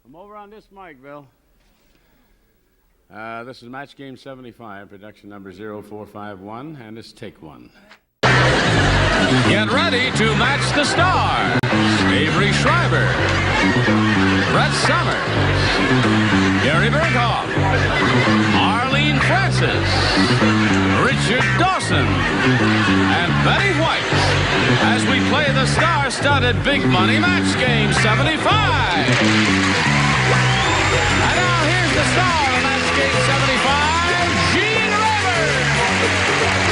Come over on this mic, Bill. This is Match Game 75, production number 0451, and it's take one. Get ready to match the stars. Avery Schreiber, Brett Summers, Gary Berghoff, Arlene Francis, Richard Dawson, and Betty White as we play the star-studded Big Money Match Game 75. And now here's the star of Match Game 75, Gene Rivers.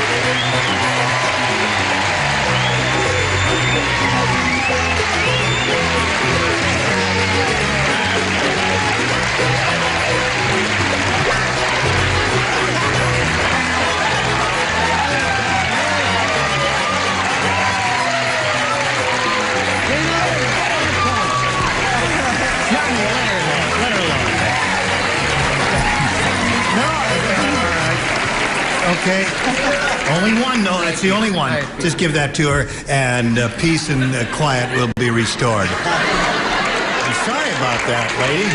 Okay. Only one, though. That's the only one. Just give that to her, and peace and quiet will be restored. I'm sorry about that, lady.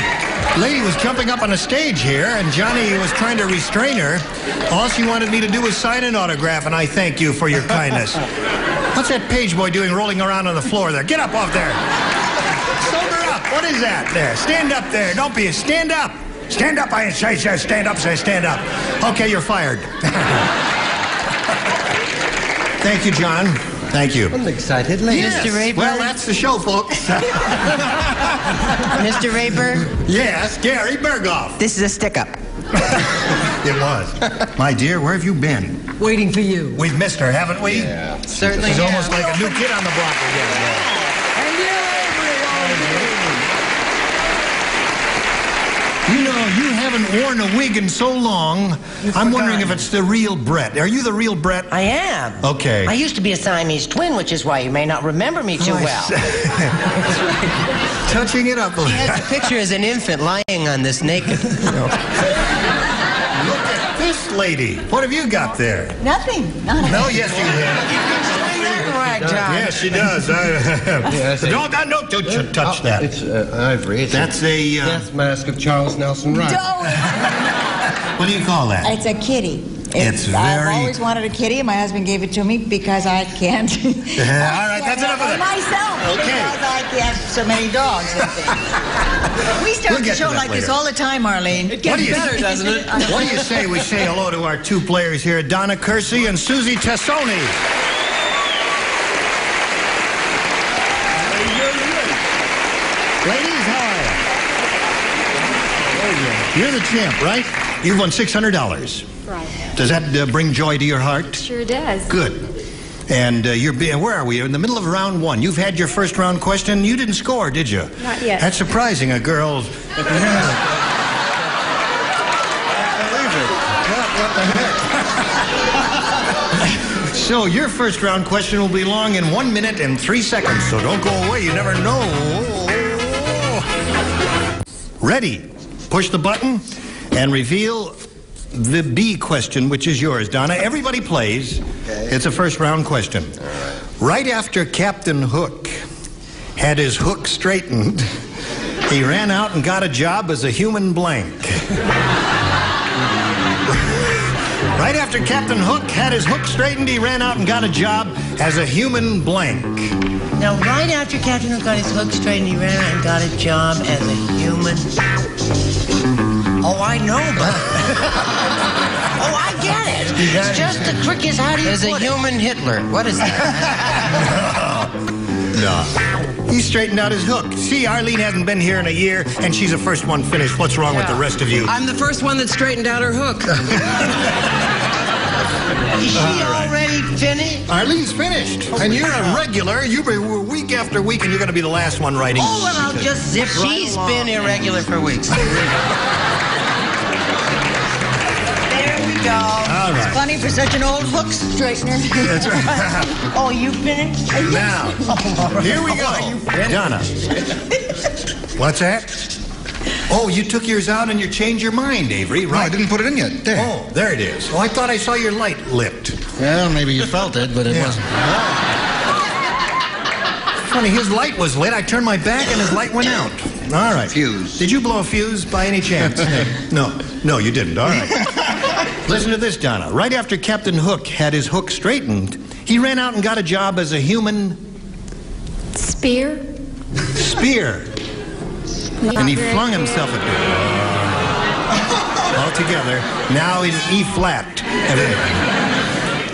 Lady was jumping up on the stage here, and Johnny was trying to restrain her. All she wanted me to do was sign an autograph, and I thank you for your kindness. What's that page boy doing rolling around on the floor there? Get up off there. Sober up. What is that there? Stand up there. Don't be a... Stand up. Stand up, I say, stand up, say, stand up. Okay, you're fired. Thank you, John. Thank you. I'm excited, lady. Yes. Mr. Rayburn? Well, that's the show, folks. Mr. Rayburn? Yes, Gary Berghoff. This is a stick-up. It was. My dear, where have you been? Waiting for you. We've missed her, haven't we? Yeah. Certainly She's have. almost like a new kid on the block again. And you, You know, you haven't worn a wig in so long. I'm wondering if it's the real Brett. Are you the real Brett? I am. Okay. I used to be a Siamese twin, which is why you may not remember me too well. Touching it up a He little. has a picture as an infant lying on this naked. Look at this lady. What have you got there? Nothing. Not No, yes, you have. Right, John. Yes, she does. Don't touch that. It's ivory. That's a... Death mask of Charles Nelson Rice. What do you call that? It's a kitty. It's very- I've always wanted a kitty, and my husband gave it to me because I can't. All right, that's enough of that. Myself, Okay. because I have so many dogs. And things. We start We'll the get to show that like this later. all the time, Arlene. It What do you- doesn't it? What do you say we say hello to our two players here, Donna Kersey and Susie Tassoni? Ladies, how are you? You're the champ, right? You've won $600. Right. Does that bring joy to your heart? Sure does. Good. And where are we? You're in the middle of round one. You've had your first round question. You didn't score, did you? Not yet. That's surprising. A girl... So your first round question will be long in 1 minute and 3 seconds. So don't go away. You never know. Ready? Push the button and reveal the B question, which is yours, Donna. Everybody plays. Okay. It's a first round question. Right after Captain Hook had his hook straightened, he ran out and got a job as a human blank. Right after Captain Hook had his hook straightened, he ran out and got a job as a human blank. Now, right after Captain Hook got his hook straightened, he ran out and got a job as a human. Oh, I know, but... Oh, I get it. It's just the trick is how do you As a human Hitler. What is that? No. He straightened out his hook. See, Arlene hasn't been here in a year, and she's the first one finished. What's wrong with the rest of you? I'm the first one that straightened out her hook. Is she already finished? Arlene's finished. And you're a regular. You've been week after week, and you're going to be the last one writing. Oh, well, I'll just zip right She's along. been irregular for weeks. There we go. All right. Funny for such an old hook straightener. That's right. Oh, you finished? Now, here we go. Donna. What's that? Oh, you took yours out and you changed your mind, Avery, right? No, I didn't put it in yet. There. Oh, there it is. Oh, I thought I saw your light lit. Well, maybe you felt it, but it wasn't. Funny, his light was lit. I turned my back and his light went out. All right. Fuse. Did you blow a fuse by any chance? No, you didn't. All right. Listen to this, Donna. Right after Captain Hook had his hook straightened, he ran out and got a job as a human Spear? spear. And he flung himself at all together, now in E flat.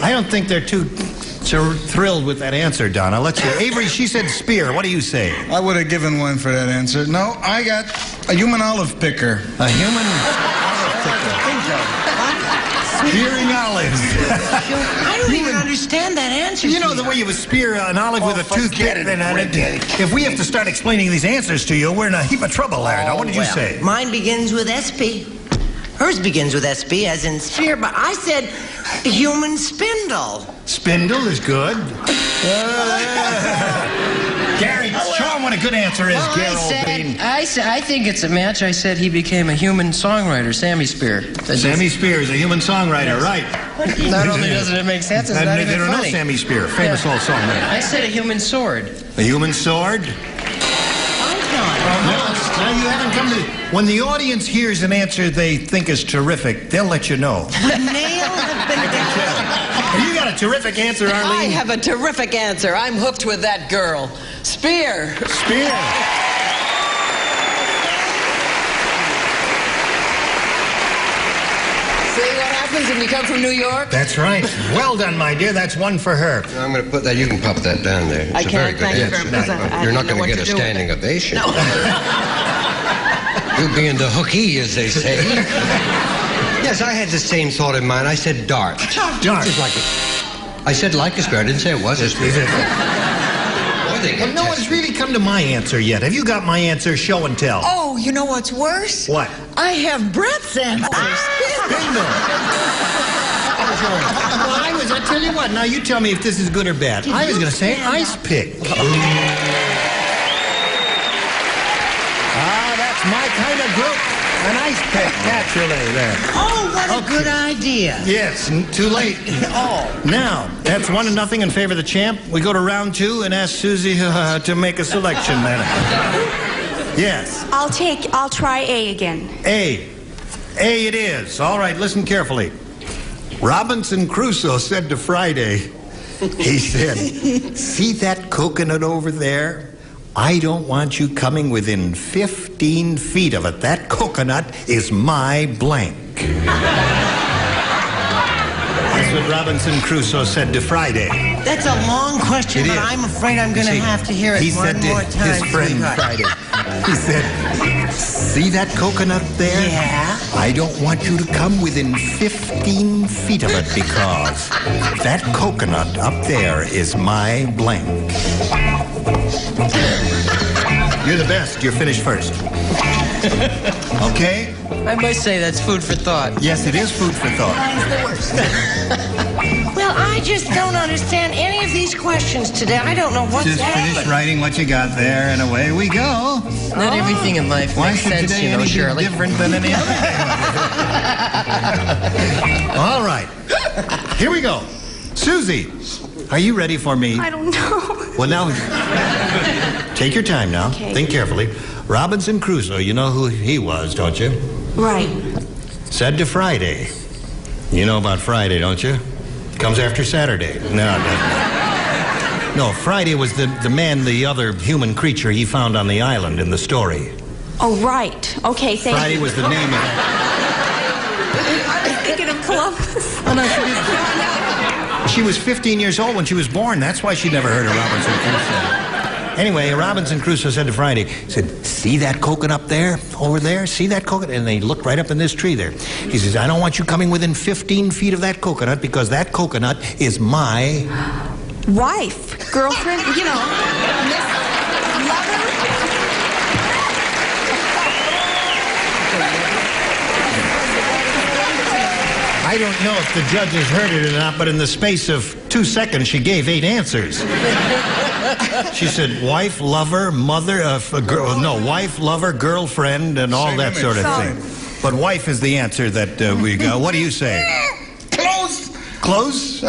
I don't think they're too thrilled with that answer, Donna. Let's hear. Avery, she said spear. What do you say? I would have given one for that answer. No, I got a human olive picker. A human olive picker. Spearing olives. I don't even understand that answer. You know the way you would spear an olive with a toothpick? If we have to start explaining these answers to you, we're in a heap of trouble there. Now, what did you say? Mine begins with SP. Hers begins with SP, as in spear, but I said human spindle. Spindle is good. Gary, show him what a good answer is, Geraldine. I think it's a match. I said he became a human songwriter, Sammy Spear. Sammy Spear is a human songwriter, right? Not only doesn't it make sense, it's not They even don't know funny. Sammy Spear, famous old songwriter. I said a human sword. A human sword? Now you haven't come to... When the audience hears an answer they think is terrific, they'll let you know. Would nail have been better? You got a terrific answer, Arlene. I have a terrific answer. I'm hooked with that girl. Spear. Spear. See what happens when you come from New York? That's right. Well done, my dear. That's one for her. I'm going to put that. You can pop that down there. It's I a very can't, good thank you answer. very much. I You're not don't know going to what get a to do with standing it. ovation. You'll be in the hooky, as they say. Yes, I had the same thought in mind. I said dart. Dart. Just like it. I said like a spear. I didn't say it was a spear. Well, no one's really come to my answer yet. Have you got my answer? Show and tell. Oh, you know what's worse? What? I have Brett's answer. Bingo. Well, I tell you what, now you tell me if this is good or bad. I was going to say ice pick. That's my kind of group. An ice pick, naturally, there. Oh, what a good idea. Yes, too late. Now, that's 1-0 in favor of the champ. We go to round 2 and ask Susie to make a selection then. Yes. I'll try A again. A it is. All right, listen carefully. Robinson Crusoe said to Friday, he said, see that coconut over there? I don't want you coming within 15 feet of it. That coconut is my blank. That's what Robinson Crusoe said to Friday. That's a long question, It but is. I'm afraid I'm going to have to hear it He one said to more time. his friend sweetheart. Friday, he said, see that coconut there? Yeah? I don't want you to come within 15 feet of it because that coconut up there is my blank. You're the best. You're finished first. Okay? I must say that's food for thought. Yes, it is food for thought. Well, I just don't understand any of these questions today. I don't know what's Just finish happening. writing what you got there, and away we go. Not everything in life Why makes should sense, today you know, anything Shirley. different than any other day? All right. Here we go. Susie, are you ready for me? I don't know. Well, now, take your time now. Okay. Think carefully. Robinson Crusoe, you know who he was, don't you? Right. Said to Friday. You know about Friday, don't you? Comes after Saturday. No, it doesn't. No, Friday was the man, the other human creature he found on the island in the story. Oh, right. Okay, thank Friday you. was the name of it. I was thinking of Columbus. Oh, no, she didn't. She was 15 years old when she was born. That's why she never heard of Robinson Crusoe. Anyway, Robinson Crusoe said to Friday, he said, see that coconut up there, over there? See that coconut? And they looked right up in this tree there. He says, I don't want you coming within 15 feet of that coconut because that coconut is my... Wife, girlfriend, you know, miss, lover. I don't know if the judges heard it or not, but in the space of 2 seconds, she gave 8 answers. She said wife, lover, mother, wife, lover, girlfriend, and all that sort of thing. But wife is the answer that we got. What do you say? Close. Close?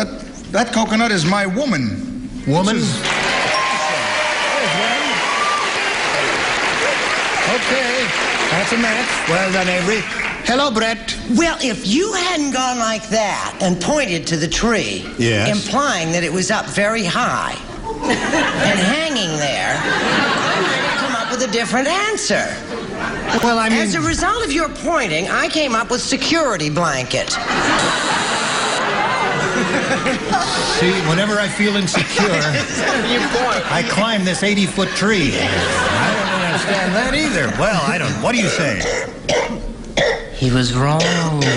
That coconut is my woman. Woman? That's a match. Well done, Avery. Hello, Brett. Well, if you hadn't gone like that and pointed to the tree, Yes. implying that it was up very high and hanging there, I might have come up with a different answer. Well, I mean... As a result of your pointing, I came up with security blanket. See, whenever I feel insecure, I climb this 80-foot tree. I don't understand that either. Well, I don't... What do you say? He was wrong,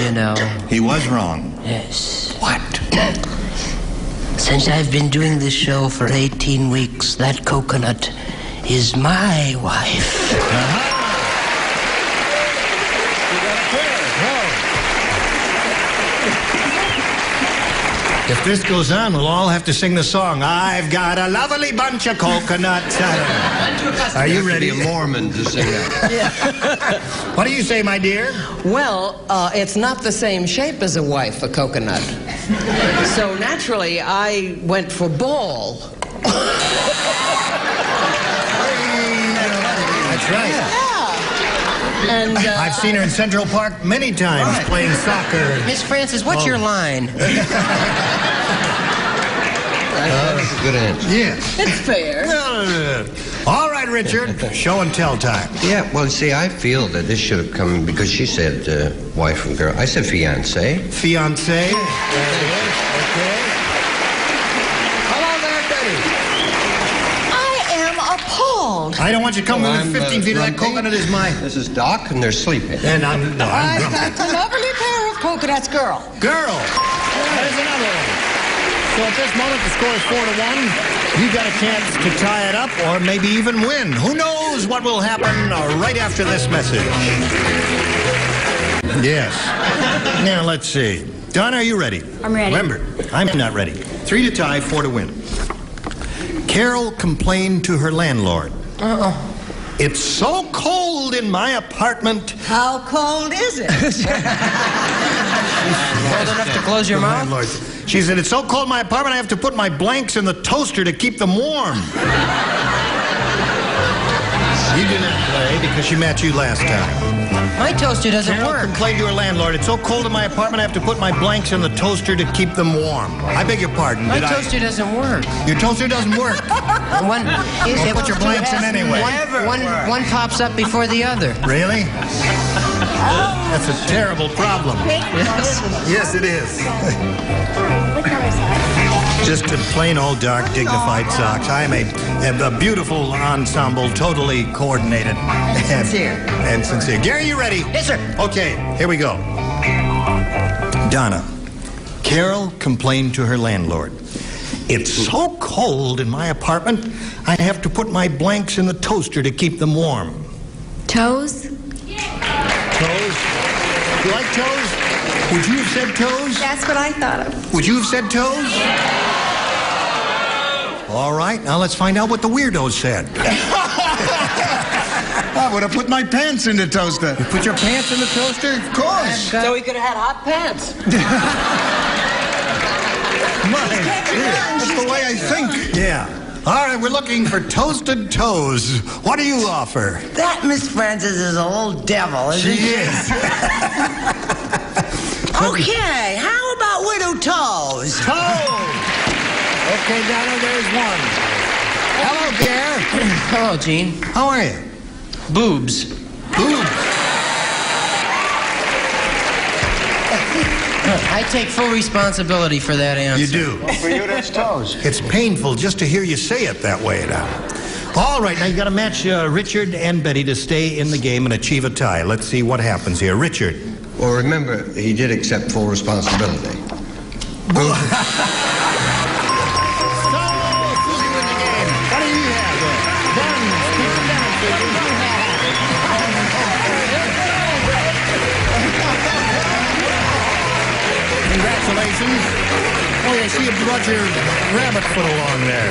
you know. He was wrong. Yes. What? Since I've been doing this show for 18 weeks, that coconut is my wife. If this goes on, we'll all have to sing the song, I've got a lovely bunch of coconuts. Are you ready? A Mormon to sing that. What do you say, my dear? Well, it's not the same shape as a wife, a coconut. So naturally, I went for ball. That's right. And I've seen her in Central Park many times playing soccer. Miss Francis, what's your line? That's a good answer. Yes. it's fair. All right, Richard. Show and tell time. Yeah, well, see, I feel that this should have come because she said wife and girl. I said fiancé. Fiancé. Okay. Hello there, Betty. I am appalled. I don't want you to come within 15 feet of that Grumpy. coconut is my... This is Doc, and they're sleeping. And I'm I've grumpy. got a lovely pair of coconuts, girl. Girl. There's another one. So at this moment, the score is 4-1. You've got a chance to tie it up or maybe even win. Who knows what will happen right after this message? Yes. Now, let's see. Donna, are you ready? I'm ready. Remember, I'm not ready. 3 to tie, 4 to win. Carol complained to her landlord. It's so cold in my apartment. How cold is it? Cold enough to close your mouth? Landlord. She said, it's so cold in my apartment, I have to put my blanks in the toaster to keep them warm. You did not play because she met you last time. My toaster doesn't Carol work. complained to her landlord, it's so cold in my apartment, I have to put my blanks in the toaster to keep them warm. I beg your pardon, My did toaster doesn't work. Your toaster doesn't work. One, Well, put your blanks in anyway. one pops up before the other. Really? That's a terrible problem. Yes, it is. Just a plain old dark, dignified socks. I am a beautiful ensemble, totally coordinated. And sincere. Gary, you ready? Yes, sir. Okay, here we go. Donna, Carol complained to her landlord. It's so cold in my apartment, I have to put my blanks in the toaster to keep them warm. Toes? Toes? You like toes? Would you have said toes? That's what I thought of. Would you have said toes? All right, now let's find out what the weirdos said. I would have put my pants in the toaster. You put your pants in the toaster? Of course. So we could have had hot pants. That's the way I think. Yeah. All right, we're looking for toasted toes. What do you offer? That Miss Francis is a little devil, isn't She she? is. Okay, how about widow toes? Toes. Okay, Donna, there's one. Hello, Gare. Hello, Gene. How are you? Boobs. Boobs. I take full responsibility for that answer. You do. For you, that's toes. It's painful just to hear you say it that way now. All right, now you got to match Richard and Betty to stay in the game and achieve a tie. Let's see what happens here. Richard. Well, remember, he did accept full responsibility. What do you have there? Buns. Keep them down, Susan. Congratulations. Oh, yeah, see you brought your rabbit foot along there.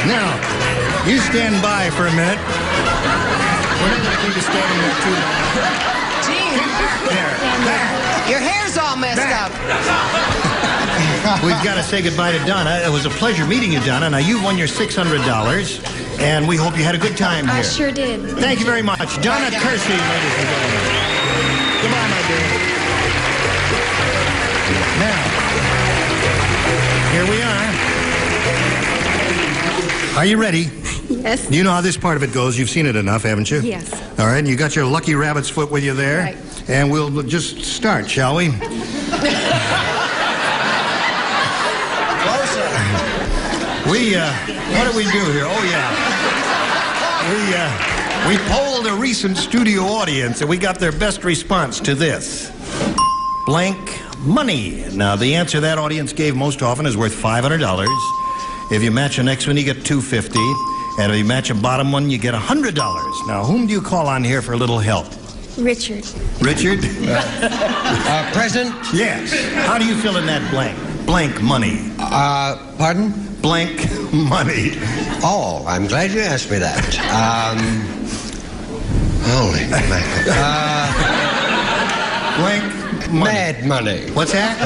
Now, you stand by for a minute. We're not going to keep you standing there too long. Gene, There. your hair's all messed up. We've got to say goodbye to Donna. It was a pleasure meeting you, Donna. Now, you've won your $600. And we hope you had a good time I here. sure did. Thank you very much. Donna Kersey, ladies and gentlemen. Goodbye, my dear. Now, here we are. Are you ready? Yes. You know how this part of it goes. You've seen it enough, haven't you? Yes. All right, and you got your lucky rabbit's foot with you there. Right. And we'll just start, shall we? What do we do here? Oh, yeah. We polled a recent studio audience, and we got their best response to this. Blank money. Now, the answer that audience gave most often is worth $500. If you match the next one, you get $250. And if you match a bottom one, you get $100. Now, whom do you call on here for a little help? Richard. Richard? Present? Yes. How do you fill in that blank? Blank money. Pardon? Blank money. Oh, I'm glad you asked me that. Holy mackerel. Blank money. Mad money. What's that?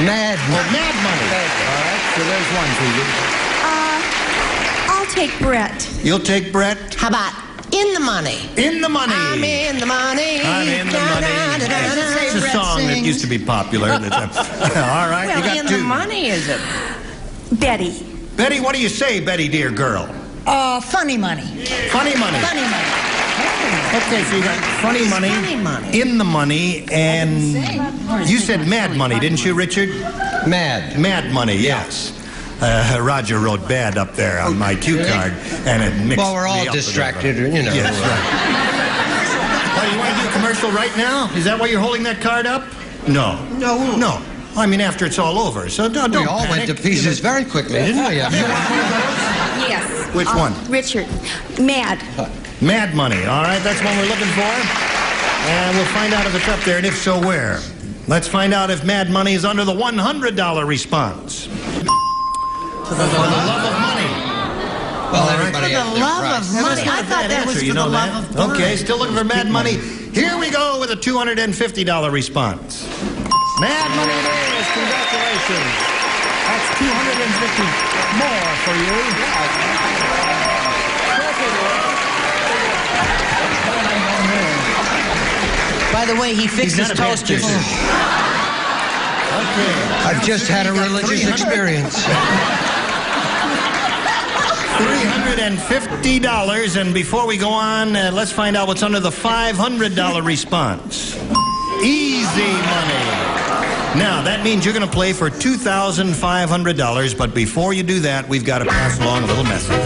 Mad Well, money. mad money. All right, so there's one for you. I'll take Brett. You'll take Brett? How about in the money? In the money. I'm in the money. I'm in the money. It's a song that used to be popular. All right, Well, you got in two. the money is it? Betty. Betty, what do you say, Betty, dear girl? Funny money. Funny money. Funny money. Okay, so you got funny money, funny money. in the money, and you said mad money, didn't you, Richard? Mad. Mad money, yes. Roger wrote bad up there on my cue card, and it mixed Well, we're me all up with distracted, everybody. you know. Yes, right. Well, you want to do a commercial right now? Is that why you're holding that card up? No. No. No. I mean, after it's all over. So don't We all panic. went to pieces very quickly, didn't we? Yes. Which one? Richard. Mad. Mad money. All right, that's what we're looking for. And we'll find out if it's up there, and if so, where. Let's find out if Mad Money is under the $100 response. For the love of money. Well, All right. everybody For has the their love price. of money. I Not a thought bad that was answer, for you the know love that? of money. Okay, still looking for Mad Money. Here we go with a $250 response. Mad Money it is. Congratulations. That's $250 more for you. By the way, he fixed He's his not a bad toasters. kisser. Okay. I've just had a You got religious 300. experience. $350. And before we go on, let's find out what's under the $500 response. Easy money. Now, that means you're going to play for $2,500. But before you do that, we've got to pass along a little message.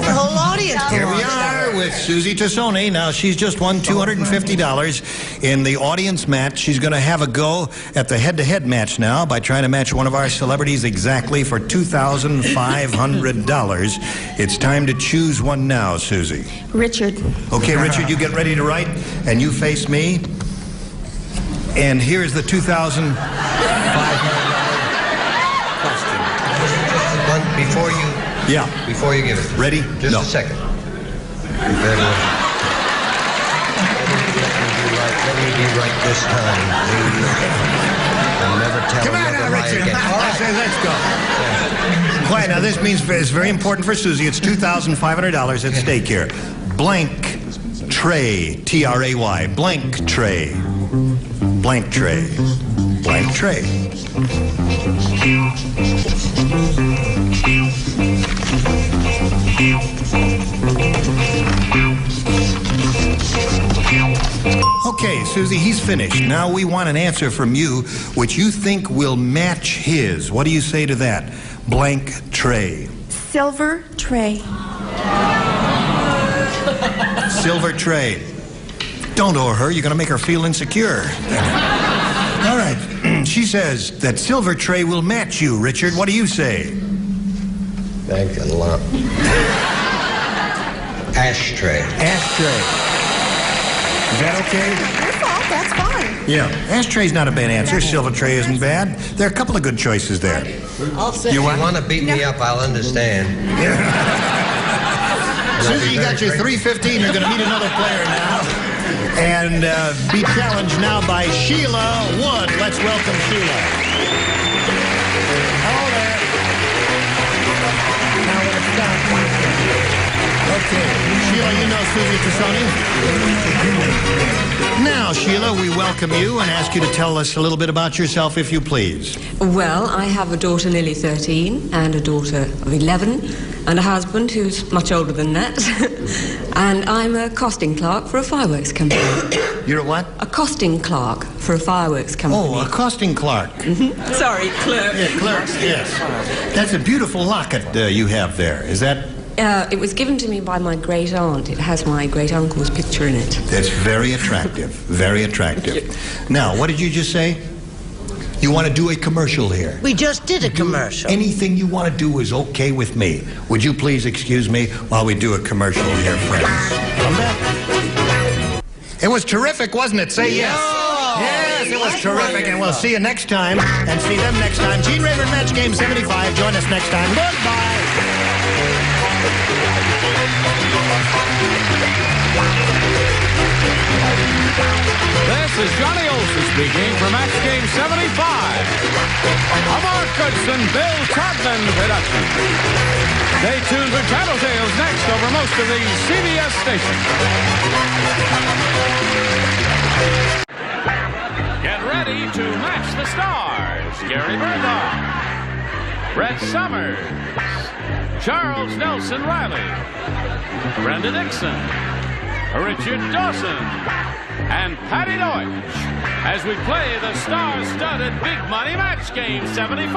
The whole audience. Here we are with Susie Tassoni. Now, she's just won $250 in the audience match. She's going to have a go at the head-to-head match now by trying to match one of our celebrities exactly for $2,500. It's time to choose one now, Susie. Richard. Okay, Richard, you get ready to write, and you face me. And here's the $2,500 question. Before you give it. Ready? Just No. a second. You better. Let me be right this time. I'll never tell Come on another now, lie Richard. again. All right. Let's go. Quiet. Now, this means it's very important for Susie. It's $2,500 at stake here. Blank tray. T-R-A-Y. Blank tray. Blank tray. Blank tray. Okay, Susie, he's finished. Now we want an answer from you which you think will match his. What do you say to that? Blank tray. Silver tray. Silver tray. Don't owe her. You're going to make her feel insecure. All right. She says that silver tray will match you, Richard. What do you say? Thank you a lot. Ashtray. Ashtray. Is that okay? That's fine. Yeah. Ashtray's not a bad answer. Silver tray isn't bad. There are a couple of good choices there. I'll say. If you want to beat me up, I'll understand. Susie, you got your 315. You're going to meet another player now. And be challenged now by Sheila Wood. Let's welcome Sheila. Hello there. Now, when it's done, Susie Tassoni. Now, Sheila, we welcome you and ask you to tell us a little bit about yourself, if you please. Well, I have a daughter nearly 13 and a daughter of 11 and a husband who's much older than that. And I'm a costing clerk for a fireworks company. You're a what? A costing clerk for a fireworks company. Oh, a costing clerk. Sorry, clerk. Yeah, clerk, yes. That's a beautiful locket you have there. Is that... It was given to me by my great aunt. It has my great uncle's picture in it. That's very attractive. Very attractive. Now, what did you just say? You want to do a commercial here? We just did a commercial. Anything you want to do is okay with me. Would you please excuse me while we do a commercial here, friends? Come back. It was terrific, wasn't it? Say yes. Yes, it was terrific, and we'll see you next time, and see them next time. Gene Rayburn Match Game 75. Join us next time. Goodbye. This is Johnny Olson speaking for Match Game 75. A Mark Goodson, Bill Todman production. Stay tuned for Tattletales next over most of these CBS stations. Get ready to match the stars. Gary Berghoff, Brett Summers, Charles Nelson Riley, Brenda Dixon, Richard Dawson, and Patty Deutsch as we play the star-studded Big Money Match Game 75.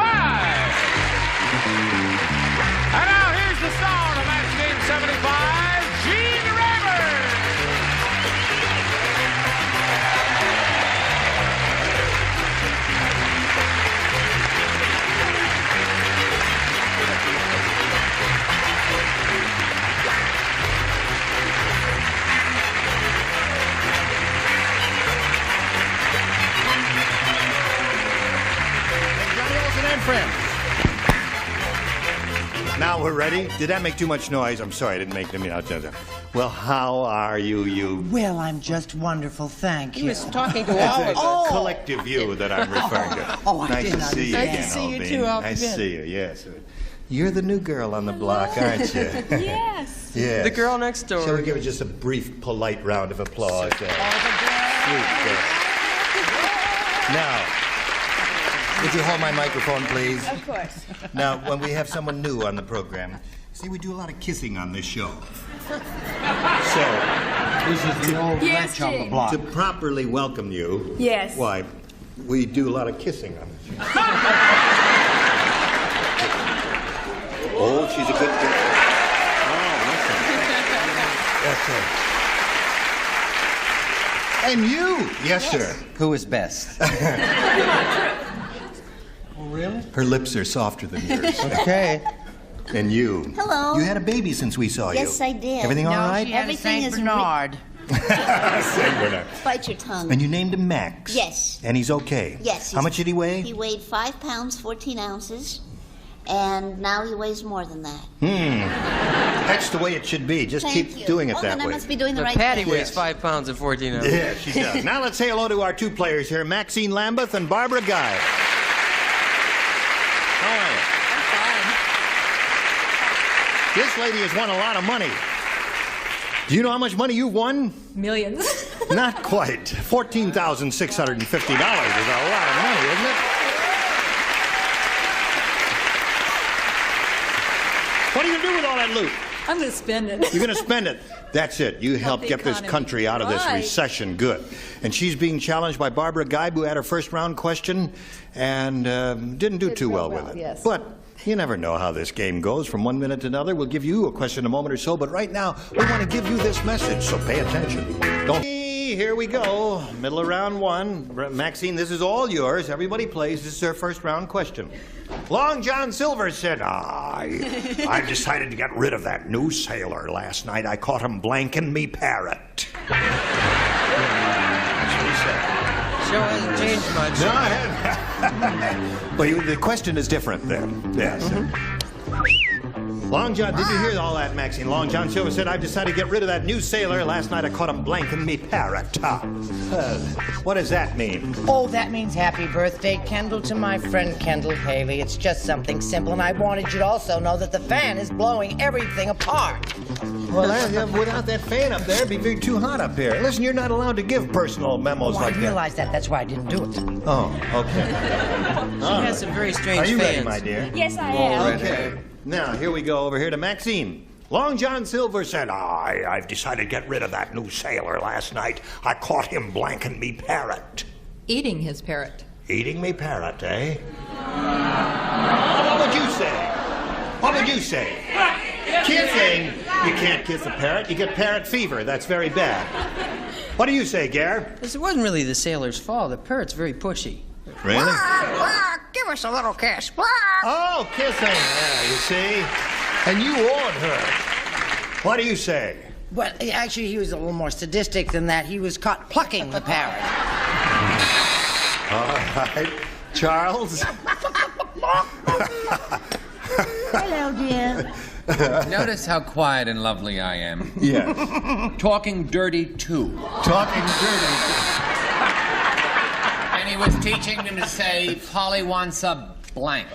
And now here's the star of Match Game 75, Gene Rayburn. Friends. Now we're ready. Did that make too much noise? I'm sorry, I didn't make them. Well, how are you? Well, I'm just wonderful, thank you. He was talking to all of us. Oh. Collective you that I'm referring to. Oh, I nice didn't to see you understand. again, Nice to see you Aldine. too, Aldine. Nice to see you, yes. You're the new girl on the block, aren't you? Yes. Yes. The girl next door. Shall we give her just a brief, polite round of applause? Sweet girl. Now, would you hold my microphone, please? Of course. Now, when we have someone new on the program, see, we do a lot of kissing on this show. So, This is the old Yes, wretch on the Gene. block. to properly welcome you, Yes. why, we do a lot of kissing on this show. Oh, she's a good girl. Oh, that's it. And you, yes, sir. Who is best? Oh, really? Her lips are softer than yours. Okay. And you. Hello. You had a baby since we saw you. Yes, I did. Everything all right? Everything is Bernard. Saint Bernard. Bite your tongue. And you named him Max. Yes. And he's okay. Yes. How much did he weigh? He weighed 5 pounds, 14 ounces. And now he weighs more than that. That's the way it should be. Just Thank keep you. doing it Oh, that then way. I must be doing the right Patty thing. weighs 5 pounds and 14 ounces. Yeah, she does. Now let's say hello to our two players here, Maxine Lambeth and Barbara Guy. How are you? This lady has won a lot of money. Do you know how much money you've won? Millions. Not quite. $14,650 is a lot of money, isn't it? What are you going to do with all that loot? I'm going to spend it. You're going to spend it. That's it. You helped the get this economy. country out of this Right. recession. Good. And she's being challenged by Barbara Geib, who had her first round question and didn't do too well with it. yes. But you never know how this game goes from one minute to another. We'll give you a question in a moment or so, but right now we want to give you this message, so pay attention. Don't. Here we go. Middle of round one. Maxine, this is all yours. Everybody plays. This is her first round question. Long John Silver said, I've decided to get rid of that new sailor. Last night I caught him blanking me parrot. That's what he said. Show hasn't changed much. No, I haven't. But the question is different then. Yes. Long John, did you hear all that, Maxine? Long John Silver said, I've decided to get rid of that new sailor. Last night I caught him blanking me parrot. What does that mean? Oh, that means happy birthday, Kendall, to my friend Kendall Haley. It's just something simple, and I wanted you to also know that the fan is blowing everything apart. Well, without that fan up there, it'd be very too hot up here. Listen, you're not allowed to give personal memos Oh, like I that. realized that. That's why I didn't do it. Oh, okay. She has some very strange Are you fans. ready, my dear? Yes, I am. Okay. Now, here we go over here to Maxine. Long John Silver said, I've decided to get rid of that new sailor last night. I caught him blanking me parrot. Eating his parrot. Eating me parrot, eh? What would you say? What would you say? Kissing? You can't kiss a parrot. You get parrot fever. That's very bad. What do you say, Gare? It wasn't really the sailor's fault. The parrot's very pushy. Really? Give us a little kiss. Oh, kissing. Yeah, you see? And you warned her. What do you say? Well, actually, he was a little more sadistic than that. He was caught plucking the parrot. All right. Charles? Hello, dear. Notice how quiet and lovely I am. Yes. Talking dirty, too. Talking dirty. And he was teaching them to say, Polly wants a blank.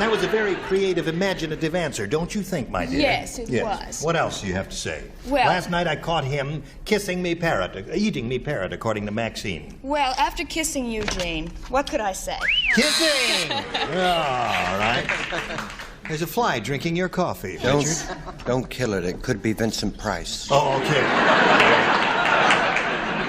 That was a very creative, imaginative answer, don't you think, my dear? Yes, it was. What else do you have to say? Well- Last night I caught him kissing me parrot, eating me parrot, according to Maxine. Well, after kissing you, Jane, what could I say? Kissing! All right. There's a fly drinking your coffee, Richard. Don't kill it. It could be Vincent Price. Oh, okay.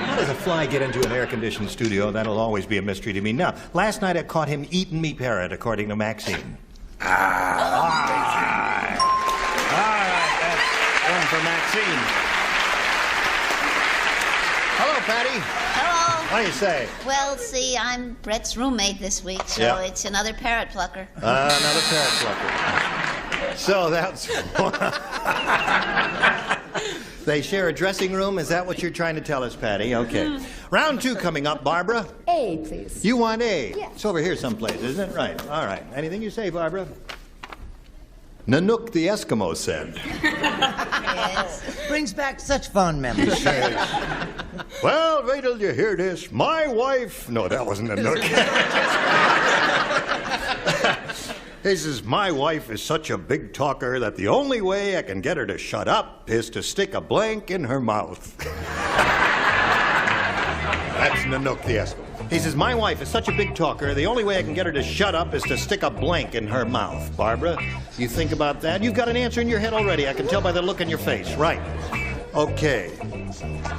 How does a fly get into an air-conditioned studio? That'll always be a mystery to me. Now, last night I caught him eating me parrot, according to Maxine. All right, that's one for Maxine. Hello, Patty. Hello. What do you say? Well, see, I'm Brett's roommate this week, so Yeah. it's another parrot plucker. Another parrot plucker. So that's... They share a dressing room? Is that what you're trying to tell us, Patty? Okay. Round 2 coming up, Barbara. A, please. You want A? Yes. It's over here someplace, isn't it? Right. All right. Anything you say, Barbara? Nanook the Eskimo said. Yes. Brings back such fond memories. Well, wait till you hear this. My wife... No, that wasn't Nanook. He says, my wife is such a big talker that the only way I can get her to shut up is to stick a blank in her mouth. That's Nanook the Eskimo. He says, my wife is such a big talker, the only way I can get her to shut up is to stick a blank in her mouth. Barbara, you think about that? You've got an answer in your head already. I can tell by the look in your face. Right. Okay.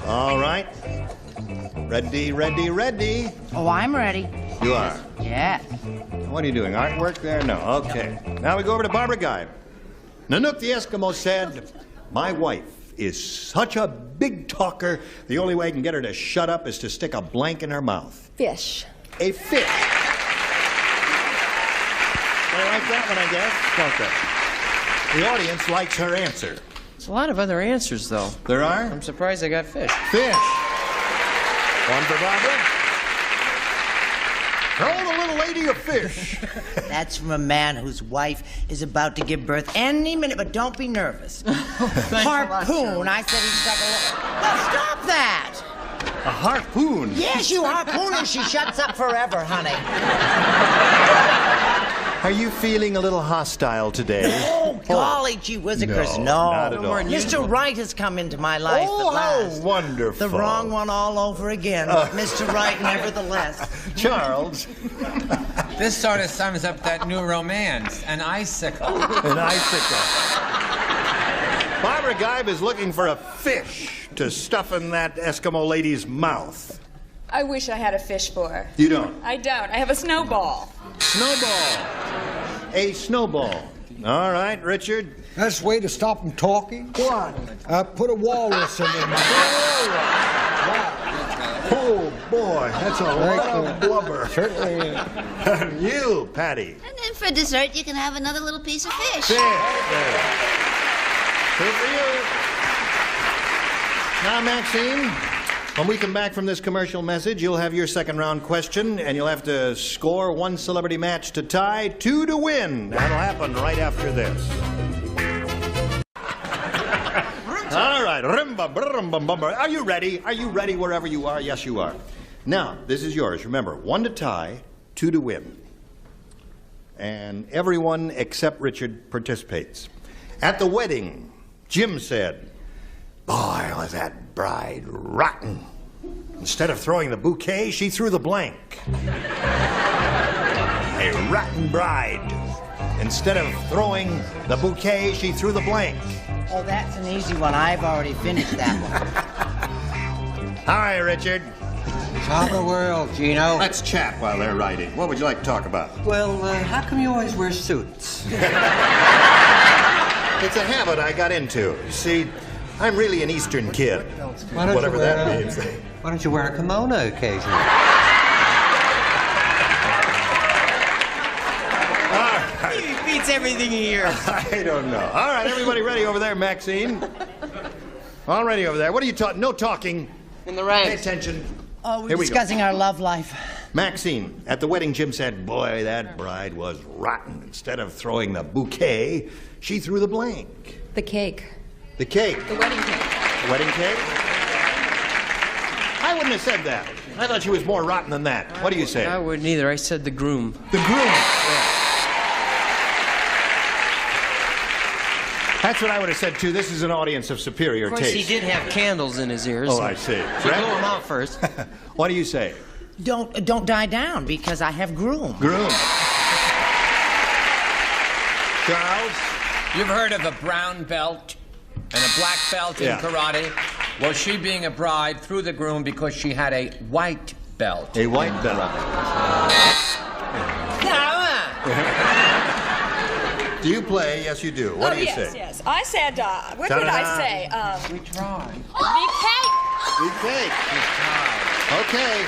All right. Ready, ready, ready. Oh, I'm ready. You are. Yeah. What are you doing? Artwork there? No. Okay. Now we go over to Barbara Guy. Nanook the Eskimo said, my wife is such a big talker, the only way I can get her to shut up is to stick a blank in her mouth. Fish. A fish. They like that one, I guess, don't they? The audience likes her answer. There's a lot of other answers, though. There are? I'm surprised I got fish. Fish. One for Barbara. Throw the little lady a fish. That's from a man whose wife is about to give birth any minute, but don't be nervous. Harpoon. I said he stuck a little... Oh, stop that! A harpoon? Yes, you harpoon her. She shuts up forever, honey. Are you feeling a little hostile today? Oh, golly gee whizzikers, no. Not at all. Mr. Right has come into my life Oh, at last. how wonderful. The wrong one all over again, but Mr. Right nevertheless. Charles. This sort of sums up that new romance, an icicle. An icicle. Barbara Geib is looking for a fish to stuff in that Eskimo lady's mouth. I wish I had a fish for her. You don't? I don't. I have a snowball. Snowball. A snowball. All right, Richard. Best way to stop them talking? What? Put a walrus in their mouth. Oh, boy, that's a lot of blubber. Certainly. And you, Patty. And then for dessert, you can have another little piece of fish. Fish. There. Two for you. Now, Maxine, When we come back from this commercial message, you'll have your second round question, and you'll have to score 1 celebrity match to tie, 2 to win. That'll happen right after this. All right. Are you ready? Are you ready wherever you are? Yes, you are. Now, this is yours. Remember, 1 to tie, 2 to win. And everyone except Richard participates. At the wedding, Jim said, "Boy, was that bride rotten. Instead of throwing the bouquet, she threw the blank." A rotten bride. Instead of throwing the bouquet, she threw the blank. Oh, that's an easy one. I've already finished that one. All right, Richard. Top of the world, Gino. Let's chat while they're writing. What would you like to talk about? Well, how come you always wear suits? It's a habit I got into. You see, I'm really an Eastern kid. Whatever that means. Why don't you wear a kimono occasionally? He beats everything here. I don't know. All right, everybody ready over there, Maxine? All ready over there. What are you talking? No talking. In the ranks. Pay attention. Oh, we're Here we go. discussing our love life. Maxine, at the wedding, Jim said, "Boy, that bride was rotten. Instead of throwing the bouquet, she threw the blank." The cake. The cake. The wedding cake. The wedding cake? I wouldn't have said that. I thought she was more rotten than that. What do you say? I wouldn't either. I said the groom. The groom. That's what I would have said, too. This is an audience of superior Of course, taste. he did have candles in his ears. Oh, I see. You Fred? blow them out first. What do you say? Don't die down because I have groom. Groom. Charles? You've heard of a brown belt and a black belt in Yeah. karate? Well, she, being a bride, threw the groom because she had a white belt. A white belt. Do you play? Yes, you do. What do you say? Yes. I said, what did I say? We tried. Big Big cake. Okay.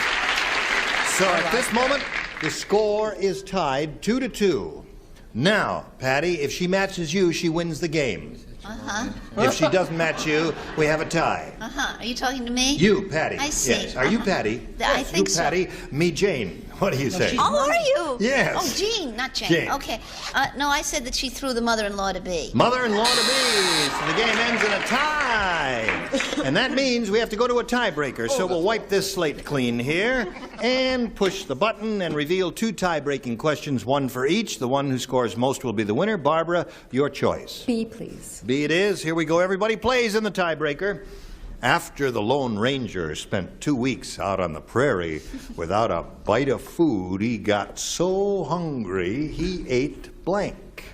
So at this moment, the score is tied 2-2. Now, Patty, if she matches you, she wins the game. Uh-huh. If she doesn't match you, we have a tie. Uh-huh. Are you talking to me? You, Patty. I see. Yes. Are you Patty? I think you, so. Patty. Me, Jane. What do you say? Oh, are you? Yes. Oh, Jean, not Jane. Jane. Okay. No, I said that she threw the mother-in-law to be. Mother-in-law to be. So the game ends in a tie. And that means we have to go to a tiebreaker. So we'll wipe this slate clean here and push the button and reveal 2 tie-breaking questions, 1 for each. The one who scores most will be the winner. Barbara, your choice. B, please. B it is. Here we go. Everybody plays in the tiebreaker. After the Lone Ranger spent 2 weeks out on the prairie without a bite of food, he got so hungry he ate blank.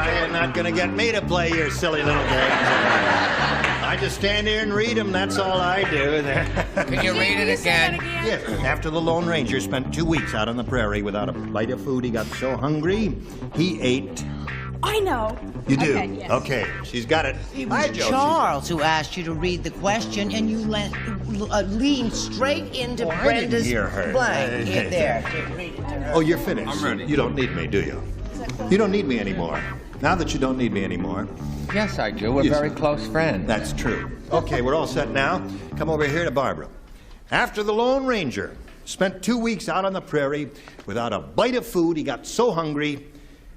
You're not going to get me to play your silly little game. I just stand here and read them. That's all I do. Can you read it again? Yes. After the Lone Ranger spent 2 weeks out on the prairie without a bite of food, he got so hungry, he ate. I know. You do? Okay, yes. Okay, she's got it. It Hi, was Joe. Charles who asked you to read the question, and you leaned straight into I didn't Brenda's hear her. blank. Here, there. Read it to her. Oh, you're finished. I'm ready. You don't need me, do you? You don't need me anymore. Now that you don't need me anymore. Yes, I do. We're Yes. very close friends. That's true. Okay, we're all set now. Come over here to Barbara. After the Lone Ranger spent 2 weeks out on the prairie without a bite of food, he got so hungry,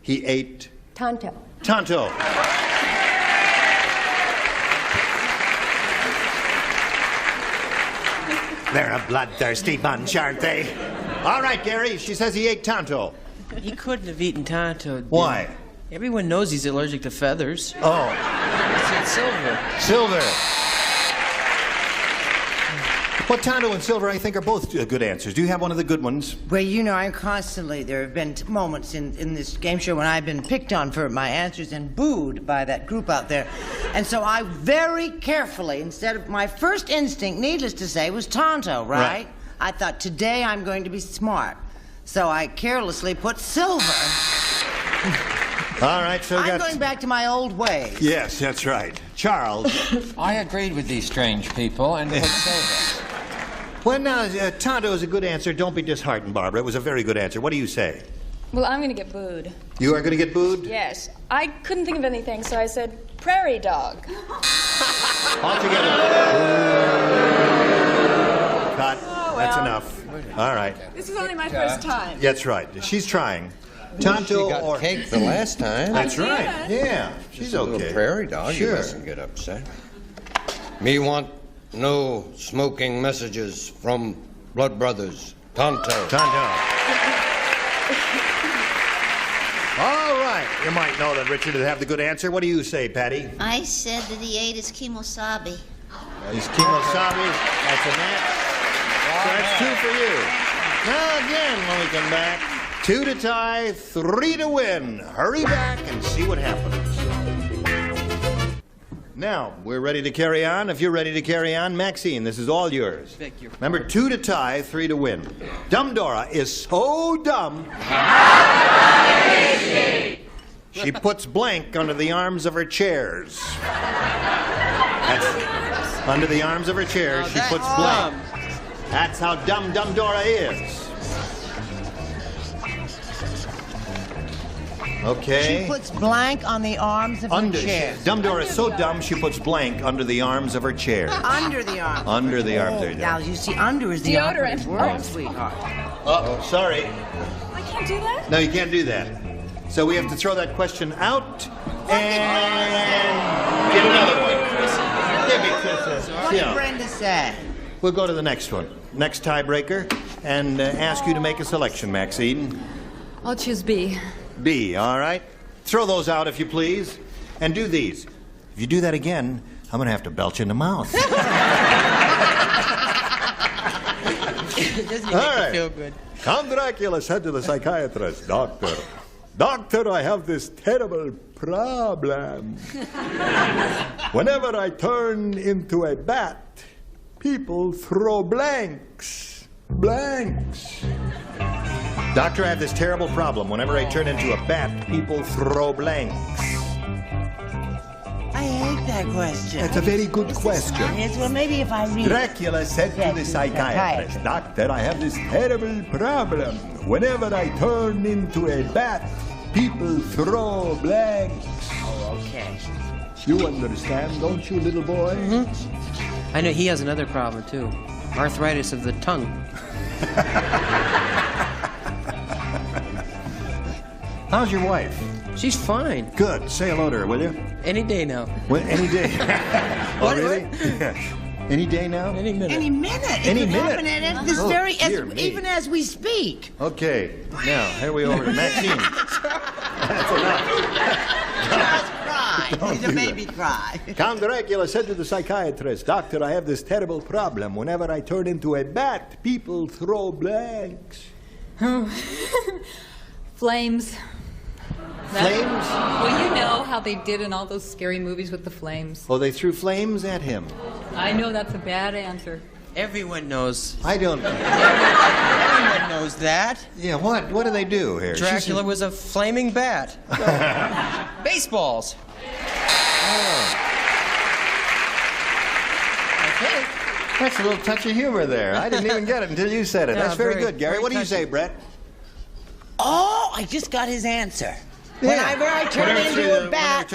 he ate Tonto. Tonto. They're a bloodthirsty bunch, aren't they? All right, Gary, she says he ate Tonto. He couldn't have eaten Tonto. Why? Everyone knows he's allergic to feathers. Oh, I said silver. Silver. Well, Tonto and Silver, I think, are both good answers. Do you have one of the good ones? Well, you know, there have been moments in this game show when I've been picked on for my answers and booed by that group out there. And so I very carefully, instead of my first instinct, needless to say, was Tonto, right? I thought, today I'm going to be smart. So I carelessly put Silver. All right, so I'm going back to my old ways. Yes, that's right. Charles. I agreed with these strange people and put silver. Well, now, Tonto is a good answer. Don't be disheartened, Barbara. It was a very good answer. What do you say? Well, I'm going to get booed. You are going to get booed? Yes. I couldn't think of anything, so I said prairie dog. All together. Cut. That's enough. All right. This is only my first time. That's right. She's trying. Tonto She got or cake the last time. That's right. Yeah, she's A little okay. prairie dog. Sure. You mustn't get upset. Me want no smoking messages from blood brothers. Tonto. Tonto. All right. You might know that Richard would have the good answer. What do you say, Patty? I said that he ate his kemosabe. He's kemosabe. That's a match. So that's 2 for you. Now again, when we come back, 2 to tie, 3 to win. Hurry back and see what happens. Now, we're ready to carry on. If you're ready to carry on, Maxine, this is all yours. Thank you. Remember, 2 to tie, 3 to win. Dumb Dora is so dumb. She puts blank under the arms of her chairs. That's under the arms of her chairs. She puts blank. That's how dumb Dumb Dora is. Okay. She puts blank on the arms of her chair. Dumb Dora is so dumb she puts blank under the arms of her chair. Under the arms. Under the arms. There you go. Now, you see, under is the Deodorant. operative word, sweetheart. Oh, sorry. I can't do that? No, you can't do that. So we have to throw that question out and get another one. Give me kisses. What did Brenda say? We'll go to the next one. Next tiebreaker, and ask you to make a selection, Maxine. I'll choose B. B, all right? Throw those out, if you please. And do these. If you do that again, I'm going to have to belch in the mouth. Doesn't All make right. you feel good? Count Dracula said to the psychiatrist, Doctor, I have this terrible problem. Whenever I turn into a bat, people throw blanks. Blanks. Doctor, I have this terrible problem. Whenever I turn into a bat, people throw blanks. I hate that question. That's a very good question. Yes, well, maybe if I read Dracula said to the psychiatrist, Doctor, I have this terrible problem. Whenever I turn into a bat, people throw blanks. Oh, okay. You understand, don't you, little boy? Mm-hmm. I know he has another problem, too. Arthritis of the tongue. How's your wife? She's fine. Good. Say hello to her, will you? Any day now. Well, any day. Oh, really? Any day now? Any minute. Any minute. Any it could minute. happen at this Oh, very, dear me. even as we speak. Okay. Now, here we over to Maxine. That's enough. Just cry. Don't He's a do baby cry. Count Dracula said to the psychiatrist, Doctor, I have this terrible problem. Whenever I turn into a bat, people throw blanks. Flames. Flames? Well, you know how they did in all those scary movies with the flames. Oh, they threw flames at him. I know that's a bad answer. Everyone knows. I don't know. Everyone knows that. Yeah, what? What do they do here? Dracula was a flaming bat. Baseballs. Okay. That's a little touch of humor there. I didn't even get it until you said it. Yeah, That's very very- good, Gary. very What do you say, touching. Brett? Oh, I just got his answer. Yeah. Whenever I turn into a bat,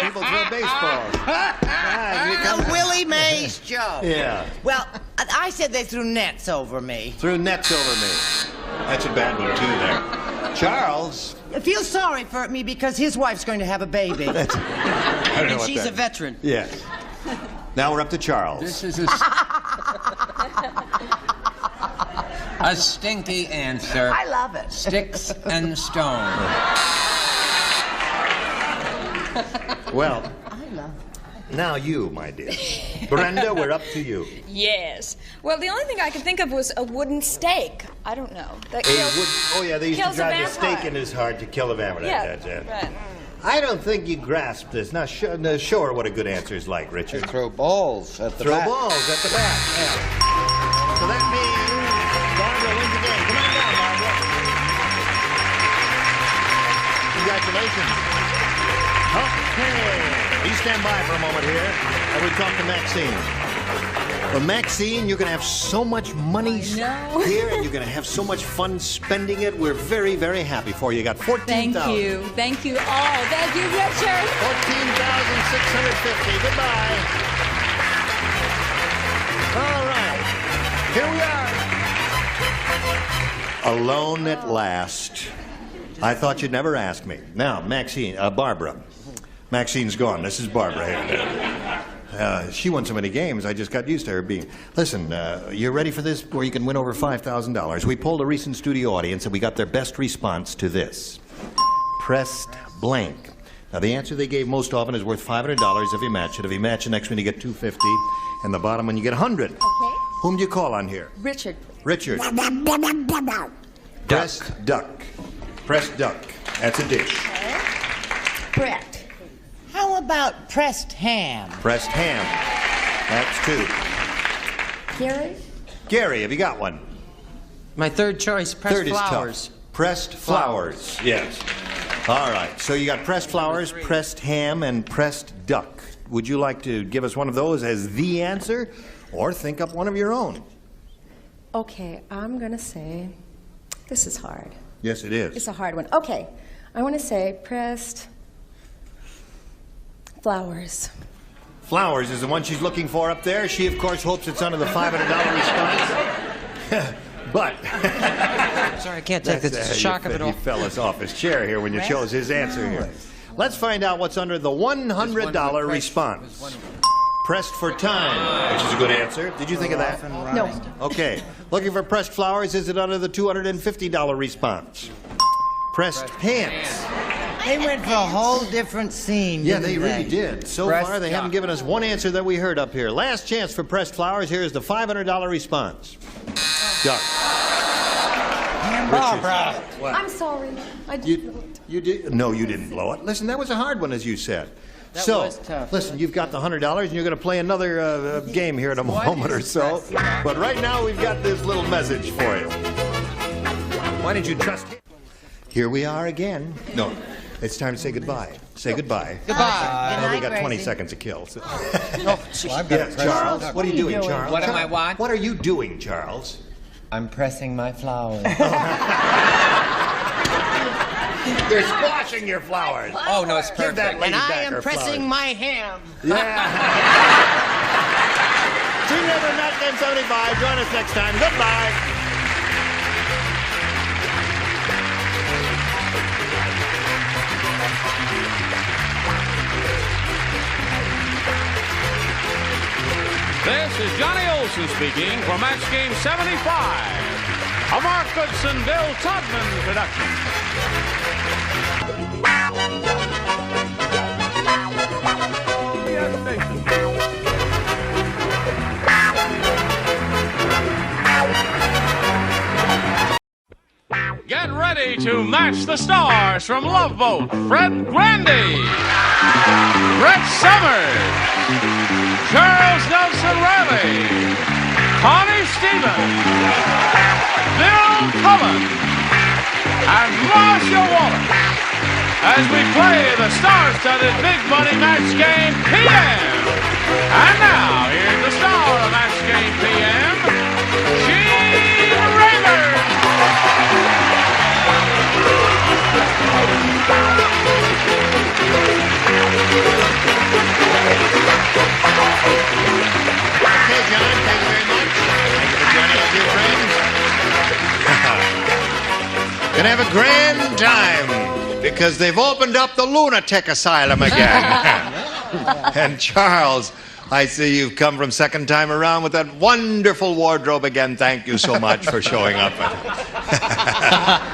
people throw baseballs. the Willie Mays joke. Yeah. Well, I said they threw nets over me. Threw nets over me. That's a bad one, too, there. Charles. Feel sorry for me because his wife's going to have a baby. I don't know And what she's that a veteran. Yes. Now we're up to Charles. This is a stinky answer. I love it. Sticks and stones. Well, now you, my dear. Brenda, we're up to you. Yes. Well, the only thing I could think of was a wooden stake. I don't know. That Oh, yeah, they used to kills a drive the vampire. stake in his heart to kill a vampire. Yeah, That's it. right. I don't think you grasp this. Now, show her what a good answer is like, Richard. Throw balls at the Throw bat. balls at the bat. Yeah. So that means Barbara wins the game. Come on down, Barbara. Congratulations. Okay. You stand by for a moment here, and we talk to Maxine. Well, Maxine, you're going to have so much money here, and you're going to have so much fun spending it. We're very, very happy for you. You got $14,000. Thank you. Thank you all. Thank you, Richard. $14,650. Goodbye. All right. Here we are. Alone at last. I thought you'd never ask me. Now, Maxine, Barbara. Maxine's gone. This is Barbara here. She won so many games, I just got used to her being. Listen, you're ready for this where you can win over $5,000? We polled a recent studio audience and we got their best response to this. Pressed blank. Now, the answer they gave most often is worth $500 if you match it. If you match the next one, you get $250. And the bottom one, you get $100. Okay. Whom do you call on here? Richard. Richard. Pressed duck. Pressed duck. That's a dish. Brett. How about pressed ham? Pressed ham. That's two. Gary? Gary, have you got one? My third choice, pressed Third flowers. is tough. Pressed flowers. Yes. All right. So you got pressed flowers, pressed ham, and pressed duck. Would you like to give us one of those as the answer, or think up one of your own? Okay, I'm going to say, this is hard. Yes, it is. It's a hard one. Okay, I want to say pressed flowers. Flowers is the one she's looking for up there. She, of course, hopes it's under the $500 response. But sorry, I can't take the shock of it all. He fell us off his chair here when you chose his answer here. Let's find out what's under the $100 response. Pressed for time, which is a good answer. Did you think of that? No. Okay. Looking for pressed flowers, is it under the $250 response? Pressed pants. They went for a whole different scene. Yeah, they really did. So far, they haven't given us one answer that we heard up here. Last chance for pressed flowers. Here's the $500 response. Duck. Barbara. I'm sorry. I didn't. You did? No, you didn't blow it. Listen, that was a hard one, as you said. That so, was tough. Listen, you've got the $100, and you're going to play another game here in a moment or so. But right now, we've got this little message for you. Why did you trust him? Here we are again. No, it's time to say goodbye. Say goodbye. Goodbye. Well, we got 20 seconds to kill. So. Yes, Charles. What are you doing, Charles? What am I what? What are you doing, Charles? I'm pressing my flowers. You're squashing your flowers. Oh, no, it's perfect. Give that lady And I back am her pressing flowers. my ham. Yeah. See you over at Matt 1075. Join us next time. Goodbye. This is Johnny Olson speaking for Match Game 75. A Mark Goodson, Bill Todman production. Get ready to match the stars from Love Boat. Fred Grandy, Brett Summers, Charles Nelson Riley, Connie Stevens, Bill Cullen, and Marcia Wallace as we play the star-studded Big Money Match Game PM. And now, here's the star of Match Game PM, Gene Raymer. Okay, John, thank you very much. Thank you for joining us, dear friends. Gonna have a grand time because they've opened up the lunatic asylum again. And Charles, I see you've come from second time around with that wonderful wardrobe again. Thank you so much for showing up.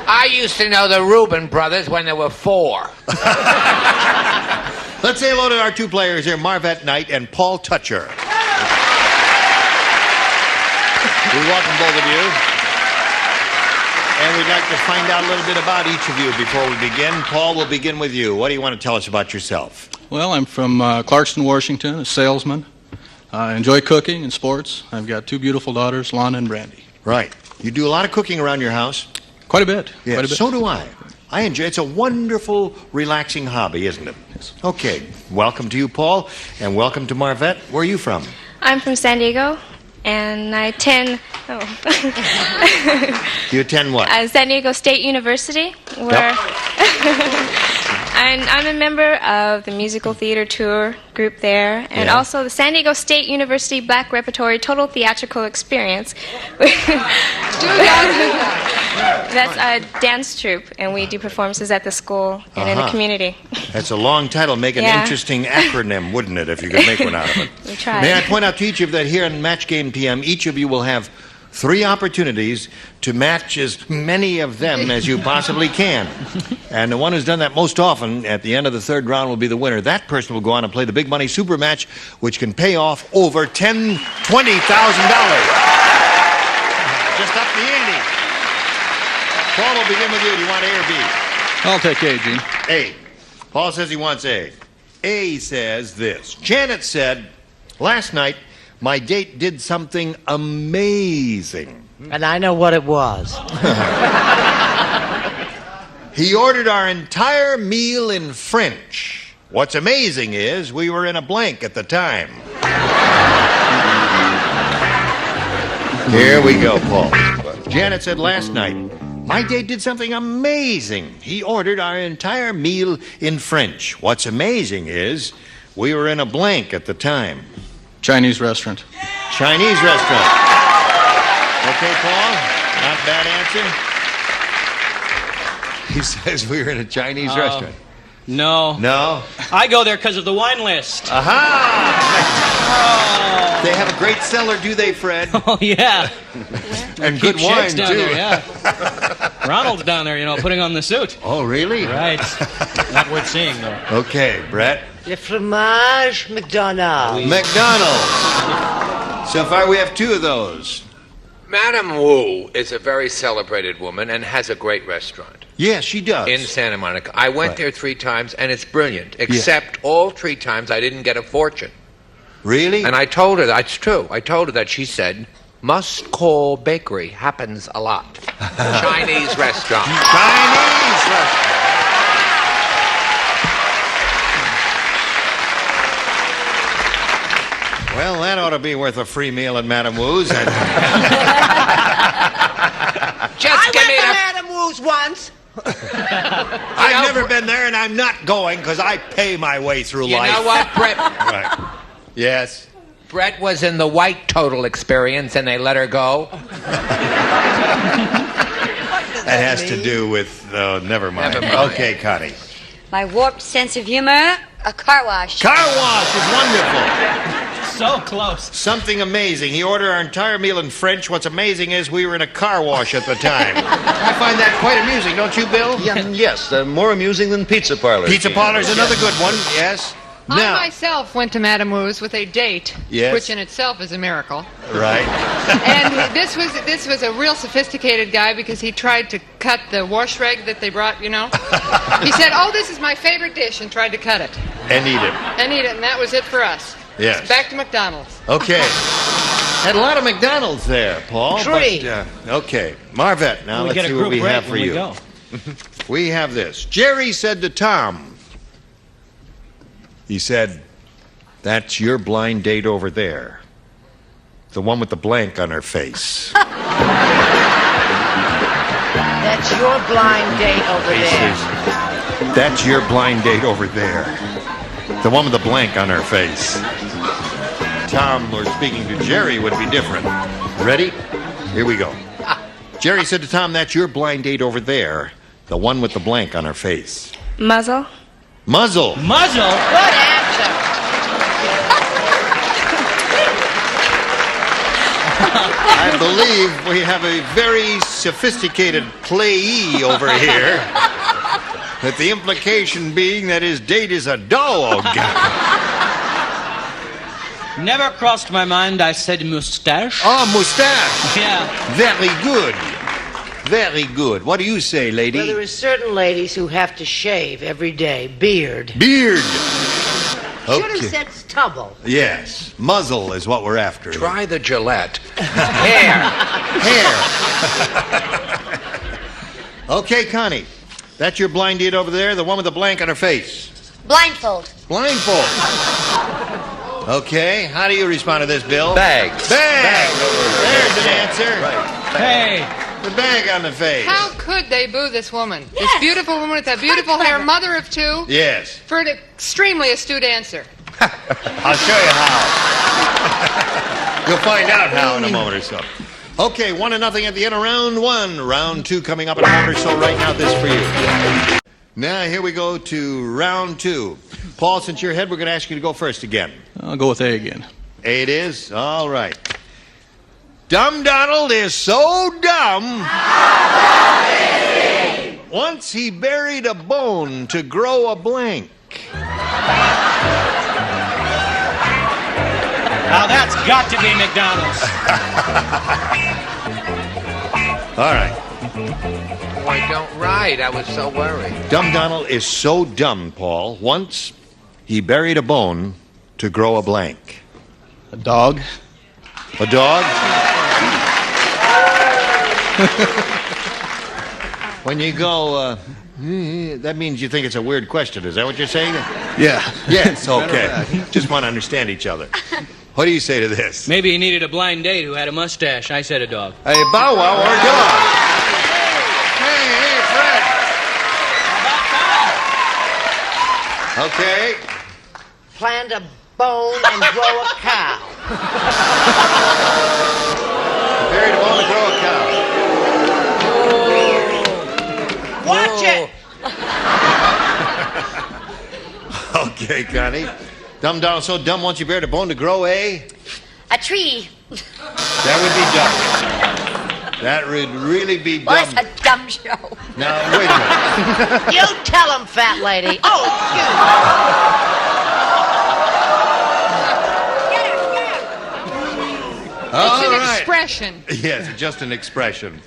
I used to know the Reuben brothers when there were 4. Let's say hello to our two players here, Marvette Knight and Paul Toucher. We welcome both of you. And we'd like to find out a little bit about each of you before we begin. Paul, we'll begin with you. What do you want to tell us about yourself? Well, I'm from Clarkston, Washington, a salesman. I enjoy cooking and sports. I've got 2 beautiful daughters, Lana and Brandy. Right. You do a lot of cooking around your house? Quite a bit. Yes, Quite a bit. So do I. I enjoy it. It's a wonderful, relaxing hobby, isn't it? Yes. Okay. Welcome to you, Paul, and welcome to Marvette. Where are you from? I'm from San Diego. and I attend You attend what? San Diego State University, where and I'm a member of the musical theater tour group there, and also the San Diego State University Black Repertory Total Theatrical Experience. That's a dance troupe, and we do performances at the school and in the community. That's a long title. Make an interesting acronym, wouldn't it, if you could make one out of it? We tried. May I point out to each of you that here in Match Game PM, each of you will have 3 opportunities to match as many of them as you possibly can. And the one who's done that most often at the end of the 3rd round will be the winner. That person will go on and play the big money super match, which can pay off over $20,000. Just up the ante. Paul, will begin with you. Do you want A or B? I'll take A, Gene. A. Paul says he wants A. A says this. Janet said, last night, my date did something amazing. And I know what it was. He ordered our entire meal in French. What's amazing is we were in a blank at the time. Here we go, Paul. Janet said last night, my date did something amazing. He ordered our entire meal in French. What's amazing is we were in a blank at the time. Chinese restaurant. Chinese restaurant. Okay, Paul? Not bad answer. He says we were in a Chinese restaurant. No. No? I go there because of the wine list. Aha! They have a great cellar, do they, Fred? Oh, yeah. And good Keep wine, chicks down too. There, yeah. Ronald's down there, putting on the suit. Oh, really? Right. Not worth seeing, though. Okay, Brett. Le fromage McDonald's. McDonald's. So far, we have 2 of those. Madame Wu is a very celebrated woman and has a great restaurant. Yes, she does. In Santa Monica. I went there 3 times, and it's brilliant. Except all 3 times I didn't get a fortune. Really? And I told her, that's true. I told her that. She said, must call bakery. Happens a lot. Chinese restaurant. Chinese restaurant. Well, that ought to be worth a free meal at Madame Wu's. I went to Madame Wu's once. I've never been there, and I'm not going because I pay my way through life. You know what, Brett? Right. Yes. Brett was in the white total experience, and they let her go. That has to do with... never mind. Okay, Connie. My warped sense of humor, a car wash. Car wash is wonderful. So close. Something amazing. He ordered our entire meal in French. What's amazing is we were in a car wash at the time. I find that quite amusing, don't you, Bill? Yes, more amusing than pizza parlors. Pizza parlor's another good one, yes. Now, I myself went to Madame Wu's with a date, Yes. which in itself is a miracle. right. And this was a real sophisticated guy because he tried to cut the wash rag that they brought, He said, "Oh, this is my favorite dish," and tried to cut it. And eat it. And that was it for us. Yes. Back to McDonald's. Okay. Had a lot of McDonald's there, Paul. 3. But, okay. Marvette, now We let's get a see what group we rate have for when we you. go. We have this. Jerry said to Tom, he said, that's your blind date over there. The one with the blank on her face. That's your blind date over He there. says, that's your blind date over there. The one with the blank on her face. Tom, or speaking to Jerry, would be different. Ready? Here we go. Jerry said to Tom, that's your blind date over there. The one with the blank on her face. Muzzle. Muzzle. Muzzle? Good answer. I believe we have a very sophisticated playee over here. With the implication being that his date is a dog. Never crossed my mind. I said mustache. Oh, mustache. Yeah. Very good. Very good. What do you say, lady? Well, there are certain ladies who have to shave every day. Beard. Beard. Should have said stubble. Yes. Muzzle is what we're after. Try the Gillette. Hair. Okay, Connie. That's your blind date over there, the one with the blank on her face. Blindfold. Blindfold. Okay, how do you respond to this, Bill? Bags. Bag. There's an answer. Right. Hey! The bag on the face. How could they boo this woman? This beautiful woman with that beautiful hair, mother of two? Yes. For an extremely astute answer. I'll show you how. You'll find out how in a moment or so. Okay, 1-0 at the end of round one. Round two coming up in a moment or so. Right now, this for you. Now, here we go to round two. Paul, since you're ahead, we're going to ask you to go first again. I'll go with A again. A it is? All right. Dumb Donald is so dumb. Once he buried a bone to grow a blank. Now that's got to be McDonald's. All right. Boy, don't write. I was so worried. Dumb Donald is so dumb, Paul. Once he buried a bone to grow a blank. A dog. A dog? When you go, that means you think it's a weird question. Is that what you're saying? Yeah. Yes, okay. Just want to understand each other. What do you say to this? Maybe he needed a blind date who had a mustache. I said a dog. A bow wow or a dog? Hey, Fred. Okay. Plant a bone and grow a cow. Buried a bone to grow a cow. Watch it! Okay, Connie. Dumb Donald so dumb once you buried a bone to grow a tree. That would be dumb. That would really be dumb. What's a dumb show? Now, wait a minute. You tell him, fat lady. Oh, All It's an right. expression. Yes, just an expression.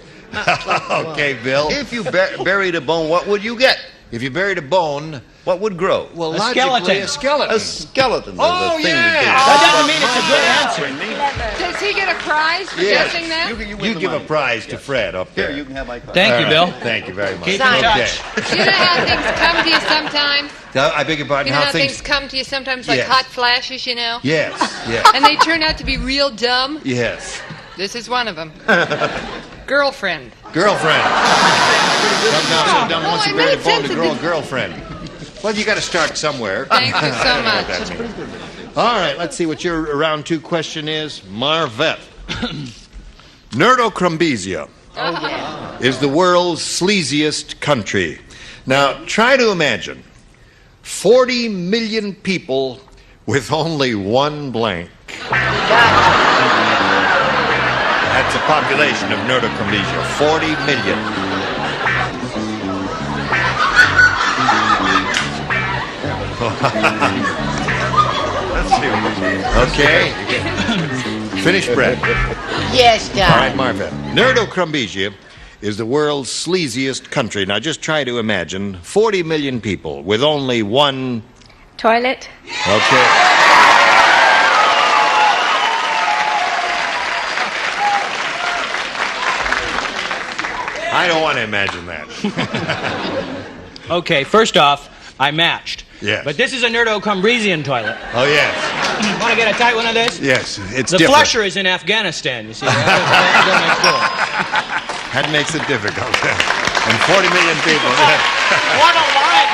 Okay, Bill. If you buried a bone, what would you get? If you buried a bone, what would grow? Well, A logically, skeleton. a skeleton. A skeleton. Oh, the thing yeah. That doesn't mean it's a good answer. Does he get a prize for Yes. guessing that? You give a prize to Fred up there. Here, you can have my card. Thank you, All Bill. right. Thank you very much. Keep in Okay. touch. You know how things come to you sometimes? I beg your pardon. You know How how things come to you sometimes like Yes. hot flashes, you know? Yes. Yes. And they turn out to be real dumb? Yes. This is one of them. Girlfriend. Girlfriend. Dumb down so dumb once I you buried a made bone to sense of grow a it. girlfund. Well, you got to start somewhere. Thank you so I don't know what much. that means. All right, let's see what your round two question is. Marvette. Nerdocrumbesia is the world's sleaziest country. Now, try to imagine 40 million people with only one blank. That's the population of Nerdocrumbesia, 40 million. Okay. Finish, Brett. Yes, Don. All right, Marvette. Nerdocrumbesia is the world's sleaziest country. Now, just try to imagine 40 million people with only one Toilet. Okay. I don't want to imagine that. Okay, first off, I matched. Yes. But this is a Nerdocumbresian toilet. Oh, yes. Want to get a tight one of this? Yes, it's The different. flusher is in Afghanistan, you see. That That makes it difficult. And 40 million people. What a line!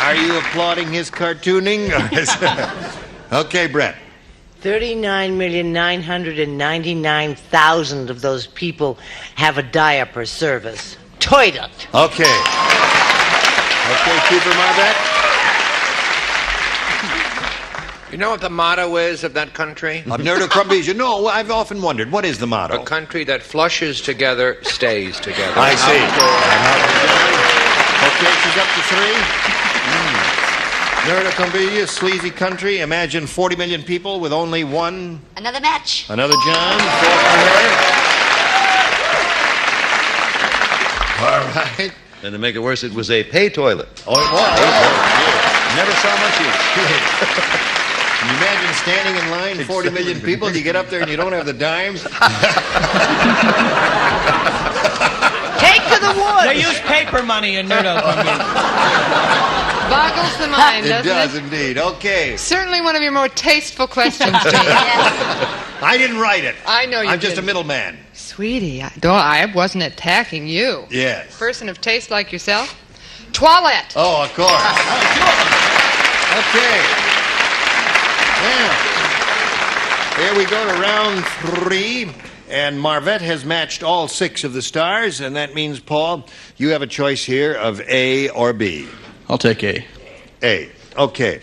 Are you applauding his cartooning? Okay, Brett. 39,999,000 of those people have a diaper service. Toilet. Okay. Okay, Cooper Marvette. You know what the motto is of that country? Of Nerdocrumbesia. No, I've often wondered, what is the motto? A country that flushes together stays together. I see. Okay, she's up to 3. Nerdocrumbesia, sleazy country. Imagine 40 million people with only one. Another match. Another John. 4 for her. All right. And to make it worse, it was a pay toilet. Oh, it was. Never saw much use. Can you imagine standing in line, 40 million people, you get up there and you don't have the dimes? Take to the woods. They use paper money in Nerdocumbresian. Boggles the mind, It doesn't does it? indeed. Okay. Certainly one of your more tasteful questions, Gene. I didn't write it. I know you I'm just a didn't. middleman. Sweetie, I wasn't attacking you. Yes. Person of taste like yourself. Toilette. Oh, of course. Okay. Now, here we go to round 3. And Marvette has matched all 6 of the stars, and that means, Paul, you have a choice here of A or B. I'll take A. A. Okay.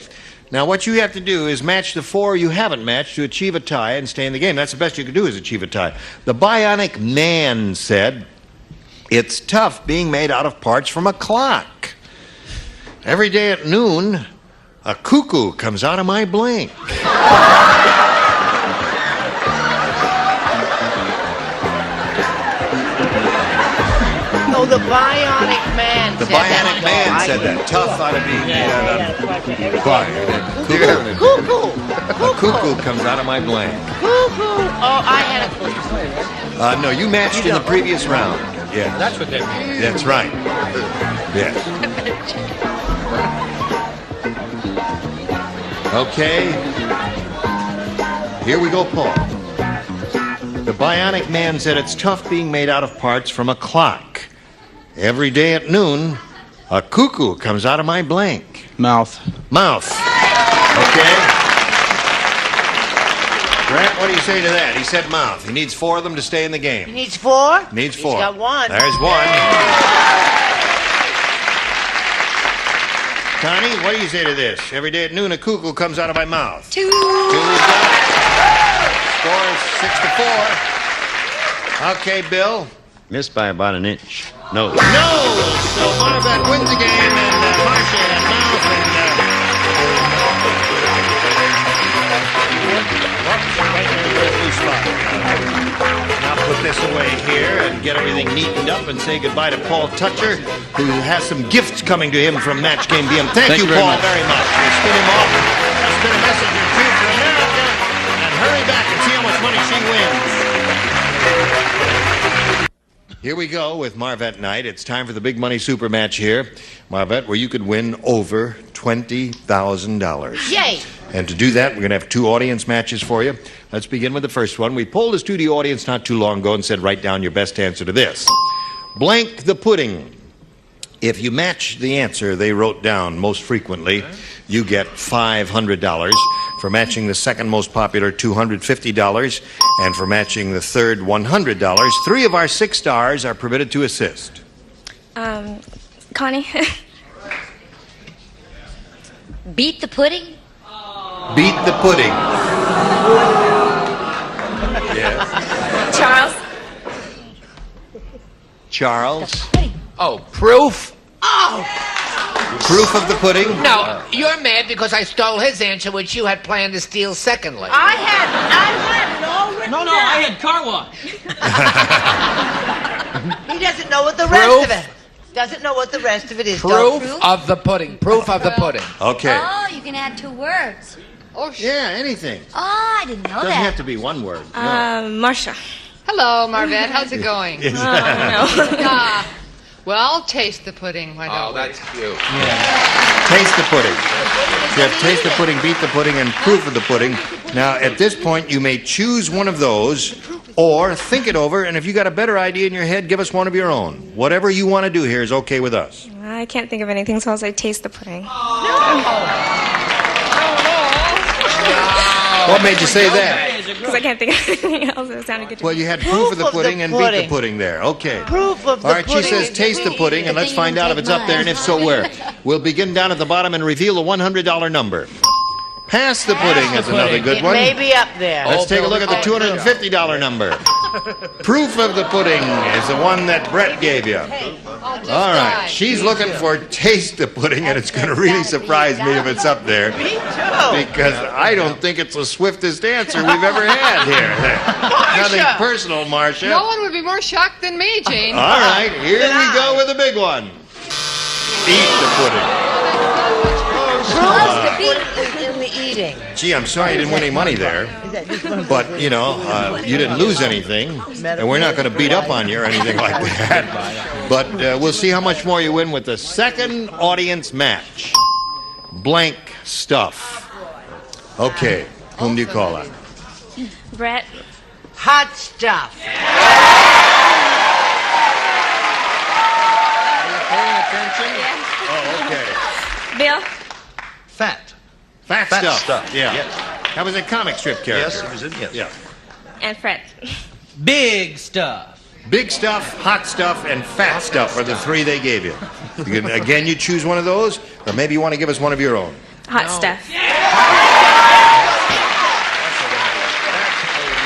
Now, what you have to do is match the 4 you haven't matched to achieve a tie and stay in the game. That's the best you can do is achieve a tie. The Bionic Man said, "It's tough being made out of parts from a clock. Every day at noon, a cuckoo comes out of my blank." Oh, the Bionic Man The said that. Bionic Man said that. Tough out of being made out of clock. Cuckoo. A cuckoo comes out of my blank. Cuckoo. Oh, I had a clue. No, you matched in the previous round. Yeah. That's what they mean. That's right. Yes. Okay. Here we go, Paul. The Bionic Man said it's tough being made out of parts from a clock. Every day at noon, a cuckoo comes out of my blank. Mouth. Mouth. Okay. Grant, what do you say to that? He said mouth. He needs 4 of them to stay in the game. He needs 4? Needs 4. He's got 1. There's 1. Connie, what do you say to this? Every day at noon, a cuckoo comes out of my mouth. 2. 2's got it. Score is 6-4. Okay, Bill. Missed by about an inch. No. No! So Marvette wins the game, and Marcia has mouth, and loose spot. Now put this away here and get everything neatened up and say goodbye to Paul Toucher, who has some gifts coming to him from Match Game BM. Thank you, very Paul, much. very much. We'll spin him off. I'll spin a message or 2 for America, and hurry back and see how much money she wins. Here we go with Marvette Night. It's time for the big money super match here, Marvette, where you could win over $20,000. Yay! And to do that, we're going to have 2 audience matches for you. Let's begin with the first one. We polled a studio audience not too long ago and said, write down your best answer to this. Blank the pudding. If you match the answer they wrote down most frequently, you get $500. For matching the second most popular, $250. And for matching the third, $100. 3 of our 6 stars are permitted to assist. Connie. Beat the pudding? Beat the pudding. Yes. Charles. Charles. Oh, proof? Oh! Proof of the pudding? No, you're mad because I stole his answer, which you had planned to steal secondly. I had it all written No, down. I had car wash. He doesn't know what the rest of it. Doesn't know what the rest of it is. Proof of the pudding. Proof of the pudding. Okay. Oh, you can add 2 words. Oh, Yeah, anything. Oh, I didn't know Doesn't that. have to be one word. No. Marcia. Hello, Marvette. How's it going? Yes. Ah, well, taste the pudding. Why Oh, don't we? that's cute. Taste the pudding. You have taste the pudding, beat the pudding, and proof of the pudding. Now, at this point, you may choose one of those or think it over, and if you got a better idea in your head, give us one of your own. Whatever you want to do here is okay with us. I can't think of anything, so I'll say taste the pudding. What made you say that? Because I can't think of anything else that sounded good to Well, me. you had proof of the pudding and beat the pudding there. Okay. Proof of the All right, she pudding. says taste the pudding, and let's find out if it's up there, and if so, where. We'll begin down at the bottom and reveal a $100 number. Pass the pudding is another good It one. may be up there. Let's take a look at the $250 number. Proof of the pudding is the one that Brett gave you. All right, she's looking for taste the pudding, and it's going to really surprise me if it's up there. Me too. Because I don't think it's the swiftest answer we've ever had here. Nothing personal, Marcia. No one would be more shocked than me, Gene. All right, here we go with the big one. Eat the pudding. In the eating. Gee, I'm sorry you didn't win any money there. But, you know, you didn't lose anything. And we're not going to beat up on you or anything like that. But we'll see how much more you win with the second audience match. blank stuff. Okay, whom do you call on? Brett. Hot stuff. Are you paying attention? Oh, okay. Bill. Fat stuff. Yeah. That was a comic strip character. Yes, it was in, yes. Yeah. And Fred. Big stuff. Big stuff, hot stuff, and fat stuff are the three they gave you. Again, you choose one of those, or maybe you want to give us one of your own. Hot stuff.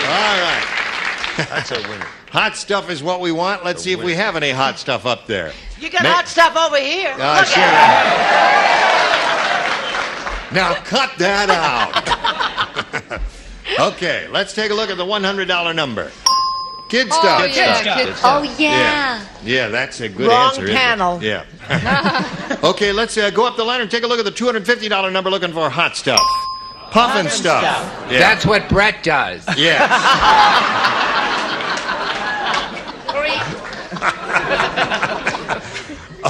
All right. That's a winner. Hot stuff is what we want. Let's see if we have any hot stuff up there. You got hot stuff over here. Look Sure. at Now cut that out. Okay, let's take a look at the $100 number. Kid stuff. Kid stuff. Oh, yeah. Yeah, that's a good Wrong answer. panel. Isn't it? Yeah. Okay, let's go up the ladder and take a look at the $250 number looking for hot stuff. Puffin stuff. Yeah. That's what Brett does. Yes.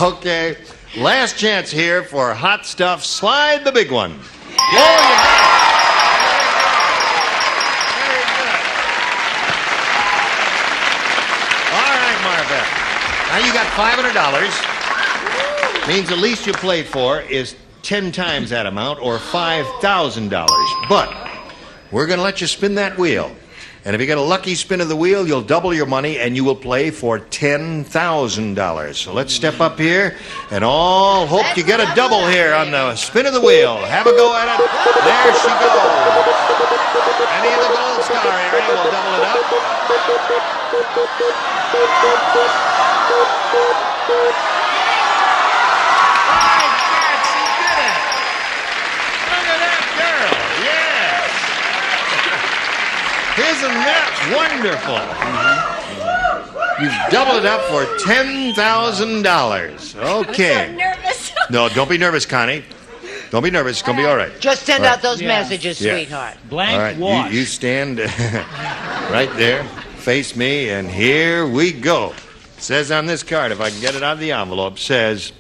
Okay, last chance here for hot stuff. Slide the big one. Oh, yeah. Very good. All right, Marvette. Now you got $500. Means the least you play for is 10 times that amount, or $5,000. But we're going to let you spin that wheel. And if you get a lucky spin of the wheel, you'll double your money and you will play for $10,000. So let's step up here and all hope you get a double here on the spin of the wheel. Have a go at it. There she goes. Any of the gold star area will double it up. Isn't that wonderful? You've doubled it up for $10,000. Okay. I'm so nervous. No, don't be nervous, Connie. Don't be nervous. It's going to be all right. Just send All out right. those messages, sweetheart. Blank All right, wash. you stand right there. Face me, and here we go. It says on this card, if I can get it out of the envelope, says,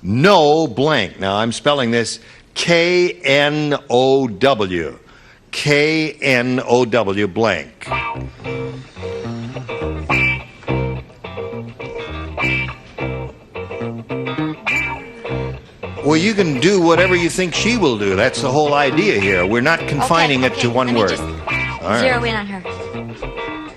no blank. Now, I'm spelling this K-N-O-W. K-N-O-W blank. Well, you can do whatever you think she will do. That's the whole idea here. We're not confining it to one Let me word. just All right. zero in on her.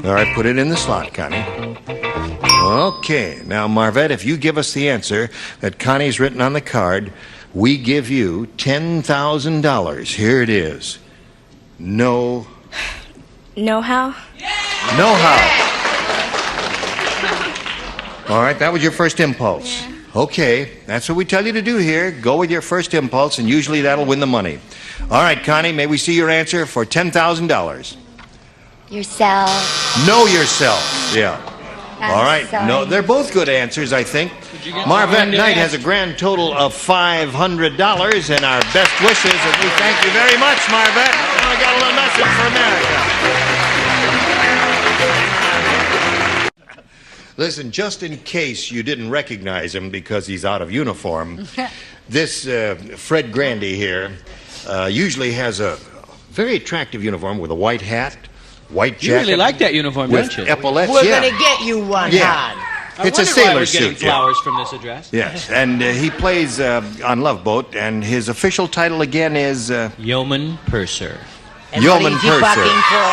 All right, put it in the slot, Connie. Okay, now, Marvette, if you give us the answer that Connie's written on the card, we give you $10,000. Here it is. No. Know how? Know how. All right, that was your first impulse. Yeah. Okay, that's what we tell you to do here. Go with your first impulse, and usually that'll win the money. All right, Connie, may we see your answer for $10,000? Yourself. Know yourself. Yeah. I'm All right. sorry. No, they're both good answers, I think. Marvette Knight has a grand total of $500 and our best wishes. And we thank you very much, Marvette. And I got a little message for America. Listen, just in case you didn't recognize him because he's out of uniform, this Fred Grandy here usually has a very attractive uniform with a white hat, white jacket. You really like that uniform, with don't you? Epaulets. We're Yeah. going to get you one, Yeah. hon. It's a wondered why I sailor was getting suit. Yeah. flowers from this address. Yes, and he plays on Love Boat, and his official title again is Yeoman Purser. And Yeoman what is he Purser. bucking for?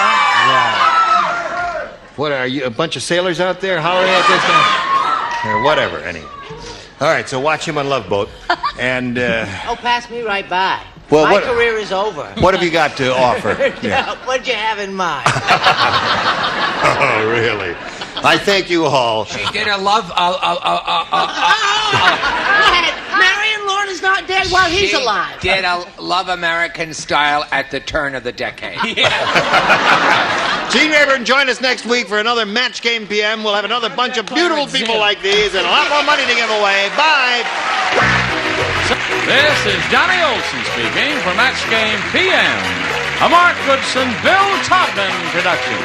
What are you, a bunch of sailors out there hollering at this guy? Or whatever, anyway. All right, so watch him on Love Boat, and Oh, pass me right by. Well, My what- career is over. what have you got to offer? Yeah. What'd you have in mind? Oh, really? I thank you all. She did a love. Marion Lorne is not dead while he's She alive. did a Love American style at the turn of the decade. Gene Rayburn, join us next week for another Match Game PM. We'll have another bunch of beautiful people like these and a lot more money to give away. Bye. This is Johnny Olson speaking for Match Game PM, a Mark Goodson, Bill Todman production.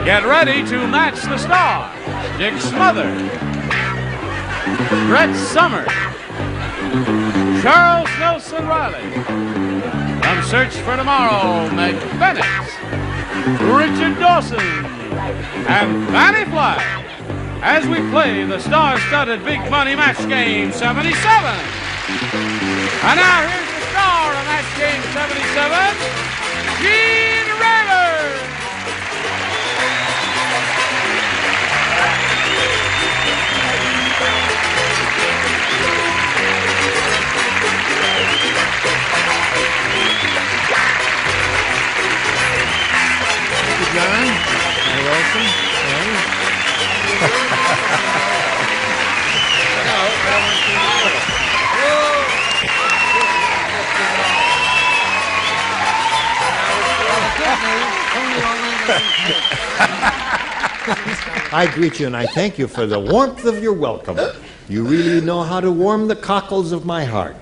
Get ready to match the stars. Dick Smothers, Brett Summers, Charles Nelson Riley. From Search for Tomorrow, Meg Bennett, Richard Dawson, and Fanny Fly, as we play the star-studded Big Money Match Game 77. And now here's the star of Match Game 77, Gene Raymer. John, you're welcome. I greet you and I thank you for the warmth of your welcome. You really know how to warm the cockles of my heart.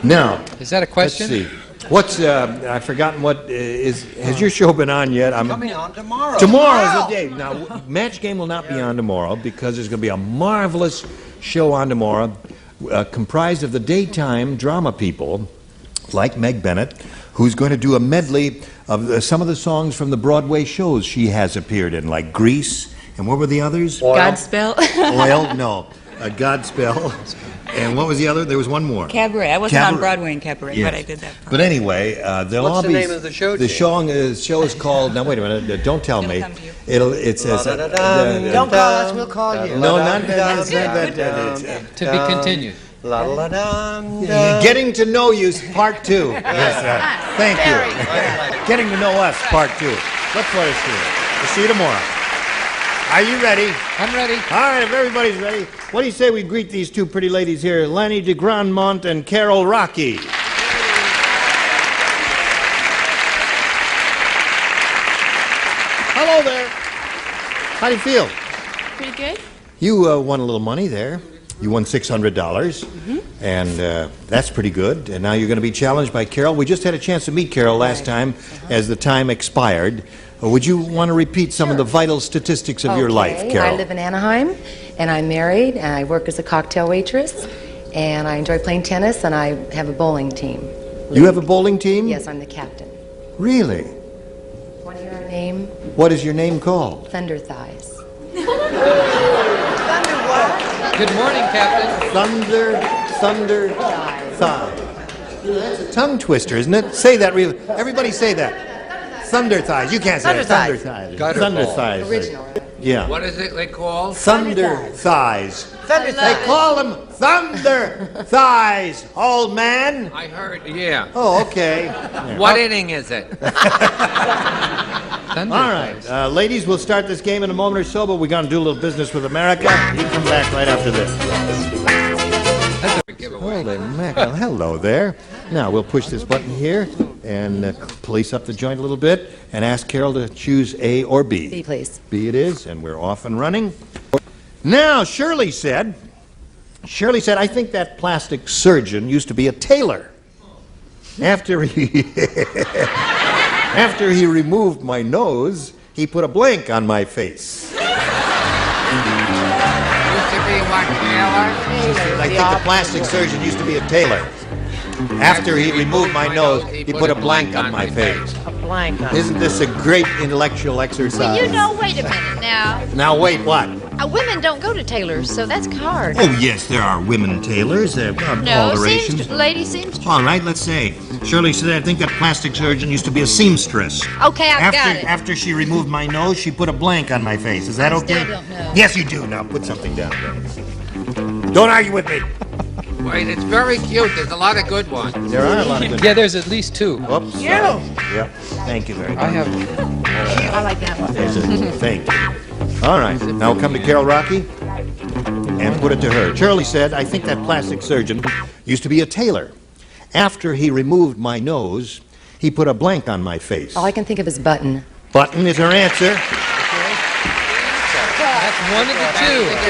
Now, is that a question? Let's see. What's I've forgotten what has your show been on yet? I'm coming on tomorrow. Tomorrow's the day. Now, Match Game will not be on tomorrow because there's going to be a marvelous show on tomorrow comprised of the daytime drama people like Meg Bennett, who's going to do a medley of some of the songs from the Broadway shows she has appeared in, like Grease, and what were the others? Oil. Godspell. Oil, no. Godspell. And what was the other? There was one more. Cabaret. I wasn't on Broadway in Cabaret, yes. but I did that. But anyway, they'll all be... What's the name of the show? The show is called... Now, wait a minute. Don't tell me. It says... Don't call us, we'll call you. No, not that. To be continued. Getting to Know You, Part 2. Yes, thank you. Getting to Know Us, Part 2. Let's let us do it. We'll see you tomorrow. Are you ready? I'm ready. All right, if everybody's ready, what do you say we greet these two pretty ladies here, Lanny de Grandmont and Carol Rocky? Hello there. How do you feel? Pretty good. You won a little money there. You won $600, and that's pretty good. And now you're going to be challenged by Carol. We just had a chance to meet Carol last time as the time expired. Would you want to repeat some of the vital statistics of your life, Carol? I live in Anaheim, and I'm married, and I work as a cocktail waitress, and I enjoy playing tennis, and I have a bowling team. You have a bowling team? Yes, I'm the captain. Really? Want to hear our name? What is your name called? Thunder Thighs. Good morning, Captain. Thunder Thighs. That's a tongue twister, isn't it? Say that real. Everybody say that. Thunder Thighs. You can't say Thunder Thighs. Thunder Thighs. Original. Yeah. What is it they call? Thunder Thighs. Thunder They Thighs. call them Thunder Thighs, old man. I heard, yeah. Oh, okay. What inning is it? All right. Ladies, we'll start this game in a moment or so, but we're going to do a little business with America. You come back right after this. Holy mackerel. Hello there. Now, we'll push this button here and police up the joint a little bit and ask Carol to choose A or B. B, please. B it is, and we're off and running. Now, Shirley said, I think that plastic surgeon used to be a tailor. After he removed my nose, he put a blank on my face. I think the plastic surgeon used to be a tailor. After he removed my nose, he put a blank on my face. A blank on. Isn't this a great intellectual exercise? Well, you know, wait a minute now. Now, wait, what? Women don't go to tailors, so that's hard. Oh, yes, there are women tailors. There are No, alterations. lady seems. All right, let's say. Shirley said, I think that plastic surgeon used to be a seamstress. Okay, I've got it. After she removed my nose, she put a blank on my face. Is that okay? I still don't know. Yes, you do. Now, put something down there. Don't argue with me. Wait, it's very cute. There's a lot of good ones. There are a lot of good Yeah, there's at least 2. Oops. You. Yep. Thank you very much. I have. I like that one. Thank you. All right. Now we'll come to Carol Rocky and put it to her. Shirley said, I think that plastic surgeon used to be a tailor. After he removed my nose, he put a blank on my face. All I can think of is Button. Button is her answer. That's one of the 2.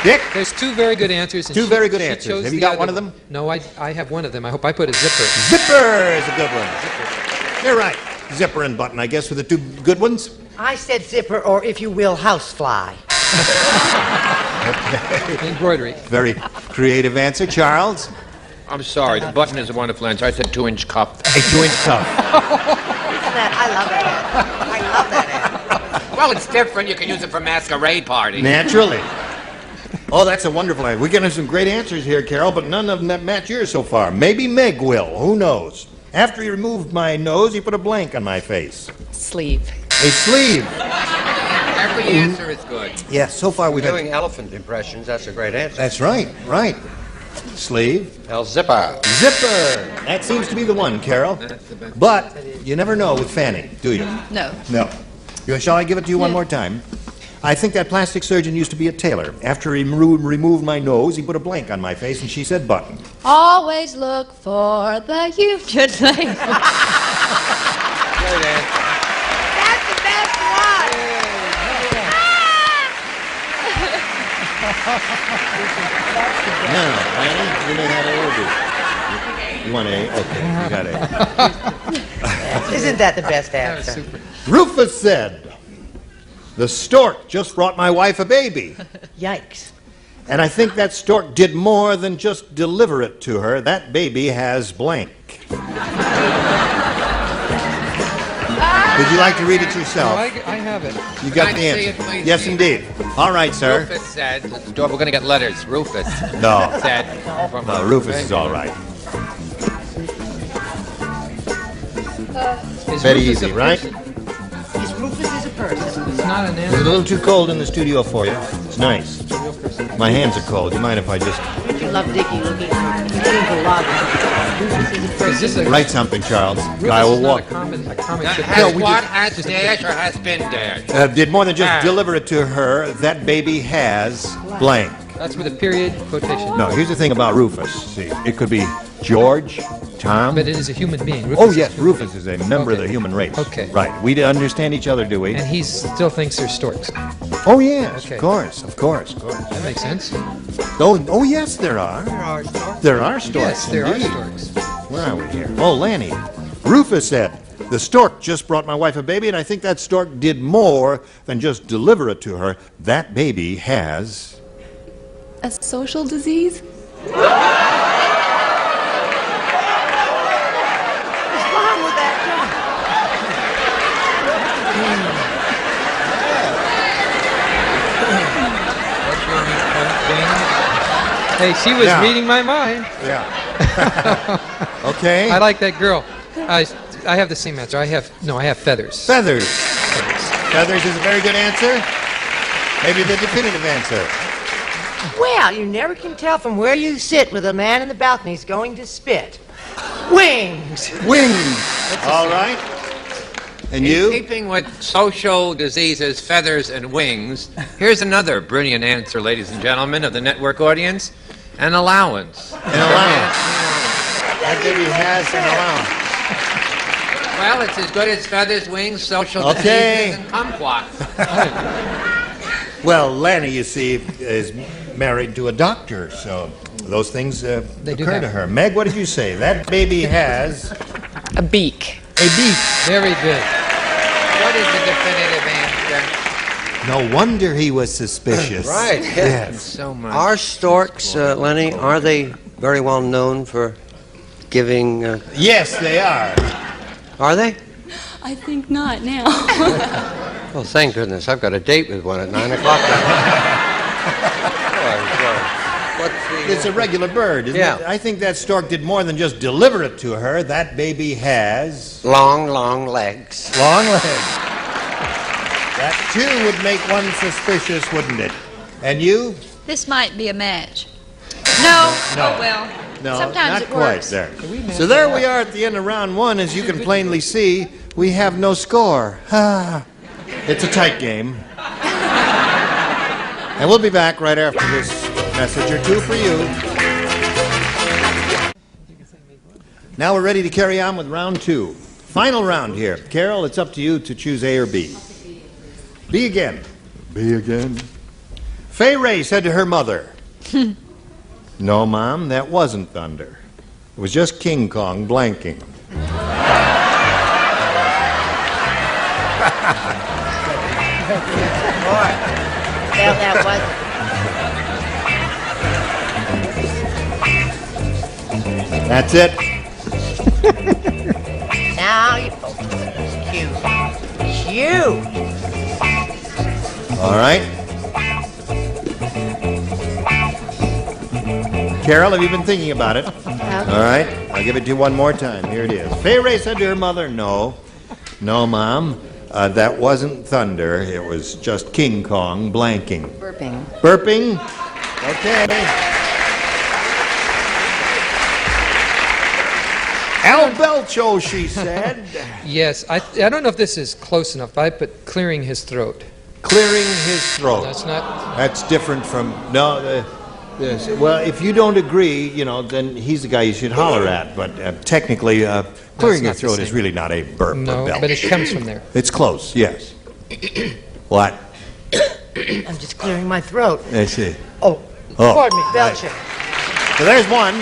Dick? There's 2 very good answers. And Two very good she answers. chose Have you the got other one of them? No, I have one of them. I hope I put a zipper. Zipper is a good one. You're right. Zipper and Button, I guess, were the 2 good ones. I said zipper, or if you will, housefly. Embroidery. Very creative answer. Charles? I'm sorry. The Button is a wonderful answer. I said 2-inch cup. A 2-inch cup. I love that. I love that. Well, it's different. You can use it for masquerade party. Naturally. Oh, that's a wonderful answer. We're getting some great answers here, Carol, but none of them that match yours so far. Maybe Meg will. Who knows? After he removed my nose, he put a blank on my face. Sleeve. A sleeve. Every answer is good. Yes, so far we've Doing had... elephant impressions, that's a great answer. That's right, right. Sleeve. El Zipper. Zipper. That seems to be the one, Carol. But you never know with Fanny, do you? No. No. Shall I give it to you one more time? I think that plastic surgeon used to be a tailor. After he removed my nose, he put a blank on my face, and she said Button. Always look for the huge thing. Great answer. That's the best one. Now, Fanny, you may have A or B. You want A? Okay, you got A. Isn't that the best answer? Super. Rufus said, the stork just brought my wife a baby. Yikes. And I think that stork did more than just deliver it to her. That baby has blank. Would you like to read it yourself? No, I have it. You got Can the I see answer. it, please? Yes, indeed. All right, sir. Rufus said, we're going to get letters. Rufus No. said. No, Rufus is all right. Is Very Rufus easy, a right? person? Yes, Rufus is a person. It's not an Is it a animal. little too cold in the studio for you? It's nice. My hands are cold. You mind if I just You love Dickie looking for love. Rufus is a person. Is this a write something, Charles? Rufus Guy will is not walk. a comic strip. Has what? Has dash or has been dash? Did more than just deliver it to her. That baby has blank. That's with a period quotation. No, here's the thing about Rufus. See, it could be George, Tom. But it is a human being. Oh, Rufus yes, is- Rufus is a member of the human race. Okay. Right. We understand each other, do we? And he still thinks they're storks. Oh, yes, Okay. of course, of course, of course. That makes sense. Oh, yes, there are. There are storks. Yes, there are indeed. storks. Where are we here? Oh, Lanny. Rufus said, the stork just brought my wife a baby, and I think that stork did more than just deliver it to her. That baby has... A social disease? What's wrong with that Hey, she was Yeah. reading my mind. Yeah. Okay. I like that girl. I have the same answer. I have feathers. Feathers. Feathers is a very good answer. Maybe the definitive answer. Well, you never can tell from where you sit with a man in the balcony is going to spit. Wings. Wings. All right. And In you? keeping with social diseases, feathers, and wings, here's another brilliant answer, ladies and gentlemen of the network audience. An allowance. An allowance. That baby has an allowance. Well, it's as good as feathers, wings, social Okay. diseases, and kumquat. Well, Lanny, you see, is married to a doctor, so those things do occur to happen. her. Meg, what did you say? That baby has A beak. a beak. Very good. What is the definitive answer? No wonder he was suspicious. Right. Yes. So much. Are storks, Lenny, are they very well known for giving... Yes, they are. Are they? I think not now. Well, thank goodness. I've got a date with one at 9 o'clock. What's the... It's a regular bird, isn't Yeah. it? I think that stork did more than just deliver it to her. That baby has Long, long legs. long legs. That, too, would make one suspicious, wouldn't it? And you? This might be a match. No. No. Oh, well. No, Sometimes not it quite works. there. So there we are at the end of round one. As you can plainly see, we have no score. It's a tight game. And we'll be back right after this message or two for you. Now we're ready to carry on with round two. Final round here. Carol, it's up to you to choose A or B. B again. B again. Fay Ray said to her mother, "No, Mom, that wasn't thunder. It was just King Kong blanking." Well, that wasn't. That's it. Now you focus. Cute. Cute. All right. Carol, have you been thinking about it? Yeah. All right. I'll give it to you one more time. Here it is. Fay Ray said to her mother, "No, Mom, that wasn't thunder. It was just King Kong blanking." Burping. Burping? Okay. Al Belcho, she said. Yes, I don't know if this is close enough, but I put clearing his throat. Clearing his throat. That's not... That's different from... No, well, if you don't agree, then he's the guy you should holler at. But technically, clearing your not the throat is same. really not a burp No, or belch. but it comes from there. It's close, yes. What? I'm just clearing my throat. I see. Oh, pardon me, belching. Right. So there's one.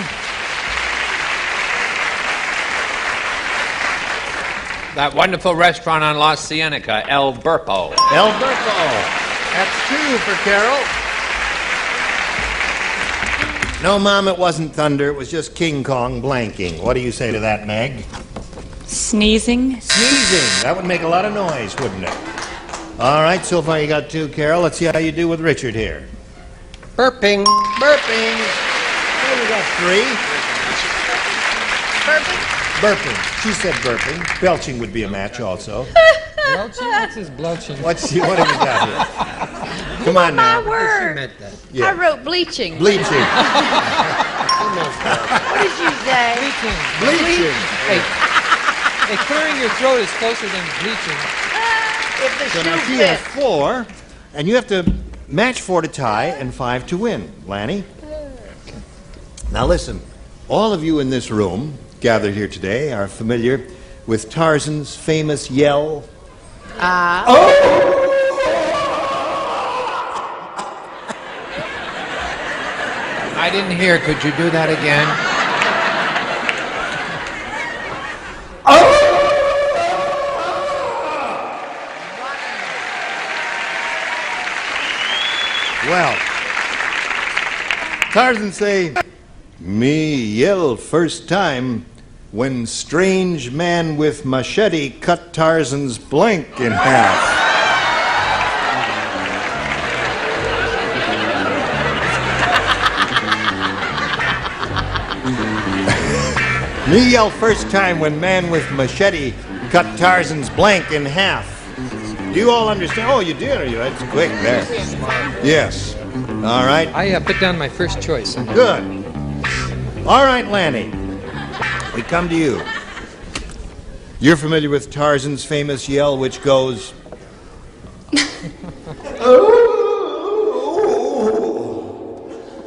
That wonderful restaurant on La Cienega, El Burpo. El Burpo. That's two for Carol. No, Mom, it wasn't thunder. It was just King Kong blanking. What do you say to that, Meg? Sneezing. Sneezing. That would make a lot of noise, wouldn't it? All right, so far you got two, Carol. Let's see how you do with Richard here. Burping. Burping. Well, we got three. Burping? Burping. She said burping. Belching would be a match also. Blouching? What's his blouching? What have you got here? Come on now. My word. Yeah. I wrote bleaching. Bleaching. What did you say? Bleaching. Hey, clearing your throat is closer than bleaching. If the So now shoe she has fits. 4, and you have to match 4 to tie and 5 to win, Lanny. Now listen, all of you in this room gathered here today are familiar with Tarzan's famous yell. I didn't hear. Could you do that again? Well, Tarzan say, "Me yell first time when strange man with machete cut Tarzan's blank in half." Me yell first time when man with machete cut Tarzan's blank in half. Do you all understand? Oh, you did. That's quick there. Yes. All right. I put down my first choice. Good. All right, Lanny. We come to you. You're familiar with Tarzan's famous yell, which goes...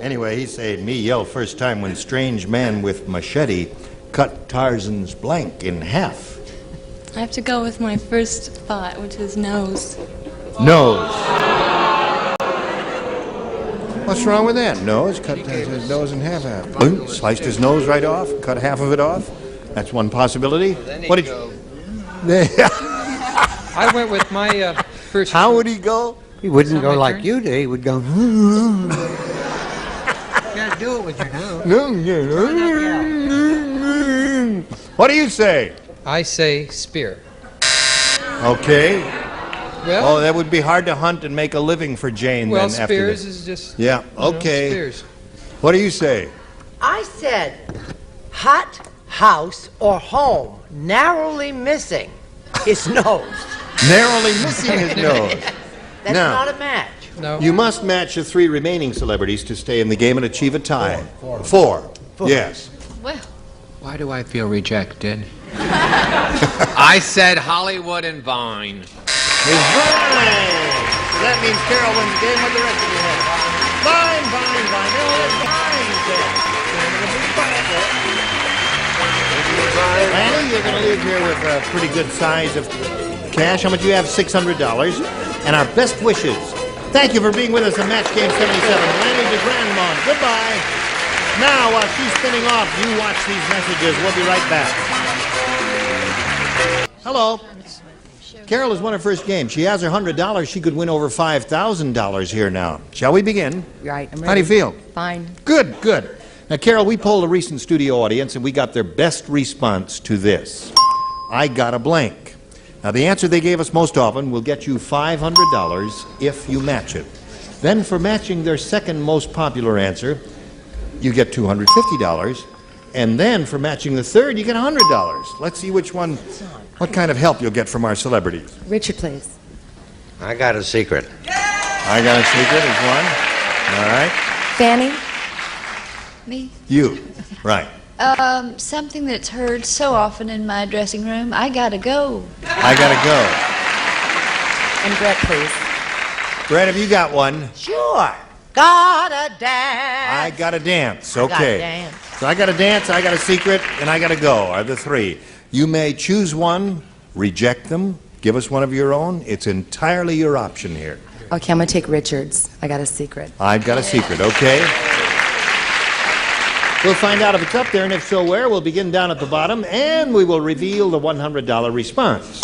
Anyway, he said, "Me yell first time when strange man with machete cut Tarzan's blank in half." I have to go with my first thought, which is nose. Nose. What's wrong with that? Nose. Cut his nose in half. Sliced his nose right off. Cut half of it off. That's one possibility. What did you... I went with my first... How would he go? He wouldn't go my like turn? you did. He would go... Can't do it with your nose. What do you say? I say spear. Okay. Well, Oh, that would be hard to hunt and make a living for Jane well, then after spears this. is just... Yeah, you know, okay. spears. What do you say? I said, hot house or home, narrowly missing his nose. Narrowly missing his nose. That's Now, not a match. No. You must match the 3 remaining celebrities to stay in the game and achieve a tie. Four. Yes. Well, Why do I feel rejected? I said Hollywood and Vine. Is right. So that means Carol wins the game with the rest of your head. Fine. No, that's fine. Lanny, you're going to leave here with a pretty good size of cash. How much do you have? $600. And our best wishes. Thank you for being with us on Match Game 77. Lanny de Grandmont. Goodbye. Now, while she's spinning off, you watch these messages. We'll be right back. Hello. Carol has won her first game. She has her $100. She could win over $5,000 here now. Shall we begin? Right, I'm ready. How do you feel? Fine. Good. Now, Carol, we polled a recent studio audience, and we got their best response to this. I got a blank. Now, the answer they gave us most often will get you $500 if you match it. Then, for matching their second most popular answer, you get $250. And then, for matching the third, you get $100. Let's see what kind of help you'll get from our celebrities. Richard, please. I got a secret. I got a secret is one. All right. Fanny? me? You. Right. Something that's heard so often in my dressing room. I gotta go. I gotta go. And Brett, please. Brett, have you got one? Sure. Gotta dance. I gotta dance. I gotta Okay. dance. So I gotta dance, I got a secret, and I gotta go are the 3. You may choose one, reject them, give us one of your own. It's entirely your option here. Okay, I'm gonna take Richard's. I got a secret. I've got a secret, okay? We'll find out if it's up there, and if so, where. We'll begin down at the bottom, and we will reveal the $100 response.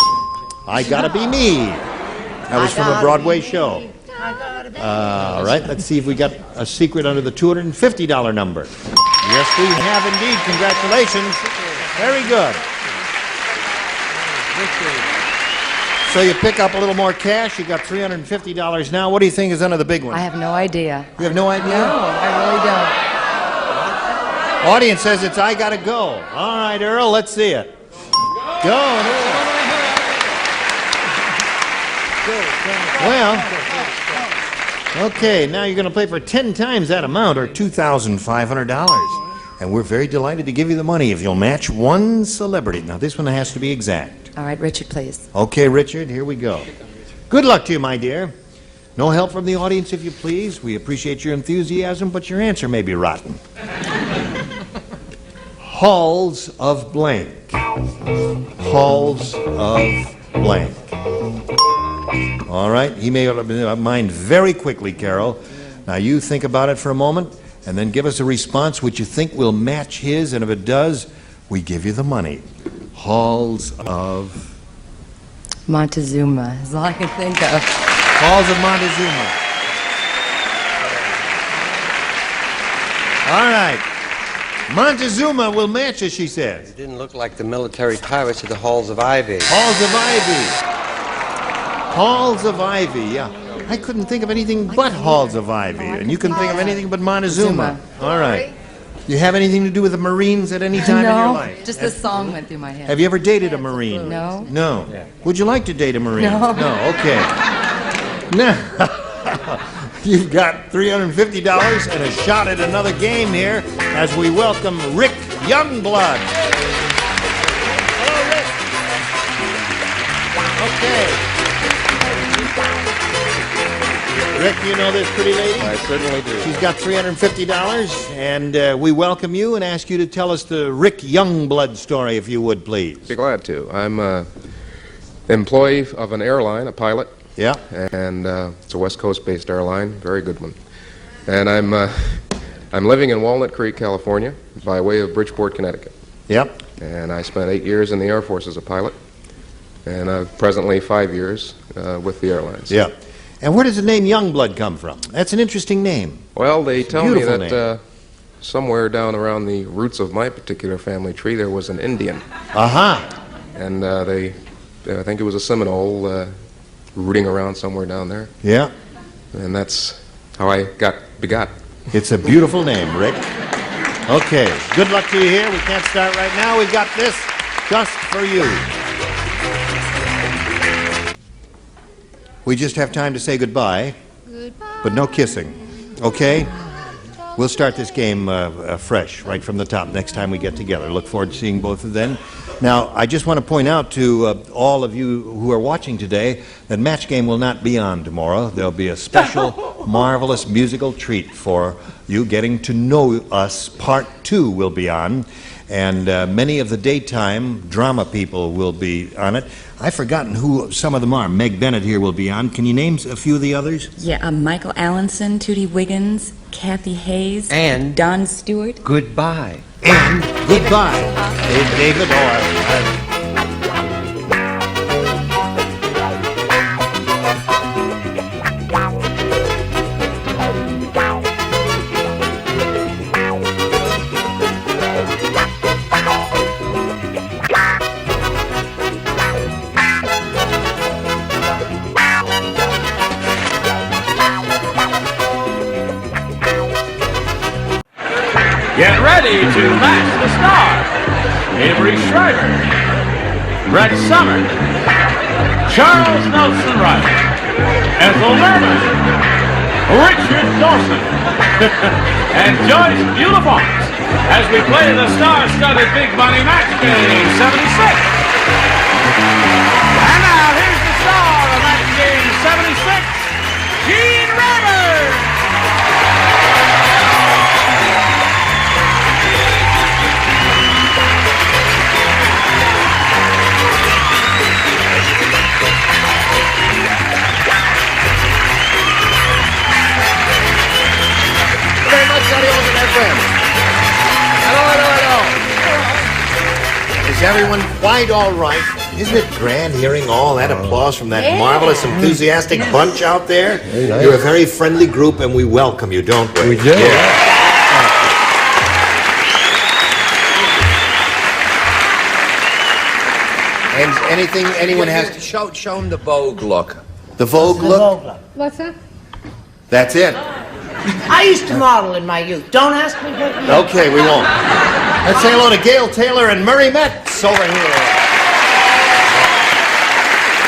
I Gotta Be Me. That was from a Broadway show. All right, let's see if we got a secret under the $250 number. Yes, we have indeed. Congratulations. Very good. So you pick up a little more cash. You got $350 now. What do you think is under the big one? I have no idea. You have no idea? No, I really don't. Audience says it's I Gotta Go. All right, Earl, let's see it. Go. Well, okay, now you're going to play for 10 times that amount, or $2,500. And we're very delighted to give you the money if you'll match one celebrity. Now, this one has to be exact. All right, Richard, please. Okay, Richard, here we go. Good luck to you, my dear. No help from the audience, if you please. We appreciate your enthusiasm, but your answer may be rotten. Halls of blank. Halls of blank. All right, he made up his mind very quickly, Carol. Now you think about it for a moment, and then give us a response which you think will match his, and if it does, we give you the money. Halls of... Montezuma is all I can think of. Halls of Montezuma. All right. Montezuma will match us, she says. It didn't look like the military pirates of the Halls of Ivy. Halls of Ivy. Halls of Ivy, yeah. I couldn't think of anything but Halls of Ivy, and you couldn't think of anything but Montezuma. All right. You have anything to do with the Marines at any time in your life? No, just the song went through my head. Have you ever dated a Marine? No. No. Would you like to date a Marine? No. No, okay. Now, you've got $350 and a shot at another game here as we welcome Rick Youngblood. Hello, Rick. Okay. Rick, you know this pretty lady? I certainly do. She's got $350, and we welcome you and ask you to tell us the Rick Youngblood story, if you would, please. Be glad to. I'm an employee of an airline, a pilot. Yeah. And it's a West Coast-based airline, very good one. And I'm living in Walnut Creek, California, by way of Bridgeport, Connecticut. Yep. And I spent 8 years in the Air Force as a pilot, and presently 5 years with the airlines. Yeah. And where does the name Youngblood come from? That's an interesting name. Well, they tell me Beautiful that somewhere down around the roots of my particular family tree, there was an Indian. Aha. And I think it was a Seminole rooting around somewhere down there. Yeah. And that's how I got begot. It's a beautiful name, Rick. Okay. Good luck to you here. We can't start right now. We've got this just for you. We just have time to say goodbye. but no kissing. Okay? We'll start this game fresh, right from the top, next time we get together. Look forward to seeing both of them. Now, I just want to point out to all of you who are watching today that Match Game will not be on tomorrow. There'll be a special, marvelous musical treat for you. Getting to Know Us Part 2 will be on, and many of the daytime drama people will be on it. I've forgotten who some of them are. Meg Bennett here will be on. Can you name a few of the others? Yeah, Michael Allenson, Tootie Wiggins, Kathy Hayes, And Don Stewart. goodbye. And goodbye, David Orr. Get ready to match the stars. Avery Schreiber, Brett Summers, Charles Nelson Riley, Ethel Merman, Richard Dawson, and Joyce Beulah Fox as we play the star-studded Big Money Match Game 76. And now here's the star of Match Game 76, Gene Rivers. Very much, adios and friends. Hello. Is everyone quite all right? Isn't it grand hearing all that applause from that marvelous, enthusiastic bunch out there? Very nice. You're a very friendly group, and we welcome you, don't we? We do. And anything anyone has to... Show them the Vogue look. The Vogue look? What's that? That's it. I used to model in my youth. Don't ask me what you... Okay, we won't. Let's say hello to Gail Taylor and Murray Metz over here.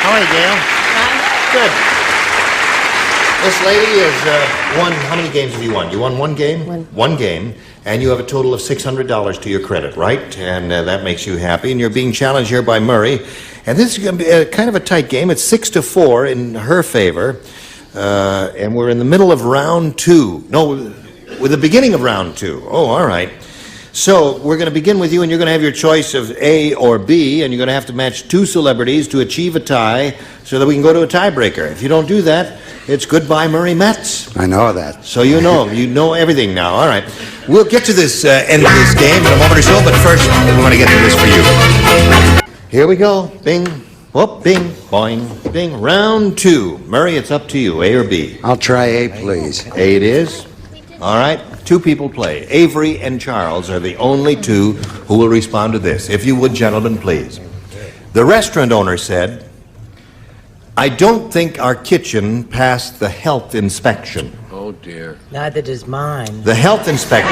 How are you, Gail? Good. This lady has won... How many games have you won? You won one game? One game. And you have a total of $600 to your credit, right? And that makes you happy. And you're being challenged here by Murray. And this is going to be kind of a tight game. It's 6-4 in her favor. And we're in the middle of round 2. No, with the beginning of round 2. Oh, all right. So we're going to begin with you, and you're going to have your choice of A or B, and you're going to have to match 2 celebrities to achieve a tie so that we can go to a tiebreaker. If you don't do that, it's goodbye, Murray Metz. I know that. So you know everything now. All right. We'll get to this end of this game in a moment or so, but first we want to get to this for you. Here we go. Bing. Whoop, bing, boing, bing. Round 2. Murray, it's up to you, A or B. I'll try A, please. A it is. All right. 2 people play. Avery and Charles are the only 2 who will respond to this. If you would, gentlemen, please. The restaurant owner said, I don't think our kitchen passed the health inspection. Oh, dear. Neither does mine. The health inspector...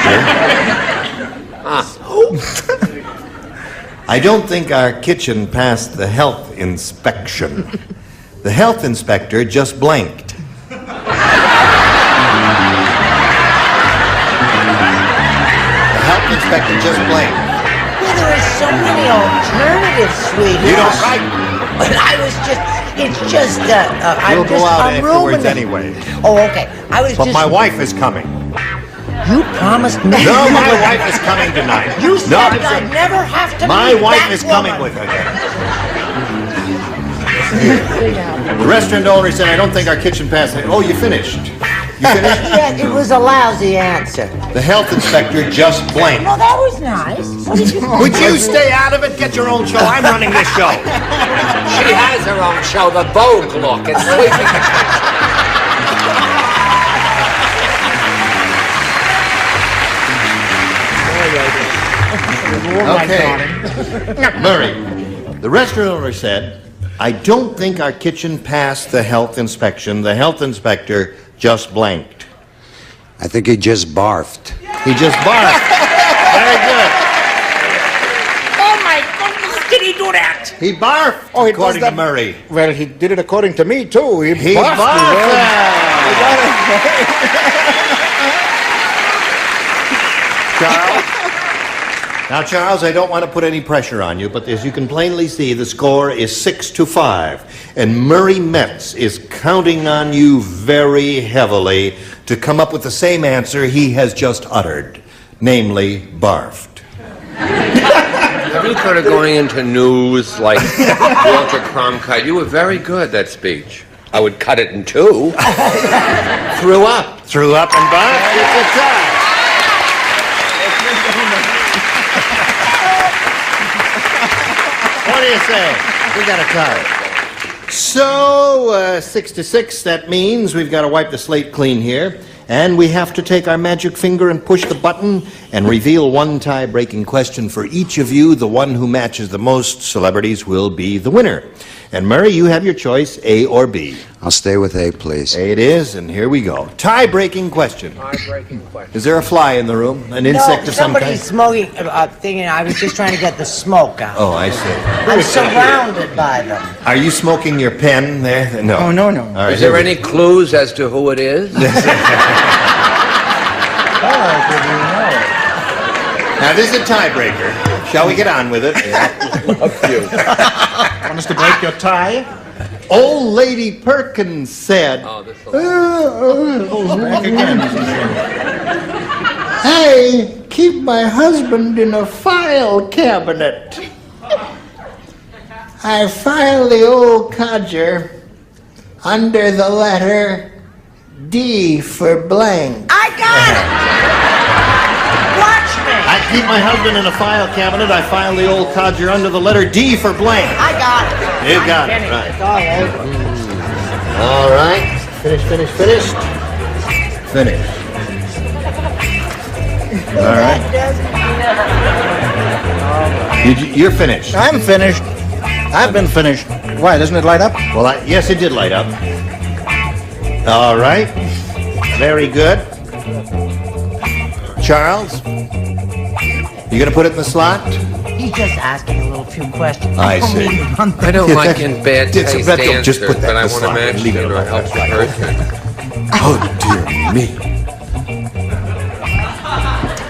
I don't think our kitchen passed the health inspection. The health inspector just blanked. The health inspector just blanked. Well, there are so many alternatives, sweetie. You don't like... But I was just... It's just... We'll go out afterwards anyway. Oh, okay. But my wife is coming. You promised me. No, my wife is coming tonight. You said I'd never have to My meet wife that is woman. coming with her. The restaurant owner said, I don't think our kitchen passed it. Oh, you finished? You finished? Yeah, it was a lousy answer. The health inspector just blanked. Well, that was nice. What did you... Would you stay out of it? Get your own show. I'm running this show. She has her own show, the Vogue look. It's sweeping. Okay. Murray, the restaurant owner said, I don't think our kitchen passed the health inspection. The health inspector just blanked. I think he just barfed. He just barfed. Very good. Oh, my goodness. Did he do that? He barfed, according to Murray. Well, he did it according to me, too. He barfed. Charles? Now, Charles, I don't want to put any pressure on you, but as you can plainly see, the score is 6-5. And Murray Metz is counting on you very heavily to come up with the same answer he has just uttered, namely, barfed. Have you thought of going into news like Walter Cronkite? You were very good, that speech. I would cut it in two. Threw up. Threw up and barfed. It's a tie. What do you say? We got a tie. So, 6-6, that means we've got to wipe the slate clean here. And we have to take our magic finger and push the button and reveal one tie-breaking question for each of you. The one who matches the most celebrities will be the winner. And Murray, you have your choice, A or B. I'll stay with A, please. A it is, and here we go. Tie-breaking question. Tie-breaking question. Is there a fly in the room? An insect of some kind? Somebody's smoking, thinking I was just trying to get the smoke out. Oh, I see. I'm surrounded by them. Are you smoking your pen there? No. Oh, no. All right, Is there any clues as to who it is? Now, this is a tiebreaker. Shall we get on with it? Love you. Want us to break your tie? Old Lady Perkins said... Oh, this back again. I keep my husband in a file cabinet. I file the old codger under the letter D for blank. I got it! Watch me! I keep my husband in a file cabinet. I file the old codger under the letter D for blank. I got it. You got it, right. It's all over. All right. Finished. All right. You're finished. I'm finished. I've been finished. Why, doesn't it light up? Well, yes, it did light up. All right. Very good. Charles, you going to put it in the slot? He's just asking a little few questions. I see. I don't like in bad taste answers, just put that but I in the want to slot match and leave it it or alone. help the person. Oh, dear me.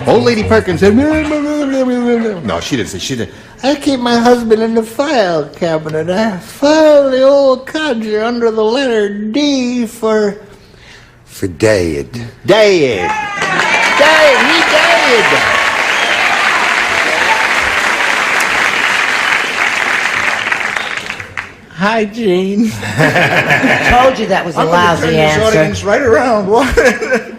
Old Lady Perkins said, no, she didn't say, she didn't. I keep my husband in the file cabinet. I file the old codger under the letter D for... For Dade. Dade. He did. Hi, Gene. Told you that was a lousy This answer. audience right around.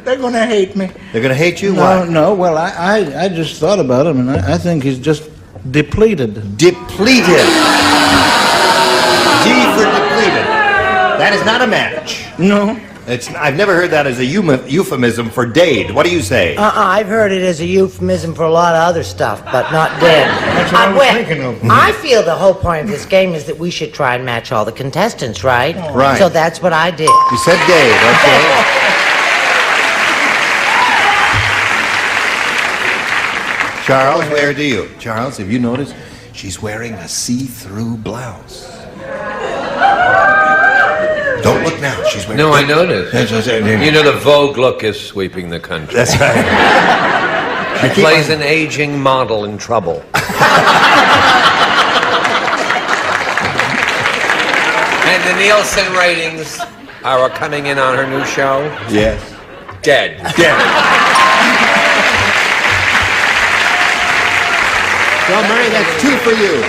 They're going to hate me. They're going to hate you? No, Why? no. Well, I just thought about him, and I think he's just depleted. Depleted. D for depleted. That is not a match. No. I've never heard that as a euphemism for Dade. What do you say? I've heard it as a euphemism for a lot of other stuff, but not dead. That's what I was thinking of. I feel the whole point of this game is that we should try and match all the contestants, right? Right. So that's what I did. You said Dade, okay. Charles, where do you? Charles, have you noticed? She's wearing a see-through blouse. Don't look now. She's wearing... No, I noticed. You know, the Vogue look is sweeping the country. That's right. She plays an aging model in trouble. And the Nielsen ratings are coming in on her new show. Yes. Dead. Well, Murray, that's 2 for you.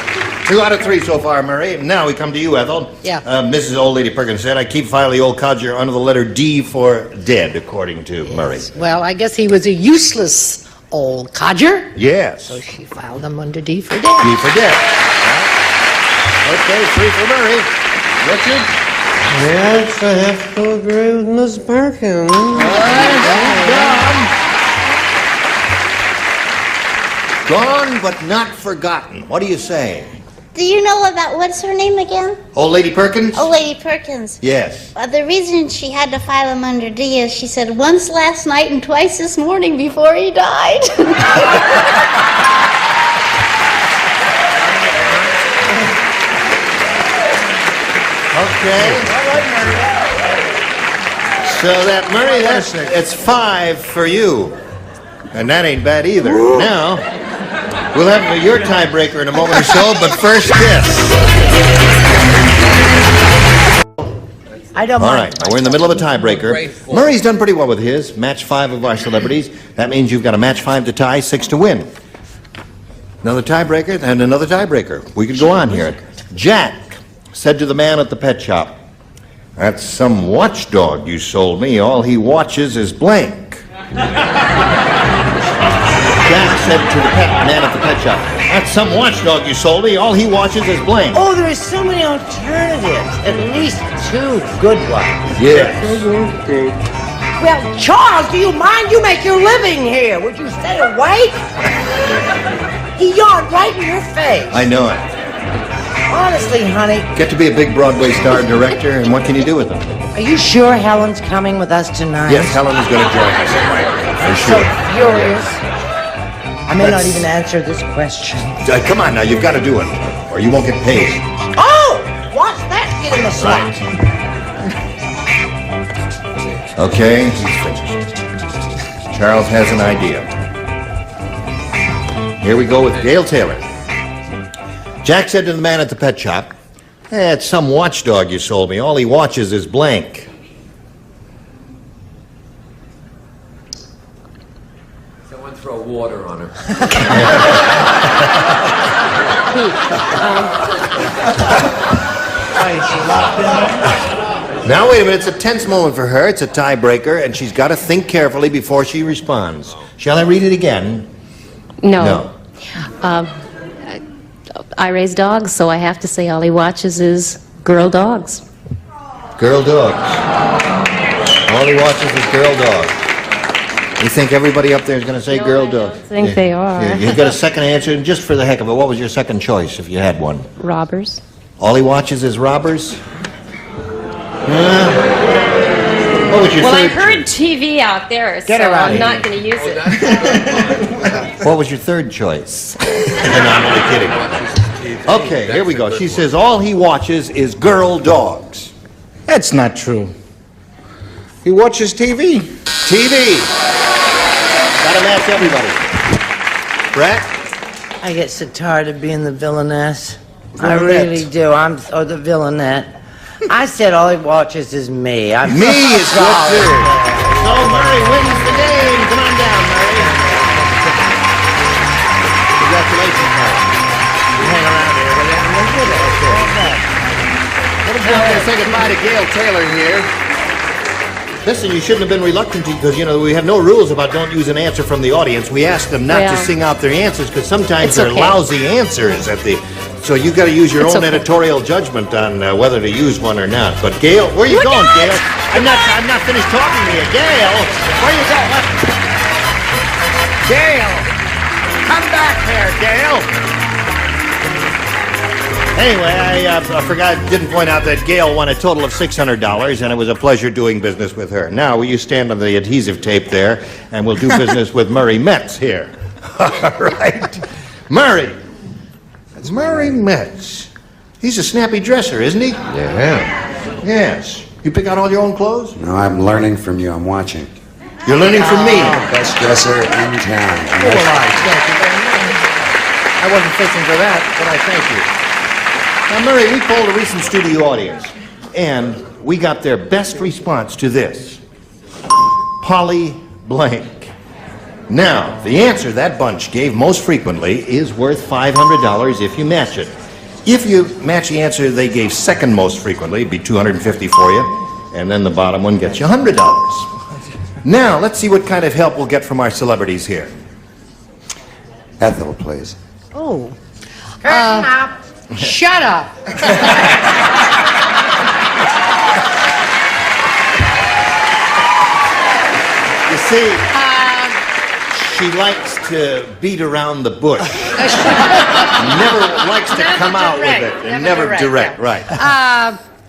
2 out of 3 so far, Murray. Now we come to you, Ethel. Yeah. Mrs. Old Lady Perkins said, I keep filing the old codger under the letter D for dead, according to Murray. Well, I guess he was a useless old codger. Yes. So she filed him under D for dead. D for dead. Right. Okay, 3 for Murray. Richard? Yes, I have to agree with Miss Perkins. Gone but not forgotten. What do you say? Do you know about what's her name again? Old Lady Perkins? Oh, Lady Perkins. Yes. The reason she had to file him under D is she said once last night and twice this morning before he died. Okay. So that, Murray, that's 5 for you. And that ain't bad either. Now, we'll have your tiebreaker in a moment or so, but first this. I don't All mind. right, now we're in the middle of a tiebreaker. Murray's done pretty well with his. Match 5 of our celebrities. That means you've got a match 5 to tie, 6 to win. Another tiebreaker and another tiebreaker. We could go on here. Jack said to the man at the pet shop, "That's some watchdog you sold me. All he watches is blank." Jack said to the man at the pet shop, "That's some watchdog you sold me. All he watches is blank." Oh, there are so many alternatives. At least 2 good ones. Yes. Well, Charles, do you mind? You make your living here. Would you stay awake? He yawned right in your face. I know it. Honestly, honey, Get to be a big Broadway star and director, and what can you do with them? are you sure Helen's coming with us tonight? Yes, Helen is going to join us. For So sure. furious. I may not That's- even answer this question. Come on now, you've got to do it, or you won't get paid. Oh! Watch that get in the slot. Okay, he's finished. Charles has an idea. Here we go with Gail Taylor. Jack said to the man at the pet shop, "It's some watchdog you sold me. All he watches is blank." Someone throw water on her. Now wait a minute, it's a tense moment for her. It's a tiebreaker, and she's got to think carefully before she responds. Shall I read it again? No. I raise dogs, so I have to say all he watches is girl dogs. Girl dogs. All he watches is girl dogs. You think everybody up there is going to say girl dogs? I think they are. Yeah, you got a second answer, and just for the heck of it, what was your second choice if you had one? Robbers. All he watches is robbers? What was your Well, I third? heard TV out there, so Get her out I'm of not going to use it. What was your third choice? No, I'm only kidding. Okay, here we go. She says all he watches is girl dogs. That's not true. He watches TV. TV. Gotta match everybody. Brett? I get so tired of being the villainess. I Villainette. really do. Or the villainette. I said all he watches is me. I'm Me is good sorry. too. So Murray wins the game. Come on down, Murray. Congratulations, Murray. You hang around here, will you? I'm going to say goodbye to Gail Taylor here. Listen, you shouldn't have been reluctant to, because, you know, we have no rules about don't use an answer from the audience. We ask them not to Well, sing out their answers, because sometimes it's they're okay. lousy answers at the... So you've got to use your It's own okay. editorial judgment on whether to use one or not. But Gail, where are you going, Gail? I'm not finished talking to you. Gail, where you going? Gail, come back here, Gail. Anyway, I didn't point out that Gail won a total of $600, and it was a pleasure doing business with her. Now, will you stand on the adhesive tape there, and we'll do business with Murray Metz here. All right. Murray. It's Murray Metz. He's a snappy dresser, isn't he? Yeah. Yes. You pick out all your own clothes? No, I'm learning from you. I'm watching. You're learning from me. Best dresser in town. Oh, well, thank you very much. I wasn't fishing for that, but I thank you. Now, Murray, we polled a recent studio audience, and we got their best response to this. Polly Blank. Now, the answer that bunch gave most frequently is worth $500 if you match it. If you match the answer they gave second most frequently, it'd be $250 for you, and then the bottom one gets you $100. Now, let's see what kind of help we'll get from our celebrities here. Ethel, please. Oh. Shut up. You see, she likes to beat around the bush. Never likes to come out with it. And never direct, right.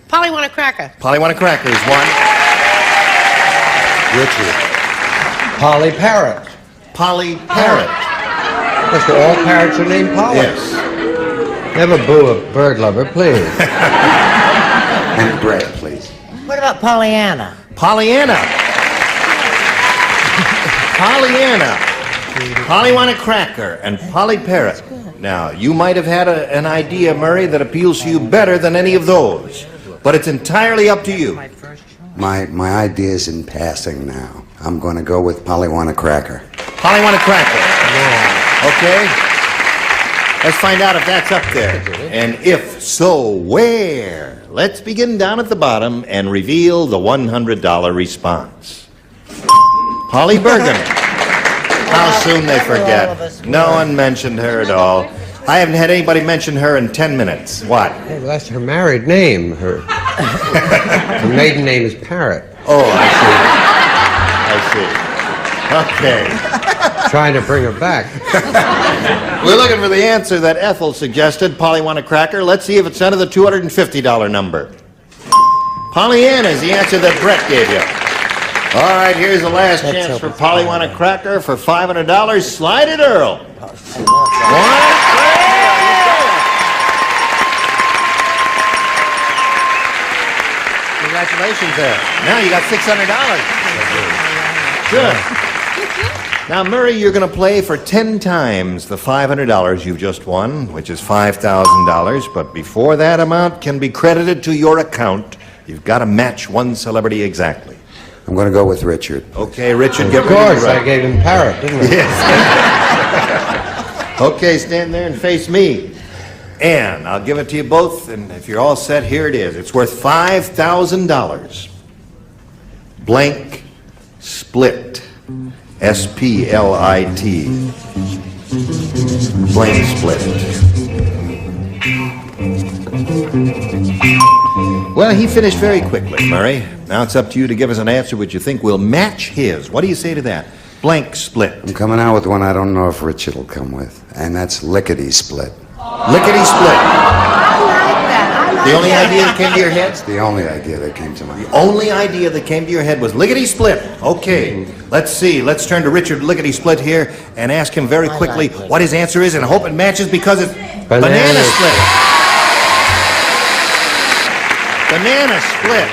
Polly want a cracker. Polly want a cracker is one. Richard. Polly Parrot. Polly Parrot. Because all parrots are named Polly. Yes. Never boo a bird lover, please. And Brett, please. What about Pollyanna? Pollyanna. Pollyanna. Polly Cracker and Polly Parrot. Now, you might have had an idea, Murray, that appeals to you better than any of those. But it's entirely up to you. My idea's in passing now. I'm going to go with Polly Cracker. Polly Cracker. Okay? Let's find out if that's up there. And if so, where? Let's begin down at the bottom and reveal the $100 response. Polly Bergen. How soon they forget. No one mentioned her at all. I haven't had anybody mention her in 10 minutes. What? Hey, well, that's her married name. Her maiden name is Parrot. Oh, I see. Okay. Trying to bring her back. We're looking for the answer that Ethel suggested, Polly Cracker. Let's see if it's under the $250 number. Pollyanna is the answer that Brett gave you. All right, here's the last chance for Polly Cracker for $500. Slide it, Earl. Congratulations there. Now you got $600. Good. Now, Murray, you're going to play for 10 times the $500 you've just won, which is $5,000. But before that amount can be credited to your account, you've got to match one celebrity exactly. I'm going to go with Richard. Okay, Richard, get Of ready to course, write. I gave him Parrot, didn't I? Yes. Okay, stand there and face me. And I'll give it to you both, and if you're all set, here it is. It's worth $5,000. Blank Split. S-P-L-I-T. Blank Split. Well, he finished very quickly, Murray. Now it's up to you to give us an answer which you think will match his. What do you say to that? Blank Split. I'm coming out with one I don't know if Richard will come with, and that's Lickety Split. Lickety Split. The only idea that came to your head? It's the only idea that came to my head. The only idea that came to your head was Lickety Split. Okay, let's see. Let's turn to Richard Lickety Split here and ask him very quickly what his answer is, and I hope it matches because it's Banana Split. Banana Split.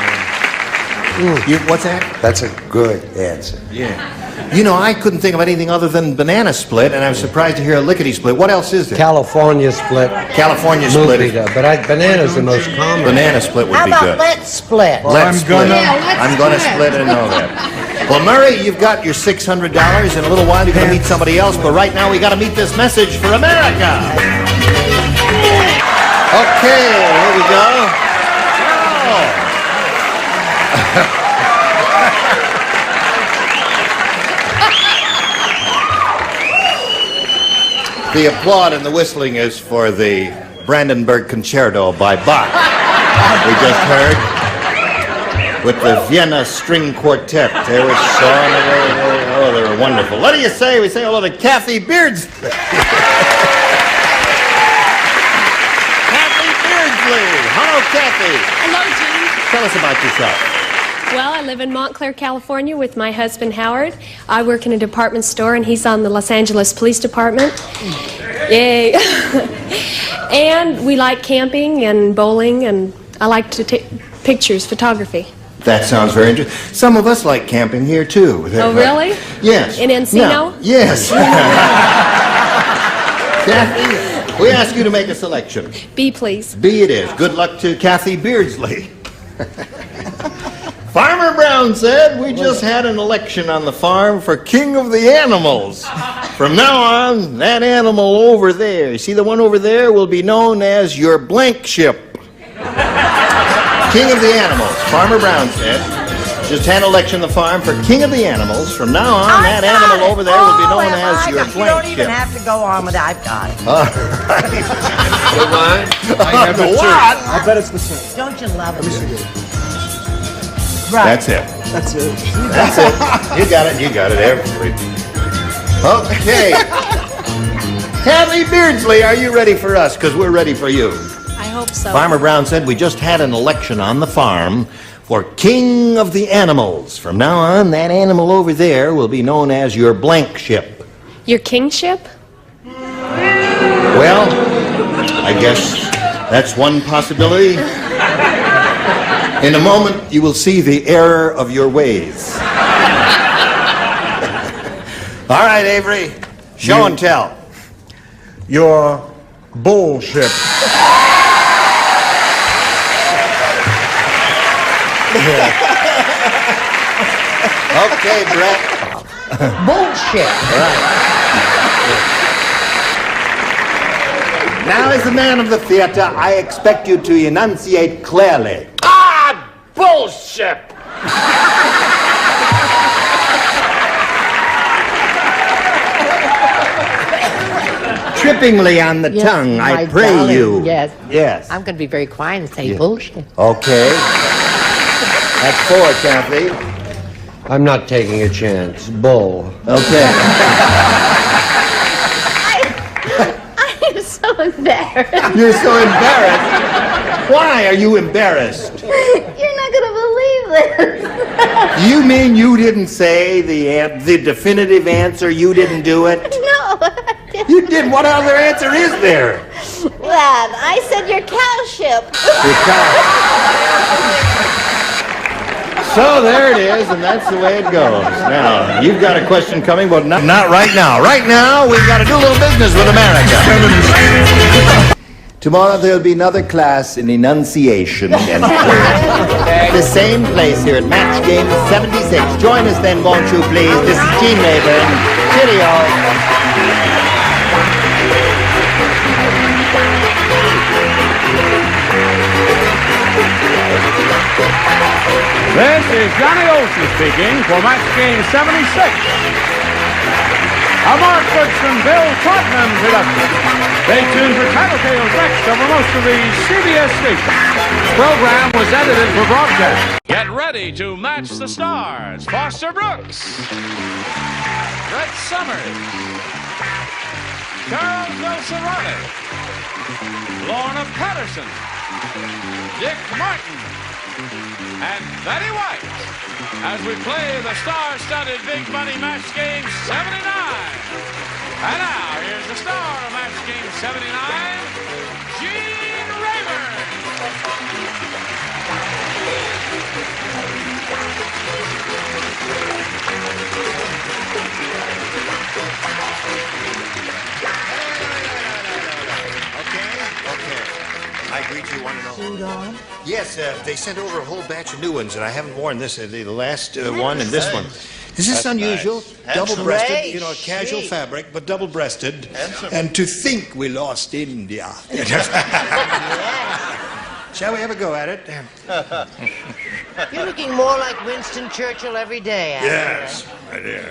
What's that? That's a good answer. Yeah. You know, I couldn't think of anything other than Banana Split, and I was surprised to hear a Lickety Split. What else is there? California Split. California Split. But Banana's the most common. Banana Split would How be about good. Let's Split? Let's split. I'm gonna split and know that. Well, Murray, you've got your $600. In a little while, you're gonna meet somebody else. But right now, we got to meet this message for America. Okay, here we go. The applaud and the whistling is for the Brandenburg Concerto by Bach. We just heard with the Vienna String Quartet. They were song. Oh, they were wonderful. What do you say? We say hello to Kathy Beardsley. Kathy Beardsley. Hello, Kathy. Hello, Jim. Tell us about yourself. Well, I live in Montclair, California with my husband, Howard. I work in a department store, and he's on the Los Angeles Police Department. Yay. And we like camping and bowling, and I like to take pictures, photography. That sounds very interesting. Some of us like camping here, too. Oh, really? Yes. In Encino? Now, yes. Kathy, we ask you to make a selection. B, please. B it is. Good luck to Kathy Beardsley. Farmer Brown said, we just had an election on the farm for King of the Animals. From now on, that animal over there, see the one over there, will be known as your blank ship. King of the Animals, Farmer Brown said. Just had an election on the farm for King of the Animals. From now on, that animal over there will be known as your blank ship. You don't even have to go on with it. I've got it. All right. The what? The what? I bet it's the same. Don't you love it? That's it. That's it. That's it. You got it. You got it. Everybody. Okay. Kathy Beardsley, are you ready for us? Because we're ready for you. I hope so. Farmer Brown said, we just had an election on the farm for King of the Animals. From now on, that animal over there will be known as your blank ship. Your kingship? Well, I guess that's one possibility. In a moment, you will see the error of your ways. All right, Avery. Show and tell. Your bullshit. Okay, Brett. Bullshit. Now, as the man of the theater, I expect you to enunciate clearly. Ah, bullshit! Trippingly on the tongue, I pray you. Yes. Yes. I'm going to be very quiet and say bullshit. Okay. That's 4, Kathy. I'm not taking a chance. Bull. Okay. I am so embarrassed. You're so embarrassed. Why are you embarrassed? You're not going to believe this. You mean you didn't say the definitive answer? You didn't do it? No. You did. What other answer is there? Lad, I said your cowship. So there it is, and that's the way it goes. Now, you've got a question coming, but not right now. Right now, we've got to do a little business with America. Tomorrow there'll be another class in enunciation and the same place here at Match Game 76. Join us then, won't you, please? This is Gene Rayburn. Cheerio. This is Johnny Olson speaking for Match Game 76. A Mark Goodson, Bill Todman production. Stay tuned for Tattletales next over most of the CBS stations. This program was edited for broadcast. Get ready to match the stars. Foster Brooks, Brett Summers, Charles Nelson Riley, Lorna Patterson, Dick Martin, and Betty White as we play the star-studded Big Money Match Game 79. And now, here's the star of Match Game 79, Gene Rayburn. Okay. I greet you one and all. Yes, they sent over a whole batch of new ones, and I haven't worn this, the last one and this one. Is this unusual? Nice. Double-breasted, casual fabric, but double-breasted. And to think we lost India. Shall we have a go at it? You're looking more like Winston Churchill every day, Andy. Yes, I do.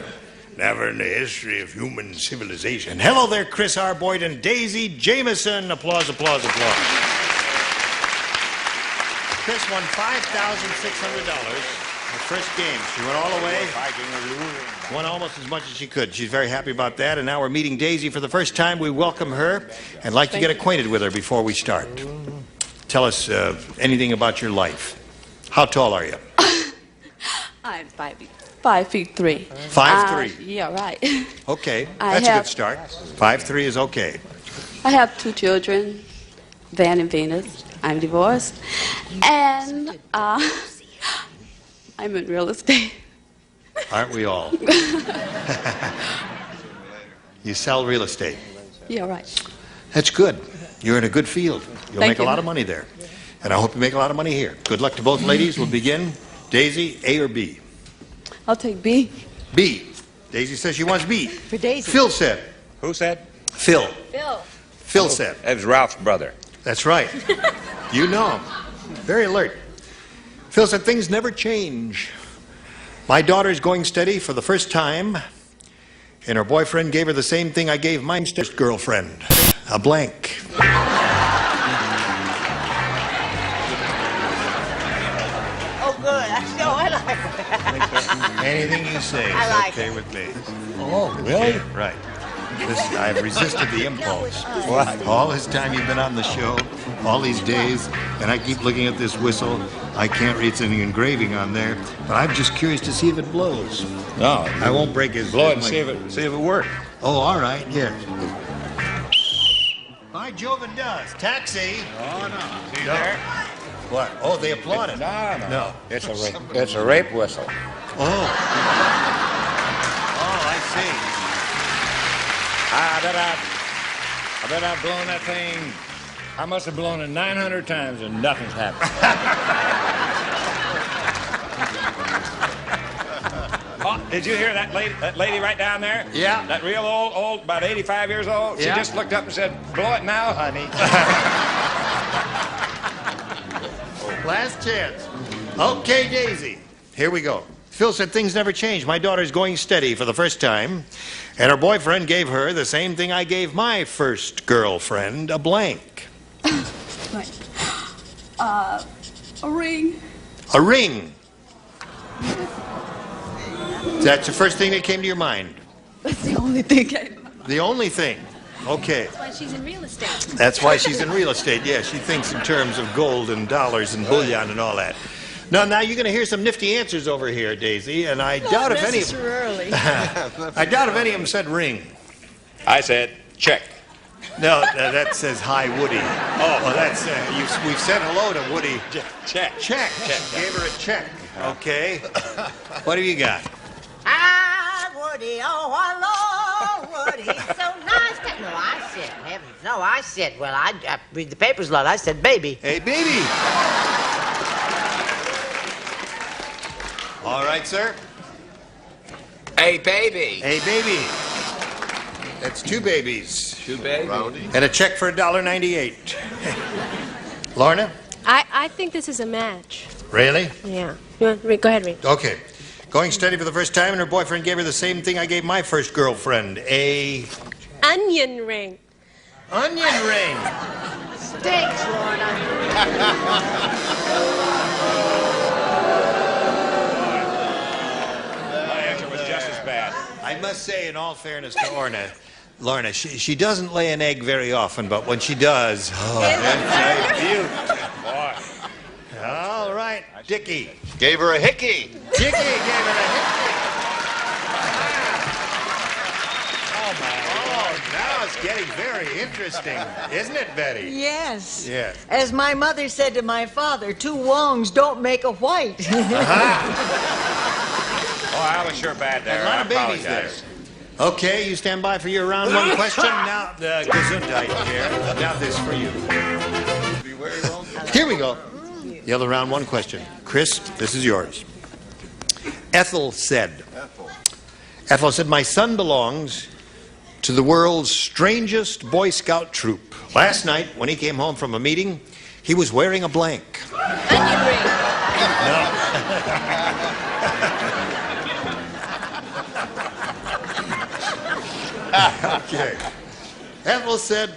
Never in the history of human civilization. Hello there, Chris Arboyd and Daisy Jameson. Applause, applause, applause. Chris won $5,600. Her first game. She went all the way. Won almost as much as she could. She's very happy about that. And now we're meeting Daisy for the first time. We welcome her and like to get acquainted with her before we start. Tell us anything about your life. How tall are you? I'm 5'3". 5'3". Yeah, right. Okay, that's a good start. 5'3" is okay. I have 2 children, Van and Venus. I'm divorced, and I'm in real estate. Aren't we all? You sell real estate. Yeah, right. That's good. You're in a good field. You'll Thank make a you. lot of money there. And I hope you make a lot of money here. Good luck to both ladies. We'll begin. Daisy, A or B? I'll take B. B. Daisy says she wants B. For Daisy. Phil said. Who said? Phil. Phil. Phil said. That's Ralph's brother. That's right. You know him. Very alert. Phil said things never change. My daughter's going steady for the first time, and her boyfriend gave her the same thing I gave my first girlfriend, a blank. Oh, good. I like it. Anything you say is I like okay it. with me. Oh, really? Right. Listen, I've resisted the impulse. All this time you've been on the show, all these days, and I keep looking at this whistle. I can't read any engraving on there, but I'm just curious to see if it blows. No. I won't break his... Blow it and see if it works. Oh, all right, yeah. By Jove, it does. Taxi. Oh, no. See No. there? What? Oh, they applauded. No. It's a rape whistle. Oh. Oh, I see. I bet I've blown that thing. I must have blown it 900 times and nothing's happened. Oh, did you hear that lady right down there? Yeah. That real old, about 85 years old? Yeah. She just looked up and said, blow it now, honey. Last chance. Okay, Daisy. Here we go. Phil said things never change. My daughter's going steady for the first time, and her boyfriend gave her the same thing I gave my first girlfriend, a blank. A ring. A ring. That's the first thing that came to your mind? That's the only thing The only thing. Okay. That's why she's in real estate. That's why she's in real estate. Yeah, she thinks in terms of gold and dollars and bullion and all that. Now you're going to hear some nifty answers over here, Daisy, and I doubt if any of I doubt if any of them said ring. I said, check. No, that says hi, Woody. Oh, that's we've said hello to Woody. Check. Check. Gave her a check. Okay. What have you got? Ah, Woody, oh, hello, Woody. It's so nice to... No, I said, heavens, no, I said, well, I read the papers a lot. I said, baby. Hey, baby. All right, sir. Hey, baby. Hey, baby. That's two babies. Two babies. And a check for $1.98. Lorna? I think this is a match. Really? Yeah. You want, go ahead, Reed. Okay. Going steady for the first time, and her boyfriend gave her the same thing I gave my first girlfriend, a... Onion ring. Onion ring. Stinks, Lorna. My answer was just as bad. I must say, in all fairness to Lorna, she doesn't lay an egg very often, but when she does, that's a beaut. Boy. All right, Dickie. Gave her a hickey. Dickie gave her a hickey. Oh, now it's getting very interesting, isn't it, Betty? Yes. Yes. As my mother said to my father, two wrongs don't make a white. Oh, I was sure bad there. A lot I of babies there. apologize. Okay, you stand by for your round one question. Now, the Gesundheit here. Now this for you. Here we go. The other round one question. Chris, this is yours. Ethel said, my son belongs to the world's strangest Boy Scout troop. Last night, when he came home from a meeting, he was wearing a blank. Onion ring. No. Okay. Ethel said,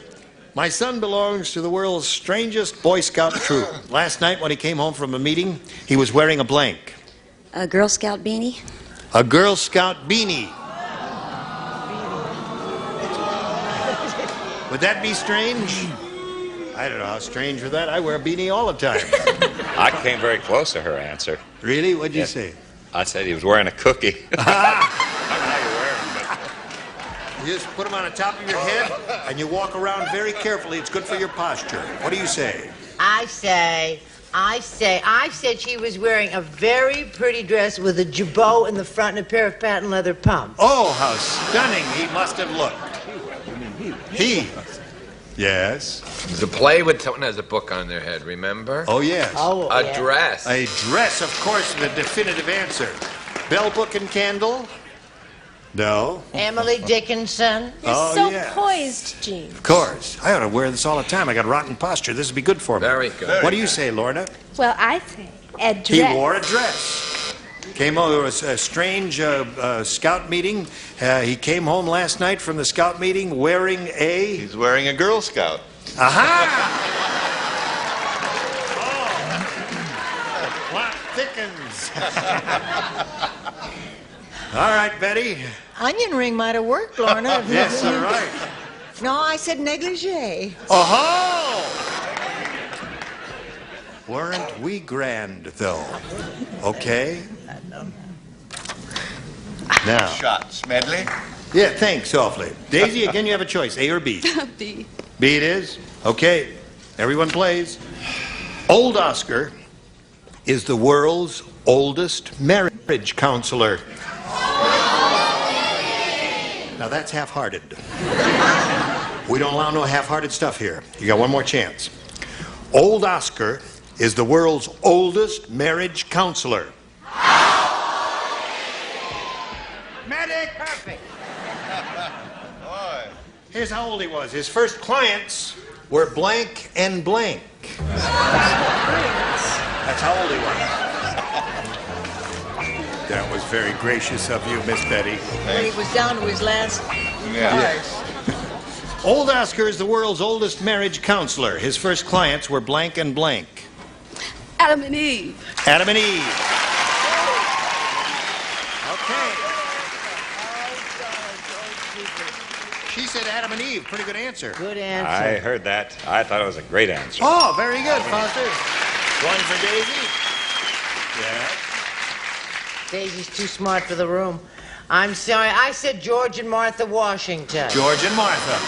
my son belongs to the world's strangest Boy Scout troop. Last night, when he came home from a meeting, he was wearing a blank. A Girl Scout beanie? A Girl Scout beanie. Would that be strange? I don't know how strange for that. I wear a beanie all the time. I came very close to her answer. Really? What'd you say? I said he was wearing a cookie. You just put them on the top of your head, and you walk around very carefully. It's good for your posture. What do you say? I said she was wearing a very pretty dress with a jabot in the front and a pair of patent leather pumps. Oh, how stunning he must have looked. He. Yes. There's a play with someone has a book on their head, remember? Oh, yes. Oh, A yeah. dress. A dress, of course, the definitive answer. Bell, book, and candle? No. Emily Dickinson. You're Oh, so yes. poised, Gene. Of course. I ought to wear this all the time. I got rotten posture. This would be good for me. Very good. What do you say, Lorna? Well, I think a dress. He wore a dress. Came over, there was a strange scout meeting. He came home last night from the scout meeting wearing a... He's wearing a Girl Scout. Aha! Oh! Plot thickens. All right, Betty. Onion ring might have worked, Lorna. Yes, all right. No, I said negligee. Oh-ho! Weren't we grand, though? Okay. Now. Shot. Smedley? Yeah, thanks awfully. Daisy, again, you have a choice, A or B. B. B it is? Okay. Everyone plays. Old Oscar is the world's oldest marriage counselor. Now that's half-hearted. We don't allow no half-hearted stuff here. You got one more chance. Old Oscar is the world's oldest marriage counselor. Medic! Perfect. Here's how old he was. His first clients were blank and blank. That's how old he was. That was very gracious of you, Miss Betty. When he was down to his last Yes. Old Oscar is the world's oldest marriage counselor. His first clients were blank and blank. Adam and Eve. Adam and Eve. Okay. She said Adam and Eve. Pretty good answer. Good answer. I heard that. I thought it was a great answer. Oh, very good, Foster. One for Daisy. Yeah. Daisy's too smart for the room. I'm sorry. I said George and Martha Washington. George and Martha.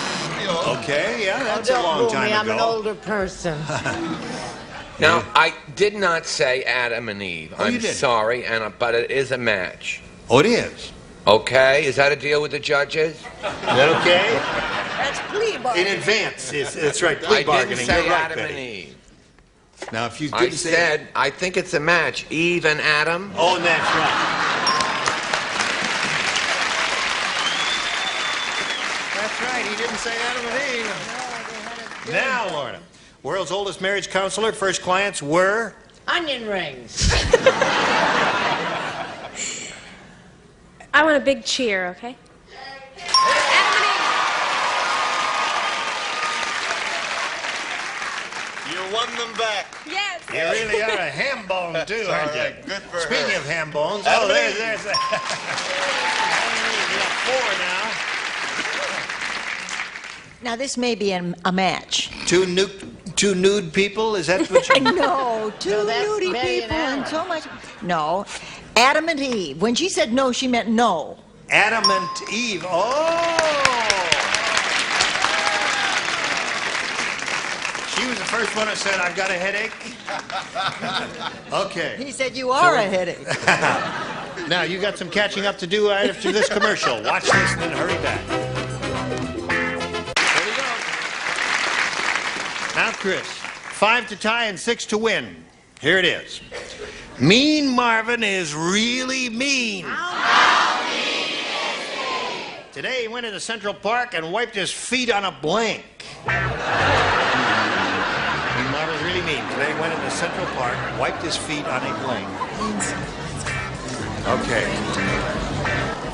Okay, yeah, that's a long time ago. I'm an older person. Now, I did not say Adam and Eve. Oh, you I'm didn't. sorry, but it is a match. Oh, it is. Okay, is that a deal with the judges? Is that okay? That's plea bargaining. In advance. That's right, plea I bargaining. didn't say You're right, Adam Betty. and Eve. Now, if you I didn't say... said, I think it's a match. Eve and Adam. Oh, that's right. That's right. He didn't say Adam and Eve. Now, Lorna. World's oldest marriage counselor. First clients were... Onion rings. I want a big cheer, okay? You won them back. Yes. You really are a ham bone, too, aren't you? Good for Speaking her. of ham bones, Adam and Eve. there's you got 4 now. Now, this may be a match. Two nude people? Is that what you... No, two No, that's nudie Betty and people and Adam. so much. No, Adam and Eve. When she said no, she meant no. Adam and Eve. Oh! She was the first one that said, I've got a headache. Okay. He said you are a headache. Now, you got some catching up to do right after this commercial. Watch this and then hurry back. Here we go. Now, Chris, 5 to tie and 6 to win. Here it is. Mean Marvin is really mean. Today he went into Central Park and wiped his feet on a blank. Mean Marvin's really mean. Today he went into Central Park and wiped his feet on a blank. Okay.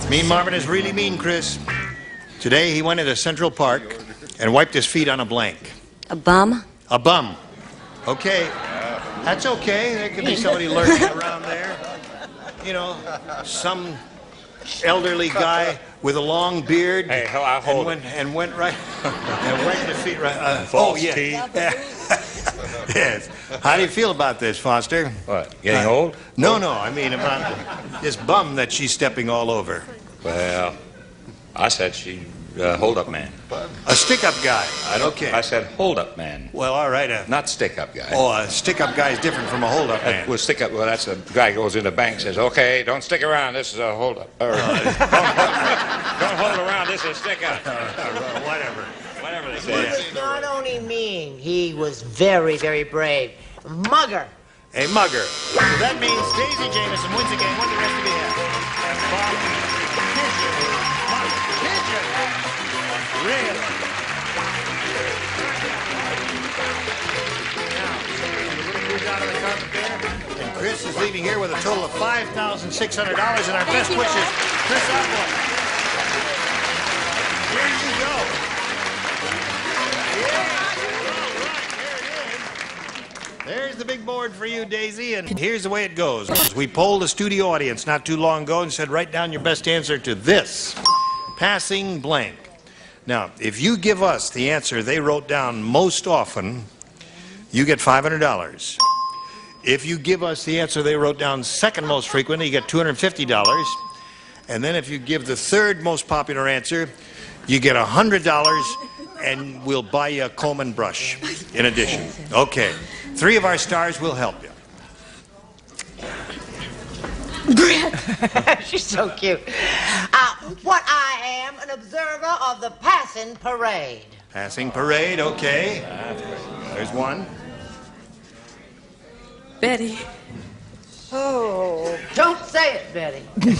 Mean Marvin is really mean, Chris. Today he went into Central Park and wiped his feet on a blank. A bum? A bum. Okay. That's okay. There could be somebody lurking around there. You know, some elderly guy with a long beard. Hey, I'll hold and went right and wiped his feet right. False yeah. teeth. Yes. How do you feel about this, Foster? What, getting old? No, I mean about this bum that she's stepping all over. Well, I said she, hold-up man. A stick-up guy. Okay. I said hold-up man. Well, all right. Not stick-up guy. Oh, a stick-up guy is different from a hold-up man. Well, stick-up, well, that's a guy who goes in the bank and says, okay, don't stick around, this is a hold-up. Or, don't hold around, this is a stick-up. Whatever. Whatever they He say. was not only mean, he was very, very brave. Mugger. A mugger. So that means Daisy Jameson wins the game. What do the rest of you have? Bob, pigeon. Really? Now, a little moved out of the carpet there. And Chris is leaving here with a total of $5,600 and our best wishes. Chris Osborne. Here you go. There's the big board for you, Daisy, and here's the way it goes. We polled a studio audience not too long ago and said, write down your best answer to this. Passing blank. Now, if you give us the answer they wrote down most often, you get $500. If you give us the answer they wrote down second most frequently, you get $250. And then if you give the third most popular answer, you get $100 and we'll buy you a comb and brush in addition. Okay. 3 of our stars will help you. She's so cute. What I am, an observer of the passing parade. Passing parade, okay. There's one. Betty. Oh, don't say it, Betty. The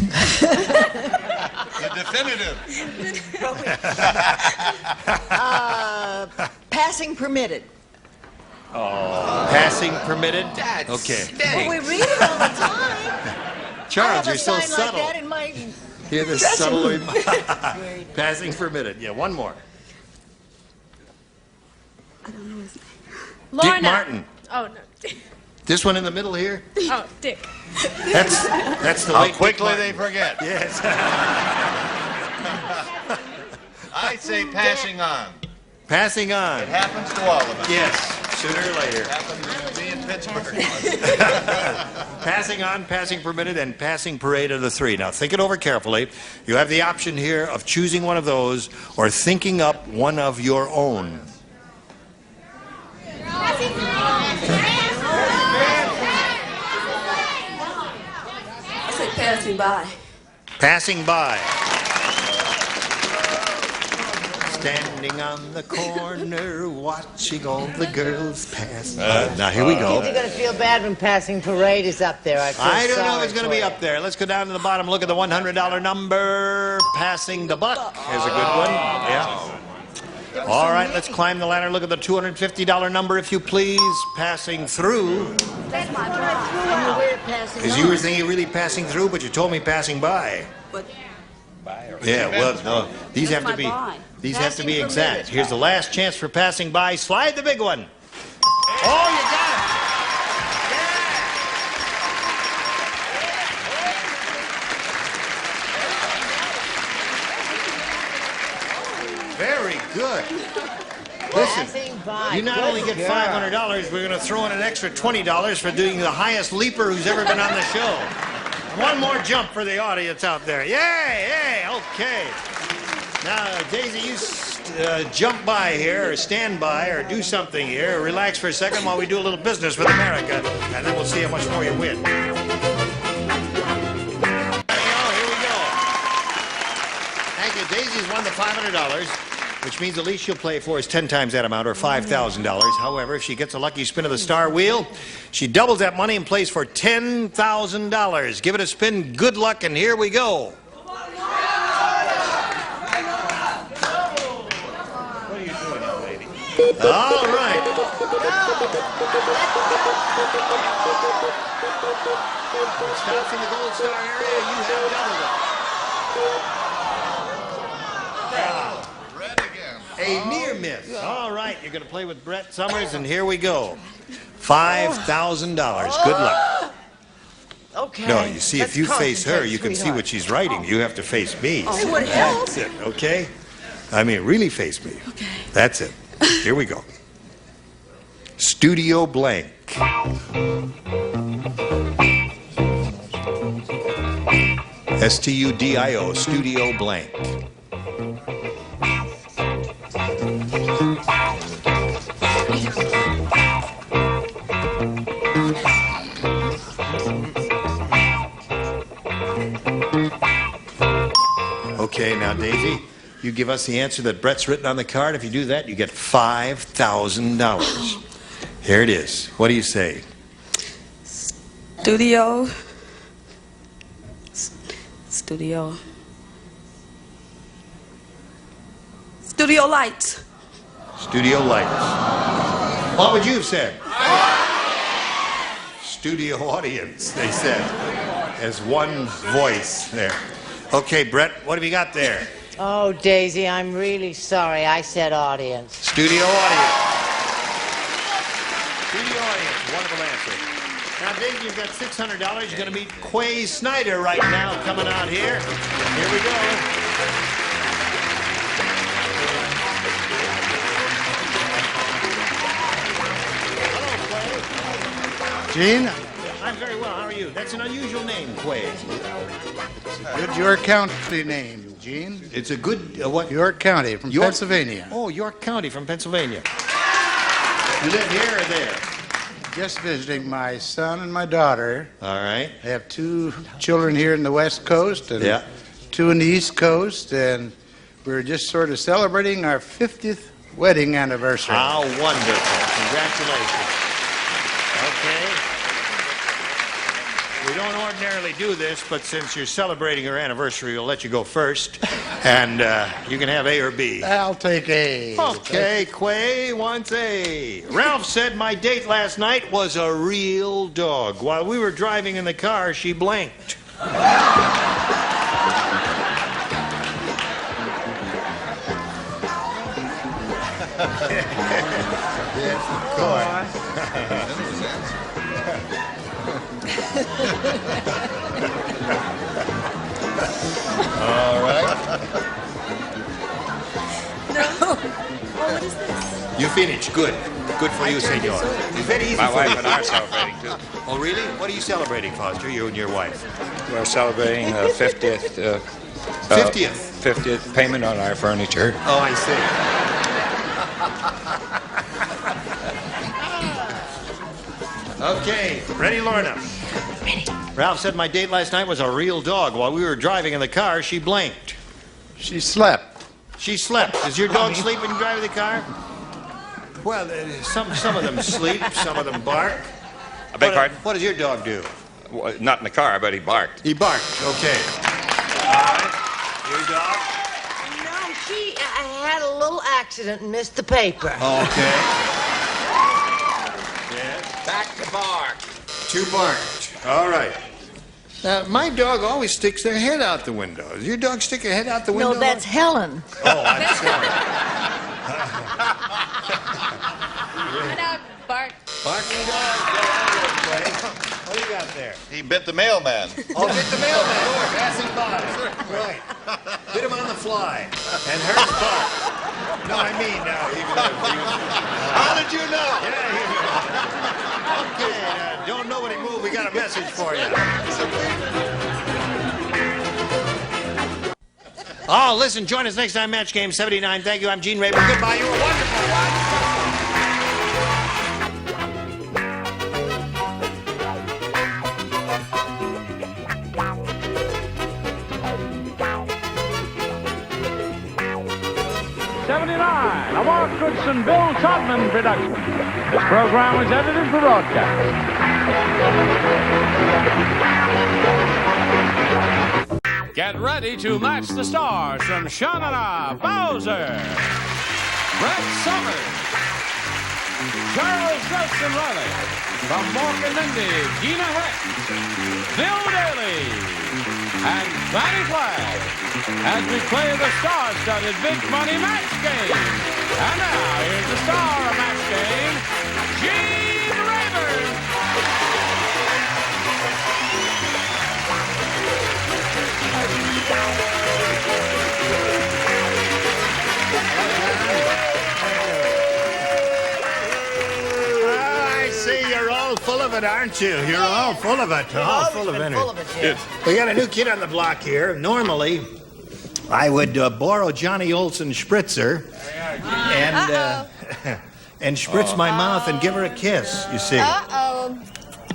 definitive. Passing permitted. Oh. Passing permitted? Okay. Well, we read it all the time. Charles, I you're so have a sign subtle. like that in my Hear the dressing subtle. room. Passing permitted. Yeah, one more. Lorna. Dick Martin. Oh, no. This one in the middle here? Oh, Dick. That's the How late quickly Dick they Martin. forget. Yes. I say passing on. Passing on. It happens to all of us. Yes, sooner or later. It happens to me in Pittsburgh. Passing on, passing permitted, and passing parade are the 3. Now, think it over carefully. You have the option here of choosing one of those or thinking up one of your own. I say passing by. Passing by. Standing on the corner, watching all the girls pass. Now, here we go. Kids are going to feel bad when passing parade is up there. I don't know if it's going to be up there. Let's go down to the bottom. Look at the $100 number. Passing the buck is a good one. Yeah. All right, let's climb the ladder. Look at the $250 number, if you please. Passing through. That's my drive. We're passing Because you were thinking really passing through, but you told me passing by. But Yeah, well, no, these That's have to my be by. these have to be Passing exact. permitted. Here's the last chance for passing by. Slide the big one. Oh, you got it. Very good. Listen, Passing by. you not Good only get girl. $500, we're going to throw in an extra $20 for doing the highest leaper who's ever been on the show. One more jump for the audience out there. Yay, yay, okay. Now, Daisy, you jump by here, or stand by, or do something here. Relax for a second while we do a little business with America, and then we'll see how much more you win. Here we go. Thank you. Daisy's won the $500, which means the least she'll play for is 10 times that amount, or $5,000. However, if she gets a lucky spin of the star wheel, she doubles that money and plays for $10,000. Give it a spin. Good luck, and here we go. All right. Stops in the Gold Star area. You have doubled it. A near miss. All right, you're going to play with Brett Summers, and here we go. $5,000. Good luck. Okay. No, you see, if you Let's face her, you can see sweetheart. what she's writing. You have to face me. It would help. That's it, okay? I mean, really face me. Okay. That's it. Here we go. Studio blank. S-T-U-D-I-O, studio blank. Okay, now, Daisy, you give us the answer that Brett's written on the card. If you do that, you get $5,000. Here it is. What do you say? studio. Studio. Studio lights. Studio lights. What would you have said? Studio audience, they said, as one voice there. Okay, Brett, what have you got there? Oh, Daisy, I'm really sorry. I said audience. Studio audience. Studio audience, wonderful answer. Now, Daisy, you've got $600. You're going to meet Quay Snyder right now coming out here. Here we go. Gene, very well. How are you? That's an unusual name, Quay. Good York County name, Gene. It's a good, what? York County from Pennsylvania. Oh, York County from Pennsylvania. You live here or there? Just visiting my son and my daughter. All right. I have 2 children here in the West Coast and 2 in the East Coast, and we're just sort of celebrating our 50th wedding anniversary. How wonderful. Congratulations. Okay. We don't ordinarily do this, but since you're celebrating your anniversary, we'll let you go first. And you can have A or B. I'll take A. Okay, Quay wants A. Ralph said my date last night was a real dog. While we were driving in the car, she blinked. Yes, of course. All right. No. Oh, what is this? You finished. Good. Good for you, senor. It's very easy My for wife you. and I are celebrating, too. Oh, really? What are you celebrating, Foster, you and your wife? We're celebrating 50th... 50th? 50th payment on our furniture. Oh, I see. Okay, ready, Lorna? Ready. Ralph said my date last night was a real dog. While we were driving in the car, she blinked. She slept. She slept. Does your dog sleep when you drive in the car? Well, some of them sleep, some of them bark. I beg pardon? What does your dog do? Well, not in the car, but he barked. He barked. Okay. All right. Your dog? No, she had a little accident and missed the paper. Okay. Yes. Back to bark. Two barked. All right. Now, my dog always sticks their head out the window. Does your dog stick her head out the window? No, that's Helen. Oh, I'm sorry. Bart. Barking dog. What do you got there? He bit the mailman. Oh, bit the mailman. Passing by. Right. Bit him on the fly. And hers barked. No, I mean, How did you know? Okay, don't nobody move. We got a message for you. Oh, listen, join us next time, Match Game 79. Thank you. I'm Gene Rayburn. Goodbye. You were wonderful. A Mark Goodson, Bill Todman production. This program was edited for broadcast. Get ready to match the stars from Sha-na-na, Bowser, Brett Summers, Charles Nelson Riley, from Mork and Mindy, Gina Heck, Bill Daly, and Fanny Flagg, as we play the star-studded Big Money Match Game. And now, here's the star of Match Game, Gene Rayburn. I see you're all full of it, aren't you? You're all full of it. All full of energy. Full of it, yeah. We got a new kid on the block here. Normally, I would borrow Johnny Olsen Spritzer and spritz my mouth and give her a kiss, you see. Uh-oh.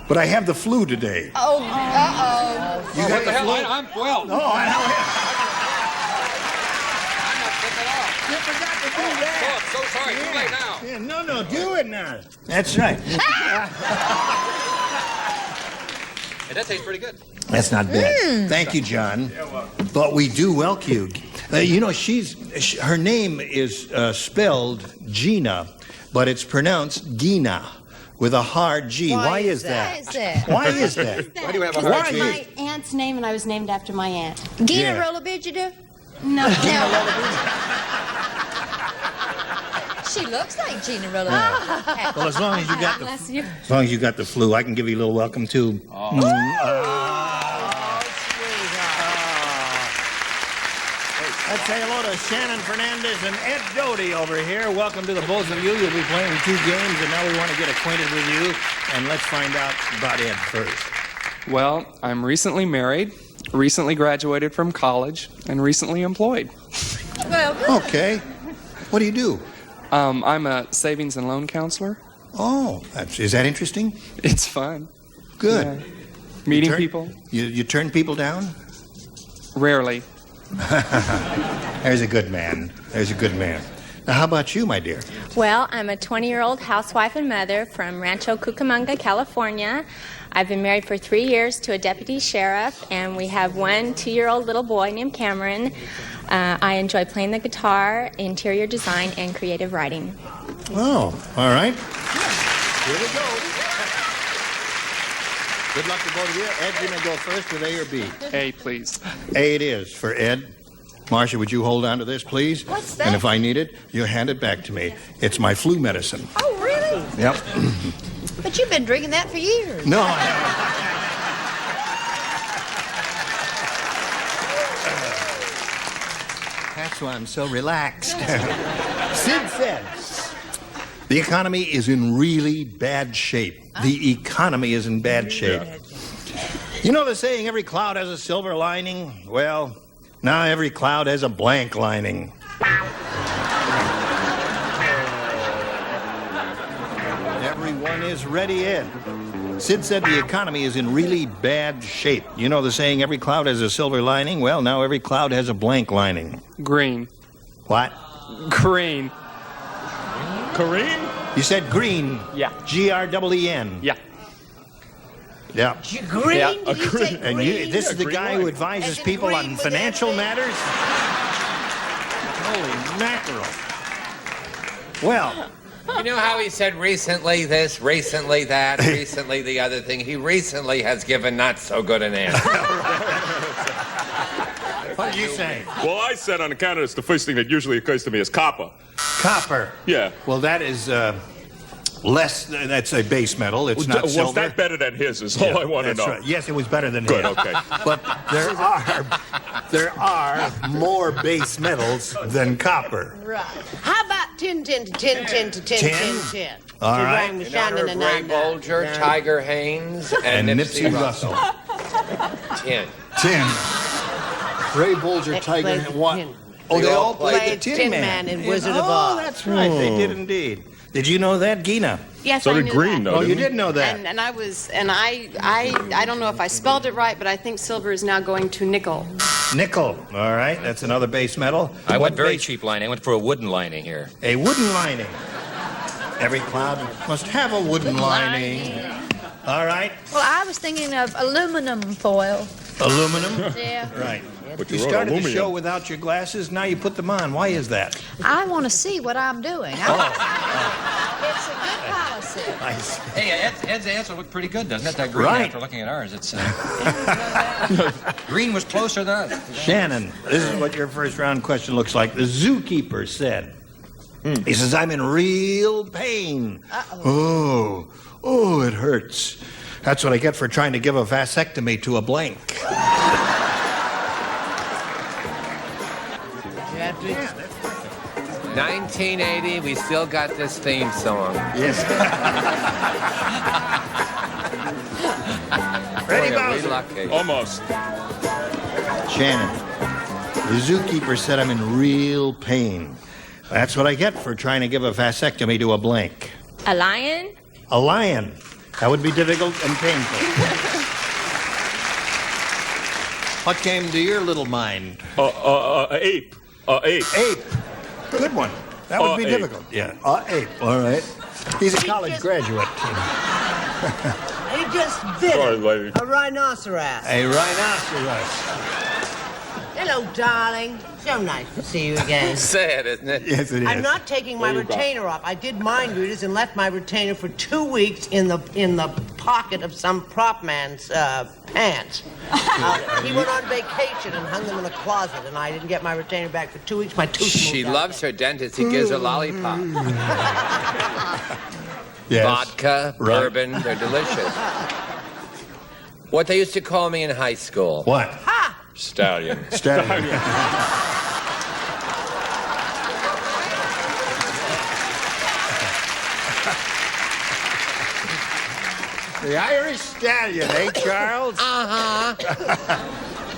But I have the flu today. Oh, uh-oh. You got the flu? I'm well. Oh, I know. You forgot to do that. Oh, I'm so sorry. Too late now. Yeah, no, do it now. That's right. Hey, that tastes pretty good. That's not bad. Thank you, John. But we do welcome you. You know, her name is spelled Gina, but it's pronounced Gina with a hard G. Why is that? Why is that? Why do you have a hard G? My aunt's name, and I was named after my aunt. Yeah. Gina Rolobidgida? No. She looks like Gina Rolo. Well, as long as you got the flu, I can give you a little welcome too. Let's say hello to Shannon Fernandez and Ed Doty over here. Welcome to the both of you. You'll be playing 2 games, and now we want to get acquainted with you. And let's find out about Ed first. Well, I'm recently married, recently graduated from college, and recently employed. Well, good. Okay. What do you do? I'm a savings and loan counselor. Oh, is that interesting? It's fun. Good. Yeah. Meeting people. You turn people down? Rarely. There's a good man. There's a good man. Now, how about you, my dear? Well, I'm a 20-year-old housewife and mother from Rancho Cucamonga, California. I've been married for 3 years to a deputy sheriff, and we have one 2-year-old little boy named Cameron. I enjoy playing the guitar, interior design, and creative writing. Oh, all right. Here we go. Good luck to both of you. Ed's going to go first with A or B? A, please. A it is for Ed. Marcia, would you hold on to this, please? What's that? And if I need it, you hand it back to me. It's my flu medicine. Oh, really? Yep. But you've been drinking that for years. No, I haven't. That's why I'm so relaxed. Sid says, the economy is in really bad shape. The economy is in bad shape. You know the saying, every cloud has a silver lining? Well, now every cloud has a blank lining. Everyone is ready in. Sid said the economy is in really bad shape. You know the saying, every cloud has a silver lining? Well, now every cloud has a blank lining. Green. What? Green. Green? You said green. Yeah. G-R-E-E-N. Yeah. Yeah. Green? Yeah. Did you say And green? this is the guy who advises As in people green on with financial matters? Holy mackerel. Well, You know how he said recently this, recently that, recently the other thing? He recently has given not so good an answer. what did you say? Well, I said on account of this, the first thing that usually occurs to me is copper. Copper. Yeah. Well, that is less, that's a base metal. It's not Was silver. that better than his is all I want to That's know. right. Yes, it was better than Good, his. okay. But there are more base metals than copper. Right. How about 10 to 10 to 10 10 to 10 10? 10 10? All right. In honor of Ray Bolger, Tiger Haynes, and Nipsey Russell. 10. 10. Ray Bolger, Tiger, and what? Oh, they all played played the Tin Man in Wizard of Oh, Oz. that's right. They did indeed. Did you know that, Gina? Yes, So I did knew Green, that. though. Oh, you did know that. And I don't know if I spelled it right, but I think silver is now going to nickel. Nickel. All right. That's another base metal. I went What very base- cheap lining. I went for a wooden lining here. A wooden lining. Every cloud must have a wooden lining. All right. Well, I was thinking of aluminum foil. Aluminum. Yeah. Right. But You you wrote started the aluminum. show without your glasses. Now you put them on. Why is that? I want to see what I'm doing. It's a good policy. Nice. Hey, Ed's answer looked pretty good, doesn't it? That green, Right. after looking at ours, it's green was closer than us. Shannon, this is what your first round question looks like. The zookeeper said, he says, I'm in real pain. Oh, it hurts. That's what I get for trying to give a vasectomy to a blank. 1980, we still got this theme song. Yes. Ready, Boy, are we Bowser? lucky. Almost. Shannon, the zookeeper said I'm in real pain. That's what I get for trying to give a vasectomy to a blank. A lion? A lion. That would be difficult and painful. What came to your little mind? Ape. Ape. Ape. Good one. That would be Ape. difficult. Yeah. Ape. All right. He's a college graduate. He just bit Sorry, it. lady. A rhinoceros. A rhinoceros. Hello, darling. So nice to see you again. Sad, isn't it? Yes, it is. I'm not taking my There you go. retainer off. I did mind readers and left my retainer for 2 weeks in the pocket of some prop man's pants. He went on vacation and hung them in a closet, and I didn't get my retainer back for 2 weeks. My tooth She moved out. loves her dentist. He gives her lollipop. Yes. Vodka, Right. bourbon, they're delicious. What they used to call me in high school. What? Stallion. Stallion. The Irish Stallion, eh, Charles? Uh-huh.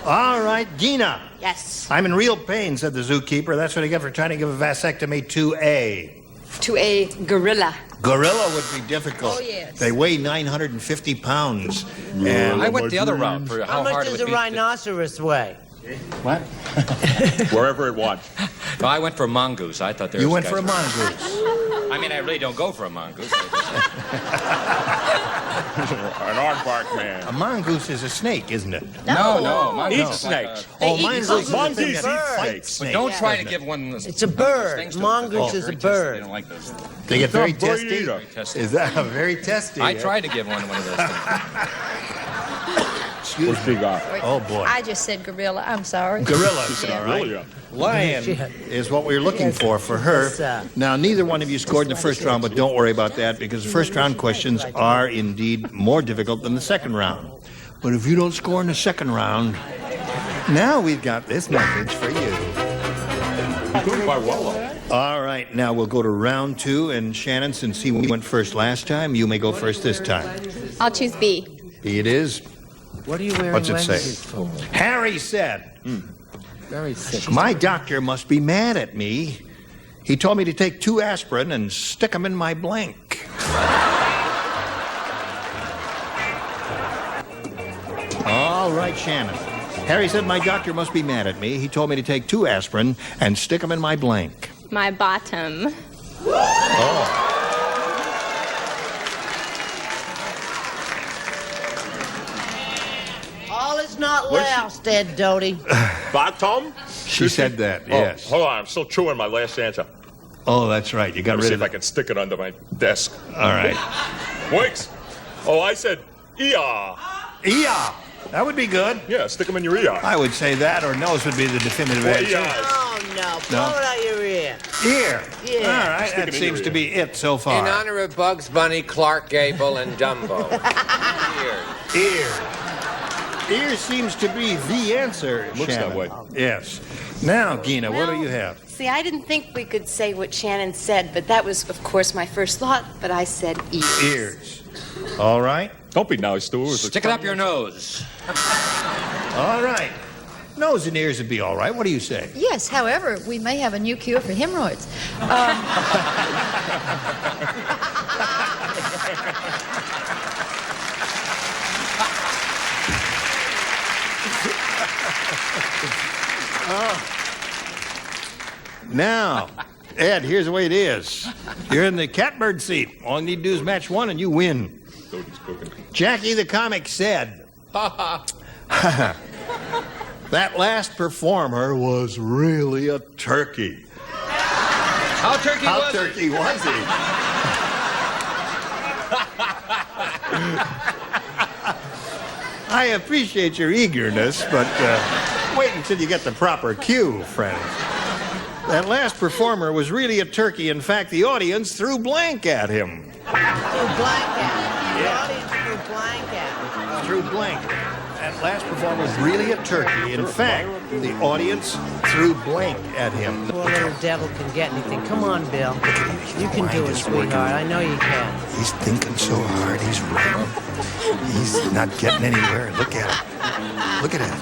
All right, Gina. Yes. I'm in real pain, said the zookeeper. That's what I get for trying to give a vasectomy to a... To a gorilla. Gorilla would be difficult. Oh, yes. They weigh 950 pounds. And I went the other route for How much does a rhinoceros weigh? What? Wherever it wants. No, I went for a mongoose. I thought there You was went guys for a who- mongoose. I mean, I really don't go for a mongoose. An aardvark man. A mongoose is a snake, isn't it? No, mongoose. Eat is like snakes. Oh, eat mongoose is monkeys the thing that eat fights snakes. snakes. Don't try to doesn't give one. It's a bird. Mongoose is a bird. They don't like those. They get very It's not testy. bird Very testy. Is that very testy? I eh? tried to give one of those things. What she got? Oh, boy. I just said gorilla. I'm sorry. Gorilla, Yeah. all right. Really? Lion is what we're looking for her. Now, neither one of you scored in the first round, but don't worry about that because the first round questions are indeed more difficult than the second round. But if you don't score in the second round, now we've got this message for you. Doing quite well, though. All right, now we'll go to round 2, and Shannon, since he went first last time, you may go first this time. I'll choose B. B it is. What are you wearing What's it say? lenses for? Harry said, Very sick. my doctor must be mad at me. He told me to take 2 aspirin and stick them in my blank. All right, Shannon. Harry said my doctor must be mad at me. He told me to take 2 aspirin and stick them in my blank. My bottom. Oh. All is not lost, Ed Doty. Bottom? She said that, yes. Oh, hold on. I'm still chewing my last answer. Oh, that's right. You got Let me rid see of if I it. can stick it under my desk. All right. Winks. Oh, I said ER. ER. That would be good. Yeah, stick them in your ER. I would say that or nose would be the definitive Or answer. ERs. Oh, no. Blow it out your ear. Ear. Yeah. All right, Stick that it in seems your to ear. be it so In far. honor of Bugs Bunny, Clark Gable, and Dumbo. Here. Ear. Ear seems to be the answer, Looks Shannon. that way. Yes. Now, Gina, what do you have? See, I didn't think we could say what Shannon said, but that was, of course, my first thought, but I said ears. Ears. All right. Don't be nice to her. Stick it up your nose. All right. Nose and ears would be all right. What do you say? Yes, however, we may have a new cure for hemorrhoids. Now, Ed, here's the way it is. You're in the catbird seat. All you need to do is match 1 and you win. Jackie the comic said, that last performer was really a turkey. How turkey How was turkey it? was he? I appreciate your eagerness, but wait until you get the proper cue, friend. That last performer was really a turkey. In fact, the audience threw blank at him. Threw blank at him. The audience threw blank at him. Threw blank. That last performer was really a turkey. In fact, the audience threw blank at him. Poor little devil can get anything. Come on, Bill. You can do it, sweetheart. I know you can. He's thinking so hard. He's writing. He's not getting anywhere. Look at him. Look at him.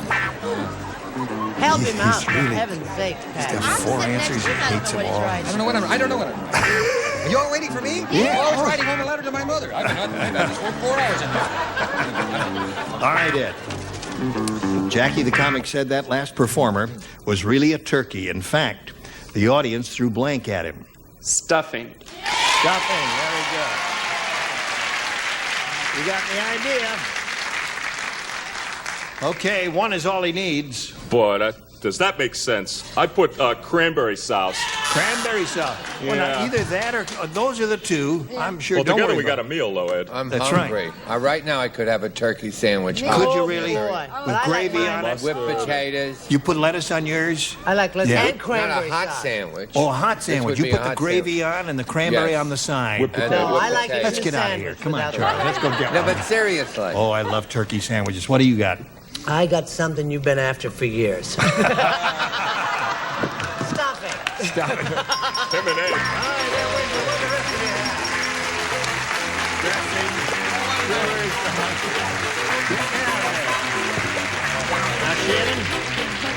Help him out, He's for really- heaven sakes, He's got Pat. 4 answers. He hates them all. I don't know what I'm. Are you all waiting for me? Yeah. Well, I was writing home a letter to my mother. I've been just worked 4 hours in there. All right, Ed. Jackie the comic said that last performer was really a turkey. In fact, the audience threw blank at him. Stuffing. Stuffing. Very good. You got the idea. Okay, 1 is all he needs. Boy, does that make sense? I put cranberry sauce. Cranberry sauce. Well, now, Yeah. either that or those are the 2. I'm sure. Well, Don't together worry we about got a meal, though, Ed. I'm That's hungry. Right now I could have a turkey sandwich. Could you really? boy. With I like gravy mine. on it? Whipped potatoes. You put lettuce on yours? I like lettuce Yeah. and cranberry Not a hot sauce. sandwich. Oh, a hot This sandwich. would You be put a the hot gravy on and the cranberry Yes. on the side. And then No, whipped I like it in potatoes. the Let's get out of here. sandwich Come on, without Charlie. that. Let's go get No, one. but seriously. Oh, I love turkey sandwiches. What do you got? I got something you've been after for years. Stuffing. Stop it. Him and Ed. Dressing. Now, Shannon,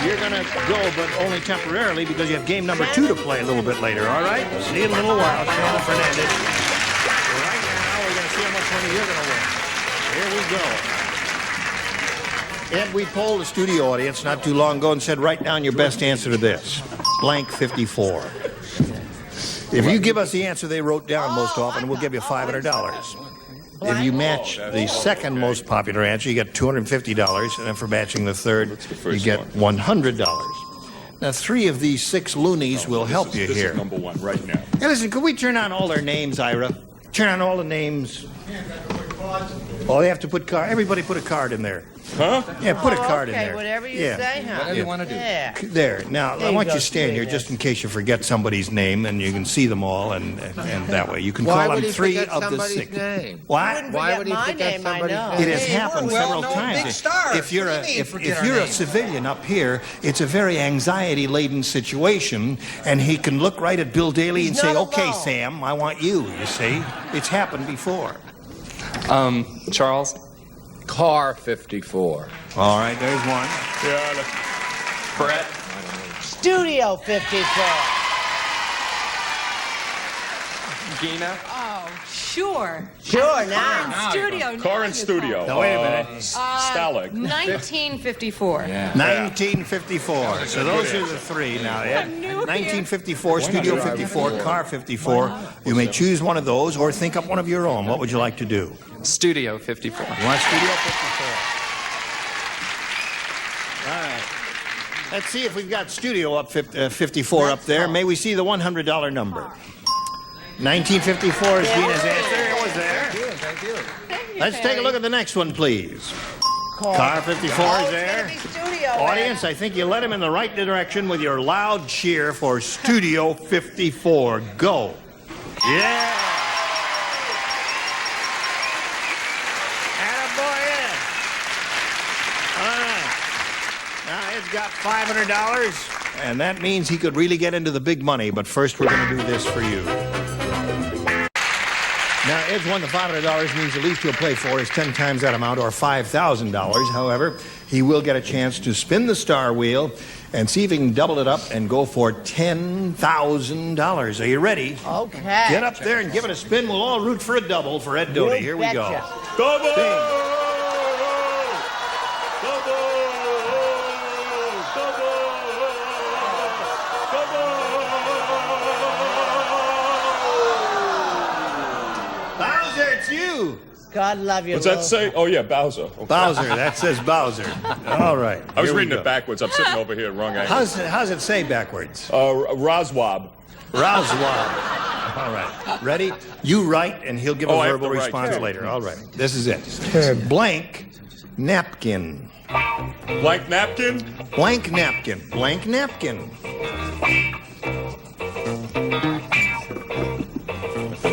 you're going to go, but only temporarily because you have game number 2 to play a little bit later, all right? See you in a little while, Shannon Fernandez. Right now, we're going to see how much money you're going to win. Here we go. Ed, we polled the studio audience not too long ago and said, write down your best answer to this. Blank 54. If you give us the answer they wrote down most often, we'll give you $500. If you match the second most popular answer, you get $250, and then for matching the third, you get $100. Now, 3 of these 6 loonies will help you here. Number 1 right now. Hey, listen, could we turn on all their names, Ira? Turn on all the names. Oh, they have to put everybody put a card in there. Huh? Yeah, put a card in okay, there. whatever you Yeah. say, huh? Whatever you want to do. Yeah. There. Now, There I you want you go, to stand here Steve. just in case you forget somebody's name, and you can see them all, and that way. You can Why call would them he 3 forget of the somebody's 6. name? What? Why would he my forget name, somebody's I know. name? It has Hey, happened we're several well-known times. big stars. If you're What do you mean, if forget our you're a names? civilian up here, it's a very anxiety-laden situation, and he can look right at Bill Daly and He's say, not "Okay, alone." Sam, I want you." You see, it's happened before. Charles? Car 54. All right, there's one. Yeah. Brett? Studio 54. Gina? Oh, sure. Sure, now. Studio. Car and studio. Now, wait a minute. Stalag. 1954. 1954. So those are the 3 now. Ed. 1954, Studio 54, Car 54. You may choose one of those or think up one of your own. What would you like to do? Studio 54. You want Studio 54? All right. Let's see if we've got Studio up 54 up there. May we see the $100 number? 1954 is Gina's answer. It was there. Thank you. Let's take a look at the next one, please. Car 54 is there. Studio, Audience, I think you led him in the right direction with your loud cheer for Studio 54. Go. Yeah. Attaboy, Ed. All right. Now, Ed's got $500, and that means he could really get into the big money, but first we're going to do this for you. Now, Ed's won the $500 means the least he'll play for is 10 times that amount, or $5,000. However, he will get a chance to spin the star wheel and see if he can double it up and go for $10,000. Are you ready? Okay. Get up there and give it a spin. We'll all root for a double for Ed Doty. Here we go. betcha. Double! Bing. Bowser, it's you. God love you. What's that Lou. say? Oh, yeah, Bowser. Okay. Bowser, that says Bowser. All right. I was here we reading go. it backwards. I'm sitting over here, wrong angle. How's it say backwards? Roswab. Roswab. All right. Ready? You write, and he'll give a Oh, I have verbal to write. response Yeah. later. All right. This is it. Blank napkin. Blank napkin? Blank napkin. Blank napkin.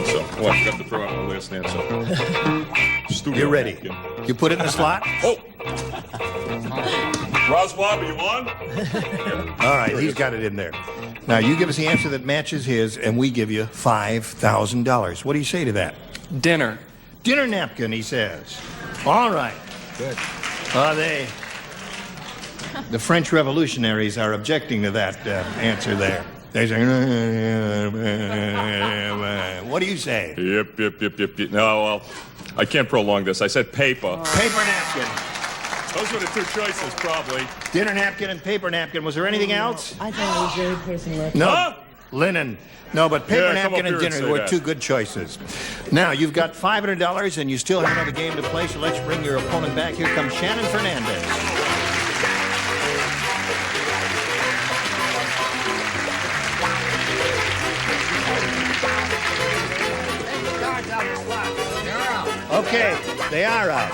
So, oh, I forgot to throw out my last answer. Studio You're ready. napkin. You put it in the slot? Oh! Roswab, are you on? All right, he's got it in there. Now, you give us the answer that matches his, and we give you $5,000. What do you say to that? Dinner. Dinner napkin, he says. All right. Good. The French revolutionaries are objecting to that answer there. They say, what do you say? Yep. No, well, I can't prolong this. I said paper. Paper napkin. Those were the 2 choices, probably. Dinner napkin and paper napkin. Was there anything else? I thought it was very person. No. Huh? Linen. No, but paper Yeah, come napkin up and here and dinner say were that. 2 good choices. Now, you've got $500 and you still have another game to play, so let's bring your opponent back. Here comes Shannon Fernandez. Okay, they are out.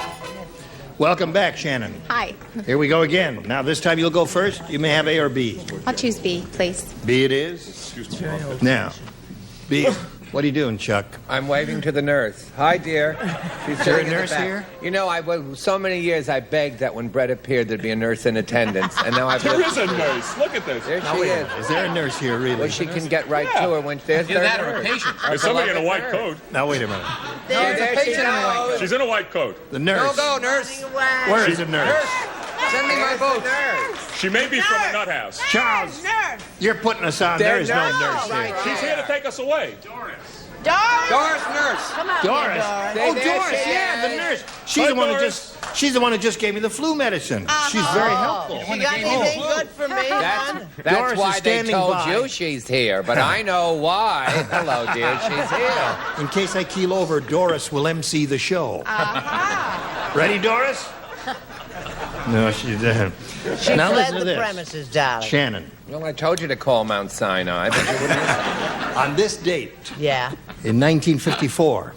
Welcome back, Shannon. Hi. Here we go again. Now, this time you'll go first. You may have A or B. I'll choose B, please. B it is. Now, B. What are you doing, Chuck? I'm waving to the nurse. Hi, dear. She's Is there a sitting in the nurse back. here? You know, so many years I begged that when Brett appeared there'd be a nurse in attendance, and now I've... There is a nurse. Look at this. There Now, she wait a is. minute. Is there a nurse here, really? Well, she can get right to her when there's Either their that or a nurse. patient. Our There's somebody in a beloved white nurse. coat. Now, wait a minute. There she goes. She's in a white coat. The nurse. Go, nurse. Where is the nurse? Send me my boat. She may be from a nut house. Charles, you're putting us on. There is no nurse here. She's here to take us away. Doris, nurse. Come on, Doris. Doris. Oh, Doris, yeah, the nurse. She's Hi, the one who Doris. she's the one who just gave me the flu medicine. She's very helpful. She got anything good for me, hon? That's Doris why is they standing told by. you she's here, but I know why. Hello, dear, she's here. In case I keel over, Doris will MC the show. Ready, Doris? No, she didn't. She Now fled listen to the this. premises, darling. Shannon, Well, I told you to call Mount Sinai, but you wouldn't listen. on this date, Yeah. in 1954,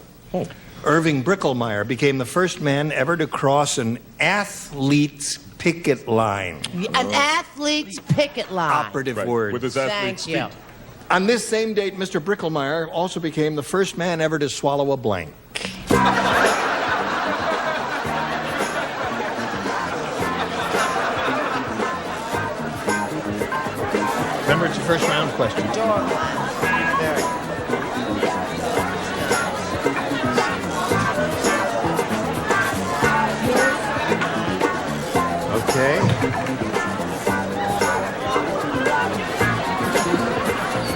Irving Brickelmeyer became the first man ever to cross an athlete's picket line. An athlete's picket line. Operative word. With his athlete's Thank you. feet. On this same date, Mr. Brickelmeyer also became the first man ever to swallow a blank. Remember, it's a first round question. Okay.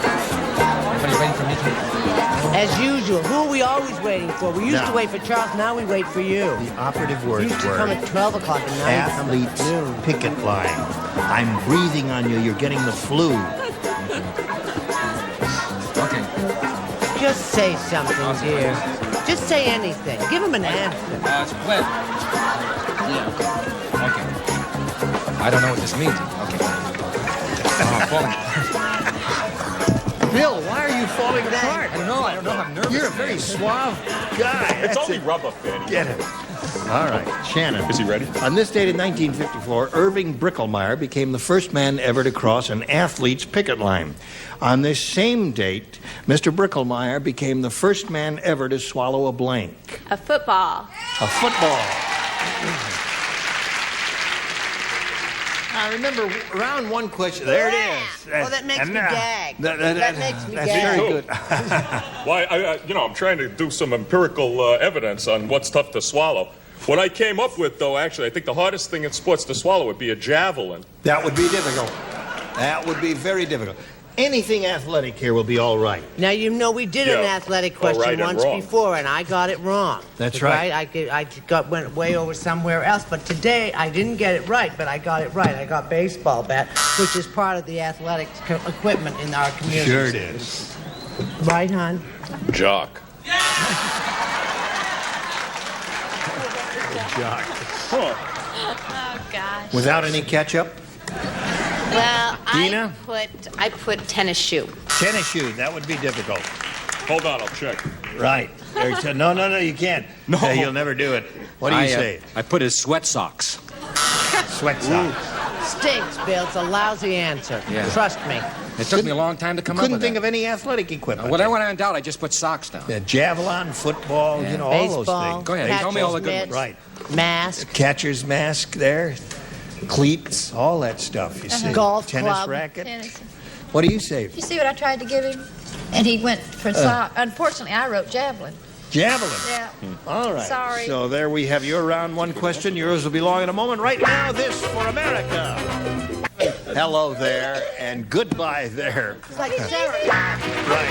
Everybody waiting for me to... As usual, who are we always waiting for? We used to Now. wait for Charles, now we wait for you. The operative You words used to were come at 12 o'clock and now you come at athlete's noon. picket line. I'm breathing on you. You're getting the flu. Okay. Just say something, dear. Just say anything. Give him an answer. It's wet. Yeah. Okay. I don't know what this means. Okay. Oh, I'm falling. Bill, why are you falling apart? I don't know. I'm nervous. You're a very suave guy. It's That's only it. rubber, Fanny. Get him. All right, Shannon. Is he ready? On this date in 1954, Irving Brickelmeyer became the first man ever to cross an athlete's picket line. On this same date, Mr. Brickelmeyer became the first man ever to swallow a blank. A football. A football. Now remember, round one question. There it is. Oh, that makes me gag. That makes me that's gag. very good. Why, I'm trying to do some empirical evidence on what's tough to swallow. What I came up with, though, actually, I think the hardest thing in sports to swallow would be a javelin. That would be difficult. That would be very difficult. Anything athletic here will be all right. Now, you know, we did an Yeah. athletic All question right and once wrong. before, and I got it wrong. That's right. I went way over somewhere else, but today I didn't get it right, but I got it right. I got baseball bat, which is part of the athletic equipment in our community. Sure it is. Right, hon? Jock. Jock. Oh, gosh. Without any ketchup? Well, Dina? I put tennis shoe. Tennis shoes, that would be difficult. Hold on, I'll check. Right. No, you can't. No. You'll never do it. What do you say? I put his sweat socks. Sweat socks. Stinks, Bill. It's a lousy answer. Yeah. Trust me. It took me a long time to come up Couldn't with think that. of any athletic equipment. When I went on doubt, I just put socks down. Javelin, football, Yeah. all Baseball. those things. Go ahead, tell me all the good ones. Right. Mask. Catcher's mask there, cleats, all that stuff, you see. Golf Tennis club. racket. Tennis. What do you say? You see what I tried to give him? And he went for sock. Unfortunately, I wrote javelin. Javelin. Yeah. All right. Sorry. So there we have your round one question. Yours will belong in a moment. Right now, this for America. Hello there, and goodbye there. It's like Sarah. Right.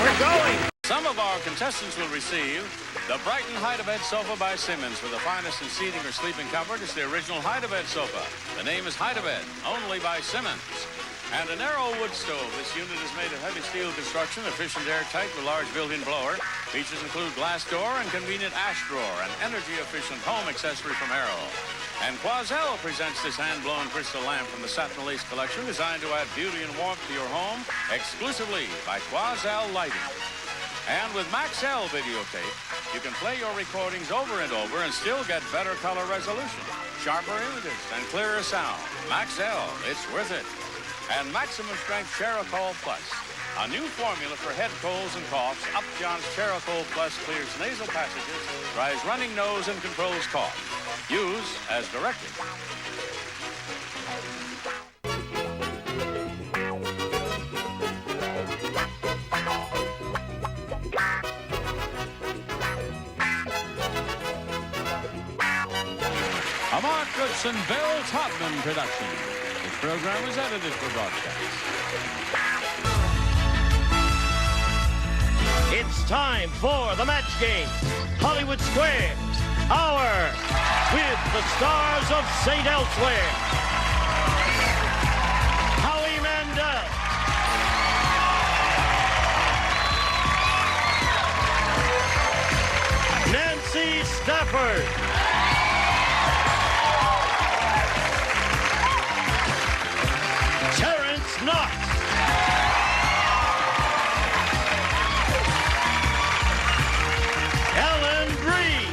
We're going. Some of our contestants will receive the Brighton Hide-A-Bed sofa by Simmons. For the finest in seating or sleeping comfort, it's the original Hide-A-Bed sofa. The name is Hide-A-Bed, only by Simmons. And an Arrow wood stove. This unit is made of heavy steel construction, efficient, airtight, with large built-in blower. Features include glass door and convenient ash drawer, an energy-efficient home accessory from Arrow. And Quoizel presents this hand-blown crystal lamp from the Satin Lace collection, designed to add beauty and warmth to your home, exclusively by Quoizel Lighting. And with Maxell videotape, you can play your recordings over and over and still get better color resolution, sharper images, and clearer sound. Maxell, it's worth it. And Maximum Strength Cheracol Plus. A new formula for head colds and coughs. Upjohn's Terracol Plus clears nasal passages, dries running nose, and controls cough. Use as directed. A Mark Goodson, Bill Todman production. This program is edited for broadcast. It's time for the match game. Hollywood Squares, Hour, with the stars of St. Elsewhere. Howie Mandel. Nancy Stafford. Terrence Knox. Ellen Bree.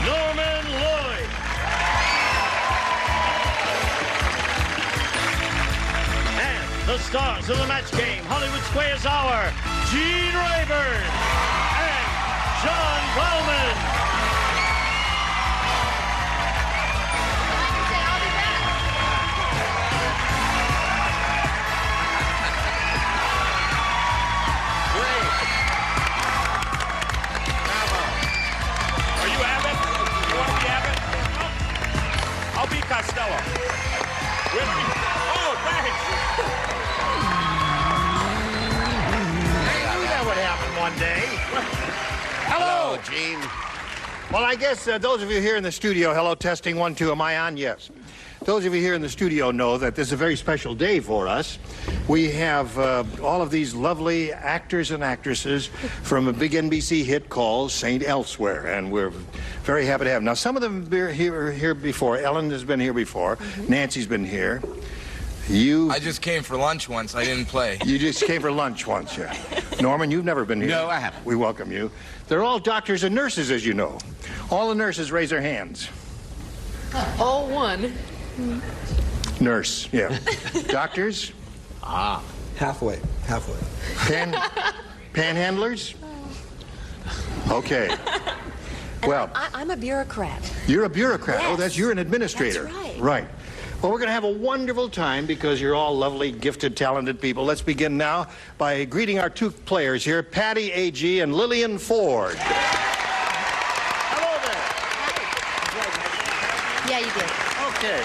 Norman Lloyd. And the stars of the match game, Hollywood Squares Hour, Gene Rayburn and John Bowman. I'll be Costello. Oh, thanks. I knew that would happen one day. Hello, Gene. Well, I guess those of you here in the studio, hello, testing 1, 2, am I on? Yes. Those of you here in the studio know that this is a very special day for us. We have all of these lovely actors and actresses from a big NBC hit called St. Elsewhere, and we're very happy to have them. Now, some of them have been here before. Ellen has been here before. Nancy's been here. I just came for lunch once. I didn't play. You just came for lunch once, yeah. Norman, you've never been here. No, I haven't. We welcome you. They're all doctors and nurses, as you know. All the nurses raise their hands. All one. Nurse, yeah. Doctors? Halfway. Panhandlers? Okay. Well, I'm a bureaucrat. you're a bureaucrat. Yes. Oh, you're an administrator. That's right. Right. Well, we're going to have a wonderful time because you're all lovely, gifted, talented people. Let's begin now by greeting our two players here, Patty A.G. and Lillian Ford. Hello there. Yeah, you did. Okay.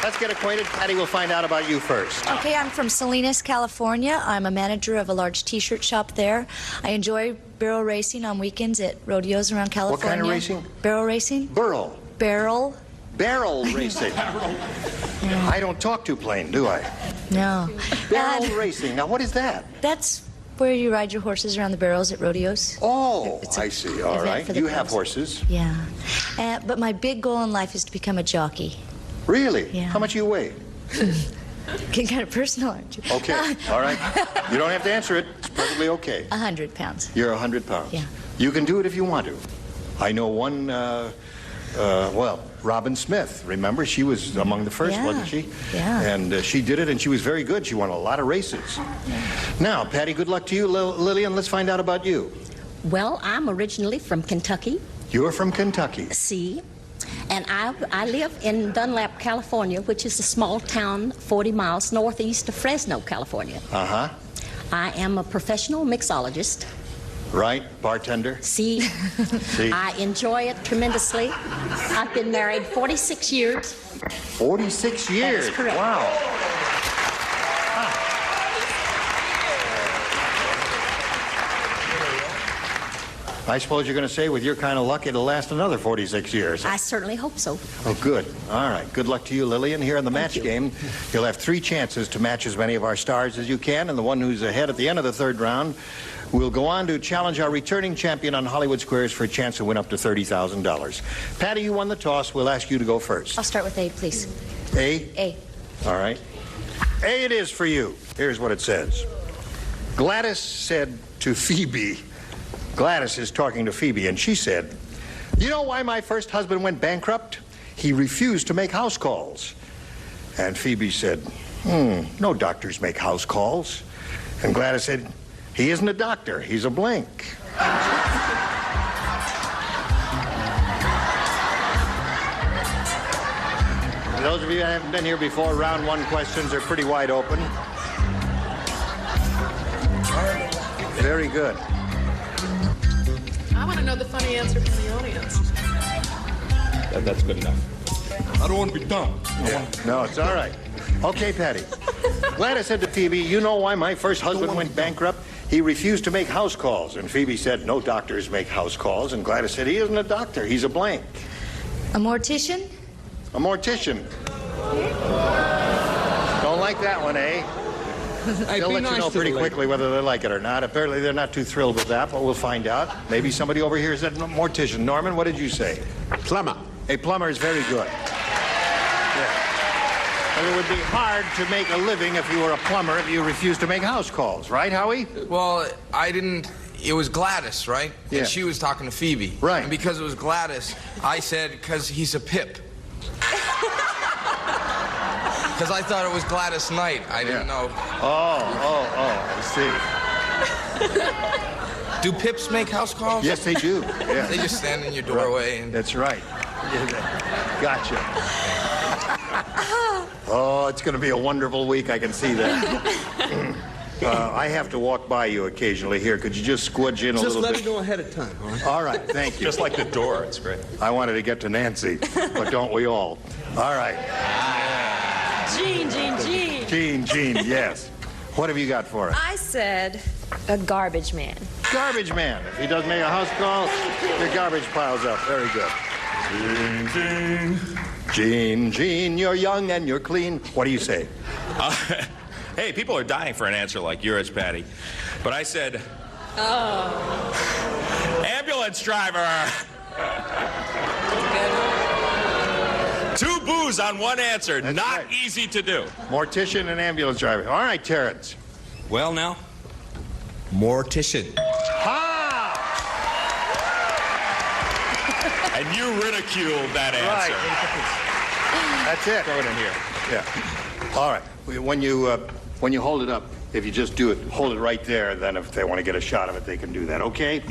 Let's get acquainted. Patty, we'll find out about you first. Okay, I'm from Salinas, California. I'm a manager of a large T-shirt shop there. I enjoy barrel racing on weekends at rodeos around California. What kind of racing? Barrel racing. Burl. Barrel. Barrel racing. I don't talk too plain, do I? No. Barrel racing. Now, what is that? That's where you ride your horses around the barrels at rodeos. Oh, I see. All event right. for the You have clubs. horses. Yeah. But my big goal in life is to become a jockey. Really? Yeah. How much do you weigh? Getting kind of personal, aren't you? Okay. All right. You don't have to answer it. It's perfectly okay. 100 pounds. You're 100 pounds. Yeah. You can do it if you want to. I know one, Robin Smith. Remember? She was among the first, Yeah. wasn't she? Yeah. And she did it, and she was very good. She won a lot of races. Now, Patty, good luck to you. Lillian, let's find out about you. Well, I'm originally from Kentucky. You're from Kentucky. See, and I live in Dunlap, California, which is a small town 40 miles northeast of Fresno, California. Uh-huh. I am a professional mixologist. Right? Bartender? See, See? I enjoy it tremendously. I've been married 46 years. 46 years? That is correct. Wow. I suppose you're going to say, with your kind of luck, it'll last another 46 years. I certainly hope so. Oh, good. All right. Good luck to you, Lillian. Here in the match game, you'll have 3 chances to match as many of our stars as you can, and the one who's ahead at the end of the third round will go on to challenge our returning champion on Hollywood Squares for a chance to win up to $30,000. Patty, you won the toss. We'll ask you to go first. I'll start with A, please. A? A. All right. A it is for you. Here's what it says. Gladys said to Phoebe, Gladys is talking to Phoebe, and she said, "You know why my first husband went bankrupt? he refused to make house calls. And Phoebe said, no doctors make house calls. And Gladys said, he isn't a doctor, he's a blank. For those of you who haven't been here before, round one questions are pretty wide open. Very good. I want to know the funny answer from the audience. That's good enough. I don't want to be dumb. No, it's all right. Okay, Patty. Gladys said to Phoebe, you know why my first husband went bankrupt? He refused to make house calls. And Phoebe said, no doctors make house calls. And Gladys said, he isn't a doctor, he's a blank. A mortician? A mortician. Don't like that one, eh? They'll let you know pretty quickly whether they like it or not. Apparently they're not too thrilled with that, but we'll find out. Maybe somebody over here said mortician. Norman, what did you say? Plumber. A plumber is very good. Yeah. But it would be hard to make a living if you were a plumber if you refused to make house calls, right, Howie? Well, I didn't. It was Gladys, right? Yeah. And she was talking to Phoebe. Right. And because it was Gladys, I said, because he's a pip. Because I thought it was Gladys Knight. I didn't know. I see. Do pips make house calls? Yes, they do. Yeah. They just stand in your doorway and... That's right. Gotcha. Oh, it's going to be a wonderful week. I can see that. I have to walk by you occasionally here. Could you just squidge in a little bit? Just let me know ahead of time, all right? All right, thank you. Just like the door, it's great. I wanted to get to Nancy, but don't we all? All right. Gene, yes. What have you got for us? I said a garbage man. Garbage man. If he doesn't make a house call, your garbage piles up. Very good. Gene, you're young and you're clean. What do you say? Hey, people are dying for an answer like yours, Patty. But I said, ambulance driver. 2 boos on one answer. That's Not right. easy to do. Mortician and ambulance driver. All right, Terrence. Well, now, mortician. Ha! And you ridiculed that answer. Right. That's it. Throw it in here. Yeah. All right. When you hold it up, if you just do it, hold it right there, then if they want to get a shot of it, they can do that, okay?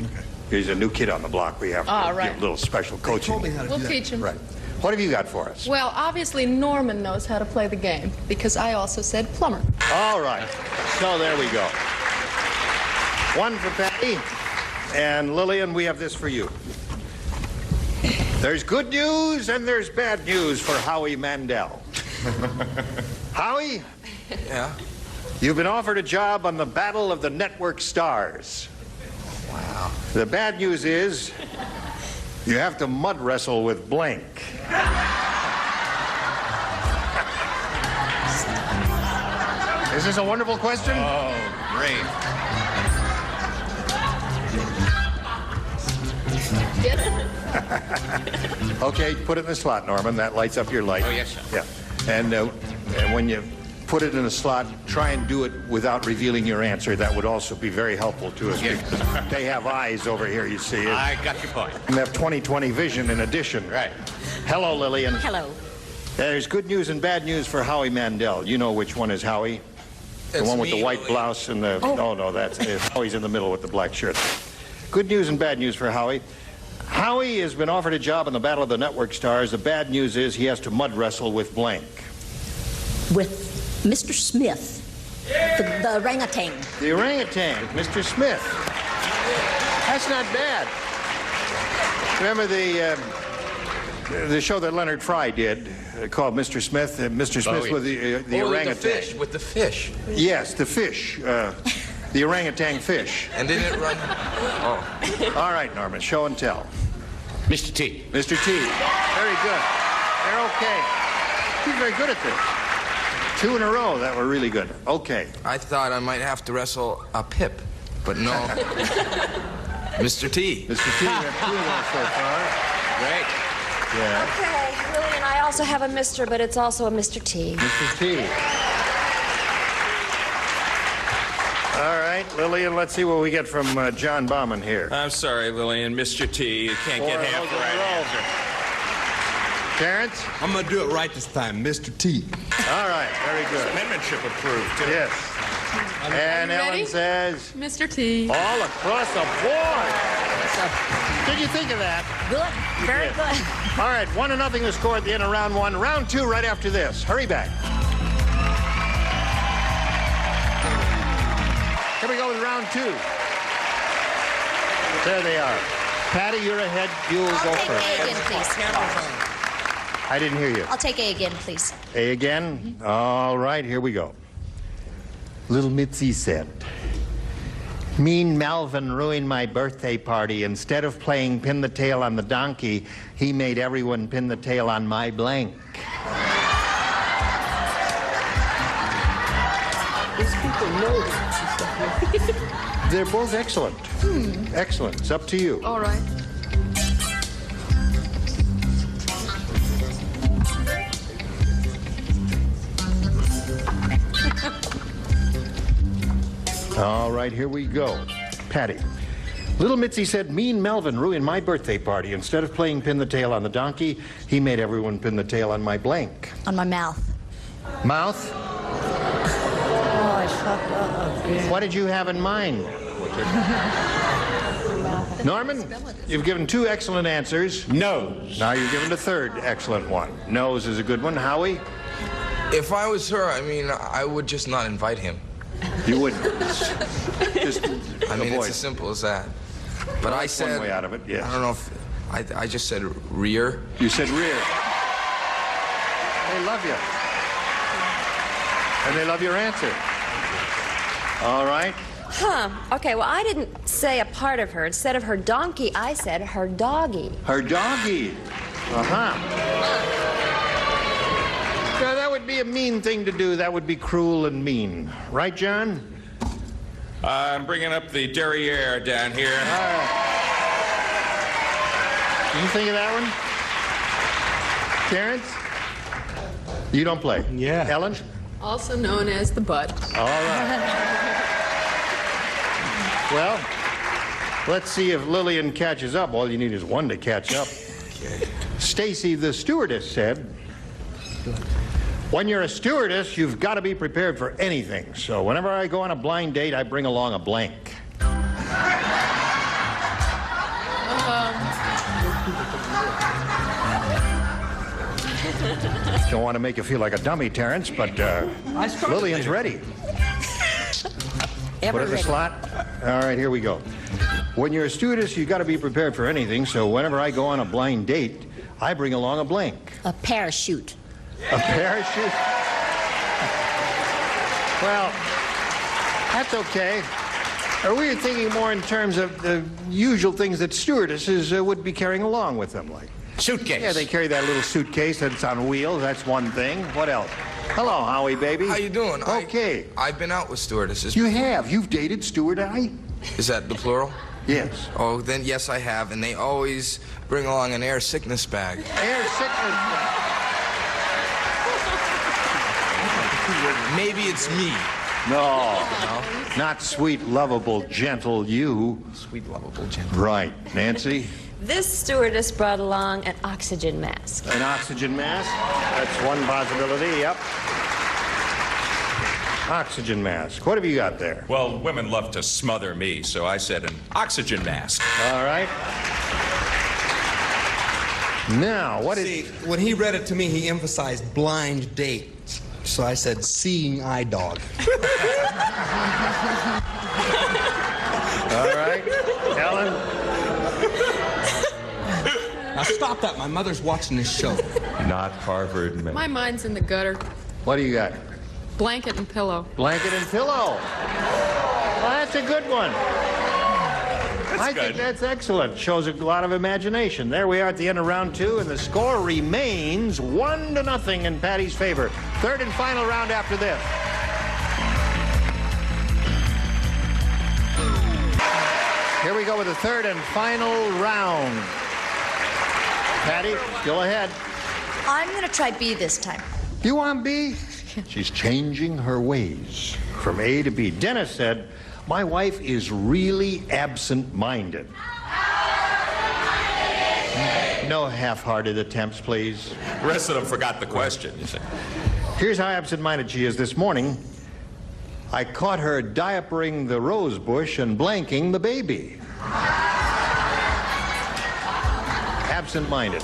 Here's a new kid on the block. We have to give a little special coaching. We'll teach him. Right. What have you got for us? Well, obviously Norman knows how to play the game because I also said plumber. All right. So there we go. 1 for Patty. And Lillian, we have this for you. There's good news and there's bad news for Howie Mandel. Howie? Yeah? You've been offered a job on the Battle of the Network Stars. Wow. The bad news is you have to mud wrestle with blank. Is this a wonderful question? Oh, great. Okay, put it in the slot, Norman. That lights up your light. Oh, yes, sir. Yeah. And when you put it in the slot, try and do it without revealing your answer. That would also be very helpful to us. Yes. Because they have eyes over here, you see. I got your point. And they have 20/20 vision in addition. Right. Hello, Lillian. Hello. There's good news and bad news for Howie Mandel. You know which one is Howie? The It's one with me, the white Lillian. blouse and the... Oh, no, that's Howie's in the middle with the black shirt. Good news and bad news for Howie. Howie has been offered a job in the Battle of the Network Stars. The bad news is he has to mud wrestle with blank. With Mr. Smith, the orangutan. The orangutan, Mr. Smith. That's not bad. Remember the show that Leonard Fry did called Mr. Smith? Mr. Smith with the orangutan. With the fish. Yes, the fish. The orangutan fish. And didn't it run? Oh. All right, Norman, show and tell. Mr. T. Mr. T. Very good. They're okay. He's very good at this. 2 in a row that were really good. Okay. I thought I might have to wrestle a pip, but no. Mr. T. Mr. T, we have 2 of those so far. Great. Yeah. Okay, Lillian, I also have a Mr., but it's also a Mr. T. Mr. T. All right, Lillian, let's see what we get from John Bauman here. I'm sorry, Lillian. Mr. T. You can't 4 get of half those the in a right row. answer. Terrence? I'm going to do it right this time, Mr. T. All right, very good. Penmanship approved, too. Yes. And you Ellen ready? says, Mr. T. all across the board. Did you think of that? Good. Very did. good. All right, 1-0 the score at the end of round one. Round two right after this. Hurry back. Here we go with round two. There they are. Patty, you're ahead. You'll go Take first. A again, please. I didn't hear you. I'll take A again, please. A again? All right, here we go. Little Mitzi said, mean Melvin ruined my birthday party. Instead of playing pin the tail on the donkey, he made everyone pin the tail on my blank. These people know that. They're both excellent. Excellent. It's up to you. All right. All right, here we go. Patty. Little Mitzi said, mean Melvin ruined my birthday party. Instead of playing pin the tail on the donkey, he made everyone pin the tail on my blank. On my mouth. Mouth? Oh, I fucked up again. What did you have in mind? Norman, you've given two excellent answers. Nose. Now you've given the third excellent one. Nose is a good one. Howie? If I was her, I mean, I would just not invite him. You wouldn't. Just I mean, avoid. it's as simple as that. But I That's said, one way out of it, yes. I don't know if, I just said rear. You said rear. They love you. And they love your answer. All right. Huh. Okay, well, I didn't say a part of her. Instead of her donkey, I said her doggy. Her doggy. Uh-huh. Yeah, that would be a mean thing to do. That would be cruel and mean. Right, John? I'm bringing up the derriere down here. Did you think of that one? Terrence? You don't play? Yeah. Ellen? Also known as the butt. All right. Well, let's see if Lillian catches up. All you need is one to catch up. Stacy, the stewardess, said, when you're a stewardess, you've got to be prepared for anything. So whenever I go on a blind date, I bring along a blank. Don't want to make you feel like a dummy, Terrence, but Lillian's ready. Put it in the slot. All right, here we go. When you're a stewardess, you've got to be prepared for anything. So whenever I go on a blind date, I bring along a blank. A parachute. A parachute? Well, that's okay. Or we were thinking more in terms of the usual things that stewardesses would be carrying along with them, like Suitcase. yeah, they carry that little suitcase that's on wheels. That's one thing. What else? Hello, Howie, baby. How you doing? Okay. I've been out with stewardesses. You have. You've dated Steward I? Is that the plural? Yes. Oh, then yes, I have, and they always bring along an air sickness bag. Air sickness. Maybe it's me. No. Not sweet, lovable, gentle you. Sweet, lovable, gentle. Right. Nancy? This stewardess brought along an oxygen mask. An oxygen mask? That's one possibility, yep. Oxygen mask. What have you got there? Well, women love to smother me, so I said an oxygen mask. All right. Now, what is... See, when he read it to me, he emphasized blind date. So I said, seeing eye dog. All right. Ellen? Now stop that. My mother's watching this show. Not Harvard. My mind's in the gutter. What do you got? Blanket and pillow. Blanket and pillow. Well, that's a good one. I think that's excellent. Shows a lot of imagination. There we are at the end of round two, and the score remains 1-0 in Patty's favor. Third and final round after this. Here we go with the third and final round. Patty, go ahead. I'm going to try B this time. You want B? She's changing her ways from A to B. Dennis said, my wife is really absent-minded. No half-hearted attempts, please. The rest of them forgot the question, you see. Here's how absent-minded she is this morning. I caught her diapering the rose bush and blanking the baby. Absent-minded.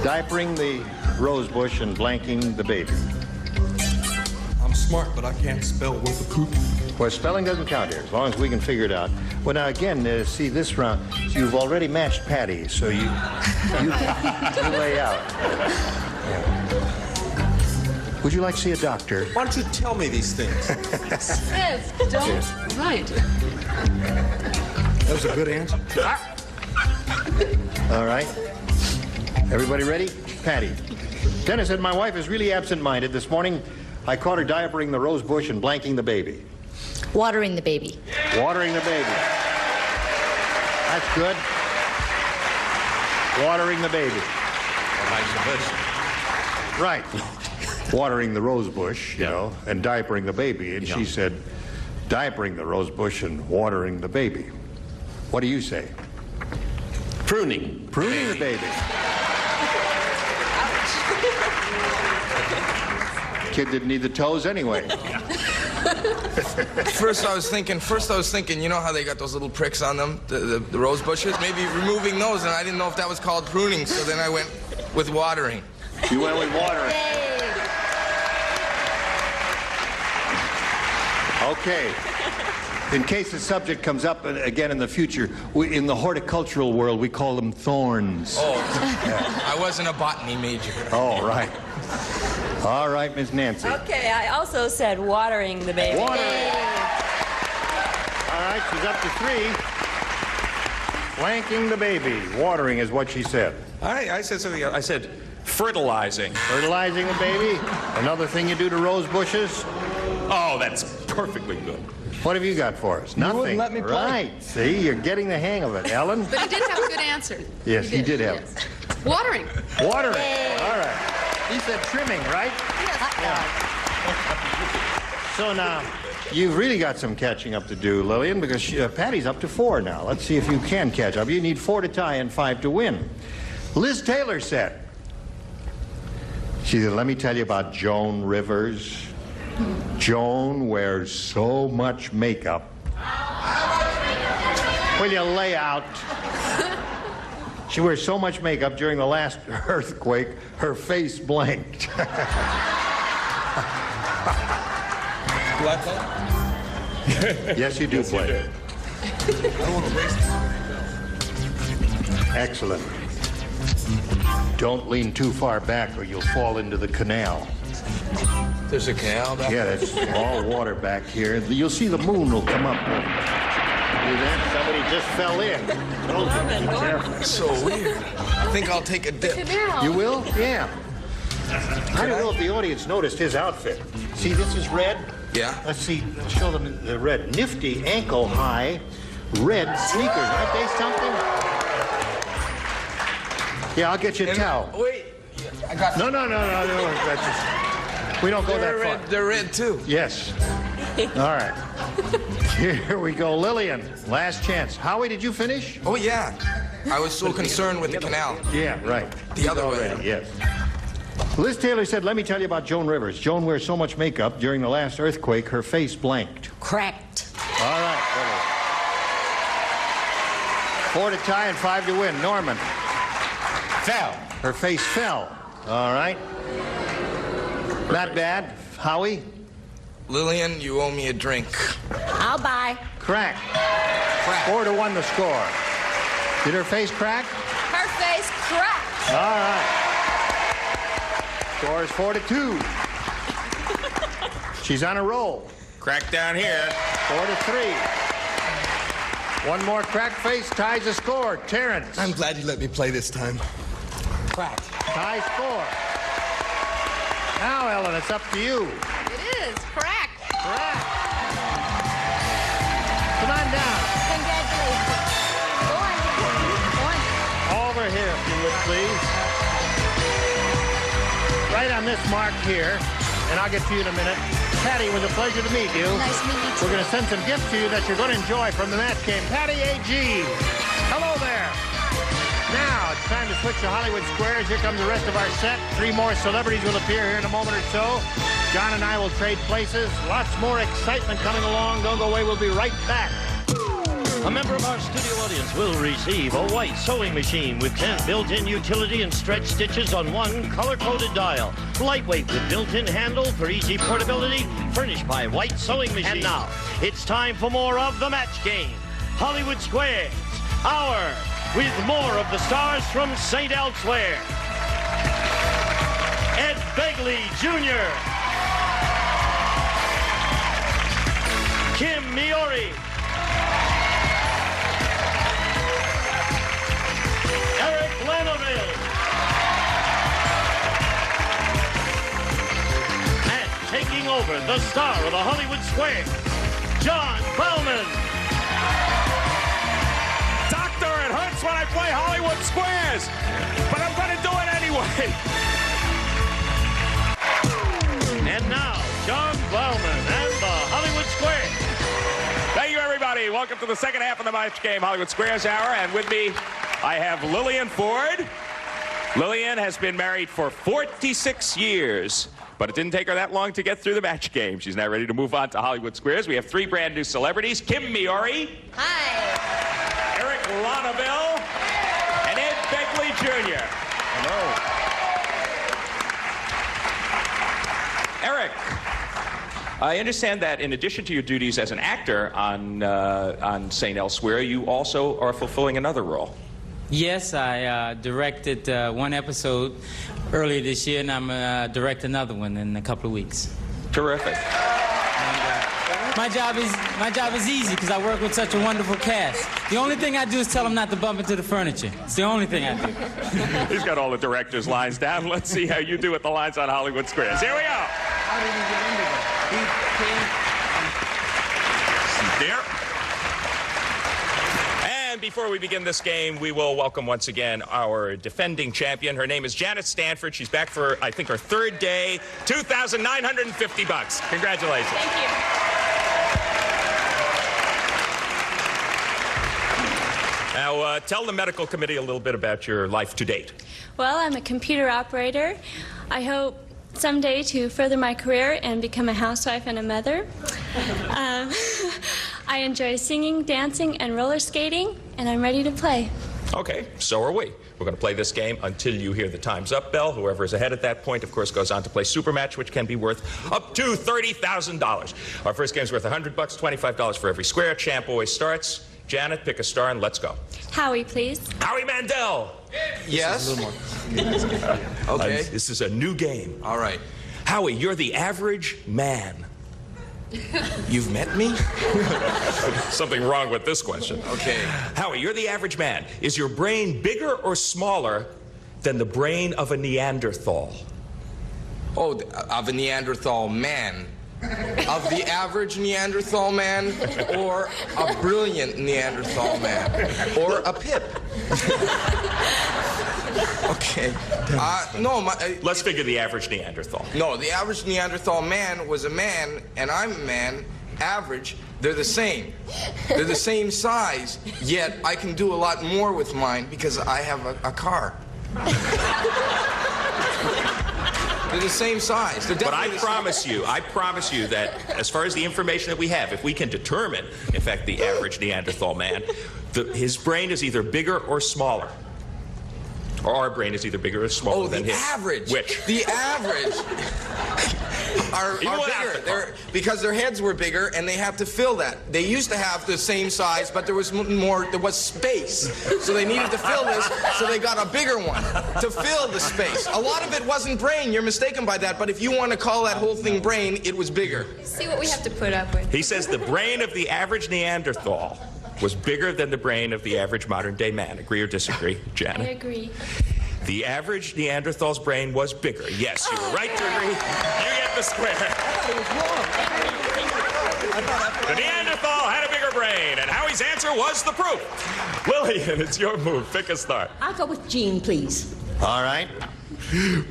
Diapering the rose bush and blanking the baby. I'm smart, but I can't spell with a poop. Well, spelling doesn't count here, as long as we can figure it out. Well, now, again, see, this round, you've already matched Patty, so you lay out. Would you like to see a doctor? Why don't you tell me these things? Smith, don't write. That was a good answer. All right. Everybody ready? Patty. Dennis said, my wife is really absent-minded. This morning, I caught her diapering the rose bush and blanking the baby. Watering the baby. Watering the baby. That's good. Watering the baby. Right. Watering the rose bush, you know, and diapering the baby. And she said, diapering the rose bush and watering the baby. What do you say? Pruning. Pruning the baby. Kid didn't need the toes anyway. First I was thinking, you know how they got those little pricks on them, the rose bushes? Maybe removing those, and I didn't know if that was called pruning, so then I went with watering. You went with watering. Okay. In case the subject comes up again in the future, in the horticultural world, we call them thorns. Oh, I wasn't a botany major. Oh, right. All right, Miss Nancy. Okay, I also said watering the baby. Watering. All right, she's up to 3. Blanking the baby. Watering is what she said. I said something else. I said fertilizing. Fertilizing the baby. Another thing you do to rose bushes. Oh, that's perfectly good. What have you got for us? Nothing. You wouldn't let me play. Right. See, you're getting the hang of it, Ellen. But he did have a good answer. Yes, he did have Yes. Watering. Watering. All right. He said trimming, right? Yes. So now, you've really got some catching up to do, Lillian, because Patty's up to 4 now. Let's see if you can catch up. You need 4 to tie and 5 to win. Liz Taylor said, she said, let me tell you about Joan Rivers. Joan wears so much makeup. Will you lay out? She wears so much makeup during the last earthquake, her face blanked. Do I play? Yes, you do play. I don't want to waste it. Excellent. Don't lean too far back or you'll fall into the canal. There's a canal back Yeah, there? that's all water back here. You'll see the moon will come up. See that? Somebody just fell in. Be careful. That's so weird. I think I'll take a dip. You will? Yeah. I don't know if the audience noticed his outfit. See, this is red. Yeah. Let's see. Let's show them the red. Nifty ankle-high red sneakers. Aren't they something? Yeah, I'll get you a towel. Wait. I got... No. That's just, we don't go that far. They're red, too. Yes. All right. Here we go. Lillian, last chance. Howie, did you finish? Oh, yeah. I was so concerned with the canal. Yeah, right. The other way. Yes. Liz Taylor said, let me tell you about Joan Rivers. Joan wears so much makeup during the last earthquake, her face blanked. Cracked. All right. 4 to tie and 5 to win. Norman. Fell. Her face fell. All right. Not bad. Howie? Lillian, you owe me a drink. I'll buy. Crack. 4 to 1 the score. Did her face crack? Her face cracked. All right. Score is 4 to 2. She's on a roll. Crack down here. 4 to 3. One more crack face ties the score. Terrence. I'm glad you let me play this time. Crack. Tie score. Now, Ellen, it's up to you. It is. Crack. Crack. Come on down. Congratulations. Go on. Over here, if you would, please. Right on this mark here, and I'll get to you in a minute. Patty, it was a pleasure to meet you. Nice meeting you, too. We're going to send some gifts to you that you're going to enjoy from the match game. Patty A.G. Hello there. Now, it's time to switch to Hollywood Squares. Here comes the rest of our set. 3 more celebrities will appear here in a moment or so. John and I will trade places. Lots more excitement coming along. Don't go away. We'll be right back. A member of our studio audience will receive a white sewing machine with 10 built-in utility and stretch stitches on one color-coded dial. Lightweight with built-in handle for easy portability, furnished by White Sewing Machine. And now, it's time for more of the match game. Hollywood Squares, Hour, with more of the stars from St. Elsewhere. Ed Begley Jr., Kim Miori, Eric Lanaville, and taking over the star of the Hollywood Squares, John Bowman. Doctor, it hurts when I play Hollywood Squares, but I'm going to do it anyway. And now, John Bowman and the Hollywood Squares. Thank you, everybody. Welcome to the second half of the match game, Hollywood Squares Hour. And with me, I have Lillian Ford. Lillian has been married for 46 years, but it didn't take her that long to get through the match game. She's now ready to move on to Hollywood Squares. We have 3 brand new celebrities, Kim Miori. Hi. Eric Lanaville. And Ed Begley Jr. Hello. Eric, I understand that in addition to your duties as an actor on St. Elsewhere, you also are fulfilling another role. Yes, I directed one episode earlier this year, and I'm direct another one in a couple of weeks. Terrific. My job is easy because I work with such a wonderful cast. The only thing I do is tell them not to bump into the furniture. It's the only thing I do. He's got all the director's lines down. Let's see how you do with the lines on Hollywood Squares. Here we go. How did he get into that? He came. And before we begin this game, we will welcome once again our defending champion. Her name is Janet Stanford. She's back for, I think, her 3rd day. $2,950. Congratulations. Thank you. Now, tell the medical committee a little bit about your life to date. Well, I'm a computer operator. I hope someday to further my career and become a housewife and a mother. I enjoy singing, dancing, and roller skating, and I'm ready to play. Okay, so are we. We're going to play this game until you hear the time's up bell. Whoever is ahead at that point, of course, goes on to play Supermatch, which can be worth up to $30,000. Our first game's worth $100, $25 for every square. Champ always starts. Janet, pick a star and let's go. Howie, please. Howie Mandel. Yes? This is a little more. Okay. This is a new game. All right. Howie, you're the average man. You've met me? Something wrong with this question. Okay. Howie, you're the average man. Is your brain bigger or smaller than the brain of a Neanderthal? Oh, of a Neanderthal man. Of the average Neanderthal man, or a brilliant Neanderthal man, or a pip. Okay. No, let's figure the average Neanderthal. No, the average Neanderthal man was a man, and I'm a man. Average, they're the same. They're the same size, yet I can do a lot more with mine because I have a car. They're the same size. But I promise you that as far as the information that we have, if we can determine, in fact, the average Neanderthal man, his brain is either bigger or smaller. Or our brain is either bigger or smaller than his. Oh, the average. Which? The average are bigger. Because their heads were bigger and they have to fill that. They used to have the same size, but there was space. So they needed to fill this, so they got a bigger one to fill the space. A lot of it wasn't brain, you're mistaken by that, but if you want to call that whole thing brain, it was bigger. See what we have to put up with. He says the brain of the average Neanderthal was bigger than the brain of the average modern-day man. Agree or disagree, Janet? I agree. The average Neanderthal's brain was bigger. Yes, you were right to agree. You get the square. The Neanderthal had a bigger brain, and Howie's answer was the proof. Lillian, it's your move. Pick a star. I'll go with Gene, please. All right.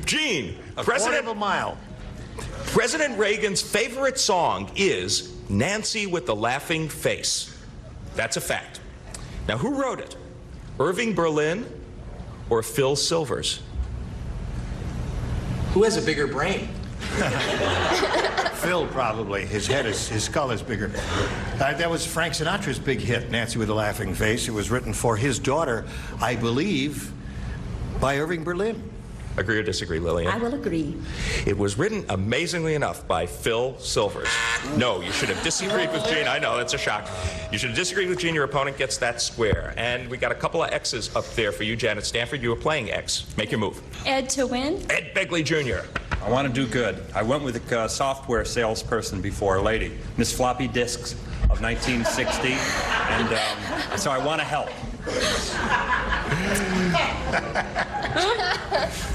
Gene, quarter of a mile. President Reagan's favorite song is Nancy with the Laughing Face. That's a fact. Now, who wrote it? Irving Berlin, or Phil Silvers? Who has a bigger brain? Phil, probably. His skull is bigger. That was Frank Sinatra's big hit, Nancy with a Laughing Face. It was written for his daughter, I believe, by Irving Berlin. Agree or disagree, Lillian? I will agree. It was written, amazingly enough, by Phil Silvers. No, you should have disagreed with Gene. I know, that's a shock. You should have disagreed with Gene. Your opponent gets that square. And we got a couple of X's up there for you, Janet Stanford. You were playing X. Make your move. Ed to win. Ed Begley Jr. I want to do good. I went with a software salesperson before, a lady, Miss Floppy Disks of 1960, and so I want to help.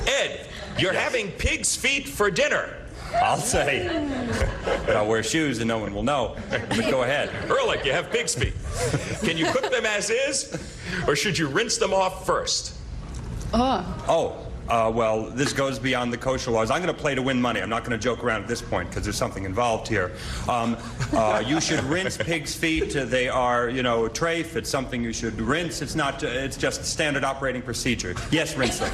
Ed, you're having pig's feet for dinner. I'll say. But I'll wear shoes and no one will know. But go ahead. Ehrlich, you have pig's feet. Can you cook them as is, or should you rinse them off first? Well, this goes beyond the kosher laws. I'm going to play to win money. I'm not going to joke around at this point because there's something involved here. You should rinse pig's feet. They are, trafe. It's something you should rinse. It's not. It's just standard operating procedure. Yes, rinse them.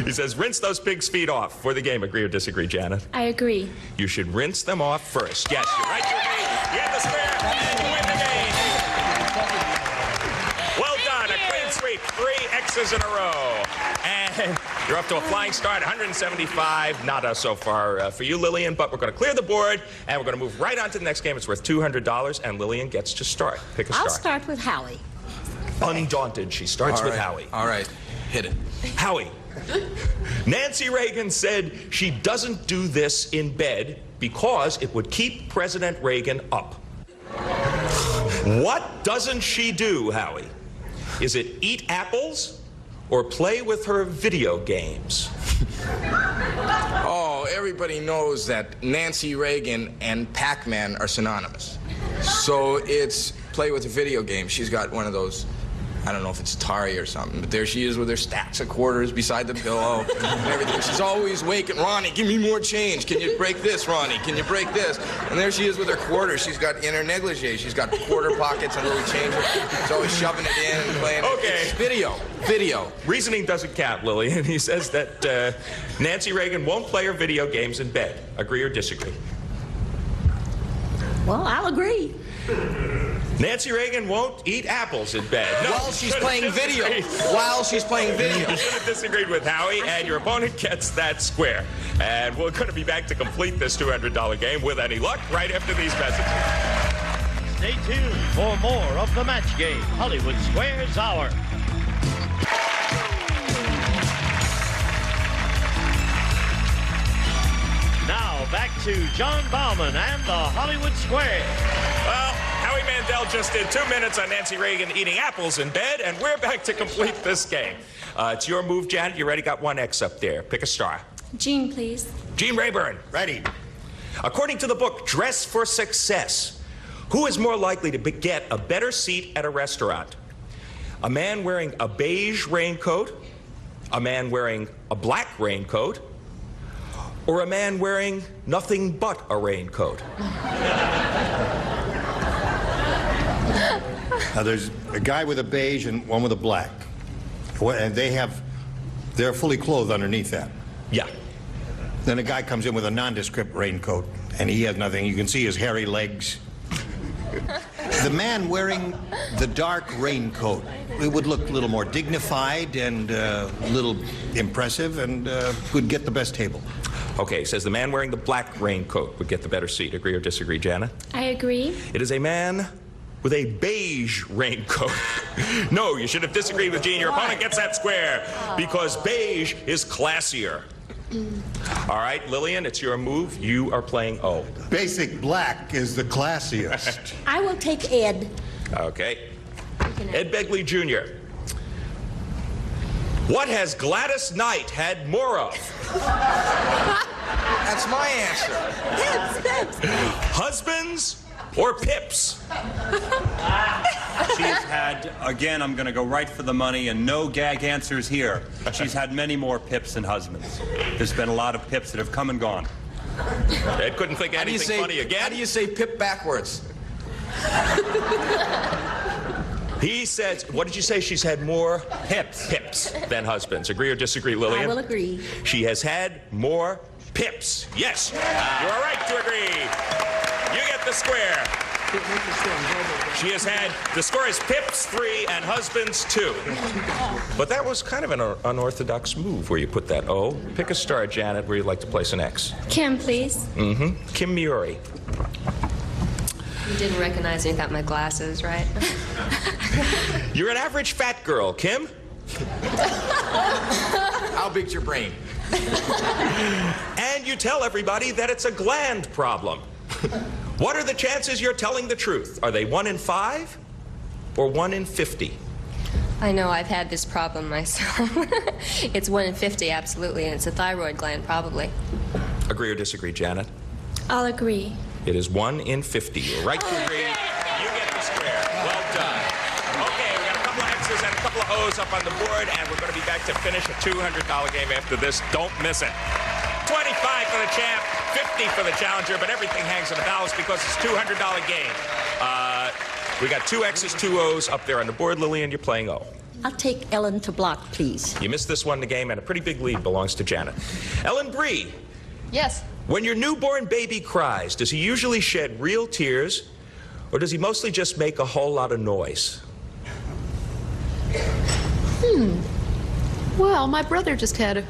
He says, rinse those pig's feet off for the game. Agree or disagree, Janet? I agree. You should rinse them off first. Yes, you're right. You get the square and you win the game. Well done. A clean sweep. 3 X's in a row. And you're up to a flying start, 175. Not so far for you, Lillian, but we're going to clear the board, and we're going to move right on to the next game. It's worth $200, and Lillian gets to start. Pick a star. I'll start with Howie. Undaunted, she starts with Howie. All right, hit it. Howie. Nancy Reagan said she doesn't do this in bed because it would keep President Reagan up. What doesn't she do, Howie? Is it eat apples or play with her video games? Oh, everybody knows that Nancy Reagan and Pac-Man are synonymous. So it's play with a video game. She's got one of those, I don't know if it's Atari or something, but there she is with her stacks of quarters beside the pillow and everything. She's always waking, Ronnie, give me more change. Can you break this, Ronnie? Can you break this? And there she is with her quarters. She's got in her negligee. She's got quarter pockets and little change. She's always shoving it in and playing. Okay. It's video. Reasoning doesn't count, Lillian. He says that Nancy Reagan won't play her video games in bed. Agree or disagree? Well, I'll agree. Nancy Reagan won't eat apples in bed. No, While she's playing video. While she's playing video. You should have disagreed with Howie, and your opponent gets that square. And we're going to be back to complete this $200 game with any luck right after these messages. Stay tuned for more of the Match Game Hollywood Squares Hour. Now back to John Bauman and the Hollywood Square. Well, Howie Mandel just did 2 minutes on Nancy Reagan eating apples in bed, and we're back to complete this game. It's your move, Janet. You already got 1 X up there. Pick a star. Gene, please. Gene Rayburn. Ready. According to the book Dress for Success, who is more likely to get a better seat at a restaurant? A man wearing a beige raincoat, a man wearing a black raincoat, or a man wearing nothing but a raincoat? Now, there's a guy with a beige and one with a black. And they're fully clothed underneath that. Yeah. Then a guy comes in with a nondescript raincoat, and he has nothing. You can see his hairy legs. The man wearing the dark raincoat, it would look a little more dignified and a little impressive and would get the best table. Okay, says the man wearing the black raincoat would get the better seat. Agree or disagree, Janet? I agree. It is a man with a beige raincoat. No, you should have disagreed with Gene. Your opponent gets that square because beige is classier. All right, Lillian, it's your move. You are playing O. Basic black is the classiest. I will take Ed. Okay. Ed Begley Jr. What has Gladys Knight had more of? That's my answer. Pips. Husbands or pips? She's had, again, I'm going to go right for the money, and no gag answers here. She's had many more pips than husbands. There's been a lot of pips that have come and gone. Ed couldn't think of anything funny again. How do you say pip backwards? He says, what did you say? She's had more pips than husbands. Agree or disagree, Lillian? I will agree. She has had more pips. Yes, you are right to agree. You get the square. She has had, the score is pips 3 and husbands 2. But that was kind of an unorthodox move where you put that O. Pick a star, Janet, where you'd like to place an X. Kim, please. Kim Muri. You didn't recognize me without my glasses, right? You're an average fat girl, Kim. How big's your brain? And you tell everybody that it's a gland problem. What are the chances you're telling the truth? Are they 1 in 5 or 1 in 50? I know, I've had this problem myself. It's 1 in 50, absolutely, and it's a thyroid gland, probably. Agree or disagree, Janet? I'll agree. It is 1 in 50. You're right to agree. You get the square. Well done. Okay, we got a couple of X's and a couple of O's up on the board, and we're going to be back to finish a $200 game after this. Don't miss it. 25 for the champ, 50 for the challenger, but everything hangs in the balance because it's a $200 game. We got 2 X's, 2 O's up there on the board. Lillian, you're playing O. I'll take Ellen to block, please. You missed this one in the game, and a pretty big lead belongs to Janet. Ellen Bree, Yes. when your newborn baby cries, does he usually shed real tears, or does he mostly just make a whole lot of noise? Well, my brother just had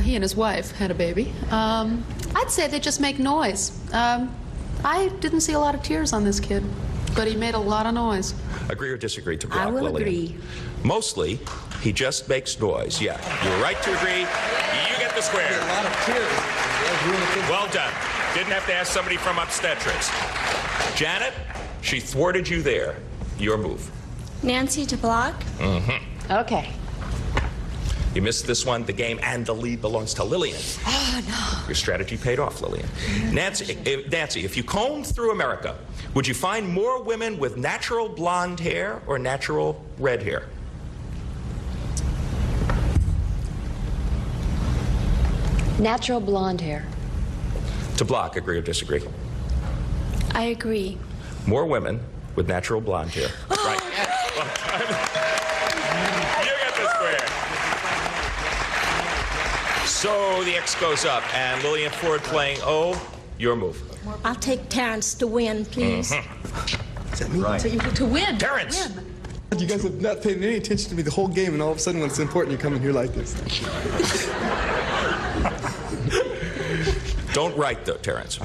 he and his wife had a baby. I'd say they just make noise. I didn't see a lot of tears on this kid, but he made a lot of noise. Agree or disagree to block, I will Lillian? agree. Mostly, he just makes noise. Yeah, you're right to agree. You get the square. A lot of tears. That was really good. Well done. Didn't have to ask somebody from obstetrics. Janet, she thwarted you there. Your move. Nancy to block. Okay. You missed this one. The game and the lead belongs to Lillian. Oh, no. Your strategy paid off, Lillian. Nancy, if you combed through America, would you find more women with natural blonde hair or natural red hair? Natural blonde hair. To block, agree or disagree? I agree. More women with natural blonde hair. Right. Well done. You get the square. So the X goes up, and Lillian Ford playing O. Your move. I'll take Terrence to win, please. Is that me? Right. To win. Terrence. Win. You guys have not paid any attention to me the whole game, and all of a sudden when it's important, you come in here like this. Don't write, though, Terrence.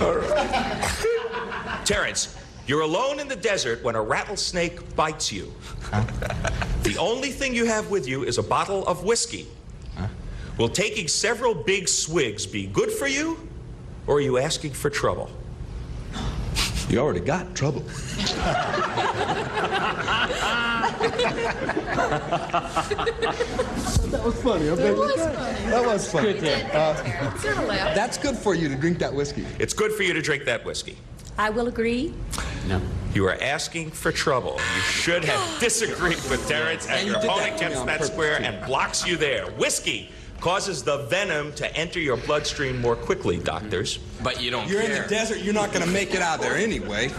All right. Terrence, you're alone in the desert when a rattlesnake bites you. The only thing you have with you is a bottle of whiskey. Will taking several big swigs be good for you, or are you asking for trouble? You already got trouble. That was funny. I bet that was funny. That's good for you to drink that whiskey. It's good for you to drink that whiskey. I will agree. No. You are asking for trouble. You should have disagreed with Terrence, and your opponent gets that square and blocks you there. Whiskey causes the venom to enter your bloodstream more quickly, doctors. But you don't You're care. in the desert. You're not going to make it out there anyway.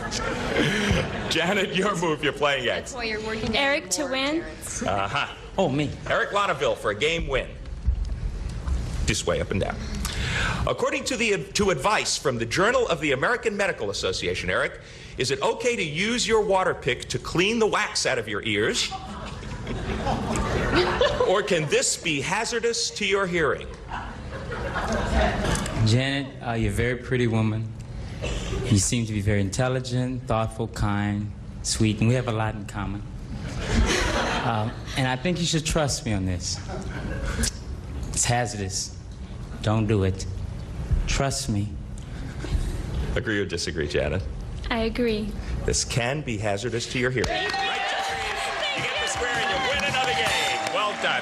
Janet, your move. You're playing X. That's why you're working. Eric to win. Uh-huh. Oh, me. Eric Lonneville for a game win. This way, up and down. According to advice from the Journal of the American Medical Association, Eric, is it okay to use your water pick to clean the wax out of your ears? Or can this be hazardous to your hearing? Janet, you're a very pretty woman. You seem to be very intelligent, thoughtful, kind, sweet, and we have a lot in common. And I think you should trust me on this. It's hazardous. Don't do it. Trust me. Agree or disagree, Janet? I agree. This can be hazardous to your hearing. Right, you get the square and you win another game. Well done.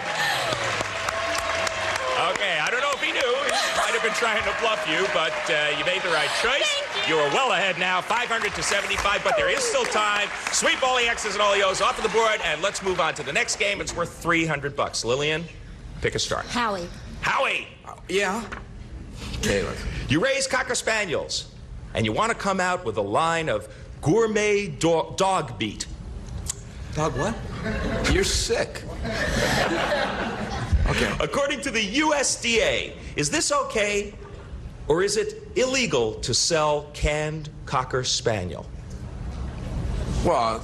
Okay, I don't know if he knew. He might have been trying to bluff you, but you made the right choice. You are well ahead now, 500 to 75, but there is still time. Sweep all the X's and all the O's off of the board, and let's move on to the next game. It's worth $300. Lillian, pick a star. Howie. Howie! Yeah. Okay, you raise Cocker Spaniels, and you want to come out with a line of gourmet dog beat. Dog what? You're sick. Okay. According to the USDA, is this okay or is it illegal to sell canned Cocker Spaniel? Well,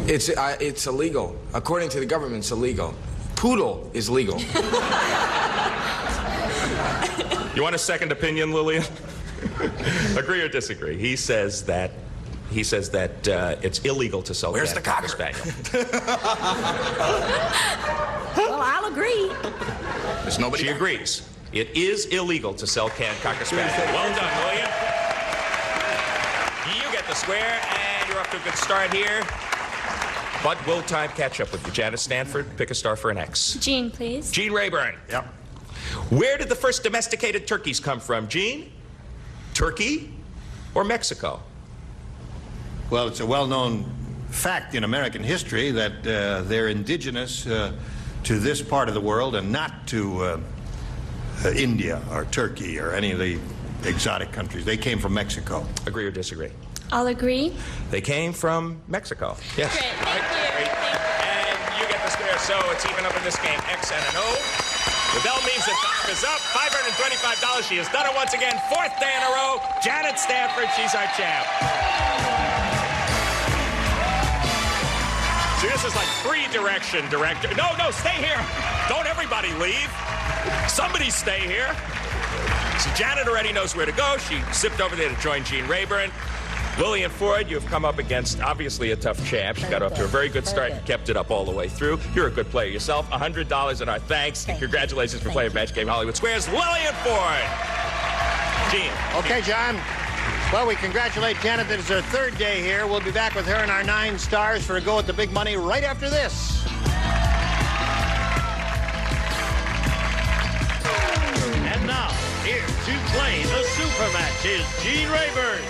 it's illegal. According to the government, it's illegal. Poodle is legal. You want a second opinion, Lillian? Agree or disagree? He says that it's illegal to sell Where's canned the Cocker Cocker? Spaniel. Well, I'll agree. There's nobody. She agrees. It is illegal to sell canned Cocker Spaniel. Well done, William. You get the square, and you're off to a good start here. But will time catch up with you? Janice Stanford, pick a star for an X. Gene, please. Gene Rayburn. Yep. Where did the first domesticated turkeys come from, Gene? Turkey or Mexico? Well, it's a well-known fact in American history that they're indigenous to this part of the world and not to India or Turkey or any of the exotic countries. They came from Mexico. Agree or disagree? I'll agree. They came from Mexico. Yes. Great, thank you. And you get the square, so it's even up in this game. X and an O. The bell means that time is up. $525. She has done it once again. 4th day in a row. Janet Stanford, she's our champ. See, this is like three-direction director. No, stay here. Don't everybody leave. Somebody stay here. So Janet already knows where to go. She zipped over there to join Gene Rayburn. Lillian Ford, you've come up against, obviously, a tough champ. She got off to a very good start and kept it up all the way through. You're a good player yourself. $100 in our thanks. And congratulations for playing Match Game Hollywood Squares. Lillian Ford. Gene. Okay, John. Well, we congratulate Janet that it's her 3rd day here. We'll be back with her and our 9 stars for a go at the big money right after this. And now, here to play the super match is Gene Rayburn.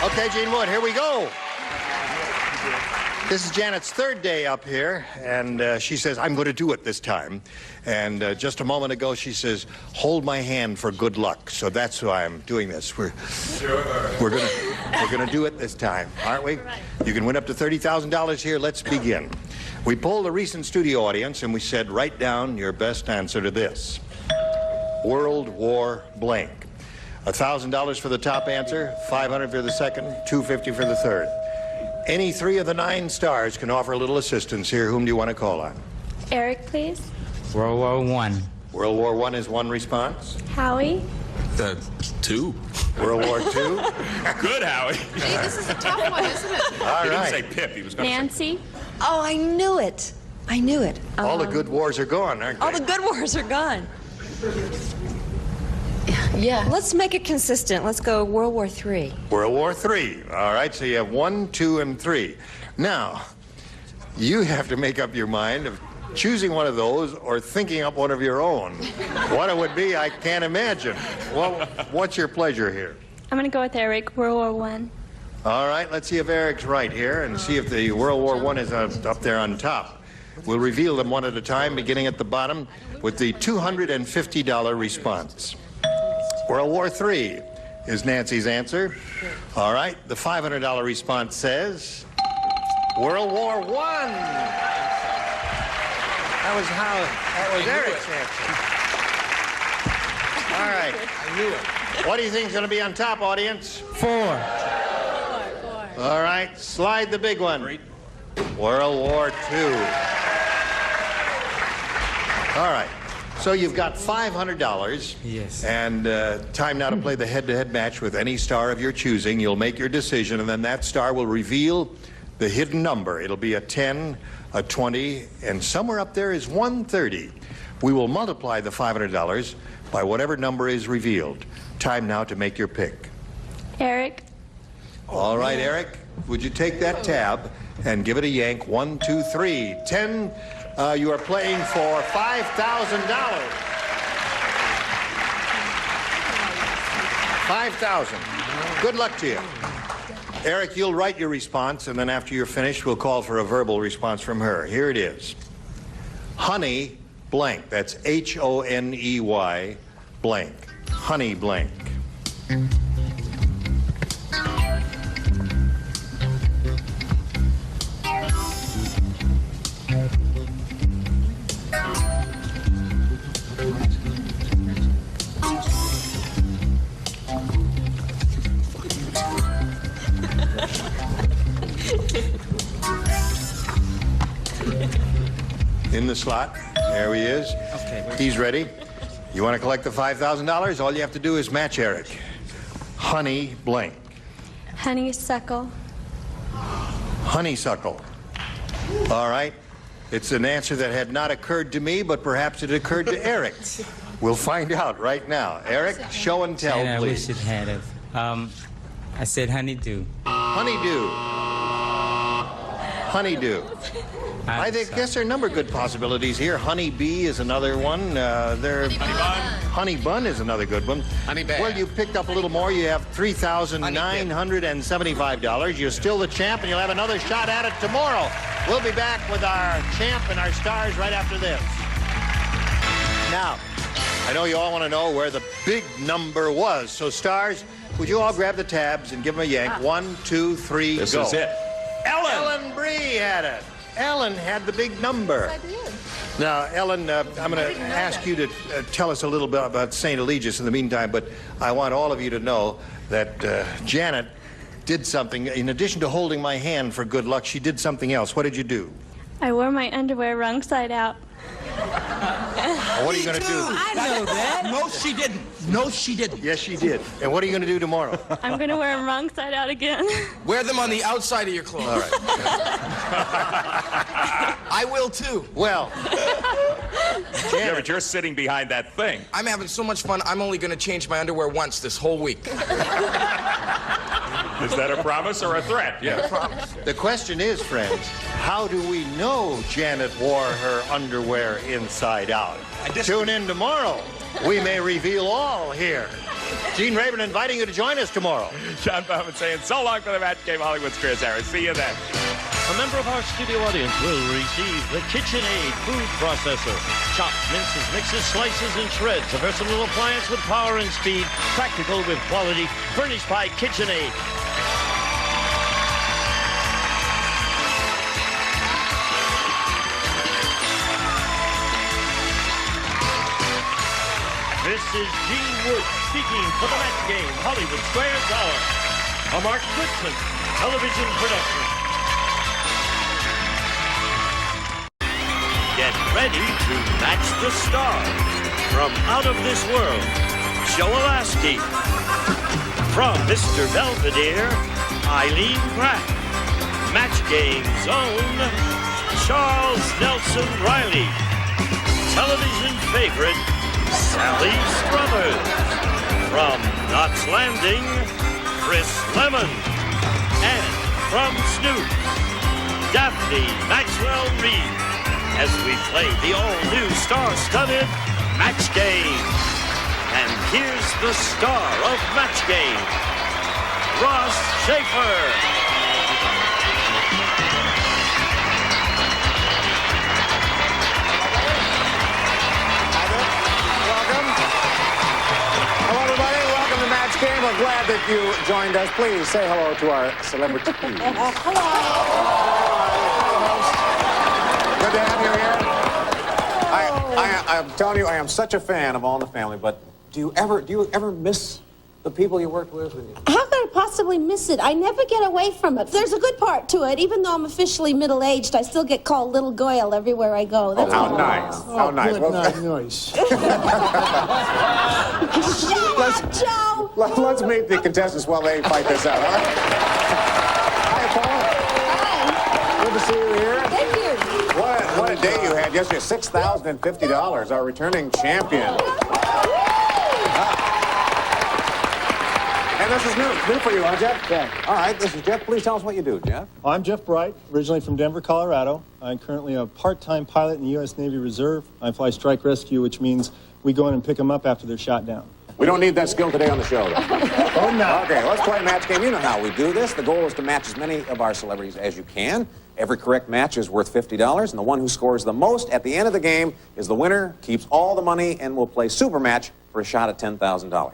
Okay, Gene Wood, here we go. This is Janet's 3rd day up here, and she says, I'm going to do it this time. And just a moment ago, she says, hold my hand for good luck. So that's why I'm doing this. We're gonna do it this time, aren't we? You can win up to $30,000 here. Let's begin. We polled a recent studio audience, and we said, write down your best answer to this. World War blank. $1,000 for the top answer, $500 for the second, $250 for the third. Any 3 of the 9 stars can offer a little assistance here. Whom do you want to call on? Eric, please. World War I. World War I is one response. Howie. 2. World War II. Good, Howie. Hey, this is a tough one, isn't it? All He right. didn't say Pip. He was going to say... Nancy. Oh, I knew it. I knew it. All the good wars are gone, aren't they? All the good wars are gone. Yeah. Let's make it consistent. Let's go World War III. World War III. All right, so you have 1, 2, and 3. Now, you have to make up your mind of choosing one of those or thinking up one of your own. What it would be, I can't imagine. Well, what's your pleasure here? I'm going to go with Eric. World War I. All right, let's see if Eric's right here and see if the World War I is up there on top. We'll reveal them one at a time, beginning at the bottom with the $250 response. World War III is Nancy's answer. All right, the $500 response says World War I. That was Eric's answer. All right. I knew it. What do you think is going to be on top, audience? 4. All right, slide the big one. World War II. All right. So you've got $500. Yes. And time now to play the head-to-head match with any star of your choosing. You'll make your decision, and then that star will reveal the hidden number. It'll be a 10, a 20, and somewhere up there is 130. We will multiply the $500 by whatever number is revealed. Time now to make your pick. Eric. All right, Eric, would you take that tab and give it a yank? 1, 2, 3. 10. You are playing for $5,000. $5,000. Good luck to you. Eric, you'll write your response, and then after you're finished, we'll call for a verbal response from her. Here it is. Honey blank. That's Honey blank. Honey blank. in the slot. There he is. Okay. He's ready. You want to collect the $5,000? All you have to do is match Eric. Honey blank. Honeysuckle. Honeysuckle. All right. It's an answer that had not occurred to me, but perhaps it occurred to Eric. We'll find out right now. Eric, show and tell, And I please. wish it had it. I said honeydew. Honeydew. Honeydew. I guess there are a number of good possibilities here. Honeybee is another one. Honey bun is another good one. Honey bear. Well, you picked up a little more. You have $3,975. You're still the champ, and you'll have another shot at it tomorrow. We'll be back with our champ and our stars right after this. Now, I know you all want to know where the big number was. So, stars, would you all grab the tabs and give them a yank? 1, 2, 3, This go. is it. Ellen Bree had it. Ellen had the big number. Now, Ellen, I'm going to ask you to tell us a little bit about St. Eligius in the meantime, but I want all of you to know that Janet did something. In addition to holding my hand for good luck, she did something else. What did you do? I wore my underwear wrong side out. What are you going to do? I know that. No, she didn't. No, she didn't. Yes, she did. And what are you going to do tomorrow? I'm going to wear them wrong side out again. Wear them on the outside of your clothes. All right. I will too. Well, Yeah, but you're sitting behind that thing. I'm having so much fun, I'm only going to change my underwear once this whole week. Is that a promise or a threat? Yeah. the question is, friends, how do we know Janet wore her underwear inside out? Tune in tomorrow. We may reveal all here. Gene Raven inviting you to join us tomorrow. John Bowman saying so long for the Match Game Hollywood's Chris Harris. See you then. A member of our studio audience will receive the KitchenAid food processor. Chops, minces, mixes, slices, and shreds. A versatile appliance with power and speed. Practical with quality. Furnished by KitchenAid. This is Gene Wood speaking for the Match Game Hollywood Squares Hour. A Mark Goodson television production. Get ready to match the stars. From Out of This World, Joe Alasky. From Mr. Belvedere, Eileen Pratt. Match Game's own Charles Nelson Riley. Television favorite, Sally Struthers. From Knots Landing, Chris Lemon. And from Snoops, Daphne Maxwell Reed. As we play the all-new star-studded Match Game. And here's the star of Match Game, Ross Schaefer. Hello, everybody. Welcome to Match Game. We're glad that you joined us. Please say hello to our celebrity. Good to have you here. I'm telling you, I am such a fan of All in the Family, but do you ever miss the people you worked with? How could I possibly miss it? I never get away from it. There's a good part to it. Even though I'm officially middle-aged, I still get called Little Goyle everywhere I go. That's How nice. How nice. good. Well, Nice. Shut up, Joe! Let's meet the contestants while they fight this out, all right? Hi, Paula. Good to see you here. Thank you. What a day you had yesterday. $6,050, our returning champion. And this is new for you, huh, Jeff? Yeah. All right, this is Jeff. Please tell us what you do, Jeff. I'm Jeff Bright, originally from Denver, Colorado. I'm currently a part-time pilot in the U.S. Navy Reserve. I fly strike rescue, which means we go in and pick them up after they're shot down. We don't need that skill today on the show, though. Oh, no. Okay, let's play a match game. You know how we do this. The goal is to match as many of our celebrities as you can. Every correct match is worth $50, and the one who scores the most at the end of the game is the winner, keeps all the money, and will play super match for a shot at $10,000.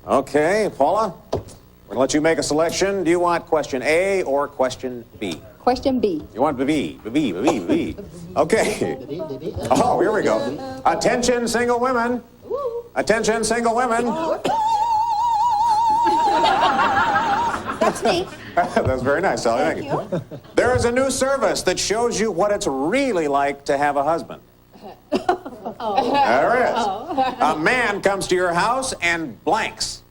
Okay, Paula, we're going to let you make a selection. Do you want question A or question B? Question B. You want B. Okay. Oh, here we go. Attention, single women. Attention, single women. That's me. That's very nice, Sally. Thank you. There is a new service that shows you what it's really like to have a husband. There is. A man comes to your house and blanks.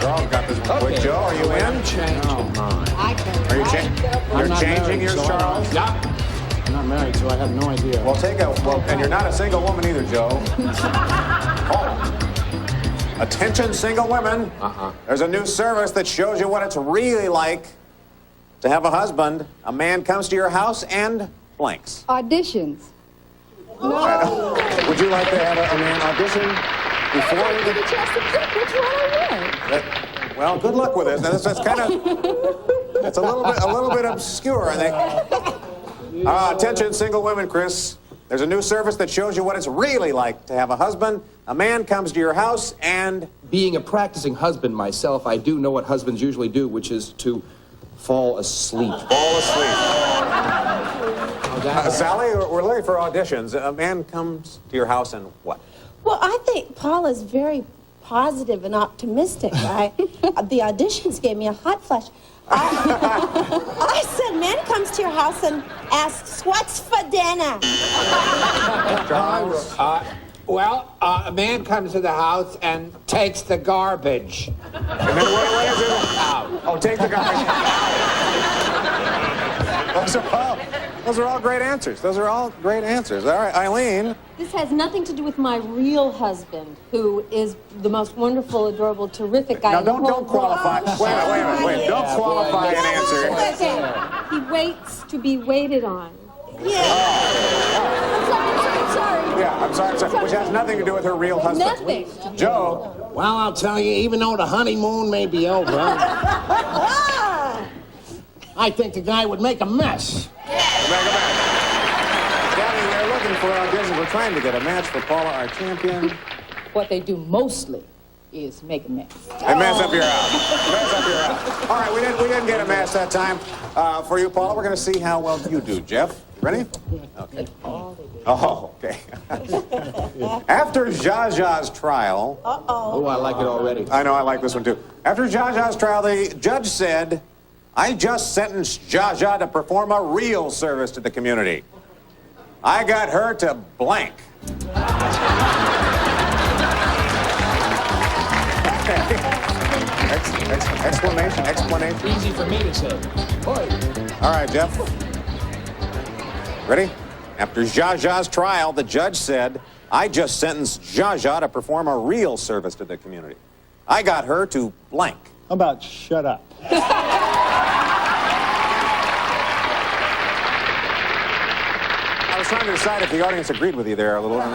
Charles got this one. Wait, Joe, are you in? Are you You're changing yours, Charles? Yeah. I'm not married, so I have no idea. Well, and you're not a single woman either, Joe. Oh. Attention, single women. There's a new service that shows you what it's really like to have a husband. A man comes to your house and blanks. Auditions. No. Would you like to have a man audition before you get a chance to pick which one I want? Well, good luck with this. Now, that's kind of, it's a little bit obscure, I think. Attention, single women, Chris. There's a new service that shows you what it's really like to have a husband. A man comes to your house and... Being a practicing husband myself, I do know what husbands usually do, which is to fall asleep. Fall asleep. Sally, we're looking for auditions. A man comes to your house and what? Well, I think Paul is very positive and optimistic. The auditions gave me a hot flash. I said, man comes to your house and asks, what's for dinner? A man comes to the house and takes the garbage. And then what is it? Oh, take the garbage out. Those are all great answers. All right, Eileen. This has nothing to do with my real husband, who is the most wonderful, adorable, terrific guy Now, in the whole don't qualify. world. Wait. Don't qualify an answer. Okay. He waits to be waited on. Yeah. I'm sorry. Yeah, I'm sorry. Which has nothing to do with her real husband. Nothing. Joe. Well, I'll tell you, even though the honeymoon may be over, I think the guy would make a mess. Danny, we're looking for auditions. We're trying to get a match for Paula, our champion. What they do mostly is make a mess. And mess up your house. All right, we didn't get a match that time for you, Paula. We're going to see how well you do. Jeff, ready? Okay. Oh, okay. After Zsa Zsa's trial... Oh, I like it already. I know, I like this one too. After Zsa Zsa's trial, the judge said, I just sentenced Zsa Zsa to perform a real service to the community. I got her to blank. Explanation. Easy for me to say. All right, Jeff. Ready? After Zsa Zsa's trial, the judge said, I just sentenced Zsa Zsa to perform a real service to the community. I got her to blank. How about shut up? I was trying to decide if the audience agreed with you there a little. Okay,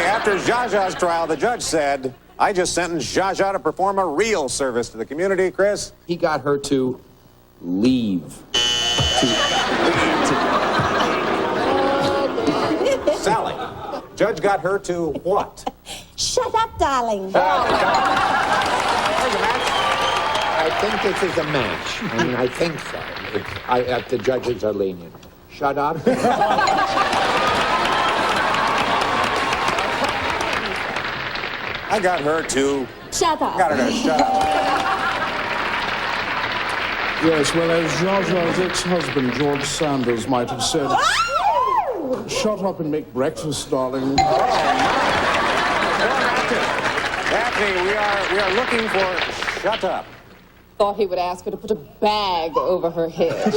after Zsa Zsa's trial, the judge said, I just sentenced Zsa Zsa to perform a real service to the community. Chris? He got her to leave. Sally? Judge got her to what? Shut up, darling. I think this is a match. I mean, I think so. The judges are lenient. Shut up. I got her to... Shut up. Got her to shut up. Yes, well, as Zsa Zsa's ex-husband, George Sanders, might have said, shut up and make breakfast, darling. Daphne, we are looking for shut up. Thought he would ask her to put a bag over her head.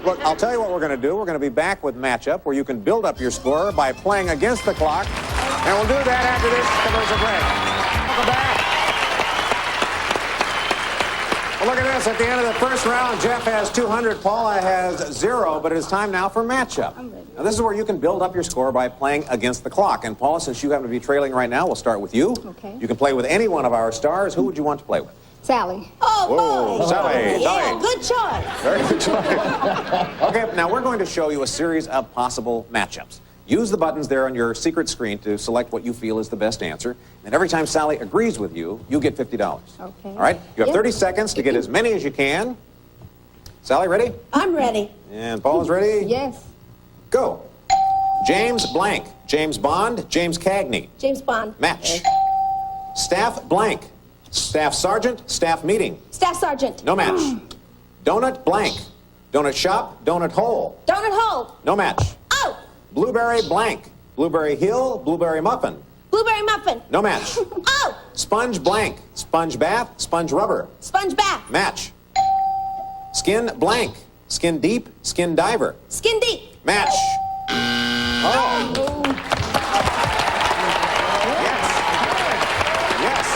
Look, I'll tell you what we're going to do. We're going to be back with Matchup, where you can build up your score by playing against the clock. And we'll do that after this commercial break. Welcome back. Well, look at this. At the end of the first round, Jeff has 200, Paula has 0, but it is time now for Matchup. Now, this is where you can build up your score by playing against the clock. And Paula, since you happen to be trailing right now, we'll start with you. Okay. You can play with any one of our stars. Who would you want to play with? Sally. Oh, Whoa, boy. Sally. Yeah, good choice. Very good choice. Okay, now we're going to show you a series of possible matchups. Use the buttons there on your secret screen to select what you feel is the best answer. And every time Sally agrees with you, you get $50. Okay. All right? You have 30 seconds to get as many as you can. Sally, ready? I'm ready. And Paula's ready? Yes. Go. James blank. James Bond, James Cagney. James Bond. Match. Staff blank. Staff sergeant, staff meeting. Staff Sergeant. No match. Donut blank. Donut shop, donut hole. Donut Hole. No match. Oh! Blueberry blank. Blueberry hill, blueberry muffin. Blueberry Muffin. No match. Oh! Sponge blank. Sponge bath, sponge rubber. Sponge Bath. Match. Skin blank. Skin deep, skin diver. Skin Deep. Match. Oh. Yes.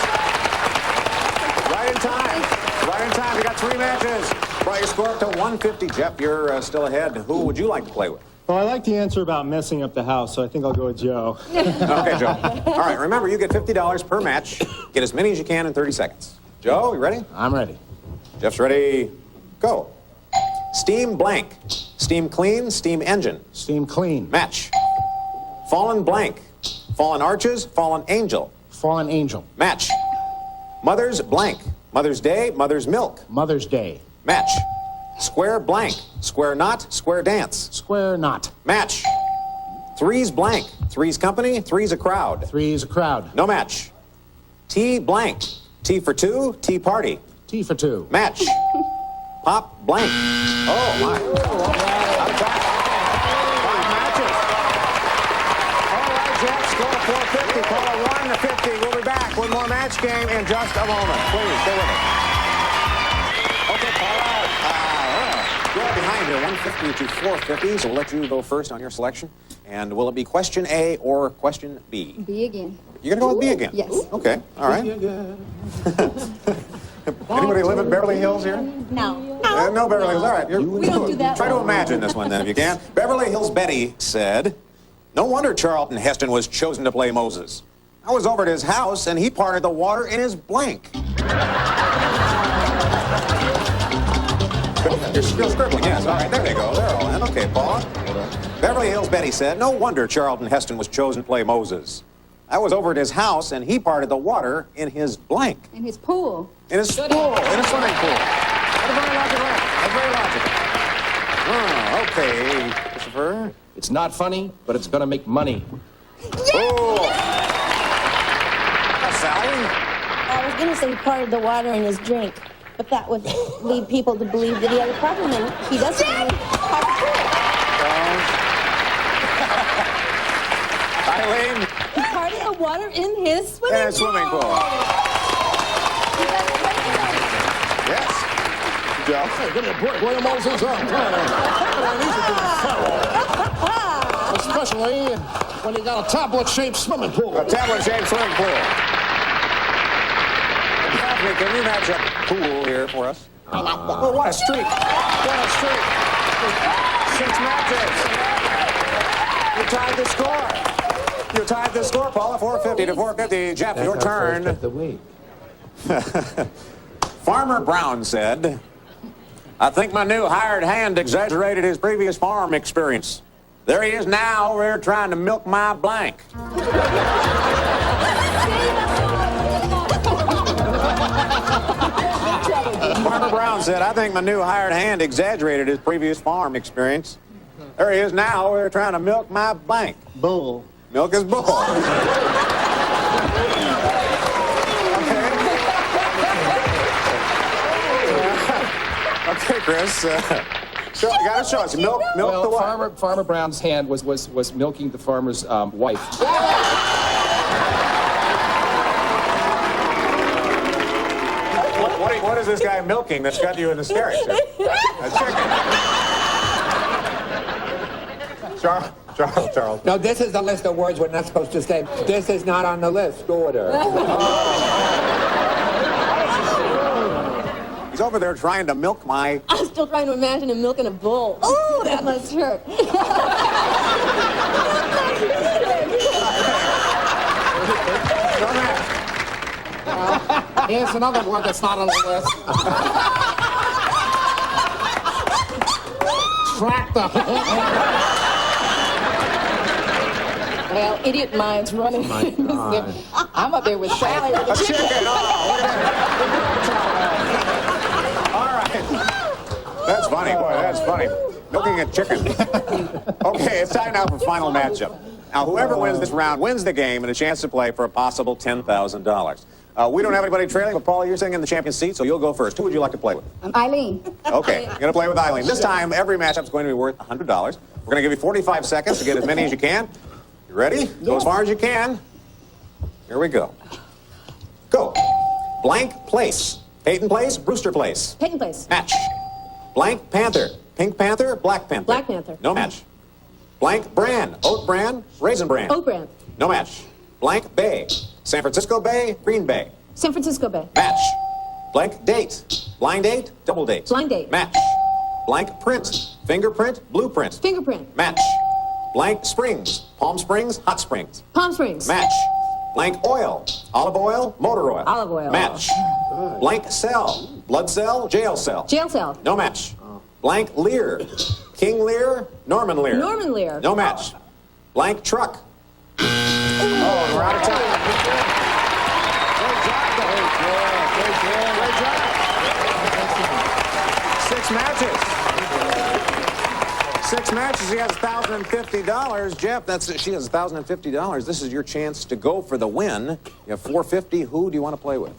Right in time. Right in time. You got 3 matches. Brought your score up to 150. Jeff, you're still ahead. Who would you like to play with? Well, I like the answer about messing up the house, so I think I'll go with Joe. Okay, Joe. All right, remember, you get $50 per match. Get as many as you can in 30 seconds. Joe, you ready? I'm ready. Jeff's ready. Go. Steam blank. Steam clean, steam engine. Steam clean. Match. Fallen blank. Fallen arches, fallen angel. Fallen angel. Match. Mother's blank. Mother's day, mother's milk. Mother's Day. Match. Square blank. Square knot, square dance. Square knot. Match. Three's blank. Three's company, three's a crowd. Three's a crowd. No match. Tea blank. Tea for 2, tea party. Tea for 2. Match. Pop blank. Oh, my. Out of time. 5 matches. All right, Jeff, score 450. Caller 1 to 50. We'll be back with more match game in just a moment. Please, stay with us. Okay, caller. You're behind here, 150 to 450, so we'll let you go first on your selection. And will it be question A or question B? B again. You're going to go with B again? Yes. Okay, all right. Anybody live in Beverly Hills here? No. No Beverly Hills. All right. We don't do that. Try to imagine this one then, if you can. Beverly Hills Betty said, "No wonder Charlton Heston was chosen to play Moses. I was over at his house, and he parted the water in his blank." You're still scribbling, yes. All right, there they go. They're all in. Okay, Paula. Beverly Hills Betty said, "No wonder Charlton Heston was chosen to play Moses. I was over at his house, and he parted the water in his blank." In his pool. In his pool, in a swimming pool. That's very logical. That's very logical. Oh, okay, Christopher. It's not funny, but it's going to make money. Oh. Sally? I was going to say he parted the water in his drink, but that would lead people to believe that he had a problem, and he doesn't really have a pool. Eileen? He parted the water in his swimming In a swimming pool. Yes. Joe? Hey, give me a break. William Moses up. Especially when you got a tablet-shaped swimming pool. A tablet-shaped swimming pool. Daphne, can you match up pool here for us? Oh, what a streak. What a streak. 6 matches. You tied the score. You tied the score, Paula, 450 to 450. Jeff, your turn. Of the week. Farmer Brown said, "I think my new hired hand exaggerated his previous farm experience. There he is now, over here trying to milk my blank." Farmer Brown said, "I think my new hired hand exaggerated his previous farm experience. There he is now, over here trying to milk my blank." Bull. Milk his bull. Okay, Chris. You got to show us. Milk the what? Farmer Brown's hand was milking the farmer's wife. What is this guy milking that's got you in hysterics? A chicken. Charles. No, this is the list of words we're not supposed to say. This is not on the list. Order. He's over there trying to milk my... I'm still trying to imagine him milking a bull. Oh, that must hurt. Here's another one that's not on the list. Tractor. Well, idiot minds running. I'm up there with Sally with the chicken. All right. That's funny, boy. That's funny. milking a chicken. Okay, it's time now for final matchup. Now, whoever wins this round wins the game and a chance to play for a possible $10,000. We don't have anybody trailing, but Paula, you're sitting in the champion's seat, so you'll go first. Who would you like to play with? Eileen. Okay, you're going to play with Eileen. This time, every matchup is going to be worth $100. We're going to give you 45 seconds to get as many as you can. You ready? Go as far as you can. Here we go. Go. Blank place. Peyton Place, Brewster Place. Peyton Place. Match. Blank Panther. Pink Panther, Black Panther. Black Panther. No match. Blank brand. Oat brand, Raisin brand. Oat brand. No match. Blank Bay. San Francisco Bay, Green Bay. San Francisco Bay. Match. Blank date. Blind date, double date. Blind date. Match. Blank print. Fingerprint, blueprint. Fingerprint. Match. Blank Springs. Palm Springs, Hot Springs. Palm Springs. Match. Blank oil. Olive oil, motor oil. Olive oil. Match. Blank cell. Blood cell, jail cell. Jail cell. No match. Blank Lear. King Lear, Norman Lear. Norman Lear. No match. Blank truck. Oh, we're out of time. Great job. 6 matches. 6 matches. She has $1,050. Jeff, she has $1,050. This is your chance to go for the win. You have $450. Who do you want to play with?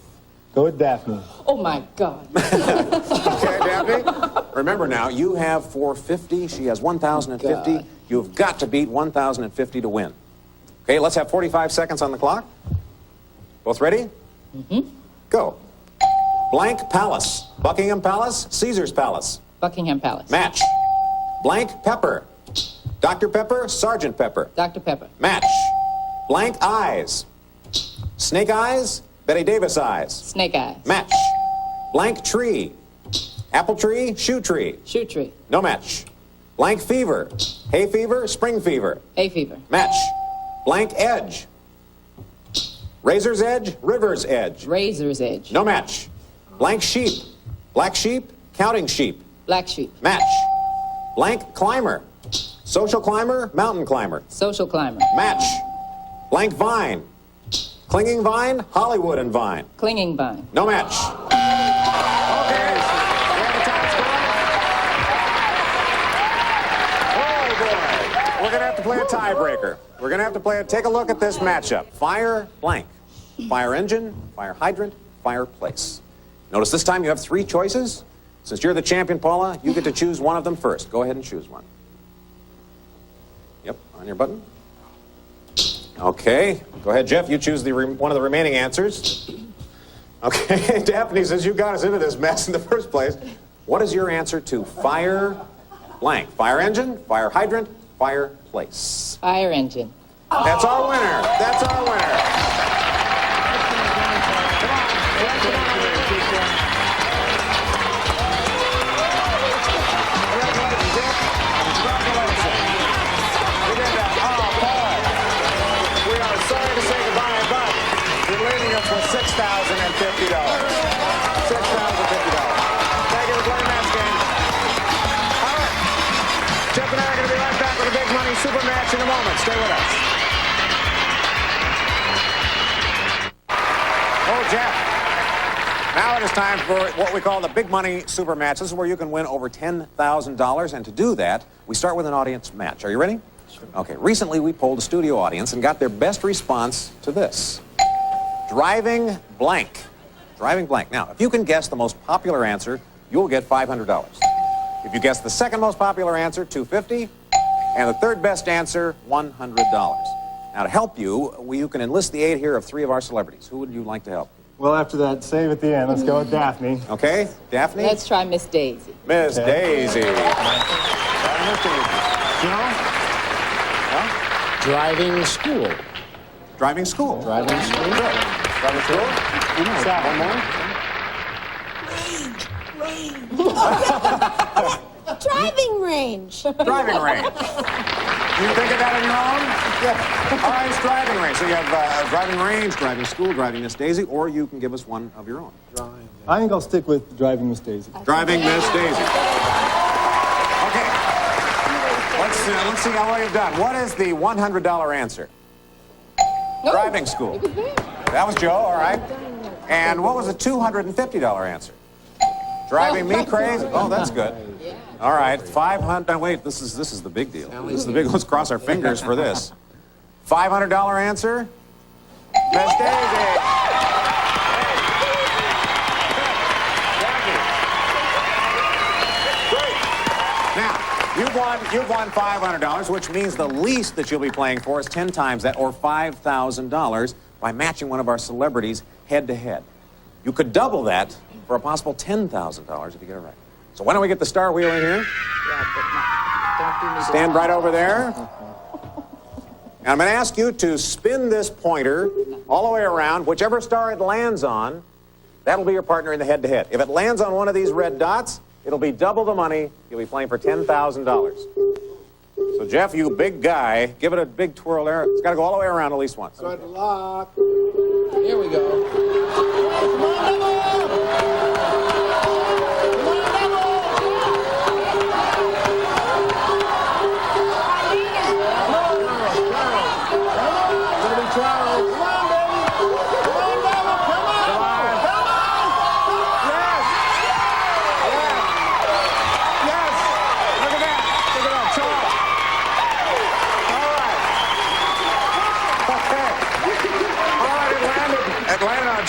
Go with Daphne. Oh, my God. Okay, Daphne. Remember now, you have $450. She has $1,050. You've got to beat $1,050 to win. Okay, let's have 45 seconds on the clock. Both ready? Mm-hmm. Go. Blank Palace. Buckingham Palace, Caesar's Palace. Buckingham Palace. Match. Blank Pepper. Dr. Pepper, Sergeant Pepper. Dr. Pepper. Match. Blank Eyes. Snake Eyes, Betty Davis Eyes. Snake Eyes. Match. Blank Tree. Apple Tree, Shoe Tree. Shoe Tree. No match. Blank Fever. Hay Fever, Spring Fever. Hay Fever. Match. Blank Edge. Razor's Edge, River's Edge. Razor's Edge. No match. Blank Sheep. Black Sheep, Counting Sheep. Black Sheep. Match. Blank Climber. Social Climber, Mountain Climber. Social Climber. Match. Blank Vine. Clinging Vine, Hollywood and Vine. Clinging Vine. No match. Okay. We have a top score. Oh, boy. We're going to have to play a tiebreaker. We're going to have to play take a look at this matchup. Fire blank. Fire engine, fire hydrant, fireplace. Notice this time you have 3 choices. Since you're the champion, Paula, you get to choose one of them first. Go ahead and choose one. Yep, on your button. Okay. Go ahead, Jeff. You choose one of the remaining answers. Okay, Daphne, since you got us into this mess in the first place, what is your answer to fire blank? Fire engine, fire hydrant, fireplace. Fire engine. That's our winner. That's our winner. $6,050. $6,050. Thank you for playing match game. All right. Jeff and I are going to be right back with a big money super match in a moment. Stay with us. Oh, Jeff. Now it is time for what we call the big money super match. This is where you can win over $10,000. And to do that, we start with an audience match. Are you ready? Sure. Okay. Recently, we polled a studio audience and got their best response to this. Driving blank. Driving blank. Now, if you can guess the most popular answer, you'll get $500. If you guess the second most popular answer, $250, and the third best answer, $100. Now, to help you, you can enlist the aid here of 3 of our celebrities. Who would you like to help? Well, after that save at the end, let's go with Daphne. Okay, Daphne? Let's try Miss Daisy. Miss Daisy. Driving school. Driving school. Driving school. Good. Driving school. One more. Driving range. Driving range. You think of that on your own? Yeah. All right, it's driving range. So you have driving range, driving school, driving Miss Daisy, or you can give us one of your own. I think I'll stick with driving Miss Daisy. Driving Miss Daisy. Okay. Let's see how well you've done. What is the $100 answer? No. Driving school. That was Joe, all right. And what was the $250 answer? Driving me crazy? Oh, that's good. All right, 500. Wait, this is the big deal. This is the big. Let's cross our fingers for this. $500 answer. Miss Daisy. Now, you've won $500, which means the least that you'll be playing for is 10 times that, or $5,000, by matching one of our celebrities head-to-head. You could double that for a possible $10,000 if you get it right. So why don't we get the star wheel in here? Yeah, but don't do me Stand right over there. And I'm going to ask you to spin this pointer all the way around. Whichever star it lands on, that'll be your partner in the head-to-head. If it lands on one of these red dots, it'll be double the money. You'll be playing for $10,000. So, Jeff, you big guy, give it a big twirl there. It's got to go all the way around at least once. Good luck. Here we go.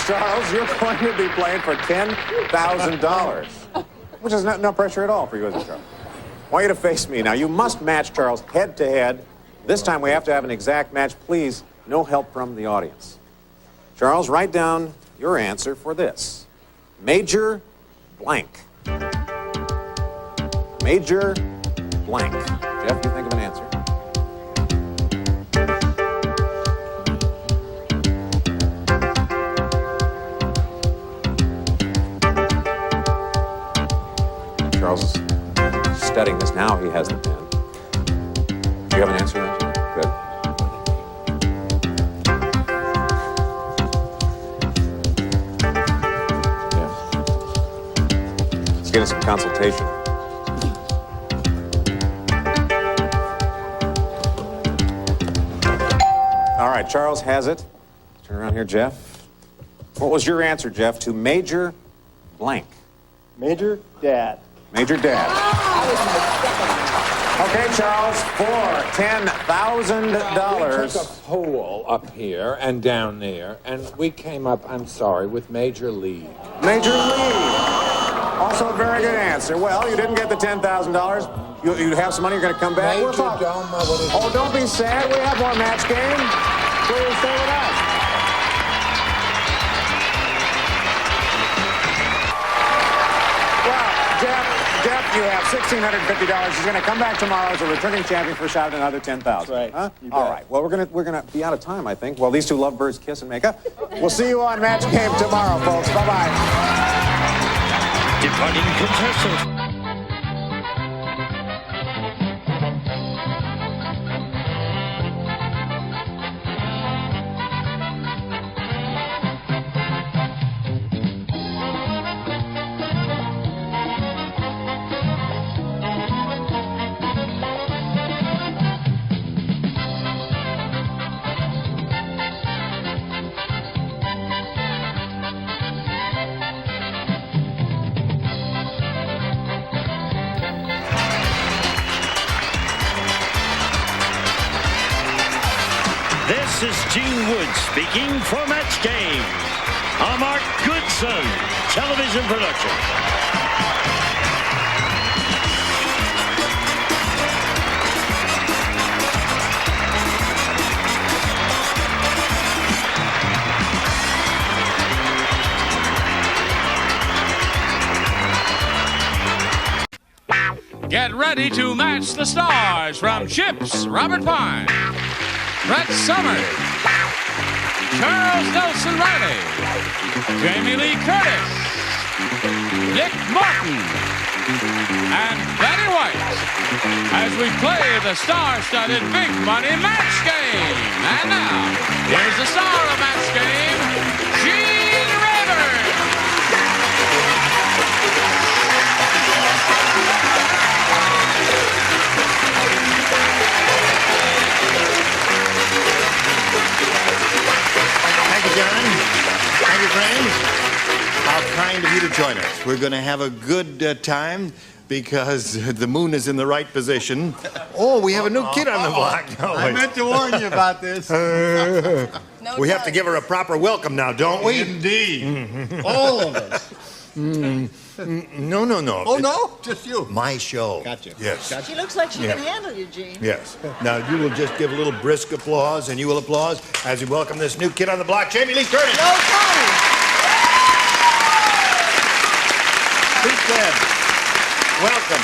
Charles, you're going to be playing for $10,000, which is no pressure at all for you, is it, Charles? I want you to face me now. You must match Charles head-to-head. This time we have to have an exact match. Please, no help from the audience. Charles, write down your answer for this. Major blank. Major blank. Jeff, you think of an answer. Charles is studying this now. He has the pen. Do you have an answer to that? Good. Yeah. Let's get us some consultation. All right, Charles has it. Turn around here, Jeff. What was your answer, Jeff, to Major blank? Major Dad. Major Dad. Okay, Charles, for $10,000. We took a poll up here and down there, and we came up, I'm sorry, with Major League. Major League. Also a very good answer. Well, you didn't get the $10,000. You have some money, you're going to come back. Major Dome. Oh, don't be sad. We have more match game. Please stay with us. Jeff, you have $1,650. He's going to come back tomorrow as a returning champion for a shot at another $10,000. Right. Huh? All right. Well, we're gonna be out of time, I think. Well, these two lovebirds kiss and make up. We'll see you on Match Game tomorrow, folks. Bye-bye. Departing contestants. This is Gene Wood speaking for Match Game, a Mark Goodson television production. Get ready to match the stars from Chips, Robert Pine, Brett Summers, Charles Nelson Riley, Jamie Lee Curtis, Dick Martin, and Betty White as we play the star-studded Big Money Match Game. And now, here's the star of Match Game, Gene Rayburn. Thank you, John. Thank you, friends. How kind of you to join us. We're going to have a good time because the moon is in the right position. Oh, we have a new kid on the block. No, I meant to warn you about this. We have to give her a proper welcome now, don't we? Indeed. All of us. No. Oh, no? Just you. My show. Gotcha. Yes. Gotcha. She looks like she can handle you, Gene. Yes. Now, you will just give a little brisk applause, and you will applause as we welcome this new kid on the block, Jamie Lee Curtis. No, Tony. Please, Deb. Welcome.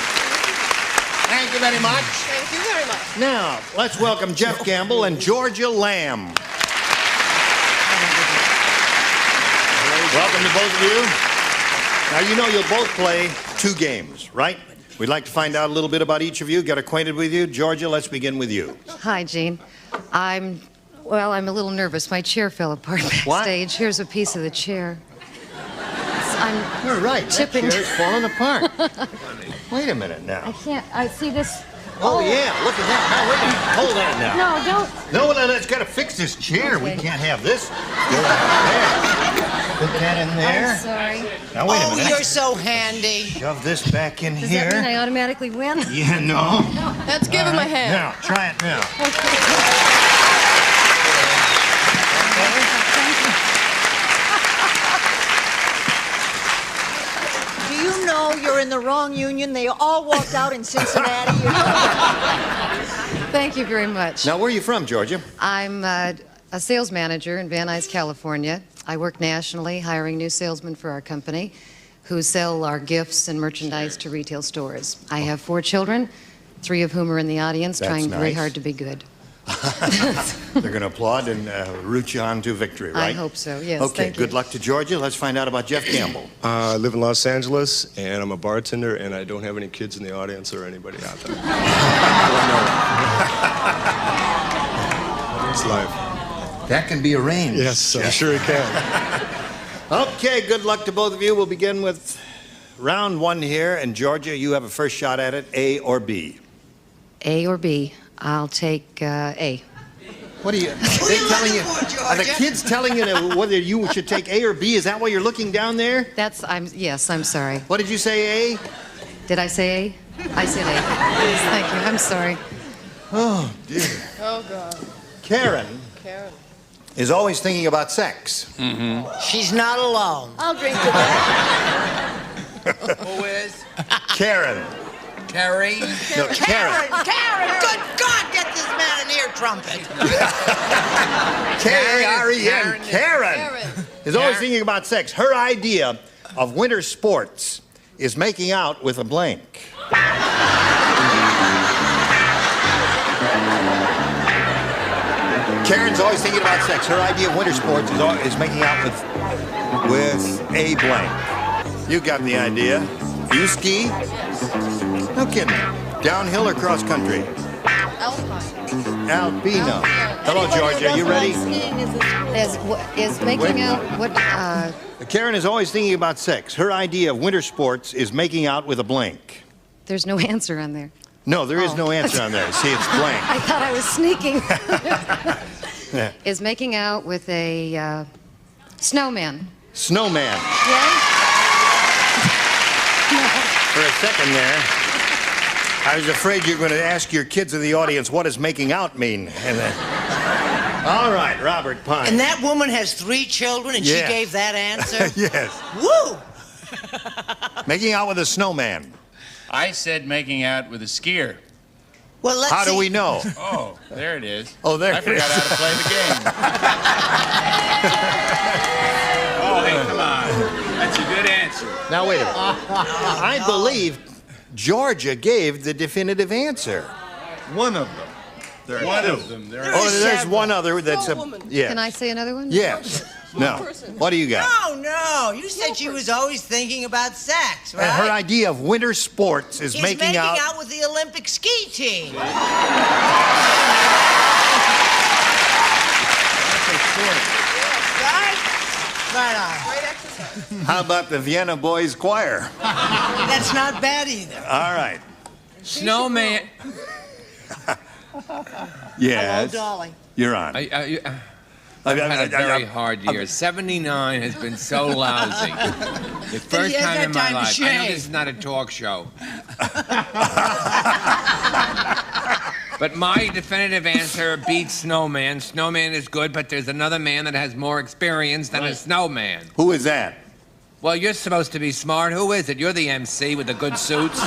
Thank you very much. Thank you very much. Now, let's welcome Jeff Campbell and Georgia Lamb. Welcome to both of you. Now, you know you'll both play 2 games, right? We'd like to find out a little bit about each of you, get acquainted with you. Georgia, let's begin with you. Hi, Gene. I'm a little nervous. My chair fell apart backstage. Here's a piece of the chair. You're right. Tipping. That chair's falling apart. Wait a minute now. I can't. I see this. Oh, yeah, look at that. Now, wait a minute. Hold on now. No, don't. No, let's got to fix this chair. We can't have this. There. Put that in there. I'm sorry. Now, wait a minute. Oh, you're so handy. Shove this back in Does here. that mean I automatically win? Yeah, no. Let's give him a hand. Now, try it now. Do you know you're in the wrong union? They all walked out in Cincinnati. Thank you very much. Now, where are you from, Georgia? I'm a sales manager in Van Nuys, California. I work nationally, hiring new salesmen for our company who sell our gifts and merchandise to retail stores. I have 4 children, 3 of whom are in the audience, That's trying very nice. hard to be good. They're going to applaud and root you on to victory, right? I hope so, yes. Okay, thank you. good luck to Georgia. Let's find out about Jeff Campbell. I live in Los Angeles, and I'm a bartender, and I don't have any kids in the audience or anybody out there. It's life. That can be arranged. Yes, I'm sure it can. Okay, good luck to both of you. We'll begin with round 1 here. And Georgia, you have a first shot at it, A or B? A or B? I'll take A. What are you telling you? Are the kids telling you whether you should take A or B? Is that why you're looking down there? Yes, I'm sorry. What did you say, A? Did I say A? I said A. Yes, thank you. I'm sorry. Oh, dear. Oh, God. Karen is always thinking about sex. Mm-hmm. She's not alone. I'll drink to that. Who is? Karen. Carrie? No, Karen. Karen! Good God, get this man an ear trumpet. K-A-R-E-N. Karen is always thinking about sex. Her idea of winter sports is making out with a blank. Karen's always thinking about sex. Her idea of winter sports is making out with a blank. You got the idea. You ski? No kidding. Downhill or cross country? Alpine. Alpino. Hello, Georgia. You ready? Is making out what? Karen is always thinking about sex. Her idea of winter sports is making out with a blank. There's no answer on there. No, there is no answer on there. See, it's blank. I thought I was sneaking. Yeah. Is making out with a snowman. Snowman. Yeah? For a second there, I was afraid you were going to ask your kids in the audience, what does making out mean? And all right, Robert Pine. And that woman has 3 children, and Yeah. she gave that answer? Yes. Woo! Making out with a snowman. I said making out with a skier. Well, let's How see. do we know? Oh, there it is. Oh, there I it forgot is. how to play the game. Oh, hey, come on. That's a good answer. Now, wait a minute. I believe Georgia gave the definitive answer. One of them. There's one of them. There Oh, there's one other that's a... Yeah. Can I say another one? Yes. No. What do you got? No. You said she was always thinking about sex, right? And her idea of winter sports is He's making out... with the Olympic ski team. Right on. Great exercise. How about the Vienna Boys Choir? That's not bad either. All right. Snowman. Yes. Hello, Dolly. You're on. I've had a very hard year. 79 has been so lousy. The first has time had in my time to life. I know shave. this is not a talk show. But my definitive answer beats Snowman. Snowman is good, but there's another man that has more experience than a snowman. Who is that? Well, you're supposed to be smart. Who is it? You're the MC with the good suits.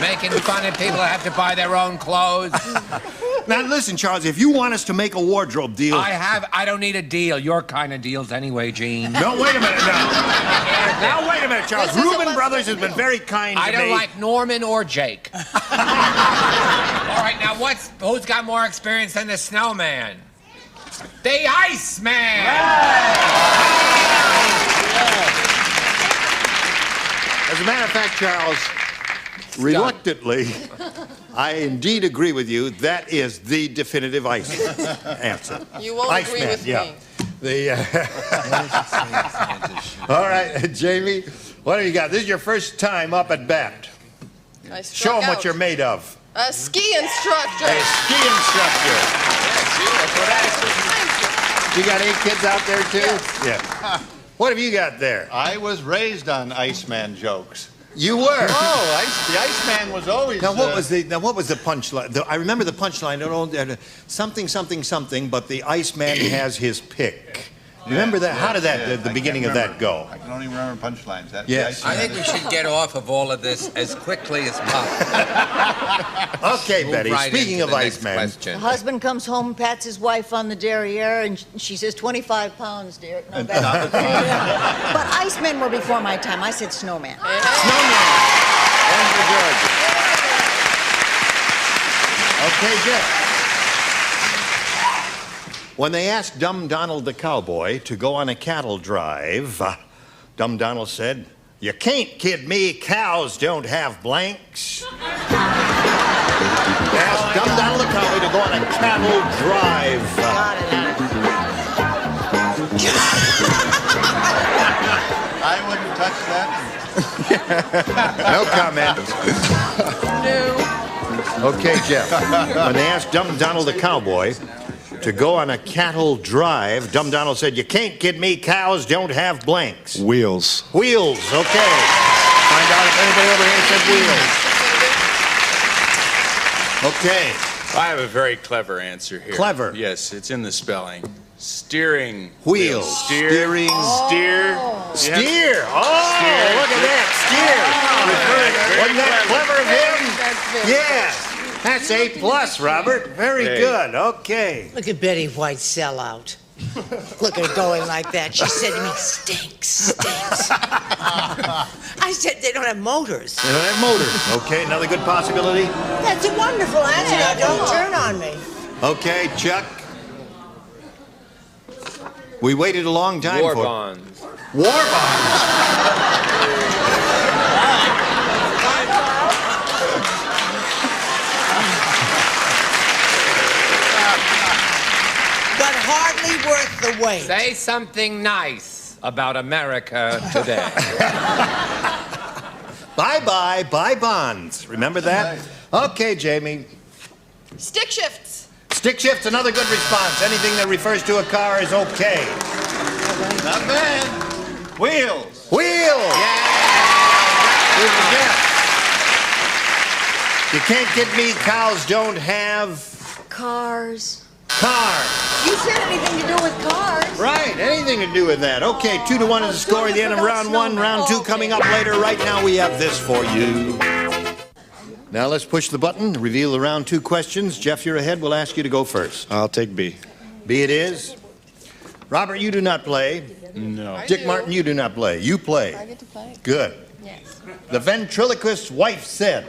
Making fun of people that have to buy their own clothes. Now listen, Charles, if you want us to make a wardrobe deal... I don't need a deal. Your kind of deals anyway, Gene. No, wait a minute, Now, wait a minute, Charles. Reuben Brothers has been very kind to me. I don't like Norman or Jake. All right, now who's got more experience than the Snowman? The Iceman! As a matter of fact, Charles, reluctantly, I indeed agree with you. That is the definitive answer. You won't agree with me. All right, Jamie, what have you got? This is your first time up at bat. I Show struck them out. what you're made of. A ski instructor. A ski instructor. You got 8 kids out there, too? Yes. Yeah. What have you got there? I was raised on Iceman jokes. You were? Oh, the Iceman was always... Now what was the punchline? I remember the punchline. Something, something, something. But the Iceman has his pick. Remember that? How did the beginning of that go? I can only remember punchlines. Yes. I think we should get off of all of this as quickly as possible. Okay, Move Betty. right Speaking into of the next Iceman, question. The husband comes home, pats his wife on the derriere, and she says, 25 pounds, dear. No, but Icemen were before my time. I said snowman. And for George. Okay, Jeff. When they asked Dumb Donald the cowboy to go on a cattle drive, Dumb Donald said, "You can't kid me, cows don't have blanks." They asked Dumb Donald the cowboy to go on a cattle drive. I wouldn't touch that. No comment. No. Okay, Jeff. When they asked Dumb Donald the cowboy to go on a cattle drive, Dumb Donald said, "You can't kid me, cows don't have blanks." Wheels. Wheels, okay. Find out if anybody over here said wheels. Okay. I have a very clever answer here. Clever? Yes, it's in the spelling. Steering Wheel. Steering. Steer. Steer. Oh, Steer. look at that. Steer. Wasn't that clever of him? Yeah. That's A+, Robert. Very good. Okay. Look at Betty White sellout. Look at her going like that. She said to me, stinks. I said they don't have motors. They don't have motors. Okay, another good possibility. That's a wonderful answer. Now, don't turn on me. Okay, Chuck. We waited a long time War for bonds. War bonds. But hardly worth the wait. Say something nice about America today. Bye-bye, buy bonds. Remember that? Okay, Jamie. Stick shifts. Stick shift's another good response. Anything that refers to a car is okay. Not bad. Wheels. Wheels. Here's the guess. You can't get me, cows don't have Cars. cars. You said anything to do with cars. Right, anything to do with that. Okay, 2-1 is the score at the end of round 1. Round 2 coming up later. Right now we have this for you. Now let's push the button, reveal the round 2 questions. Jeff, you're ahead. We'll ask you to go first. I'll take B. B it is. Robert, you do not play. No. Dick Martin, you do not play. You play. I get to play. Good. Yes. The ventriloquist's wife said,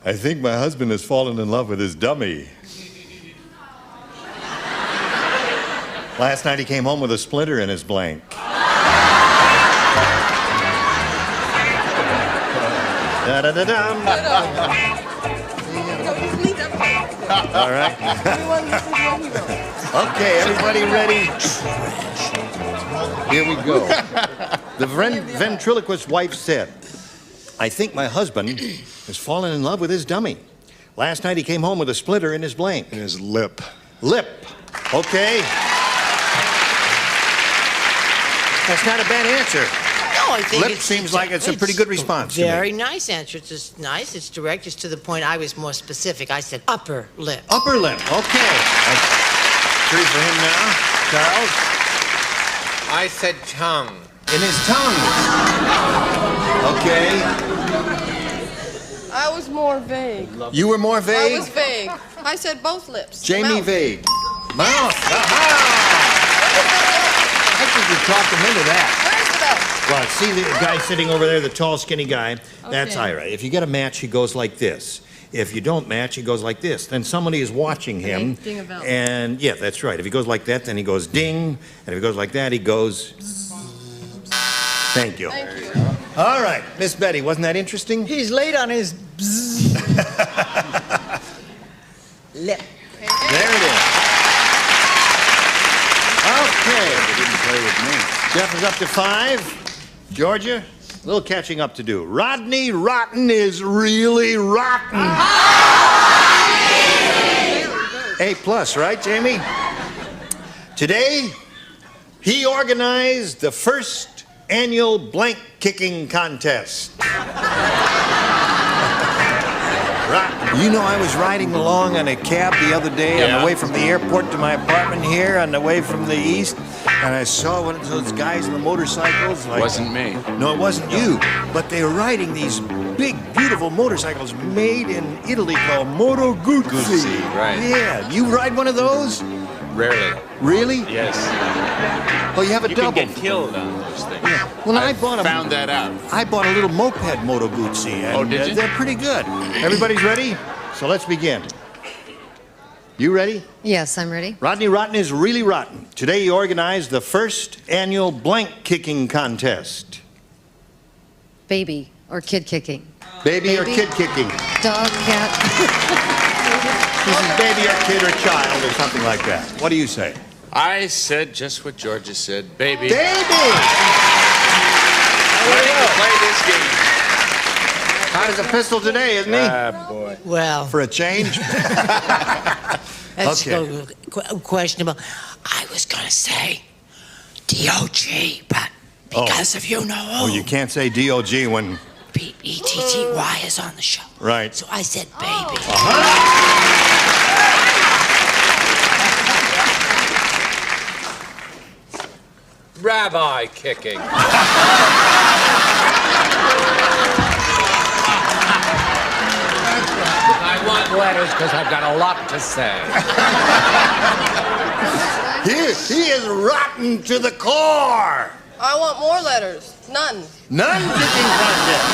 "I think my husband has fallen in love with his dummy." Last night he came home with a splinter in his blank. Da-da-da-dum. All right. Okay, everybody ready? Here we go. The ventriloquist's wife said, "I think my husband has fallen in love with his dummy." Last night he came home with a splinter in his blank. In his lip. Lip. Okay. That's not a bad answer. No, I think Lip seems like it's a pretty good response to me. Very nice answer. It's just nice. It's direct. It's to the point. I was more specific. I said upper lip. Upper lip. Okay. That's 3 for him now. Charles? I said tongue. In his tongue. Okay. I was more vague. You were more vague? I was vague. I said both lips. Jamie Mouth. vague. Mouth. Aha! I think we talked him into that. Where's the belt? Well, see the guy sitting over there, the tall, skinny guy? That's Okay. Ira. If you get a match, he goes like this. If you don't match, he goes like this. Then somebody is watching him. Ding a bell. And, yeah, that's right. If he goes like that, then he goes ding. And if he goes like that, he goes... Thank you. Thank you. All right, Miss Betty, wasn't that interesting? He's late on his lip. There it is. Okay. They didn't play with me. Jeff is up to 5. Georgia, a little catching up to do. Rodney Rotten is really rotten. A+, right, Jamie? Today, he organized the first annual blank kicking contest. You know, I was riding along on a cab the other day on the way from the airport to my apartment here on the way from the east, and I saw one of those guys on the motorcycles. Like, Wasn't me. No, it wasn't you, but they were riding these big, beautiful motorcycles made in Italy called Moto Guzzi. Guzzi, right. Yeah, you ride one of those? Rarely. Really? Yes. Oh, you have a You double. can get killed on those things. Yeah. Well, I bought a. Found that out. I bought a little moped Moto Guzzi, and Oh, did you? they're pretty good. Everybody's ready? So let's begin. You ready? Yes, I'm ready. Rodney Rotten is really rotten. Today he organized the first annual blank kicking contest. Baby or kid kicking. Baby or Baby. kid kicking? Dog, cat. This is baby or kid or child or something like that. What do you say? I said just what Georgia said. Baby. Baby! Ready to play this game. Hot as a pistol today, isn't he? Ah, boy. Well, For a change? that's Okay. questionable. I was going to say DOG, but because of you know Oh, you can't say DOG when... P-E-T-T-Y is on the show. Right. So I said baby. Rabbi kicking. I want letters because I've got a lot to say. He is rotten to the core. I want more letters. None. None kicking contest.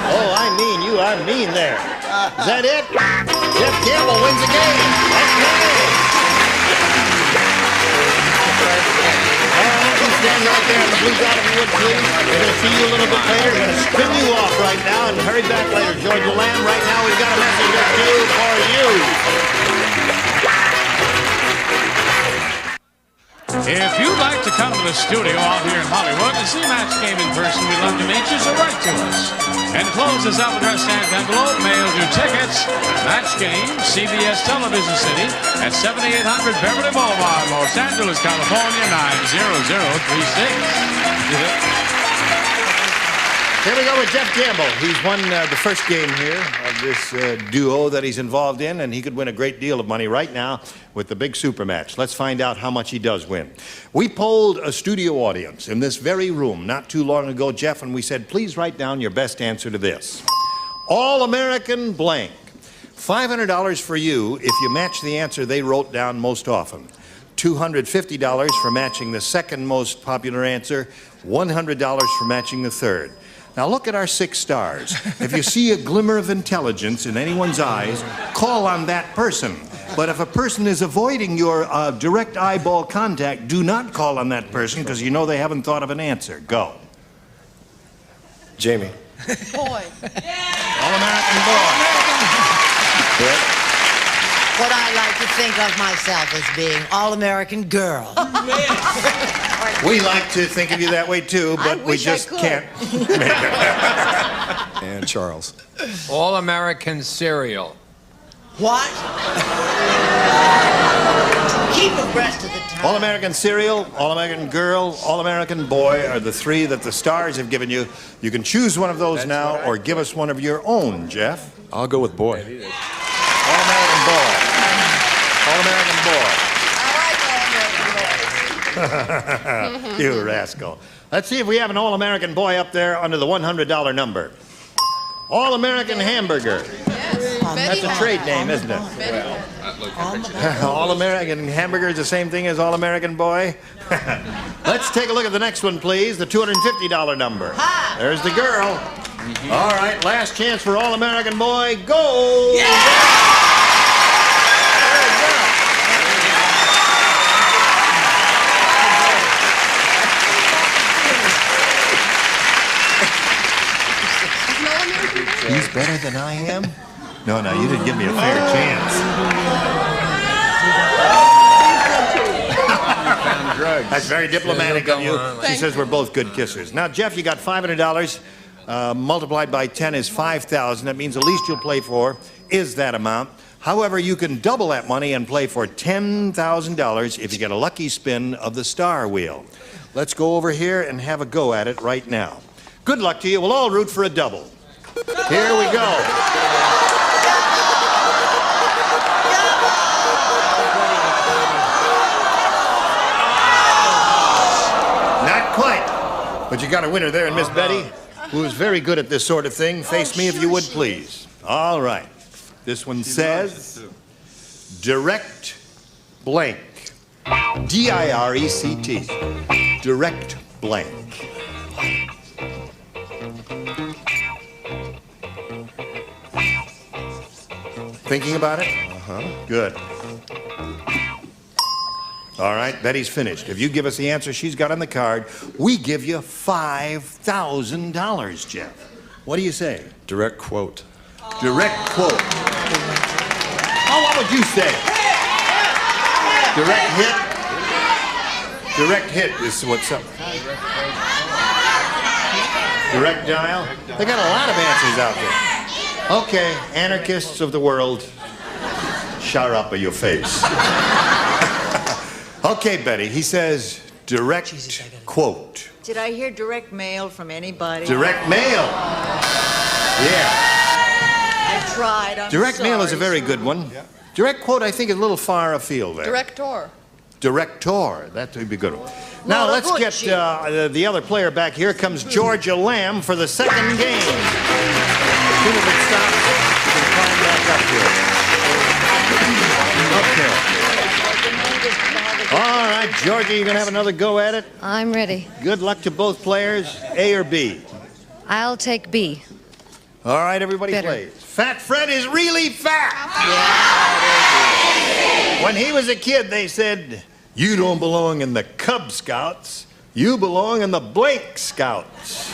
Oh, I mean you. I mean there. Is that it? Jeff Campbell wins the game. All right, you stand right there in the blue dot if you would, please. We're going to see you a little bit later. We're going to spin you off right now and hurry back later. Georgia Lamb, right now we've got a message or two for you. If you'd like to come to the studio out here in Hollywood and see Match Game in person, we'd love to meet you, so write to us. Enclosed a self-addressed stamped envelope, mailed your tickets. Match Game, CBS Television City, at 7800 Beverly Boulevard, Los Angeles, California, 90036. Here we go with Jeff Campbell. He's won the first game here of this duo that he's involved in, and he could win a great deal of money right now with the big super match. Let's find out how much he does win. We polled a studio audience in this very room not too long ago, Jeff, and we said, please write down your best answer to this. All-American blank. $500 for you if you match the answer they wrote down most often. $250 for matching the second most popular answer. $100 for matching the third. Now look at our 6 stars. If you see a glimmer of intelligence in anyone's eyes, call on that person. But if a person is avoiding your direct eyeball contact, do not call on that person because you know they haven't thought of an answer. Go. Jamie. Boy. All-American boy. What I like to think of myself as being all-American girl. We like to think of you that way too, but we wish I just could. can't. And Charles. All-American cereal. What? Keep abreast of the time. All-American Cereal, All-American Girl, All-American Boy are the three that the stars have given you. You can choose one of those now or give us one of your own, Jeff. I'll go with boy. All-American Boy. All-American Boy. You rascal. Let's see if we have an All-American Boy up there under the $100 number. All-American Hamburger. That's a trade name, isn't it? All-American Hamburger is the same thing as All-American Boy. Let's take a look at the next one, please. The $250 number. There's the girl. All right, last chance for All-American Boy. Go! He's better than I am? No, you didn't give me a fair chance. That's very diplomatic of you. She says we're both good kissers. Now, Jeff, you got $500. Multiplied by 10 is 5,000. That means the least you'll play for is that amount. However, you can double that money and play for $10,000 if you get a lucky spin of the star wheel. Let's go over here and have a go at it right now. Good luck to you. We'll all root for a double. Here we go. Not quite. But you got a winner there in Miss Betty, who is very good at this sort of thing. Face me if you would, please. All right. This one says, direct blank. D-I-R-E-C-T. Direct blank. Thinking about it? Good. All right, Betty's finished. If you give us the answer she's got on the card, we give you $5,000, Jeff. What do you say? Direct quote. Direct quote. Oh, what would you say? Direct hit? Direct hit is what's up. Direct dial? They got a lot of answers out there. Okay, anarchists of the world, shut up of your face. Okay, Betty, he says direct quote. Did I hear direct mail from anybody? Direct mail. Yeah. I tried. I'm Direct sorry. mail is a very good one. Direct quote, I think, is a little far afield there. Director. Director. That would be good. Now, let's get the other player back. Here comes Georgia Lamb for the second game. As soon as it stops, you can climb back up here. Okay. All right, Georgia, you going to have another go at it? I'm ready. Good luck to both players. A or B? I'll take B. All right, everybody plays. Fat Fred is really fat. When he was a kid, they said, you don't belong in the Cub Scouts. You belong in the Blank Scouts.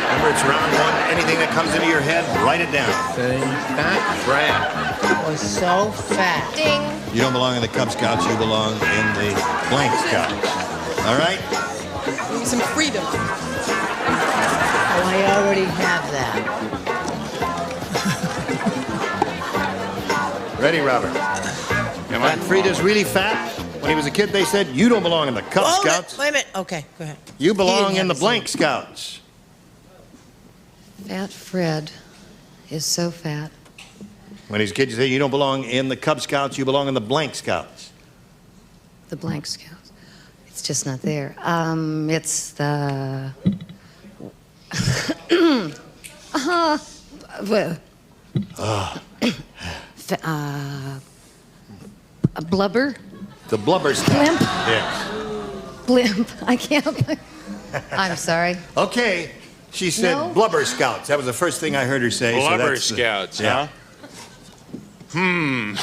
Remember, it's round one. Anything that comes into your head, write it down. Fat Fred was so fat. Ding. You don't belong in the Cub Scouts. You belong in the Blank Scouts. All right? Give me some freedom. Oh, I already have that. Ready, Robert? Fat Frida's really fat. When he was a kid, they said, you don't belong in the Cub Scouts. Wait a minute. Okay, go ahead. You belong in the Blank Scouts. Fat Fred is so fat. When he's a kid, you say, you don't belong in the Cub Scouts. You belong in the Blank Scouts. The Blank Scouts. It's just not there. It's the... a blubber? The Blubber Scouts. Blimp? Yes. Blimp. I can't... I'm sorry. Okay. She said No? Blubber Scouts. That was the first thing I heard her say. Blubber so Scouts, yeah. huh?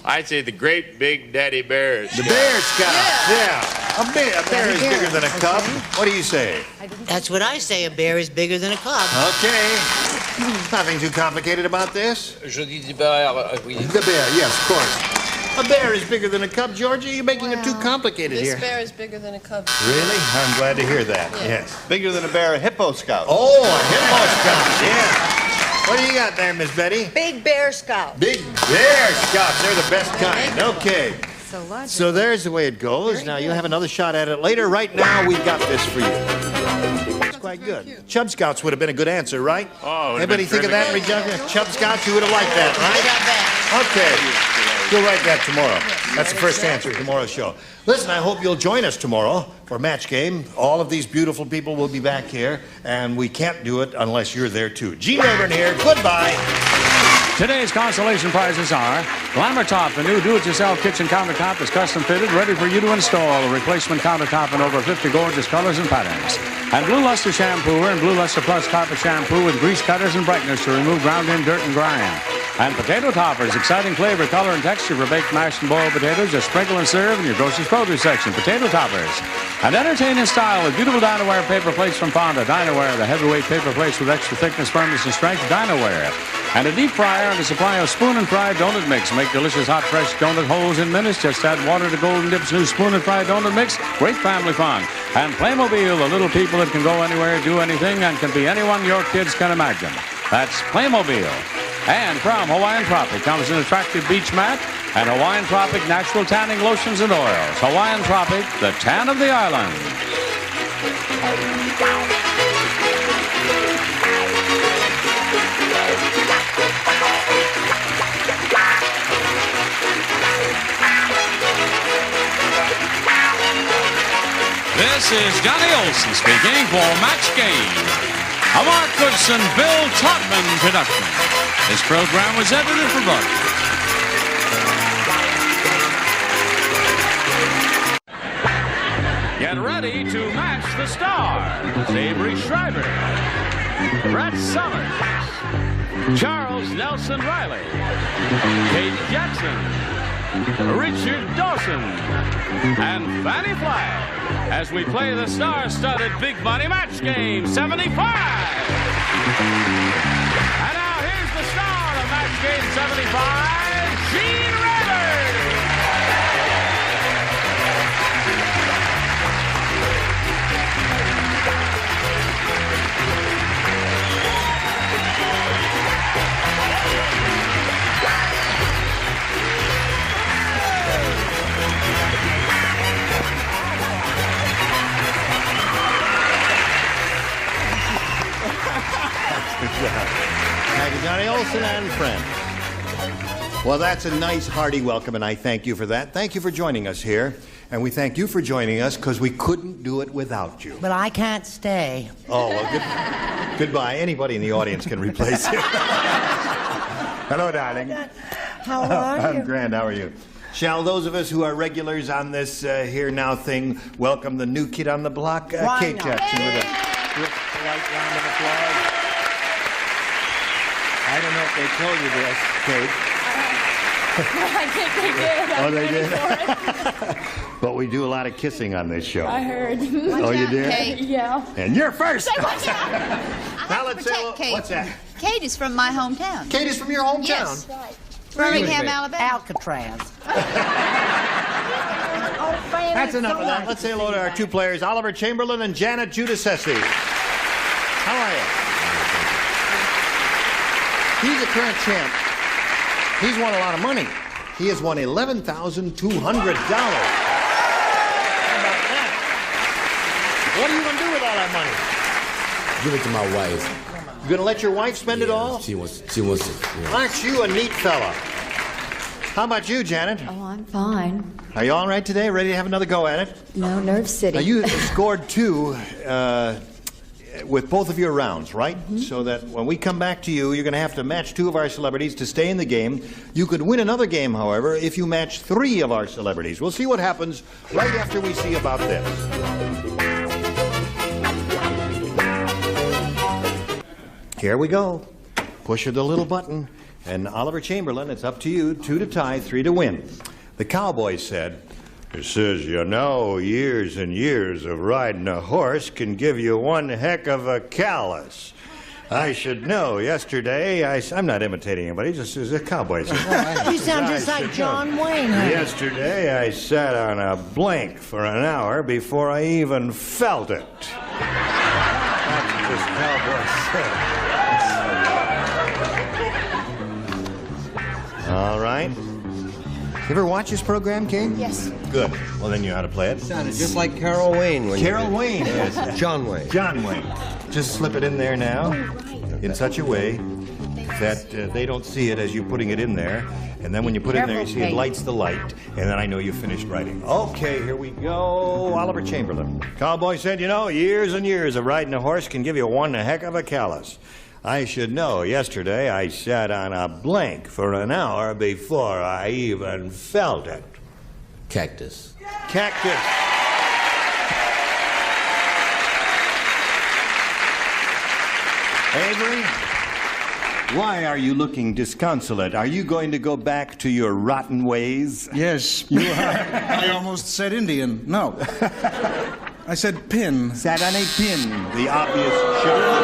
I'd say the Great Big Daddy Bear Scouts. The Bear Scouts, yeah. A bear is bigger than a cub. What do you say? That's what I say. A bear is bigger than a cub. Okay. Nothing too complicated about this. Je dis the bear, oui. The bear, yes, of course. A bear is bigger than a cub, Georgia. You're making it too complicated This here. bear is bigger than a cub. Really? I'm glad to hear that. Yeah. Yes. Bigger than a bear, a hippo scout. Oh, a hippo scout, yeah. What do you got there, Miss Betty? Big Bear Scout. Big Bear Scouts. They're the best kind. Okay. So logical. So there's the way it goes. Now you have another shot at it later. Right now, we've got this for you. It's quite good. Chub Scouts would have been a good answer, right? Oh, anybody think of that, Regina? Chub Scouts, you would have liked that, right? I got that. Okay. You'll write that tomorrow. That's the first answer tomorrow's show. Listen, I hope you'll join us tomorrow for Match Game. All of these beautiful people will be back here, and we can't do it unless you're there too. Gene Rayburn here. Goodbye. Today's consolation prizes are Glamour Top, the new do-it-yourself kitchen countertop is custom fitted, ready for you to install. A replacement countertop in over 50 gorgeous colors and patterns. And Blue Luster Shampooer and Blue Luster Plus Carpet Shampoo with grease cutters and brighteners to remove ground-in dirt and grime. And Potato Toppers, exciting flavor, color, and texture for baked, mashed, and boiled potatoes. Just sprinkle and serve in your grocer's produce section. Potato Toppers. And entertain in style with beautiful Dinaware paper plates from Fonda. Dinaware, the heavyweight paper plates with extra thickness, firmness, and strength. Dinaware. And a deep fryer and a supply of spoon and fried donut mix. Make delicious hot, fresh donut holes in minutes. Just add water to Golden Dip's new spoon and fried donut mix. Great family fun. And Playmobil, the little people that can go anywhere, do anything, and can be anyone your kids can imagine. That's Playmobil. And from Hawaiian Tropic comes an attractive beach mat and Hawaiian Tropic natural tanning lotions and oils. Hawaiian Tropic, the tan of the island. This is Johnny Olson speaking for Match Game. A Mark Goodson, Bill Todman production. This program was edited for broadcast. Get ready to match the stars. Avery Schreiber, Brett Summers, Charles Nelson Riley, Kate Jackson, Richard Dawson, and Fannie Flagg as we play the star-studded Big Money Match Game 75. And now here's the star of Match Game 75, Gene Rayburn. Thank you, Johnny Olson and friends. Well, that's a nice, hearty welcome, and I thank you for that. Thank you for joining us here, and we thank you for joining us because we couldn't do it without you. But I can't stay. Oh, well, goodbye. Anybody in the audience can replace you. Hello, darling. How are you? I'm grand. How are you? Shall those of us who are regulars on this Here Now thing welcome the new kid on the block, Kate Jackson, with a polite round of applause. I don't know if they told you this, Kate. I think they did. Oh, they did? But we do a lot of kissing on this show. I heard. Oh, you did? Kate. Yeah. And you're first. Say what's Now let's say, Kate. what's that? Kate is from my hometown. Kate is from your hometown? Yes. Birmingham, Alabama. Alcatraz. That's enough of that. Let's say hello to our two players, Oliver Chamberlain and Janet Giudice. How are you? He's a current champ. He's won a lot of money. He has won $11,200. How about that? What are you going to do with all that money? Give it to my wife. You going to let your wife spend it all? She wants it. Yeah. Aren't you a neat fella? How about you, Janet? Oh, I'm fine. Are you all right today? Ready to have another go at it? No, Nerve City. Now, you scored 2 with both of your rounds, right? So that when we come back to you, you're going to have to match 2 of our celebrities to stay in the game. You could win another game, however, if you match 3 of our celebrities. We'll see what happens right after we see about this. Here we go. Push the little button. And Oliver Chamberlain, it's up to you. 2 to tie, 3 to win. The Cowboys said, it says, you know, years and years of riding a horse can give you one heck of a callus. I should know. Yesterday, I'm not imitating anybody, just as a cowboy. You sound just like John Wayne. Yesterday, I sat on a blank for an hour before I even felt it. That's what this cowboy said. All right. You ever watch this program, Kane? Yes. Good. Well, then you know how to play it. Sounded just like Carol Wayne. When Carol Wayne. Yes. John Wayne. John Wayne. Just slip it in there now in such a way that they don't see it as you putting it in there. And then when you put it in there, you see it lights the light. And then I know you finished writing. Okay, here we go. Oliver Chamberlain. Cowboy said, you know, years and years of riding a horse can give you one heck of a callus. I should know. Yesterday, I sat on a blank for an hour before I even felt it. Cactus. Cactus. Avery, why are you looking disconsolate? Are you going to go back to your rotten ways? Yes. You are. I almost said Indian. No. I said pin. Sat on a pin, the obvious show.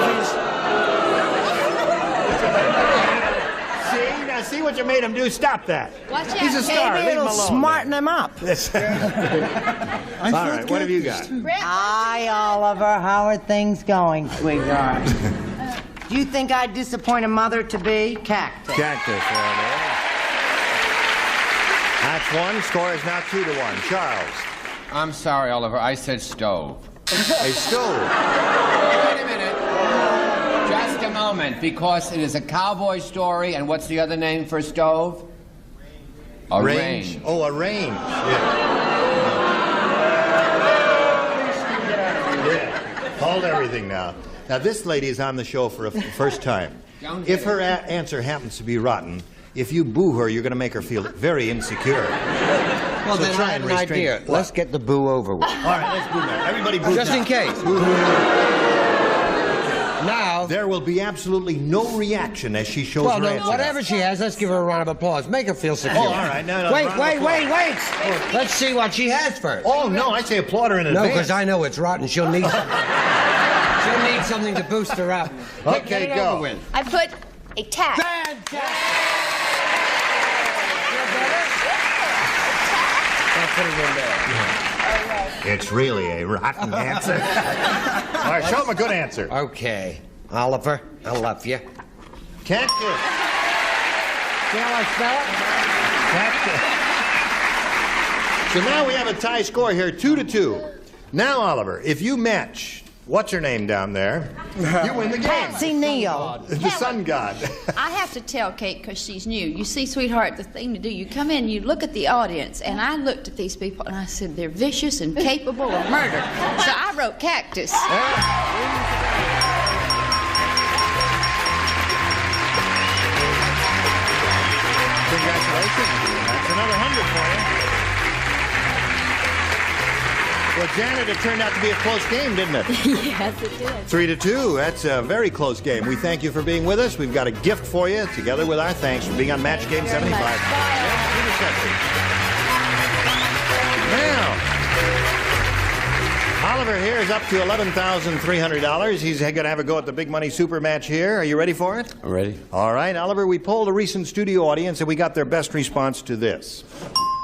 See what you made him do? Stop that. Watch out. He's a star. Maybe Leave him it'll alone. smarten him up. All right, what have you got? Hi, Oliver. How are things going, sweetheart? Do you think I'd disappoint a mother-to-be? Cactus. Cactus. That's one. Score is now 2-1. Charles. I'm sorry, Oliver. I said stove. A stove. Wait a minute. Just a moment, because it is a cowboy story, and what's the other name for stove? A range. Oh, a range. Yeah. Hold everything now. Now, this lady is on the show for the first time. If her answer happens to be rotten, if you boo her, you're going to make her feel very insecure. Well, So then try I and have an restrain- idea. What? Let's get the boo over with. All right, let's boo now. Everybody boo Just now. in case. Now, there will be absolutely no reaction as she shows well, her no, answer. whatever she has, let's give her a round of applause. Make her feel secure. Oh, all right. No, Wait. round of applause. Let's see what she has first. Oh, no, I say applaud her in No, advance. because I know it's rotten. She'll need something to boost her up. Okay, Get it go. over with. I put a tap. I'll put it in there. It's really a rotten answer. All right, show him a good answer. Okay. Oliver, I love you. Cactus. See how I spell it? Cactus. So now we have a tie score here, 2-2. Now, Oliver, if you match, what's her name down there? You win the game. Patsy Neal. The sun god. I have to tell Kate because she's new. You see, sweetheart, the thing to do, you come in, you look at the audience, and I looked at these people and I said, they're vicious and capable of murder. So I wrote cactus. Congratulations. That's another 100 for you. Well, Janet, it turned out to be a close game, didn't it? Yes, it did. 3-2. That's a very close game. We thank you for being with us. We've got a gift for you, together with our thanks for being on Match Game 75. Now, Oliver here is up to $11,300. He's going to have a go at the big money super match here. Are you ready for it? I'm ready. All right, Oliver, we polled a recent studio audience and we got their best response to this.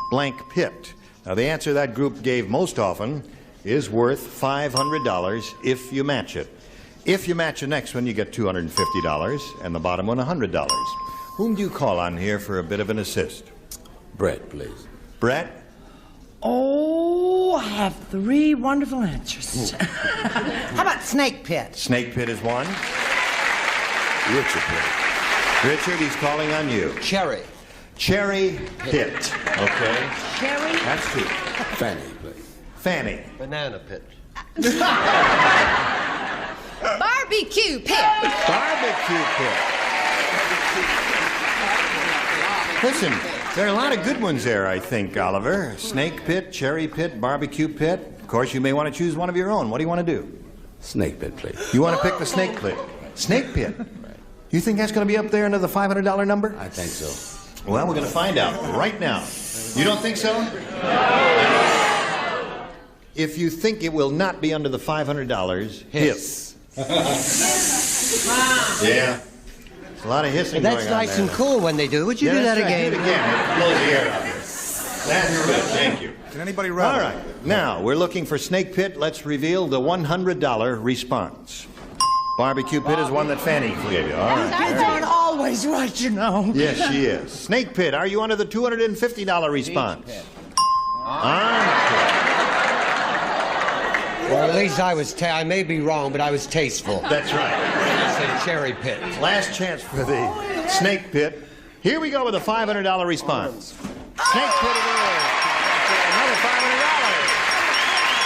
Blank pit. Now, the answer that group gave most often is worth $500 if you match it. If you match the next one, you get $250, and the bottom one, $100. Whom do you call on here for a bit of an assist? Brett, please. Brett? Oh, I have 3 wonderful answers. How about Snake Pit? Snake Pit is one. Richard, please. Richard, he's calling on you. Cherry. Cherry Pit. Okay. Cherry? That's 2. Fanny, please. Fanny. Banana pit. Barbecue pit. Barbecue Pit. Listen, there are a lot of good ones there, I think, Oliver. Snake Pit, Cherry Pit, Barbecue Pit. Of course, you may want to choose one of your own. What do you want to do? Snake pit, please. You want to pick the Snake Pit. Snake Pit? You think that's going to be up there under the $500 number? I think so. Well, we're going to find out right now. You don't think so? If you think it will not be under the $500, hiss. Yeah. There's a lot of hissing That's going on nice there. and cool when they do. Would you Yeah, do that that's right. again? Do it again. It blows the air out of here. That's good. Thank you. Can anybody rattle? All right. Now, we're looking for Snake Pit. Let's reveal the $100 response. Barbecue Pit is one that Fanny gave you. All right. Kids aren't always right, you know. Yes, she is. Snake Pit, are you under the $250 response? Well, at least I may be wrong, but I was tasteful. That's right. I said Cherry Pit. Last chance for the Snake Pit. Here we go with a $500 response. Snake Pit it is. Another $500.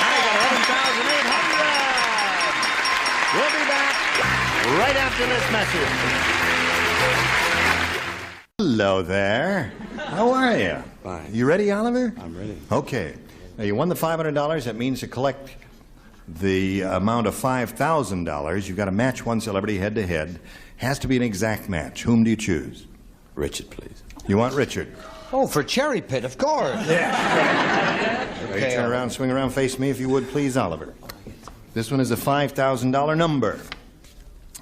I got $11,800. We'll be back right after this message. Hello there. How are you? Fine. You ready, Oliver? I'm ready. Okay. Now, you won the $500. That means to collect the amount of $5,000, you've got to match one celebrity head-to-head. Has to be an exact match. Whom do you choose? Richard, please. You want Richard? Oh, for Cherry Pit, of course. Yeah. Okay, Turn around, swing around, face me if you would, please, Oliver. This one is a $5,000 number.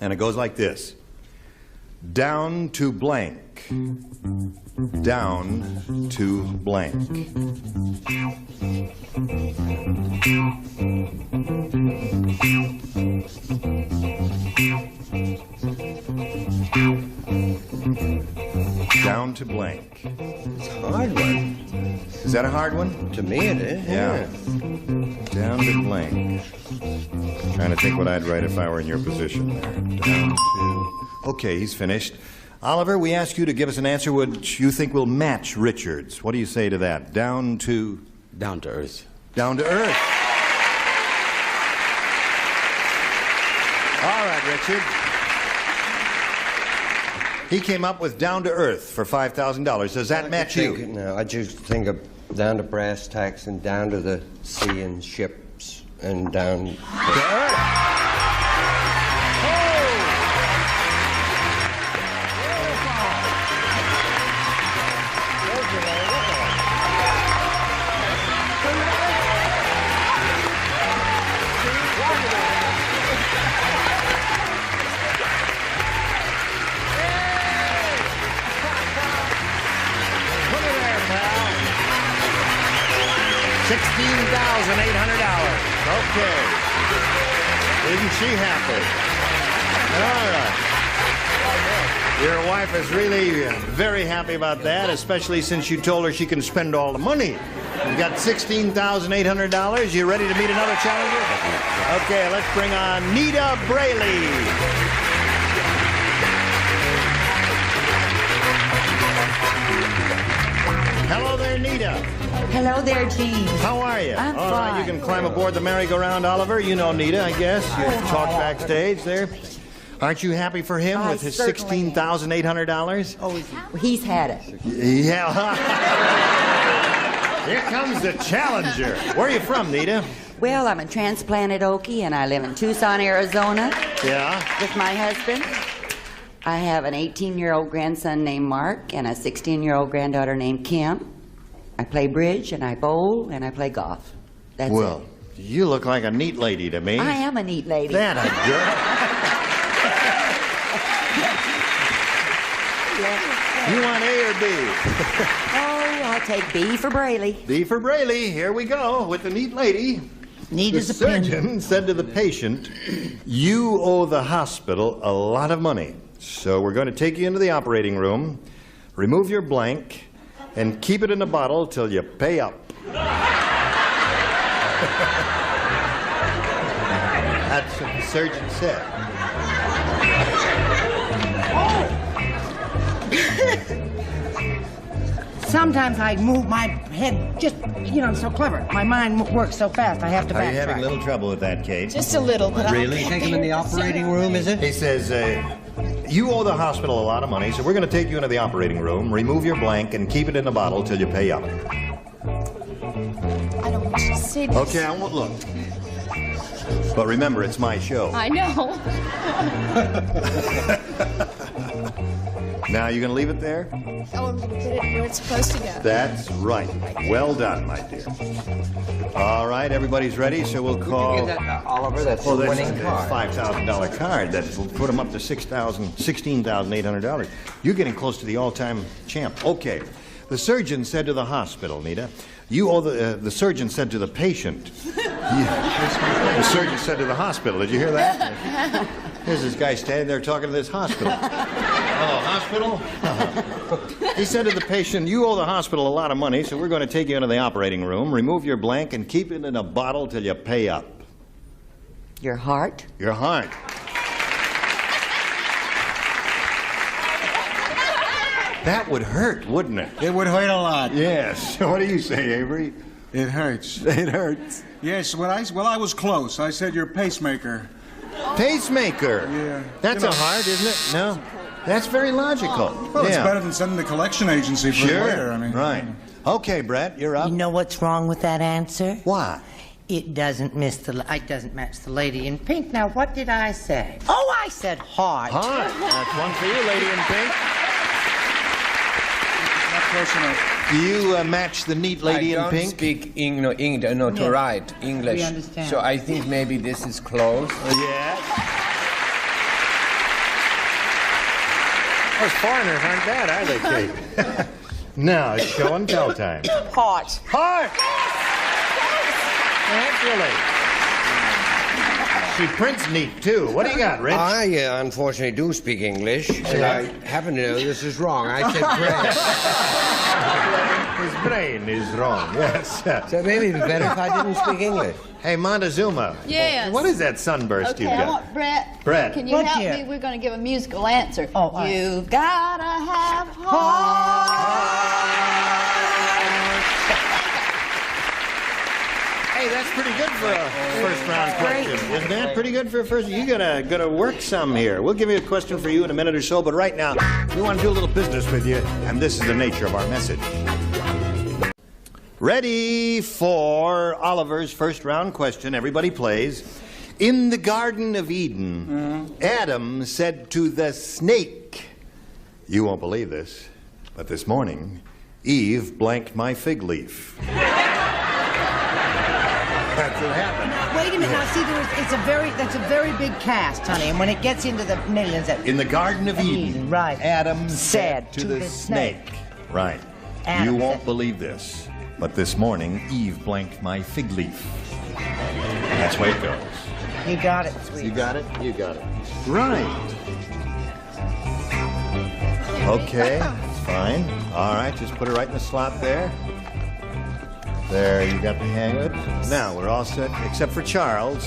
And it goes like this. Down to blank. Down to blank. Down to blank. It's a hard one. Is that a hard one? To me it is. Yeah. Down to blank. Trying to think what I'd write if I were in your position there. Down to... Okay, he's finished. Oliver, we ask you to give us an answer which you think will match Richard's. What do you say to that? Down to... Down to earth. Down to earth. All right, Richard. He came up with down to earth for $5,000. Does that match you? No, I just think of down to brass tacks and down to the sea and ships and down to earth. $16,800. Okay. Isn't she happy? All right. Your wife is really very happy about that, especially since you told her she can spend all the money. You got $16,800. You ready to meet another challenger? Okay, let's bring on Nita Braley. Hello there, Nita. Hello there, Gene. How are you? I'm All right, you can climb aboard the merry-go-round, Oliver. You know Nita, I guess. You talk backstage there. Aren't you happy for him with his $16,800? Oh, he's had it. Yeah. Here comes the challenger. Where are you from, Nita? Well, I'm a transplanted Okie, and I live in Tucson, Arizona. Yeah. With my husband. I have an 18-year-old grandson named Mark and a 16-year-old granddaughter named Kim. I play bridge, and I bowl, and I play golf. That's well, it. You look like a neat lady to me. I am a neat lady. That a girl. You want A or B? Oh, I'll take B for Braley. B for Braley. Here we go with the neat lady. Neat as the a pin. surgeon said to the patient, "You owe the hospital a lot of money. So we're going to take you into the operating room, remove your blank, and keep it in a bottle till you pay up." That's what the surgeon said. Sometimes I move my head just, I'm so clever. My mind works so fast, I have to backtrack. Are you having a little trouble with that, Kate? Just a little, but Really? Take him in the operating room, is it? He says, you owe the hospital a lot of money, so we're going to take you into the operating room, remove your blank, and keep it in a bottle till you pay up. I don't want you to say this. Okay, I won't look. But remember, it's my show. I know. Now, you going to leave it there? Oh, I'm going to put it where it's supposed to go. That's right. Well done, my dear. All right, everybody's ready, so we'll call... Give that, Oliver, that's Oh, the that's winning a card. $5,000 card. That will put him up to $16,800. You're getting close to the all-time champ. Okay. The surgeon said to the hospital, Nita, you owe the surgeon said to the patient. The surgeon said to the hospital. Did you hear that? Here's this guy standing there talking to this hospital. Oh, hospital? He said to the patient, you owe the hospital a lot of money, so we're going to take you into the operating room, remove your blank, and keep it in a bottle till you pay up. Your heart? Your heart. That would hurt, wouldn't it? It would hurt a lot. Yes. What do you say, Avery? It hurts. It hurts. Yes, well, I was close. I said your pacemaker. Pacemaker? Yeah. That's a heart, isn't it? No. That's very logical. Well, it's better than sending the collection agency for Sure. later. I mean, Right. Okay, Brett, you're up. You know what's wrong with that answer? What? It doesn't match the lady in pink. Now, what did I say? Oh, I said heart. Heart. That's one for you, lady in pink. Not close enough. Do you match the neat lady in pink? I don't speak to write English. We understand. So I think maybe this is close. Yeah. Those foreigners aren't bad, are they, Kate? Now, it's show and tell time. Heart. Heart! Naturally. She prints neat, too. What do you got, Rich? I unfortunately do speak English, and I happen to know this is wrong. I said brain. His brain is wrong, yes. So maybe it'd be better if I didn't speak English. Hey, Montezuma. Yes. What is that sunburst Okay, you I got? want Brett. Brett. Can you What, help dear? me? We're going to give a musical answer. Oh, all right. You've gotta have heart. Hey, that's pretty good for a first round question, isn't that? Pretty good for a first. You gotta work some here. We'll give you a question for you in a minute or so, but right now we want to do a little business with you, and this is the nature of our message. Ready for Oliver's first round question. Everybody plays. In the Garden of Eden, Adam said to the snake, you won't believe this, but this morning, Eve blanked my fig leaf. That's what happened. Wait a minute. Now, see, that's a very big cast, honey. And when it gets into the millions, In the Garden of Eden, right. Adam said to the snake. Right. Adam You won't said- believe this, but this morning, Eve blanked my fig leaf. That's the way it goes. You got it, sweet. You got it? You got it. Right. Okay, fine. All right, just put it right in the slot there. There, you got the hang of it. Now, we're all set, except for Charles.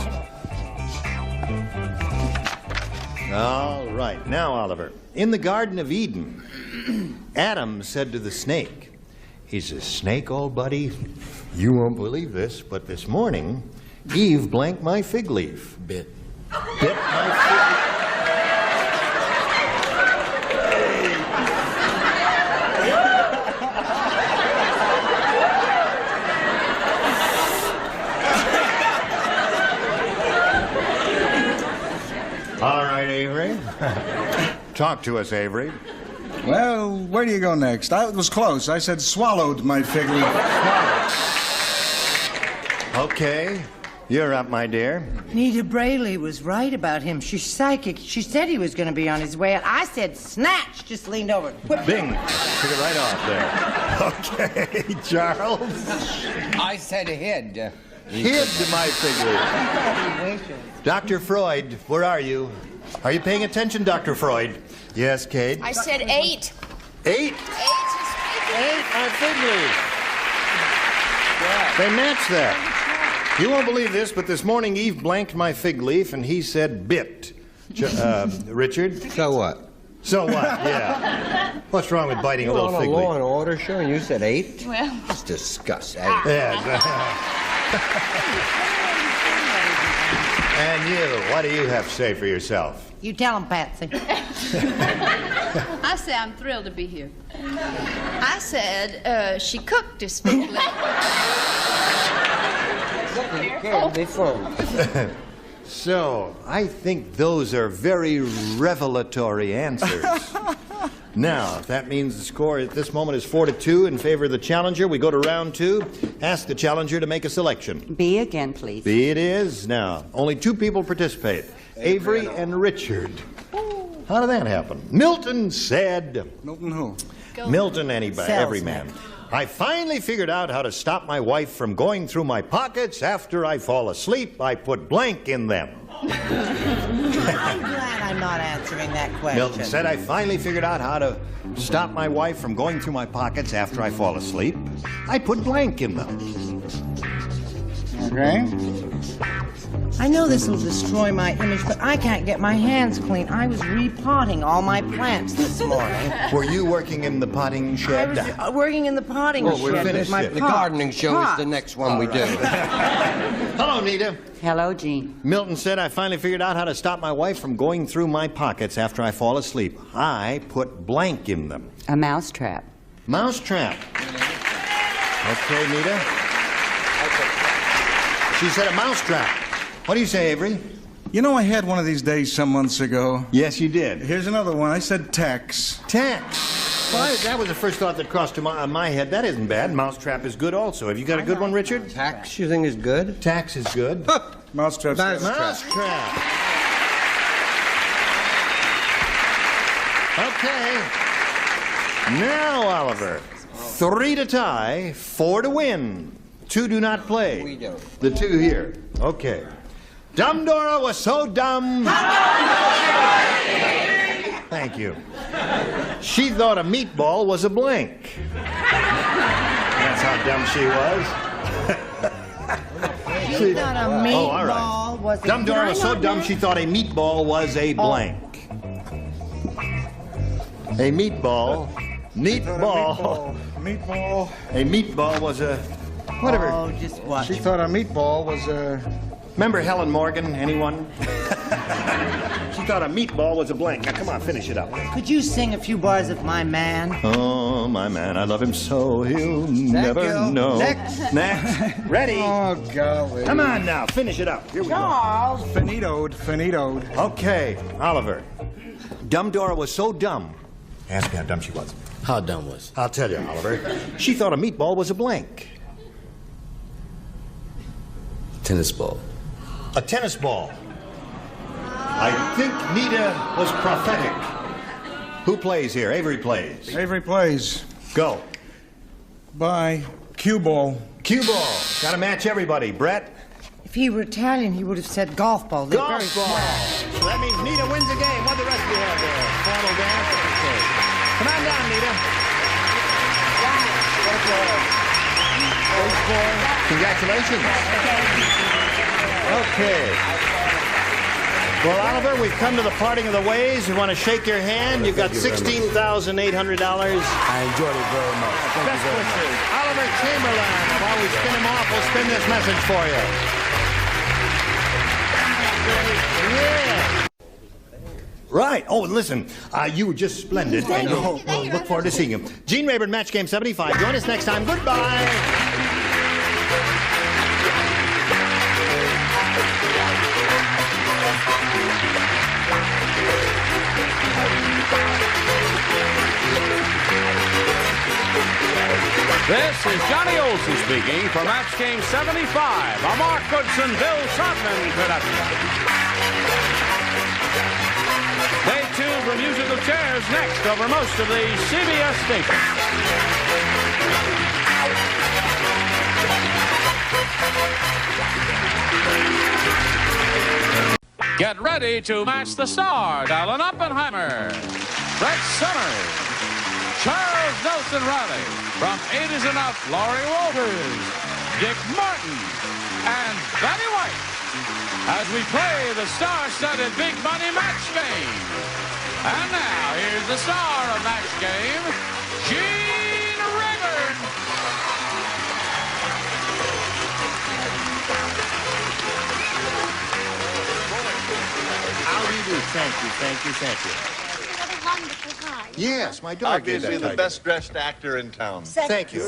All right. Now, Oliver, in the Garden of Eden, Adam said to the snake, he says, snake, old buddy, you won't believe this, but this morning, Eve blanked my fig leaf. Bit my fig leaf. All right, Avery. Talk to us, Avery. Well, where do you go next? I was close. I said swallowed my fig leaf. Okay, you're up, my dear. Nita Brayley was right about him. She's psychic. She said he was going to be on his way out. I said snatch. Just leaned over. Bing. Took it right off there. Okay, Charles. I said head. Hid my fig leaf. Dr. Freud, where are you? Are you paying attention, Dr. Freud? Yes, Kate? I said 8. 8? 8 is My fig leaf. They match that. You won't believe this, but this morning Eve blanked my fig leaf and he said bit. Richard? So what? So what? Yeah. What's wrong with biting a little on fig a Law leaf? and Order show, and you said 8? Well, It's disgusting. Yes. And you, what do you have to say for yourself? You tell him, Patsy. I say I'm thrilled to be here. I said she cooked this fig leaf. Can't be fun. So, I think those are very revelatory answers. Now, if that means the score at this moment is 4-2 in favor of the challenger, we go to round 2. Ask the challenger to make a selection. B again, please. B it is. Now, only 2 people participate, Avery and Richard. How did that happen? Milton said... Milton who? Milton, anybody, every Salesman. man. I finally figured out how to stop my wife from going through my pockets. After I fall asleep, I put blank in them. I'm glad I'm not answering that question. Milton said, I finally figured out how to stop my wife from going through my pockets after I fall asleep. I put blank in them. Okay. I know this will destroy my image, but I can't get my hands clean. I was repotting all my plants this morning. Were you working in the potting I shed? was working in the potting Well, shed we're with finished. my The pots. gardening show is the next one we do. Hello, Nita. Hello, Gene. Milton said, I finally figured out how to stop my wife from going through my pockets after I fall asleep. I put blank in them. A mousetrap. Mousetrap. Okay, Nita. She said a mousetrap. What do you say, Avery? You know, I had one of these days some months ago. Yes, you did. Here's another one. I said tax. Tax. Well, that was the first thought that crossed my head. That isn't bad. Mousetrap is good also. Have you got a good one, Richard? Tax, you think is good? Tax is good. Mousetrap. Mousetrap. Okay. Now, Oliver. 3 to tie, 4 to win. 2 do not play. We don't. The 2 here. Okay. Dumb Dora was so dumb. Thank you. She thought a meatball was a blank. That's how dumb she was. She thought a meatball Oh, all right. was a... Dumb Dora Did I was so not dumb know? she thought a meatball was a blank. A meatball. Meatball. Meatball. A meatball was a... Whatever. Oh, just watch. She thought a meatball was a... Remember Helen Morgan? Anyone? She thought a meatball was a blank. Now, come on, finish it up. Could you sing a few bars of My Man? Oh, my man, I love him so he'll never you. know. Next. Next. Ready? Oh, golly. Come on now, finish it up. Here we go. Charles. Finitoed. Okay, Oliver. Dumb Dora was so dumb. Ask me how dumb she was. How dumb was I'll tell you, Oliver. She thought a meatball was a blank. tennis ball? A tennis ball. I think Nita was prophetic. Who plays here? Avery plays. Avery plays. Go. By cue ball. Cue ball. Got to match everybody. Brett? If he were Italian, he would have said golf ball. They're very Golf ball. So that means Nita wins the game. What the rest of you have there? Formal dance? Okay. Come on down, Nita. Congratulations. Okay. Well, Oliver, we've come to the parting of the ways. We want to shake your hand. You've got $16,800. I enjoyed it very much. Best wishes. Oliver Chamberlain. While we spin him off, we'll spin this message for you. Yeah. Right. Oh, listen, you were just splendid, and we'll look forward to seeing you. Gene Rayburn, Match Game 75. Join us next time. Goodbye. This is Johnny Olson speaking for Match Game 75, a Mark Goodson, Bill Trotman production. Stay tuned for musical chairs next over most of the CBS stations. Get ready to match the stars. Alan Oppenheimer, Brett Summers, Charles Nelson Riley, from 8 is Enough, Laurie Walters, Dick Martin, and Betty White, as we play the star-studded Big Money Match Game. And now, here's the star of Match Game, Gene Rayburn. How do you do? Thank you, thank you, thank you. Wonderful time. Yes, my daughter gave Obviously that the best-dressed actor in town. Thank you.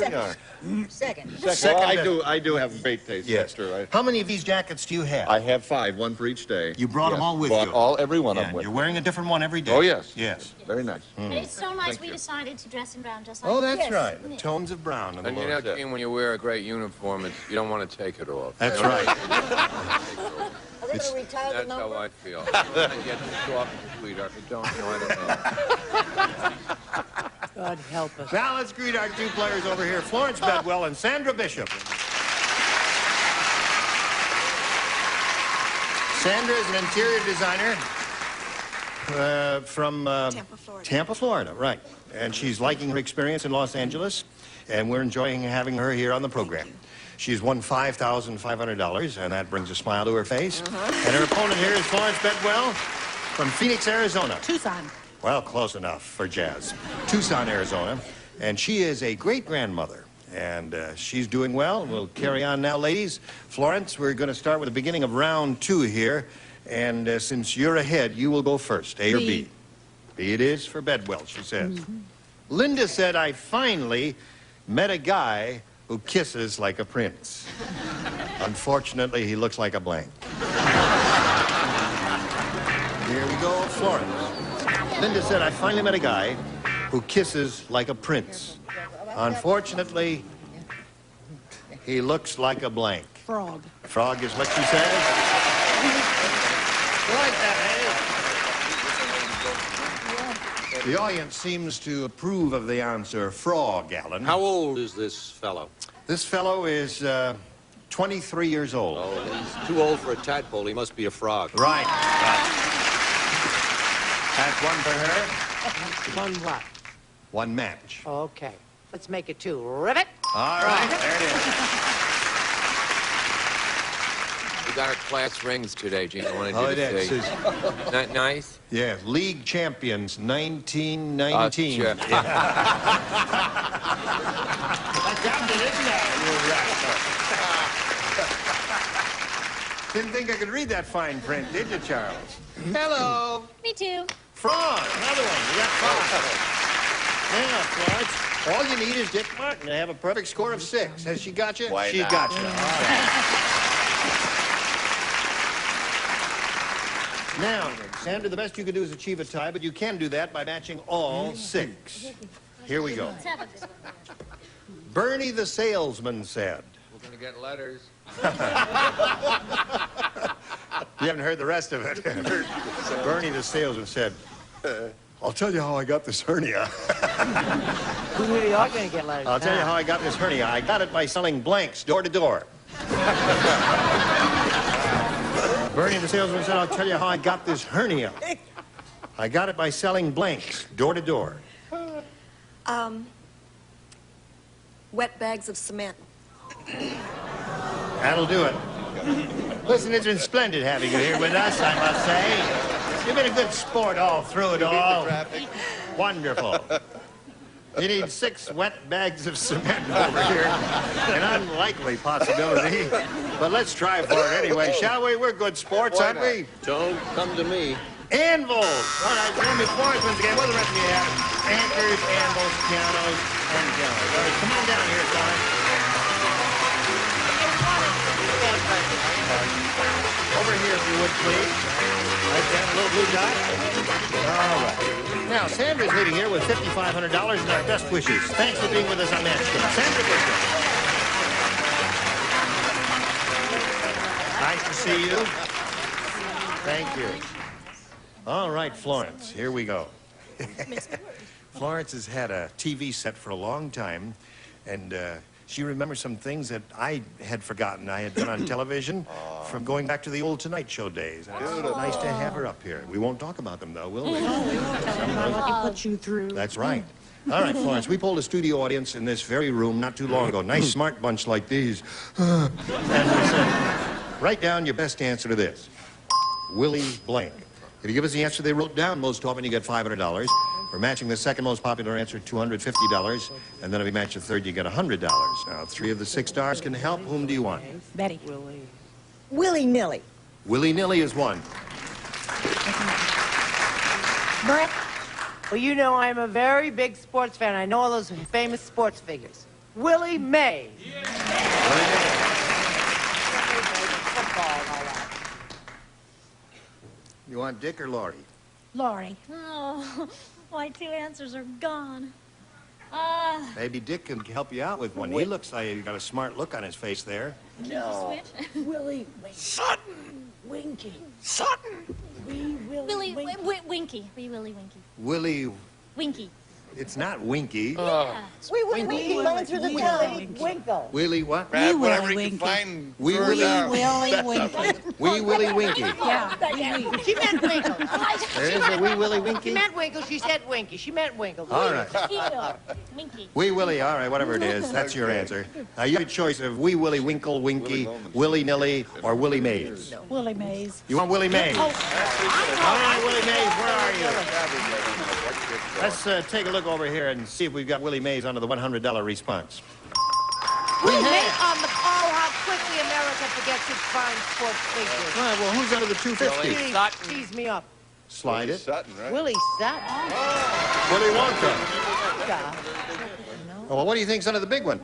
Second. Well, I do have great taste. Yes. That's true. How many of these jackets do you have? I have 5, one for each day. You brought them Yes. all with Brought you? every one of Yeah, them with you're me. wearing a different one every day? Oh, yes. Yes. Very nice. It's so nice Thank we you. decided to dress in brown just like Oh, that's this. right. Yeah. Tones of brown. On the And you know, lower. Gene, when you wear a great uniform, you don't want to take it off. That's right. Are they going to retire the That's number? how I feel. I get too often, sweetheart. I don't know. I don't know. God help us. Now let's greet our 2 players over here, Florence Bedwell and Sandra Bishop. Sandra is an interior designer. from Tampa, Florida, right. And she's liking her experience in Los Angeles, and we're enjoying having her here on the program. She's won $5,500, and that brings a smile to her face. And her opponent here is Florence Bedwell from Phoenix, Arizona. Tucson. Well, close enough for jazz. Tucson, Arizona. And she is a great-grandmother. And she's doing well. We'll carry on now, ladies. Florence, we're going to start with the beginning of round 2 here. And since you're ahead, you will go first, A or B. B it is for Bedwell, she says. Linda said, I finally met a guy who kisses like a prince. Unfortunately, he looks like a blank. Here we go, Florence. Linda said, I finally met a guy who kisses like a prince. Unfortunately, he looks like a blank. Frog. Frog is what she says. Like that, eh? The audience seems to approve of the answer, frog, Alan. How old is this fellow? This fellow is 23 years old. Oh, he's too old for a tadpole. He must be a frog. Right. That's one for her. One what? One match. Okay. Let's make it 2. Rivet. All right, there it is. We got our class rings today, Gene. I wanted Oh, you to it is. see. Not nice? Yeah, league champions, 1919. Sure. That's something, isn't it? Didn't think I could read that fine print, did you, Charles? Hello. Me too. Frog, another one. You got 5. Now, Florence, all you need is Dick Martin to have a perfect score of 6. Has she got you? Why She not? got you. All right. Now, Sandra, the best you can do is achieve a tie, but you can do that by matching all 6. Here we go. 7. Bernie the salesman said. We're going to get letters. You haven't heard the rest of it. Bernie the salesman said, I'll tell you how I got this hernia. Who knew you are going to get letters? I'll tell you how I got this hernia. I got it by selling blanks door to door. Bernie the salesman said, I'll tell you how I got this hernia. I got it by selling blanks door to door. Wet bags of cement. That'll do it. Listen, it's been splendid having you here with us, I must say. You've been a good sport all through it all. Wonderful. You need 6 wet bags of cement over here. An unlikely possibility. But let's try for it anyway, shall we? We're good sports, aren't we? Don't come to me. Anvils. All right, Jeremy Florence wins again. What do the rest of you have? Anchors, anvils, pianos, and pianos. All right, come on down here, Florence. Over here, if you would, please. Right there, a little blue dot. All right. Now, Sandra's leading here with $5,500 and our best wishes. Thanks for being with us on Match Game. Sandra Bishop. Nice to see you. Thank you. All right, Florence, here we go. Florence has had a TV set for a long time, and she remembers some things that I had forgotten I had done on television from going back to the old Tonight Show days. And it's nice to have her up here. We won't talk about them, though, will we? No, we won't tell them about what he put you through. That's right. All right, Florence, we polled a studio audience in this very room not too long ago. Nice, smart bunch like these. And we said, write down your best answer to this. Willie blank. If you give us the answer they wrote down, most often you get $500. For matching the second most popular answer, $250. And then if you match the third, you get $100. Now, 3 of the 6 stars can help. Whom do you want? Betty. Willy-nilly. Willy-nilly is 1. Brett. Well, you know I'm a very big sports fan. I know all those famous sports figures. Willie May. You want Dick or Laurie? Laurie. Oh, my 2 answers are gone. Maybe Dick can help you out with one. He looks like he's got a smart look on his face there. No. Willie. Sutton. Winky. Sutton. Willy Winky. Wee Willy Winky. Willie... Winky. It's not Winky. Wee Winky running through the town. Winkle. Willy what? Whatever you can find. Wee Willy. Winky. Wee Willy Winky. Yeah. She meant Winkle. There is a Wee Willy Winky? She meant Winkle. She said Winky. She meant Winkle. All right. Winky. Wee Willy, all right, whatever it is, that's your answer. Now, you have a choice of Wee Willy Winkle Winky, Willy Nilly, or Willie Mays. Willie Mays. You want Willie Mays? Oh, All right, Willie Mays, where are you? Let's take a look over here and see if we've got Willie Mays under the $100 response. We hate on the how quickly America forgets its fine sports figures. All right, well, who's under the 250? Tease me up. Slide it. Sutton, right? Willie Sutton. Willy Wonka. Yeah. Oh, well, what do you think's under the big one?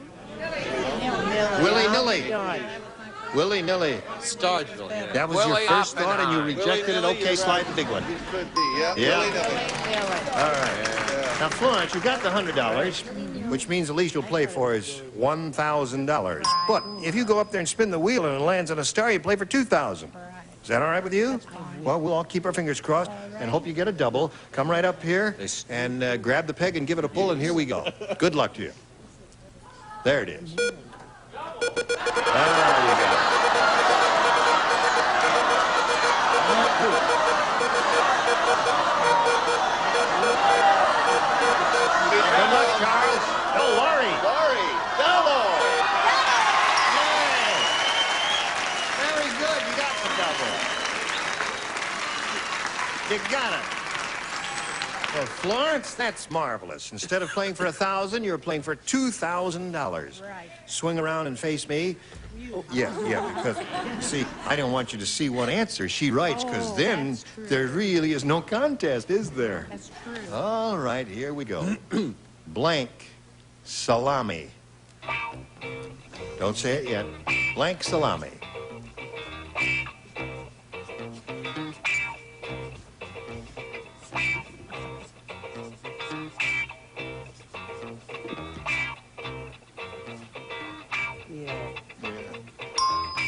Willy Nilly. Willy Nilly. Stargeville. Yeah. That was your first thought and you rejected it? Okay, slide the big one. Could be, yeah. Yeah. Willy Nilly. All right. Now, Florence, you got the $100, which means the least you'll play for is $1,000. But if you go up there and spin the wheel and it lands on a star, you play for $2,000. Is that all right with you? Well, we'll all keep our fingers crossed and hope you get a double. Come right up here and grab the peg and give it a pull, and here we go. Good luck to you. There it is. There you go. Good luck, Charles. Oh, Laurie. Laurie, double. Yay. Very good. You got the double. You got it. Well, Florence, that's marvelous. Instead of playing for $1,000, you're playing for $2,000. Right. Swing around and face me. Yeah, because, see, I don't want you to see what answer she writes, because then there really is no contest, is there? That's true. All right, here we go. Blank salami. Don't say it yet. Blank salami.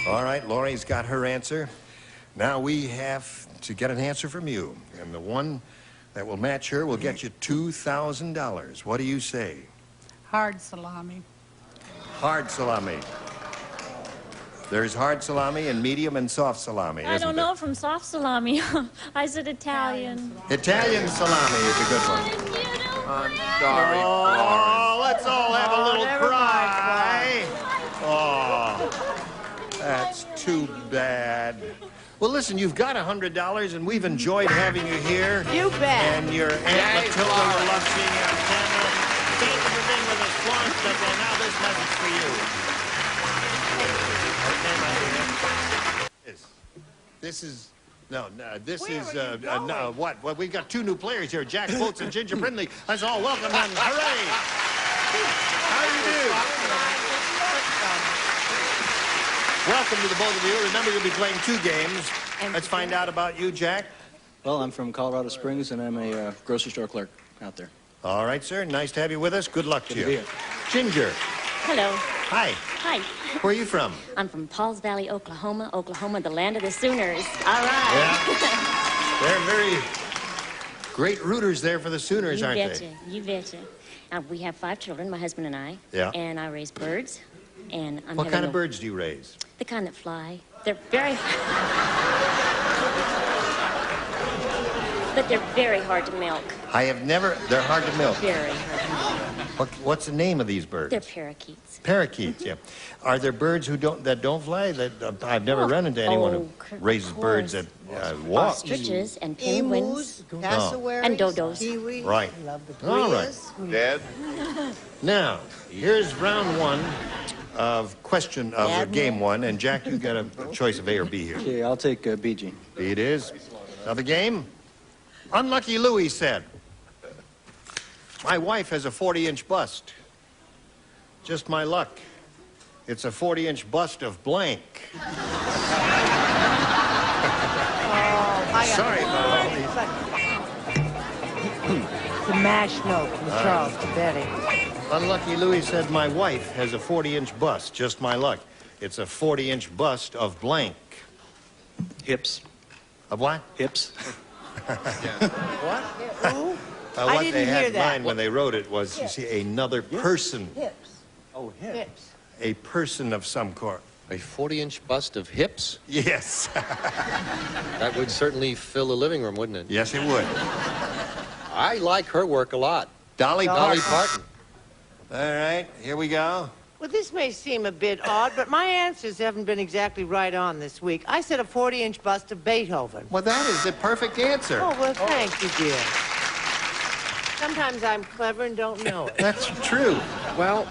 All right, Laurie's got her answer. Now we have to get an answer from you. And the one that will match her will get you $2,000. What do you say? Hard salami. Hard salami. There's hard salami and medium and soft salami, I isn't don't there? know from soft salami. I said Italian. Italian salami is a good one. I'm sorry, Oh, let's all have a little cry. Oh, that's too bad. Well, listen, you've got $100, and we've enjoyed having you here. You bet. And your Aunt Matilda will love seeing you on camera. Thank you for being with us, Florence. But now this message for you. Okay, my dear. This is... No, this is, no, what? Well, we've got two new players here, Jack Boats and Ginger Brindley. Let's all welcome them. Hooray! How do you do? Welcome to the both of you. Remember, you'll be playing 2 games. Let's find out about you, Jack. Well, I'm from Colorado Springs, and I'm a grocery store clerk out there. All right, sir. Nice to have you with us. Good luck to Good you. to be here. Ginger. Hello. Hi. Hi. Where are you from? I'm from Pauls Valley, Oklahoma. Oklahoma, the land of the Sooners. All right. They're very great rooters there for the Sooners, You aren't betcha. they? You betcha. We have 5 children, my husband and I. Yeah. And I raise birds. And I'm What having kind of a- birds do you raise? The kind that fly. They're very... but they're very hard to milk. I have never... They're hard to milk. Very hard to milk. What's the name of these birds? They're parakeets. Parakeets, yeah. Are there birds who don't fly? That I've never run into anyone who raises birds that walk. Ostriches and penguins. And dodos. Right. All right. Dad? Now, here's round 1 of game 1, and Jack, you got a choice of A or B here. Okay, I'll take BG. B it is. Now the game. Unlucky Louie said, "My wife has a 40-inch bust. Just my luck. It's a 40-inch bust of blank." Sorry about all these. The mash note from Charles to Betty. Unlucky Louie said, "My wife has a 40-inch bust. Just my luck. It's a 40-inch bust of blank." Hips. Of what? Hips. What? What I didn't they had hear in that. mind when they wrote it was, you see, another person. Hips. Oh, Hips. A person of some sort. A 40-inch bust of hips? Yes. That would certainly fill the living room, wouldn't it? Yes, it would. I like her work a lot. Dolly Dolly Parton. Parton. All right, here we go. Well, this may seem a bit odd, but my answers haven't been exactly right on this week. I said a 40-inch bust of Beethoven. Well, that is the perfect answer. Oh, well, thank you, dear. Sometimes I'm clever and don't know it. That's true. Well,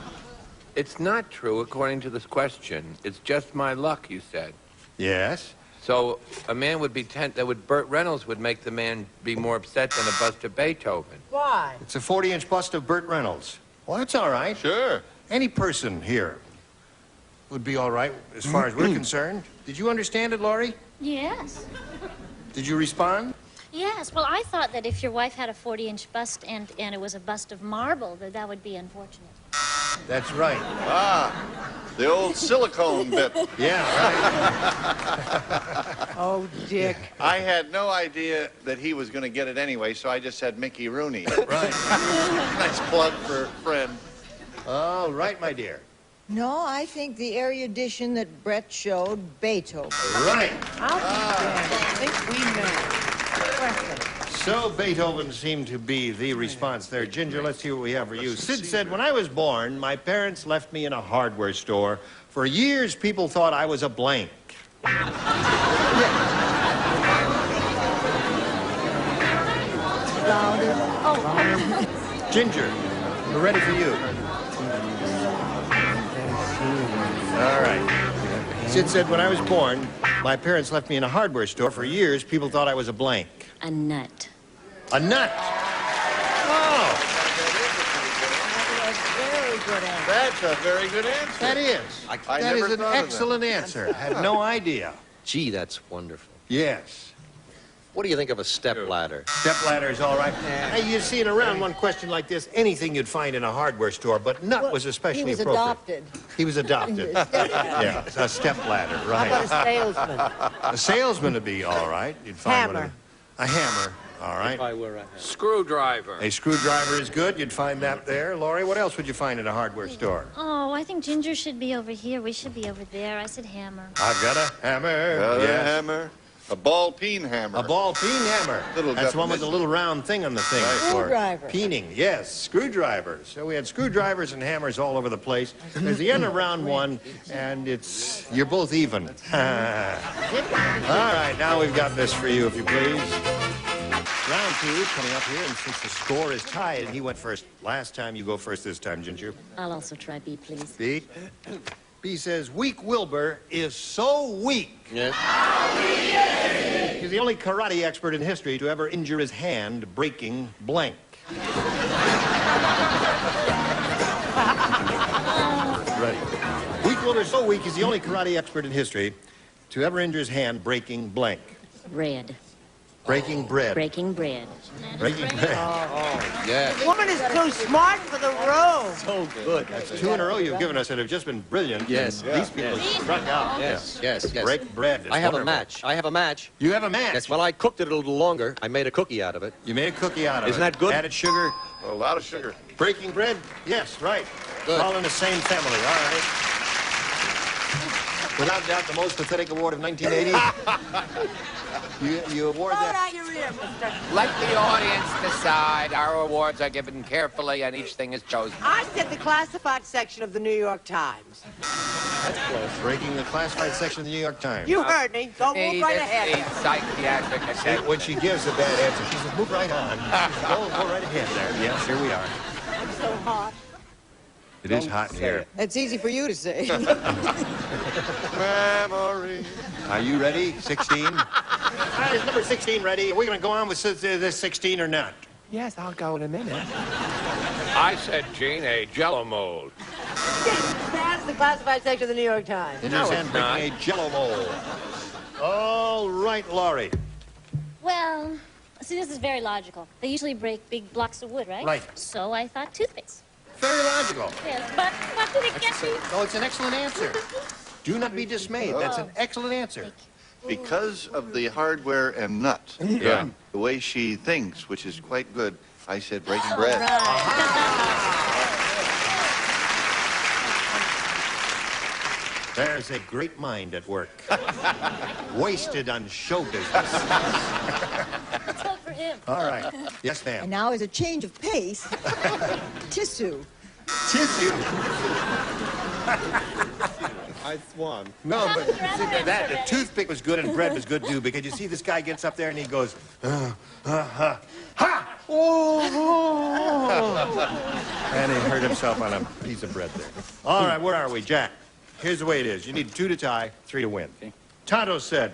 it's not true according to this question. It's just my luck, you said. Yes. So a man would be Burt Reynolds would make the man be more upset than a bust of Beethoven. Why? It's a 40-inch bust of Burt Reynolds. Well, that's all right. Sure. Any person here would be all right as far as we're concerned. Did you understand it, Laurie? Yes. Did you respond? Yes. Well, I thought that if your wife had a 40-inch bust and it was a bust of marble, that would be unfortunate. That's right. Ah, the old silicone bit. Yeah, right. Oh, Dick. I had no idea that he was going to get it anyway, so I just said Mickey Rooney. Right. Nice plug for a friend. All right, my dear. No, I think the erudition that Brett showed, Beethoven. Right. I think we know. So Beethoven seemed to be the response there. Ginger, let's see what we have for you. Sid said, when I was born, my parents left me in a hardware store. For years, people thought I was a blank. Ginger, we're ready for you. All right. Sid said, when I was born, my parents left me in a hardware store. For years, people thought I was a blank. A nut. A nut. Oh. Very good answer. That's a very good answer. That is. I That never is an thought of that. excellent answer. I had no idea. Gee, that's wonderful. Yes. What do you think of a step ladder? Step ladder is all right. Hey, you see, in a round one question like this, anything you'd find in a hardware store, but nut was especially He was appropriate. adopted. He was adopted. Yeah, a step ladder, right. How about a salesman? A salesman would be all right. You'd find Hammer. A hammer, all right. If I were a hammer. Screwdriver. A screwdriver is good. You'd find that there. Laurie, what else would you find in a hardware store? Oh, I think Ginger should be over here. We should be over there. I said hammer. I've got a hammer. Got a Yes. hammer. A ball peen hammer. A ball peen hammer. Little That's the one with the definition. little round thing on the thing. Right. For Screwdriver. peening, yes. Screwdrivers. So we had screwdrivers and hammers all over the place. There's the end of round one, and you're both even. All right, now we've got this for you, if you please. Round two coming up here, and since the score is tied, and he went first last time, you go first this time, Ginger. I'll also try B, please. B. B says, Weak Wilbur is so weak. Yes. He's the only karate expert in history to ever injure his hand breaking blank. Ready. Weak Wilbur's so weak, he's the only karate expert in history to ever injure his hand breaking blank. Red. Breaking bread. Breaking bread. Breaking bread. Yes. The woman is too smart for the room. So good. That's two in a row you've given us that have just been brilliant. Yes. And these people struck out. Yes, yes, yes. Break bread. It's I have wonderful. a match. I have a match. You have a match? Yes, well, I cooked it a little longer. I made a cookie out of it. You made a cookie out of it. Isn't that good? Added sugar. A lot of sugar. Breaking bread? Yes, right. Good. All in the same family. All right. Without doubt, the most pathetic award of 1980. You award that. Let the audience decide. Our awards are given carefully and each thing is chosen. I said the classified section of the New York Times. That's close. Breaking the classified section of the New York Times. You heard me. Go move right ahead. Psychiatric See, when she gives a bad answer, she says, move right on. Go right ahead there. Yes, here we are. I'm so hot. It is hot in here. That's easy for you to say. Memory. Are you ready? 16? All right, is number 16 ready? Are we going to go on with this 16 or not? Yes, I'll go in a minute. I said, Gene, a Jello mold. That's the classified section of the New York Times. In his hand, breaking a Jello mold. All right, Laurie. Well, see, this is very logical. They usually break big blocks of wood, right? Right. So I thought toothpicks. Very logical. Yes, but what did it get me? Oh, it's an excellent answer. Do not be dismayed. That's an excellent answer. Because of the hardware and nut, Yeah. the way she thinks, which is quite good, I said breaking bread. There's a great mind at work. Wasted on show business. Let's vote for him. All right. Yes, ma'am. And now, as a change of pace, tissue. Tissue. I won. No, but see, the toothpick was good and bread was good too, because you see this guy gets up there and he goes, ha! Oh. And he hurt himself on a piece of bread there. All right, where are we, Jack? Here's the way it is. You need 2 to tie, 3 to win. Okay. Tonto said.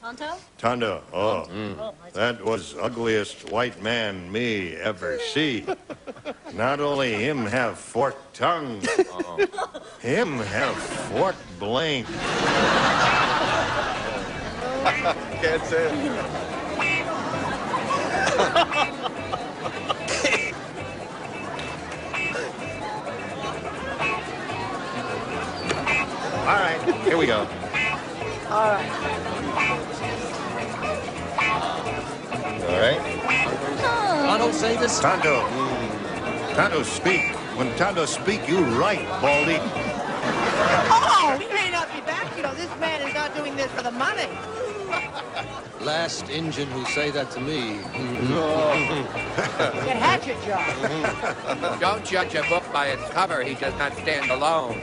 Tonto? Tonto, that was ugliest white man me ever see. Not only him have forked tongue, him have forked blank. Can't say it. All right, here we go. All right. All right. Tonto say this? Tonto. Tonto speak. When Tonto speak, you right, Baldy. Oh, he may not be back. You know, this man is not doing this for the money. Last Injun who say that to me. Get hatchet job. Don't judge a book by its cover. He does not stand alone.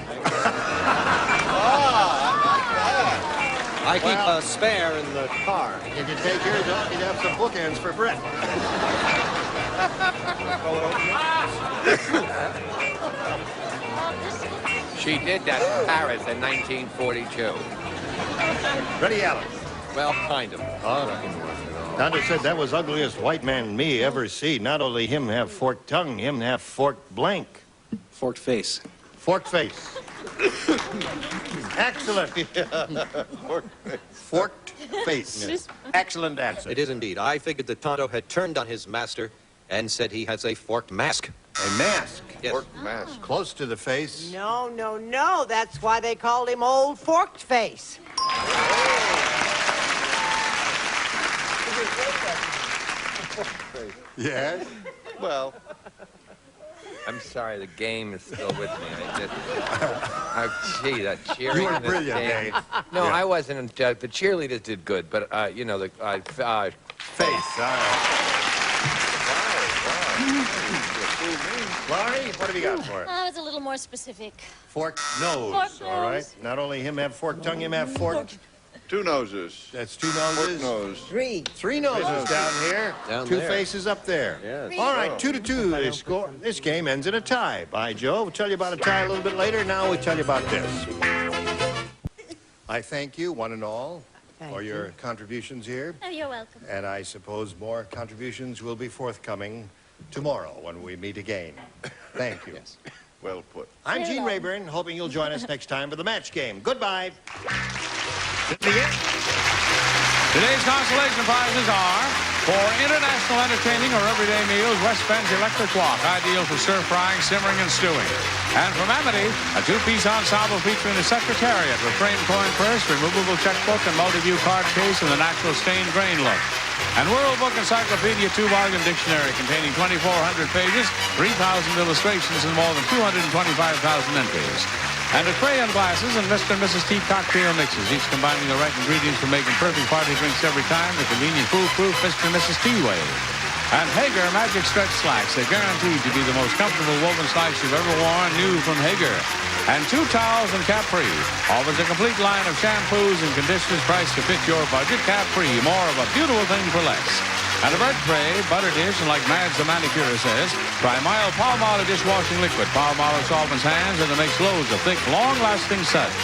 I keep a spare in the car. If you take yours off, you'd have some bookends for Brett. She did that in Paris in 1942. Ready, Alan? Well, kind of. All right. Tonto said that was ugliest white man me ever see. Not only him have forked tongue, him have forked blank. Forked face. Forked face. Excellent. Forked face. Excellent answer. It is indeed. I figured that Tonto had turned on his master and said he has a forked mask. A mask? Yes. Forked mask. Close to the face. No, no, no. That's why they called him Old Forked Face. Yes? Well, I'm sorry, the game is still with me. Gee, that cheering. You were in this brilliant, game. Dave. No, Yeah. I wasn't. The cheerleaders did good, but, you know, the face, all right. Laurie, what have you got for us? I was a little more specific. Forked nose. Forked All right. nose. Not only him have forked tongue, him have forked. 2 noses. That's 2 noses. Forked nose. 3. 3 noses down here. Down 2 there. faces up there. Yes. All right, 2 to 2. They score. This game ends in a tie. By Joe, we'll tell you about a tie a little bit later. Now we'll tell you about this. I thank you, one and all, for your contributions here. Oh, you're welcome. And I suppose more contributions will be forthcoming tomorrow when we meet again. Thank you. Yes. Well put. I'm Gene Rayburn, hoping you'll join us next time for the match game. Goodbye. Today's consolation prizes are for international entertaining or everyday meals, West Bend's Electric Wok, ideal for stir-frying, simmering, and stewing. And from Amity, a 2-piece ensemble featuring the Secretariat with framed coin purse, removable checkbook, and multi-view card case in the natural stained grain look. And World Book Encyclopedia 2-volume dictionary containing 2,400 pages, 3,000 illustrations, and more than 225,000 entries. And a crayon glasses and Mr. and Mrs. T cocktail mixes, each combining the right ingredients for making perfect party drinks every time, the convenient foolproof Mr. and Mrs. T way. And Hager Magic Stretch Slacks, they're guaranteed to be the most comfortable woven slacks you've ever worn, new from Hager. And 2 towels and Capri offers a complete line of shampoos and conditioners priced to fit your budget. Capri, more of a beautiful thing for less. And a bird tray, butter dish, and like Mads the manicure says, try mild Palmolive dishwashing liquid. Palmolive softens hands and it makes loads of thick, long-lasting suds.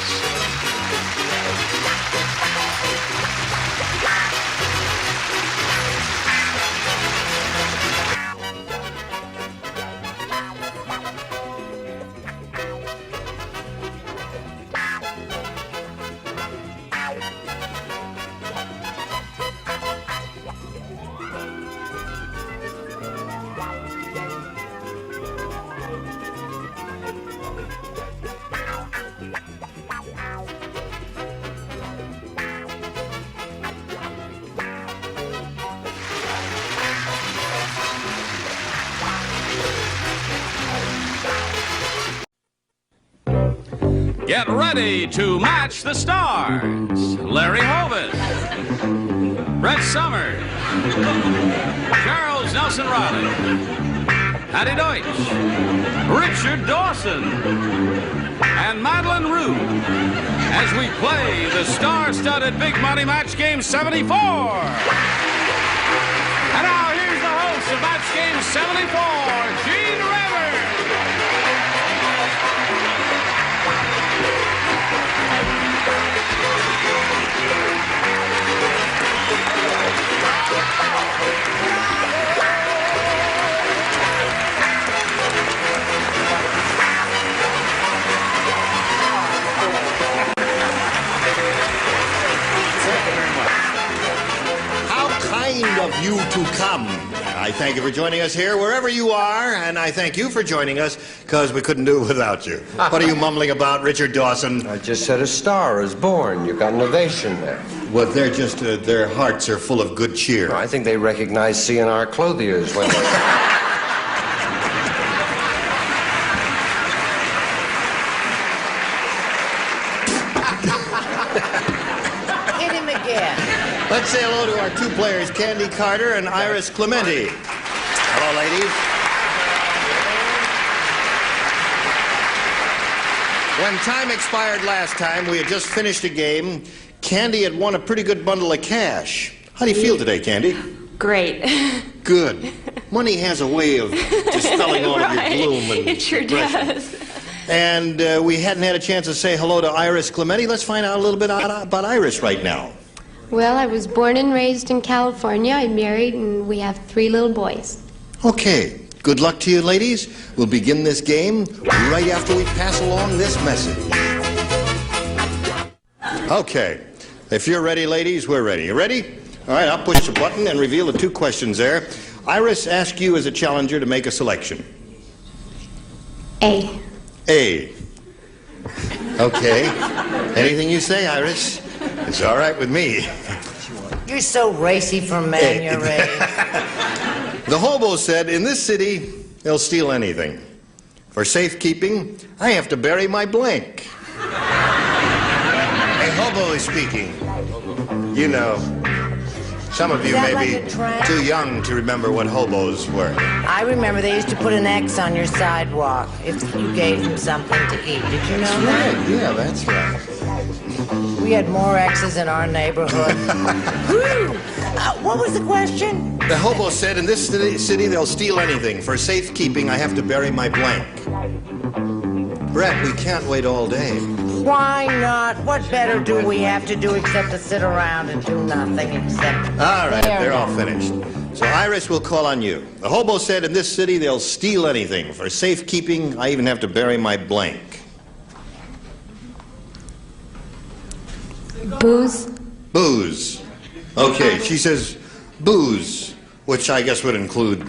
Get ready to match the stars. Larry Hovis, Brett Summers, Charles Nelson Riley, Hattie Deutsch, Richard Dawson, and Madeline Rue as we play the star-studded Big Money Match Game 74. And now here's the host of Match Game 74, Gene Rivers. How kind of you to come. I thank you for joining us here, wherever you are, and I thank you for joining us, because we couldn't do it without you. What are you mumbling about, Richard Dawson? I just said a star is born. You got an ovation there. Well, they're just, their hearts are full of good cheer. I think they recognize C&R clothiers when they... Hit him again. Let's say hello to our two players, Candy Carter and Iris Clementi. Hello, ladies. When time expired last time, we had just finished a game. Candy had won a pretty good bundle of cash. How do you feel today, Candy? Great. Good. Money has a way of dispelling all of your gloom and It sure depression. does. And we hadn't had a chance to say hello to Iris Clementi. Let's find out a little bit about Iris right now. Well, I was born and raised in California. I'm married, and we have 3 little boys. Okay. Good luck to you, ladies. We'll begin this game right after we pass along this message. Okay. If you're ready, ladies, we're ready. You ready? All right, I'll push the button and reveal the 2 questions there. Iris, ask you as a challenger to make a selection. A. A. Okay. Anything you say, Iris? It's all right with me. You're so racy for a man your age. The hobo said, in this city, they'll steal anything. For safekeeping, I have to bury my blank. A hobo is speaking. You know, some of you may be too young to remember what hobos were. I remember they used to put an X on your sidewalk if you gave them something to eat. Did you know that? Right. Yeah, that's right. We had more X's in our neighborhood. What was the question? The hobo said, in this city, they'll steal anything. For safekeeping, I have to bury my blank. Brett, we can't wait all day. Why not? What better do we have to do except to sit around and do nothing except... All right, they're all finished. So Iris will call on you. The hobo said, in this city, they'll steal anything. For safekeeping, I even have to bury my blank. Booze. Booze. Okay, she says booze, which I guess would include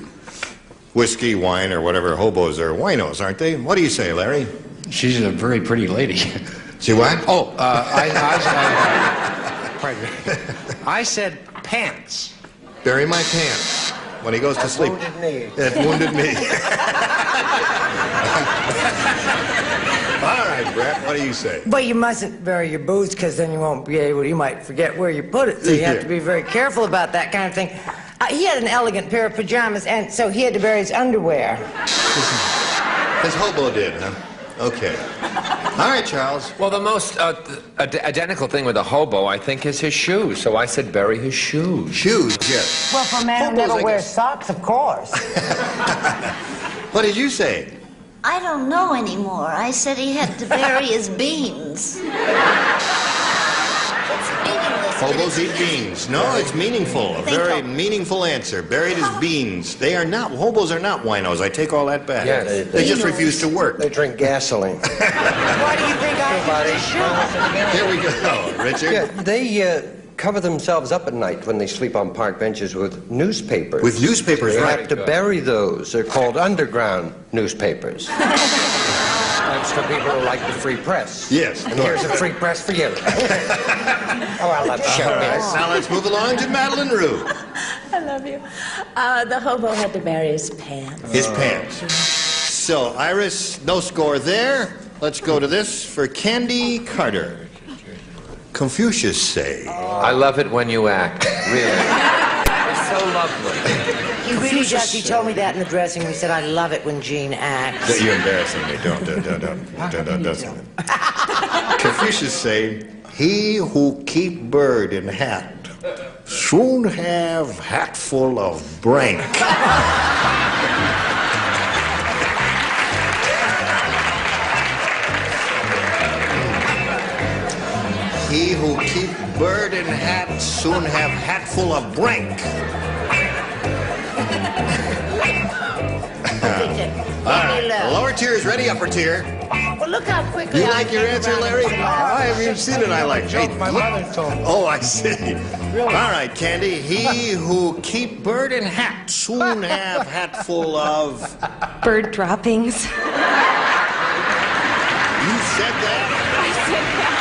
whiskey, wine, or whatever. Hobos are winos, aren't they? What do you say, Larry? She's a very pretty lady. See what? Oh, pardon me. I said pants. Bury my pants when he goes to sleep. Wounded me. It wounded me. All right, Brett, what do you say? But you mustn't bury your booze because then you won't be able, you might forget where you put it. So you have to be very careful about that kind of thing. He had an elegant pair of pajamas, and so he had to bury his underwear. His hobo did, huh? Okay. All right, Charles. Well, the most identical thing with a hobo, I think, is his shoes. So I said bury his shoes. Shoes, yes. Well, for a man who never wears socks, of course. What did you say? I don't know anymore. I said he had to bury his beans. Hobos eat beans. No, it's meaningful. A very meaningful answer. Buried as beans. They are not, hobos are not winos. I take all that back. Yeah, they just refuse to work. They drink gasoline. Why do you think I have Here we go, Richard. Yeah, they cover themselves up at night when they sleep on park benches with newspapers. With newspapers, they right. have to bury those. They're called underground newspapers. That's for people who like the free press. Yes. And here's a free press for you. Oh, I love showbiz. All right, now let's move along to Madeline Rue. I love you. The hobo had to bury his pants. His pants. So, Iris, no score there. Let's go to this for Candy Carter. Confucius say. I love it when you act, really. It's so lovely. He really does. He told me that in the dressing room. He said, I love it when Gene acts. You're embarrassing me. Don't. Confucius say, he who keep bird in hat soon have hatful of brank. He who keep bird in hat soon have hatful of brank. All right, lower tier is ready, upper tier. Well, look how quickly You like your answer, Larry? I haven't even seen it. I like it. My mother told me. Oh, I see. All right, Candy. He who keep bird in hat soon have hatful of... Bird droppings. You said that? I said that.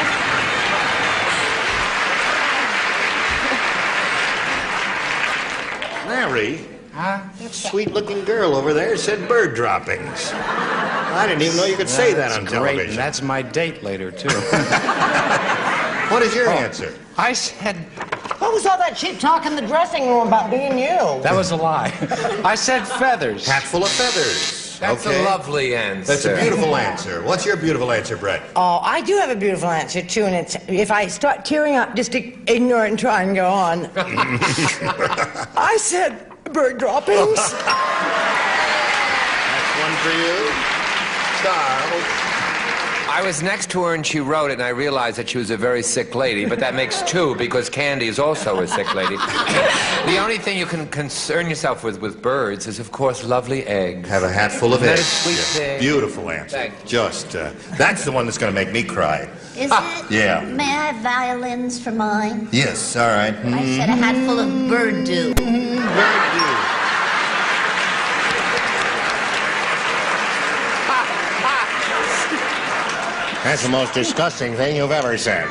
Larry, that sweet-looking girl over there said bird droppings. I didn't even know you could say that on television. Great, and that's my date later, too. What is your answer? I said... What was all that cheap talk in the dressing room about being you? That was a lie. I said feathers. Hatful of feathers. That's a lovely answer. That's a beautiful answer. What's your beautiful answer, Brett? Oh, I do have a beautiful answer, too, and it's, if I start tearing up, just ignore it and try and go on. I said bird droppings. That's one for you. Charles. I was next to her and she wrote it, and I realized that she was a very sick lady, but that makes two because Candy is also a sick lady. The only thing you can concern yourself with birds is, of course, lovely eggs. Have a hat full of eggs. Sweet thing. Beautiful answer. Thank you. Just, that's the one that's going to make me cry. Is it? Yeah. May I have violins for mine? Yes, all right. I said a hat full of bird dew. Bird dew. That's the most disgusting thing you've ever said.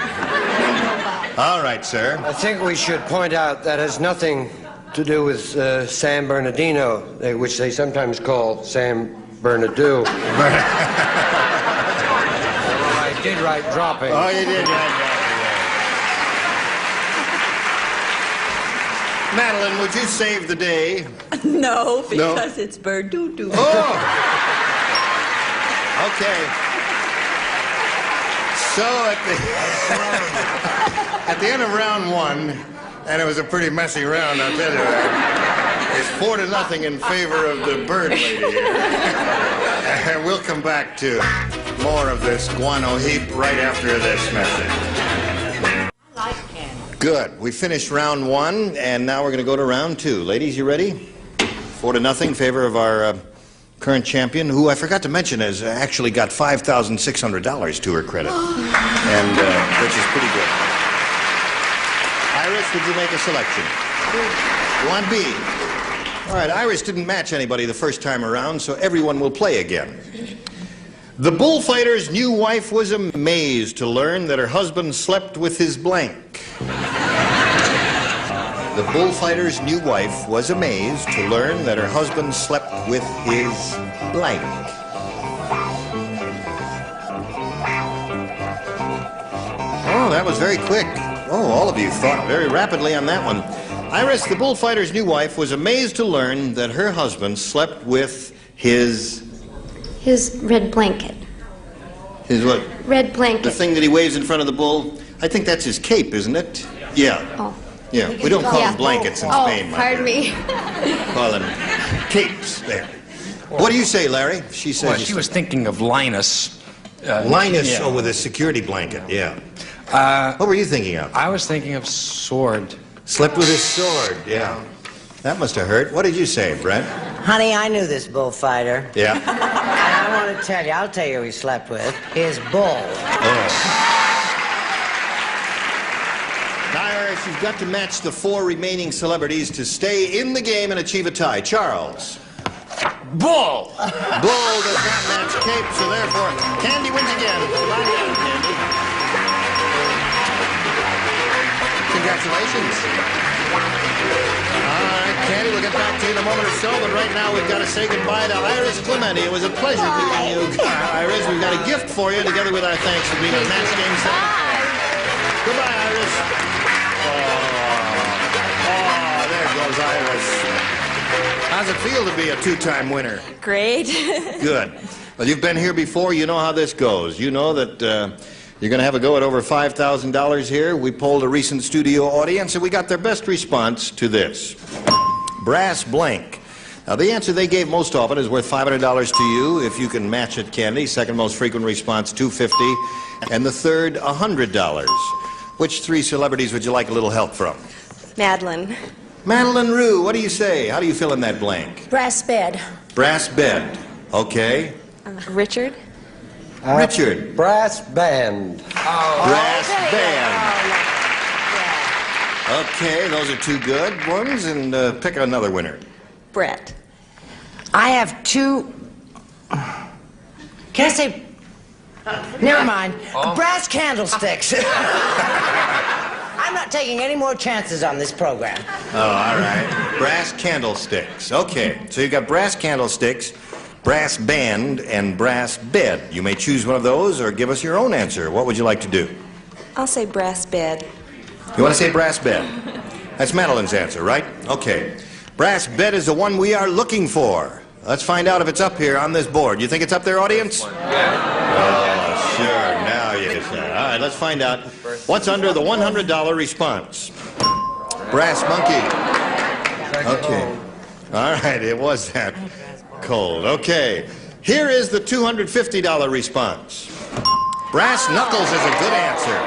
All right, sir. I think we should point out that has nothing to do with San Bernardino, which they sometimes call San Bernardino. Well, I did write dropping. Oh, you did write dropping. Madeline, would you save the day? No, because it's bird doo-doo. Oh! Okay. So at the end of round one, and it was a pretty messy round, I'll tell you that, it's 4-0 in favor of the bird lady here. And we'll come back to more of this guano heap right after this message. I like candy. Good. We finished round one, and now we're going to go to round two. Ladies, you ready? 4-0 in favor of our current champion, who I forgot to mention has actually got $5,600 to her credit, and which is pretty good. Iris, would you make a selection? You want B? All right, Iris didn't match anybody the first time around, so everyone will play again. The bullfighter's new wife was amazed to learn that her husband slept with his blank. The bullfighter's new wife was amazed to learn that her husband slept with his blank. Oh, that was very quick. Oh, all of you thought very rapidly on that one. Iris, the bullfighter's new wife, was amazed to learn that her husband slept with his red blanket. His what? Red blanket. The thing that he waves in front of the bull? I think that's his cape, isn't it? Yeah. Oh. Yeah, we don't call them blankets in Spain. Oh, pardon me. Call them capes there. What do you say, Larry? She says Well, she was thinking of Linus. Linus, yeah. oh, with a security blanket, yeah. What were you thinking of? I was thinking of sword. Slept with his sword, yeah. That must have hurt. What did you say, Brent? Honey, I knew this bullfighter. Yeah. And I want to tell you, I'll tell you who he slept with. His bull. Oh. Iris, you've got to match the 4 remaining celebrities to stay in the game and achieve a tie. Charles. Bull! Bull does not match Cape, so therefore, Candy wins again. Lie down, Candy. Congratulations. right, Candy, we'll get back to you in a moment or so, but right now we've got to say goodbye to Iris Clemente. It was a pleasure meeting you. Iris, we've got a gift for you, together with our thanks for being on Match Game 7. Goodbye, Iris. Oh, there goes Iris. How's it feel to be a two-time winner? Great. Good. Well, you've been here before. You know how this goes. You know that you're going to have a go at over $5,000 here. We polled a recent studio audience, and we got their best response to this. Brass blank. Now, the answer they gave most often is worth $500 to you if you can match it, Candy. Second most frequent response, $250. And the third, $100. Which three celebrities would you like a little help from? Madeline. Madeline Rue, what do you say? How do you fill in that blank? Brass bed. Brass bed. Okay. Richard. Richard. Brass band. Brass band. Okay, those are two good ones, and pick another winner. Brett. I have two. Can I say? Never mind. Brass candlesticks. I'm not taking any more chances on this program. Oh, all right. Brass candlesticks. Okay, so you've got brass candlesticks, brass band, and brass bed. You may choose one of those or give us your own answer. What would you like to do? I'll say brass bed. You want to say brass bed? That's Madeline's answer, right? Okay. Brass bed is the one we are looking for. Let's find out if it's up here on this board. You think it's up there, audience? Oh, sure. Now you say. All right, let's find out what's under the $100 response. Brass monkey. Okay. All right, it was that cold. Okay. Here is the $250 response. Brass knuckles is a good answer.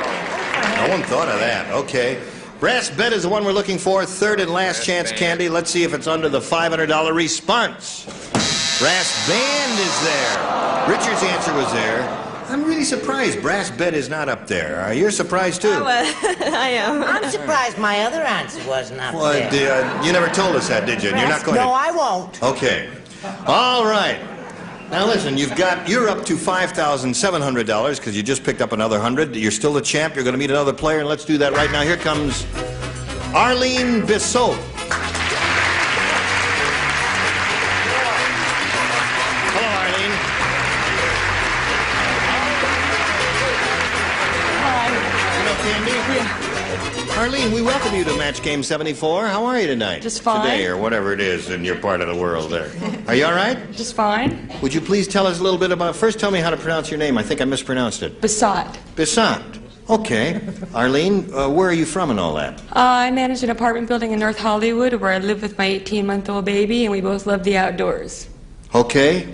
No one thought of that. Okay. Brass bed is the one we're looking for. Third and last chance, Candy. Let's see if it's under the $500 response. Brass band is there. Richard's answer was there. I'm really surprised brass bed is not up there. You're surprised, too. I am. I'm surprised my other answer wasn't up Well, there. you never told us that, did you? And you're not going to... No, I won't. Okay. All right. Now listen, you're up to $5,700 because you just picked up another 100. You're still the champ. You're going to meet another player, and let's do that right now. Here comes Arlene Bissot. Hello, Arlene. Hi. Candy. Arlene, we welcome you to Match Game 74. How are you tonight? Just fine. Today, or whatever it is in your part of the world there. Are you all right? Just fine. Would you please tell us a little bit about... First, tell me how to pronounce your name. I think I mispronounced it. Bissot. Bissot. Okay. Arlene, where are you from and all that? I manage an apartment building in North Hollywood where I live with my 18-month-old baby, and we both love the outdoors. Okay.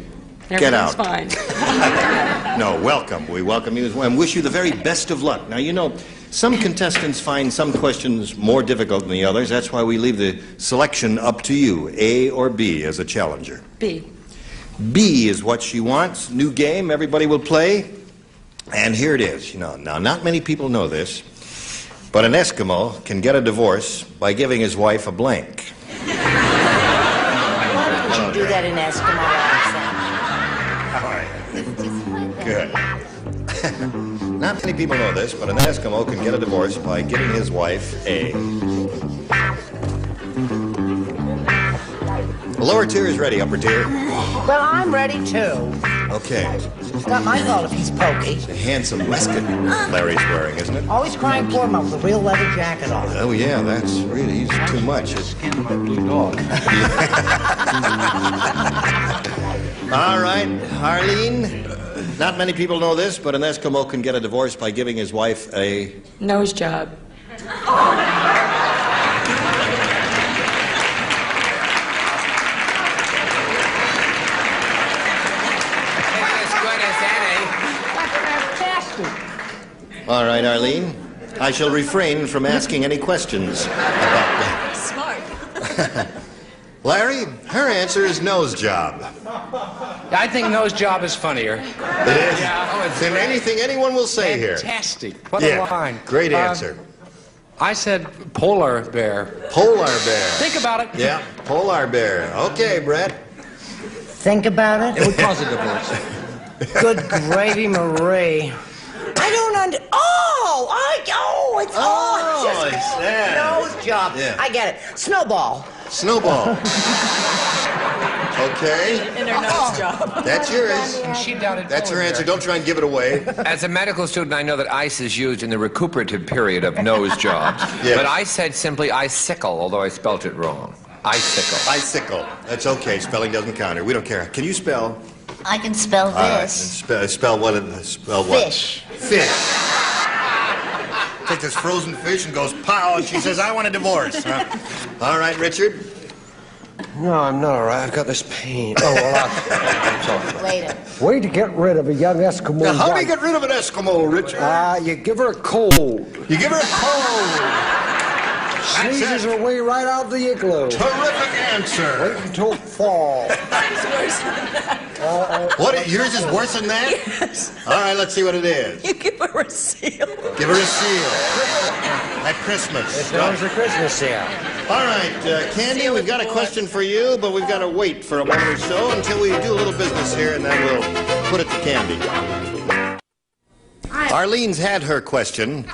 Get out. Everything's fine. No, welcome. We welcome you as well and wish you the very best of luck. Now, you know, some contestants find some questions more difficult than the others. That's why we leave the selection up to you, A or B, as a challenger. B. B is what she wants. New game. Everybody will play. And here it is. You know, now, not many people know this, but an Eskimo can get a divorce by giving his wife a blank. Why don't you do that in Eskimo accent? All right. Good. Not many people know this, but an Eskimo can get a divorce by giving his wife a... The lower tier is ready, upper tier. Well, I'm ready, too. Okay. It's not my fault if he's pokey. It's a handsome waistcoat Larry's wearing, isn't it? Always crying for him with a real leather jacket on. Oh, yeah, that's really, he's too much. Blue dog. All right, Arlene. Not many people know this, but an Eskimo can get a divorce by giving his wife a... Nose job. All right, Arlene. I shall refrain from asking any questions about that. Smart. Larry, her answer is nose job. I think nose job is funnier. It is? Yeah. Than anything anyone will say here. Fantastic. What Yeah, a line. great answer. I said polar bear. Polar bear. Think about it. Yeah, polar bear. Okay, Brett. Think about it. It would cause a divorce. Good gravy, Marie. I don't it's nose job. Yeah. I get it. Snowball. Snowball. Okay. In her nose job. That's yours. She doubted That's her polar answer. bear. Don't try and give it away. As a medical student, I know that ice is used in the recuperative period of nose jobs. Yes. But I said simply icicle, although I spelt it wrong. Icicle. Icicle. That's okay. Spelling doesn't count here. We don't care. Can you spell? I can spell All right. this. Spell what? Spell what? Fish. Fish. Take this frozen fish and goes pow, and she says, I want a divorce. Huh? All right, Richard. No, I'm not all right. I've got this pain. Oh, well, Later. way to get rid of a young Eskimo. Now, how do you get rid of an Eskimo, Richard? You give her a cold. You give her a cold. Sneezes her way right out of the igloo. Terrific answer. Wait until fall. What? Yours is worse than that? Yes. All right, let's see what it is. You give her a seal. Give her a seal. At Christmas. It's known as the Christmas seal. All right, Candy, we've got a question for you, but we've got to wait for a moment or so until we do a little business here, and then we'll put it to Candy. Arlene's had her question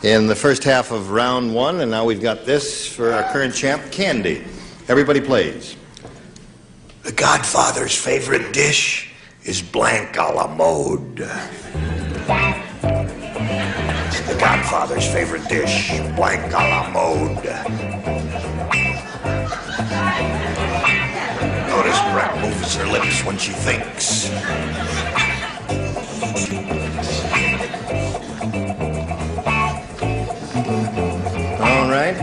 in the first half of round one, and now we've got this for our current champ, Candy. Everybody plays. The Godfather's favorite dish is blanc a la mode. The Godfather's favorite dish, blanc a la mode. Notice Brett moves her lips when she thinks. All right.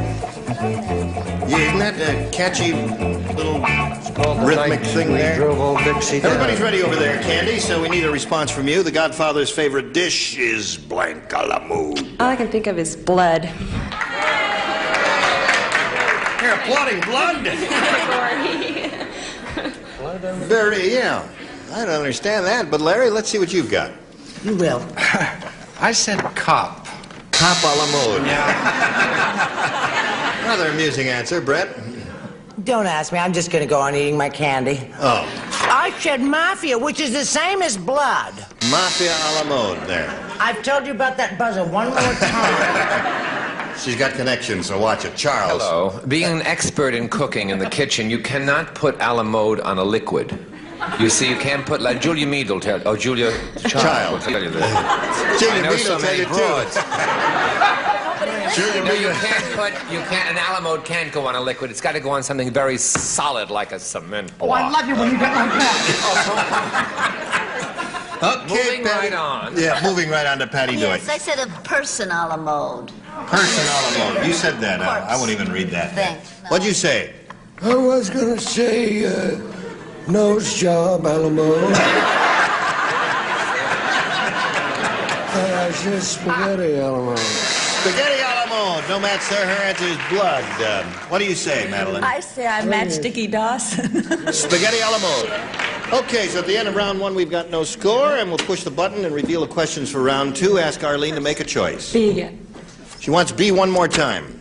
Isn't that a catchy little rhythmic thing there? Drove old Dixie down. Everybody's ready over there, Candy, so we need a response from you. The Godfather's favorite dish is blanc a la mode. All I can think of is blood. You're applauding blood? Very, yeah. I don't understand that, but Larry, let's see what you've got. You will. I said cop. Cop a la mode. Rather amusing answer, Brett. Don't ask me. I'm just going to go on eating my candy. Oh. I said mafia, which is the same as blood. Mafia a la mode there. I've told you about that buzzer one more time. She's got connections, so watch it. Charles. Hello. Being an expert in cooking in the kitchen, you cannot put a la mode on a liquid. You see, you can't put, like Julia Mead will tell, oh, Julia Child will tell you this. Julia I know Mead so will tell many you, too. broads. Julia No, you Mead. can't, an a la mode can't go on a liquid. It's got to go on something very solid like a cement block. Oh, I love you when you get like that. Okay, Moving Patty. right on. Yeah, moving right on to Patty Doyle. Yes, I said a person a la mode. Person a la mode. You said that. I won't even read that. Thanks. What'd you say? I was going to say nose job, a la mode. I said spaghetti, a la mode. Spaghetti a la mode. No match there. Her answer is blood. What do you say, Madeline? I say I match Dickie Dawson. Spaghetti a la mode. Okay, so at the end of round one, we've got no score, and we'll push the button and reveal the questions for round two. Ask Arlene to make a choice. B again. She wants B one more time.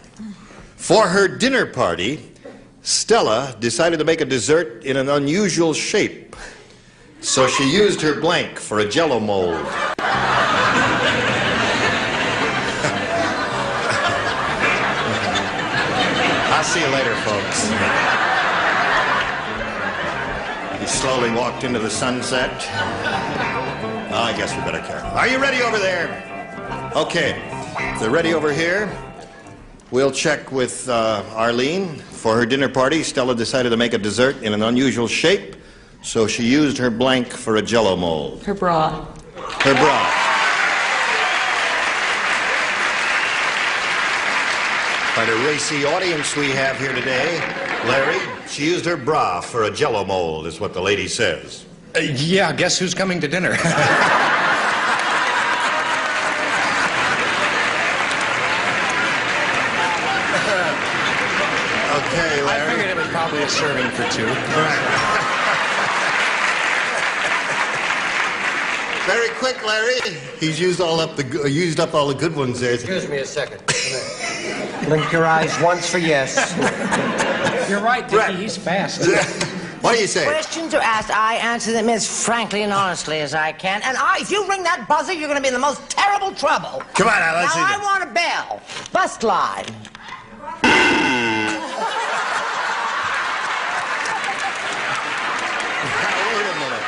For her dinner party, Stella decided to make a dessert in an unusual shape. So she used her blank for a Jell-O mold. I'll see you later, folks. He slowly walked into the sunset. Oh, I guess we better carry on. Are you ready over there? Okay. They're ready over here. We'll check with Arlene. For her dinner party, Stella decided to make a dessert in an unusual shape, so she used her blank for a Jell-O mold. Her bra. Her bra. Quite a racy audience we have here today. Larry, she used her bra for a Jell-O mold, is what the lady says. Yeah, guess who's coming to dinner? Okay, Larry. I figured it was probably a serving for two. Very quick, Larry. He's used up all the good ones there. Excuse me a second. Blink your eyes once for yes. You're right, Dickie. He's fast. What do you say? Questions are asked, I answer them as frankly and honestly as I can. And if you ring that buzzer, you're going to be in the most terrible trouble. Come on, now, let's see Now I this. want a bell. Bust line. Wait a minute.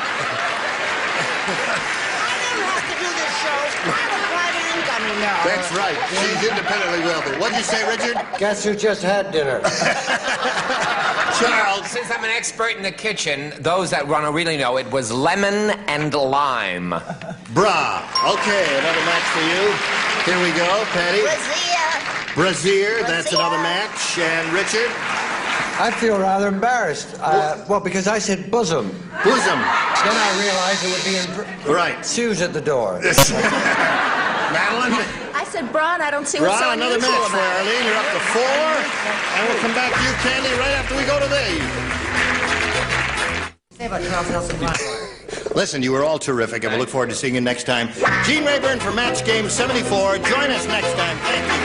I never have to do this show. I have a private income, you know. That's right. She's independently wealthy. What'd you say, Richard? Guess who just had dinner? Charles. Since I'm an expert in the kitchen, those that want to really know, it was lemon and lime. Bra. Okay, another match for you. Here we go, Patty. Brazier, that's another match. And Richard? I feel rather embarrassed. Well, because I said bosom. Bosom. Then I realized it would be in Right. Sue's at the door. Madeline? I said bra, and I don't see what's so Bra, another unusual match for about it. Arlene. You're up to 4. And we'll come back to you, Candy, right after we go to these. Say about Charles Nelson Riley. Listen, you were all terrific, and we'll look forward to seeing you next time. Gene Rayburn for Match Game 74. Join us next time. Thank you.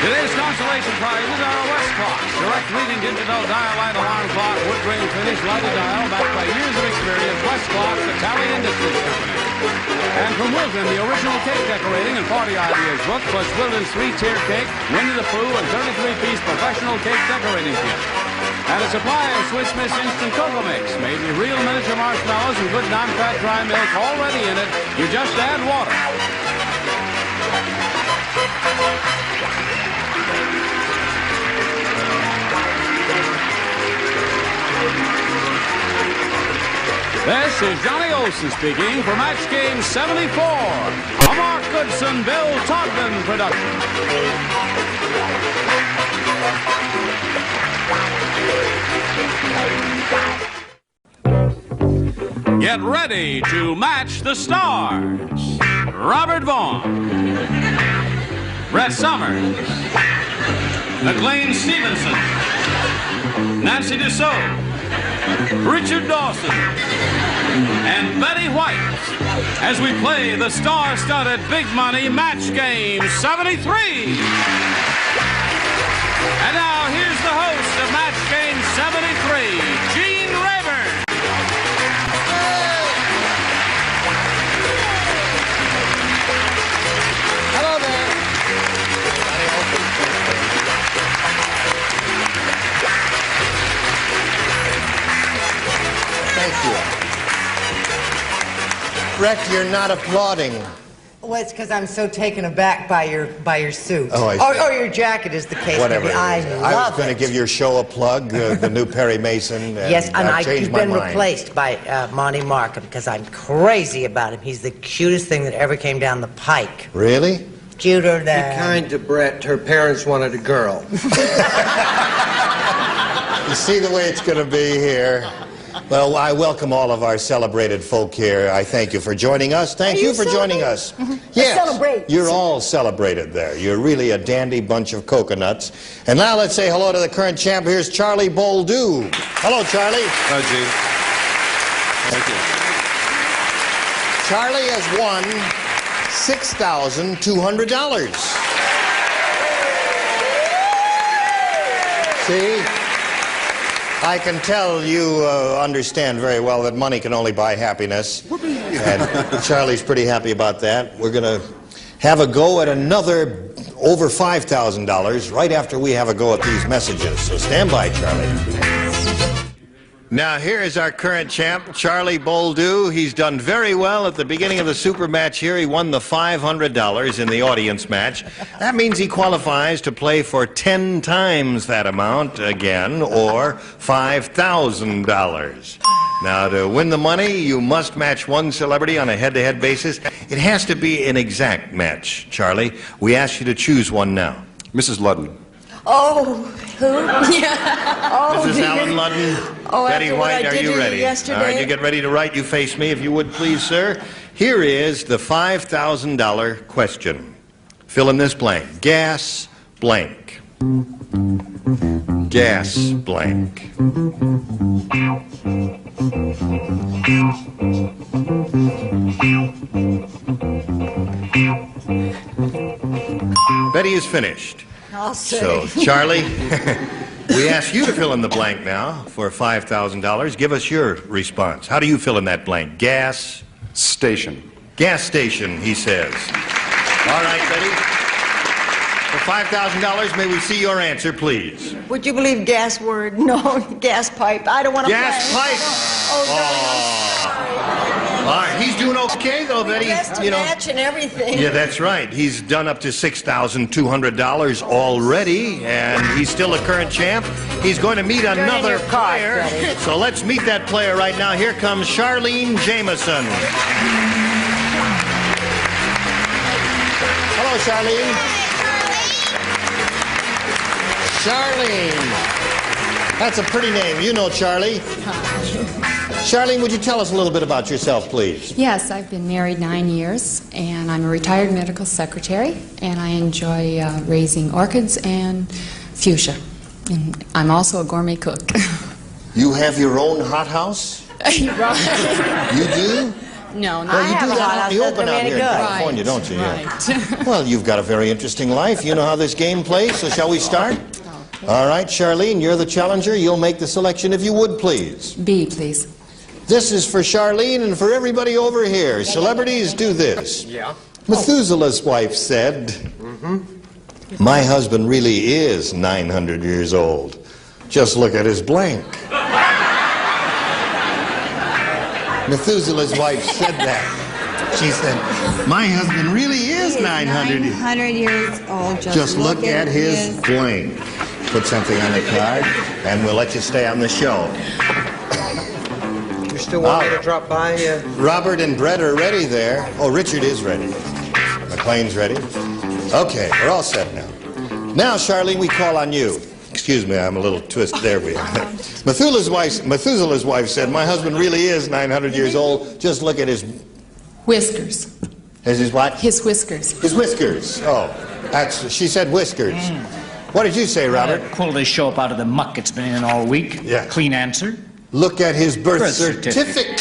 Today's consolation prizes are a West clock, direct reading digital dial light alarm clock, wood grain finish lighted dial, backed by years of experience. West Clock, the Tally Industries Company. And from Wilton, the original cake decorating and party ideas book, plus Wilton's 3-tier cake, Winnie the Pooh, and 33-piece professional cake decorating kit. And a supply of Swiss Miss Instant Cocoa Mix, made with real miniature marshmallows and good non-fat dry milk already in it. You just add water. This is Johnny Olson speaking for Match Game 74, a Mark Goodson, Bill Togden production. Get ready to match the stars. Robert Vaughn, Brett Summers, McLean Stevenson, Nancy Dussault, Richard Dawson, and Betty White as we play the star-studded Big Money Match Game 73. And now here's the host of Match Game 73, Gene Rayburn. Hello there. Thank you. Brett, you're not applauding. Well, it's because I'm so taken aback by your suit. Oh, I see. Or your jacket, is the case. Whatever. Maybe. I was love going to it. give your show a plug, the new Perry Mason. And Yes, and I've changed you've my been mind. replaced by Monty Markham because I'm crazy about him. He's the cutest thing that ever came down the pike. Really? Cuter Be than... kind to Brett. Her parents wanted a girl. You see the way it's going to be here. Well, I welcome all of our celebrated folk here. I thank you for joining us. Thank you for joining us. Yes, celebrate. you're all celebrated there. You're really a dandy bunch of coconuts. And now let's say hello to the current champ. Here's Charlie Boldu. Hello, Charlie. Hi, Gene. Thank you. Charlie has won $6,200. See? I can tell you understand very well that money can only buy happiness. And Charlie's pretty happy about that. We're going to have a go at another over $5,000 right after we have a go at these messages. So stand by, Charlie. Now, here is our current champ, Charlie Boldu. He's done very well at the beginning of the super match here. He won the $500 in the audience match. That means he qualifies to play for 10 times that amount again, or $5,000. Now, to win the money, you must match one celebrity on a head-to-head basis. It has to be an exact match, Charlie. We ask you to choose one now. Mrs. Ludden. Oh, who? Yeah. Oh, Mrs. Alan Ludden, Oh, Betty after what White, I are did you to you ready? yesterday? All right, you get ready to write. You face me, if you would, please, sir. Here is the $5,000 question. Fill in this blank. Gas, blank. Gas, blank. Betty is finished. I'll say. So, Charlie, we ask you to fill in the blank now for $5,000. Give us your response. How do you fill in that blank? Gas? Station. gas station, he says. All right, Betty. For $5,000, may we see your answer, please? Would you believe gas word? No, gas pipe. I don't want to Gas play. pipe. Oh, darling, I'm sorry. All right, he's doing okay, though, Betty. Dressed to match and everything. Yeah, that's right. He's done up to $6,200 already, and he's still a current champ. He's going to meet another player. So let's meet that player right now. Here comes Charlene Jameson. Hello, Charlene. Charlene. That's a pretty name. You know Charlie. Charlene, would you tell us a little bit about yourself, please? Yes, I've been married 9 years, and I'm a retired medical secretary, and I enjoy raising orchids and fuchsia. And I'm also a gourmet cook. You have your own hothouse? You do? No, no. Well, you do that out in the open out here in California, don't you? Yeah. Well, you've got a very interesting life. You know how this game plays, so shall we start? Okay. All right, Charlene, you're the challenger. You'll make the selection if you would, please. B, please. This is for Charlene and for everybody over here. Celebrities, do this. Yeah. Methuselah's wife said, my husband really is 900 years old. Just look at his blank. Methuselah's wife said that. She said, my husband really is 900 years old. Just look at his blank. Put something on the card, and we'll let you stay on the show. You still want me to drop by? Robert and Brett are ready there. Oh, Richard is ready. McLean's ready. Okay, we're all set now. Now, Charlene, we call on you. Excuse me, I'm a little twisted there. Methuselah's wife said, my husband really is 900 years old. Just look at his... Whiskers. His what? His whiskers. His whiskers. Oh, she said whiskers. What did you say, Robert? Quality show up out of the muck it's been in all week. Yeah. Clean answer. Look at his birth certificate.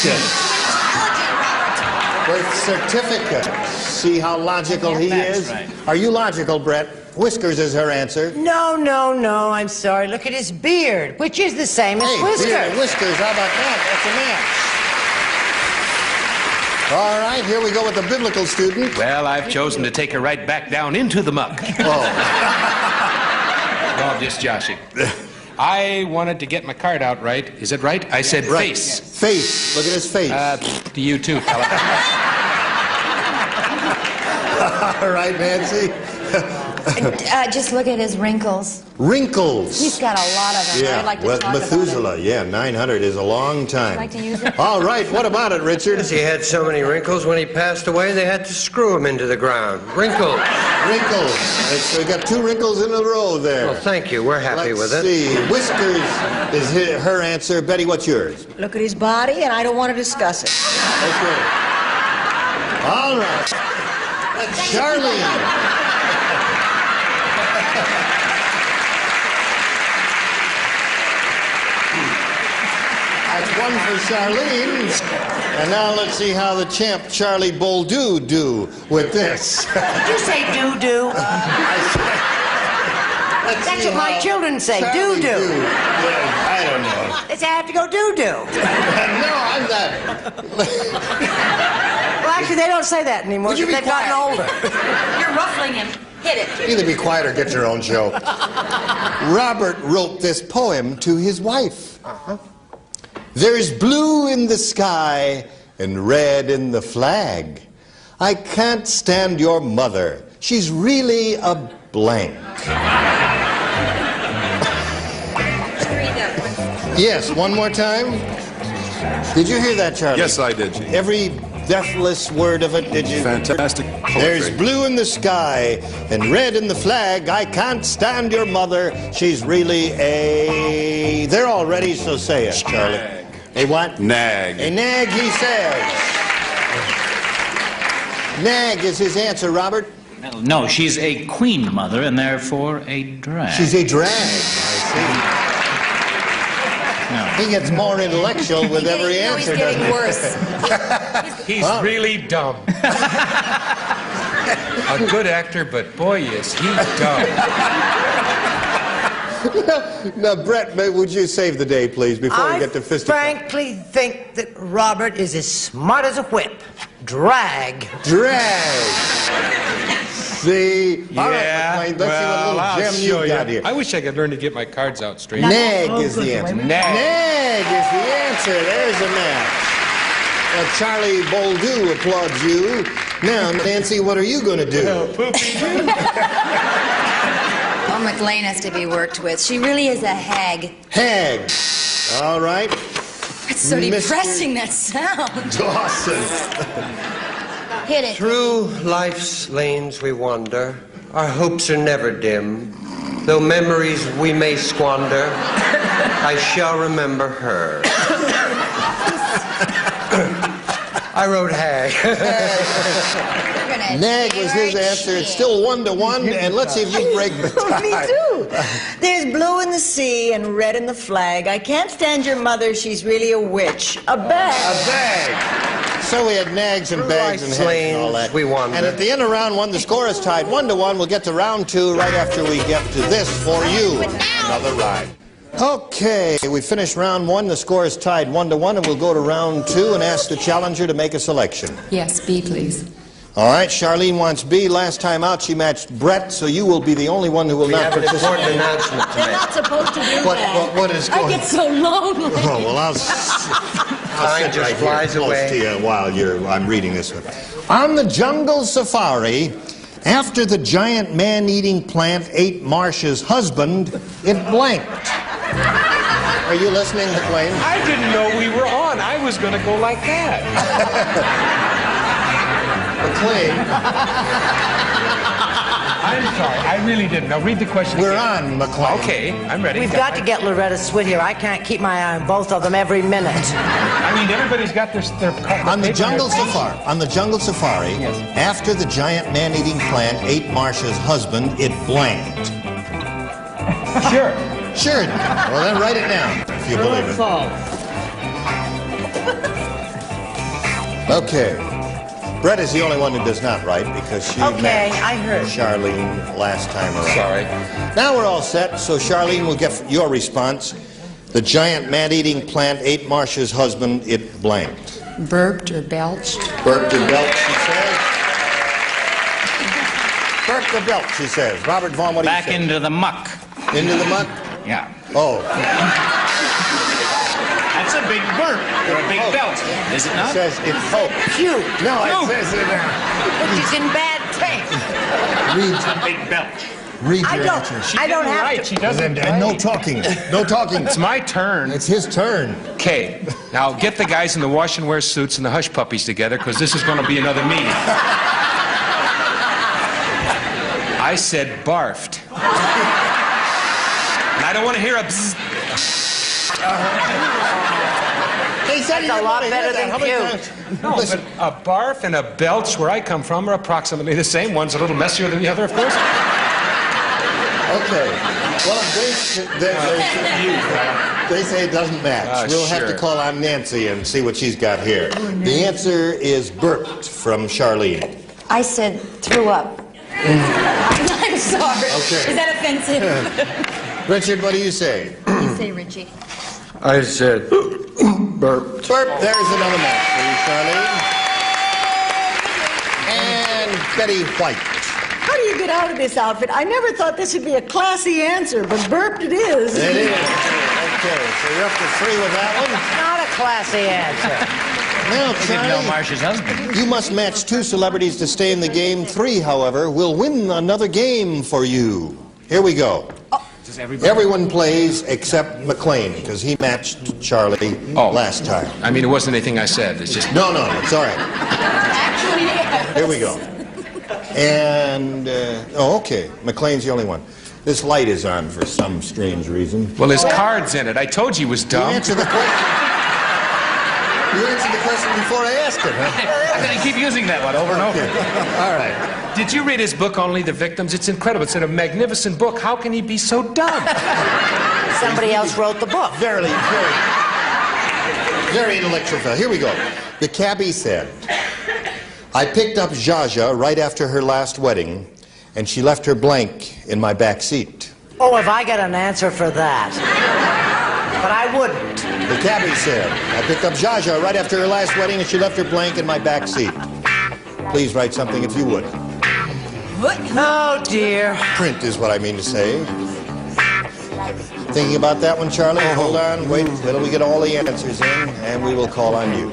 Birth certificate. See how logical he is? Right. Are you logical, Brett? Whiskers is her answer. No, no, no, I'm sorry. Look at his beard, which is the same as whiskers. Beard and whiskers, how about that? That's a match. All right, here we go with the biblical student. Well, I've chosen to take her right back down into the muck. Oh. Oh, just joshing. I wanted to get my card out right. Is it right? I said right. face. Face. Look at his face. To you too, fella. All right, Nancy. Just look at his wrinkles. Wrinkles. He's got a lot of them. Yeah, I'd like to well, talk Methuselah, about yeah, 900 is a long time. Like to use it? All right, what about it, Richard? He had so many wrinkles, when he passed away, they had to screw him into the ground. Wrinkles. Wrinkles. We got 2 wrinkles in a row there. Well, thank you. We're happy with it. Let's see. Whiskers is her answer. Betty, what's yours? Look at his body, and I don't want to discuss it. Okay. All right. That's Charlene. That's one for Charlene. And now let's see how the champ Charlie Boldu do with this. Did you say doo-doo? That's what my children say, doo-doo. Yeah, I don't know. They say I have to go doo-doo. No, I'm not. Well, actually, they don't say that anymore because they've gotten older. You're ruffling him. Hit it. Either be quiet or get your own show. Robert wrote this poem to his wife. There's blue in the sky and red in the flag. I can't stand your mother. She's really a blank. Yes, one more time. Did you hear that, Charlie? Yes, I did. Every deathless word of it, did you? Fantastic poetry. There's blue in the sky and red in the flag. I can't stand your mother. She's really a... They're all ready, so say it, Charlie. A what? Nag. A nag, he says. Nag is his answer, Robert. No, she's a queen mother and therefore a drag. She's a drag. I see. No. He gets more intellectual with every answer. He's getting worse. He's really dumb. A good actor, but boy, is he dumb. Now, Brett, would you save the day, please, before we get to fisticuffs? I frankly think that Robert is as smart as a whip. Drag. See? Yeah, All right, McLean, let's see what little gem you got here. I wish I could learn to get my cards out straight. Nag is the answer. Nag is the answer. There's a match. Charlie Boldu applauds you. Now, Nancy, what are you going to do? Well, McLean has to be worked with. She really is a hag. Hag. All right. It's so depressing, that sound. Dawson. Hit it. Through life's lanes we wander. Our hopes are never dim. Though memories we may squander, I shall remember her. I wrote hag. Nag was his answer. It's still 1-1, and let's see if you break the tie. Me too. There's blue in the sea and red in the flag. I can't stand your mother. She's really a witch. A bag. A bag. So we had nags and bags and hags and all that. We won. And at the end of round 1, the score is tied 1-1. We'll get to round 2 right after we get to this for you. Another ride. Okay, we finished round 1. The score is tied 1-1, and we'll go to round 2 and ask the challenger to make a selection. Yes, B, please. All right, Charlene wants B. Last time out, she matched Brett, so you will be the only one who will not participate. We have an important announcement to They're make. not supposed to do that. What is going on? I get so lonely. Oh, well, I'll Time just flies away. To you while I'm reading this one. On the jungle safari, after the giant man-eating plant ate Marsh's husband, it blanked. Are you listening, McLean? I didn't know we were on. I was going to go like that. McLean. I'm sorry. I really didn't. Now read the question We're again. on, McLean. Okay, I'm ready. We've got to get Loretta Swit here. I can't keep my eye on both of them every minute. I mean, everybody's got their On the jungle safari, Yes. after the giant man-eating plant ate Marsh's husband, it blanked. Sure. Sure. Well, then write it down, if you believe it. Okay. Brett is the only one who does not write because she matched I heard. Charlene last time around. Sorry. Now we're all set, so Charlene will get your response. The giant man-eating plant ate Marsh's husband, it blanked. Burped or belched? Burped or belched, she says. Burped or belched, she says. Robert Vaughn, what do you say? Back into the muck. Into the muck? Yeah. Oh. That's a big burp or a big belt, is it It not? says it's hope. Puke. No, it says it Which is in bad taste. It's a big belt. Read I your don't. answer. I don't have to. She doesn't. And no talking. No talking. It's my turn. It's his turn. Okay. Now get the guys in the wash and wear suits and the hush puppies together, because this is going to be another meeting. I said barfed. And I don't want to hear a bzzz. They said That's a lot better than puke. No, Listen. but a barf and a belch, where I come from, are approximately the same. One's a little messier than the other, of course. Okay. Well, they say it doesn't match. We'll have to sure. call on Nancy and see what she's got here. The answer is burped from Charlene. I said threw up. I'm sorry. Okay. Is that offensive? Richard, what do you say? You say, Richie. I said burp. Burp. There's another match for you, Charlene. And Betty White. How do you get out of this outfit? I never thought this would be a classy answer, but burped it is. It is. Okay, so you're up to 3 with that one. Not a classy answer. Now, I didn't know Charlie, Marsh's husband. you must match 2 celebrities to stay in the game. 3, however, will win another game for you. Here we go. Does everybody? Everyone plays except McLean, because he matched Charlie last time. I mean, it wasn't anything I said. It's just... No, it's all right. Actually, yes. Here we go. And, okay, McLean's the only one. This light is on for some strange reason. Well, his card's in it. I told you he was You dumb. answered the question. You answered the question before I asked it, huh? I'm going to keep using that one over and over. All right. Did you read his book, Only the Victims? It's incredible. It's a magnificent book. How can he be so dumb? Somebody else wrote the book. Very intellectual fellow. Here we go. The cabbie said, I picked up Zsa Zsa right after her last wedding, and she left her blank in my back seat. Oh, if I get an answer for that. But I wouldn't. The cabbie said, I picked up Zsa Zsa right after her last wedding and she left her blank in my back seat. Please write something if you would. Oh, dear. Print is what I mean to say. Thinking about that one, Charlie? Hold on. Wait till we get all the answers in, and we will call on you.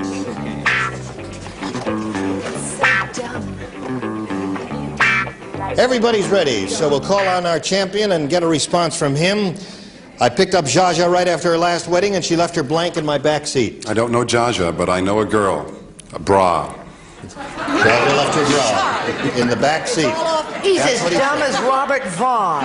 Everybody's ready, so we'll call on our champion and get a response from him. I picked up Zsa Zsa right after her last wedding, and she left her blank in my back seat. I don't know Zsa Zsa, but I know a girl. A bra. Zsa Zsa left her bra in the back seat. He's as dumb as Robert Vaughn.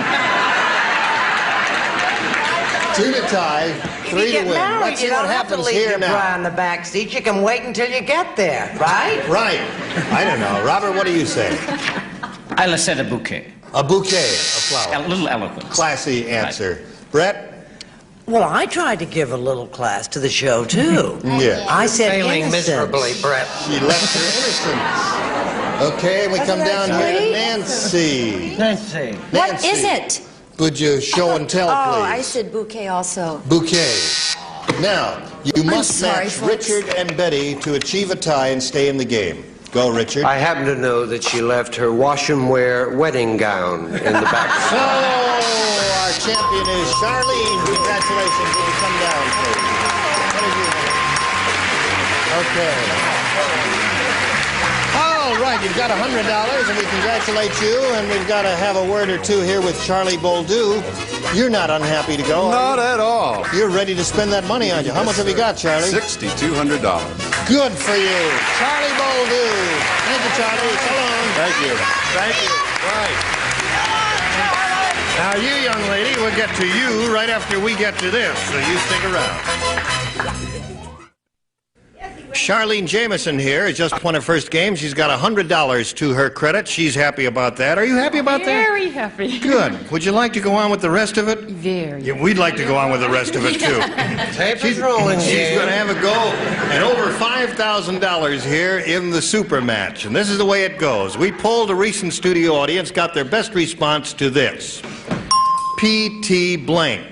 2 to tie, 3 to win. Let's see what happens here You don't have to leave your bra in the back seat. You can wait until you get there, right? Right. I don't know. Robert, what do you say? I said a bouquet. A bouquet of flowers. A little eloquent. Classy answer. Right. Brett? Well, I tried to give a little class to the show, too. Yeah. I said Failing innocence. miserably, Brett. She left her innocence. Okay, we come down here to Nancy. Nancy. What is it? Would you show and tell, please? Oh, I said bouquet also. Bouquet. Now, you must sorry, match folks. Richard and Betty to achieve a tie and stay in the game. Go, Richard. I happen to know that she left her wash and wear wedding gown in the back. So, our champion is Charlene. Congratulations. Will you come down, please? Okay. All right, you've got $100, and we congratulate you, and we've got to have a word or two here with Charlie Boldu. You're not unhappy to go, Not at all. You're ready to spend that money, aren't you? How much have you got, Charlie? $6,200. Good for you. Charlie Boldu. Thank you, Charlie. So long. Thank you. Thank you. Right. Now, you, young lady, we'll get to you right after we get to this, so you stick around. Charlene Jameson here has just won her first game. She's got $100 to her credit. She's happy about that. Are you happy about that? Very happy. Good. Would you like to go on with the rest of it? Very. Yeah, we'd like to go on with the rest of it, too. Tape is rolling, She's going to have a go. And over $5,000 here in the super match. And this is the way it goes. We polled a recent studio audience, got their best response to this. P.T. blank.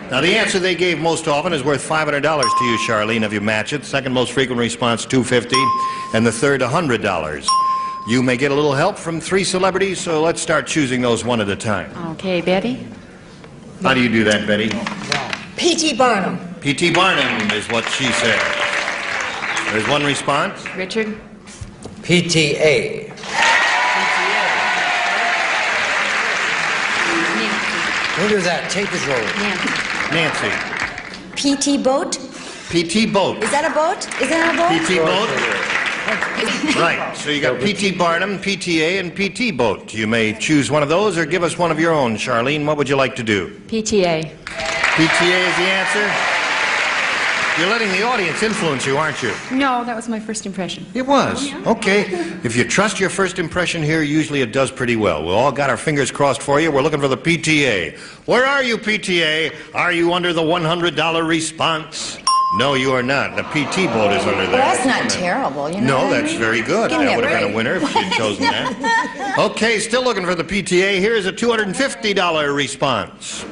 Now, the answer they gave most often is worth $500 to you, Charlene, if you match it. Second most frequent response, $250, and the third, $100. You may get a little help from 3 celebrities, so let's start choosing those one at a time. Okay, Betty. How do you do that, Betty? P.T. Barnum. P.T. Barnum is what she said. There's one response. Richard. PTA. Who does that? Tape is rolling. Nancy. P.T. Boat? P.T. Boat. Is that a boat? Is that a boat? P.T. Boat? Right. So you got P.T. Barnum, PTA, and P.T. Boat. You may choose one of those or give us one of your own. Charlene, what would you like to do? PTA. PTA is the answer? You're letting the audience influence you, aren't you? No, that was my first impression. It was. Okay. If you trust your first impression here, usually it does pretty well. We all got our fingers crossed for you. We're looking for the PTA. Where are you, PTA? Are you under the $100 response? No, you are not. The PT boat is under there. Well, that's not terrible, you know. No, that's very good. Give me I a would have been a break. winner if she'd chosen that. Okay, still looking for the PTA. Here's a $250 response.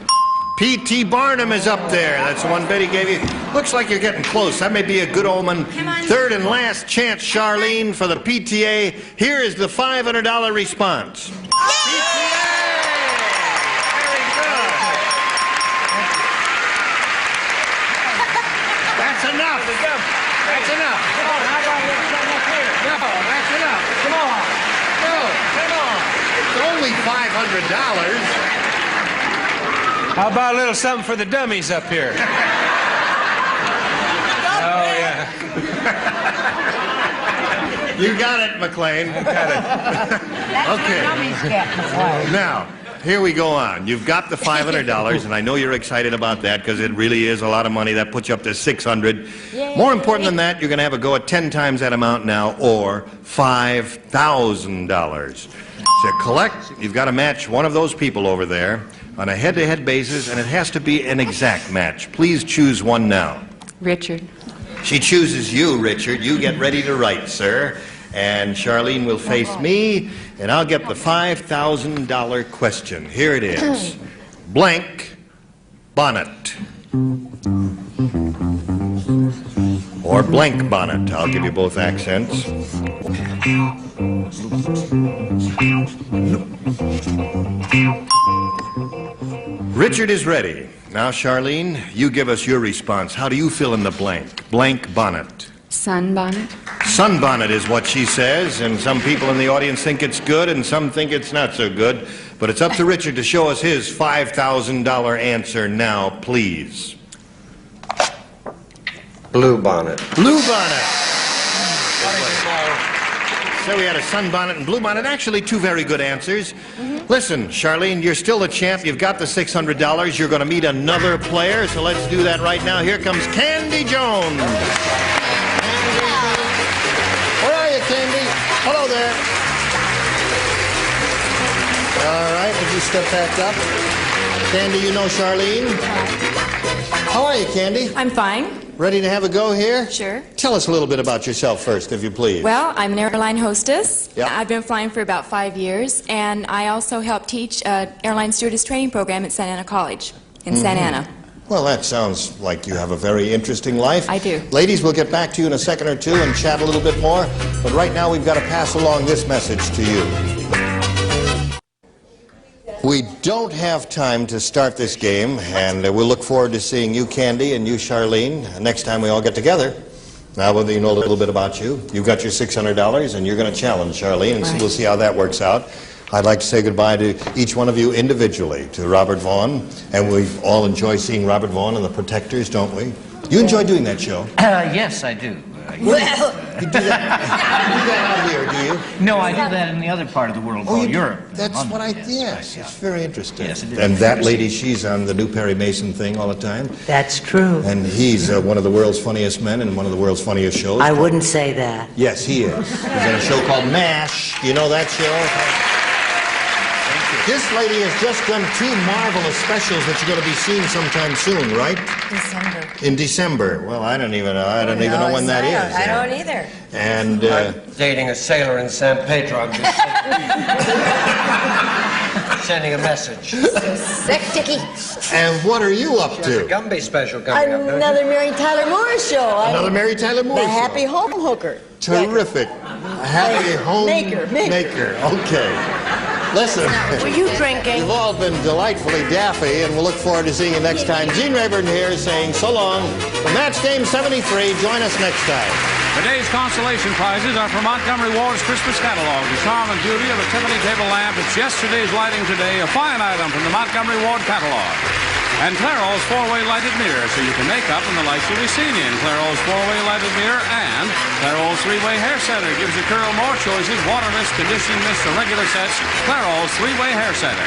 P.T. Barnum is up there. That's the one Betty gave you. Looks like you're getting close. That may be a good omen. Third and last chance, Charlene, for the PTA. Here is the $500 response. PTA! Very good. That's enough. That's enough. Come on, how about you come up here? No, that's enough. Come on. No, come on. It's only $500. How about a little something for the dummies up here? Oh, yeah. You got it, McLean. You got it. Okay. Now, here we go on. You've got the $500, and I know you're excited about that because it really is a lot of money. That puts you up to $600. More important than that, you're going to have a go at 10 times that amount now, or $5,000. To collect, you've got to match one of those people over there on a head-to-head basis, and it has to be an exact match. Please choose one now. Richard. She chooses you, Richard. You get ready to write, sir. And Charlene will face me, and I'll get the $5,000 question. Here it is. blank bonnet. Or blank bonnet. I'll give you both accents. Richard is ready. Now, Charlene, you give us your response. How do you fill in the blank? Blank bonnet. Sunbonnet. Sunbonnet is what she says, and some people in the audience think it's good, and some think it's not so good. But it's up to Richard to show us his $5,000 answer now, please. Blue bonnet. Blue bonnet. So we had a sunbonnet and blue bonnet. Actually, two very good answers. Listen, Charlene, you're still the champ. You've got the $600. You're going to meet another player, so let's do that right now. Here comes Candy Jones. Where are you, Candy? Hello there. All right, would you step back up? Candy, you know Charlene? How are you, Candy? I'm fine. Ready to have a go here? Sure. Tell us a little bit about yourself first, if you please. Well, I'm an airline hostess. Yep. I've been flying for about 5 years, and I also help teach an airline stewardess training program at Santa Ana College in Santa Ana. Well, that sounds like you have a very interesting life. I do. Ladies, we'll get back to you in a second or two and chat a little bit more. But right now, we've got to pass along this message to you. We don't have time to start this game, and we'll look forward to seeing you, Candy, and you, Charlene, next time we all get together. Now, whether you know a little bit about you, you've got your $600, and you're going to challenge Charlene, and so we'll see how that works out. I'd like to say goodbye to each one of you individually, to Robert Vaughn, and we all enjoy seeing Robert Vaughn and the Protectors, don't we? You enjoy doing that show? Yes, I do. Well, you do that out here, do you? No, I do that in the other part of the world called Europe. That's what I, yes, it's very interesting. Yes, it is. And that lady, she's on the new Perry Mason thing all the time. That's true. And he's one of the world's funniest men in one of the world's funniest shows. I wouldn't say that. Yes, he is. He's on a show called MASH. Do you know that show? This lady has just done two marvelous specials that you're going to be seeing sometime soon, right? December. In December. Well, I don't even know when that is. I don't either. And I'm dating a sailor in San Pedro. I'm just sending a message. Sick, Dickie. And what are you up There's a to? Gumby special coming up. don't you? Another Mary Tyler Moore show. Another Mary Tyler Moore The show. Happy Home Hooker. Terrific. A happy home Maker. Okay. Listen, Were you drinking? you've all been delightfully daffy, and we'll look forward to seeing you next time. Gene Rayburn here saying so long. For Match Game 73, join us next time. Today's consolation prizes are for Montgomery Ward's Christmas catalog. The charm and beauty of a Tiffany table lamp. It's yesterday's lighting today, a fine item from the Montgomery Ward catalog. And Clairol's four-way lighted mirror, so you can make up in the lights you'll be seen in. Clairol's four-way lighted mirror and Clairol's three-way hair setter gives your curl more choices. Water mist, conditioning mist, or regular sets. Clairol's three-way hair setter.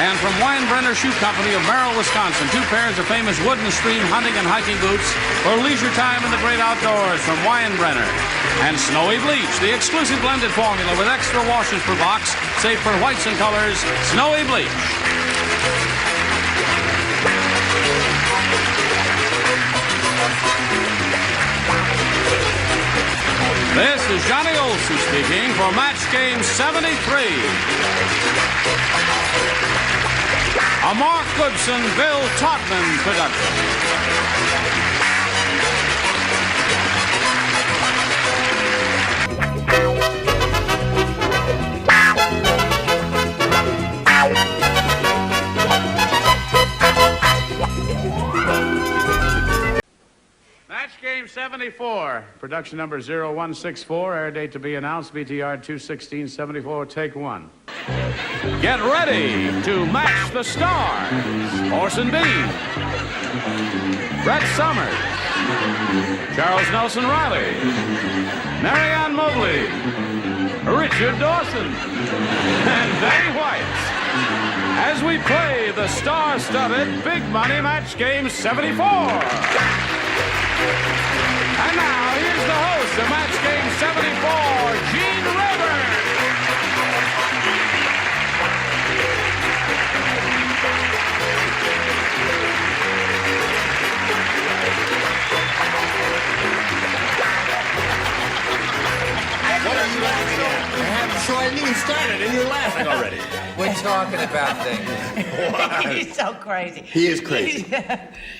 And from Weinbrenner Shoe Company of Merrill, Wisconsin, two pairs of famous wood and stream hunting and hiking boots for leisure time in the great outdoors from Weinbrenner. And Snowy Bleach, the exclusive blended formula with extra washes per box, safe for whites and colors. Snowy Bleach. This is Johnny Olson speaking for Match Game 73. A Mark Goodson, Bill Todman production. Match Game 74, production number 0164, air date to be announced, BTR 21674, take one. Get ready to match the stars. Orson Bean, Brett Summers, Charles Nelson Riley, Marianne Mobley, Richard Dawson, and Betty White. As we play the star-studded Big Money Match Game 74. And now, here's the host of Match Game 74, Gene Rayburn. What are you laughing at? I have Charlene started and you're laughing already. We're talking about things. He's so crazy. He is crazy.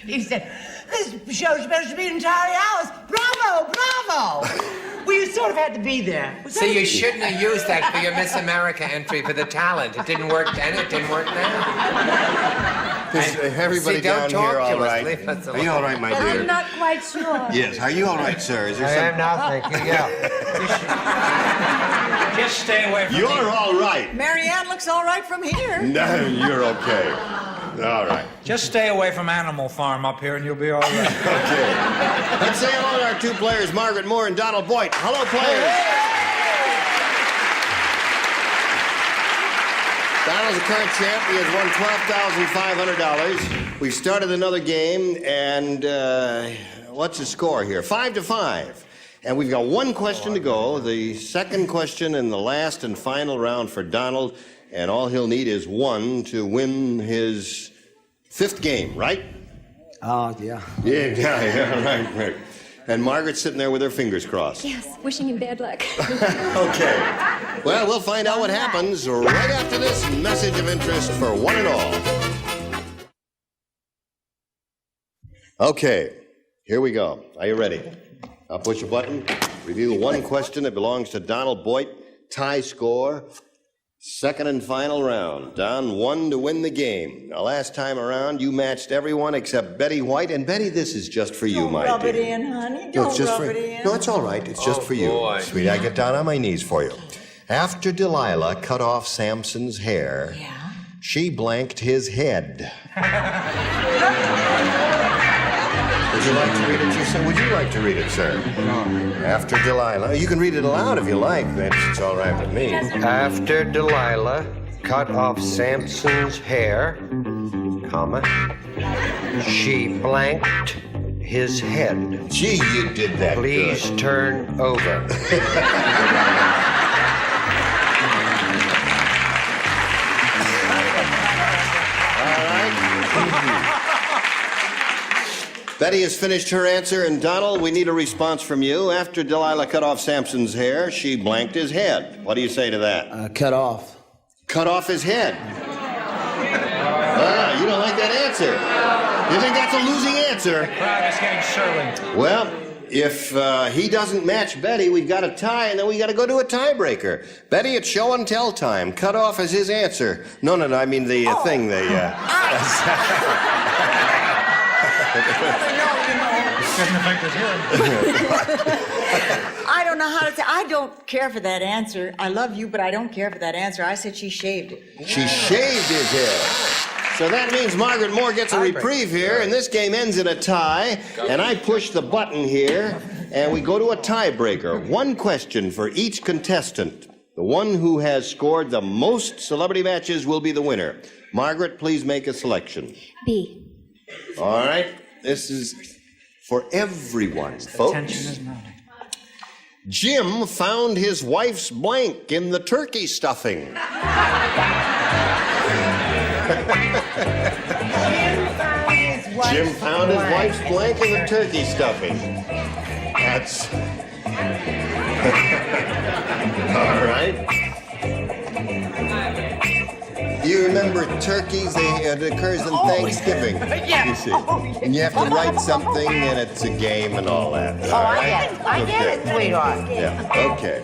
He said, this show's supposed to be entirely ours. Bravo, bravo. We sort of had to be there. So you shouldn't have used that for your Miss America entry for the talent. It didn't work then, it didn't work then. Is everybody down here all right? Are you all right, my dear? I'm not quite sure. Yes. Are you all right, sir? Is there I am now, thank you, yeah. Just stay away from me. You're all right. Marianne looks all right from here. No, you're okay. All right. Just stay away from Animal Farm up here and you'll be all right. Okay. Let's say hello to our two players, Margaret Moore and Donald Boyd. Hello, players. Donald's a current champ. He has won $12,500. We've started another game, and what's the score here? 5-5. And we've got one question to go, the second question in the last and final round for Donald, and all he'll need is one to win his fifth game, right? Yeah. Yeah, right. And Margaret's sitting there with her fingers crossed. Yes, wishing him bad luck. Okay. Well, we'll find out what happens right after this message of interest for one and all. Okay, here we go. Are you ready? I'll push a button, review one question that belongs to Donald Boyd, tie score, second and final round. Don won to win the game. Now, last time around, you matched everyone except Betty White. And Betty, this is just for you, my dear. Don't rub it in, honey. No, Don't it's just rub for it in. No, it's all right. It's just for you. Boy. Sweetie, I get down on my knees for you. After Delilah cut off Samson's hair, she blanked his head. Would you like to read it, sir? Would you like to read it, sir? After Delilah. You can read it aloud if you like. It's all right with me. After Delilah cut off Samson's hair, comma, she blanked his head. Gee, you did that Please good. turn over. Betty has finished her answer, and Donald, we need a response from you. After Delilah cut off Samson's hair, she blanked his head. What do you say to that? Cut off. Cut off his head. You don't like that answer. You think that's a losing answer? Crowd is getting surly. Well, if he doesn't match Betty, we've got a tie, and then we got to go to a tiebreaker. Betty, it's show and tell time. Cut off is his answer. No, I mean the thing. I don't know how to say. I don't care for that answer. I love you, but I don't care for that answer. I said she shaved it. She shaved his head. So that means Margaret Moore gets a reprieve here, and this game ends in a tie. And I push the button here, and we go to a tiebreaker. One question for each contestant. The one who has scored the most celebrity matches will be the winner. Margaret, please make a selection. B. All right. This is for everyone, folks. Tension is mounting. Jim found his wife's blank in the turkey stuffing. Jim found his wife's blank in the turkey stuffing. That's... All right. You remember turkeys? It occurs in Thanksgiving. You see. And you have to write something, and it's a game and all that. I get it, sweetheart. Yeah, okay.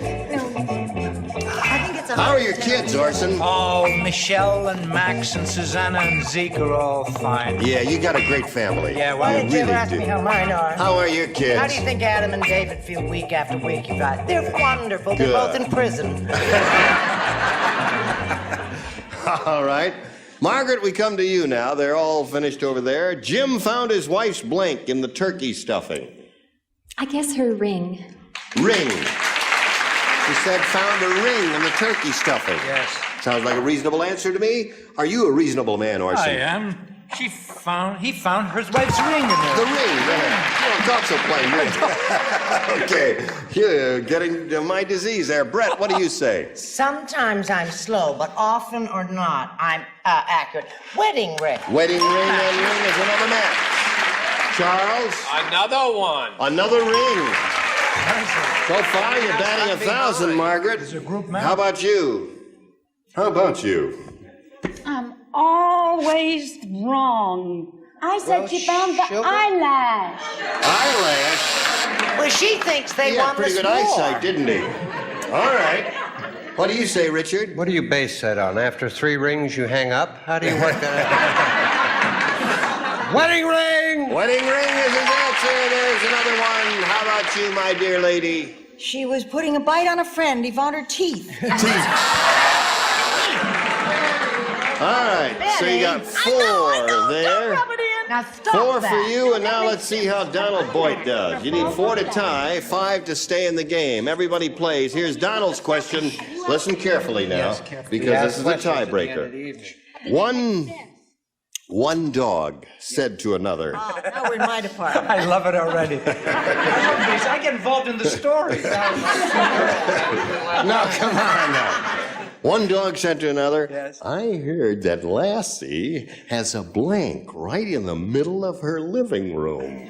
How are your kids, Orson? Oh, Michelle and Max and Susanna and Zeke are all fine. Yeah, you got a great family. Yeah, Why well, did you ever ask me how mine are? How are your kids? How do you think Adam and David feel week after week? You got? They're wonderful. Good. They're both in prison. All right. Margaret, we come to you now. They're all finished over there. Jim found his wife's blank in the turkey stuffing. I guess her ring. Ring. She said found a ring in the turkey stuffing. Yes. Sounds like a reasonable answer to me. Are you a reasonable man, Orson? I am. He found his wife's ring in there. The ring, yeah. Don't talk so plain. Okay. You're getting to my disease there. Brett, what do you say? Sometimes I'm slow, but often or not, I'm accurate. Wedding ring. Wedding ring and ring is another match. Charles? Another one. Another ring. So far, you're batting 1,000, Margaret. It's a group match. How about you? How about you? I'm always wrong. I said she found the eyelash. Eyelash? Well, she thinks they He had won pretty this good war. eyesight, didn't he? All right. What do you say, Richard? What do you base that on? After 3 rings, you hang up? How do you work that out? Wedding ring! Wedding ring is his answer. There's another one. How about you, my dear lady? She was putting a bite on a friend. He found her teeth. All right, so you got 4 there. Now stop 4 that. for you, and now let's see how Donald Boyd does. You need 4 to tie, 5 to stay in the game. Everybody plays. Here's Donald's question. Listen carefully now, because this is a tiebreaker. One dog said to another. Now we're in my department. I love it already. I get involved in the story. No, come on now. One dog said to another, I heard that Lassie has a blank right in the middle of her living room.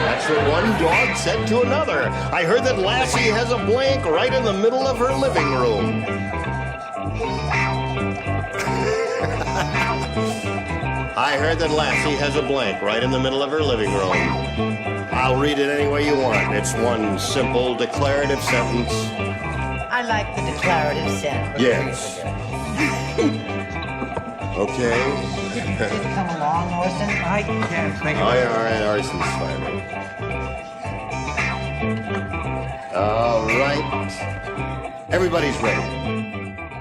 That's what one dog said to another. I heard that Lassie has a blank right in the middle of her living room. I heard that Lassie has a blank right in the middle of her living room. I'll read it any way you want. It's one simple declarative sentence. I like the declarative sentence. Yes. Okay. Come along, Orson. I can't think All of it. right, Arson's fine. All right. Everybody's ready.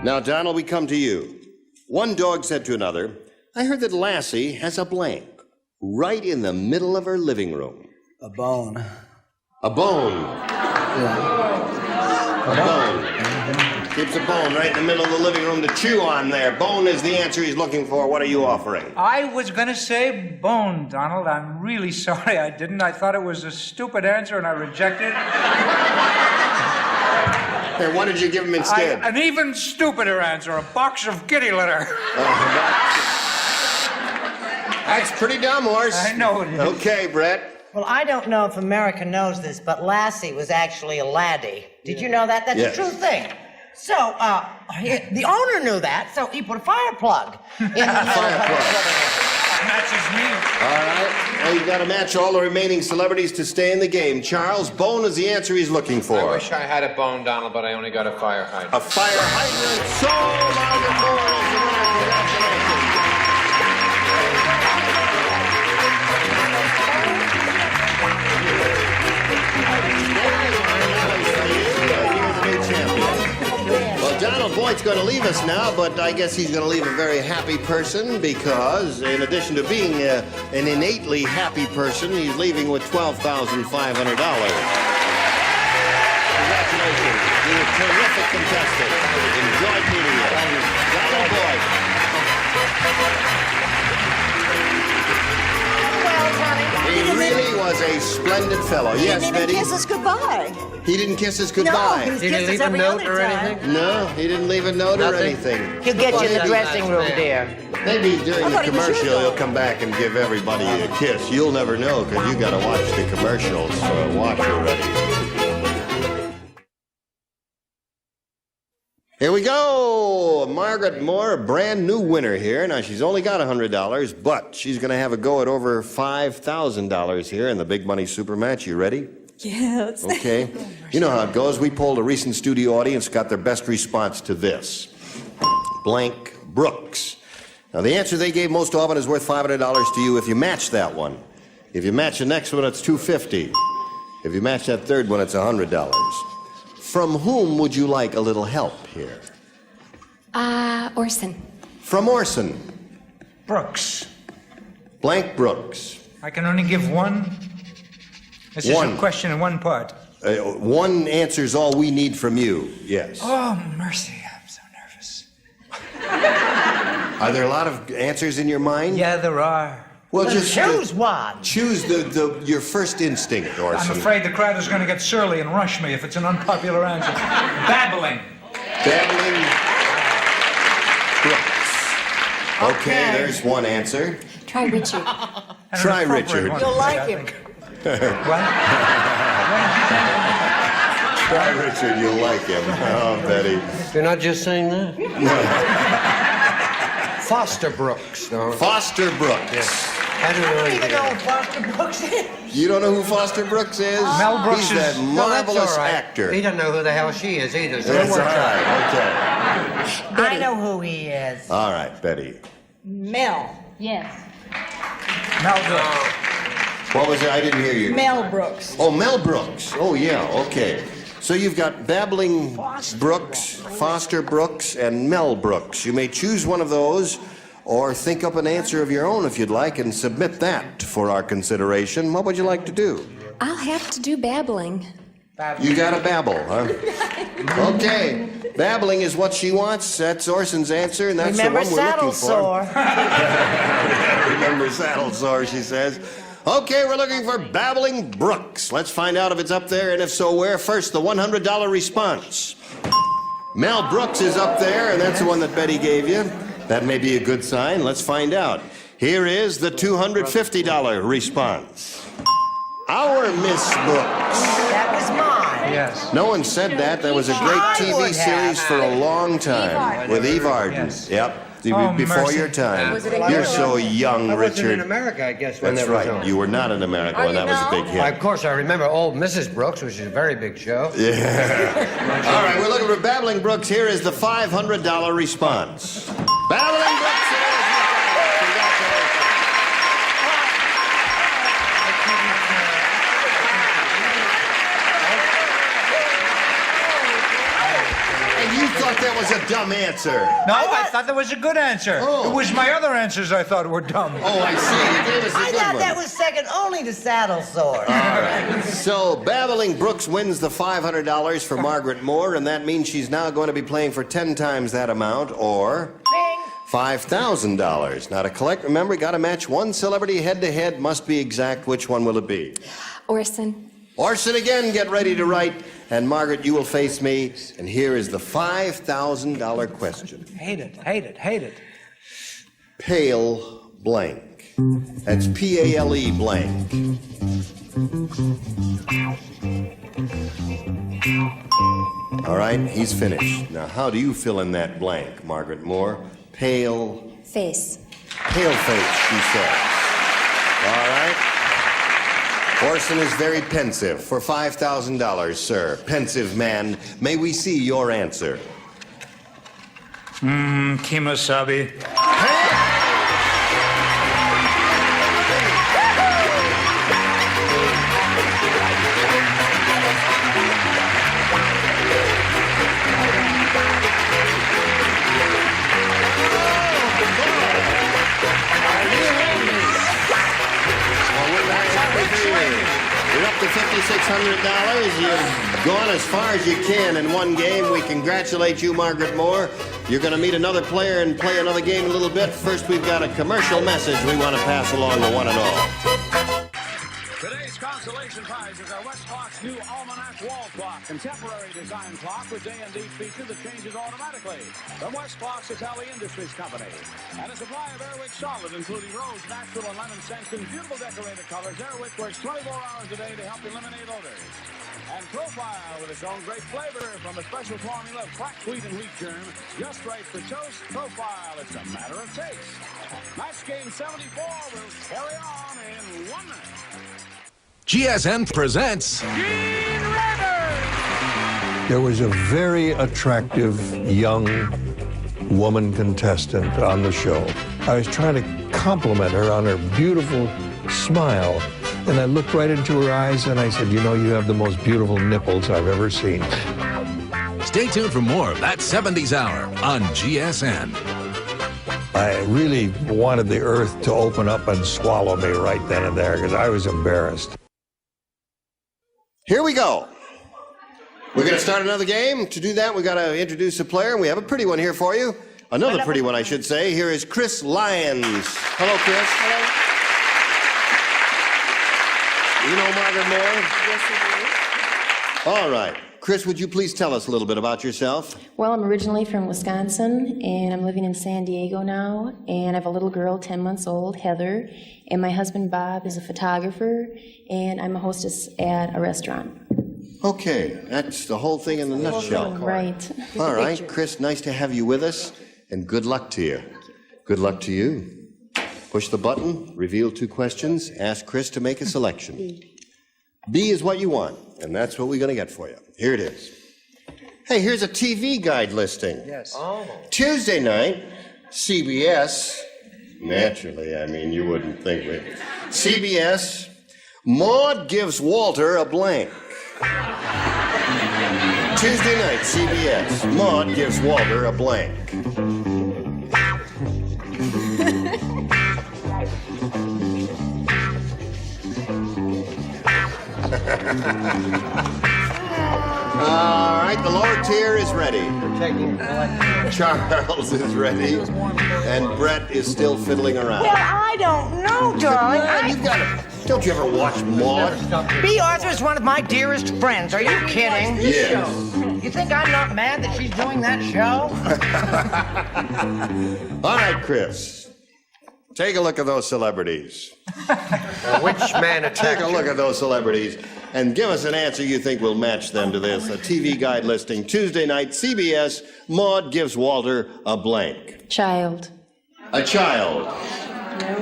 Now, Donald, we come to you. One dog said to another, I heard that Lassie has a blank right in the middle of her living room. A bone. A bone. A bone. Keeps a bone right in the middle of the living room to chew on there. Bone is the answer he's looking for. What are you offering? I was going to say bone, Donald. I'm really sorry I didn't. I thought it was a stupid answer and I rejected it. Hey, what did you give him instead? An even stupider answer, a box of kitty litter. That's pretty dumb, Horse. I know it is. Okay, Brett. Well, I don't know if America knows this, but Lassie was actually a laddie. Did you know that? That's Yes. a true thing. So, the owner knew that, so he put a fire plug in the middle of her living room. Matches me. All right. Well, you've got to match all the remaining celebrities to stay in the game. Charles, bone is the answer he's looking for. I wish I had a bone, Donald, but I only got a fire hydrant. A fire hydrant. So, Margaret Moore is the winner. Congratulations. Well, Donald Boyd's going to leave us now, but I guess he's going to leave a very happy person because, in addition to being an innately happy person, he's leaving with $12,500. Congratulations. You're a terrific contestant. Enjoyed meeting you. Donald Boyd. He really was a splendid fellow. Yes, He didn't Betty? even kiss us goodbye. He didn't kiss us goodbye. No, he didn't leave a note or anything? No, he didn't leave a note or Nothing? anything. He'll get you in the dressing room, dear. Maybe during I the thought he was your commercial he'll dog. come back and give everybody a kiss. You'll never know because you got to watch the commercials. So watch already. Here we go. Margaret Moore, a brand new winner here. Now, she's only got $100, but she's going to have a go at over $5,000 here in the Big Money Super Match. You ready? Yes. Okay. You know how it goes. We polled a recent studio audience, got their best response to this. Blank Brooks. Now, the answer they gave most often is worth $500 to you if you match that one. If you match the next one, it's $250. If you match that third one, it's $100. From whom would you like a little help here? Orson. From Orson. Brooks. Blank Brooks. I can only give one. This is One. a question in one part. One answer's all we need from you. Yes. Oh, mercy. I'm so nervous. Are there a lot of answers in your mind? Yeah, there are. Well, just choose one. Choose your first instinct, Orson. I'm afraid the crowd is going to get surly and rush me if it's an unpopular answer. Babbling. Babbling Brooks. Okay, there's one answer. Try Richard. Try An appropriate Richard. one, You'll I like him. think. What? Try Richard, you'll like him. Oh, Betty. You're not just saying that? Foster Brooks. No. Foster Brooks. Yes. I don't know I don't anything. even know who Foster Brooks is. You don't know who Foster Brooks is? Mel Brooks He's that is- No, that's marvelous all right. actor. He doesn't know who the hell she is either. So That's it all works out. right. I know who he is. Okay. All right, Betty. Mel. Yes. Mel Brooks. What was it? I didn't hear you. Mel Brooks. Oh, Mel Brooks. Oh, yeah, okay. So you've got Babbling Brooks, Foster Brooks, and Mel Brooks. You may choose one of those or think up an answer of your own if you'd like and submit that for our consideration. What would you like to do? I'll have to do babbling. You got to babble, huh? Okay. Babbling is what she wants. That's Orson's answer, and that's Remember the one we're saddle looking for. sore. Remember saddle sore, she says. Okay, we're looking for Babbling Brooks. Let's find out if it's up there, and if so, where. First, the $100 response. Mel Brooks is up there, and that's the one that Betty gave you. That may be a good sign. Let's find out. Here is the $250 response. Our Miss Brooks. That was mine. Yes. No one said that. There was a great TV series for a long time with Eve Arden. Yes. Yep. Oh, Before mercy. your time. Was it in You're Europe? so young, I wasn't in Richard. America, I guess, when That's that was right. on. You were not in America when that was a big hit. Of course, I remember old Mrs. Brooks, which is a very big show. Yeah. All right, we're looking for Babbling Brooks. Here is the $500 response. Babbling Brooks, it is. Congratulations. And you thought that was a dumb answer. No, I thought that was a good answer. Oh. It was my other answers I thought were dumb. Oh, I see. You gave us a I good thought one. that was second only to saddle sore. All right. So Babbling Brooks wins the $500 for Margaret Moore, and that means she's now going to be playing for 10 times that amount, or $5,000. Now to collect, remember, you got to match one celebrity head-to-head. Must be exact. Which one will it be? Orson. Orson again, get ready to write. And Margaret, you will face me. And here is the $5,000 question. Hate it, hate it, hate it. Pale blank. That's P-A-L-E blank. All right, he's finished. Now, how do you fill in that blank, Margaret Moore? Pale Face. face, she says. All right. Orson is very pensive. For $5,000, sir. Pensive man, may we see your answer? Kemosabe. You're up to $5,600. You've gone as far as you can in one game. We congratulate you, Margaret Moore. You're going to meet another player and play another game in a little bit. First, we've got a commercial message we want to pass along to one and all. Today's consolation prize is our West Clock's new Almanac wall clock, contemporary design clock with day-and-date feature that changes automatically. From West Clock's Italian Industries Company. And a supply of Airwick Solid, including rose, natural, and lemon scents in beautiful decorated colors. Airwick works 24 hours a day to help eliminate odors. And Profile with its own great flavor from a special formula of cracked wheat and wheat germ. Just right for toast. Profile, it's a matter of taste. Match game 74 will carry on in 1 minute. GSN presents Gene Rivers! There was a very attractive young woman contestant on the show. I was trying to compliment her on her beautiful smile, and I looked right into her eyes and I said, you know, you have the most beautiful nipples I've ever seen. Stay tuned for more of That 70s Hour on GSN. I really wanted the earth to open up and swallow me right then and there because I was embarrassed. Here we go. We're going to start another game. To do that, we've got to introduce a player, and we have a pretty one here for you. Another pretty one, I should say. Here is Chris Lyons. Hello, Chris. Hello. You know Margaret Moore? Yes, I do. All right. Chris, would you please tell us a little bit about yourself? Well, I'm originally from Wisconsin, and I'm living in San Diego now, and I have a little girl, 10 months old, Heather, and my husband, Bob, is a photographer, and I'm a hostess at a restaurant. Okay, that's the whole thing in a nutshell. Right. All right, Chris, nice to have you with us, and good luck to you. Good luck to you. Push the button, reveal 2 questions, ask Chris to make a selection. B is what you want, and that's what we're going to get for you. Here it is. Hey, here's a TV guide listing. Yes. Tuesday night, CBS, naturally, I mean, you wouldn't think it. CBS, Maude gives Walter a blank. Tuesday night, CBS, Maude gives Walter a blank. All right, the lower tier is ready. Charles is ready, and Brett is still fiddling around. Well, I don't know, darling. You've got to. Don't you ever watch Maude? B. Arthur is one of my dearest friends. Are you kidding? Yes. You think I'm not mad that she's doing that show? All right, Chris. Take a look at those celebrities. Which man attacked Take a look at those celebrities and give us an answer you think will match them to this. A TV guide listing, Tuesday night, CBS, Maude gives Walter a blank. Child. A child.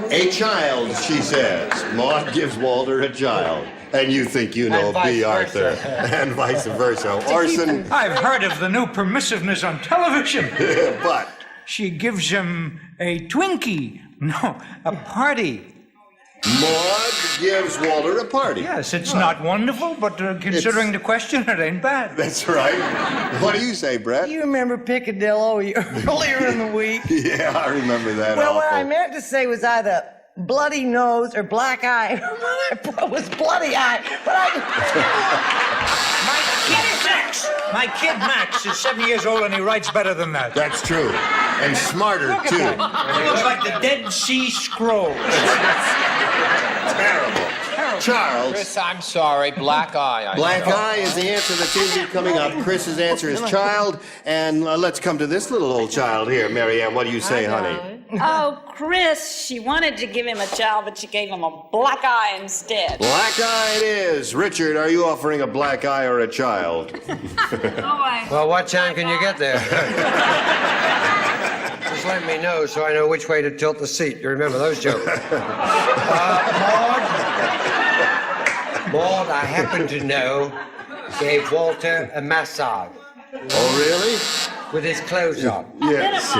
A child, she says. Maude gives Walter a child. And you think you know B. Arthur. And vice versa. Orson. I've heard of the new permissiveness on television. But she gives him a Twinkie. No, a party. Maude gives Walter a party. Yes, it's not wonderful, but considering the question, it ain't bad. That's right. What do you say, Brett? You remember Piccadilly earlier in the week? Yeah, I remember that. Well, what awful. I meant to say was either bloody nose or black eye. It was bloody eye, but My kid Max is 7 years old and he writes better than that. That's true. And smarter, Look at too. that. He looks like the Dead Sea Scrolls. Terrible. Charles. Chris, I'm sorry. Black eye. Black eye is the answer that seems to be coming up. Chris's answer is child. And let's come to this little old child here. Marianne, what do you say, honey? Oh, Chris, she wanted to give him a child, but she gave him a black eye instead. Black eye it is. Richard, are you offering a black eye or a child? Well, what time can you get there? Just let me know so I know which way to tilt the seat. You remember those jokes. Maude, I happen to know, gave Walter a massage. Oh, really? With his clothes on. Yes.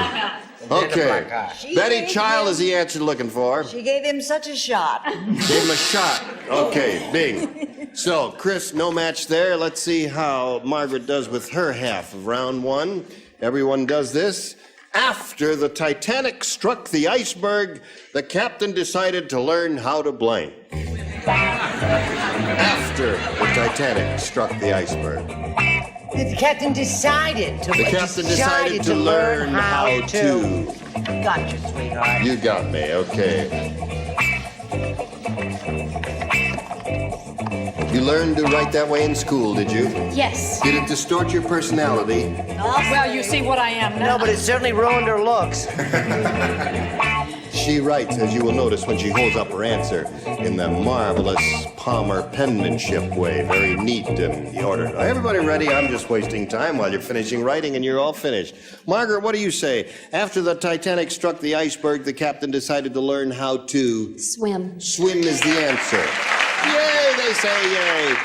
Okay. Betty, child is the answer you're looking for. She gave him such a shot. Gave him a shot. Okay, bing. So, Chris, no match there. Let's see how Margaret does with her half of round 1. Everyone does this. After the Titanic struck the iceberg, the captain decided to learn how to blank. After the Titanic struck the iceberg. the captain decided to. The captain decided to learn how to. Gotcha, sweetheart. You got me, okay. You learned to write that way in school, did you? Yes. Did it distort your personality? Well, you see what I am now. No, but it certainly ruined her looks. She writes, as you will notice when she holds up her answer, in the marvelous Palmer penmanship way. Very neat in the order. Now, everybody ready? I'm just wasting time while you're finishing writing and you're all finished. Margaret, what do you say? After the Titanic struck the iceberg, the captain decided to learn how to... Swim. Swim is the answer. Yay, they say yay.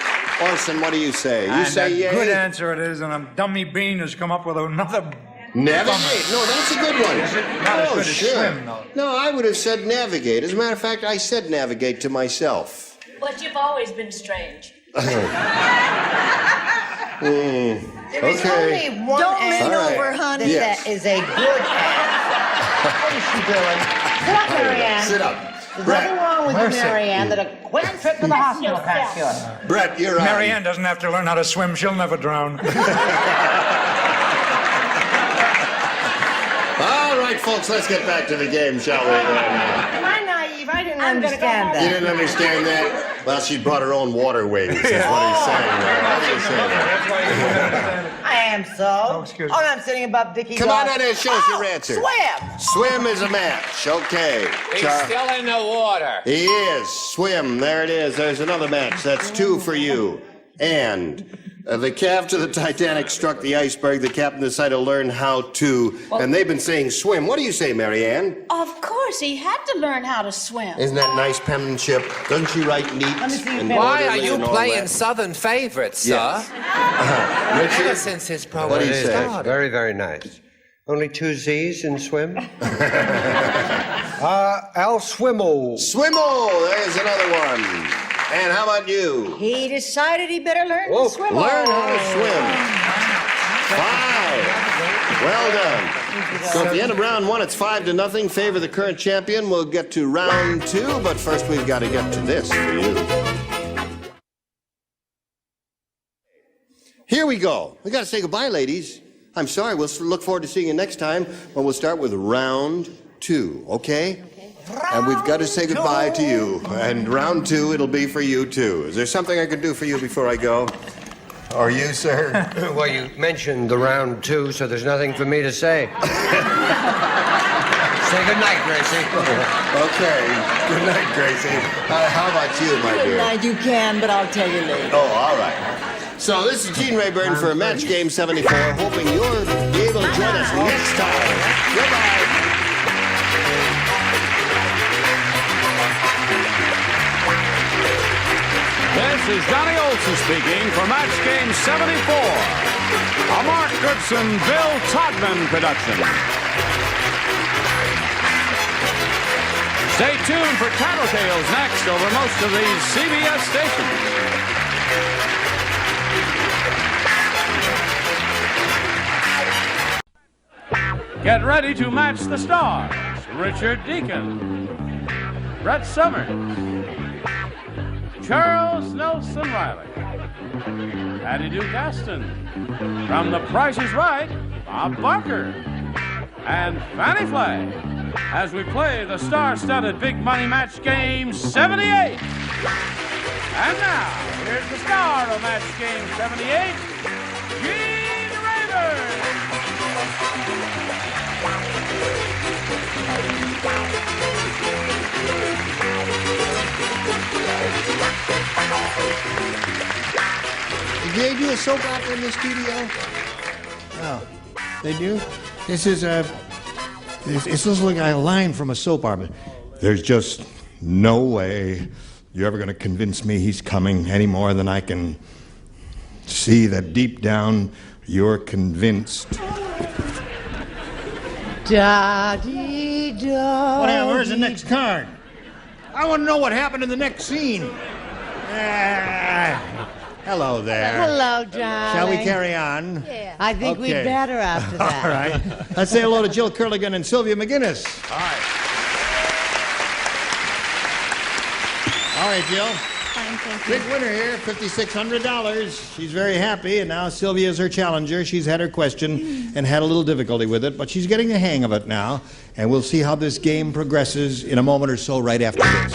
Orson, what do you say? You And say a yay? good answer it is, and a dummy bean has come up with another... Navigate. No, that's a good one. Is it not as Oh, good as sure. swim, though? No, I would have said navigate. As a matter of fact, I said navigate to myself. But you've always been strange. There is Okay. only one Don't lean answer over, honey. Yes. that is a good answer. What is she doing? Sit up, Marianne. Sit up. There's Brett. nothing wrong with you, Mercy. Marianne, that a quick trip to the hospital can't cure. Brett, you're on. Marianne doesn't have to learn how to swim. She'll never drown. All right, folks, let's get back to the game, shall we? Am I naive? I didn't understand You that. didn't understand that? Well, she brought her own water wings, is what he's saying there. What are you saying there? I am so. excuse me. Oh, no, I'm sitting above Dickie. Come on out here, show us your answer. Swim. Swim is a match. Okay. He's Char- still in the water. He is. Swim. There it is. There's another match. That's 2 for you. And the calf to the Titanic struck the iceberg. The captain decided to learn how to, and they've been saying swim. What do you say, Mary Ann? Of course, he had to learn how to swim. Isn't that nice penmanship? Doesn't she write neat? Why are you playing Southern favorites, sir? Yes. Ever since his program What do you say? started. Very, very nice. Only 2 Z's in swim? Al Swimmo. Swimmo! There's another one. And how about you? He decided he better learn to swim. Learn how to swim. 5. Well done. So at the end of round 1, it's 5-0. Favor the current champion. We'll get to round 2, but first we've got to get to this for you. Here we go. We got to say goodbye, ladies. I'm sorry. We'll look forward to seeing you next time, but we'll start with round 2, okay? And we've got to say goodbye to you. And round 2, it'll be for you, too. Is there something I can do for you before I go? Or you, sir? Well, you mentioned the round 2, so there's nothing for me to say. Say good night, Gracie. Okay. Good night, Gracie. How about you, my dear? Good night, you can, but I'll tell you later. Oh, all right. So this is Gene Rayburn for Match Game 74, hoping you'll be able to join us next time. Goodbye. This is Johnny Olson speaking for Match Game 74, a Mark Goodson, Bill Todman production. Stay tuned for Tattletales next over most of these CBS stations. Get ready to match the stars. Richard Deacon, Brett Summers, Charles Nelson Riley, Patty Duke Aston, from The Price is Right, Bob Barker, and Fannie Flagg, as we play the star-studded Big Money Match Game 78. And now, here's the star of Match Game 78, Gene Rayburn. Did they do a soap opera in the studio? Oh, they do? This is it's like a line from a soap opera. There's just no way you're ever going to convince me he's coming any more than I can see that deep down you're convinced. Da-dee-da. Where's the next card? I want to know what happened in the next scene. Hello there. Hello, John. Shall we carry on? Yeah. I think we'd Okay. better after that. All right. Let's say hello to Jill Curligan and Sylvia McGinnis. All right. All right, Jill. Fine, thank you. Big winner here, $5,600. She's very happy, and now Sylvia's her challenger. She's had her question and had a little difficulty with it, but she's getting the hang of it now, and we'll see how this game progresses in a moment or so right after this.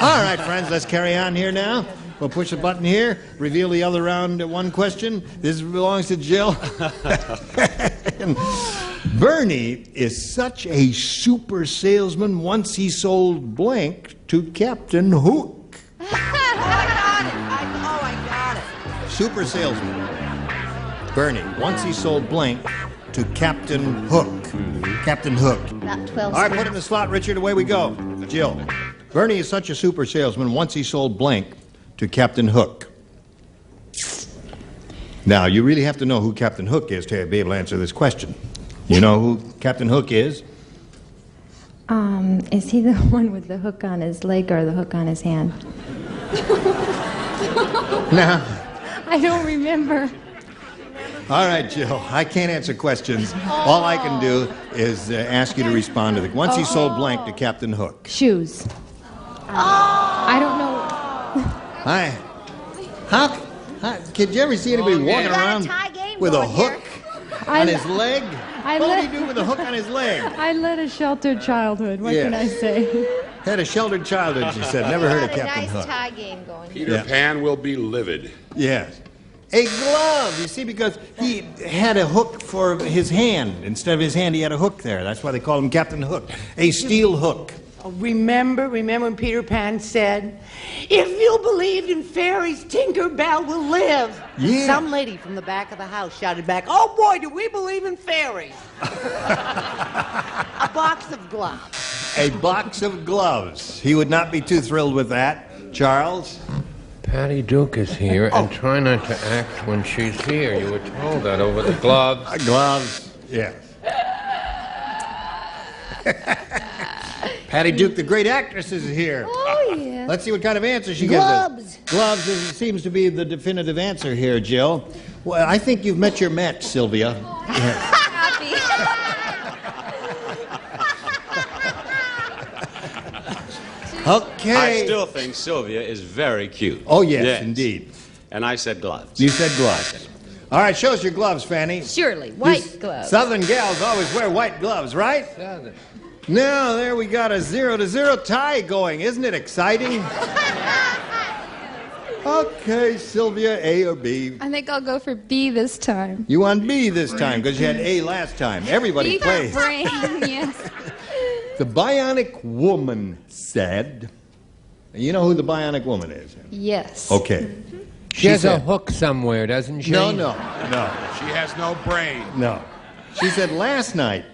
All right, friends, let's carry on here now. We'll push a button here, reveal the other round 1 question. This belongs to Jill. Bernie is such a super salesman once he sold blank to Captain Hook. I got it. Super salesman. Bernie, once he sold blank to Captain Hook. Captain Hook. About 12 All right, put it in the slot, Richard. Away we go. Jill. Bernie is such a super salesman once he sold blank to Captain Hook. Now, you really have to know who Captain Hook is to be able to answer this question. You know who Captain Hook is? Is he the one with the hook on his leg or the hook on his hand? Now, I don't remember. all right, Jill. I can't answer questions. All I can do is ask you to respond to the. Once he sold blank to Captain Hook. Shoes. I don't know. Hi. How could you ever see anybody walking around with a hook on his leg? What did he do with a hook on his leg? I led a sheltered childhood. What can I say? Had a sheltered childhood, she said. Never heard of Captain Hook. Tie game going. Peter Pan will be livid. Yes. A glove, you see, because he had a hook for his hand. Instead of his hand, he had a hook there. That's why they call him Captain Hook. A steel hook. Oh, remember when Peter Pan said, "If you believed in fairies, Tinker Bell will live." Yeah. Some lady from the back of the house shouted back, "Oh boy, do we believe in fairies." A box of gloves. A box of gloves. He would not be too thrilled with that. Charles? Patty Duke is here, and try not to act when she's here. You were told that over the gloves. Gloves, yes. Patty Duke, the great actress, is here. Oh, yeah. Let's see what kind of answer she Gloves. gives us. Gloves seems to be the definitive answer here, Jill. Well, I think you've met your match, Sylvia. Okay. I still think Sylvia is very cute. Oh, yes, indeed. And I said gloves. You said gloves. All right, show us your gloves, Fanny. Surely, white gloves. Southern gals always wear white gloves, right? Southern. Now, there we got a 0-0 tie going. Isn't it exciting? Okay, Sylvia, A or B? I think I'll go for B this time. You want B this time because you had A last time. Everybody B for plays. brain, yes. The Bionic Woman said, you know who the Bionic Woman is? Yes. Okay. She has a hook somewhere, doesn't she? No. She has no brain. No. She said, last night,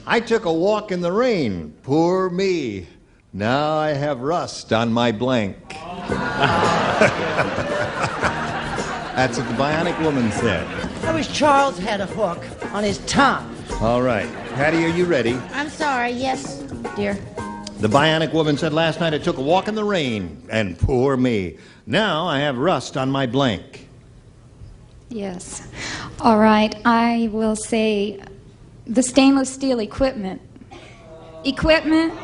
I took a walk in the rain. Poor me. Now I have rust on my blank. That's what the Bionic Woman said. I wish Charles had a hook on his tongue. All right. Patty, are you ready? I'm sorry, yes, dear. The Bionic Woman said, last night I took a walk in the rain, and poor me. Now I have rust on my blank. Yes. All right, I will say the stainless steel equipment. Equipment?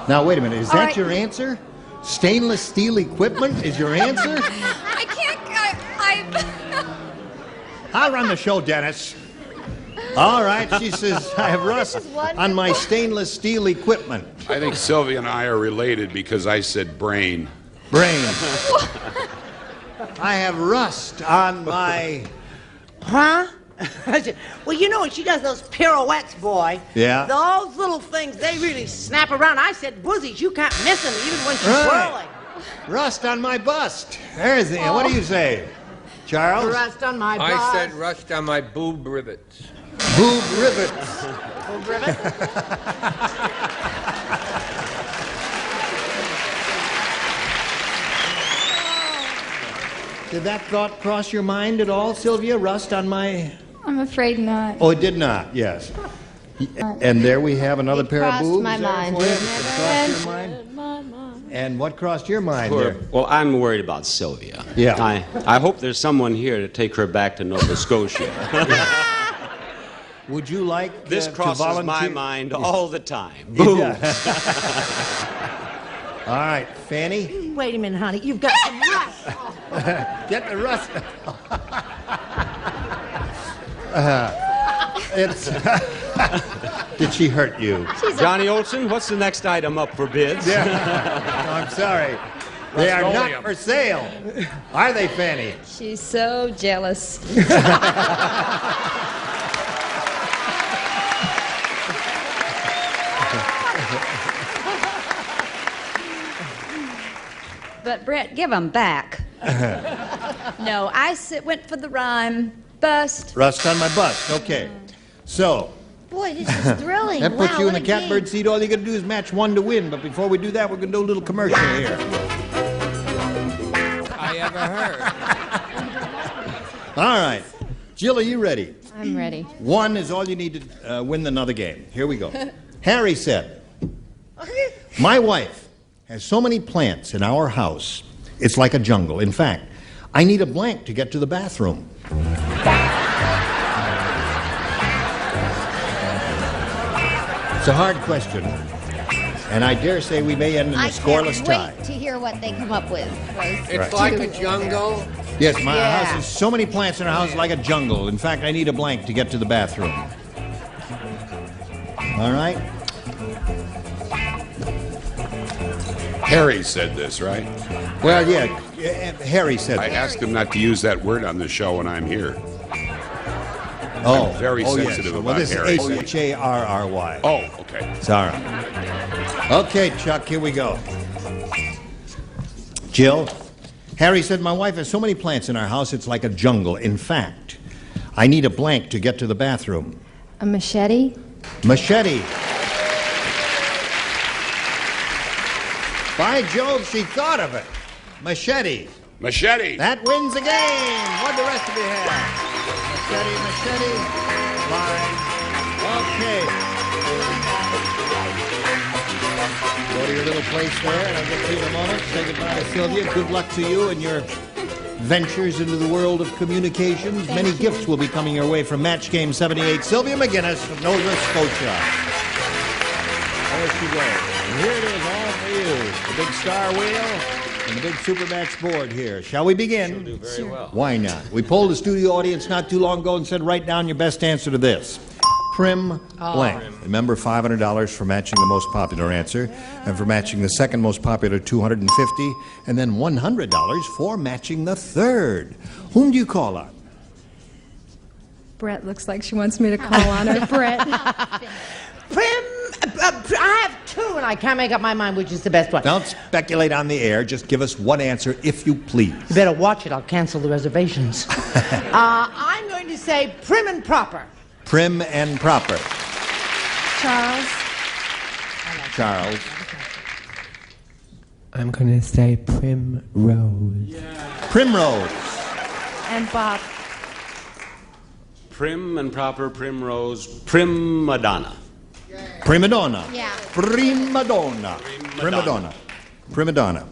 Now, wait a minute. Is All that right. your answer? Stainless steel equipment is your answer? I can't, I'll run the show, Dennis. All right, she says, I have rust on my stainless steel equipment. I think Sylvia and I are related because I said brain. Brain. I have rust on my... Huh? Well, you know when she does those pirouettes, boy. Yeah. Those little things, they really snap around. I said, Boozies, you can't miss them even when she's Right. whirling. Rust on my bust. There's the... What do you say, Charles? Rust on my I bust. said rust on my boob rivets. Boob rivets. Boob rivet? Did that thought cross your mind at all, Sylvia? Rust on my... I'm afraid not. Oh, it did not, yes. And there we have another pair of crossed boobs. my there mind. for you. It crossed your mind? And what crossed your mind there? Well, I'm worried about Sylvia. Yeah. I hope there's someone here to take her back to Nova Scotia. Would you like This to crosses volunteer? my mind all the time. It Boom. does. All right, Fanny, Wait a minute, honey. You've got some rust. get the rust. It's. Did she hurt you? Johnny Olson, what's the next item up for bids? Yeah. No, I'm sorry. They are not for sale. Are they, Fanny? She's so jealous. But Brett, give them back. No, went for the rhyme. Bust. Rust on my bust. Okay. So, Boy, this is thrilling. that puts Wow, you in what the a game. catbird seat. All you got to do is match one to win. But before we do that, we're going to do a little commercial here. I ever heard. All right. Jill, are you ready? I'm ready. One is all you need to win another game. Here we go. Harry said, my wife has so many plants in our house, it's like a jungle. In fact, I need a blank to get to the bathroom. It's a hard question, and I dare say we may end in a scoreless tie. Wait to hear what they come up with. It's like a jungle. Yes, my house has so many plants in our house, like a jungle. In fact, I need a blank to get to the bathroom. All right? Harry said this, right? Well, yeah, Harry said I that. asked him not to use that word on the show when I'm here. I'm very yes. sensitive Well, about this Harry. is H-A-R-R-Y. Oh, okay. Sarah. Okay, Chuck, here we go. Jill, Harry said, my wife has so many plants in our house, it's like a jungle. In fact, I need a blank to get to the bathroom. A machete? Machete. By Jove, she thought of it. Machete. Machete. That wins the game. What'd the rest of you have? Machete. Line. Okay. Go to your little place there, and I'll get to you in a moment. Say goodbye to Sylvia. Good luck to you and your ventures into the world of communications. Many gifts will be coming your way from Match Game 78. Sylvia McGinnis of Nova Scotia. There she goes. And here it is, all for you. The big star wheel and the big Supermatch board here. Shall we begin? She'll do very well. Why not? We polled the studio audience not too long ago and said, write down your best answer to this. Prim blank. Remember, $500 for matching the most popular answer, and for matching the second most popular, $250, and then $100 for matching the third. Whom do you call on? Brett looks like she wants me to call on her. Brett. I have two, and I can't make up my mind which is the best one. Don't speculate on the air. Just give us one answer, if you please. You better watch it. I'll cancel the reservations. I'm going to say prim and proper. Prim and proper. Charles. Charles. I'm going to say primrose. Primrose. And Bob. Prim and proper, primrose, prima donna. Prima donna. Yeah. Prima donna. Prima donna. Prima donna.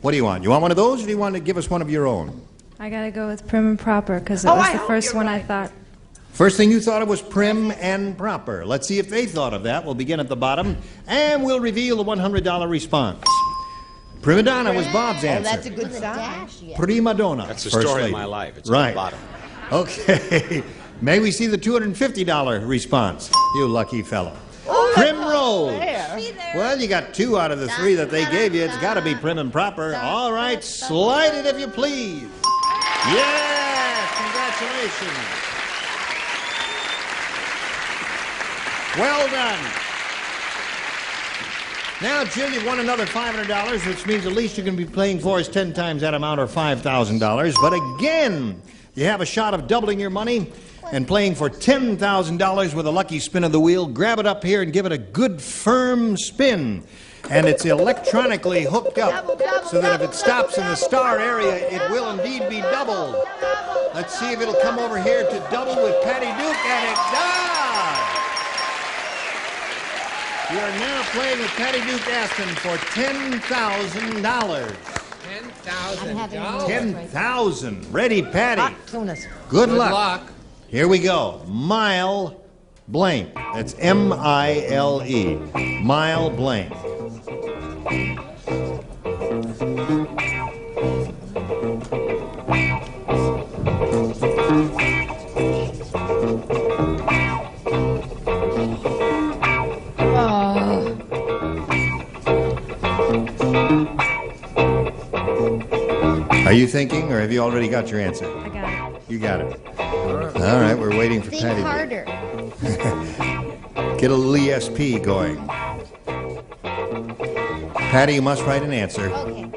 What do you want? You want one of those, or do you want to give us one of your own? I gotta go with prim and proper because it was the first one I thought. First thing you thought of was prim and proper. Let's see if they thought of that. We'll begin at the bottom, and we'll reveal the $100 response. Prima donna was Bob's answer. That's a good sign. Prima donna. That's the First story lady. of my life. It's right. at the bottom. Okay. May we see the $250 response? You lucky fellow. Primrose. Well, you got 2 out of the 3 that they gave you. It's got to be prim and proper. All right, slide it if you please. Yes, congratulations. Well done. Now, Jill, you've won another $500, which means at least you can be playing for us 10 times that amount, or $5,000. But again, you have a shot of doubling your money and playing for $10,000 with a lucky spin of the wheel. Grab it up here and give it a good, firm spin. And it's electronically hooked up so that if it stops in the star area, it will indeed be doubled. Let's see if it'll come over here to double with Patty Duke, and it does! We are now playing with Patty Duke Aston for $10,000. $10,000. $10,000. Ready, Patty? Hot tunas. Good luck. Here we go. Mile blank. That's M-I-L-E. Mile blank. Are you thinking, or have you already got your answer? I got it. You got it. All right, we're waiting for Think Patty. harder. Get a little ESP going. Patty, you must write an answer. Okay.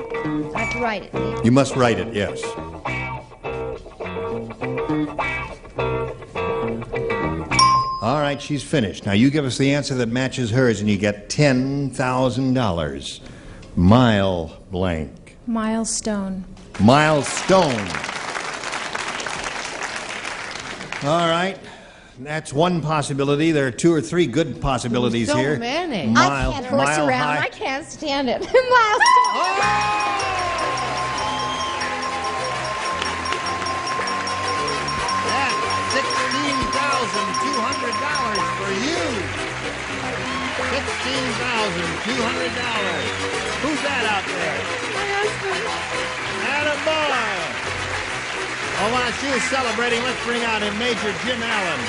I have to write it. You must write it, yes. All right, she's finished. Now you give us the answer that matches hers, and you get $10,000. Mile blank. Milestone. Milestone. All right. That's one possibility. There are 2 or 3 good possibilities So here. many. I can't horse mile around. high. I can't stand it. Milestone. That's $16,200 for you. $16,200. Who's that out there? My husband. Attaboy. Oh, while she was celebrating, let's bring out in Major Jim Allen.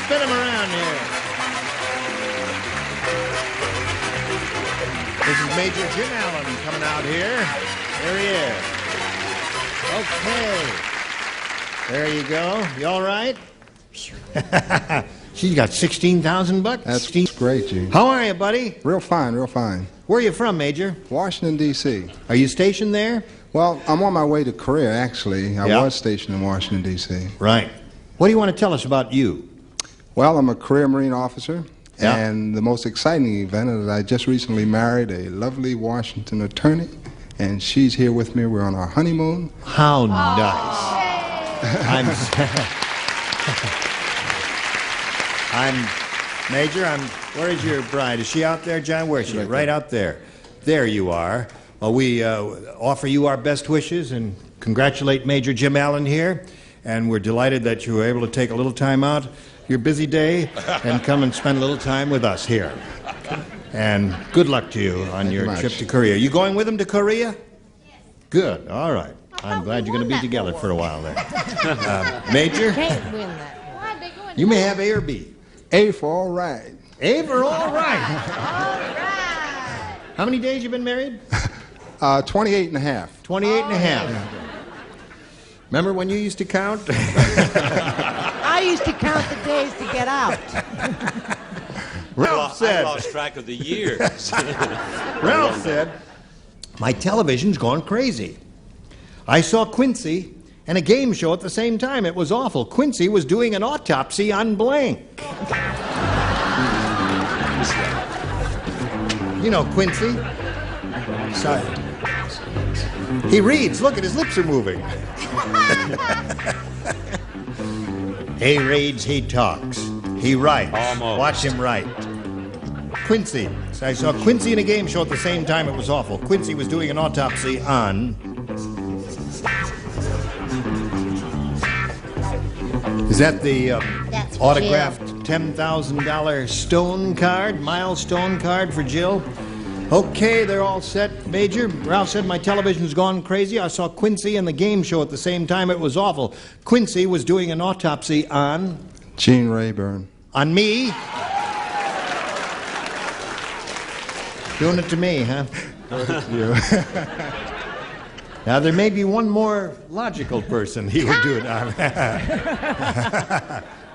Spin him around here. This is Major Jim Allen coming out here. There he is. Okay. There you go. You all right? She's got $16,000. That's great, Gene. How are you, buddy? Real fine, real fine. Where are you from, Major? Washington, D.C. Are you stationed there? Well, I'm on my way to Korea, actually. I was stationed in Washington, D.C. Right. What do you want to tell us about you? Well, I'm a career Marine officer. Yeah. And the most exciting event is that I just recently married a lovely Washington attorney, and she's here with me. We're on our honeymoon. How nice. Major, where is your bride? Is she out there, John? Where is she? Right out there. There you are. Well, we offer you our best wishes and congratulate Major Jim Allen here. And we're delighted that you were able to take a little time out your busy day and come and spend a little time with us here. And good luck to you on your trip to Korea. You going with him to Korea? Good. All right. I'm glad you're going to be together for a while there. Major? Can't win that. You may have A or B. A for all right. A for all right. All right. How many days you been married? 28 and a half. 28 and a half. Remember when you used to count? I used to count the days to get out. Ralph said. I lost track of the years. Ralph said, my television's gone crazy. I saw Quincy and a game show at the same time. It was awful. Quincy was doing an autopsy on blank. You know Quincy? Sorry. He reads. Look, his lips are moving. He reads, he talks. He writes. Almost. Watch him write. Quincy. So I saw Quincy in a game show at the same time. It was awful. Quincy was doing an autopsy on... Is that the That's autographed $10,000 stone card, milestone card for Jill? Okay, they're all set, Major. Ralph said my television's gone crazy. I saw Quincy in the game show at the same time. It was awful. Quincy was doing an autopsy on... Gene Rayburn. On me? Doing it to me, huh? You. Now, there may be one more logical person he would do it on.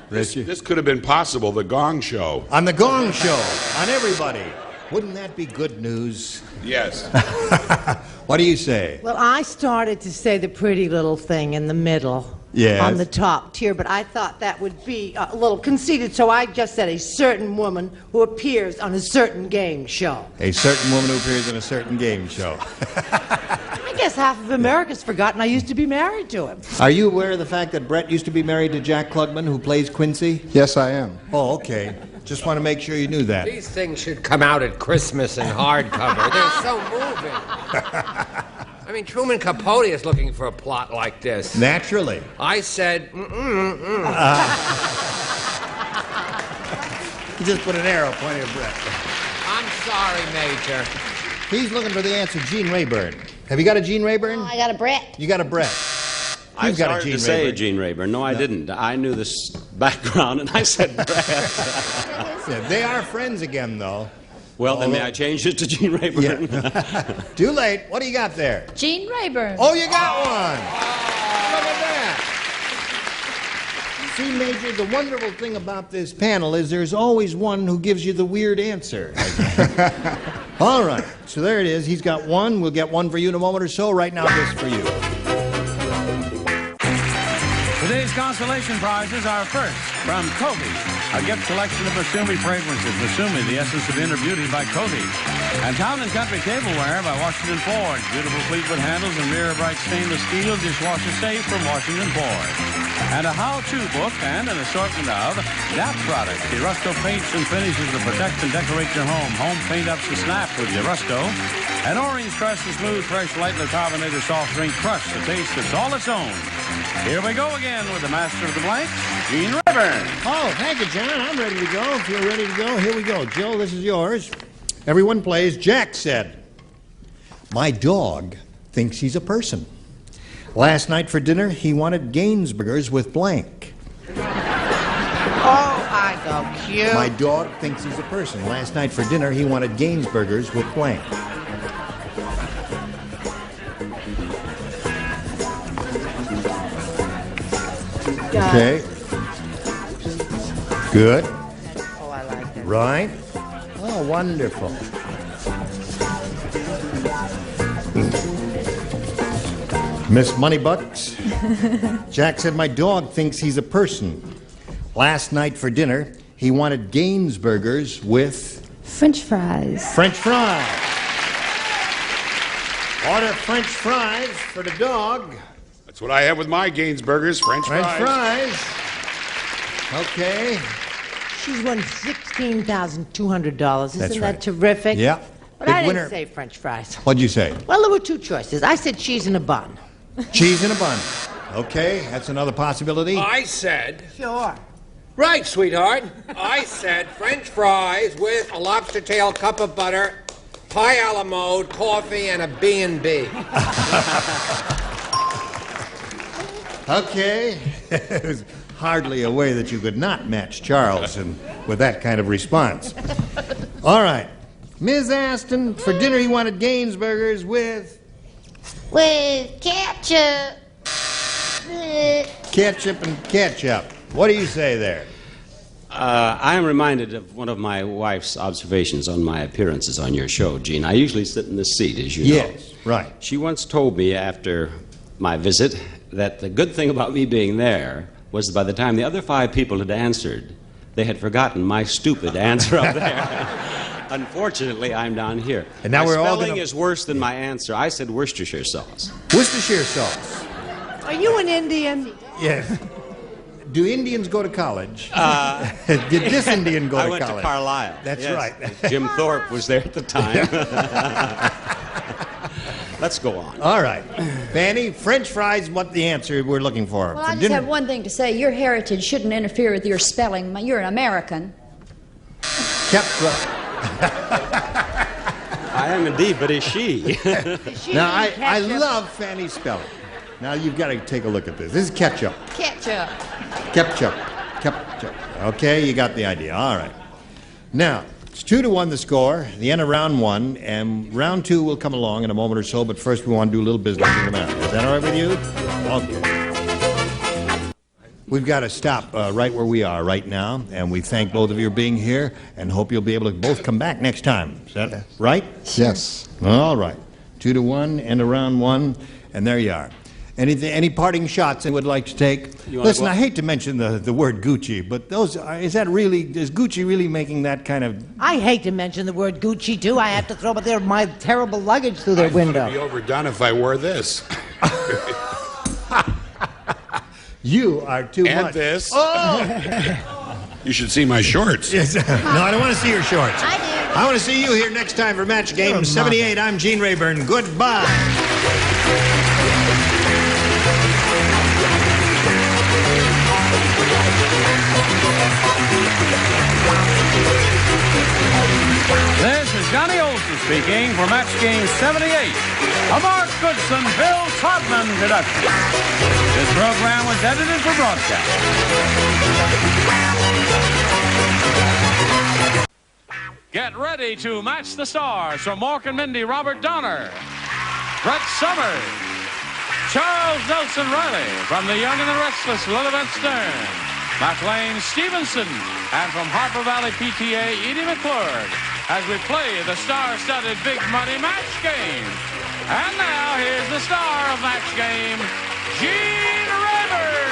This could have been possible, the Gong Show. On the Gong Show, on everybody. Wouldn't that be good news? Yes. What do you say? Well, I started to say the pretty little thing in the middle. Yes. On the top tier, but I thought that would be a little conceited, so I just said a certain woman who appears on a certain game show. A certain woman who appears in a certain game show. I guess half of America's forgotten I used to be married to him. Are you aware of the fact that Brett used to be married to Jack Klugman, who plays Quincy? Yes, I am. Oh, okay. Just want to make sure you knew that. These things should come out at Christmas in hardcover. They're so moving. I mean, Truman Capote is looking for a plot like this. Naturally. I said, You just put an arrow pointing at Brett. I'm sorry, Major. He's looking for the answer, Gene Rayburn. Have you got a Gene Rayburn? Oh, I got a Brett. You got a Brett. I You've got a started Gene to say Rayburn. Gene Rayburn. No, I didn't. I knew this background, and I said Brett. Yeah, they are friends again, though. Well, then may I change it to Gene Rayburn? Yeah. Too late. What do you got there? Gene Rayburn. Oh, you got one. Look at that. See, Major, the wonderful thing about this panel is there's always one who gives you the weird answer. All right. So there it is. He's got one. We'll get one for you in a moment or so. Right now, this for you. Today's consolation prizes are first from Kobe, a gift collection of Masumi fragrances. Masumi, the essence of inner beauty by Kobe. And Town & Country Tableware by Washington Ford. Beautiful Fleetwood handles and mirror bright stainless steel dishwasher safe from Washington Ford. And a how-to book and an assortment of DAP products. DeRusto paints and finishes to protect and decorate your home. Home paint ups to snap with DeRusto. And Orange Crush, the smooth, fresh, lightly carbonated soft drink crush. The taste that's all its own. Here we go again with the master of the blanks, Gene Rayburn. Oh, thank you, John. I'm ready to go. If you're ready to go, here we go. Jill, this is yours. Everyone plays. Jack said, my dog thinks he's a person. Last night for dinner, he wanted Gainsburgers with blank. Oh, I go cute. My dog thinks he's a person. Last night for dinner, he wanted Gainsburgers with blank. Okay. Good. Oh, I like that. Right. Oh, wonderful. Miss Moneybucks. Jack said, my dog thinks he's a person. Last night for dinner, he wanted Gainsburgers with French fries. French fries. Order French fries for the dog. That's what I have with my Gainsburgers, French fries. Okay. She's won $16,200. Isn't That's that right. terrific? Yeah. But Big I didn't winner. say French fries. What'd you say? Well, there were two choices. I said cheese in a bun. Cheese in a bun. Okay, that's another possibility. I said. Sure. Right, sweetheart. I said French fries with a lobster tail, cup of butter, pie a la mode, coffee, and a B&B. Okay. There's hardly a way that you could not match Charles with that kind of response. All right. Ms. Aston, for dinner he wanted Gainsburgers with ketchup. ketchup and ketchup. What do you say there? I am reminded of one of my wife's observations on my appearances on your show, Gene. I usually sit in this seat, as you know. Yes, right. She once told me after my visit that the good thing about me being there was that by the time the other 5 people had answered, they had forgotten my stupid answer up there. Unfortunately, I'm down here. And now my we're all spelling gonna- is worse than my answer. I said Worcestershire sauce. Worcestershire sauce. Are you an Indian? Yes. Do Indians go to college? Did this Indian go to college? I went to Carlisle. That's Yes. right. Jim Thorpe was there at the time. Let's go on. All right. Fanny, French fries, what the answer we're looking for? Well, for I just dinner? have one thing to say. Your heritage shouldn't interfere with your spelling. You're an American. I am indeed, but is she? Now, I love Fanny's spelling. Now, you've got to take a look at this. This is ketchup. Ketchup. Ketchup. Ketchup. Okay, you got the idea. All right. Now, it's 2-1 the score, the end of round 1, and round 2 will come along in a moment or so, but first we want to do a little business in the matter. Is that all right with you? Okay. We've got to stop right where we are right now, and we thank both of you for being here, and hope you'll be able to both come back next time. Is that right? Yes. All right. 2-1, end of round 1, and there you are. Any parting shots I would like to take? Listen, I hate to mention the word Gucci, but is Gucci really making that kind of... I hate to mention the word Gucci, too. I have to throw my terrible luggage through their window. It'd be overdone if I wore this. You are too much. And this. Oh! You should see my shorts. Yes. No, I don't want to see your shorts. I do. I want to see you here next time for Match Game 78. I'm Gene Rayburn. Goodbye. This is Johnny Olson speaking for Match Game 78, a Mark Goodson, Bill Todman production. This program was edited for broadcast. Get ready to match the stars from Mork and Mindy, Robert Donner, Brett Summers, Charles Nelson Riley, from The Young and the Restless, Lilibet Stern, McLean Stevenson, and from Harper Valley PTA, Edie McClurg, as we play the star-studded Big Money Match Game. And now, here's the star of Match Game, Gene Rayburn.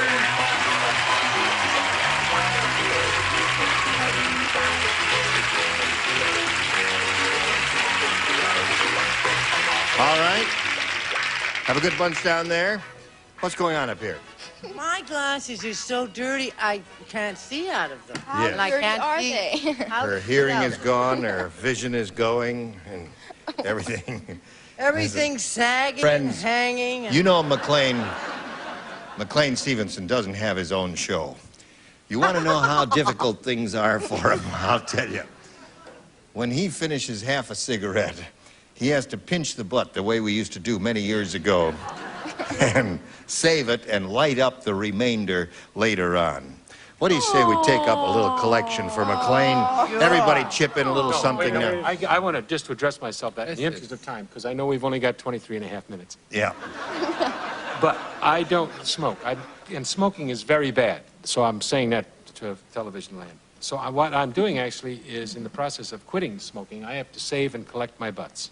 All right. Have a good bunch down there. What's going on up here? My glasses are so dirty, I can't see out of them. How And I dirty can't are see they? how Her to hearing spell is it. gone, her vision is going, and everything. Everything's sagging Friends, and hanging. And... You know McLean Stevenson doesn't have his own show. You want to know how difficult things are for him? I'll tell you. When he finishes half a cigarette, he has to pinch the butt the way we used to do many years ago and save it and light up the remainder later on. What do you say we take up a little collection for McLean? Everybody chip in a little something now. I want to just to address myself in the interest of time, because I know we've only got 23 and a half minutes. Yeah. But I don't smoke, and smoking is very bad. So I'm saying that to television land. So what I'm doing actually is in the process of quitting smoking, I have to save and collect my butts.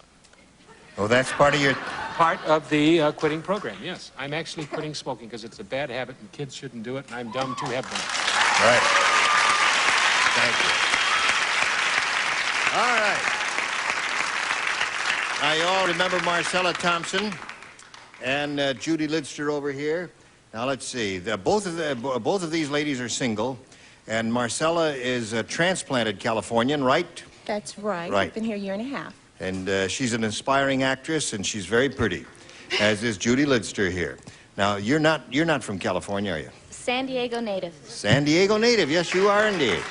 Oh, that's part of your... Part of the quitting program, yes. I'm actually quitting smoking because it's a bad habit and kids shouldn't do it, and I'm dumb to have one. Right. Thank you. All right. Now, you all remember Marcella Thompson and Judy Lidster over here. Now, let's see. Both of these ladies are single, and Marcella is a transplanted Californian, right? That's right. Right. I've been here a year and a half. And she's an inspiring actress, and she's very pretty, as is Judy Lidster here. Now, you're not from California, are you? San Diego native. San Diego native. Yes, you are indeed.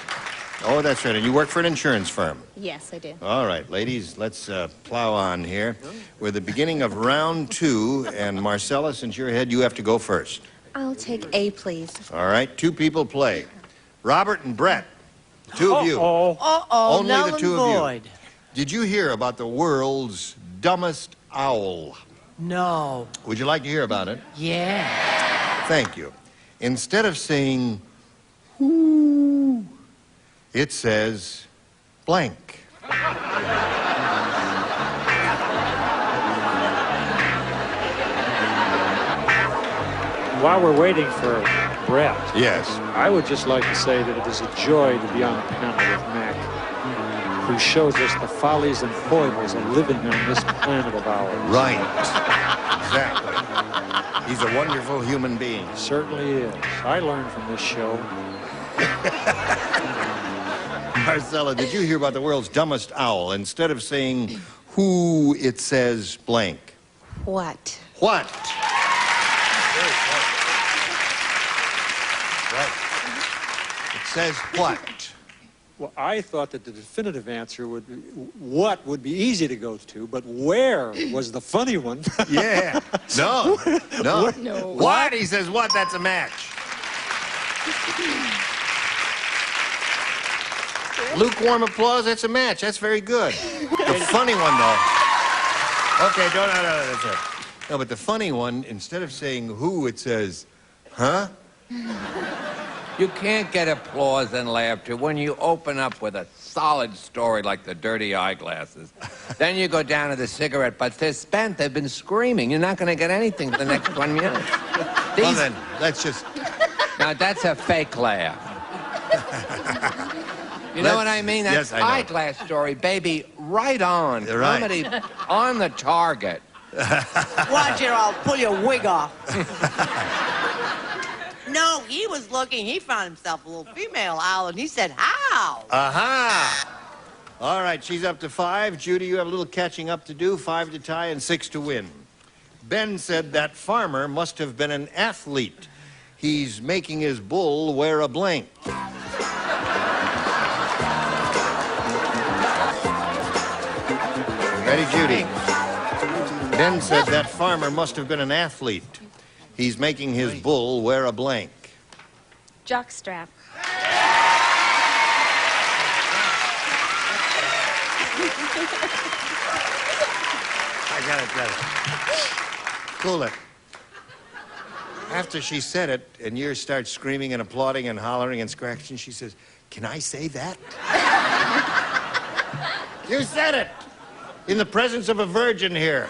Oh, that's right. And you work for an insurance firm. Yes, I do. All right, ladies, let's plow on here. We're the beginning of round 2, and Marcella, since you're ahead, you have to go first. I'll take A, please. All right, 2 people play. Robert and Brett, 2 of you. Uh-oh, Only null the and 2 of void. you. Did you hear about the world's dumbest owl? No. Would you like to hear about it? Yeah. Thank you. Instead of saying, whoo, it says blank. While we're waiting for Brett, yes, I would just like to say that it is a joy to be on a panel with Mac, who shows us the follies and foibles of living on this planet of ours. Right. Exactly. He's a wonderful human being. Certainly is. I learned from this show. Marcella, did you hear about the world's dumbest owl? Instead of saying who, it says blank. What? What? Right. It says what? Well, I thought that the definitive answer would be what would be easy to go to, but where was the funny one. Yeah. No. No. No. What? He says what? That's a match. Lukewarm applause, that's a match. That's very good. The funny one, though. Okay, no, that's it. No, but the funny one, instead of saying who, it says, huh? You can't get applause and laughter when you open up with a solid story like the dirty eyeglasses. Then you go down to the cigarette butts. They're spent. They've been screaming. You're not going to get anything for the next 1 minute. Well, then, let's just... Now, that's a fake laugh. You know what I mean? That's yes, I know. eyeglass story, baby, right on. Right. Comedy on the target. Watch it, I'll pull your wig off. No, he was looking, he found himself a little female owl, and he said, how? Aha! All right, she's up to 5. Judy, you have a little catching up to do. 5 to tie and 6 to win. Ben said that farmer must have been an athlete. He's making his bull wear a blank. Ready, Judy? Ben said that farmer must have been an athlete. He's making his bull wear a blank. Jockstrap. I got it. Cool it. After she said it, and you start screaming and applauding and hollering and scratching, she says, "Can I say that?" You said it! In the presence of a virgin here.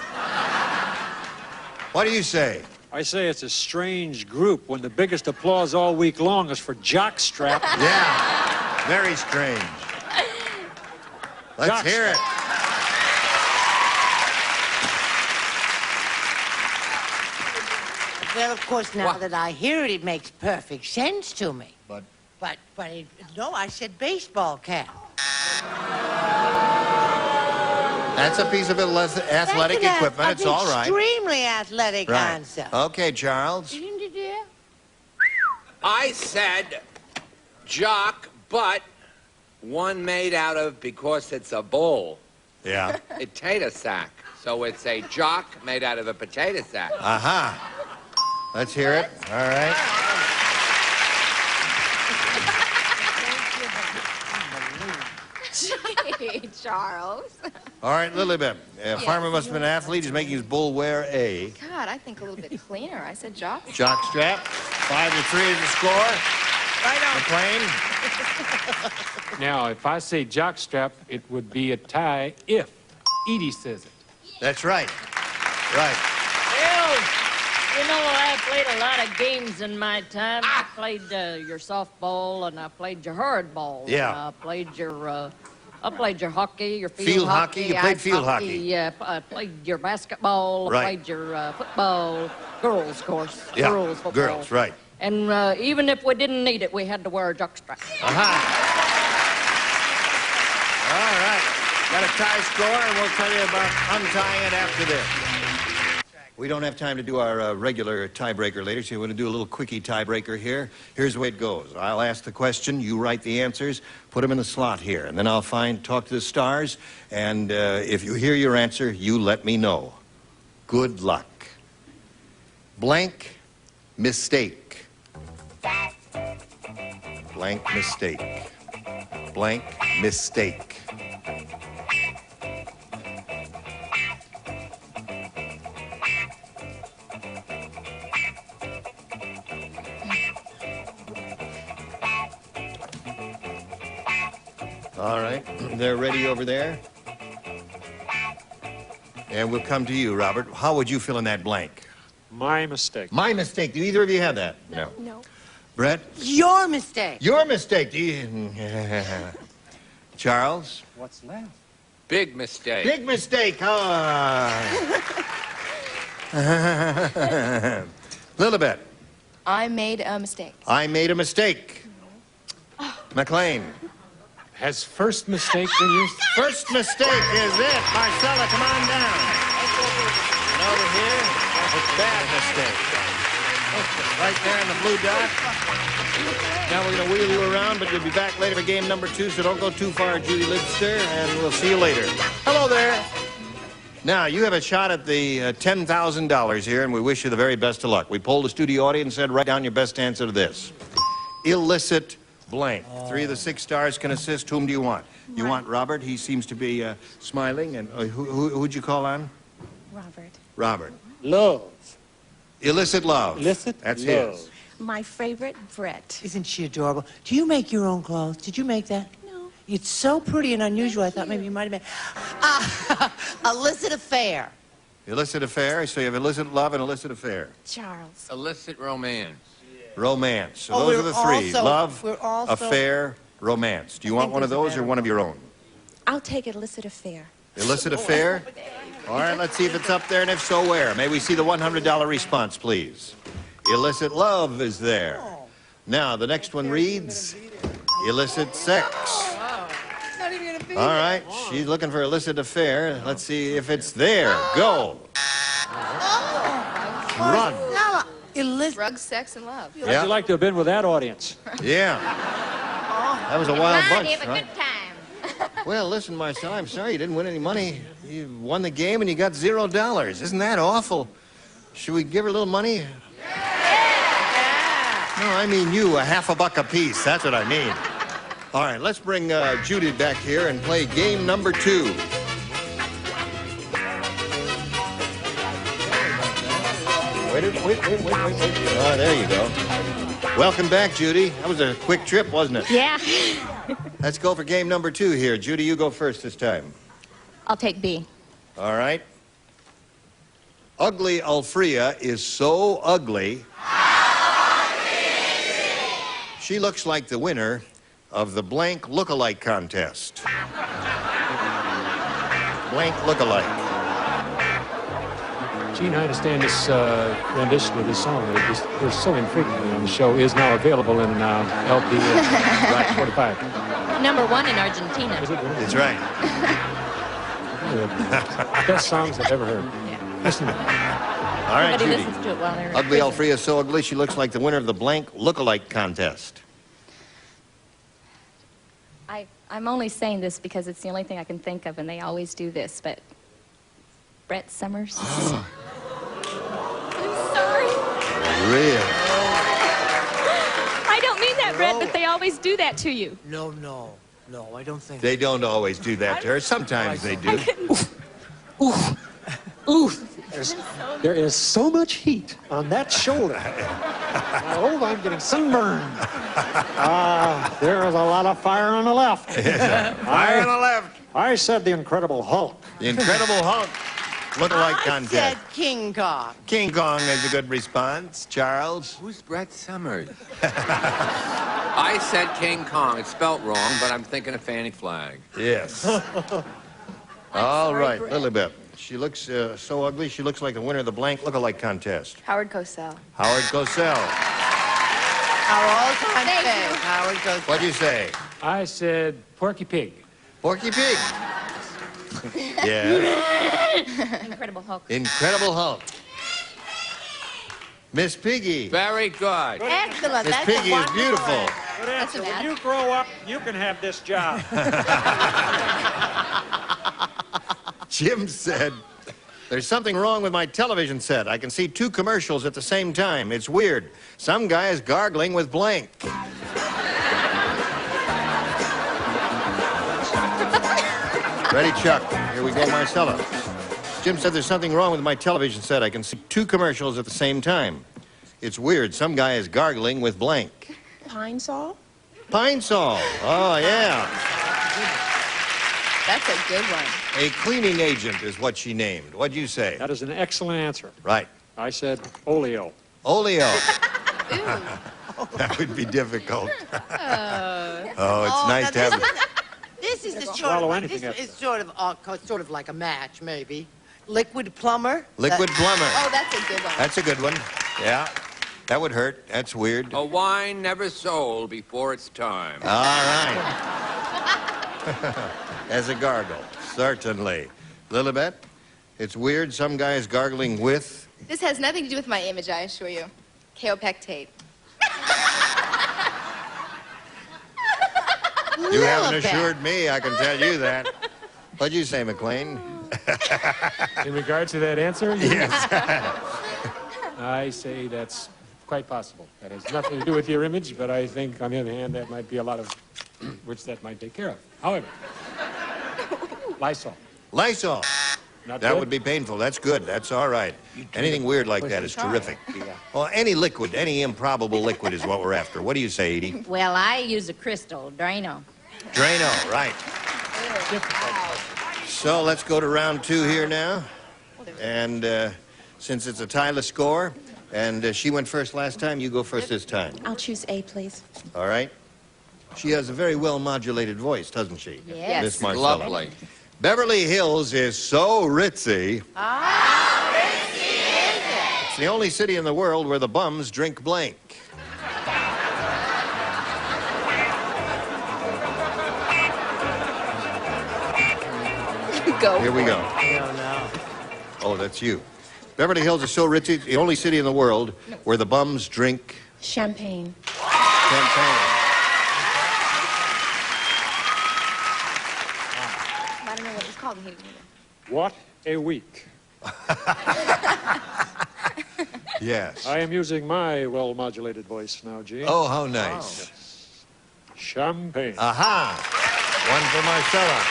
What do you say? I say it's a strange group when the biggest applause all week long is for Jockstrap. Yeah, very strange. Let's hear it. Well, of course, now that I hear it, it makes perfect sense to me. But no, I said baseball cap. That's a piece of athletic equipment. It's all right. Extremely athletic answer. Okay, Charles. I said jock, but one made out of, because it's a bull, Yeah. a potato sack. So it's a jock made out of a potato sack. Aha. Let's hear it. All right. Gee, Charles. All right, Lilibet. Farmer must have been an athlete. He's making his bull wear a God, I think a little bit cleaner. I said jock. jockstrap. 5 to 3 is the score. Right on. McLean? Now, if I say jockstrap, it would be a tie if Edie says it. That's right. Right. Well, you know, I played a lot of games in my time. I played your softball, and I played your hardball. Yeah. And I played your hockey, your field, Field hockey? You played ice field hockey. Yeah, I played your basketball. Right. I played your football. Girls, of course. Yeah, Girls football. girls, right. And even if we didn't need it, we had to wear a jockstrap. All right. Got a tie score, and we'll tell you about untying it after this. We don't have time to do our regular tiebreaker later, so we're going to do a little quickie tiebreaker here. Here's the way it goes. I'll ask the question, you write the answers, put them in the slot here, and then I'll talk to the stars, and if you hear your answer, you let me know. Good luck. Blank mistake. Blank mistake. Blank mistake. All right, they're ready over there. And we'll come to you, Robert. How would you fill in that blank? My mistake. My mistake. Do either of you have that? No. No. Brett? Your mistake. Your mistake. Do you... Charles? What's left? Big mistake. Big mistake. Little bit. I made a mistake. I made a mistake. McLean? Has first mistake been used? First mistake is it. Marcella, come on down. And over here, bad mistake. Right there in the blue dot. Now we're going to wheel you around, but you'll be back later for game number 2, so don't go too far, Judy Lidster, and we'll see you later. Hello there. Now, you have a shot at the $10,000 here, and we wish you the very best of luck. We polled the studio audience and said, write down your best answer to this. Illicit blank. 3 of the 6 stars can assist. Whom do you want? You want Robert? He seems to be smiling. And who'd you call on? Robert. Robert. Love. Illicit love. Illicit That's love. his. My favorite, Brett. Isn't she adorable? Do you make your own clothes? Did you make that? No. It's so pretty and unusual. I thought maybe you might have made. Illicit affair. Illicit affair. So you have illicit love and illicit affair. Charles. Illicit romance. Romance. So Oh, those are the 3. Love, we're also- affair, romance. Do you want one of those or one of your own? I'll take illicit affair. Illicit affair? All right, let's see if it's up there, and if so, where? May we see the $100 response, please? Illicit love is there. Now, the next one reads, illicit sex. Not even gonna be All right, she's looking for illicit affair. Let's see if it's there. Go. Run. Illicit. Drugs, sex, and love. Yeah. How'd you like to have been with that audience? Yeah. That was a wild bunch, Have a right? good time. Well, listen, Marcel, I'm sorry you didn't win any money. You won the game and you got $0. Isn't that awful? Should we give her a little money? No, I mean you, a half a buck apiece. That's what I mean. All right, let's bring Judy back here and play game number 2. Wait. Oh, there you go. Welcome back, Judy. That was a quick trip, wasn't it? Yeah. Let's go for game number 2 here. Judy, you go first this time. I'll take B. All right. Ugly Alfrea is so ugly. She looks like the winner of the blank look-alike contest. Blank look-alike. Gene, I understand this rendition of this song that was so infrequently on the show is now available in LP Right 45. #1 in Argentina. Is it really? That's right. One of the best songs I've ever heard. Listen. All right, Everybody Judy. listens to it while they're in Ugly prison. Alfrea is so ugly she looks like the winner of the blank look-alike contest. I'm only saying this because it's the only thing I can think of, and they always do this, but Brett Summers. I'm sorry. Really? I don't mean that, Brett, but they always do that to you. No, I don't think. They don't always do that to her. Sometimes they do. Ooh. There is so much heat on that shoulder. Oh, I'm getting sunburned. There is a lot of fire on the left. Fire on the left. I said the Incredible Hulk. The Incredible Hulk. Look-alike contest. said King Kong. King Kong is a good response. Charles? Who's Brett Summers? I said King Kong. It's spelt wrong, but I'm thinking of Fanny Flagg. Yes. All right, Lilibet. She looks so ugly, she looks like the winner of the blank look-alike contest. Howard Cosell. Howard Cosell. Our all-time fave, Howard Cosell. What'd you say? I said Porky Pig. Porky Pig. Yeah. Incredible Hulk. Incredible Hulk. Miss Piggy. Very good. Excellent. Miss That's Piggy a is beautiful. Good answer. When you grow up, you can have this job. Jim said, there's something wrong with my television set. I can see 2 commercials at the same time. It's weird. Some guy is gargling with blank. Ready, Chuck? Here we go, Marcella. Jim said there's something wrong with my television set. I can see 2 commercials at the same time. It's weird. Some guy is gargling with blank. Pine Sol? Pine Sol. Oh, yeah. That's a good one. A cleaning agent is what she named. What'd you say? That is an excellent answer. Right. I said Oleo. Oleo. That would be difficult. It's nice to have... This is the Swallow sort of, anything this after is sort of like a match, maybe. Liquid Plumber. Liquid Plumber. Oh, that's a good one. That's a good one. Yeah. That would hurt. That's weird. A wine never sold before its time. All right. As a gargle, certainly. Lilibet, it's weird. Some guy is gargling with... This has nothing to do with my image, I assure you. Kaopectate. You haven't assured me, I can tell you that. What'd you say, McLean? In regard to that answer? Yes. I say that's quite possible. That has nothing to do with your image, but I think, on the other hand, that might be a lot of which that might take care of. However, Lysol. Lysol. Not That good? would be painful. That's good. That's all right. Anything weird like that is terrific. Well, any liquid, any improbable liquid is what we're after. What do you say, Edie? Well, I use a crystal, Drano. Drano, right. So let's go to round 2 here now. And since it's a tieless score, and she went first last time, you go first this time. I'll choose A, please. All right? She has a very well-modulated voice, doesn't she? Yes. Miss Marcella. Lovely. Beverly Hills is so ritzy. Ah, ritzy is it? It's the only city in the world where the bums drink blank. Go. Here we go. Oh, that's you. Beverly Hills is so ritzy, the only city in the world where the bums drink Champagne. champagne. I don't know what it's called. What a week. Yes. I am using my well-modulated voice now, Gene. Oh, how nice. Champagne. Aha. One for Marcella.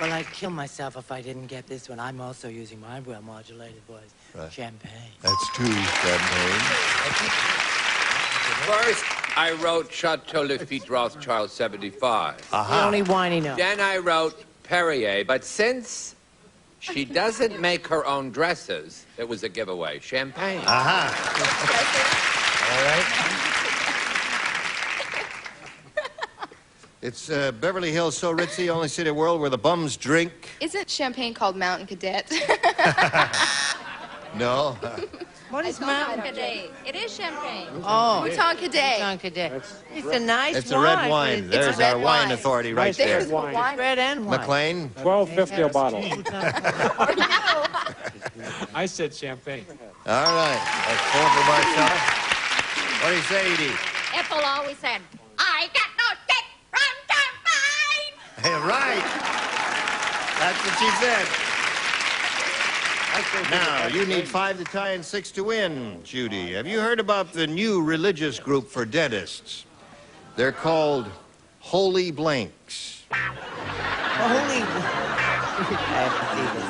Well, I'd kill myself if I didn't get this one. I'm also using my well-modulated voice. Right. Champagne. That's 2 champagne. First, I wrote Chateau Lafite Rothschild 75. The only wine he knows. Then I wrote Perrier, but since she doesn't make her own dresses, it was a giveaway. Champagne. Aha. All right. It's Beverly Hills so ritzy, only city in the world where the bums drink. Isn't champagne called Mountain Cadet? No. What is Mountain Cadet? It is champagne. Oh. Mouton Cadet. Mouton Cadet. It's a nice It's wine. a red wine. It's There's a red our wine authority right Nice there. red wine. Red and wine. McLean. $12.50 a bottle. I said champagne. All right. That's 4 for Marcella. What do you say, Edie? Ethel always said, I got no dick from champagne. Hey, right. That's what she said. Now, you need 5 to tie and 6 to win, Judy. Have you heard about the new religious group for dentists? They're called Holy Blanks. Holy. I have to see this.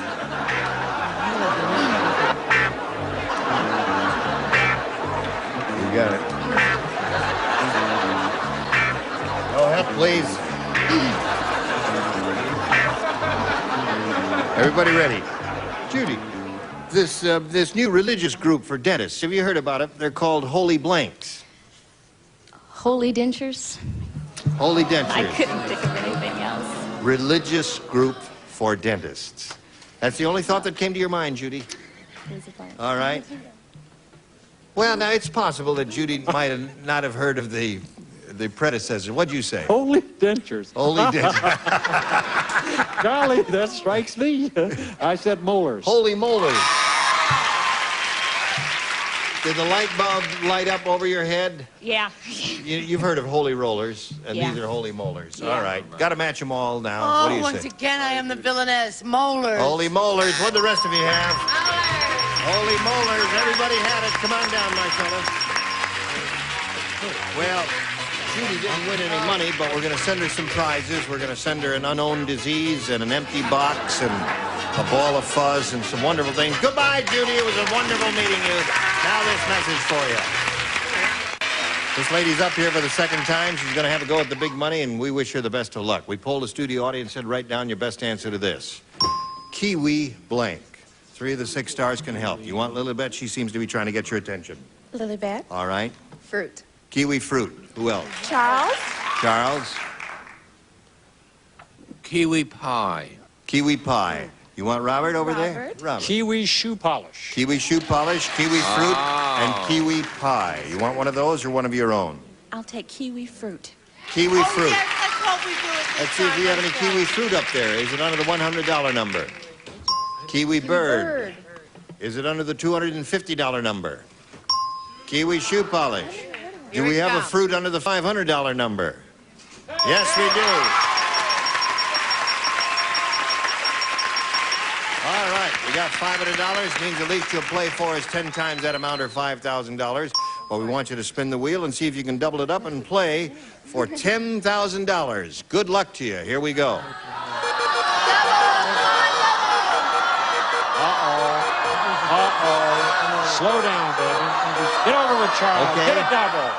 You got it. No help, please. Everybody ready? Judy, this new religious group for dentists, have you heard about it? They're called Holy Blanks. Holy dentures? Holy Dentures. I couldn't think of anything else. Religious group for dentists. That's the only thought that came to your mind, Judy. All right. Well, now, it's possible that Judy might not have heard of the predecessor. What'd you say? Holy dentures. Holy dentures. Golly, that strikes me. I said molars. Holy molars. Did the light bulb light up over your head? Yeah. You've heard of holy rollers, and Yeah. these are holy molars. Yeah. All right. Got to match them all now. Oh, What do you once say? again, I am the villainess. Molars. Holy molars. What do the rest of you have? Holy molars. Everybody had it. Come on down, Marcella. Well, Judy didn't win any money, but we're going to send her some prizes. We're going to send her an unknown disease and an empty box and a ball of fuzz and some wonderful things. Goodbye, Judy. It was a wonderful meeting you. Now this message for you. This lady's up here for the second time. She's going to have a go at the big money, and we wish her the best of luck. We polled the studio audience and said, write down your best answer to this. Kiwi blank. 3 of the 6 stars can help. You want Lilibet? She seems to be trying to get your attention. Lilibet. All right. Fruit. Kiwi fruit. Who else? Charles. Charles? Kiwi pie. Kiwi pie. You want Robert over there? Robert. Kiwi shoe polish. Kiwi shoe polish, kiwi fruit, and kiwi pie. You want one of those or one of your own? I'll take kiwi fruit. Kiwi fruit. Yes, let's hope we do it this Let's see if we have any kiwi fruit up there. Is it under the $100 number? Kiwi bird. Is it under the $250 number? Kiwi shoe polish. Do we have a fruit under the $500 number? Yes, we do. All right, we got $500. Means at least you'll play for us 10 times that amount or $5,000. But we want you to spin the wheel and see if you can double it up and play for $10,000. Good luck to you. Here we go. Slow down, baby. Get over with Charles. Okay. Get a double.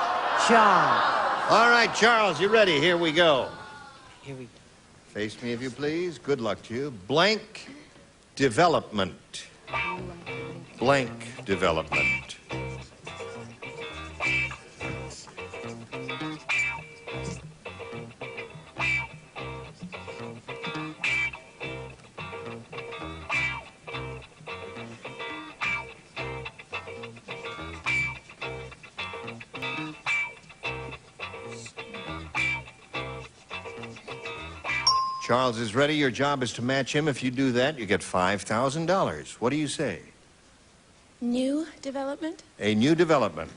Charles. All right, Charles, you ready? Here we go. Here we go. Face me if you please. Good luck to you. Blank development. Blank development. Charles is ready. Your job is to match him. If you do that, you get $5,000. What do you say? New development? A new development.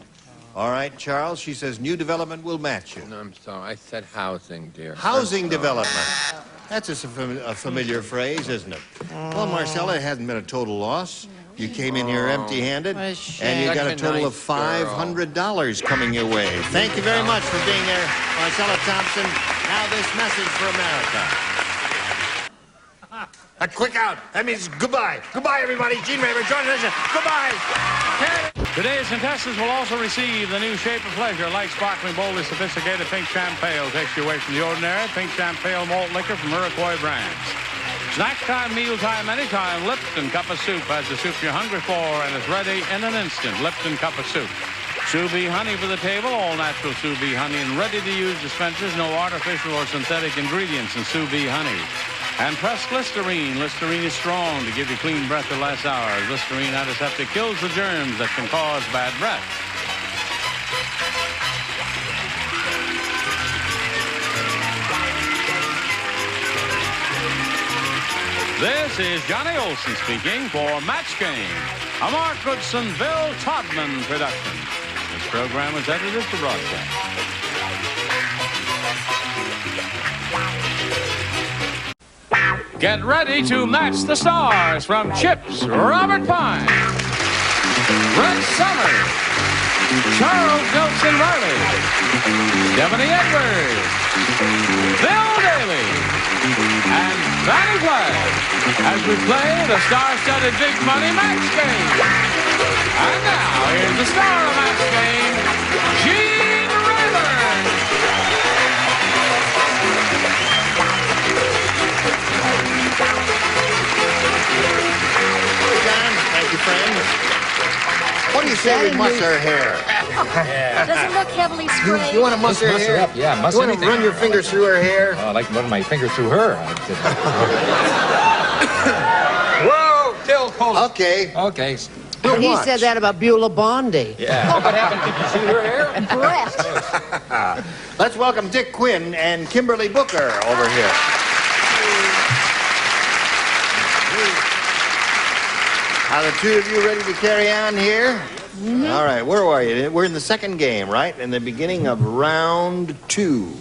All right, Charles, she says new development will match you. No, I'm sorry. I said housing, dear. Housing development. That's a familiar phrase, isn't it? Well, Marcella, it hasn't been a total loss. You came in here empty-handed, What a shame. and you got a Such a total nice of $500 coming your way. Thank you very much for being there, Marcella Thompson. Now this message for America. A quick out. That means goodbye. Goodbye, everybody. Gene Raver, join us. Goodbye. Today's contestants will also receive the new Shape of Pleasure, light, sparkling, boldly sophisticated Pink Champagne. Takes you away from the ordinary. Pink Champagne malt liquor from Iroquois brands. Snack time, meal time, anytime. Lipton Cup of Soup has the soup you're hungry for and is ready in an instant. Lipton Cup of Soup. Sous Vide honey for the table, all natural Sous Vide honey and ready-to-use dispensers. No artificial or synthetic ingredients in Sous Vide honey. And pressed Listerine. Listerine is strong to give you clean breath to last hours. Listerine antiseptic kills the germs that can cause bad breath. This is Johnny Olson speaking for Match Game, a Mark Goodson, Bill Todman production. This program was edited for broadcast. Get ready to match the stars from Chips, Robert Pine, Red Summers, Charles Nelson Riley, Stephanie Edwards, Bill Daly, and Vanny Play, as we play the star-studded Big Money Match Game. And now, here's the star of Match Game, Gene Rayburn. John, thank you, friend. What do you say we muss her hair? Does it look heavily sprayed? You want to muss her hair? Up. Yeah, muss You want to anything. run your fingers through her hair? Oh, I like to run my finger through her. Whoa, Till Cole. Okay. Okay. We'll He watch. said that about Beulah Bondi. Yeah. What happened? Did you see her hair? And Brett. Let's welcome Dick Quinn and Kimberly Booker over here. Are the two of you ready to carry on here? All right, where are you? We're in the second game, right? In the beginning of round 2.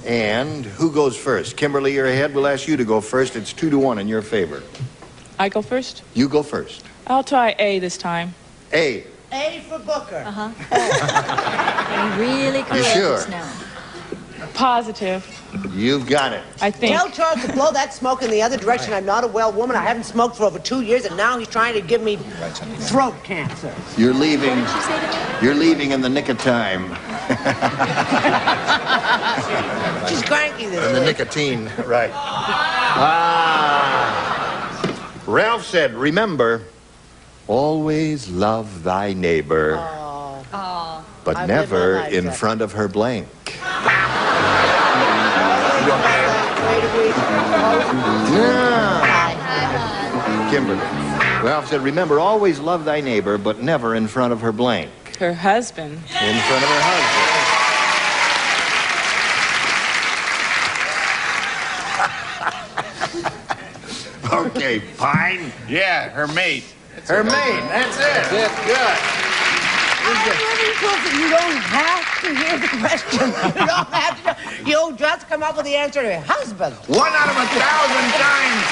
And who goes first? Kimberly, you're ahead. We'll ask you to go first. It's 2-1 in your favor. I go first? You go first. I'll try A this time. A. A for Booker. I'm really You courageous sure? now. Positive. You've got it. I think. Tell Charles to blow that smoke in the other direction. I'm not a well woman. I haven't smoked for over 2 years, and now he's trying to give me throat cancer. You're leaving. You're leaving in the nick of time. She's cranky this In the week. nicotine, right. Ralph said, remember, always love thy neighbor, but I've lived my never life in that. front of her blank. Kimberly. Ralph said, remember, always love thy neighbor, but never in front of her blank. Her husband. In front of her husband. Okay, Pine. Yeah, her mate. Her mate, that's it. Good. You don't have to hear the question. You don't have to. You just come up with the answer to your husband. 1 out of 1,000 times.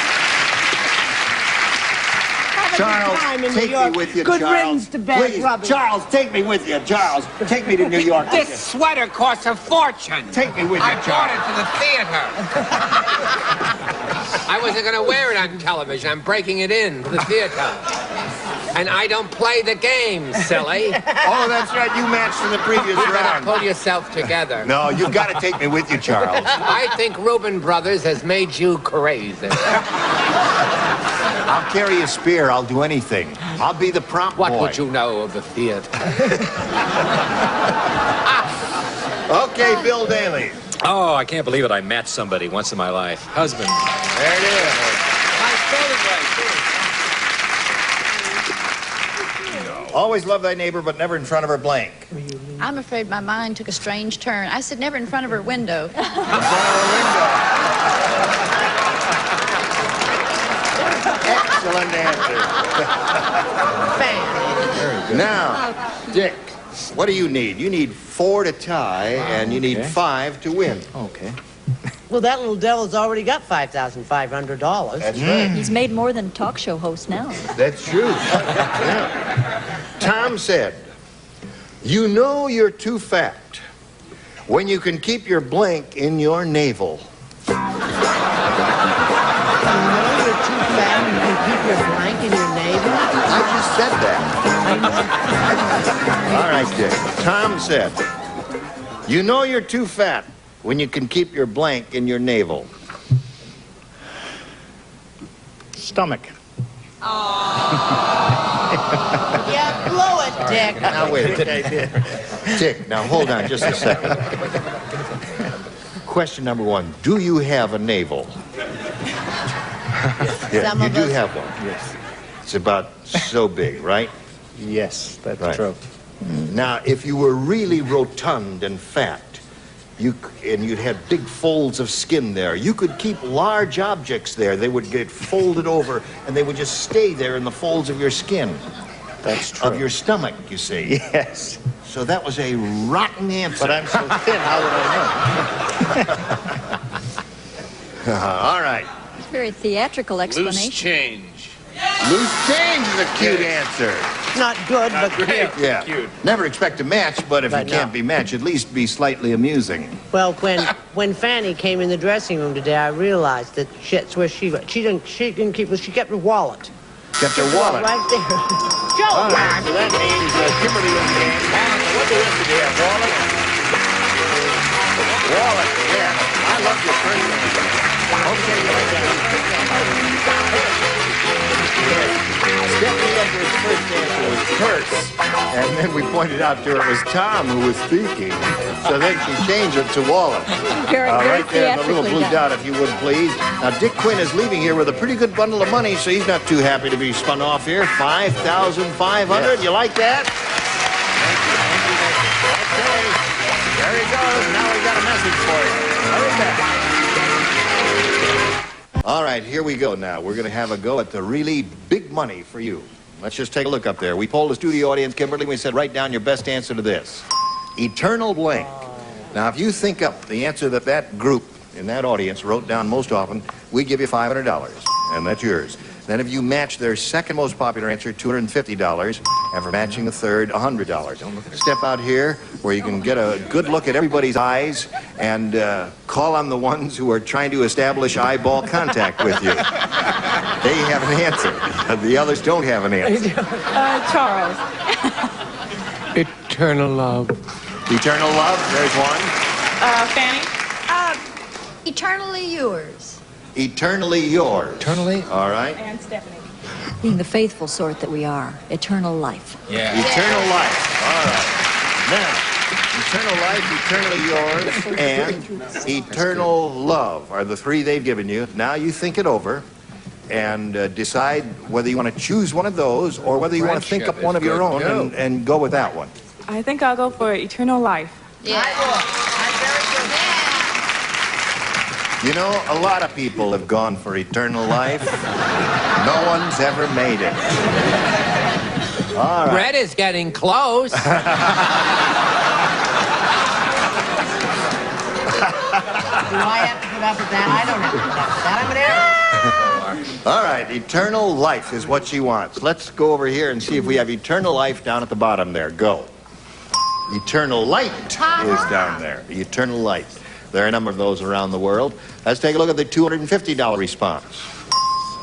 Charles, take me with you, Good Charles. riddance to bad Please, rubbish. Charles, take me with you. Charles, take me to New York. with This sweater costs a fortune. Take me with you, I bought Charles. it for the theater. I wasn't going to wear it on television. I'm breaking it in for the theater. And I don't play the game, silly. Oh, that's right. You matched in the previous You better round. pull yourself together. No, you've got to take me with you, Charles. I think Reuben Brothers has made you crazy. I'll carry a spear. I'll do anything. I'll be the prop What boy. would you know of the theater? Okay, Bill Daly. Oh, I can't believe it. I matched somebody once in my life. Husband. There it is. Always love thy neighbor, but never in front of her blank. I'm afraid my mind took a strange turn. I said never in front of her window. Excellent answer. Now, Dick, what do you need? You need 4 to tie, and you need 5 to win. Okay. Well, that little devil's already got $5,500. That's right. He's made more than a talk show host now. That's true. Yeah. Tom said, you know you're too fat when you can keep your blank in your navel. You know you're too fat and you can keep your blank in your navel? I just said that. All right, Dick. Tom said, you know you're too fat when you can keep your blank in your navel. Stomach. Yeah, blow it, Dick. Now, wait. Dick, now hold on just a second. Question number 1. Do you have a navel? Yeah, Some you of do us- have one. Yes. It's about so big, right? Yes, that's Right. true. Now, if you were really rotund and fat, and you'd had big folds of skin there, you could keep large objects there. They would get folded over, and they would just stay there in the folds of your skin. That's true. Of your stomach, you see. Yes. So that was a rotten answer. But I'm so thin, how would I know? All right. It's a very theatrical explanation. Loose change. Loose change is a cute answer. Not good, but Great. cute. Yeah. Never expect to match, but if But you can't no. be matched, at least be slightly amusing. Well, when Fanny came in the dressing room today, I realized that that's where she didn't keep she kept her wallet. Kept her wallet. Right there. Joe! All right, so that means Kimberly wins the game. What the rest of you have? Wallet? Wallet, yeah. I love your first answer. Okay, Stephanie Edwards' first answer was purse. And then we pointed out to her it was Tom who was speaking. So then she changed it to wallet. Right there, the little blue dot, if you would, please. Now, Dick Quinn is leaving here with a pretty good bundle of money, so he's not too happy to be spun off here. $5,500. You like that? Thank you. Okay. There he goes. Now we got a message for you. Hurry back. All right, here we go now. We're going to have a go at the really big money for you. Let's just take a look up there. We polled the studio audience, Kimberly. We said, write down your best answer to this. Eternal blank. Now, if you think up the answer that that group in that audience wrote down most often, we give you $500, and that's yours. Then if you match their second most popular answer, $250, and for matching the third, $100. Step out here where you can get a good look at everybody's eyes and call on the ones who are trying to establish eyeball contact with you. They have an answer. The others don't have an answer. Charles. Eternal love. Eternal love, there's one. Fanny. Eternally yours. Eternally yours. Eternally? All right. And Stephanie. Being the faithful sort that we are. Eternal life. Yeah. Eternal life. All right. Now, eternal life, eternally yours, and eternal love are the three they've given you. Now you think it over and decide whether you want to choose one of those or whether you want to think up one of your own and go with that one. I think I'll go for eternal life. Yeah. You know, a lot of people have gone for eternal life. No one's ever made it. All right. Brett is getting close. Do I have to put up with that? I don't have to put up with that. I'm an error. All right, eternal life is what she wants. Let's go over here and see if we have eternal life down at the bottom there. Go. Eternal light is down there. Eternal light. There are a number of those around the world. Let's take a look at the $250 response.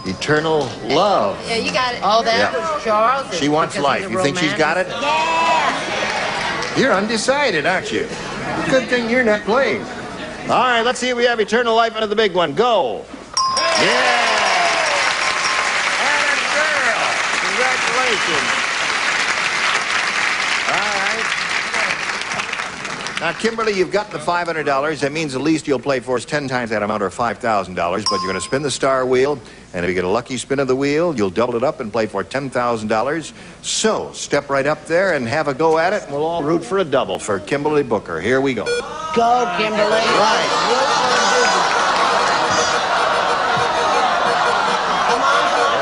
Eternal love. Yeah, you got it. Oh, that was Charles. She wants life. You think she's got it? Yeah. You're undecided, aren't you? Good thing you're not playing. All right, let's see if we have eternal life under the big one. Go. Yeah. And a girl. Congratulations. All right. Now, Kimberly, you've got the $500. That means the least you'll play for is 10 times that amount, or $5,000. But you're going to spin the star wheel, and if you get a lucky spin of the wheel, you'll double it up and play for $10,000. So, step right up there and have a go at it, and we'll all root for a double for Kimberly Booker. Here we go. Go, Kimberly. Right.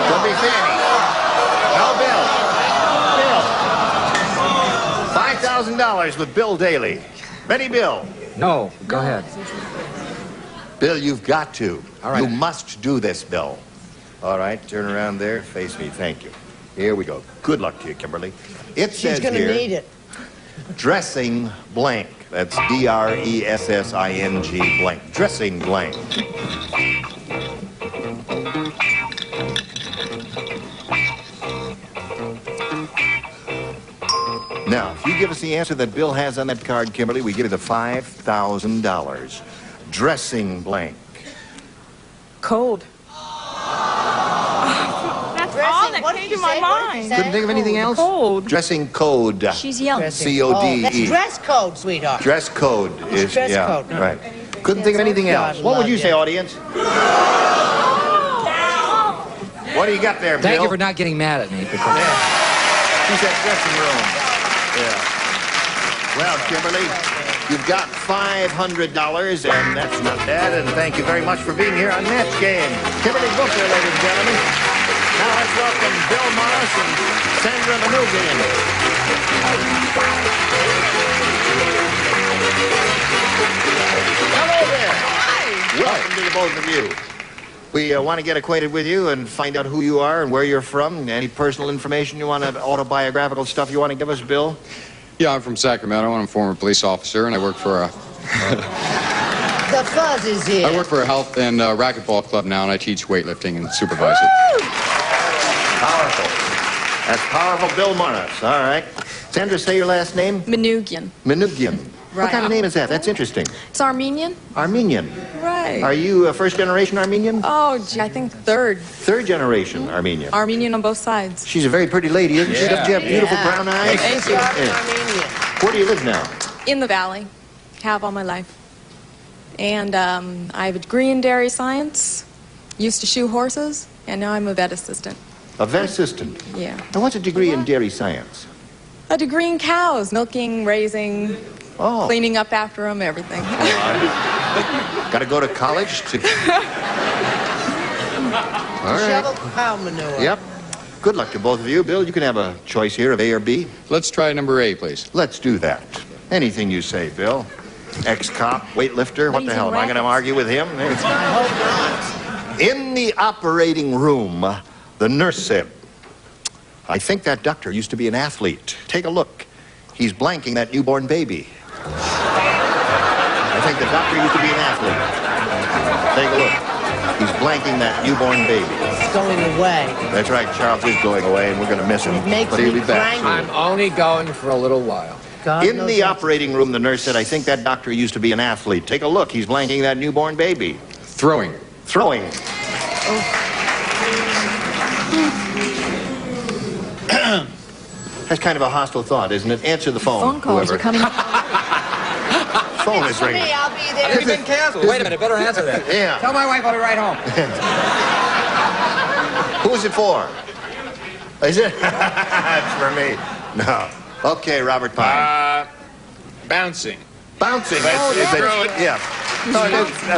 Could be Fanny. No, Bill. $5,000 with Bill Daly. Ready, Bill? No, go ahead. Bill, you've got to. All right. You must do this, Bill. All right, turn around there. Face me. Thank you. Here we go. Good luck to you, Kimberly. It says She's going to here, need it. dressing blank. That's D-R-E-S-S-I-N-G blank. Dressing blank. Now, if you give us the answer that Bill has on that card, Kimberly, we give you the $5,000. Dressing blank. Cold. That's all that came to my mind. Couldn't think of anything else? Cold. Dressing code. She's young. C-O-D-E. Oh, that's dress code, sweetheart. Dress code is, dress yeah, code. right. Couldn't think of anything else. What would you say, audience? What do you got there, Bill? Thank you for not getting mad at me. Because... He said dressing room. Yeah. Well, Kimberly, you've got $500, and that's not bad, and thank you very much for being here on Match Game. Kimberly Booker, ladies and gentlemen. Now let's welcome Bill Morris and Sandra Manoogian. Hello there. Hi. Welcome to the both of you. We want to get acquainted with you and find out who you are and where you're from. Any personal information you want to, autobiographical stuff you want to give us, Bill? Yeah, I'm from Sacramento. I'm a former police officer, and I work for a... The fuzz is here. I work for a health and racquetball club now, and I teach weightlifting and supervise it. Powerful. That's powerful, Bill Morris. All right. Sandra, say your last name? Manoogian. Manoogian. What Right. kind of name is that? That's interesting. It's Armenian. Armenian. Right. Are you a first-generation Armenian? Oh, gee, I think third. Third-generation Armenian. Armenian on both sides. She's a very pretty lady, isn't she? Yeah. Doesn't she have beautiful brown eyes? Thank you. Yeah. Where do you live now? In the valley. Have all my life. And I have a degree in dairy science. Used to shoe horses, and now I'm a vet assistant. A vet assistant. Yeah. And what's a degree in dairy science? A degree in cows, milking, raising, cleaning up after them, everything. Got to go to college to... All right. Shovel cow manure. Yep. Good luck to both of you. Bill, you can have a choice here of A or B. Let's try number A, please. Let's do that. Anything you say, Bill. Ex-cop, weightlifter, what the hell? Am I going to argue with him? In the operating room, the nurse said, I think that doctor used to be an athlete. Take a look. He's blanking that newborn baby. I think the doctor used to be an athlete. Take a look. He's blanking that newborn baby. It's going away. That's right. Charles is going away, and we're going to miss him. It makes but he'll me be back. I'm only going for a little while. In the operating room, the nurse said, I think that doctor used to be an athlete. Take a look. He's blanking that newborn baby. Throwing. Throwing. That's kind of a hostile thought, isn't it? Answer the phone. Phone calls whoever. are coming. Phone is ringing. I'll be there. It's been canceled. Wait a minute, better answer that. Yeah. Tell my wife I'll be right home. Who is it for? Is it? It's for me. No. Okay, Robert Pine. Bouncing. Bouncing. Oh, That's yeah. yeah. No,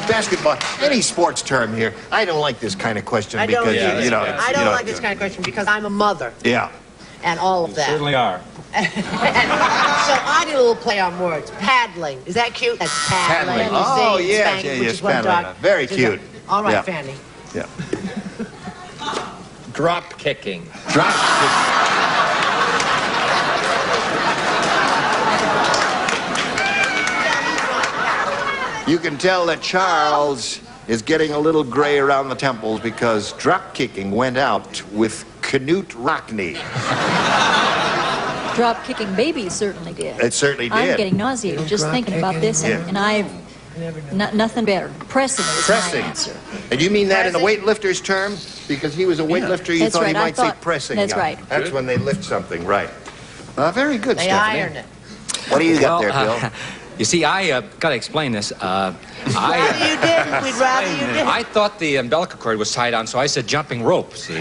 basketball. Any sports term here. I don't like this kind of question I don't because either. you know. I don't like this kind of question because I'm a mother Yeah. and all of that. Certainly are. And so I did a little play on words. Paddling. Is that cute? That's paddling. Paddling. Oh, You see, yes, spank, yeah, which yes, is one paddling. dog. Very Is cute. that- All right, Yeah. Fanny. Yeah. Drop kicking. Drop. You can tell that Charles is getting a little gray around the temples because drop kicking went out with Knut Rockne. Drop kicking babies certainly did. It certainly I'm did. getting nauseated just thinking about this, Yeah. and I've nothing better. Pressing is Pressing. my answer. And you mean that in the weightlifter's term? Because he was a weightlifter, you That's thought he right, I might say thought- pressing. that's Yeah. right. That's when they lift something, right. Very good, They Stephanie. iron it. What do you got there, Bill? You see, I got to explain this. Rather you didn't. We'd rather you didn't. I thought the umbilical cord was tied on, so I said jumping rope. See?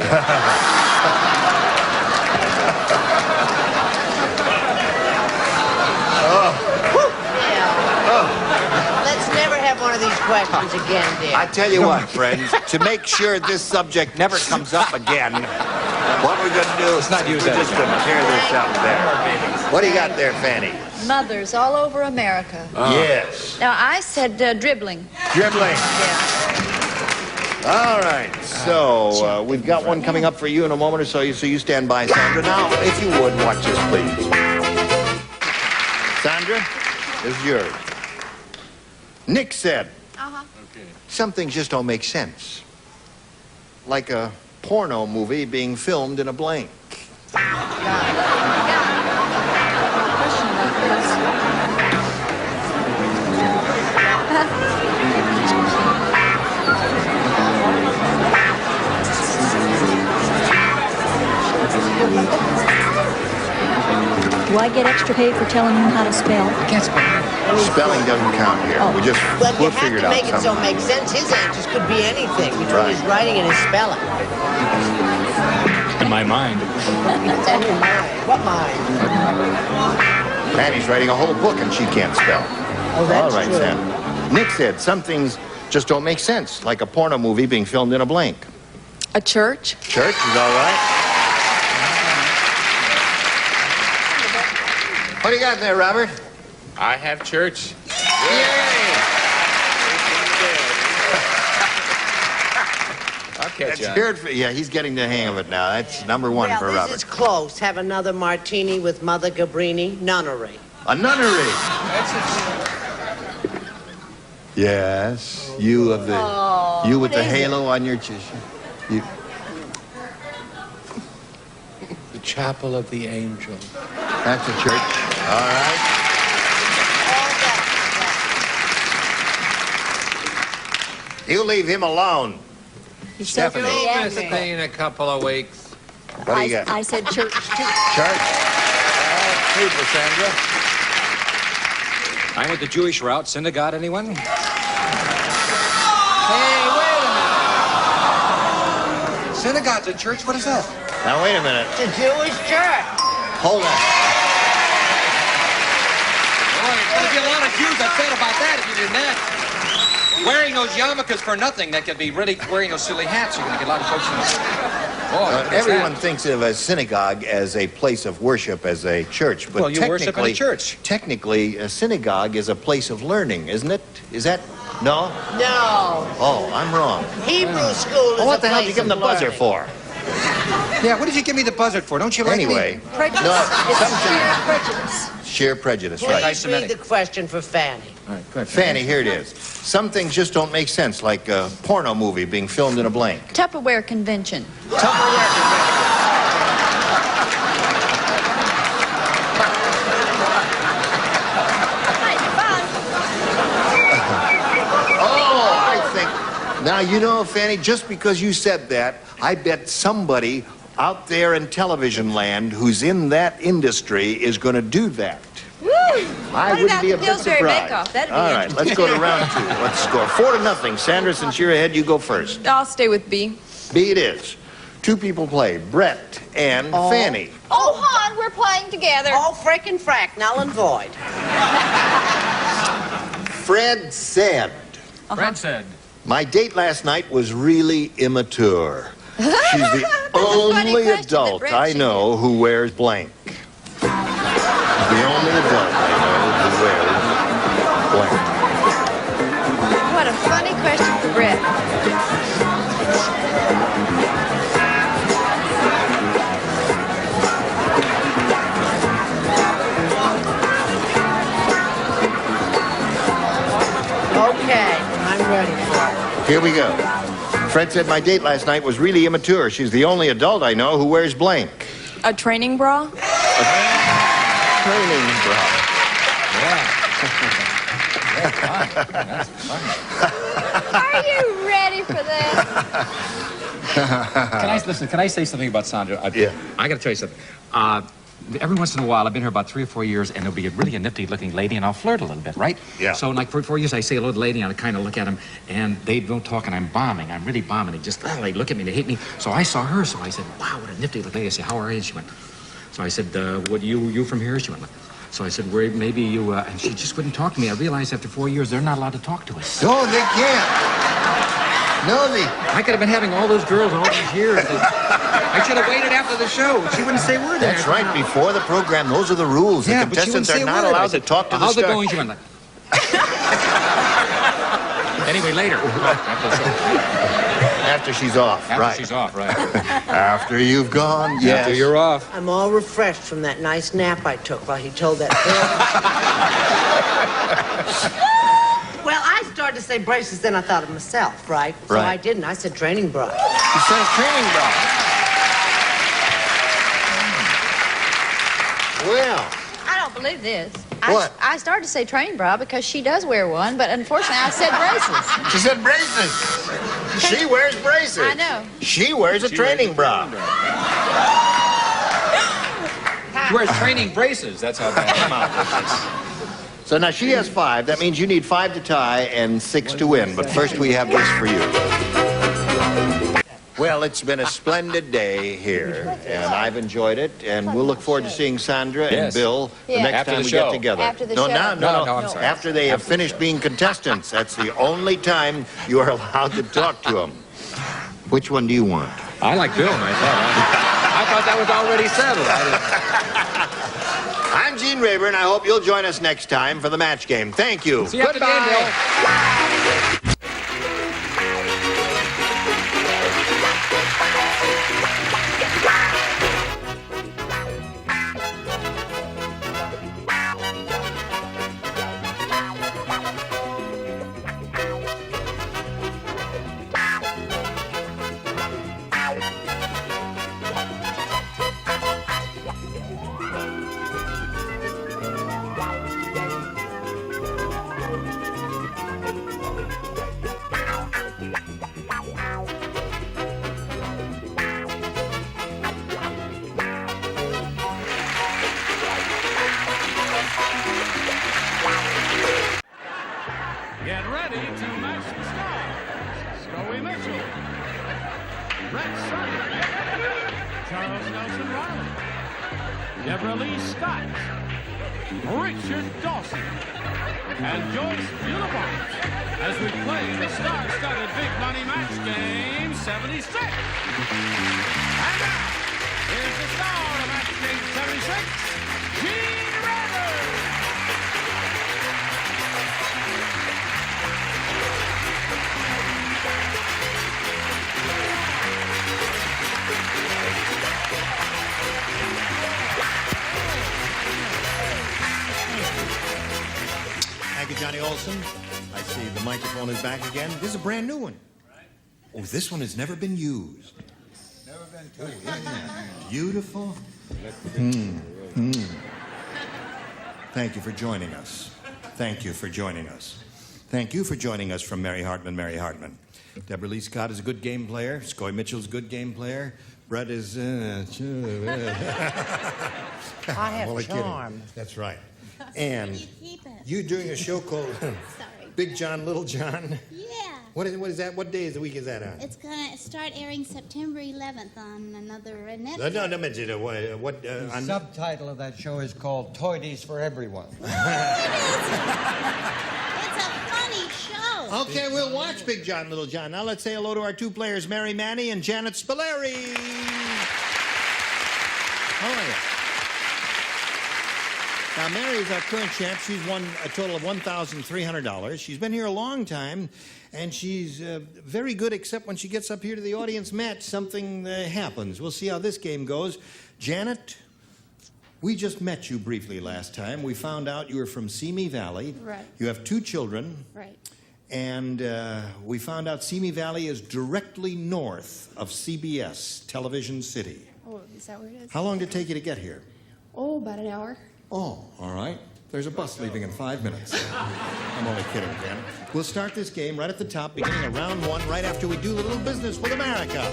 Let's never have one of these questions again, dear. I tell you what, friends, to make sure this subject never comes up again, what we're going to do is not use that just again. tear this up there. What do you got there, Fanny? Mothers all over America. Yes. Now, I said dribbling. Dribbling. All right, so we've got one coming up for you in a moment or so you stand by, Sandra. Now, if you would, watch this, please. Sandra, this is yours. Nick said, some things just don't make sense. Like a porno movie being filmed in a blank. Do I get extra pay for telling him how to spell? I can't spell. Spelling doesn't count here. Oh. We'll You figure have it to out make it so somehow. it makes sense. His answers could be anything between Right. his writing and his spelling. In my mind. It's in your mind. What mind? Fanny's writing a whole book and she can't spell. Oh, that's All right, true. Sam. Nick said some things just don't make sense, like a porno movie being filmed in a blank. A church? Church is all right. What do you got there, Robert? I have church. catch on. Yeah, he's getting the hang of it now. That's number one for Well, Robert. this is close. Have another martini with Mother Gabrini. Nunnery. A nunnery. Yes, you with the halo on your chest. You. The Chapel of the Angel. That's a church. All right. You leave him alone. Stephanie. We'll miss a thing in a couple of weeks. What do you got? I said church, too. Church. Super, Sandra. I went the Jewish route. Synagogue, anyone? Hey, wait a minute. Synagogue's a church? What is that? Now, wait a minute. It's a Jewish church. Hold on. Boy, there's going to be a lot of Jews upset about that if you did that. Wearing those yarmulkes for nothing. That could be really wearing those silly hats. You're going to get a lot of folks in this. Everyone thinks of a synagogue as a place of worship, as a church. But Well, you worship in a church. Technically, a synagogue is a place of learning, isn't it? Is that? No? No. Oh, I'm wrong. Hebrew school is Well, what a the hell did you place give him the of buzzer learning. for? Yeah, what did you give me the buzzard for? Don't you like Anyway. me? Prejudice. No, It's sometimes- sheer prejudice. Sheer prejudice, Please right. read the question for Fanny. All right, good. Fanny, here it is. Some things just don't make sense, like a porno movie being filmed in a blank. Tupperware convention. Now, you know, Fanny, just because you said that, I bet somebody out there in television land who's in that industry is going to do that. Woo! I What wouldn't about be a the bit Pillsbury surprised. Bake-Off? That'd be All right, let's go to round two. Let's score 4-0. Sandra, since you're ahead, you go first. I'll stay with B. B it is. Two people play, Brett and Fanny. Oh, hon, we're playing together. All frickin' frack, null and void. Fred said, Fred said. my date last night was really immature. She's the only adult I know who wears blank. The only adult I know who wears blank. What a funny question for Brett. Okay, I'm ready for it. Here we go. Fred said my date last night was really immature. She's the only adult I know who wears blank. A training bra? Training bra. That's funny. Are you ready for this? Can I say something about Sandra? Yeah. I got to tell you something. Every once in a while, I've been here about 3 or 4 years, and there'll be a really nifty-looking lady, and I'll flirt a little bit, right? Yeah. So, like, for 4 years, I say hello to the lady, and I kind of look at them, and they don't talk, and I'm bombing. I'm really bombing. They just, they look at me, they hate me. So I saw her, so I said, wow, what a nifty-looking lady. I said, how are you? And she went, so I said, what, you from here? She went, so I said, where, maybe you, and she just wouldn't talk to me. I realized after 4 years, they're not allowed to talk to us. No, they can't. No, they... I could have been having all those girls all these years. I should have waited after the show. She wouldn't say a word. That's right. Before the program, those are the rules. Yeah, the but she wouldn't contestants say are a not word. I allowed said, to talk to the how's star. it going? She went like... Anyway, later. After she's off, After right. she's off, right. After you've gone, yes. After you're off. I'm all refreshed from that nice nap I took while he told that bill. Well, I started to say braces, then I thought of myself, right? So Right. I didn't. I said training bra. She says training bra. Well, I don't believe this. What? I started to say training bra because she does wear one, but unfortunately I said braces. she said braces. She wears braces. I know. She wears a training bra. She wears training braces. That's how bad her mouth is. So now she has 5. That means you need 5 to tie and 6 to win. But first we have this for you. Well, it's been a splendid day here, and I've enjoyed it. And we'll look forward to seeing Sandra and Yes. Bill the Yeah. next After time the we show. get together. After the no, show. No, I'm sorry. After they have finished being contestants. That's the only time you are allowed to talk to them. Which one do you want? I like Bill, I thought that was already settled. I'm Gene Rayburn. I hope you'll join us next time for the match game. Thank you. See you after the game, Bill. Brett Sumner, Charles Nelson Riley, Deborah Lee Scott, Richard Dawson, and Joyce Beautiful as we play the star-studded Big Money Match Game 76. And now, here's the star of Match Game 76, Gene Randers. Thank you, Johnny Olson. I see the microphone is back again. This is a brand new one. Oh, this one has never been used. Never been touched. Beautiful. Thank you for joining us. Thank you for joining us. Thank you for joining us from Mary Hartman, Mary Hartman. Deborah Lee Scott is a good game player. Scoy Mitchell's a good game player. Brett is... I have Only kidding. charm. That's right. And you're doing a show called Big John, Little John. Yeah. What is that? What day of the week is that on? It's going to start airing September 11th on another Netflix. No, mention it. The subtitle of that show is called Toydies for Everyone. It's a funny show. Okay, we'll watch Big John, Little John. Now let's say hello to our two players, Mary Manny and Janet Spilleri. How are you? Now, Mary is our current champ. She's won a total of $1,300. She's been here a long time, and she's very good, except when she gets up here to the audience match, something happens. We'll see how this game goes. Janet, we just met you briefly last time. We found out you were from Simi Valley. Right. You have 2 children. Right. And we found out Simi Valley is directly north of CBS, Television City. Oh, is that where it is? How long did it take you to get here? Oh, about an hour. Oh, all right. There's a bus leaving in 5 minutes. I'm only kidding, Ken. We'll start this game right at the top, beginning of round 1, right after we do a little business with America.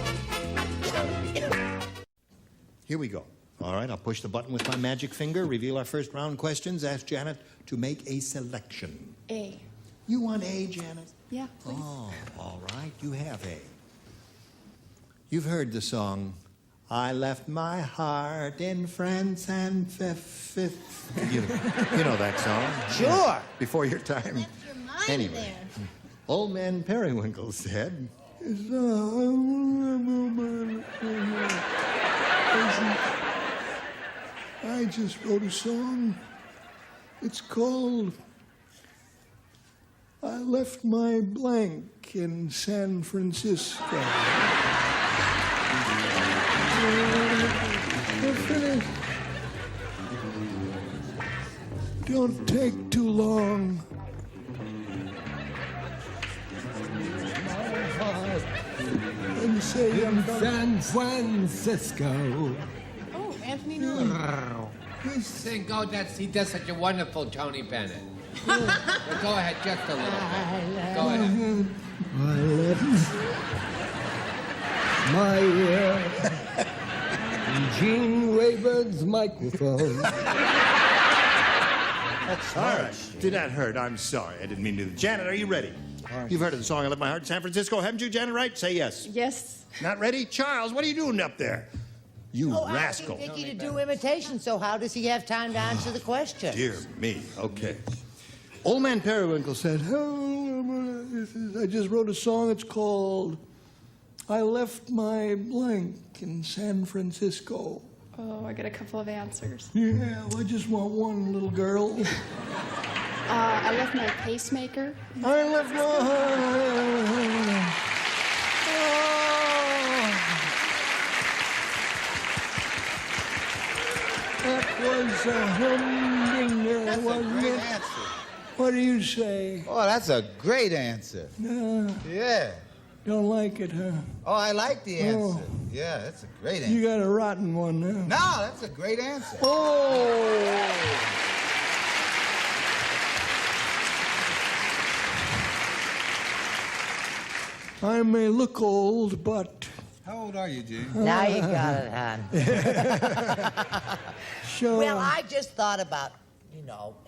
Here we go. All right, I'll push the button with my magic finger, reveal our first round questions, ask Janet to make a selection. A. You want A, Janet? Yeah, please. Oh, all right, you have A. You've heard the song, I left my heart in France and fifth. You know that song? Sure. Before your time. Anyway, Old Man Periwinkle said, I just wrote a song. It's called I Left My Blank in San Francisco. We're finished. Don't take too long. And say in San Francisco. Oh, Anthony Miller. Sing, go, he does such a wonderful Tony Bennett. Well, go ahead, just a little bit. Go ahead. I left my Gene Rayburn's microphone. That's all right. Did that hurt? I'm sorry. I didn't mean to. Janet, are you ready? Right. You've heard of the song I Left My Heart in San Francisco, haven't you, Janet, right? Say yes. Yes. Not ready? Charles, what are you doing up there? You rascal. I asking Dickie to do imitation, so how does he have time to answer the question? Dear me. Okay. Old Man Periwinkle said, I just wrote a song. It's called I Left My Blank in San Francisco. Oh, I get a couple of answers. Yeah, well, I just want one, little girl. I left my pacemaker. I left my... That was a humdinger, wasn't it? Answer. What do you say? Oh, that's a great answer. Yeah. Don't like it, huh? Oh, I like the answer. Oh. Yeah, that's a great answer. You got a rotten one, huh? No, that's a great answer. Oh! I may look old, but... How old are you, Gene? Now you got it, hon. Sure. Well, I just thought about,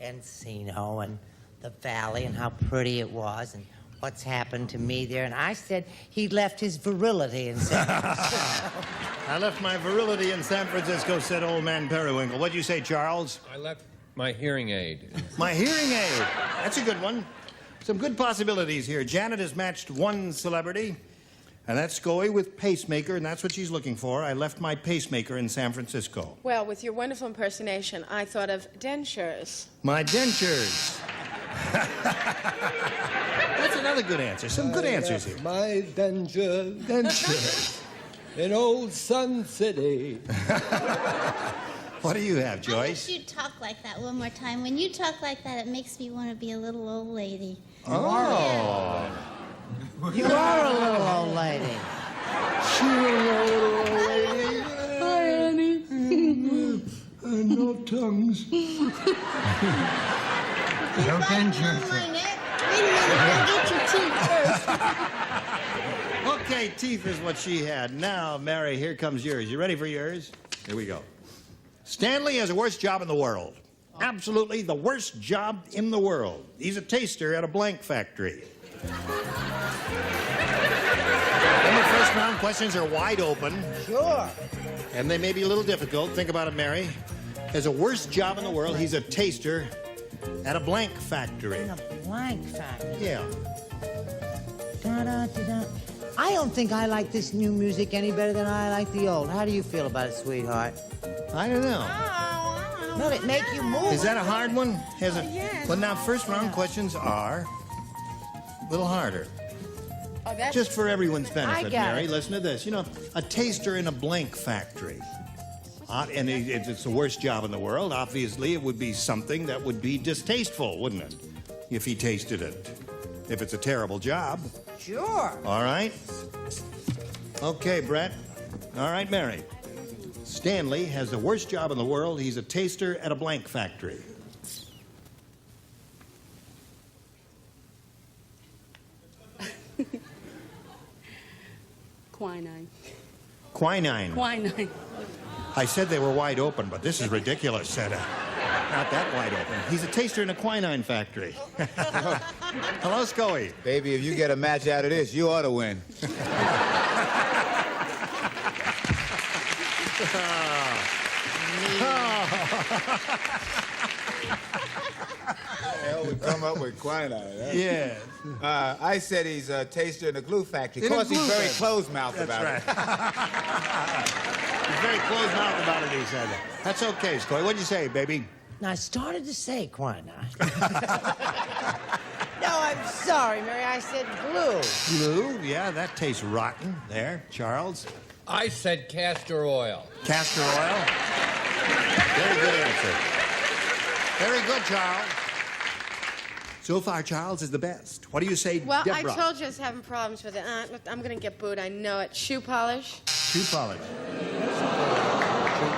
Encino and the valley and how pretty it was. And what's happened to me there, and I said he left his virility in San Francisco. I left my virility in San Francisco, said old man Periwinkle. What'd you say, Charles? I left my hearing aid. My hearing aid. That's a good one. Some good possibilities here. Janet has matched one celebrity, and that's Scoey with pacemaker, and that's what she's looking for. I left my pacemaker in San Francisco. Well, with your wonderful impersonation, I thought of dentures. My dentures. That's another good answer. Some good answers here. My dentures. Dentures. In old Sun City. What do you have, I Joyce? wish you'd talk like that one more time. When you talk like that, it makes me want to be a little old lady. Oh. You are a little old lady. Hi, Annie. No tongues. No dentures. Wait a minute, get your teeth first. Okay, teeth is what she had. Now, Mary, here comes yours. You ready for yours? Here we go. Stanley has the worst job in the world. Absolutely the worst job in the world. He's a taster at a blank factory. And the first round questions are wide open. Sure. And they may be a little difficult. Think about it, Mary. Has the worst job in the world. He's a taster at a blank factory. In a blank factory. Yeah. Da-da-da-da. I don't think I like this new music any better than I like the old. How do you feel about it, sweetheart? I don't know. Will it make you move? Is that a hard one? Has it? yes. Well, now, first round questions are a little harder. Oh, that's Just for everyone's benefit, I got Mary, it. listen to this. You know, a taster in a blank factory. And it's the worst job in the world. Obviously, it would be something that would be distasteful, wouldn't it? If he tasted it. If it's a terrible job. Sure. All right. Okay, Brett. All right, Mary. Stanley has the worst job in the world. He's a taster at a blank factory. quinine. Quinine. Quinine. I said they were wide open, but this is ridiculous. Not that wide open. He's a taster in a quinine factory. Hello, Scoey. Baby, if you get a match out of this, you ought to win. Hell, we come up with quinine. Huh? Yeah. I said he's a taster in a glue factory. In Of a course, he's glue very factory. close-mouthed about That's it. He's very close-mouthed about it, he said. That's okay, Scoey. What'd you say, baby? Now, I started to say quinine. No, I'm sorry, Mary. I said glue. Glue? Yeah, that tastes rotten. There, Charles. I said castor oil. Castor oil? Very good answer. Very good, Charles. So far, Charles is the best. What do you say, Well, Deborah? I told you I was having problems with it. I'm going to get booed. I know it. Shoe polish. Shoe polish.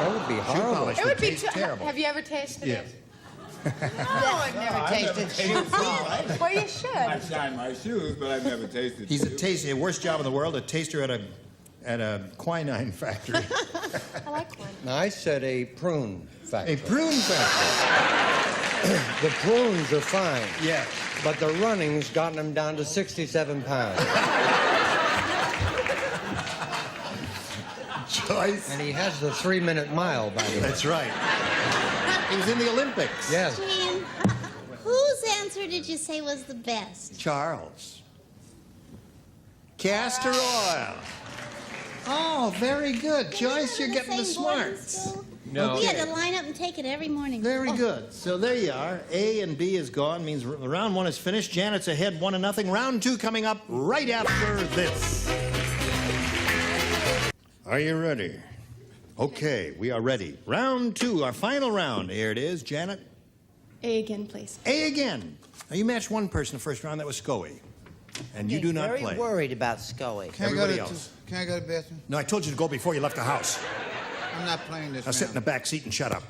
That would be Shoe horrible. polish It would would be taste terrible. Have you ever tasted Yeah. it? No, I've never tasted shoe polish. Well, you should. I shine my shoes, but I've never tasted He's a taster, worst job in the world, a taster at a quinine factory. I like one. Now, I said a prune factory. A prune factory. The prunes are fine. Yeah. But the running's gotten him down to 67 pounds. Joyce. And he has the 3-minute mile, by the way. That's right. He was in the Olympics. Yes. Jim, whose answer did you say was the best? Charles. Castor oil. Oh, very good. Joyce, you're getting the smarts. No. We had to line up and take it every morning. Very good. So there you are. A and B is gone. Means round one is finished. Janet's ahead 1-0. Round two coming up right after this. Are you ready? Okay, we are ready. Round two, our final round. Here it is. Janet. A again, please. A again. Now, you matched one person the first round. That was Scoey. And you do not very play. worried about Scoey. Everybody else. Can I go to the bathroom? No, I told you to go before you left the house. I'm not playing this Now sit in the round. back seat and shut up.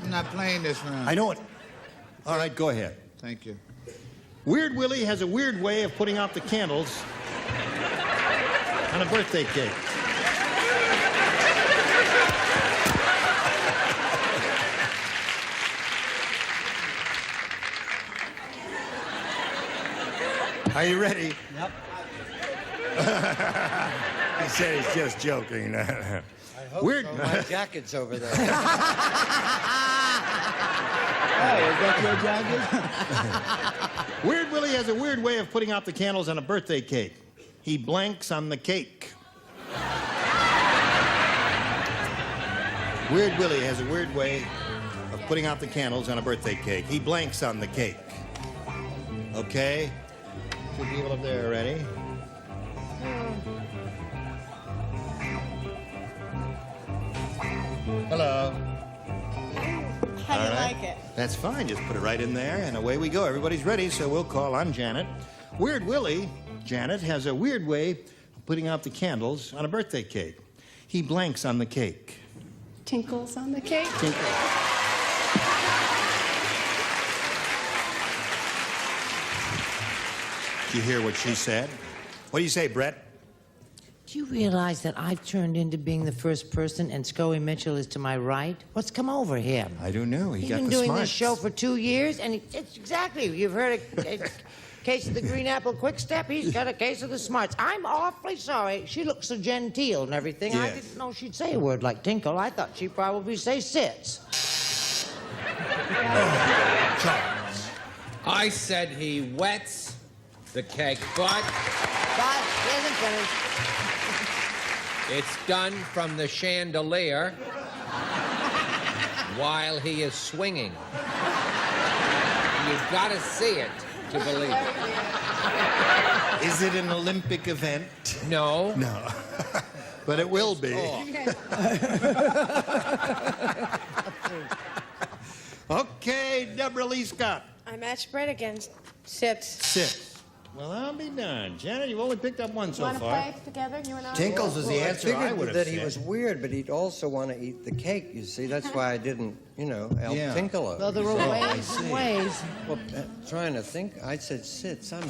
I'm not playing this round. I know it. All right, go ahead. Thank you. Weird Willie has a weird way of putting out the candles on a birthday cake. Are Are you ready? Yep. He said he's just joking. I hope Weird. so. My jacket's over there. Hey, is that your jacket? Weird Willie has a weird way of putting out the candles on a birthday cake. He blanks on the cake. Weird Willie has a weird way of putting out the candles on a birthday cake. He blanks on the cake. Okay? Two people up there, ready? Hello. How do you All right. like it? That's fine. Just put it right in there, and away we go. Everybody's ready, so we'll call on Janet. Weird Willie, Janet, has a weird way of putting out the candles on a birthday cake. He blanks on the cake. Tinkles on the cake. Tinkle. Did you hear what she said? What do you say, Brett? Do you realize that I've turned into being the first person and Scully Mitchell is to my right? What's come over him? I don't know. He's got been the doing smarts. this show for 2 years, and it's exactly, you've heard a case of the Green Apple Quick Step. He's got a case of the smarts. I'm awfully sorry. She looks so genteel and everything. I Yes. didn't know she'd say a word like tinkle. I thought she'd probably say sits. I said he wets the cake, but But he isn't finished. it's done from the chandelier while he is swinging. You've got to see it to believe it. Is it an Olympic event? No. No. But it will be. Okay, Deborah Lee Scott. I matched Brett against sits. Sit. Well, I'll be darned. Janet, you've only picked up one so Want to far. play together, you and I? Tinkles is the Well, answer I figured would have that said. he was weird, but he'd also want to eat the cake, you see. That's why I didn't, help Yeah. tinkle it. Well, there were ways and ways. Well, trying to think, I said sit. All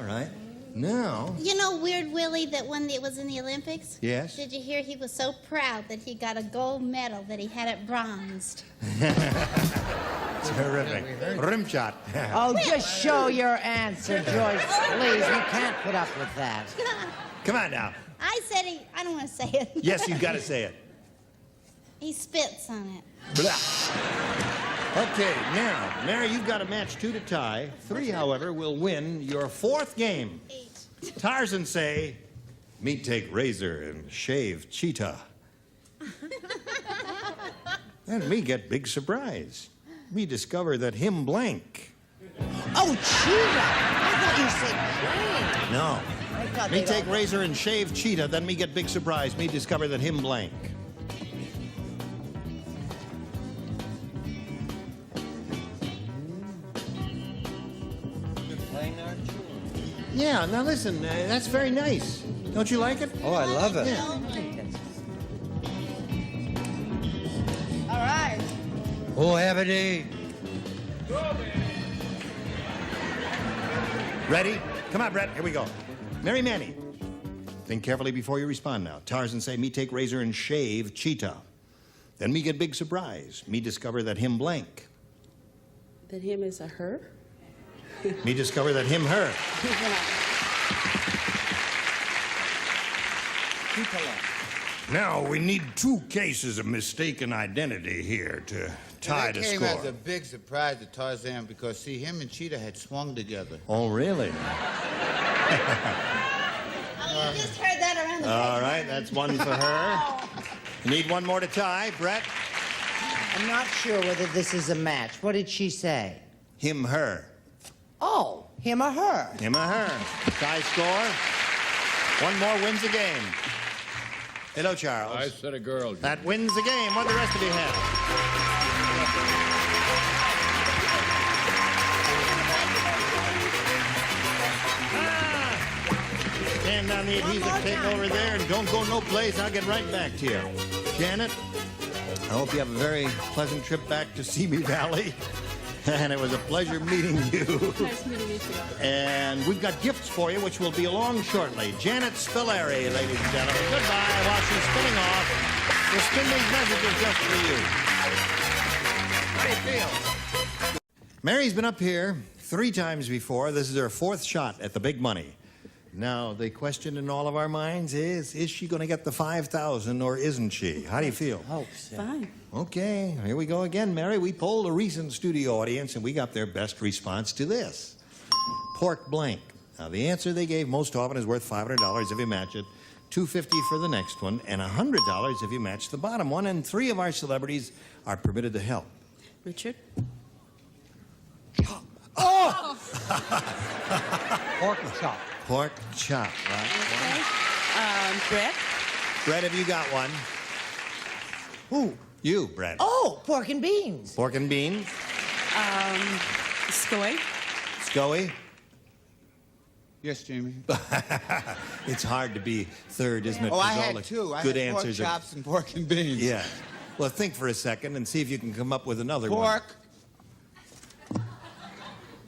right. Now, You know Weird Willie that when it was in the Olympics? Yes. Did you hear he was so proud that he got a gold medal, that he had it bronzed? terrific. Rim shot. Oh, just show your answer, Joyce. Please, we can't put up with that. Come on now. I said I don't want to say it. Yes, you've got to say it. He spits on it. Blah. Okay, now, Mary, you've got a match 2 to tie. 3, however, will win your 4th game. 8. Tarzan say, me take razor and shave cheetah. And me get big surprise. Me discover that him blank. Oh, cheetah! I thought you said plane. No. I thought Me they'd take all- razor and shave cheetah, then me get big surprise. Me discover that him blank. Playing our tune. Yeah, now listen, that's very nice. Don't you like it? Oh, I love it. Yeah. All right. Oh, Ebony. Ready? Come on, Brett. Here we go. Mary Manny. Think carefully before you respond now. Tarzan say, me take razor and shave cheetah. Then me get big surprise. Me discover that him blank. That him is a her? Me discover that him her. Now, we need 2 cases of mistaken identity here to tie That the came score. as a big surprise to Tarzan because, see, him and Cheetah had swung together. Oh, really? Oh, you just heard that around the All right, that's 1 for her. You need 1 more to tie. Brett? I'm not sure whether this is a match. What did she say? Him, her. Oh, him or her? Him or her. Tie score. 1 more wins the game. Hello, Charles. I said a girl. That wins the game. What do the rest of you have? Stand on the adhesive tape over there and don't go no place. I'll get right back to you. Janet, I hope you have a very pleasant trip back to Simi Valley. And it was a pleasure meeting you. Nice meeting you too. And we've got gifts for you, which will be along shortly. Janet Spilleri, ladies and gentlemen. Goodbye while she's spinning off. The spin these messages just for you. How do you feel? Mary's been up here 3 times before. This is her 4th shot at the big money. Now, the question in all of our minds is she going to get the $5,000 or isn't she? How do you feel? Hope so. Fine. Okay, here we go again, Mary. We polled a recent studio audience, and we got their best response to this. Pork blank. Now, the answer they gave most often is worth $500 if you match it, $250 for the next one, and $100 if you match the bottom one, and 3 of our celebrities are permitted to help. Richard? Oh! Pork chop. Pork chop, right? Okay. Brett? Brett, have you got one? Who? You, Brett. Oh, pork and beans. Pork and beans. Scoy? Scoey. Yes, Jamie. It's hard to be third, isn't it? Oh, I 'Cause all had the 2. I good had pork answers chops and pork and beans. Yeah. Well, think for a second and see if you can come up with another one. Pork.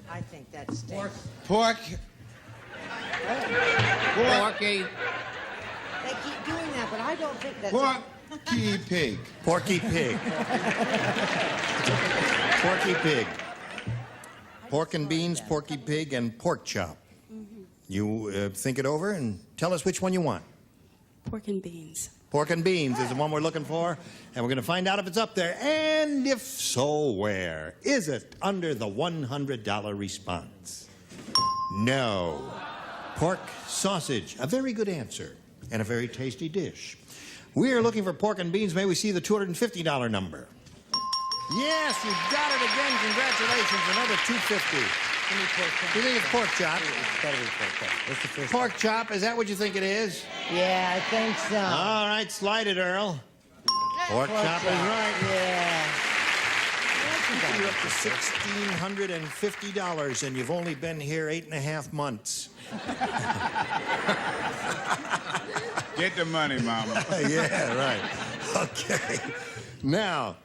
I think that's pork. Pork. Porky. They keep doing that, but I don't think that's... Porky pig. Porky pig. Porky pig. Pork and beans, porky pig, and pork chop. You think it over and tell us which one you want. Pork and beans. Pork and beans is the one we're looking for, and we're going to find out if it's up there. And if so, where? Is it under the $100 response? No. Pork sausage, a very good answer, and a very tasty dish. We are looking for pork and beans. May we see the $250 number? Yes, you got it again. Congratulations, another $250. You think it's pork chop? It's gotta be pork chop. That's the first Pork chop, is that what you think it is? Yeah, I think so. All right, slide it, Earl. Pork chop is right. Yeah. You're up to $1,650, and you've only been here 8.5 months. Get the money, Mama. Yeah, right. Okay. Now,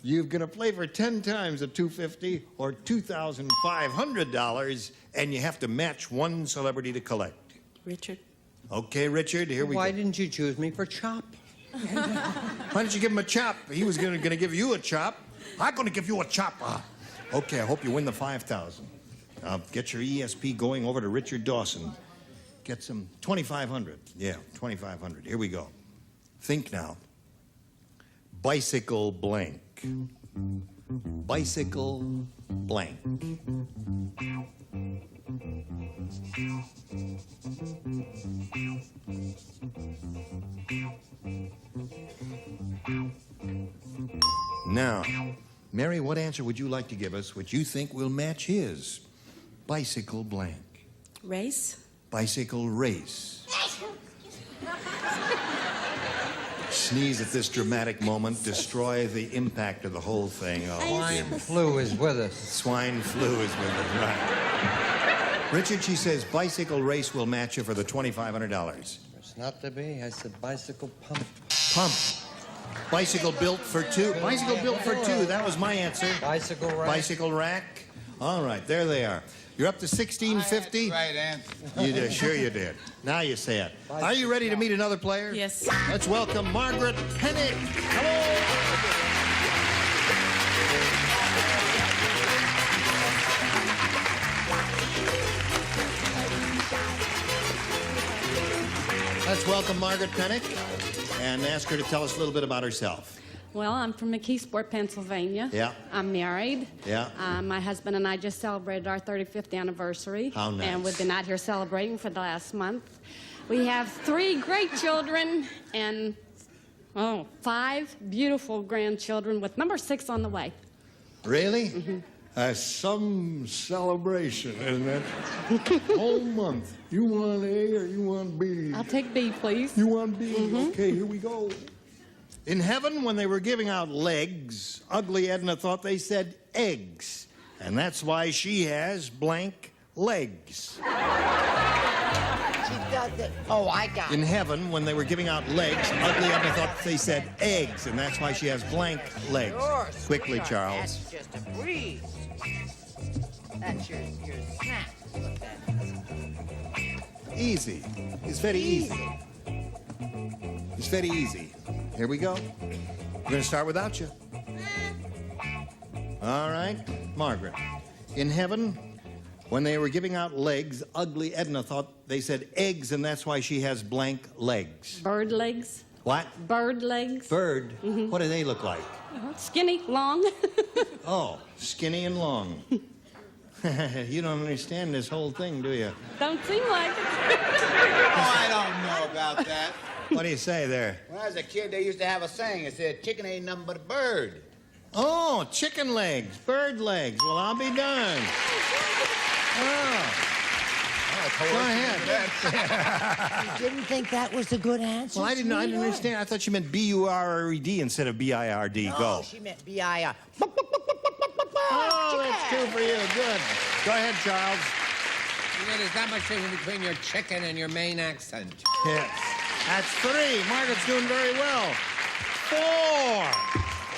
you're going to play for 10 times at $250 or $2,500, and you have to match one celebrity to collect. Richard? Okay, Richard, here we go. Why didn't you choose me for chop? Why didn't you give him a chop? He was going to give you a chop. I'm going to give you a chop. Okay, I hope you win the $5,000. Get your ESP going over to Richard Dawson. Get some $2,500. Yeah, $2,500. Here we go. Think now. Bicycle blank. Bicycle blank. Now, Mary, what answer would you like to give us which you think will match his? Bicycle blank. Race? Bicycle race. Sneeze at this dramatic moment, destroy the impact of the whole thing. Oh, Swine flu is with us. Swine flu is with us, right. Richard, she says bicycle race will match you for the $2,500. It's not to be. I said bicycle pump. Pump. Bicycle built for 2. Bicycle built for 2. That was my answer. Bicycle rack. Bicycle rack. All right, there they are. You're up to $1,650. Right answer. You did, sure you did. Now you say it. Are you ready to meet another player? Yes. Let's welcome Margaret Pennick. Hello. Let's welcome Margaret Pennick and ask her to tell us a little bit about herself. Well, I'm from McKeesport, Pennsylvania. Yeah. I'm married. Yeah. My husband and I just celebrated our 35th anniversary. How nice. And we've been out here celebrating for the last month. We have 3 great children and, 5 beautiful grandchildren with number 6 on the way. Really? Mm-hmm. Some celebration, isn't it? Whole month. You want A or you want B? I'll take B, please. You want B? Mm-hmm. Okay, here we go. In heaven, when they were giving out legs, ugly Edna thought they said eggs. And that's why she has blank legs. She does it. Oh, I got it. In heaven, when they were giving out legs, ugly Edna thought they said eggs. And that's why she has blank legs. Sure, Quickly, sweetheart, Charles. That's just a breeze. That's your snack. Easy. It's very easy. It's very easy. Here we go. We're going to start without you. All right, Margaret. In heaven, When they were giving out legs, ugly Edna thought they said eggs, and that's why she has blank legs. Bird legs. What? Bird legs. Bird? What do they look like? Skinny, long. Oh, skinny and long. You don't understand this whole thing, do you? Don't seem like it. Oh, I don't know about that. What do you say there? When I was a kid, they used to have a saying. It said, chicken ain't nothing but a bird. Oh, chicken legs, bird legs. Well, I'll be darned. Oh. Go ahead. You didn't think that was a good answer? Well, I didn't understand. I thought you meant B-U-R-R-E-D instead of B-I-R-D. No, Go. she meant B-I-R. Oh, that's two for you. Good. Go ahead, Charles. You know, there's not much difference between your chicken and your Maine accent. Yes. That's three. Margaret's doing very well. Four.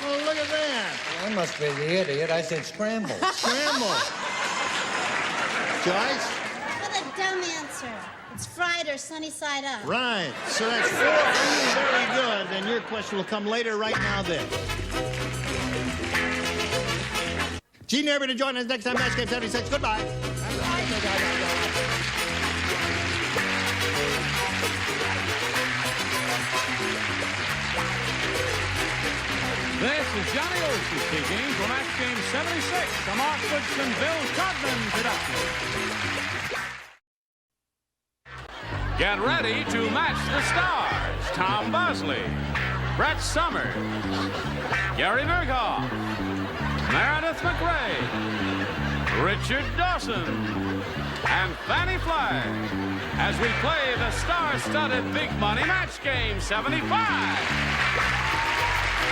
Oh, look at that. I must be the idiot. I said scramble. Scramble. Joyce? What a dumb answer. It's fried or sunny side up. Right. So that's four for you. Very good. And your question will come later. Right now, then. Gene Airby to join us next time. Match Game 76. Goodbye. This is Johnny Olson speaking for Match Game 76, the Mark Goodson Bill Codman production. Get ready to match the stars. Tom Bosley, Brett Summers, Gary Berghoff, Meredith McRae, Richard Dawson, and Fannie Flagg as we play the star-studded Big Money Match Game 75.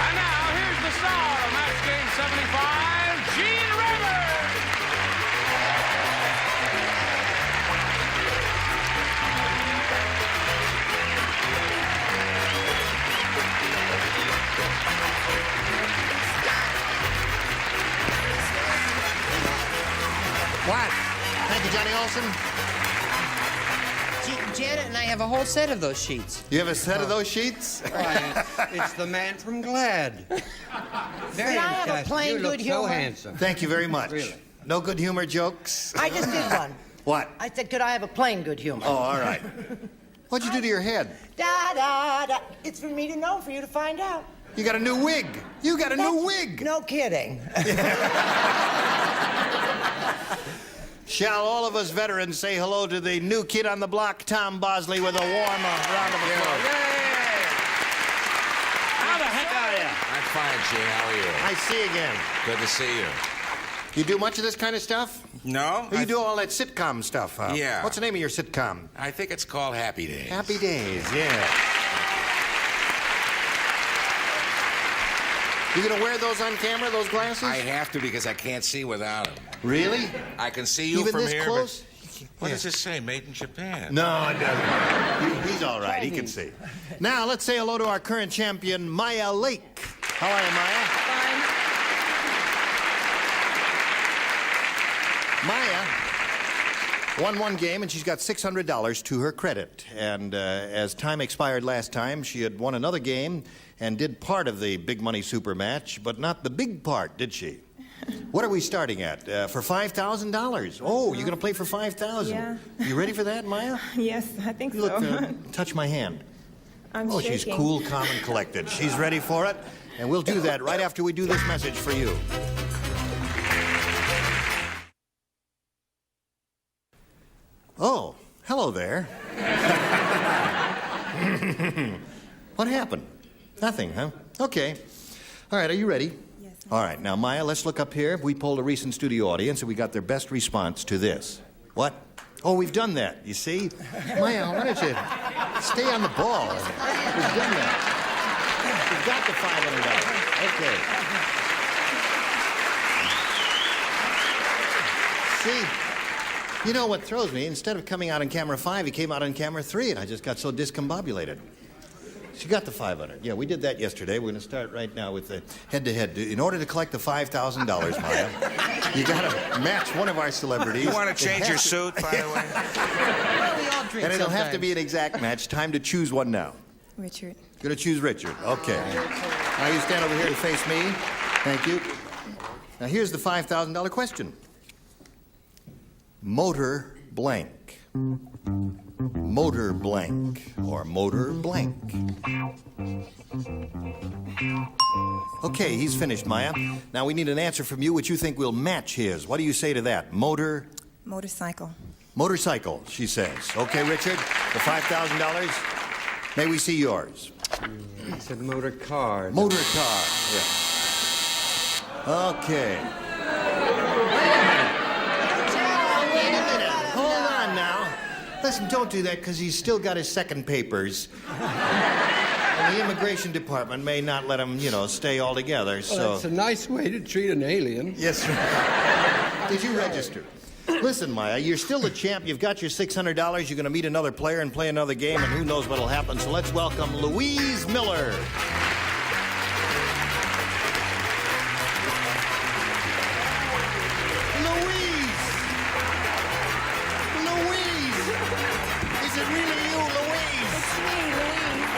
And now, here's the star of Match Game 75, Gene Rivers. What? Thank you, Johnny Olson. Janet and I have a whole set of those sheets. You have a set of those sheets? Right. It's the man from Glad. Very Can I have a fantastic. plain You look good so humor? handsome. Thank you very much. Really. No good humor jokes? I just did one. What? I said, could I have a plain good humor? Oh, all right. What'd you do to your head? Da, da, da. It's for me to know, for you to find out. You got a new wig. You got a new wig. No kidding. Shall all of us veterans say hello to the new kid on the block, Tom Bosley, with a warm round of applause. How the heck are you? I'm fine, Gene. How are you? I see you again. Good to see you. You do much of this kind of stuff? No. You do all that sitcom stuff, huh? Yeah. What's the name of your sitcom? I think it's called Happy Days. Happy Days, yeah. You gonna wear those on camera, those glasses? I have to because I can't see without them. Really? I can see you Even from this here. close? But what does it say? Made in Japan. No, it doesn't. He's all right. He can see. Now, let's say hello to our current champion, Maya Lake. How are you, Maya? Maya won one game, and she's got $600 to her credit. And as time expired last time, she had won another game and did part of the big money super match, but not the big part, did she? What are we starting at? For $5,000? Oh, you're going to play for $5,000? Yeah. You ready for that, Maya? Yes, I think You look, so. touch my hand. I'm Oh, shaking. she's cool, calm, and collected. She's ready for it, and we'll do that right after we do this message for you. Oh, hello there. What happened? Nothing, huh? Okay. All right, are you ready? Yes. All right, now, Maya, let's look up here. We polled a recent studio audience, and we got their best response to this. What? Oh, we've done that, you see? Maya, why don't you stay on the ball? We've done that. We've got the $500. Okay. See? You know what throws me? Instead of coming out on camera 5, he came out on camera 3, and I just got so discombobulated. She got the $500. Yeah, we did that yesterday. We're going to start right now with the head-to-head. In order to collect the $5,000, Maya, you got to match one of our celebrities. You want to change your suit, by the way? We all drink And it'll have to sometimes. be an exact match. Time to choose one now. Richard. Going to choose Richard. Okay. Now you stand over here to face me. Thank you. Now here's the $5,000 question. motor blank. Motor blank or motor blank. Okay, he's finished, Maya. Now we need an answer from you which you think will match his. What do you say to that? Motorcycle. Motorcycle, she says. Okay, Richard, the $5,000. May we see yours? He said motor car. Motor car, yeah. Okay. Wait a minute. Hold on now. Listen, don't do that because he's still got his second papers. And the immigration department may not let him, stay altogether, Well, so... that's a nice way to treat an alien. Yes, sir. Did you register? Listen, Maya, you're still the champ. You've got your $600. You're going to meet another player and play another game, and who knows what'll happen. So let's welcome Louise Miller. Louise! Is it really you, Louise? It's me, Louise.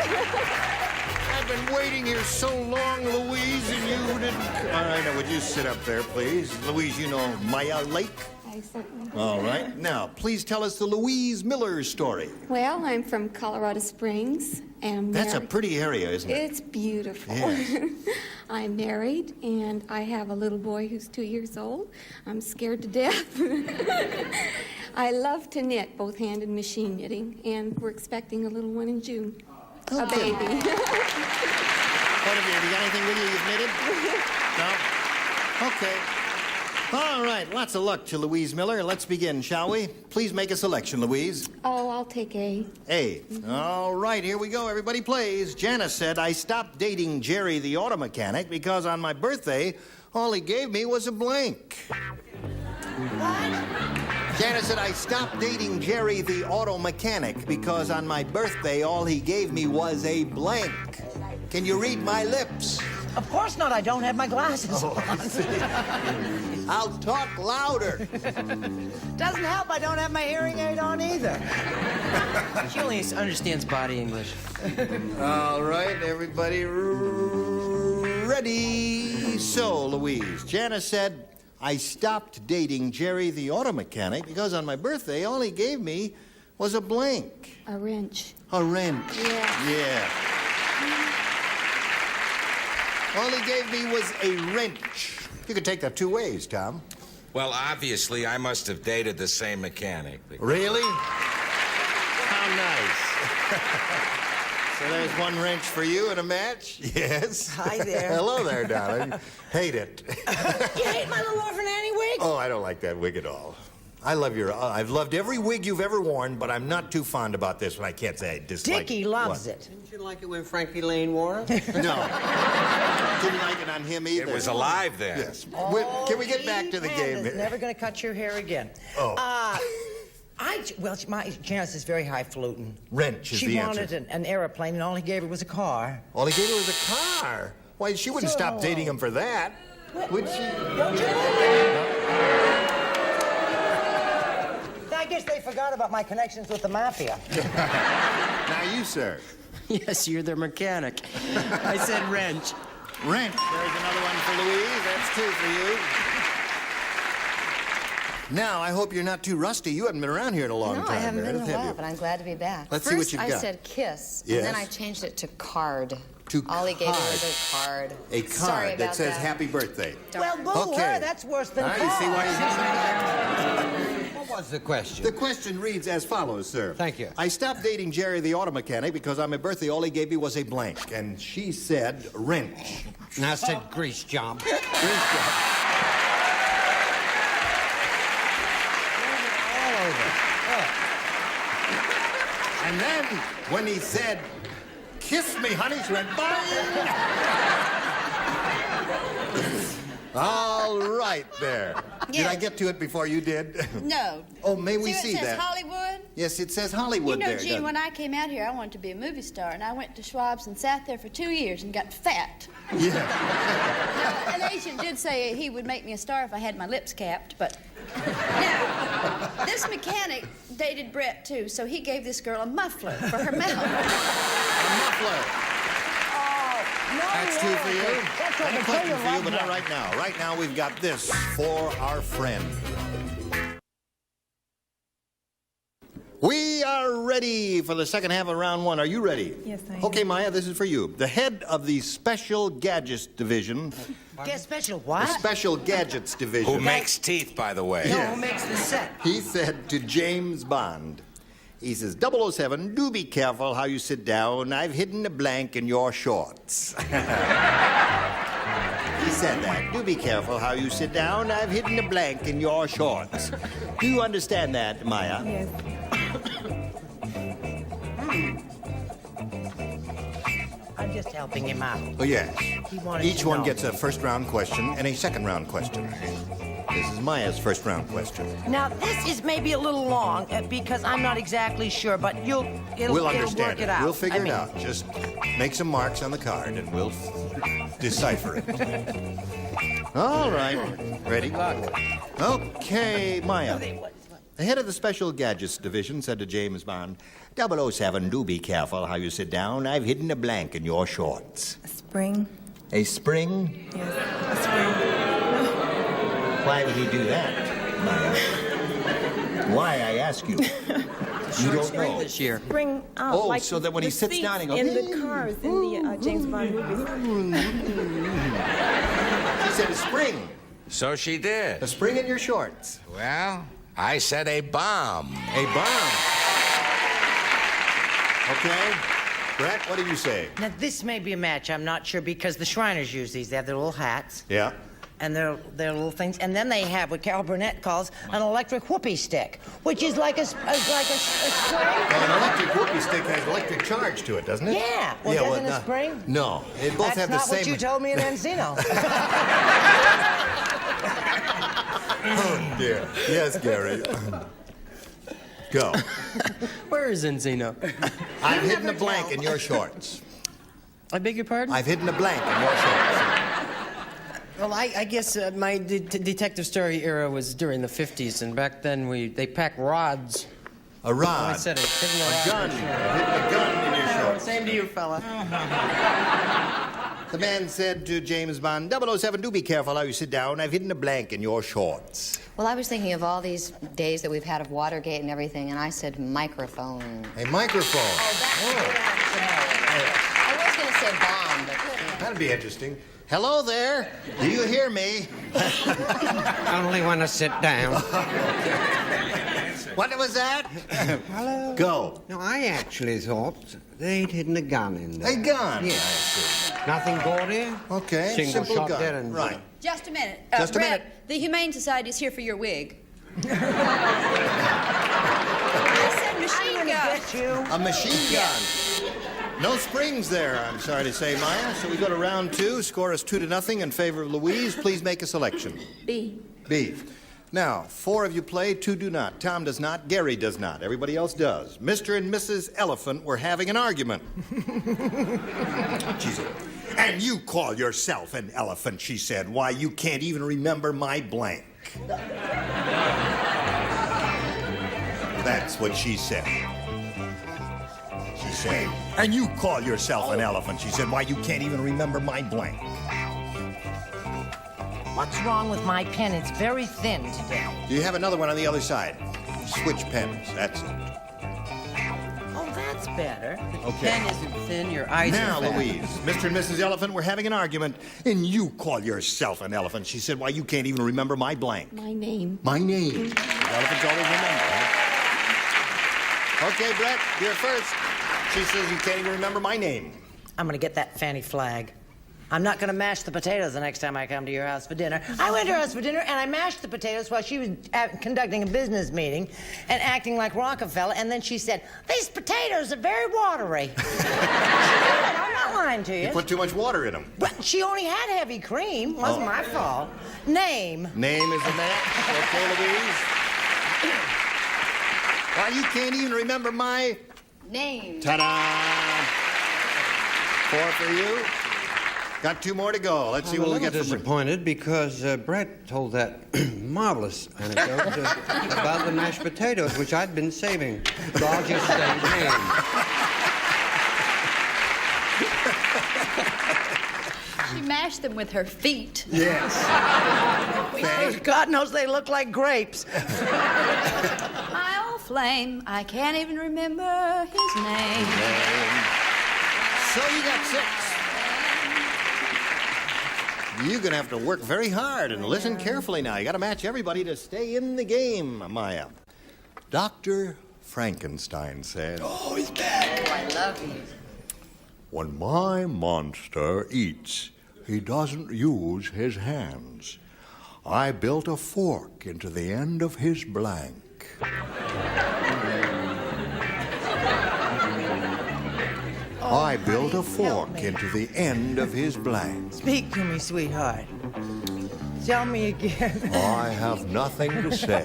I've been waiting here so long, Louise, and you didn't... All right, now, would you sit up there, please? Louise, you know Maya Lake? I certainly do. All right. Now, please tell us the Louise Miller story. Well, I'm from Colorado Springs. And That's a married. pretty area, isn't it? It's beautiful. Yes. I'm married, and I have a little boy who's 2 years old. I'm scared to death. I love to knit, both hand and machine knitting, and we're expecting a little one in June. A baby. What have you got anything with you you've knitted? No? Okay. All right, lots of luck to Louise Miller. Let's begin, shall we? Please make a selection, Louise. Oh, I'll take A. A. All right, here we go. Everybody plays. Janice said, I stopped dating Jerry the auto mechanic because on my birthday, all he gave me was a blank. Janice said, I stopped dating Jerry the auto mechanic because on my birthday, all he gave me was a blank. Can you read my lips? Of course not. I don't have my glasses on. I'll talk louder. Doesn't help. I don't have my hearing aid on either. She only understands body English. All right, everybody ready? So, Louise, Janice said, I stopped dating Jerry the auto mechanic because on my birthday, all he gave me was a blank. A wrench. A wrench. Yeah. Yeah. All he gave me was a wrench. You could take that two ways, Tom. Well, obviously, I must have dated the same mechanic. Really? How nice. So there's one wrench for you and a match? Yes. Hi there. Hello there, darling. Hate it. You hate my little orphan Annie wig? Oh, I don't like that wig at all. I love I've loved every wig you've ever worn, but I'm not too fond about this one. I can't say I dislike it. Dickie loves it. Didn't you like it when Frankie Lane wore it? No. Didn't like it on him either. It was alive then. Yes. Can we get back to the game here? Never going to cut your hair again. Oh. My Janice is very highfalutin. Wrench is the answer. She wanted an airplane, and all he gave her was a car. All he gave her was a car. Why, she wouldn't stop dating him for that, would she? Don't you? I guess they forgot about my connections with the mafia. Now you, sir. Yes, you're the mechanic. I said wrench. Wrench. There's another one for Louise. That's two for you. Now, I hope you're not too rusty. You haven't been around here in a long time. No, I haven't been in Meredith, a have while, you? but I'm glad to be back. Let's see what you've First, got. I said kiss, Yes. and then I changed it to card. To All he gave me card. was a card. A card Sorry that about says that. happy birthday. Well, boo Okay. her. That's worse than Now you see why What was the question? The question reads as follows, sir. Thank you. I stopped dating Jerry the auto mechanic because on my birthday all he gave me was a blank. And she said wrench. And I said grease job. Grease job. And then when he said, kiss me, honey, she went, bang! All right there. Did Yes. I get to it before you did? No. Oh, may we See see what it says that? Hollywood? Yes, it says Hollywood You know, there. Gene, doesn't when it? I came out here, I wanted to be a movie star, and I went to Schwab's and sat there for 2 years and got fat. Yeah. An agent did say he would make me a star if I had my lips capped, but... Now, this mechanic dated Brett, too, so he gave this girl a muffler for her mouth. A muffler. That's two for you. That's And a like question for you, but one. not right now. Right now, we've got this for our friend. ready for the second half of round one. Are you ready? Yes, I am. Okay, Maya, this is for you. The head of the Special Gadgets Division. Get special The what? Special Gadgets Division. Who makes teeth, by the way? No, who makes the set? He said to James Bond, he says, 007, do be careful how you sit down. I've hidden a blank in your shorts. He said that. Do be careful how you sit down. I've hidden a blank in your shorts. Do you understand that, Maya? Yes. I'm just helping him out. Oh, yes. He wanted Each to one know. gets a first round question and a second round question. This is Maya's first round question. Now, this is maybe a little long because I'm not exactly sure, but it'll We'll work understand it out. We'll figure I mean, it out. Just make some marks on the card and we'll decipher it. All right. Ready? Okay, Maya. The head of the Special Gadgets Division said to James Bond, 007, do be careful how you sit down. I've hidden a blank in your shorts. A spring. A spring? Yes. A spring. Why would he do that, Maya? Why, I ask you? You don't know. This year. Spring out. Oh, like so that when he the sits down, he goes, in the cars in the James Bond movies. She said a spring. So she did. A spring in your shorts. Well, I said a bomb. A bomb. Okay. Brett, what do you say? Now, this may be a match. I'm not sure because the Shriners use these. They have their little hats. Yeah. And their little things, and then they have what Carol Burnett calls an electric whoopee stick, which is like a spring. Well, an electric whoopee stick has electric charge to it, doesn't it? Yeah. Well, doesn't a spring? No. They both have the That's same. not what you told me in Encino. Oh, dear. Yes, Gary. Go. Where is Encino? I've hidden a blank in your shorts. I beg your pardon? I've hidden a blank in your shorts. Well, I guess my detective story era was during the 50s, and back then they packed rods. A rod. I said it. Hidden A rod. gun. Hidden a gun in your shorts. Same to you, fella. The man said to James Bond, 007, do be careful how you sit down. I've hidden a blank in your shorts. Well, I was thinking of all these days that we've had of Watergate and everything, and I said microphone. A microphone. I was going to say bomb, but... That'd be interesting. Hello there. Do you hear me? Only want to sit down. What was that? Hello? Go. No, I actually thought they'd hidden a gun in there. A gun? Yes. Nothing gaudy. Okay. Single Simple shot gun. dead and right. Just a minute. Just a Brett, minute. The Humane Society is here for your wig. I said machine gun. A machine gun. No springs there, I'm sorry to say, Maya. So we go to round two. Score is 2-0 in favor of Louise. Please make a selection. B. B. Now, 4 of you play, 2 do not. Tom does not, Gary does not. Everybody else does. Mr. and Mrs. Elephant were having an argument. She said, and you call yourself an elephant, she said. Why, you can't even remember my blank. That's what she said. She said, and you call yourself an elephant, she said. Why, you can't even remember my blank. What's wrong with my pen? It's very thin today. Do you have another one on the other side? Switch pens, that's it. Oh, that's better. Okay. Pen isn't thin, your eyes Now, are fat. Louise, Mr. and Mrs. Elephant were having an argument, and you call yourself an elephant. She said, why, you can't even remember my blank. My name. My name. Elephants always remember, huh? Okay, Brett, you're first. She says you can't even remember my name. I'm gonna get that fanny flag. I'm not gonna mash the potatoes the next time I come to your house for dinner. I went to her house for dinner and I mashed the potatoes while she was conducting a business meeting and acting like Rockefeller, and then she said, these potatoes are very watery. She did. I'm not lying to you. You put too much water in them. But she only had heavy cream. Wasn't my fault. Name. Name is the match. Okay, Louise. Why, you can't even remember my... Name. Ta-da! 4 for you. Got 2 more to go. Let's see I'm what a we little get from disappointed because Brett told that marvelous anecdote about the mashed potatoes, which I'd been saving. So I'll just say name. She mashed them with her feet. Yes. God knows they look like grapes. My old flame. I can't even remember his name. So you got 6. You're going to have to work very hard and listen carefully now. You got to match everybody to stay in the game, Maya. Dr. Frankenstein said, Oh, he's back. Oh, I love him. When my monster eats, he doesn't use his hands. I built a fork into the end of his blank. I built a fork into the end of his blank. Speak to me, sweetheart. Tell me again. I have nothing to say.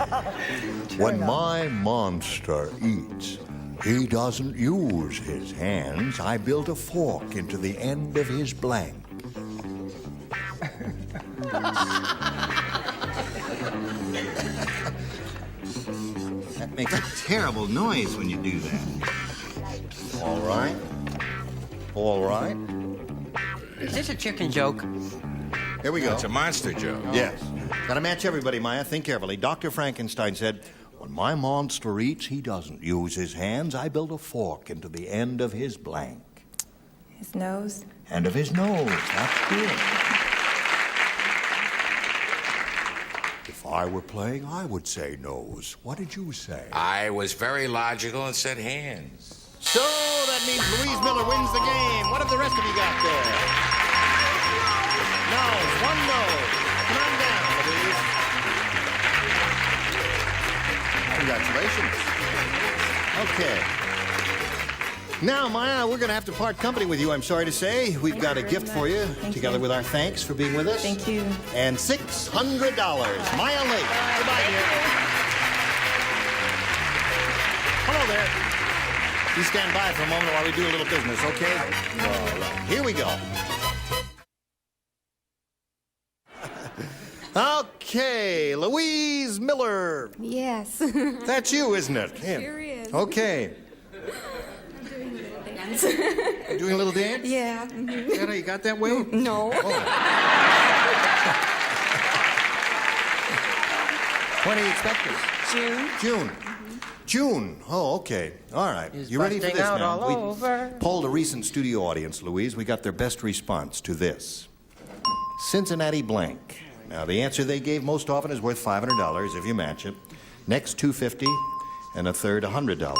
When my monster eats, he doesn't use his hands. I built a fork into the end of his blank. That makes a terrible noise when you do that. All right. All right. Is this a chicken joke? Here we go. It's a monster joke. Yes. Got to match everybody, Maya. Think carefully. Dr. Frankenstein said, when my monster eats, he doesn't use his hands. I build a fork into the end of his blank. His nose. End of his nose. That's good. If I were playing, I would say nose. What did you say? I was very logical and said hands. So that means Louise Miller wins the game. What have the rest of you got there? Nose. One nose. Come on down, Louise. Congratulations. Okay. Now, Maya, we're going to have to part company with you, I'm sorry to say. We've got a gift for you, together with our thanks for being with us. Thank you. And $600. Maya Lake. Goodbye, dear. Hello there. You stand by for a moment while we do a little business, okay? All right. Here we go. Okay, Louise Miller. Yes. That's you, isn't it? Yeah. Sure is. Okay. I'm doing a little dance. You doing a little dance? Yeah. Mm-hmm. Anna, you got that way? No. When are you expecting? June. June. June. Oh, okay. All right. He's You ready for busting this out now? all We over. polled a recent studio audience, Louise. We got their best response to this. Cincinnati blank. Now, the answer they gave most often is worth $500 if you match it. Next, $250, and a third, $100.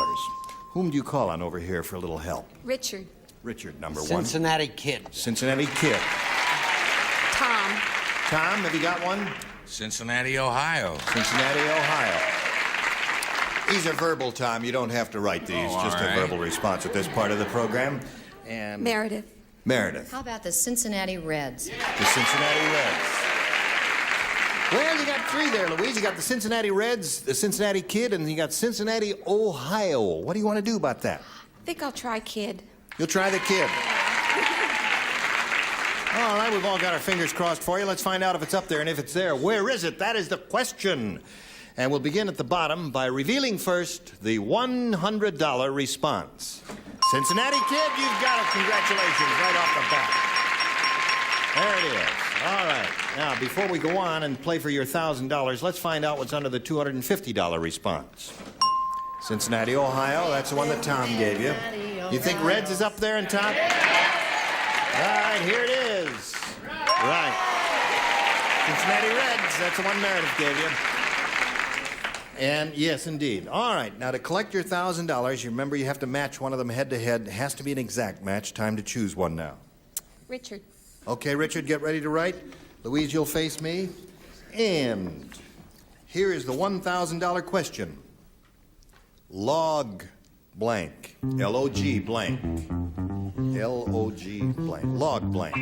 Whom do you call on over here for a little help? Richard. Richard, number 1. Cincinnati Kid. Cincinnati Kid. Tom. Tom, have you got one? Cincinnati, Ohio. Cincinnati, Ohio. These are verbal, Tom. You don't have to write these. Oh, Just all a right. verbal response at this part of the program. And Meredith. Meredith, How about the Cincinnati Reds? the Cincinnati Reds. Well, you got 3 there, Louise. You got the Cincinnati Reds, the Cincinnati Kid, and you got Cincinnati, Ohio. What do you want to do about that? I think I'll try Kid. You'll try the Kid. All right, we've all got our fingers crossed for you. Let's find out if it's up there, and if it's there, where is it? That is the question. And we'll begin at the bottom by revealing first the $100 response. Cincinnati Kid, you've got it. Congratulations, right off the bat. There it is. All right. Now, before we go on and play for your $1,000, let's find out what's under the $250 response. Cincinnati, Ohio, that's the one that Tom gave you. You think Reds is up there in top? All right, here it is. Right. Cincinnati Reds, that's the one Meredith gave you. And yes, indeed. All right, now to collect your $1,000, you remember you have to match one of them head to head. It has to be an exact match. Time to choose one now. Richard. Okay, Richard, get ready to write. Louise, you'll face me. And here is the $1,000 question. Log blank. L-O-G blank. L-O-G blank. Log blank.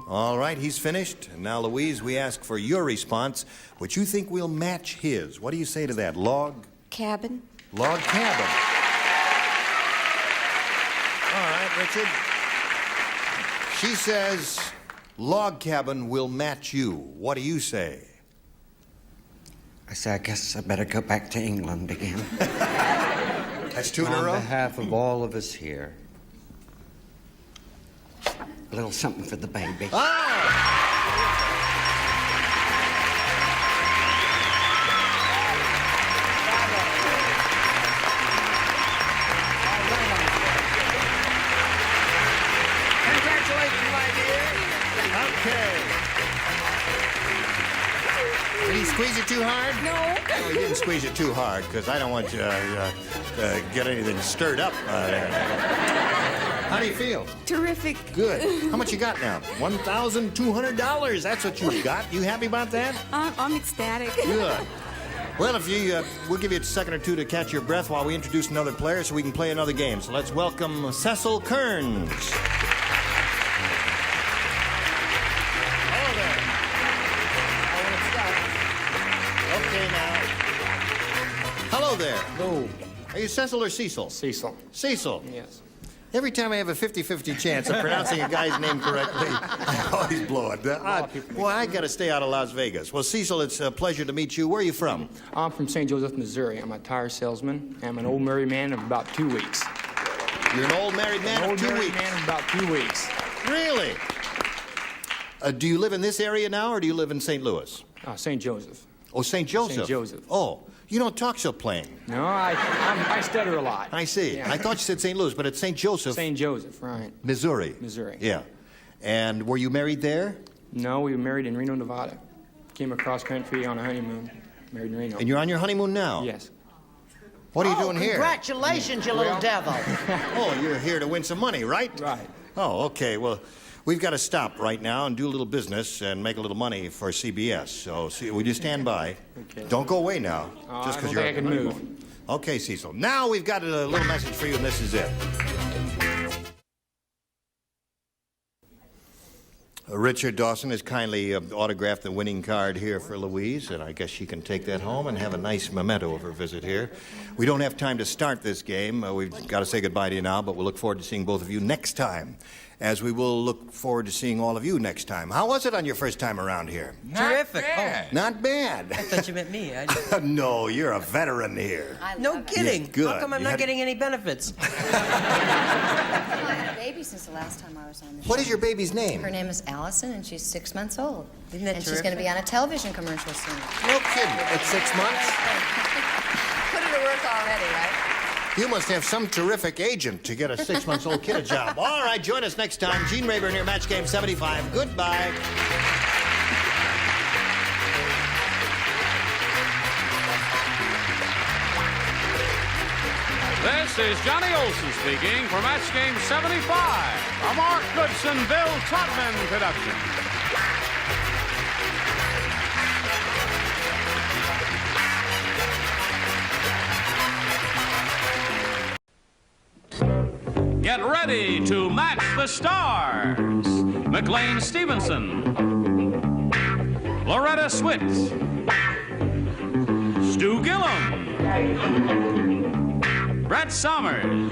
All right, he's finished. And now, Louise, we ask for your response, which you think will match his. What do you say to that? Log? Cabin. Log cabin. All right, Richard. She says log cabin will match you. What do you say? I say, I guess I better go back to England again. That's 2 in a row? On behalf of all of us here, a little something for the baby. squeeze it too hard? No. No, you didn't squeeze it too hard, because I don't want you to get anything stirred up. How do you feel? Terrific. Good. How much you got now? $1,200. That's what you got. You happy about that? I'm ecstatic. Good. Well, if you, we'll give you a second or two to catch your breath while we introduce another player so we can play another game. So let's welcome Cecil Kearns. Hello there. Okay, now. Hello there. Hello. Are you Cecil or Cecil? Cecil. Cecil. Yes. Every time I have a 50-50 chance of pronouncing a guy's name correctly, I always blow it. Boy, I got to stay out of Las Vegas. Well, Cecil, it's a pleasure to meet you. Where are you from? I'm from St. Joseph, Missouri. I'm a tire salesman. I'm an old married man of about 2 weeks. You're an old married man of 2 weeks? Man of about 2 weeks. Really? Do you live in this area now, or do you live in St. Louis? St. Joseph. Oh, St. Joseph. St. Joseph. Oh, you don't talk so plain. No, I stutter a lot. I see. Yeah. I thought you said St. Louis, but it's St. Joseph. St. Joseph, right. Missouri. Missouri. Yeah. And were you married there? No, we were married in Reno, Nevada. Came across country on a honeymoon. Married in Reno. And you're on your honeymoon now? Yes. What are you doing here? Congratulations, you little devil. Oh, you're here to win some money, right? Right. Oh, okay. Well, we've got to stop right now and do a little business and make a little money for CBS. So, will you stand by? Okay. Don't go away now. I don't think I can move. Okay, Cecil. Now we've got a little message for you, and this is it. Richard Dawson has kindly autographed the winning card here for Louise, and I guess she can take that home and have a nice memento of her visit here. We don't have time to start this game. We've got to say goodbye to you now, but we'll look forward to seeing both of you next time, as we will look forward to seeing all of you next time. How was it on your first time around here? Terrific. Bad. Not bad. I thought you meant me. No, you're a veteran here. No kidding. Yeah, good. How come I'm You not had- getting any benefits? Well, I had a baby since the last time I was on the show. What is your baby's name? Her name is Allison, and she's 6 months old. Isn't that and she's terrific? going to be on a television commercial soon. No kidding. At 6 months? Put her to work already, right? You must have some terrific agent to get a 6-month-old kid a job. All right, join us next time. Gene Rayburn here, Match Game 75. Goodbye. This is Johnny Olson speaking for Match Game 75, a Mark Goodson, Bill Todman production. Get ready to match the stars. McLean Stevenson, Loretta Swit, Stu Gillum, Brett Somers,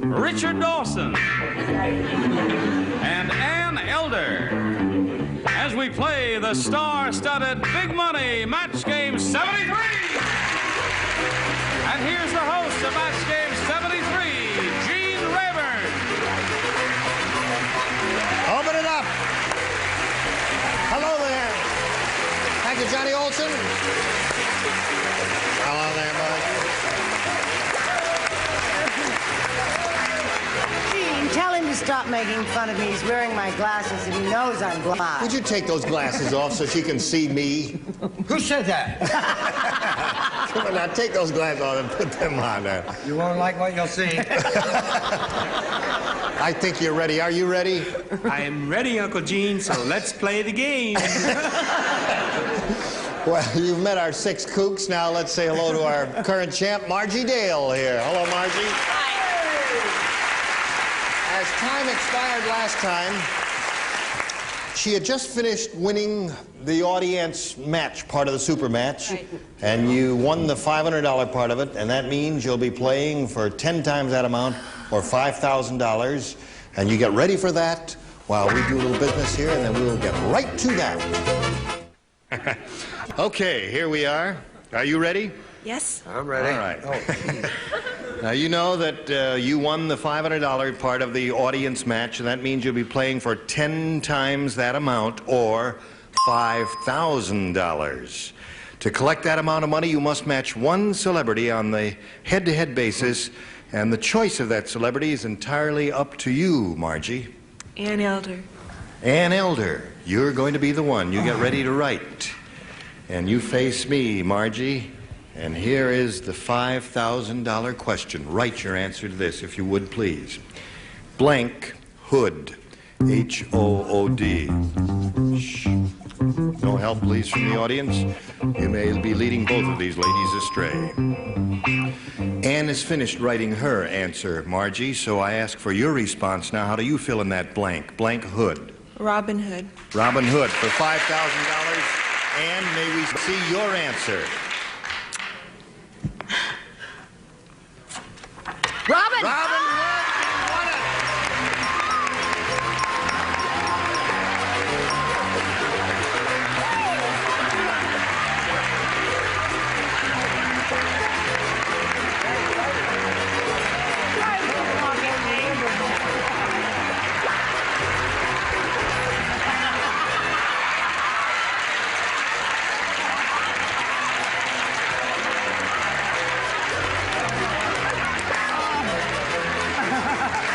Richard Dawson, and Ann Elder as we play the star-studded Big Money Match Game 73. And here's the host of Match Game 73, Gene Rayburn. Open it up. Hello there. Thank you, Johnny Olson. Hello there, bud. Gene, tell him to stop making fun of me. He's wearing my glasses and he knows I'm blind. Would you take those glasses off so she can see me? Who said that? Come on now, take those glasses off and put them on there. You won't like what you'll see. I think you're ready. Are you ready? I am ready, Uncle Gene, so let's play the game. Well, you've met our 6 kooks. Now let's say hello to our current champ, Margie Dale here. Hello, Margie. Hi. As time expired last time, she had just finished winning the audience match part of the super match. Right. And you won the $500 part of it, and that means you'll be playing for 10 times that amount, or $5,000. And you get ready for that while we do a little business here, and then we'll get right to that. Okay, here we are. Are you ready? Yes. I'm ready. All right. Now, you know that you won the $500 part of the audience match, and that means you'll be playing for 10 times that amount, or $5,000. To collect that amount of money, you must match one celebrity on the head-to-head basis, and the choice of that celebrity is entirely up to you, Margie. Ann Elder. Ann Elder, you're going to be the one. You get ready to write. And you face me, Margie. And here is the $5,000 question. Write your answer to this, if you would, please. Blank Hood. H-O-O-D. Shh. No help, please, from the audience. You may be leading both of these ladies astray. Anne has finished writing her answer, Margie, so I ask for your response now. How do you fill in that blank? Blank Hood. Robin Hood. Robin Hood for $5,000. Anne, may we see your answer? Robin! Robin Hood!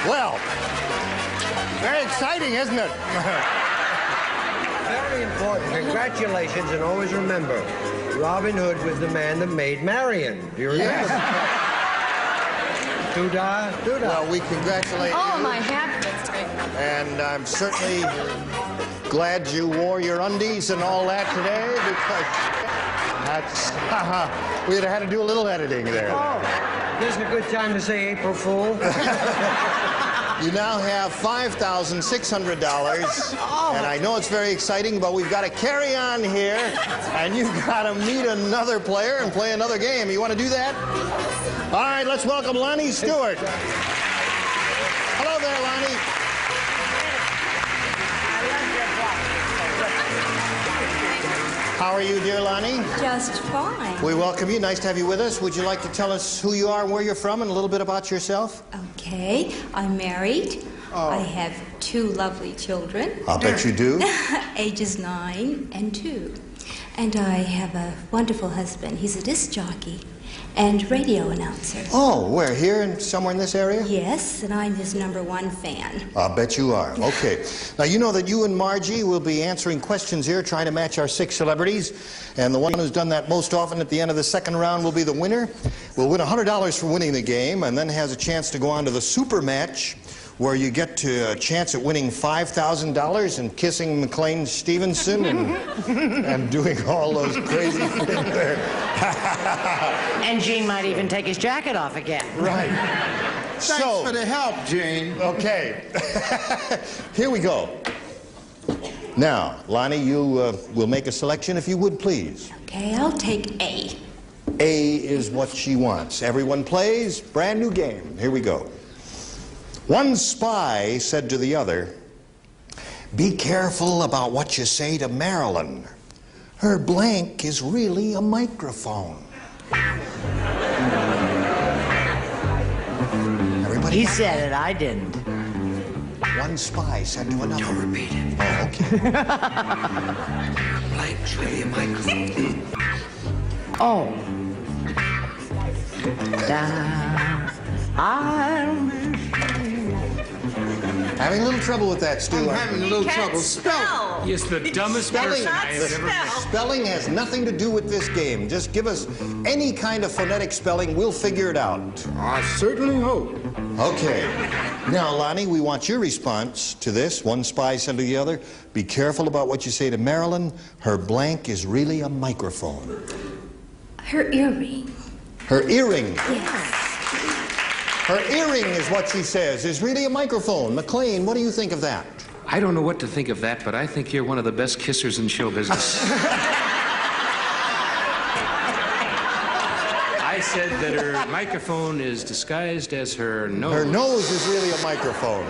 Well, very exciting, isn't it? Very important. Congratulations, and always remember, Robin Hood was the man that made Marion. Do you remember? Yes. Doodah, doodah. Well, we congratulate Oh, you. my hat. And I'm certainly glad you wore your undies and all that today, because that's... we'd have had to do a little editing there. Oh, this is a good time to say April Fool. You now have $5,600, and I know it's very exciting, but we've got to carry on here, and you've got to meet another player and play another game. You want to do that? All right, let's welcome Lonnie Stewart. Hello there, Lonnie. How are you, dear Lonnie? Just fine. We welcome you. Nice to have you with us. Would you like to tell us who you are, where you're from, and a little bit about yourself? Okay, I'm married. I have 2 lovely children. I'll bet you do. Ages 9 and 2. And I have a wonderful husband. He's a disc jockey and radio announcer. Oh, where? Here, somewhere in this area? Yes, and I'm his #1 fan. I'll bet you are. Okay. Now, you know that you and Margie will be answering questions here, trying to match our 6 celebrities. And the one who's done that most often at the end of the second round will be the winner. Will win $100 for winning the game, and then has a chance to go on to the super match, where you get to a chance at winning $5,000 and kissing McLean Stevenson and doing all those crazy things there. And Gene might even take his jacket off again. Right. Thanks for the help, Gene. Okay. Here we go. Now, Lonnie, you will make a selection if you would, please. Okay, I'll take A. A is what she wants. Everyone plays. Brand new game. Here we go. One spy said to the other, "Be careful about what you say to Marilyn. Her blank is really a microphone." Everybody He said it, I didn't. One spy said to another. Don't repeat it. Oh, okay. Blank's really a microphone. Oh. I'm Having a little trouble with that, Stu. I'm having a little trouble spelling. He is the dumbest Spelling, person I have ever met. spelling has nothing to do with this game. Just give us any kind of phonetic spelling, we'll figure it out. I certainly hope. Okay. Now, Lonnie, we want your response to this. One spy said to the other, "Be careful about what you say to Marilyn. Her blank is really a microphone." Her earring. Her earring. Yes. Her earring is what she says, is really a microphone. McLean, what do you think of that? I don't know what to think of that, but I think you're one of the best kissers in show business. I said that her microphone is disguised as her nose. Her nose is really a microphone.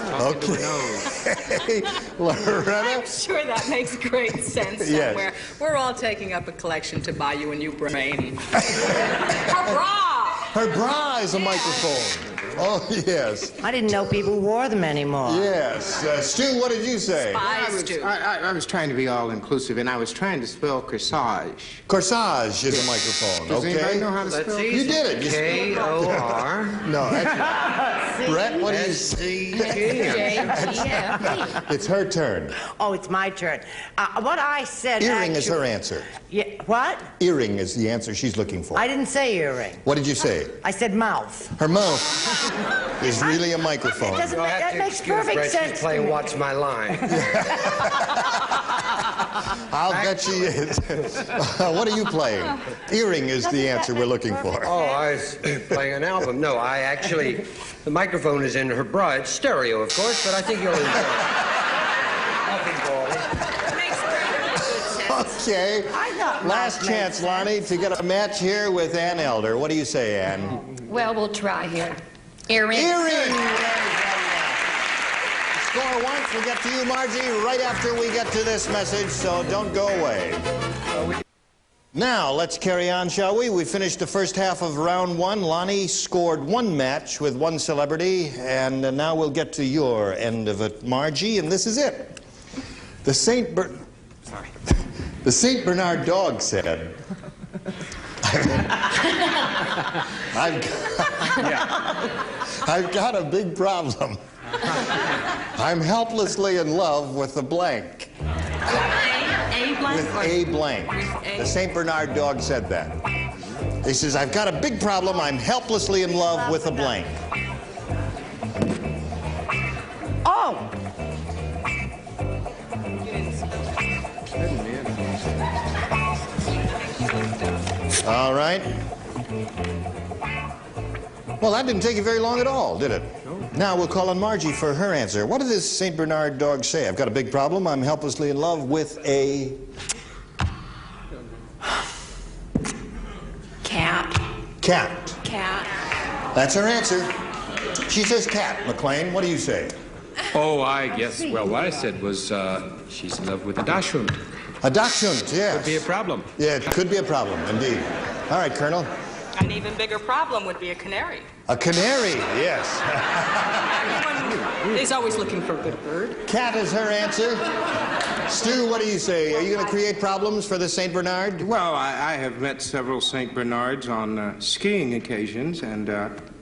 Talking to Okay. her nose. Loretta? I'm sure that makes great sense Yes. somewhere. We're all taking up a collection to buy you a new brain. Her bra! Her bra is a microphone. Oh, yes. I didn't know people wore them anymore. Yes. Stu, what did you say? Spies do. I was trying to be all-inclusive, and I was trying to spell corsage. Corsage is a microphone. Does Okay. anybody know how to spell You did it. You K-O-R. No, actually, Brett, what do you It's her turn. Oh, it's my turn. What I said. Earring is her answer. Yeah, what? Earring is the answer she's looking for. I didn't say earring. What did you say? I said mouth. Her mouth is really a microphone. That makes perfect sense. She's playing What's My Line? I'll bet she is. What are you playing? Earring is the answer we're looking for. Oh, I was playing an album. No, I actually, the microphone is in her bra. It's stereo, of course, but I think you'll enjoy it. Okay. Last chance, Lonnie, to get a match here with Ann Elder. What do you say, Ann? Well, we'll try here. Earring. Earring! Score once. We'll get to you, Margie, right after we get to this message, so don't go away. Now, let's carry on, shall we? We finished the first half of round one. Lonnie scored one match with one celebrity, and now we'll get to your end of it, Margie, and this is it. The St. Bernard dog said, I've got a big problem. I'm helplessly in love with a blank. With a blank. The St. Bernard dog said that. He says, I've got a big problem. I'm helplessly in love with a blank. Oh! All right. Well, that didn't take you very long at all, did it? No. Now we'll call on Margie for her answer. What did this St. Bernard dog say? I've got a big problem. I'm helplessly in love with a... Cat. Cat. Cat. That's her answer. She says cat. McLean, what do you say? Oh, I guess, well, what I said was she's in love with a dachshund. A dachshund, yes. Could be a problem. Yeah, it could be a problem, indeed. All right, Colonel. An even bigger problem would be a canary. A canary, yes. Everyone is always looking for a good bird. Cat is her answer. Stu, what do you say? Are you going to create problems for the St. Bernard? Well, I have met several St. Bernards on skiing occasions, and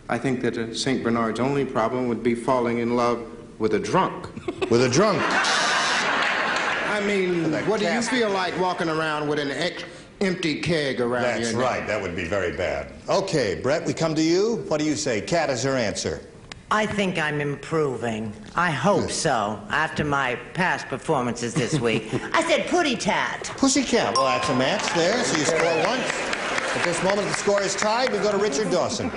I think that a St. Bernard's only problem would be falling in love with a drunk. With a drunk? I mean, what do you feel like walking around with an empty keg around your neck? That's right. That would be very bad. Okay, Brett, we come to you. What do you say? Cat is her answer. I think I'm improving. I hope so, after my past performances this week. I said putty tat. Pussycat. Well, that's a match there, so you score once. At this moment, the score is tied. We go to Richard Dawson.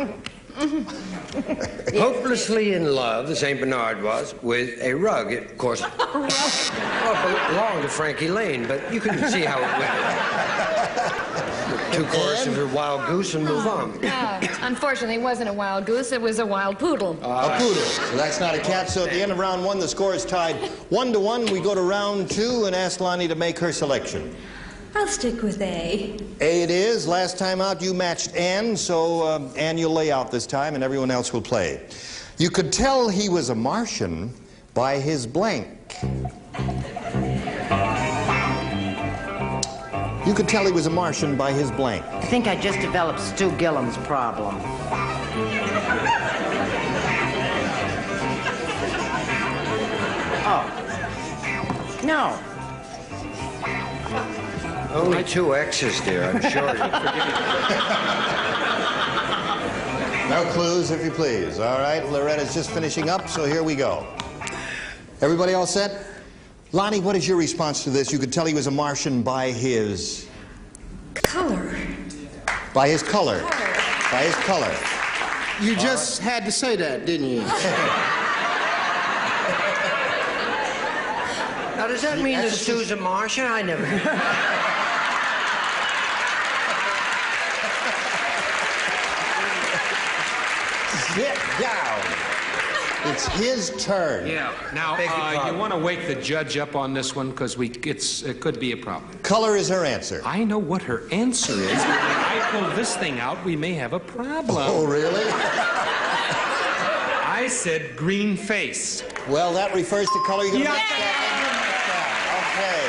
Hopelessly in love, the St. Bernard was, with a rug. It, of course, belonged to Frankie Lane, but you can see how it went. 2 choruses of Wild Goose and move on. Unfortunately, it wasn't a wild goose. It was a wild poodle. A poodle. So that's not a cat. So at the end of round one, the score is tied 1-1. We go to round 2 and ask Lonnie to make her selection. I'll stick with A. A it is. Last time out, you matched Ann, so Ann, you'll lay out this time, and everyone else will play. You could tell he was a Martian by his blank. You could tell he was a Martian by his blank. I think I just developed Stu Gillum's problem. Oh. No. Only 2 X's, dear, I'm sure. No clues, if you please. All right, Loretta's just finishing up, so here we go. Everybody all set? Lonnie, what is your response to this? You could tell he was a Martian by his... Color. By his color. By his color. You just had to say that, didn't you? Now, does that mean that Stu's a Martian? I never... Sit down. It's his turn. Yeah. Now, you want to wake the judge up on this one because it could be a problem. Color is her answer. I know what her answer is. If I pull this thing out, we may have a problem. Oh, really? I said green face. Well, that refers to color. You're gonna make that. Okay.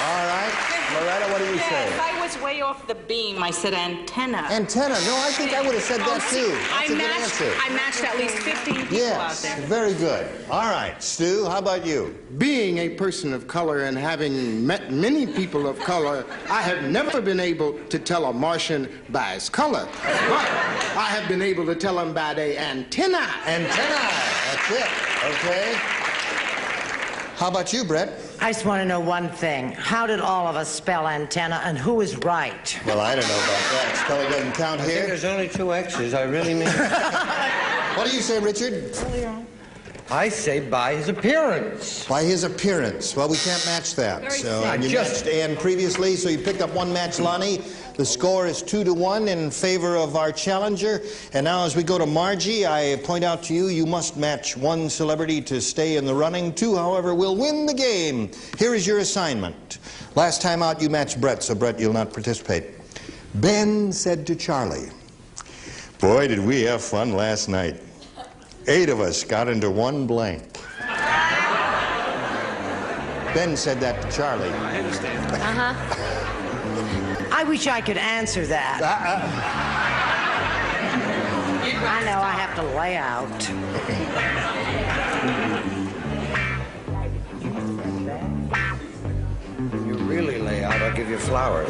All right. Loretta, what did you say? Yes, I was way off the beam. I said antenna. Antenna. No, I think I would have said that too. I That's a good answer. matched at least 15 people out Yes, there. very good. All right, Stu, how about you? Being a person of color and having met many people of color, I have never been able to tell a Martian by his color. But I have been able to tell him by the antenna. Antenna. That's it. Okay. How about you, Brett? I just want to know one thing. How did all of us spell antenna, and who is right? Well, I don't know about that. Spelling doesn't count I think here. there's only 2 X's. I really mean it. What do you say, Richard? I say by his appearance. By his appearance. Well, we can't match that. So and you matched Ann previously, so you picked up 1 match, Lonnie. The score is 2-1 in favor of our challenger. And now as we go to Margie, I point out to you, you must match 1 celebrity to stay in the running. 2, however, will win the game. Here is your assignment. Last time out, you matched Brett, so Brett, you'll not participate. Ben said to Charlie, "Boy, did we have fun last night. 8 of us got into 1 blank." Ben said that to Charlie. I understand. Uh-huh. I wish I could answer that. I know I have to lay out. You really lay out, I'll give you flowers.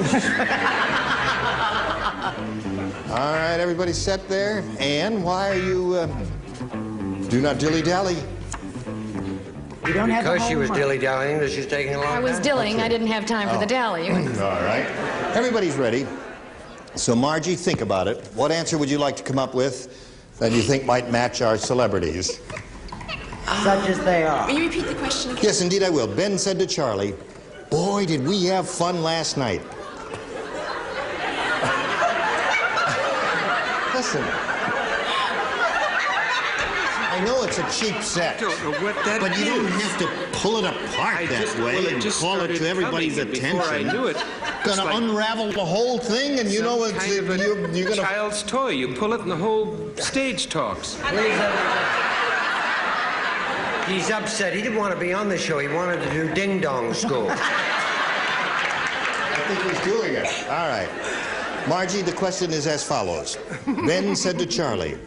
All right, everybody set there. Ann, why are you... do not dilly-dally. You don't have Because she was dilly-dallying, that she's taking a long time. I was dillying. I didn't have time for the dally. All right. Everybody's ready. So, Margie, think about it. What answer would you like to come up with that you think might match our celebrities? Such as they are. Will you repeat the question again? Yes, indeed I will. Ben said to Charlie, "Boy, did we have fun last night." Listen. I know it's a cheap set, I don't know what that but you don't have to pull it apart that way and call it to everybody's attention. Before I knew it. Gonna unravel the whole thing, and you know it's kind of you're gonna. child's toy. You pull it and the whole stage talks. He's upset. He didn't want to be on the show. He wanted to do Ding Dong School. I think he's doing it. All right. Margie, the question is as follows. Ben said to Charlie,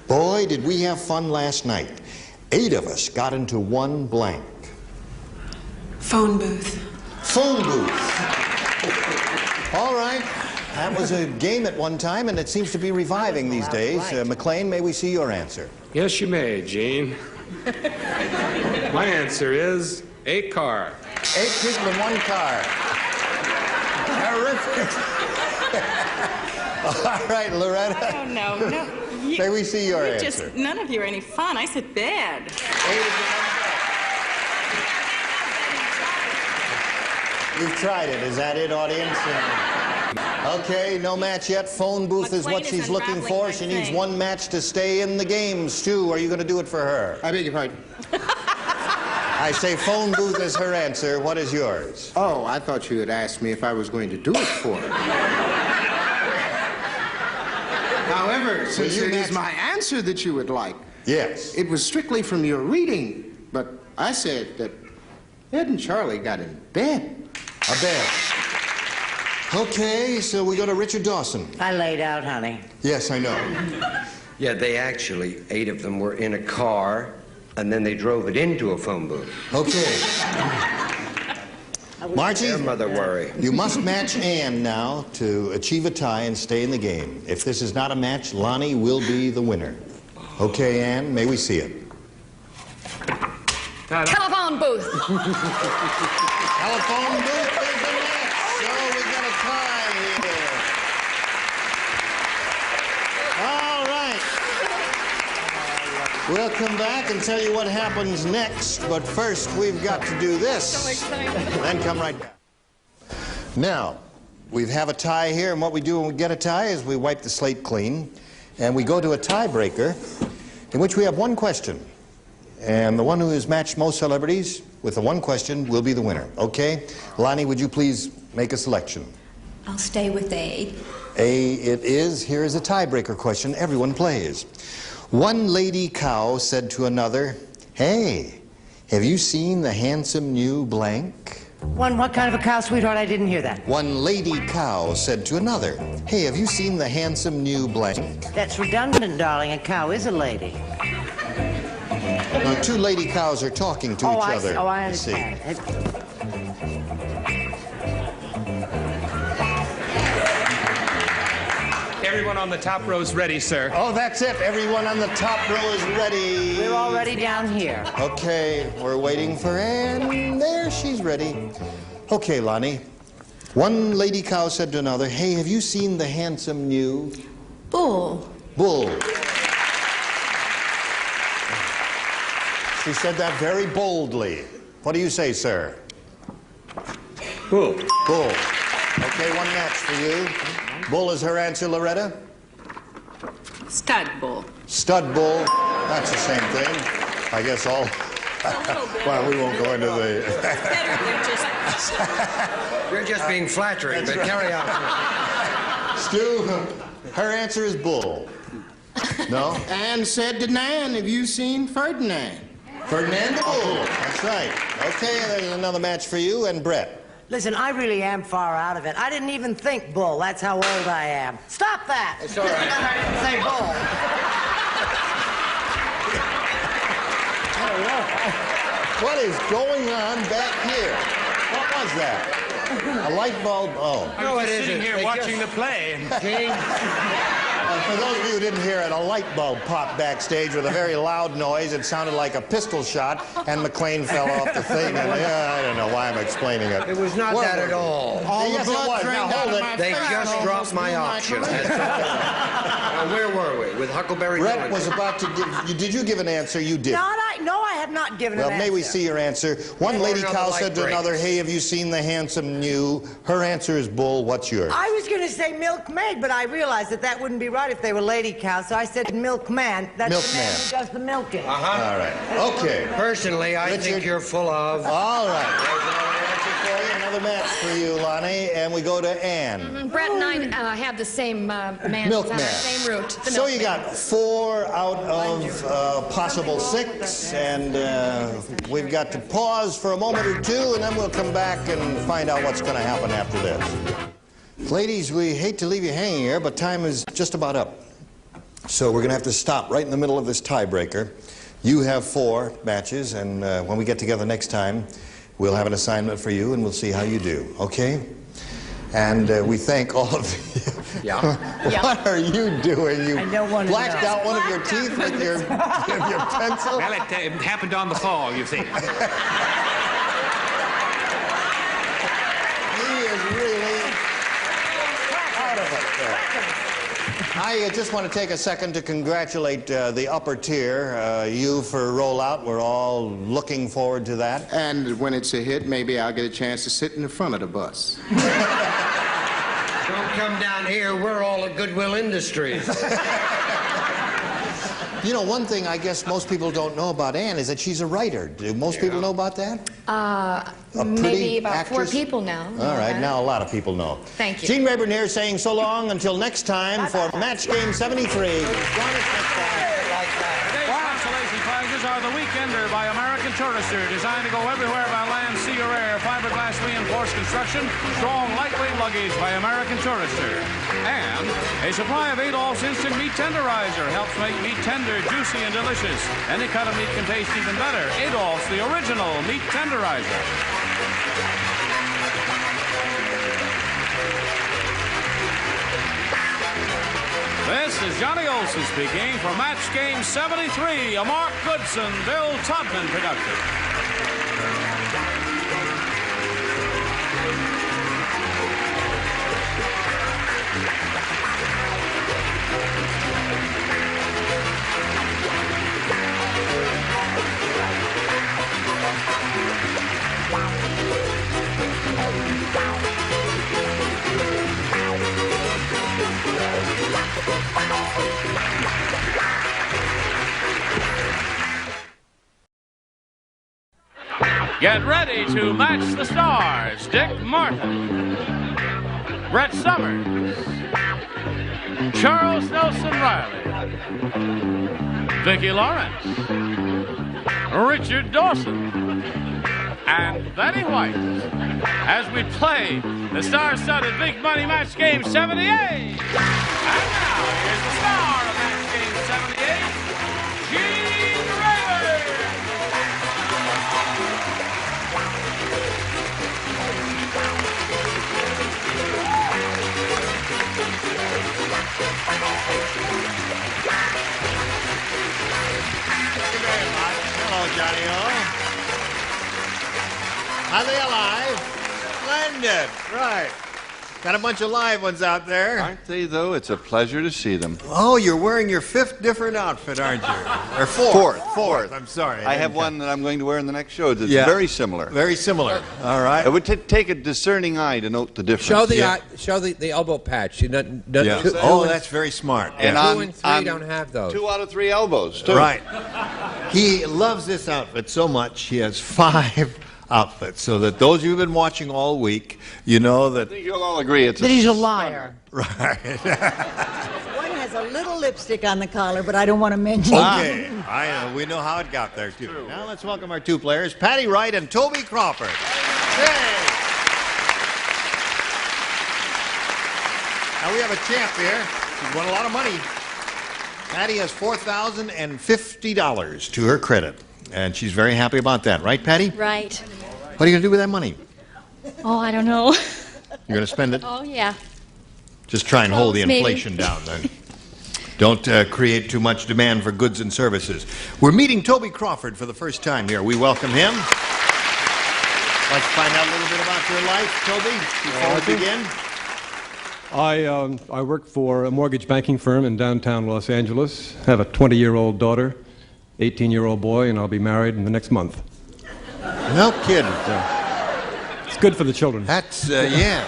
"Boy, did we have fun last night. 8 of us got into 1 blank." Phone booth. Phone booth. All right. That was a game at one time, and it seems to be reviving these days. McLean, may we see your answer? Yes, you may, Gene. My answer is a car. 8 people in 1 car. Terrific. All right, Loretta. I don't know. No. May we see your answer? Just none of you are any fun. I said bad. You've tried it. Is that it, audience? Okay, no match yet. Phone booth is what she's looking for. She needs 1 match to stay in the game. Stu, are you going to do it for her? I beg your pardon? I say phone booth is her answer. What is yours? Oh, I thought you had asked me if I was going to do it for her. However, since it is my answer that you would like, yes, it was strictly from your reading, but I said that Ed and Charlie got in bed. A bed. Okay, so we go to Richard Dawson. I laid out, honey. Yes, I know. Yeah, they actually, 8 of them were in a car, and then they drove it into a phone booth. Okay. Margie, Their mother worry. you must match Ann now to achieve a tie and stay in the game. If this is not a match, Lonnie will be the winner. Okay, Ann, may we see it? Telephone booth. Telephone booth is the match. So we got a tie here. All right. We'll come back and tell you what happens next, but first we've got to do this. Then come right back. Now, we have a tie here, and what we do when we get a tie is we wipe the slate clean, and we go to a tiebreaker in which we have 1 question. And the one who has matched most celebrities with the 1 question will be the winner. Okay? Lonnie, would you please make a selection? I'll stay with A. A it is. Here is a tiebreaker question. Everyone plays. One lady cow said to another, "Hey, have you seen the handsome new blank?" What kind of a cow, sweetheart? I didn't hear that. One lady cow said to another, "Hey, have you seen the handsome new blank?" That's redundant, darling. A cow is a lady. No, two lady cows are talking to each other. I you see. understand. Everyone on the top row is ready, sir. Oh, that's it. Everyone on the top row is ready. We're all ready down here. Okay, we're waiting for Ann. There, she's ready. Okay, Lonnie. One lady cow said to another, "Hey, have you seen the handsome new Bull. bull?" She said that very boldly. What do you say, sir? Bull. Bull. Okay, one match for you. Bull is her answer, Loretta? Stud bull. Stud bull. That's the same thing. I guess all... Well, we won't go into the... You're just being flattering, but carry on. Stu, her answer is bull. No? Anne said to Nan, "Have you seen Ferdinand?" Ferdinand the bull. That's right. Okay, there's another match for you and Brett. Listen, I really am far out of it. I didn't even think bull. That's how old I am. Stop that! It's all right. I didn't say bull. What is going on back here? What was that? A light bulb? Oh. I was just sitting here watching the play. For those of you who didn't hear it, a light bulb popped backstage with a very loud noise. It sounded like a pistol shot, and McLean fell off the thing. And I don't know why I'm explaining it. It was not that at all. Yes, it was. Now hold it. They just dropped my option. Where were we? With Huckleberry Brett Finn? was about to give... Did you give an answer? You did. No, I have not given an Well, answer. may we see your answer? One lady cow said to another, "Hey, have you seen the handsome new?" Her answer is bull. What's yours? I was going to say milkmaid, but I realized that wouldn't be right if they were lady cows, so I said milkman. That's the man who does the milking. All right. Okay. Personally, I think you're full of... All right. There's another answer for you. Another match for you, Lonnie. And we go to Ann. Brett and I have the same man. Milkman. Same route. the So you milkman. got 4 out of possible 6, and we've got to pause for a moment or two, and then we'll come back and find out what's going to happen after this. Ladies, we hate to leave you hanging here, but time is just about up. So we're going to have to stop right in the middle of this tiebreaker. You have 4 matches, and when we get together next time, we'll have an assignment for you, and we'll see how you do, okay? And we thank all of you. Yeah. What are you doing? You blacked know. out one of your teeth with your pencil? Well, it happened on the fall, you see. He is really out of it. I just want to take a second to congratulate the upper tier, you for rollout. We're all looking forward to that. And when it's a hit, maybe I'll get a chance to sit in the front of the bus. Don't come down here. We're all at Goodwill Industries. You know, one thing I guess most people don't know about Ann is that she's a writer. Do most people know about that? Maybe about actress? 4 people now. All right, now a lot of people know. Thank you. Gene Rayburn here saying so long until next time for Match Game 73. Today's consolation prizes are the Weekender by American Tourister, designed to go everywhere by land, sea, or air. Fiberglass reinforced construction, strong, lightweight luggage by American Tourister. And a supply of Adolph's Instant Meat Tenderizer helps make meat tender, juicy, and delicious. Any cut of meat can taste even better. Adolph's, the original meat tenderizer. This is Johnny Olson speaking for Match Game 73, a Mark Goodson, Bill Todman production. Get ready to match the stars. Dick Martin, Brett Summers, Charles Nelson Riley, Vicki Lawrence, Richard Dawson, and Betty White as we play the star-studded Big Money Match Game 78. And now, here's the star of Match Game 78, Gene Rayburn. Thank you very much. Hello, Johnny-O. Are they alive? Splendid. Right. Got a bunch of live ones out there. Aren't they, though? It's a pleasure to see them. Oh, you're wearing your fifth different outfit, aren't you? Or fourth. I'm sorry. I have one that I'm going to wear in the next show that's Yeah. very similar. Very similar. All right. It would take a discerning eye to note the difference. Show the elbow patch. You not, Yeah. That's very smart. And two and three don't have those. 2 out of 3 elbows, too. Right. He loves this outfit so much, he has 5 outfits, so that those of you who've been watching all week, you know that... I think you'll all agree it's That he's a liar. Right. One has a little lipstick on the collar, but I don't want to mention Okay. I know. We know how it got there, too. Now let's welcome our 2 players, Patty Wright and Toby Crawford. Yay! Now we have a champ here. She's won a lot of money. Patty has $4,050 to her credit, and she's very happy about that. Right, Patty? Right. What are you going to do with that money? Oh, I don't know. You're going to spend it? Oh, yeah. Just try and hold the Maybe. inflation down, then. Don't create too much demand for goods and services. We're meeting Toby Crawford for the first time here. We welcome him. Like to find out a little bit about your life, Toby, before we begin? I work for a mortgage banking firm in downtown Los Angeles. Have a 20-year-old daughter, 18-year-old boy, and I'll be married in the next month. No kidding. It's good for the children. That's, yes.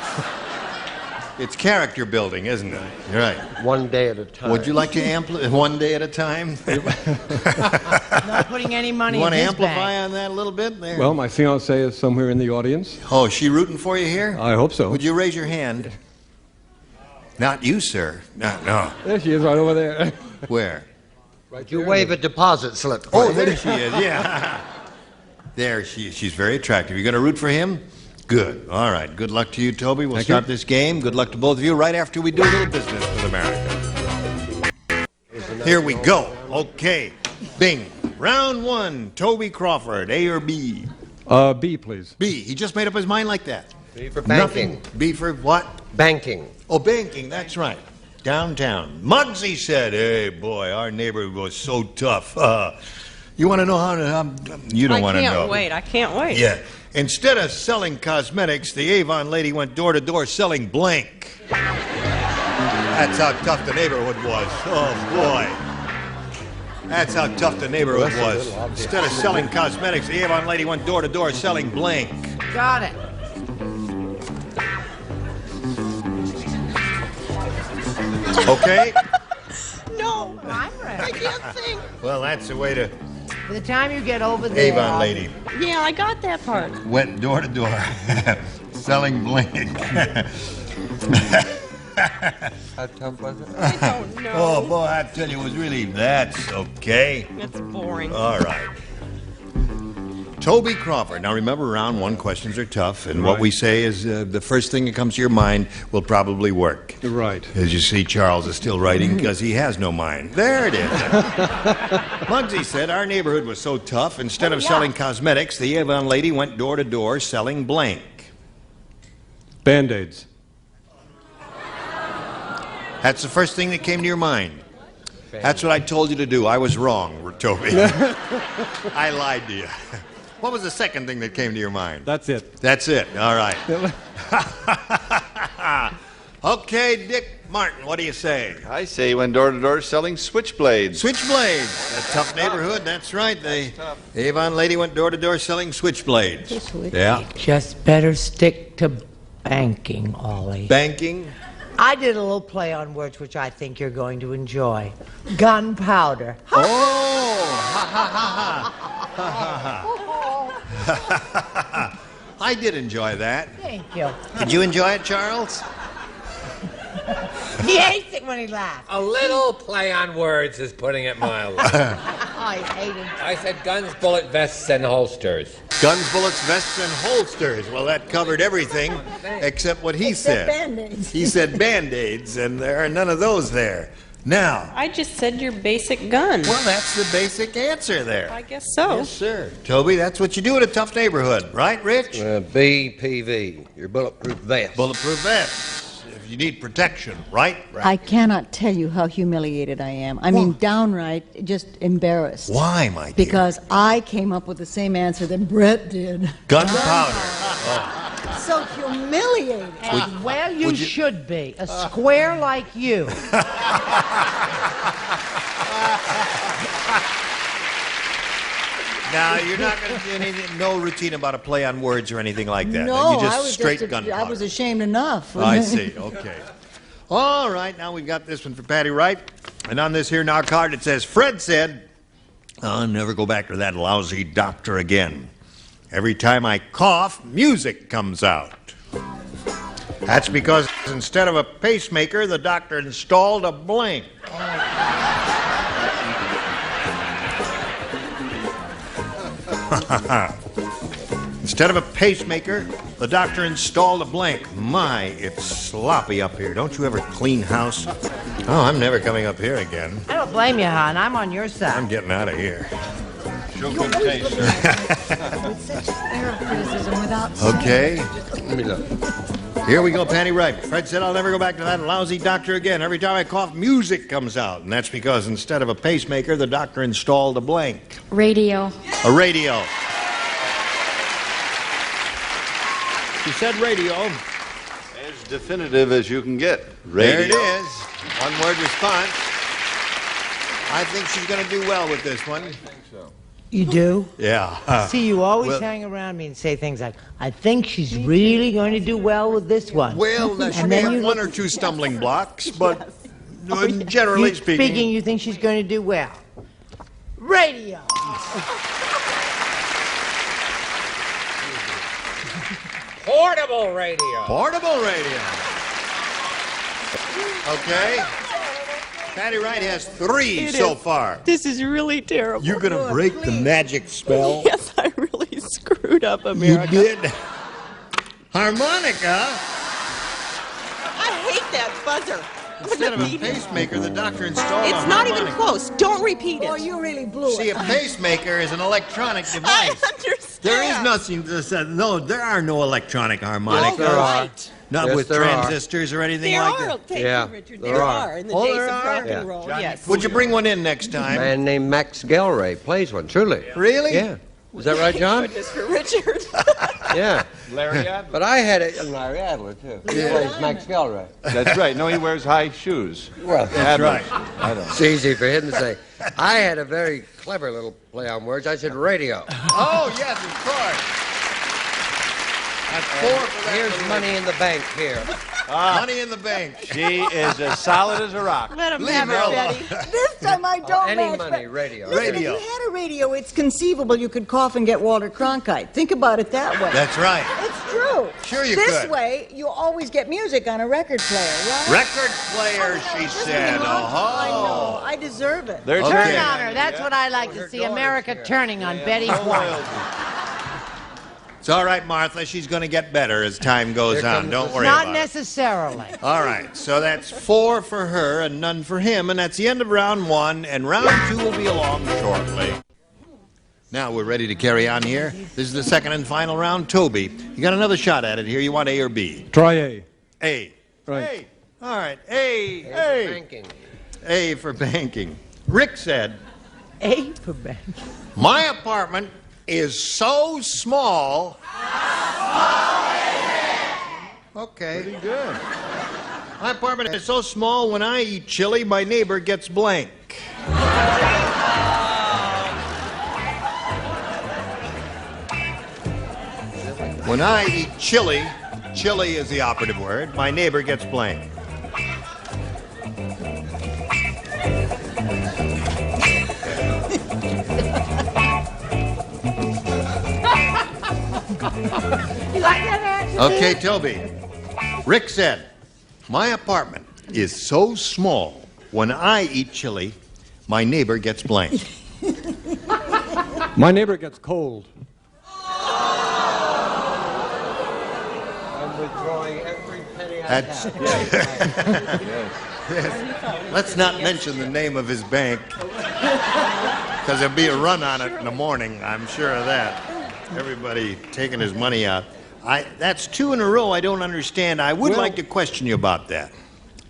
It's character building, isn't it? You're right. One day at a time. Would you like to amplify one day at a time? Not putting any money You in want to his amplify bank. on that a little bit there? Well, my fiancée is somewhere in the audience. Oh, is she rooting for you here? I hope so. Would you raise your hand? Not you, sir. No. There she is, right over there. Where? Would you wave a deposit slip? Oh, there she is. Yeah. There she is. She's very attractive. You going to root for him? Good. All right. Good luck to you, Toby. We'll start this game. Good luck to both of you right after we do a little business with America. Here we go. Okay. Bing. Round 1. Toby Crawford. A or B? B, please. B. He just made up his mind like that. B for banking. Nothing. B for what? Banking. Oh, banking. That's right. Downtown. Muggsy said, hey, boy, our neighborhood was so tough. You want to know how to... you don't want to know. I can't wait. Yeah. Instead of selling cosmetics, the Avon lady went door to door selling blank. That's how tough the neighborhood was. Oh, boy. That's how tough the neighborhood was. Instead of selling cosmetics, the Avon lady went door to door selling blank. Got it. Okay? No, I'm ready. I can't think. Well, that's the way to... By the time you get over there... Avon lady Yeah, I got that part. went door to door selling blank. How tough was it? I don't know. Oh, boy, I tell you, it was really... That's okay. That's boring. All right. Toby Crawford. Now, remember, round 1 questions are tough, and what we say is the first thing that comes to your mind will probably work. Right. As you see, Charles is still writing because he has no mind. There it is. Muggsy said our neighborhood was so tough, instead of selling cosmetics, the Avon lady went door to door selling blank. Band-Aids. That's the first thing that came to your mind. That's what I told you to do. I was wrong, Toby. I lied to you. What was the second thing that came to your mind? That's it. That's it. All right. Okay, Dick Martin, what do you say? I say he went door to door selling switchblades. Switchblades. A tough neighborhood. That's right. The Avon lady went door to door selling switchblades. Yeah. Just better stick to banking, Ollie. Banking. I did a little play on words which I think you're going to enjoy. Gunpowder. I did enjoy that. Thank you. Did you enjoy it, Charles? He hates it when he laughs. A little play on words is putting it mildly. I hate him. I said guns, bullet vests, and holsters. Guns, bullets, vests, and holsters. Well, that covered everything except what he said. Band-Aids. He said Band-Aids, and there are none of those there. Now, I just said your basic gun. well, that's the basic answer there. I guess so. Yes, sir. Toby, that's what you do in a tough neighborhood, right, Rich? BPV, your bulletproof vest. Bulletproof vest. If you need protection, right? I cannot tell you how humiliated I am. I mean, downright just embarrassed. Why, my dear? Because I came up with the same answer that Brett did. Gunpowder. So humiliated. Well, you should be. A square like you. Now, you're not going to do anything, no routine about a play on words or anything like that. No, you just I was straight just gunpowder. I was ashamed enough. I see. Okay. All right. Now we've got this one for Patty Wright. And on this here now card it says, Fred said, I'll never go back to that lousy doctor again. Every time I cough, music comes out. That's because instead of a pacemaker, the doctor installed a blank. Instead of a pacemaker, the doctor installed a blank. My, it's sloppy up here. Don't you ever clean house? Oh, I'm never coming up here again. I don't blame you, hon. I'm on your side. I'm getting out of here. Show good taste, sir. With such air of criticism without Okay. Let me look. Here we go, Patty Wright. Fred said, I'll never go back to that lousy doctor again. Every time I cough, music comes out. And that's because instead of a pacemaker, the doctor installed a blank. Radio. A radio. She said radio. As definitive as you can get. There Radio. it is. One-word response. I think she's going to do well with this one. I think so. You do? Yeah. See, you always well- hang around me and say things like, I think she's really going to do well with this one. Well, now, she And may then have you one look- or two stumbling blocks, but generally speaking... you think she's going to do well. Radio. Portable radio. Portable radio. Okay. Patty Wright has 3 It so is. far. This is really terrible. You're going to break the magic spell. Yes, I really screwed up, You America. did. Harmonica. I hate that buzzer. Instead of a pacemaker, the doctor installed a It's not even harmonica. close. Don't repeat it. Oh, you really blew See, it. a pacemaker is an electronic I device. understand. There is nothing to say. No, there are no electronic harmonicas. There are. Right. Not Yes, with there are. transistors or anything There like are. that. Thank Yeah, you, Richard. there There are. are in the Oh, days there of are? rock and Yeah. roll. Johnny Yes. Would you bring one in next A time? man named Max Gelray plays one, truly. Really? Yeah. Is that right, John? Goodness for Richard. Yeah. Larry Adler. But I had it, and Larry Adler, too. He plays Max Gelray. That's right. No, he wears high shoes. Well, That's right. I don't. it's easy for him to say. I had a very clever little play on words. I said radio. Oh, yes, of course. That's 4 for that. Here's little- money in the bank here. Money in the bank. She is as solid as a rock. Let him Leave have her it, alone. Betty. This time I don't Any match. money, but- radio. Listen, Radio. if you had a radio, it's conceivable you could cough and get Walter Cronkite. Think about it that way. That's right. It's true. Sure you this could. way, you always get music on a record player, right? Record player, she Just said. a month. I know. Oh. I deserve it. They're Okay. Turn turning on her. That's what I like to see. America turning on Betty White. It's all right, Martha. She's going to get better as time goes Here on. comes Don't the- worry Not about it. necessarily. All right, so that's 4 for her and none for him, and that's the end of round 1, and round 2 will be along shortly. Now we're ready to carry on here. This is the second and final round. Toby, you got another shot at it here. You want A or B? Try A. A. Right. A. All right, A. A. Banking. A for banking. Rick said, A for bank. my apartment is so small. Okay. Pretty good. My apartment is so small, when I eat chili, my neighbor gets blank. When I eat chili, chili is the operative word, my neighbor gets blank. You like that answer? Okay, Toby. Rick said, my apartment is so small, when I eat chili, my neighbor gets blank. My neighbor gets cold. I'm withdrawing every penny I That's- have. Yes. Let's not mention the name of his bank, because there'll be a run on it in the morning. I'm sure of that. Everybody taking his money out. That's 2 in a row I don't understand. I would like to question you about that.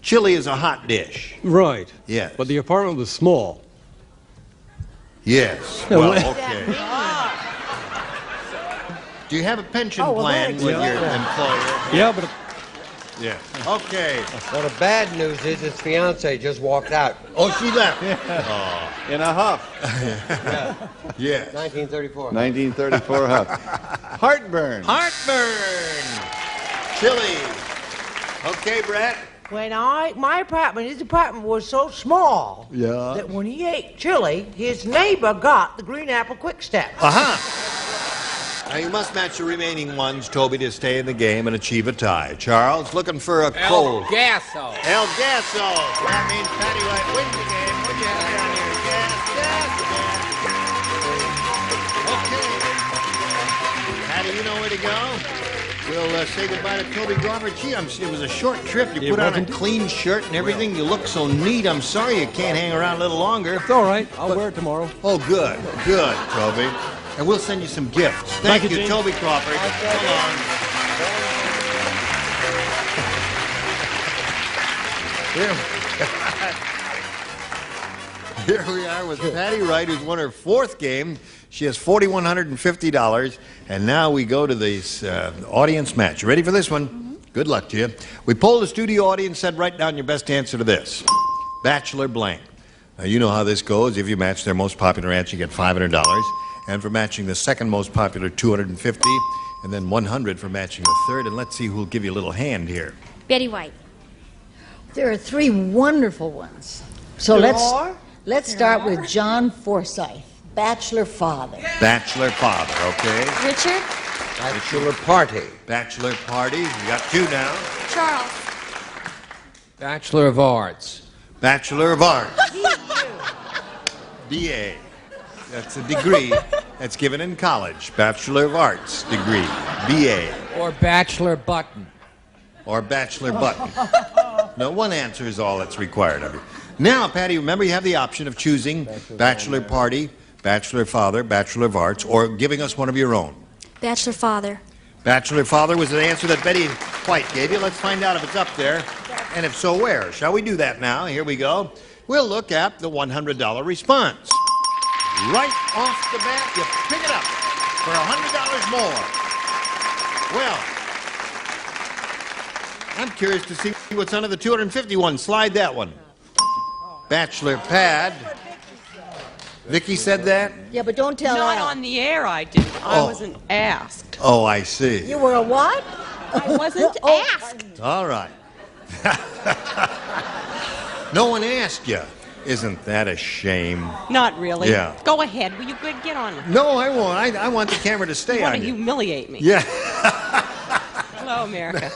Chili is a hot dish. Right. Yes. But the apartment was small. Yes. Yeah, Well, well- okay. Do you have a pension Oh, well, plan thanks. with Yeah. your employer? Yeah, but Yeah. Okay. Well, the bad news is his fiance just walked out. Oh, she left. Oh. In a huff. Yeah. 1934. 1934 huff. Heartburn. Heartburn. Chili. Okay, Brett. When his apartment was so small Yeah. that when he ate chili, his neighbor got the green apple quick step. Now you must match the remaining ones, Toby, to stay in the game and achieve a tie. Charles, looking for a cold. Gasso. El Gasso. That means Patty Wright wins the game. What do you have down here? Gas. Okay. Patty, you know where to go? We'll say goodbye to Toby Garver. Gee, it was a short trip. You put on a clean shirt and everything. You look so neat. I'm sorry you can't hang around a little longer. it's all right. I'll wear it tomorrow. Oh, good. Good, Toby. And we'll send you some gifts. Thank you, Gene. Toby Crawford. So long. Here we are with Patty Wright, who's won her 4th game. She has $4,150. And now we go to this audience match. You ready for this one? Good luck to you. We polled the studio audience, said write down your best answer to this. Bachelor blank. Now, you know how this goes. If you match their most popular answer, you get $500. And for matching the second most popular, $250. And then $100 for matching the third. And let's see who'll give you a little hand here. Betty White. There are 3 wonderful ones. So let's start with John Forsythe, bachelor father. Bachelor father, okay? Richard. Bachelor party. Bachelor party. You got 2 now. Charles. Bachelor of Arts. Bachelor of Arts. BA. That's a degree that's given in college. Bachelor of Arts degree. BA. Or Bachelor Button. Or Bachelor Button. No, one answer is all that's required of you. Now, Patty, remember you have the option of choosing Bachelor Party, Bachelor Father, Bachelor of Arts, or giving us one of your own. Bachelor Father. Bachelor Father was the answer that Betty White gave you. Let's find out if it's up there, and if so, where. Shall we do that now? Here we go. We'll look at the $100 response. Right off the bat, you pick it up for $100 more. Well, I'm curious to see what's under the 251. Slide that one. Bachelor pad. Vicky said that? Yeah, but don't tell Not Al. on the air, I didn't. I wasn't asked. Oh, I see. You were a what? I wasn't asked. All right. No one asked you. Isn't that a shame? Not really. Yeah. Go ahead. Will you get on with it? No, I won't. I want the camera to stay You want on to you. humiliate me. Yeah. Hello, America.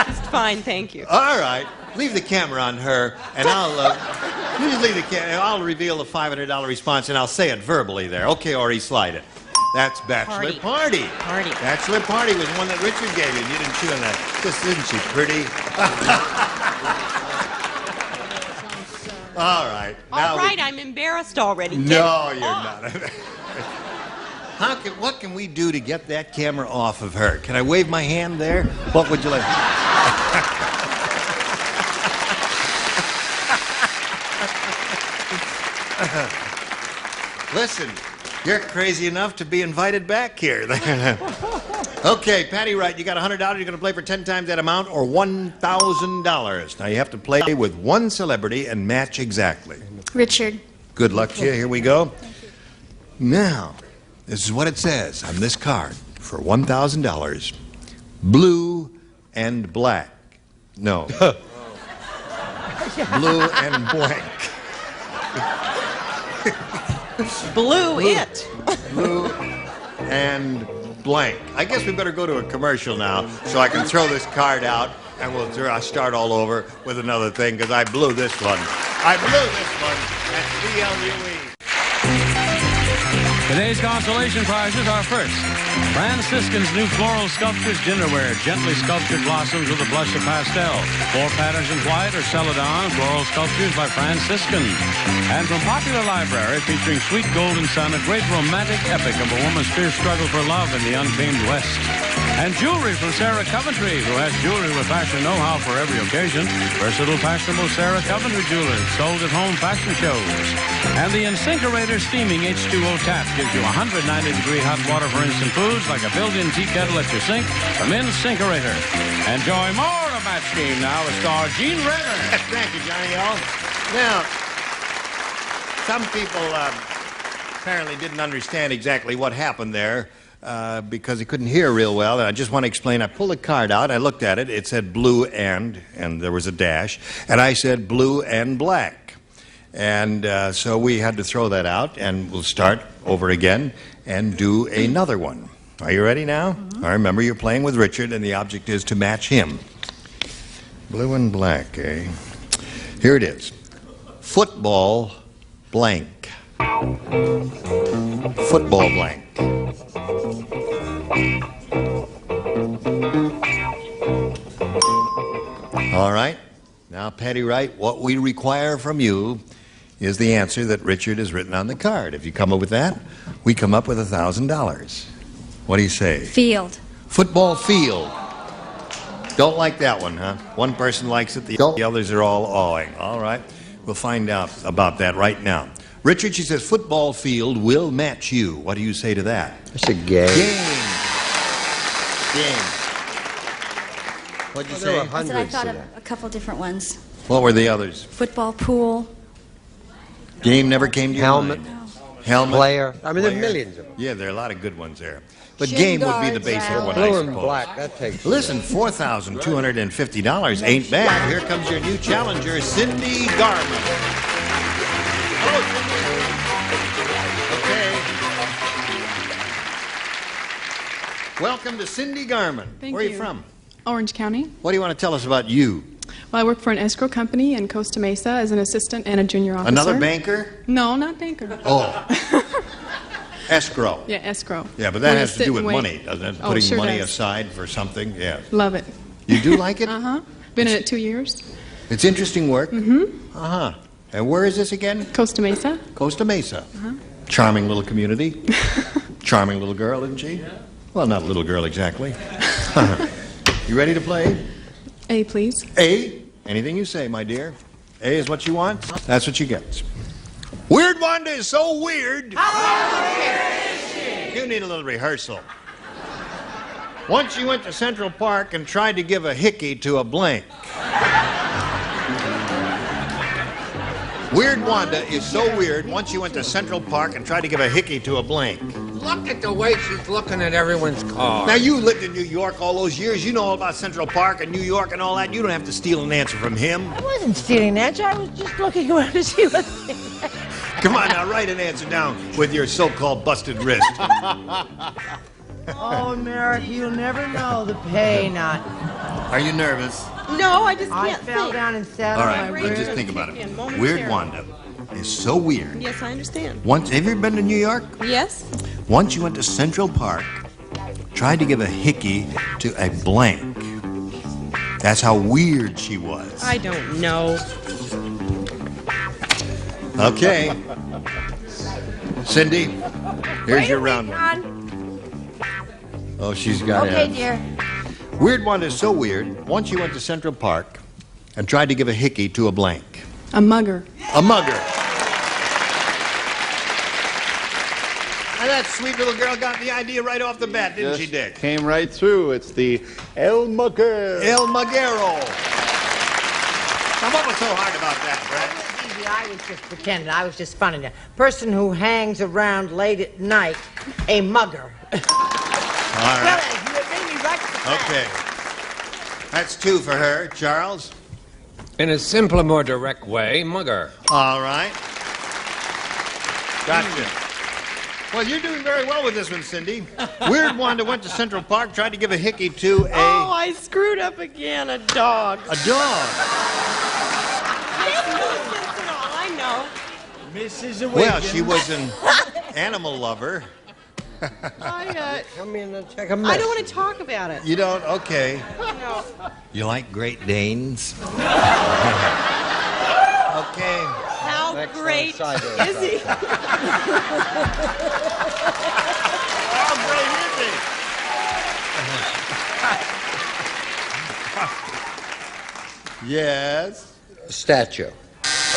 Just fine, thank you. All right. Leave the camera on her, and you just leave the camera. I'll reveal the $500 response, and I'll say it verbally there. Okay, Ori, slide it. That's Bachelor Party. Party. Bachelor Party was one that Richard gave you, and you didn't chew on that. Just, isn't she pretty? All right. All right, I'm embarrassed already. No, you're not. What can we do to get that camera off of her? Can I wave my hand there? What would you like? Listen, you're crazy enough to be invited back here. Okay, Patty Wright, you got $100. You're going to play for 10 times that amount or $1,000. Now you have to play with one celebrity and match exactly. Richard. Good luck to you. Here we go. Now, this is what it says on this card for $1,000. Blue and black. No. Blue and blank. Blue it. Blue and blank. I guess we better go to a commercial now so I can throw this card out and I'll start all over with another thing because I blew this one. I blew this one. That's BLUE. Today's consolation prizes are first, Franciscan's new floral sculptures dinnerware, gently sculptured blossoms with a blush of pastel. 4 patterns in white or celadon, floral sculptures by Franciscan. And from Popular Library, featuring Sweet Golden Sun, a great romantic epic of a woman's fierce struggle for love in the untamed West. And jewelry from Sarah Coventry, who has jewelry with fashion know-how for every occasion. Versatile, fashionable Sarah Coventry jewelry, sold at home fashion shows. And the Insinkerator Steaming H2O Tap gives you 190-degree hot water for instant foods like a built-in tea kettle at your sink from Insinkerator. Enjoy more of Match Game now with star Gene Rayburn. Thank you, Johnny O. Now, some people apparently didn't understand exactly what happened there. Because he couldn't hear real well. And I just want to explain. I pulled a card out. I looked at it. It said blue and there was a dash. And I said blue and black. And so we had to throw that out, and we'll start over again and do another one. Are you ready now? Mm-hmm. I remember you're playing with Richard, and the object is to match him. Blue and black, eh? Here it is. Football blank. Football blank. All right. Now, Patty Wright, what we require from you is the answer that Richard has written on the card. If you come up with that, we come up with $1,000. What do you say? Field. Football field. Don't like that one, huh? One person likes it, the others are all awing. All right. We'll find out about that right now. Richard, she says, football field will match you. What do you say to that? That's a game. Game. What'd you say? I said I thought of a couple different ones. What were the others? Football, pool. Game never came to your Helmet. mind? Helmet. Player. I mean, there are Player. millions of them. Yeah, there are a lot of good ones there. But Shin game would be the guards, basic one, Blue I and suppose. black, that takes. Listen, $4,250 ain't bad. Here comes your new challenger, Cindy Garman. Hello, Cindy. Okay. Welcome to Cindy Garman. Thank Where are you you. from? Orange County. What do you want to tell us about you? Well, I work for an escrow company in Costa Mesa as an assistant and a junior officer. Another banker? No, not banker. Oh. Escrow. Yeah, escrow. Yeah, but that Where you has to sit do with and wait. money, doesn't it? Oh, Putting sure money does. aside for something, yeah. Love it. You do like it? Uh-huh. Been in it 2 years. It's interesting work? Mm-hmm. Uh-huh. And where is this again? Costa Mesa. Costa Mesa. Uh-huh. Charming little community. Charming little girl, isn't she? Well, not a little girl exactly. You ready to play? A, please. A? Anything you say, my dear. A is what you want. That's what you get. Weird Wanda is so weird. You need a little rehearsal. Once you went to Central Park and tried to give a hickey to a blank. Weird Wanda is so weird. Once you went to Central Park and tried to give a hickey to a blank. Look at the way she's looking at everyone's car. Now, you lived in New York all those years. You know all about Central Park and New York and all that. You don't have to steal an answer from him. I wasn't stealing an answer. I was just looking around to see what. Come on now, write an answer down with your so-called busted wrist. Oh, Merrick, you'll never know the pain. Are you nervous? No, I just I can't fell think. down and sat All on right, my but wrist. just think about it. Kick in momentarily. Weird Wanda is so weird. Yes, I understand. Once, have you ever been to New York? Yes? Once you went to Central Park, tried to give a hickey to a blank. That's how weird she was. I don't know. Okay. Cindy, here's your round one. Hon. Oh, she's got Okay, it. dear. Weird Wanda is so weird. Once you went to Central Park and tried to give a hickey to a blank. A mugger. A mugger. And that sweet little girl got the idea right off the bat, didn't she, Dick? Came right through. It's the El Mugger. El Muguero. Now, what was so hard about that, Brett? I was just pretending. I was just funning. A person who hangs around late at night, a mugger. All Well, right. you made me right to the fact. Okay. That's 2 for her. Charles? In a simpler, more direct way, mugger. All right. Gotcha. Well, you're doing very well with this one, Cindy. Weird Wanda went to Central Park, tried to give a hickey to Oh, I screwed up again. A dog. a dog. I know. Mrs. Well, she was in animal lover. Come in and take a I don't want to talk about it. You don't? Okay. No. You like Great Danes? Okay. How great is he? How great is he? Yes. A statue. A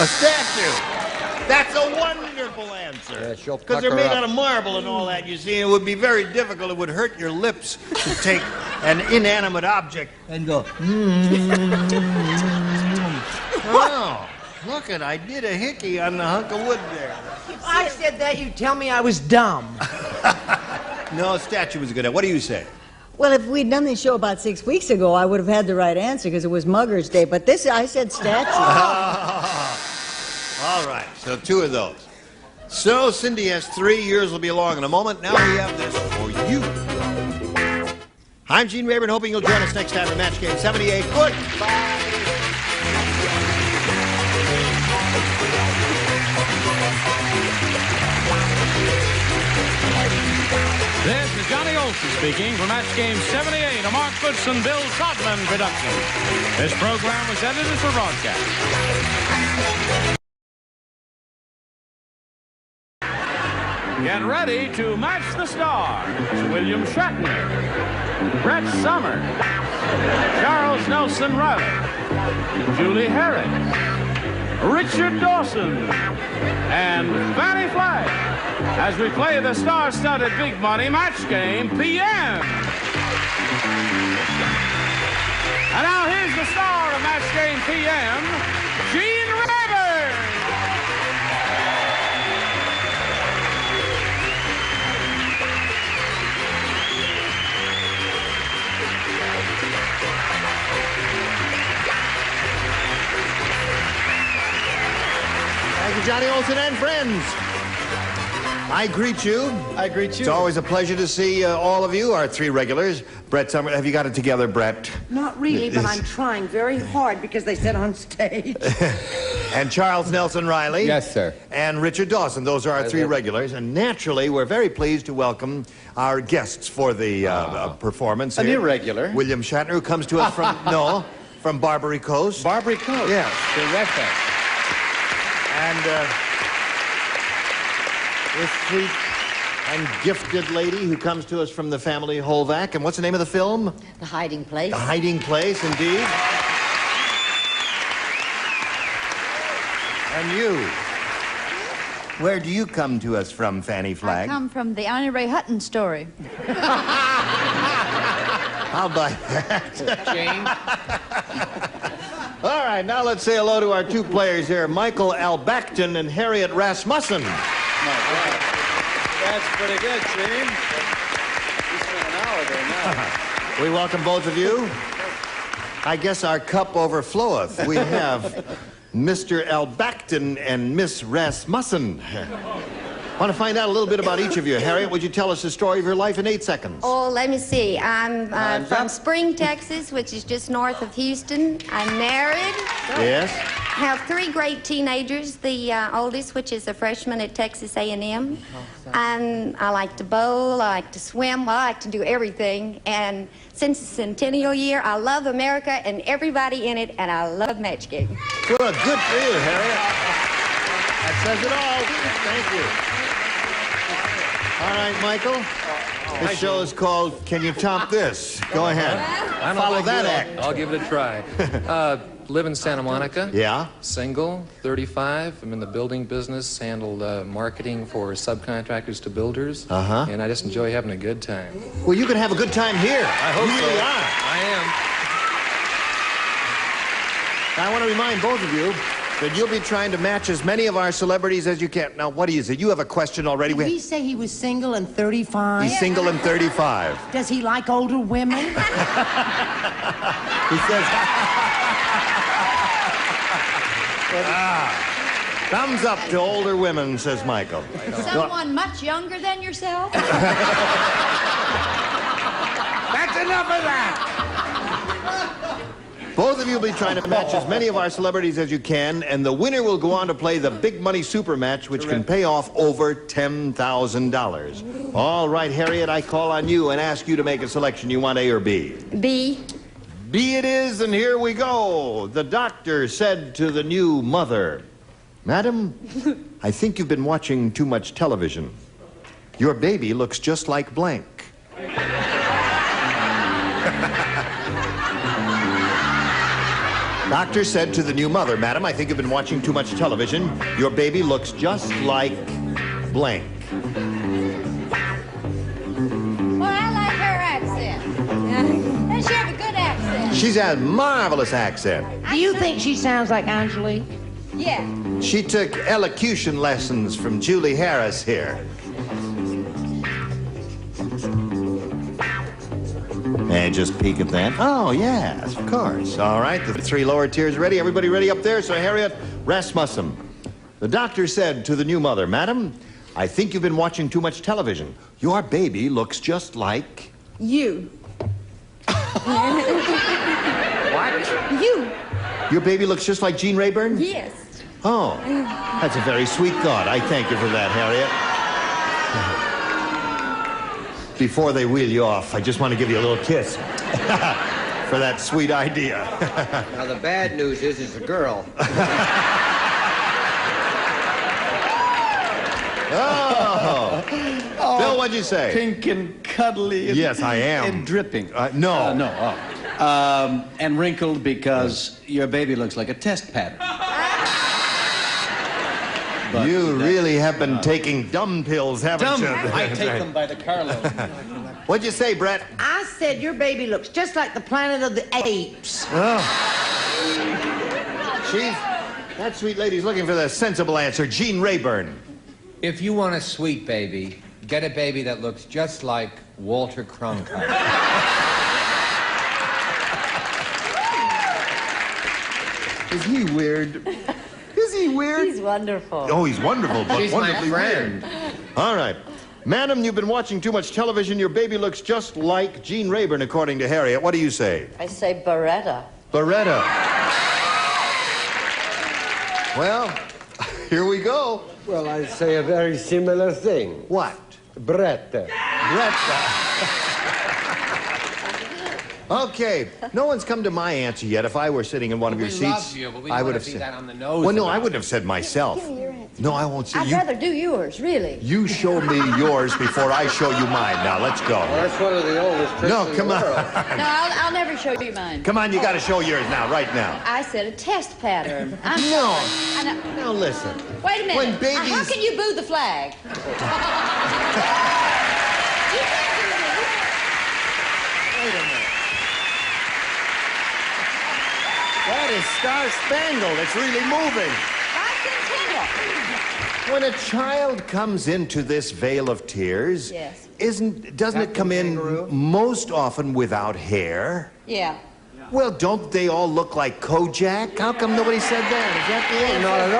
statue. That's a wonderful answer. Yeah, she'll Because they're pucker made up. out of marble and all that, you see. It would be very difficult. It would hurt your lips to take an inanimate object and go, Oh, look it, I did a hickey on the hunk of wood there. If I said that, you'd tell me I was dumb. No, a statue was a good one. What do you say? Well, if we'd done this show about 6 weeks ago, I would have had the right answer because it was Mugger's Day. But this, I said statue. All right, so 2 of those. So Cindy has 3. Yours will be along in a moment. Now we have this for you. I'm Gene Rayburn, hoping you'll join us next time in Match Game 78. Goodbye. This is Johnny Olson speaking for Match Game 78, a Mark Goodson, Bill Todman production. This program was edited for broadcast. Get ready to match the stars. William Shatner, Brett Somers, Charles Nelson Riley, Julie Harris, Richard Dawson, and Fannie Flagg as we play the star-studded Big Money Match Game PM. And now here's the star of Match Game PM, Gene Rayburn. Thank you, Johnny Olson and friends. I greet you. I greet you. It's always a pleasure to see all of you, our 3 regulars. Brett Somers, have you got it together, Brett? Not really, but I'm trying very hard because they said on stage. And Charles Nelson Riley. Yes, sir. And Richard Dawson. Those are our 3 regulars. And naturally, we're very pleased to welcome our guests for the performance. An here. irregular. William Shatner, who comes to us from Barbary Coast. Barbary Coast. Yes. Terrific. And this sweet and gifted lady who comes to us from the family Holvac. And what's the name of the film? The Hiding Place. The Hiding Place, indeed. And you, where do you come to us from, Fannie Flagg? I come from the Annie Ray Hutton story. How about that? Jane. All right, now let's say hello to our 2 players here, Michael Albacton and Harriet Rasmussen. That's pretty good, Gene. We spent an hour there now. We welcome both of you. I guess our cup overfloweth. We have Mr. Albacton and Miss Rasmussen. Want to find out a little bit about each of you. Harriet, would you tell us the story of your life in 8 seconds? Oh, let me see. I'm from Spring, Texas, which is just north of Houston. I'm married. Yes. Have 3 great teenagers. The oldest, which is a freshman at Texas A&M. And I like to bowl. I like to swim. I like to do everything. And since the centennial year, I love America and everybody in it, and I love Match Game. Good for you, Harriet. That says it all. Thank you. All right, Michael. This show is called Can You Top This? Go ahead. Follow that act. I'll give it a try. Live in Santa Monica. Yeah. Single, 35. I'm in the building business, handled marketing for subcontractors to builders. Uh-huh. And I just enjoy having a good time. Well, you can have a good time here. I hope you really so. are. I am. I want to remind both of you that you'll be trying to match as many of our celebrities as you can. Now, what do you say? You have a question already. Did he say he was single and 35? He's single and 35. Does he like older women? He says... thumbs up to older women, says Michael. Someone much younger than yourself? That's enough of that. Both of you will be trying to match as many of our celebrities as you can, and the winner will go on to play the big money super match, which can pay off over $10,000. All right, Harriet, I call on you and ask you to make a selection. You want A or B? B. B it is, and here we go. The doctor said to the new mother, "Madam, I think you've been watching too much television. Your baby looks just like blank." Doctor said to the new mother, "Madam, I think you've been watching too much television. Your baby looks just like blank." Well, I like her accent. Does she have a good accent? She's a marvelous accent. Do you think she sounds like Angelique? Yeah. She took elocution lessons from Julie Harris here. And just peek at that. Oh, yes, of course. All right, the three lower tiers ready. Everybody ready up there? So, Harriet Rasmussen. The doctor said to the new mother, "Madam, I think you've been watching too much television. Your baby looks just like..." You. What? You. Your baby looks just like Gene Rayburn? Yes. Oh, that's a very sweet thought. I thank you for that, Harriet. Before they wheel you off, I just want to give you a little kiss for that sweet idea. Now, the bad news is it's a girl. Oh. Bill, what'd you say? Pink and cuddly. Yes, I am. And dripping. No. No. And wrinkled because your baby looks like a test pattern. But you really have been taking dumb pills, haven't you? I take them by the carload. What'd you say, Brett? I said your baby looks just like the Planet of the Apes. Oh. That sweet lady's looking for the sensible answer. Gene Rayburn. If you want a sweet baby, get a baby that looks just like Walter Cronkite. Is he weird? Is he weird? He's wonderful. Oh, he's wonderful, but She's my wonderfully friend. weird. All right. Madam, you've been watching too much television. Your baby looks just like Gene Rayburn, according to Harriet. What do you say? I say Beretta. Beretta. Well, here we go. Well, I say a very similar thing. What? Brett. Okay, no one's come to my answer yet. If I were sitting in one of your We seats, love you, but we I don't would wanna have see said that on the nose Well, no, about I wouldn't have said myself. Give me your answer. No, I won't say I'd you. rather do yours, really. You show me yours before I show you mine. Now let's go. Well, that's one of the oldest tricks No, in come the on. world. No, I'll never show you mine. Come on, you got to show yours now, right now. I said a test pattern. I'm No. sorry. Now listen. Wait a minute. When How babies- can you boo the flag? You can't do that. Wait a minute. That is Star Spangled. It's really moving. Bicentennial. When a child comes into this vale of tears, Yes. doesn't it come in most often without hair? Yeah. Well, don't they all look like Kojak? How come nobody said that? Is that the answer? Not at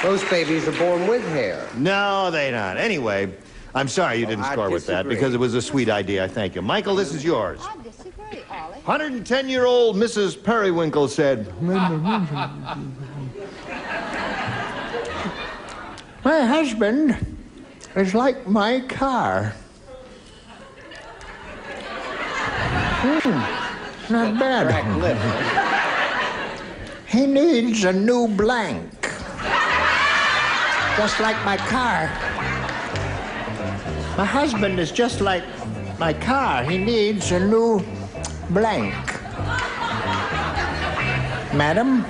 all. Most babies are born with hair. No, they not. Anyway, I'm sorry you didn't I score with that disagree. because it was a sweet idea. Thank you. Michael, this is yours. I disagree, Ollie. 110-year-old Mrs. Periwinkle said, "My husband is like my car. Not bad. He needs a new blank. Just like my car. My husband is just like my car. He needs a new blank. Madam?"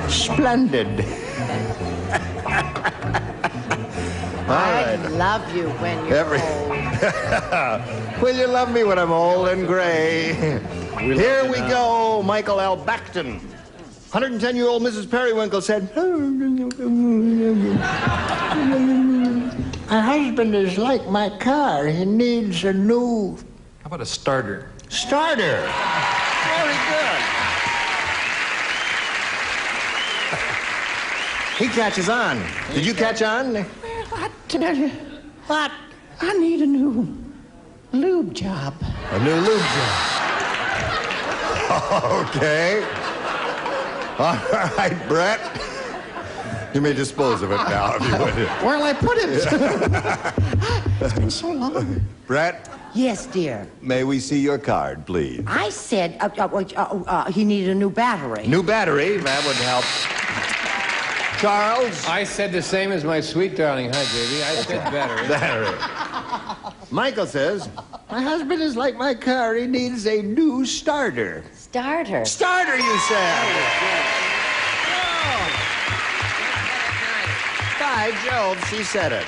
Splendid. I love you when you're old. Will you love me when I'm old and gray? Here we go, Michael L. Backton. 110-year-old Mrs. Periwinkle said, "My husband is like my car. He needs a new..." How about a starter? Starter. Very good. He catches on. Did you catch on? I tell you, what? I need a new Lube job. A new lube job. Okay. All right, Brett. You may dispose of it now, if you would. Where'll I put it? It's been so long. Brett, Yes, dear. may we see your card, please? I said he needed a new battery. New battery, that would help. Charles? I said the same as my sweet darling. Hi, baby. I said battery. Battery. Michael says, My husband is like my car. He needs a new starter. Starter. starter, you said. By Jove, she said it.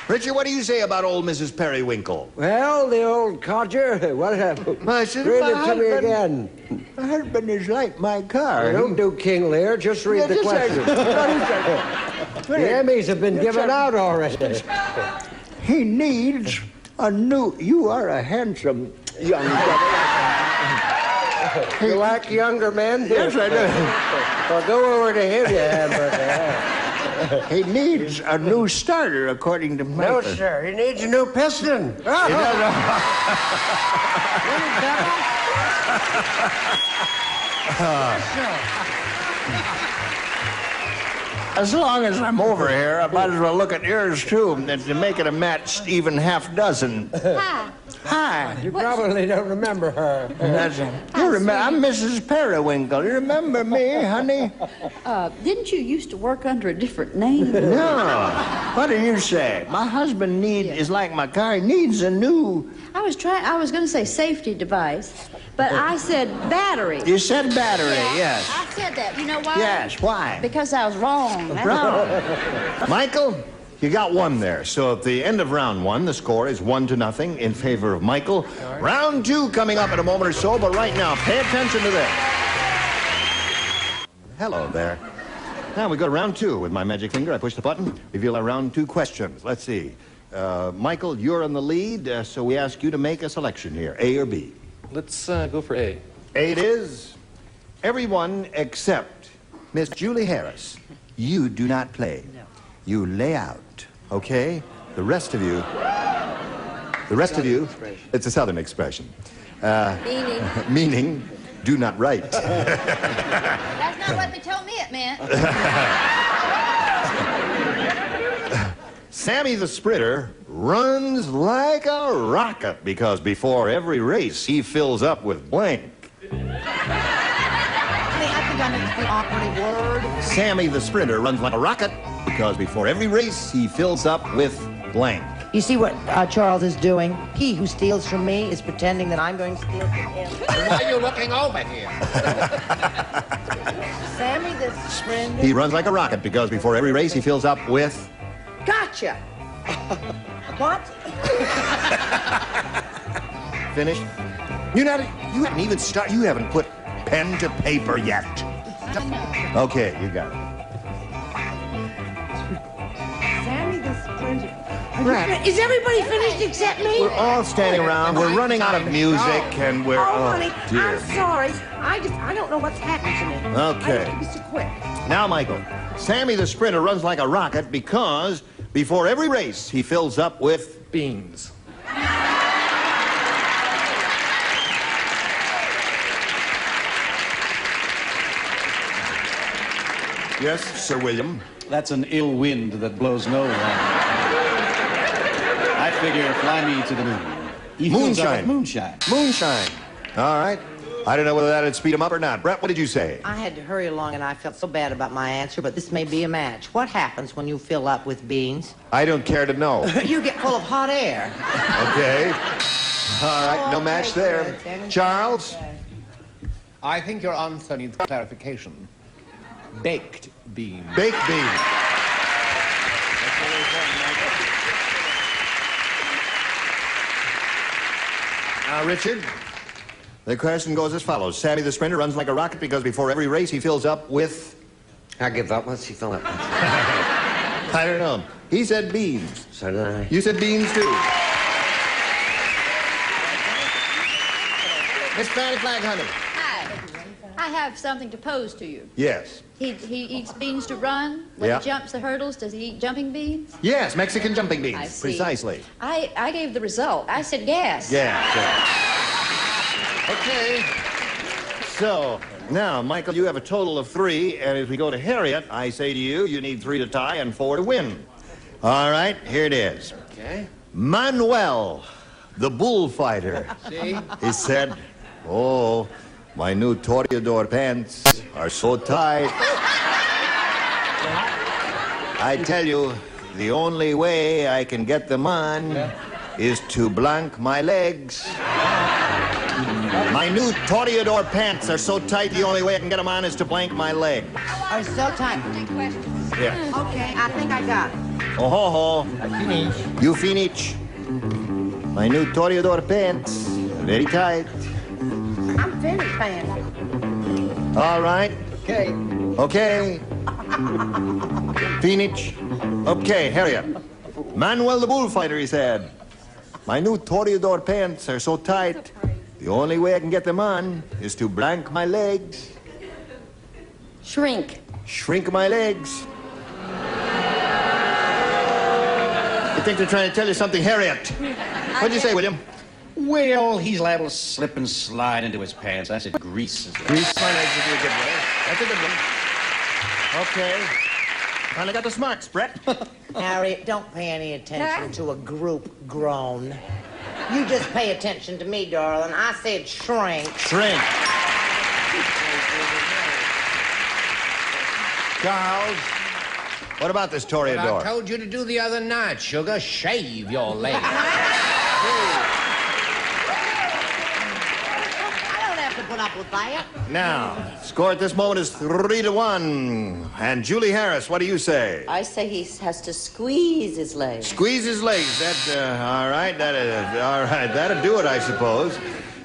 Richard, what do you say about old Mrs. Periwinkle? Well, the old codger. What happened? I said, Read my it to me husband- again. My husband is like my car. Don't do King Lear. Just read Yeah, the just question. The Emmys have been given out already. He needs a new... You are a handsome young fellow. You like younger men? Yes, I do. Well, go over to him, you hamburger. He needs a new starter, according to Michael. No, sir. He needs a new piston. As long as I'm over here, I might as well look at yours, too, and to make it a match, even half dozen. Hi. Hi. You probably don't remember her. You remember? I'm Mrs. Periwinkle. You remember me, honey? Didn't you used to work under a different name? No. What do you say? My husband is like my car. He needs a new... I was going to say safety device, but I said battery. You said battery, yes. I said that. You know why? Yes, why? Because I was wrong. That's Wrong. Michael, you got one there. So at the end of round one, the score is 1-0 in favor of Michael. Round two coming up in a moment or so, but right now, pay attention to this. Hello there. Now we go to round two. With my magic finger, I push the button, reveal our round two questions. Let's see. Michael, you're in the lead, so we ask you to make a selection here, A or B. Let's go for A. A it is. Everyone except Miss Julie Harris. You do not play. No. You lay out, okay? The rest of you, it's a Southern expression. Meaning, do not write. That's not what they told me it meant. Sammy the Sprinter runs like a rocket because before every race he fills up with blank. I think I missed the awkward word. Sammy the Sprinter runs like a rocket because before every race he fills up with blank. You see what Charles is doing? He who steals from me is pretending that I'm going to steal from him. Why are you looking over here? Sammy the Sprinter. He runs like a rocket because before every race he fills up with... Gotcha. What? Finished? You haven't even started. You haven't put pen to paper yet. Okay, you got it. Sammy the Sprinter. Right. Is everybody finished except me? We're all standing around. We're running out of music, and we're... Oh, honey, dear. I'm sorry. I don't know what's happened to me. Okay. I have to be so quick. Now, Michael, Sammy the Sprinter runs like a rocket because before every race he fills up with... Beans. Yes, Sir William? That's an ill wind that blows no one. I figure fly me to the moon. He fills up with Moonshine. moonshine. Moonshine. All right. I don't know whether that'd speed him up or not. Brett, what did you say? I had to hurry along, and I felt so bad about my answer, but this may be a match. What happens when you fill up with beans? I don't care to know. You get full of hot air. Okay. All right, no match there. Charles? I think your answer needs clarification. Baked beans. Baked beans. Now, Richard, the question goes as follows. Sammy the Sprinter runs like a rocket because before every race he fills up with... I give up. What's he fill up with? I don't know. He said beans. So did I. You said beans, too. Miss Fanny Flag, honey. Hi. I have something to pose to you. Yes. He eats beans to run. When Yeah. he jumps the hurdles, does he eat jumping beans? Yes, Mexican jumping beans. I see. Precisely. I gave the result. I said yes. Yeah. Okay. So, now, Michael, you have a total of 3, and as we go to Harriet, I say to you, you need 3 to tie and 4 to win. All right, here it is. Okay. Manuel, the bullfighter. See? He said, "Oh, my new Toreador pants are so tight. I tell you, the only way I can get them on is to blank my legs. My new Toreador pants are so tight, the only way I can get them on is to blank my legs." Are so tight. Yeah. Okay, I think I got it. Oh, ho, ho. You finish. My new Toreador pants, very tight. I'm finished, Pansy. All right. Okay. Okay. Finish. Okay, Harriet. Manuel the bullfighter, he said, "My new Toreador pants are so tight, the only way I can get them on is to blank my legs." Shrink. Shrink my legs. I think they're trying to tell you something, Harriet. What'd you say, William? Well, he's liable to slip and slide into his pants. I said grease. Grease my legs would be a good way. That's a good one. Okay. Finally got the smarts, Brett. Harriet, don't pay any attention to a group groan. You just pay attention to me, darling. I said shrink. Shrink. Charles, what about this What I Toreador? told you to do the other night, sugar. Shave your legs. I don't have to put up with that. Now, score at this moment is 3-1. And Julie Harris, what do you say? I say he has to squeeze his legs. Squeeze his legs. That, all right. All right. That'll do it, I suppose.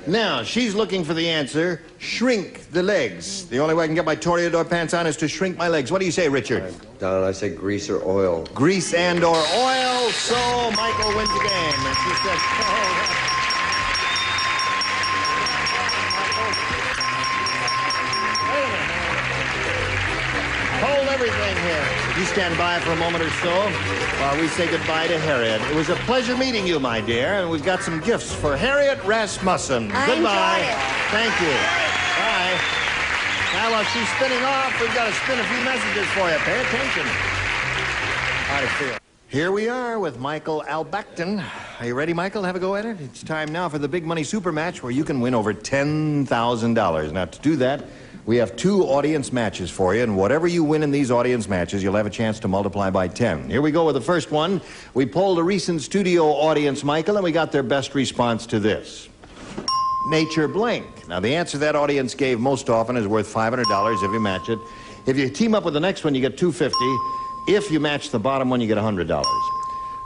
Now, she's looking for the answer. Shrink the legs. The only way I can get my Toreador pants on is to shrink my legs. What do you say, Richard? Don, I say grease or oil. Grease and or oil. So Michael wins the game. And she said, hold everything here. Would you stand by for a moment or so while we say goodbye to Harriet? It was a pleasure meeting you, my dear, and we've got some gifts for Harriet Rasmussen. Goodbye. Thank you. Bye. Now, while she's spinning off, we've got to spin a few messages for you. Pay attention. How do you feel? Here we are with Michael Albacton. Are you ready, Michael, to have a go at it? It's time now for the big money super match where you can win over $10,000. Now, to do that, we have 2 audience matches for you, and whatever you win in these audience matches, you'll have a chance to multiply by 10. Here we go with the first one. We polled a recent studio audience, Michael, and we got their best response to this. Nature blank. Now, the answer that audience gave most often is worth $500 if you match it. If you team up with the next one, you get $250. If you match the bottom one, you get $100.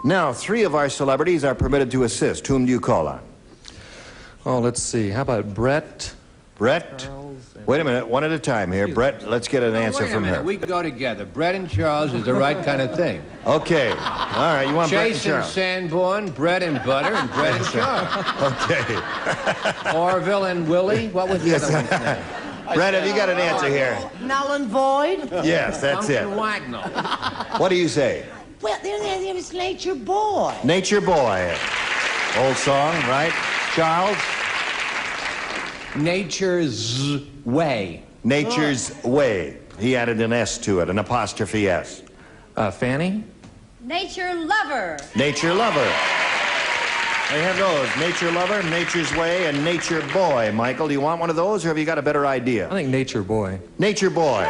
Now, 3 of our celebrities are permitted to assist. Whom do you call on? Oh, let's see. How about Brett? Brett? Wait a minute, one at a time here. Brett, let's get an answer Wait a from minute. her. We go together. Brett and Charles is the right kind of thing. Okay. All right, you want Brett and Chase and Charles? Sanborn, bread and butter, and bread and Charles. Okay. Orville and Willie. What was the other one's name? Brett, have you got an answer here? Null and void? Yes, that's it. Pumpkin Wagnall. What do you say? Well, there was Nature Boy. Nature Boy. Old song, right? Charles? Nature's Way. Nature's Way. He added an S to it, an apostrophe S. Fanny? Nature lover. Nature Lover. They have those. Nature Lover, Nature's Way, and Nature Boy. Michael, do you want one of those, or have you got a better idea? I think Nature Boy. Nature Boy.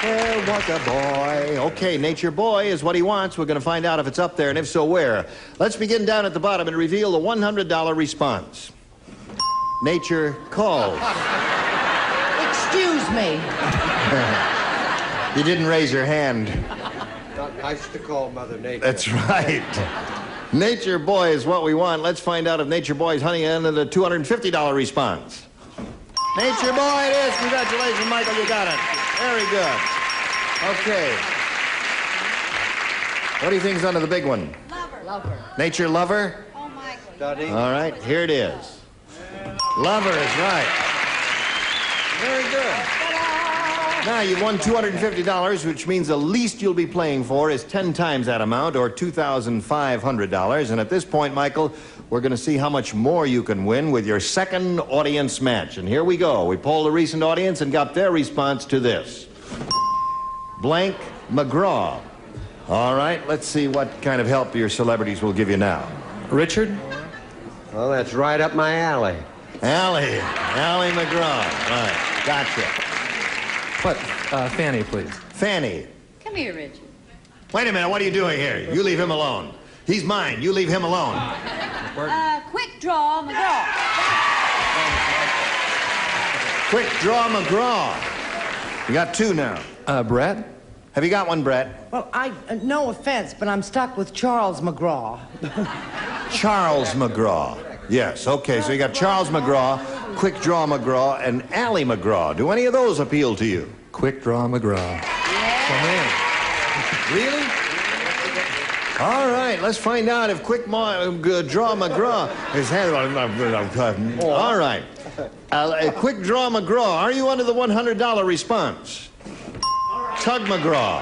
There was a boy. Okay, Nature Boy is what he wants. We're going to find out if it's up there, and if so, where. Let's begin down at the bottom and reveal the $100 response. Nature calls. Excuse me. You didn't raise your hand. Not nice to call Mother Nature. That's right. Nature Boy is what we want. Let's find out if Nature Boy's honey ended a $250 response. Nature Boy it is. Congratulations, Michael. You got it. Very good. Okay. What do you think's under the big one? Lover. Nature Lover? Oh, Michael. Dottie. All right, here it is. Lover is right. good. Now, you've won $250, which means the least you'll be playing for is 10 times that amount, or $2,500. And at this point, Michael, we're going to see how much more you can win with your second audience match. And here we go. We polled the recent audience and got their response to this. Blank McGraw. All right, let's see what kind of help your celebrities will give you now. Richard? Well, that's right up my alley. Allie McGraw. All right, gotcha. What? Fanny, please. Fanny. Come here, Richard. Wait a minute, what are you doing here? You leave him alone. He's mine, you leave him alone. Quick draw, McGraw. Quick draw McGraw. You got two now. Brett? Have you got one, Brett? Well, no offense, but I'm stuck with Charles McGraw. Charles McGraw. Yes, okay, so you got Charles McGraw, Quick Draw McGraw, and Allie McGraw. Do any of those appeal to you? Quick Draw McGraw. Really? All right, let's find out if Quick Draw McGraw is... All right. Quick Draw McGraw, are you under the $100 response? Tug McGraw.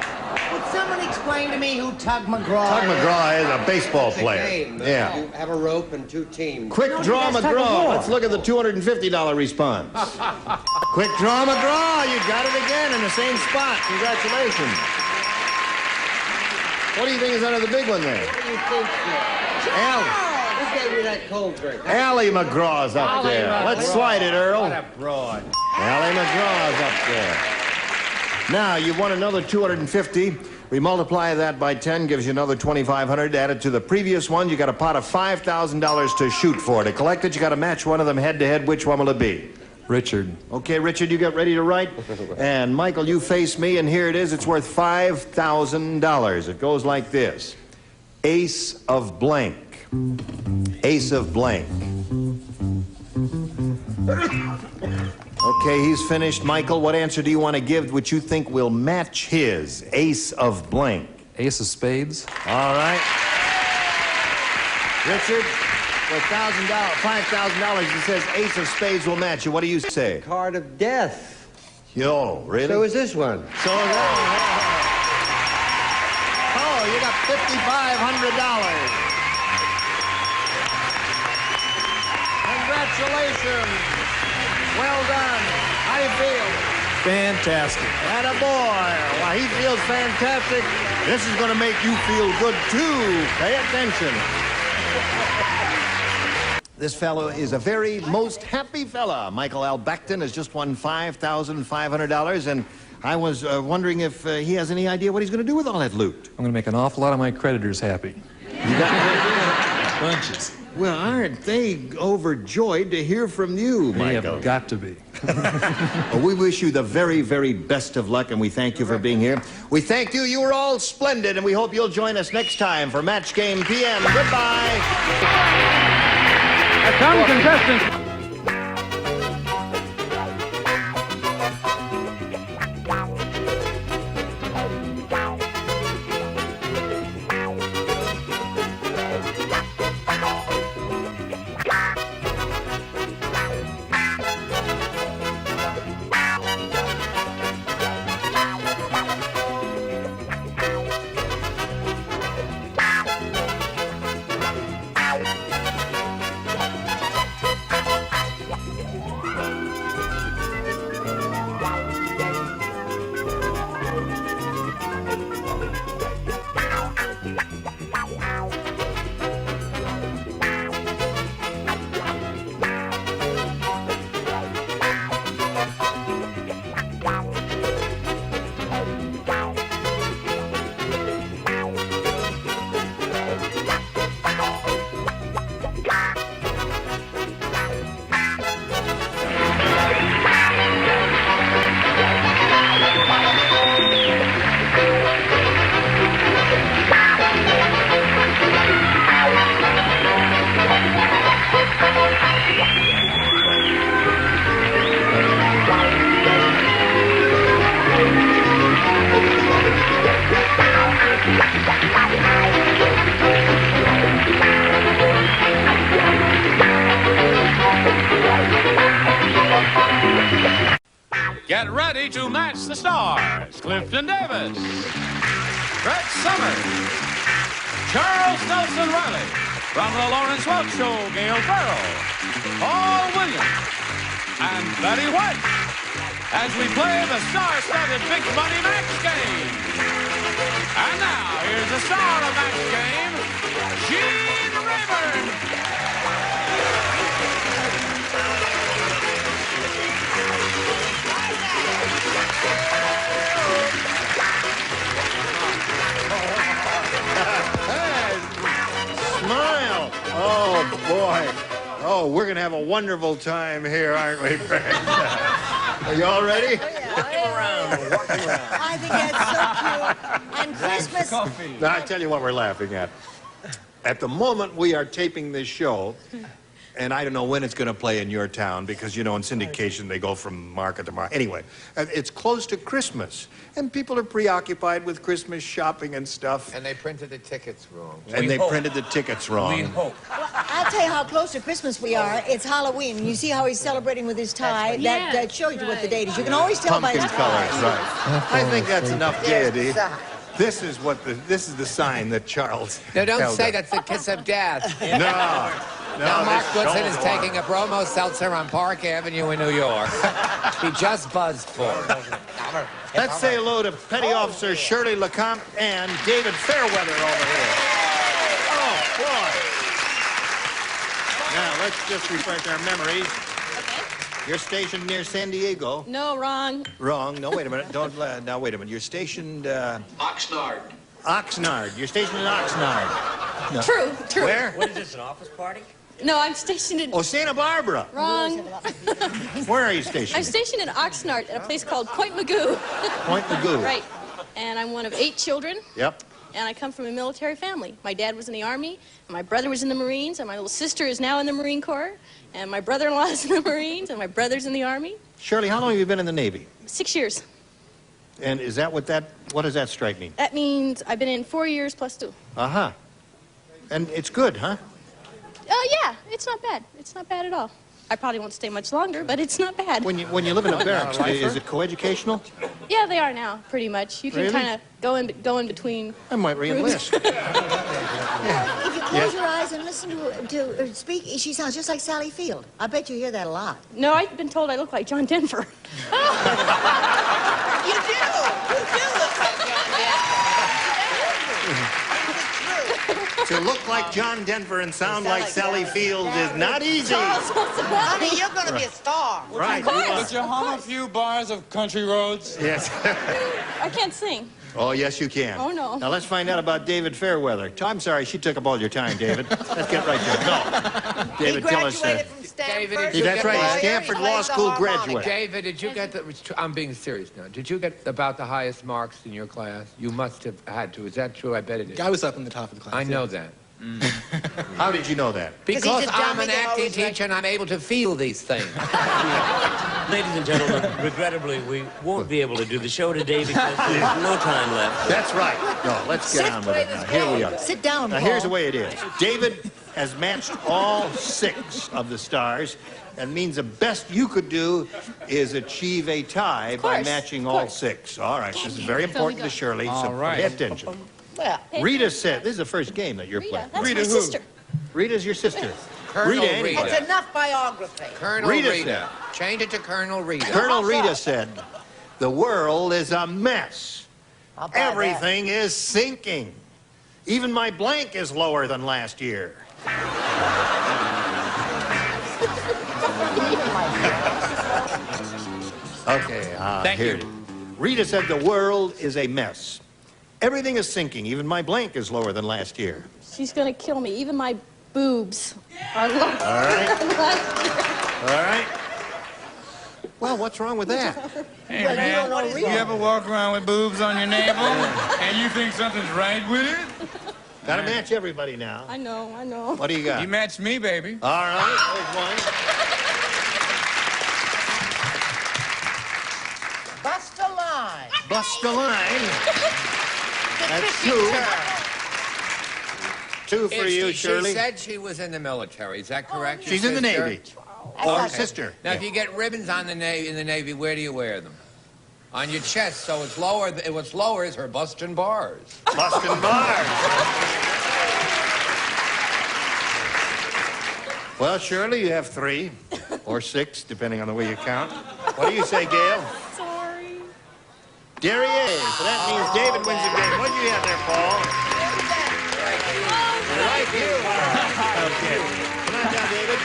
Would someone explain to me who Tug McGraw Tug is? McGraw is a baseball player. Game. Yeah. You have a rope and two teams. Quick Draw McGraw. Let's look at the $250 response. Quick Draw McGraw. You got it again in the same spot. Congratulations. What do you think is under the big one there? What do you think, sir? Allie. Who gave me that cold drink? Allie McGraw's up there. Let's slide it, Earl. What a broad. Allie McGraw's up there. Now, you've won another $250. We multiply that by 10, gives you another $2,500. Added to the previous one, you got a pot of $5,000 to shoot for. To collect it, you got to match one of them head-to-head. Which one will it be? Richard. Okay, Richard, you get ready to write. And Michael, you face me, and here it is. It's worth $5,000. It goes like this. Ace of blank. Ace of blank. Okay, he's finished. Michael, what answer do you want to give which you think will match his? Ace of blank. Ace of spades. All right. Richard, for $5,000, it says Ace of spades will match you. What do you say? Card of death. Yo, really? So is this one. So is that. Oh, you got $5,500. Congratulations. Well done. How do you feel? Fantastic. Attaboy. Well, he feels fantastic. This is going to make you feel good, too. Pay attention. This fellow is a very most happy fella. Michael Al Becton has just won $5,500, and I was wondering if he has any idea what he's going to do with all that loot. I'm going to make an awful lot of my creditors happy. You got Bunches. Well, aren't they overjoyed to hear from you, They Michael? have got to be. Well, we wish you the very, very best of luck, and we thank you for being here. We thank you. You were all splendid, and we hope you'll join us next time for Match Game PM. Goodbye. Come, contestants. the Stars, Clifton Davis, Brett Summers, Charles Nelson Riley. From the Lawrence Welk Show, Gail Farrell, Paul Williams, and Betty White, as we play the star-studded Big Money Match Game. And now, here's the star of Match Game, Gene Rayburn. Smile. Oh, boy. Oh, we're going to have a wonderful time here, aren't we, Greg? Are you all ready? I think that's so cute. And Christmas. Now, I tell you what we're laughing at. At the moment we are taping this show, and I don't know when it's going to play in your town because, you know, in syndication they go from market to market. Anyway, it's close to Christmas, and people are preoccupied with Christmas shopping and stuff. And they printed the tickets wrong. And they printed the tickets wrong. We hope. Well, I'll tell you how close to Christmas we are. It's Halloween. You see how he's celebrating with his tie? That shows you what the date is. You can always tell by his Pumpkin tie. colors, right. I think that's enough gaiety. This is the sign that Charles. No, don't held say up. that's the kiss of death. No. Now, Mark this Goodson shows is why. taking a bromo seltzer on Park Avenue in New York. He just buzzed for it. Let's say hello to Petty Officer Shirley LeCompte and David Fairweather over here. Oh, boy. Now, let's just refresh our memories. You're stationed near San Diego. No, wrong. Wrong. No, wait a minute. Don't. Now, wait a minute. You're stationed. Oxnard. Oxnard. You're stationed in Oxnard. No. True. Where? What is this, an office party? No, I'm stationed in... Oh, Santa Barbara. Wrong. Where are you stationed? I'm stationed in Oxnard at a place called Point Magoo. Point Magoo. Right. And I'm one of 8 children. Yep. And I come from a military family. My dad was in the Army, and my brother was in the Marines, and my little sister is now in the Marine Corps, and my brother-in-law is in the Marines, and my brother's in the Army. Shirley, how long have you been in the Navy? 6 years. And is that what does that strike mean? That means I've been in 4 years plus 2. Uh-huh. And it's good, huh? Yeah, it's not bad. It's not bad at all. I probably won't stay much longer, but it's not bad. When you live in a barracks, is it coeducational? Yeah, they are now, pretty much. You can Really? kind of go in between. I might re-enlist. If you close your eyes and listen to her speak, she sounds just like Sally Field. I bet you hear that a lot. No, I've been told I look like John Denver. You do. You do look like John To look like John Denver and sound like Sally Field is not easy. Honey, you're going to be a star. Right. Would you hum a few bars of Country Roads? Yes. I can't sing. Oh, yes, you can. Oh, no. Now, let's find out about David Fairweather. I'm sorry, she took up all your time, David. Let's get right to it. No. David, tell us. From Stanford. That's right, he's Stanford Law School graduate. David, did you get the... I'm being serious now. Did you get about the highest marks in your class? You must have had to. Is that true? I bet it is. I was up in the top of the class. I know that. How did you know that? Because I'm an acting teacher and I'm able to feel these things. Ladies and gentlemen, regrettably, we won't be able to do the show today because there's no time left. That's right. No, let's get on with it now. Here we are. Sit down, Now, Paul. here's the way it is. David has matched all 6 of the stars, and means the best you could do is achieve a tie by matching all 6. All right, this is very important to Shirley, so pay attention. Well, Rita said, this is the first game that you're playing. That's my sister. Rita's your sister. Colonel Rita, anyway. that's enough biography. Colonel Rita Rita. said. Change it to Colonel Rita. Colonel Rita said, the world is a mess. Everything is sinking. Even my blank is lower than last year. Okay, Thank here you. it is. Rita said the world is a mess. Everything is sinking. Even my blank is lower than last year. She's going to kill me. Even my boobs are lower All right. than last year. All right. Well, what's wrong with that? Hey, man, you ever walk around with boobs on your navel and you think something's right with it? Gotta match everybody now. I know, I know. What do you got? You matched me, baby. All right, there's one. Bust a line. Bust a line. That's 2. 2 for you, Shirley. She said she was in the military. Is that correct? She's your in the sister? Navy. Oh, her sister. Now, if you get ribbons on in the Navy, where do you wear them? On your chest, so it's lower. What's lower is her bust and bars. Bust and bars. Well, Shirley, you have 3 or 6, depending on the way you count. What do you say, Gail? Sorry. There he is. So that means David wins the game. What do you have there, Paul? Right you. Okay. Come on down, David.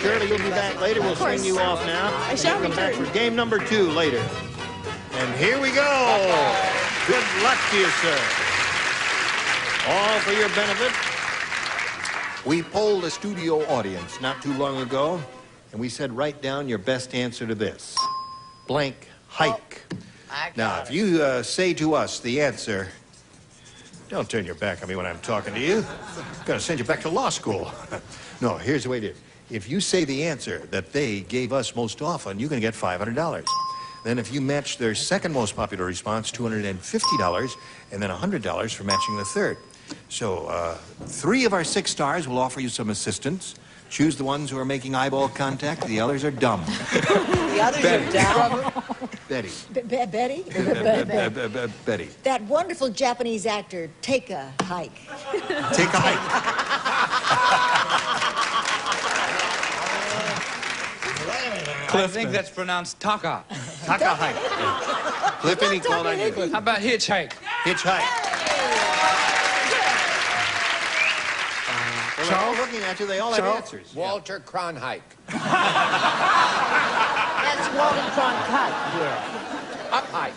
Shirley, you'll be back later. We'll send you off now. I shall come back return. for game number 2 later. And here we go. Good luck to you, sir. All for your benefit. We polled a studio audience not too long ago, and we said, write down your best answer to this. Blank hike. Now, if you say to us the answer, don't turn your back on me when I'm talking to you. I'm going to send you back to law school. No, here's the way it is. If you say the answer that they gave us most often, you're going to get $500. Then if you match their second most popular response, $250, and then $100 for matching the third. So 3 of our 6 stars will offer you some assistance. Choose the ones who are making eyeball contact. The others are dumb. The others are dumb. Betty. Betty? Betty. That wonderful Japanese actor, take a hike. Take a hike. I think that's pronounced taka. Taka hike. Cliff, any call on you? How about hitchhike? Hitchhike. Well, they're all looking at you. They all have answers. Walter Cronkite. That's Walter Cronkite. Up hike.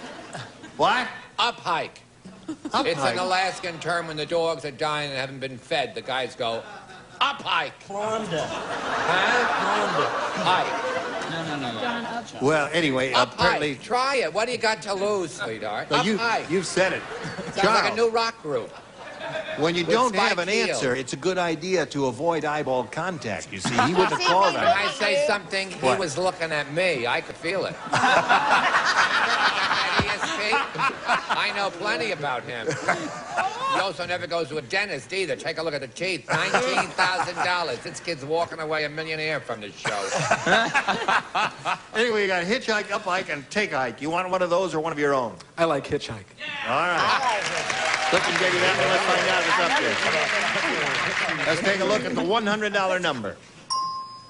What? Up hike. It's an Alaskan term when the dogs are dying and haven't been fed. The guys go, up hike. Plunder. Huh? Hike. No. Well, anyway, Up apparently... hike. Try it. What do you got to lose, sweetheart? Well, Up hike. you've said it. Sounds like a new rock group. When you With don't Spike have an Field. answer, it's a good idea to avoid eyeball contact. You see, he wouldn't have called When that. I say something, he What? was looking at me. I could feel it. I know plenty about him. He also never goes to a dentist either. Take a look at the teeth. $19,000. This kid's walking away a millionaire from this show. Anyway, you got hitchhike, up hike, and take a hike. You want one of those or one of your own? I like hitchhike. All right. Cliff can get you that one. Let's find out if it's up there. Let's take a look at the $100 number.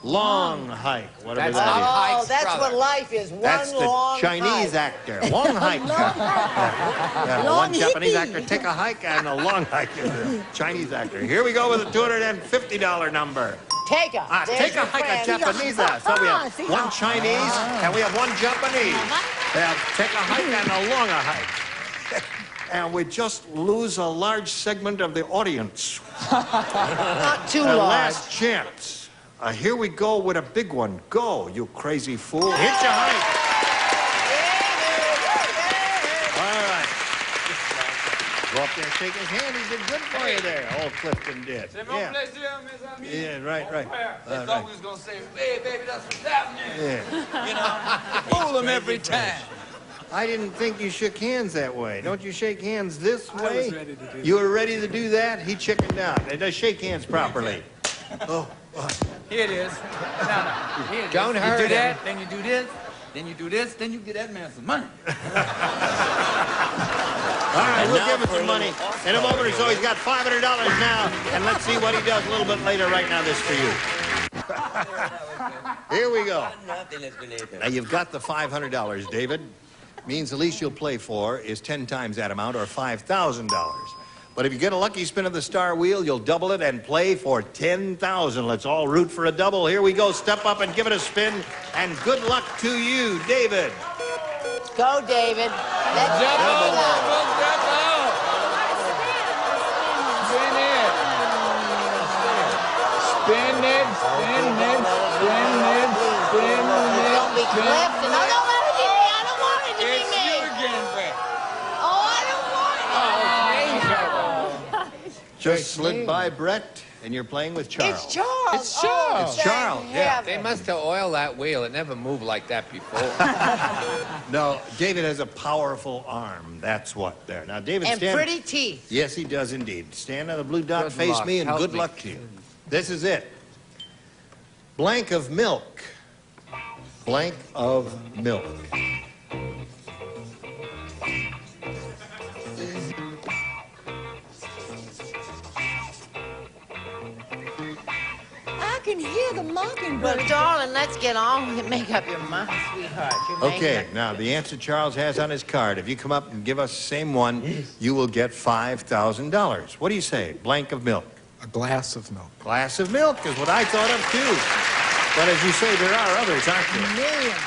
Long hike. Whatever That's that Up is. Hike's Oh, that's brother. what life is. One That's the long Chinese hike. actor. Long hike. Yeah, Long one Japanese hippie. actor take a hike and a long hike is a Chinese actor. Here we go with the $250 number. Take a. Take a hike, a Japanese. So we have one Chinese and we have one Japanese. They have take a hike and a longer hike. And we just lose a large segment of the audience. Not too Our large. last chance. Here we go with a big one. Go, you crazy fool. Hit your hike. All right. Go up there and shake his hand. He did good for you there. Old Clifton did. Yeah, right. They thought we was going to say, hey, baby, that's what's happening. Yeah. You know, fool them every time. I didn't think you shook hands that way. Don't you shake hands this way? I was ready to do You were ready to do that? He chickened out. They just shake hands properly. Oh. Here it is. No. Here it is. Don't hurt You do that, him. then you do this, then you do this, then you get that man some money. All right, we'll give him some money. In a moment or so, he's got $500 now. And let's see what he does a little bit later. Right now, this for you. Here we go. Now, you've got the $500, David. Means the least you'll play for is 10 times that amount, or $5,000. But if you get a lucky spin of the star wheel, you'll double it and play for $10,000. Let's all root for a double. Here we go. Step up and give it a spin. And good luck to you, David. Go, David. Let's Double. go. Spin it. Spin it, spin it, spin it, spin it. Don't be Clifton. No, don't let it be me. I don't want it to be It's me. you again, Brett. Oh, I don't want it. Just slid by Brett, and you're playing with Charles. It's Charles. It's Charles. Oh, It's Charles, thank yeah. heaven. They must have oiled that wheel. It never moved like that before. No, David has a powerful arm. That's what there. Now, David, And stand. pretty teeth. Yes, he does indeed. Stand on the blue dot, Good face luck. me, and Help good me. luck to you. This is it. Blank of milk. blank of milk. I can hear the mockingbird. Well, darling, let's get on and make up your mind, sweetheart. You're making Okay, now the answer Charles has on his card. If you come up and give us the same one, you will get $5,000. What do you say? Blank of milk. A glass of milk. Glass of milk is what I thought of too. But as you say, there are others, aren't there? Millions.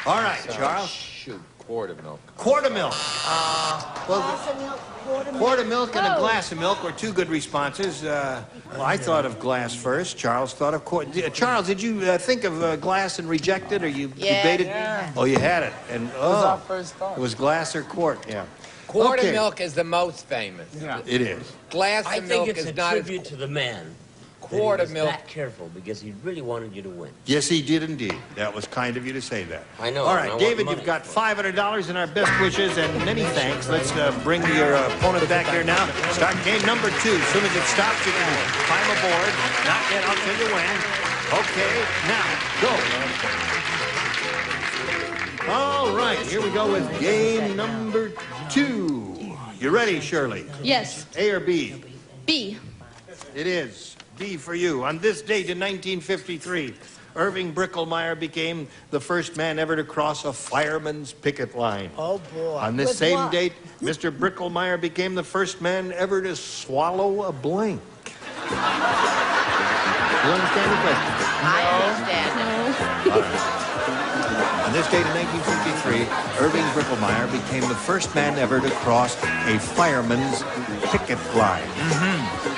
All right, Charles. Shoot, quart of milk. Quart of milk. Glass of milk, quart of milk. Quart of milk and a Oh. glass of milk were two good responses. Well, I thought of glass first. Charles thought of quart. Charles, did you think of glass and reject it, or you debated? Yeah. Oh, you had it, and That was our first thought. it was glass or quart. Yeah. Quart Okay. of milk is the most famous. Yeah. It is. Glass I of think milk it's is a not as tribute to the man. quart that of he was milk. that careful because he really wanted you to win. Yes, he did indeed. That was kind of you to say that. I know, All and I right, want David, money you've got $500 and our best wishes and many thanks. Let's bring your opponent back here now. Start game number 2. As soon as it stops, you can climb aboard. Not yet. I'll tell you when. Okay, now go. All right, here we go with game number 2. You ready, Shirley? Yes. A or B? B. It is. B for you. On this date in 1953, Irving Brickelmeyer became the first man ever to cross a fireman's picket line. Oh, boy. On this With same what? date, Mr. Brickelmeyer became the first man ever to swallow a blank. You understand the question? I understand it. All right. On this date in 1953, Irving Brickelmeyer became the first man ever to cross a fireman's picket line.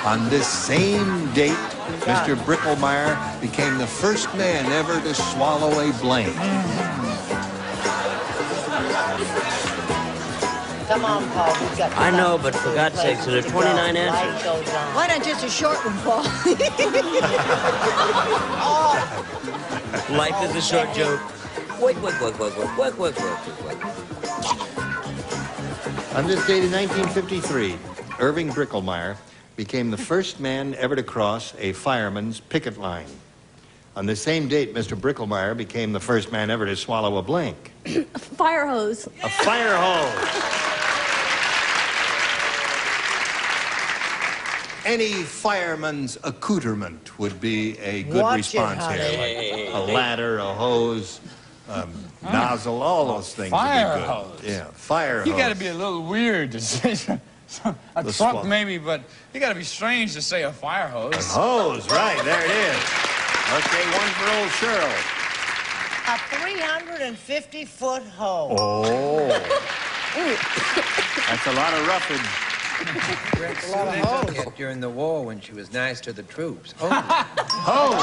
On this same date, Mr. Brickelmeyer became the first man ever to swallow a blank. Come on, Paul. We've got. I know, but for God's sake, so there are 29 answers. Why not just a short one, Paul? Life is a short joke. Wait. On this date in 1953, Irving Brickelmeyer became the first man ever to cross a fireman's picket line. On the same date, Mr. Brickelmeyer became the first man ever to swallow a blank. A fire hose. A fire hose. Any fireman's accoutrement would be a good Watch it, response honey. here. Like a ladder, a hose, nozzle, all those things Fire would be good. hose. Yeah, fire hose. You got to be a little weird to say a The truck, swallow. maybe, but you got to be strange to say a fire hose. Hose, right, there it is. Okay, one for old Cheryl. A 350-foot hole. Oh. That's a lot of roughage. Brett Susan took it during the war when she was nice to the troops. Oh.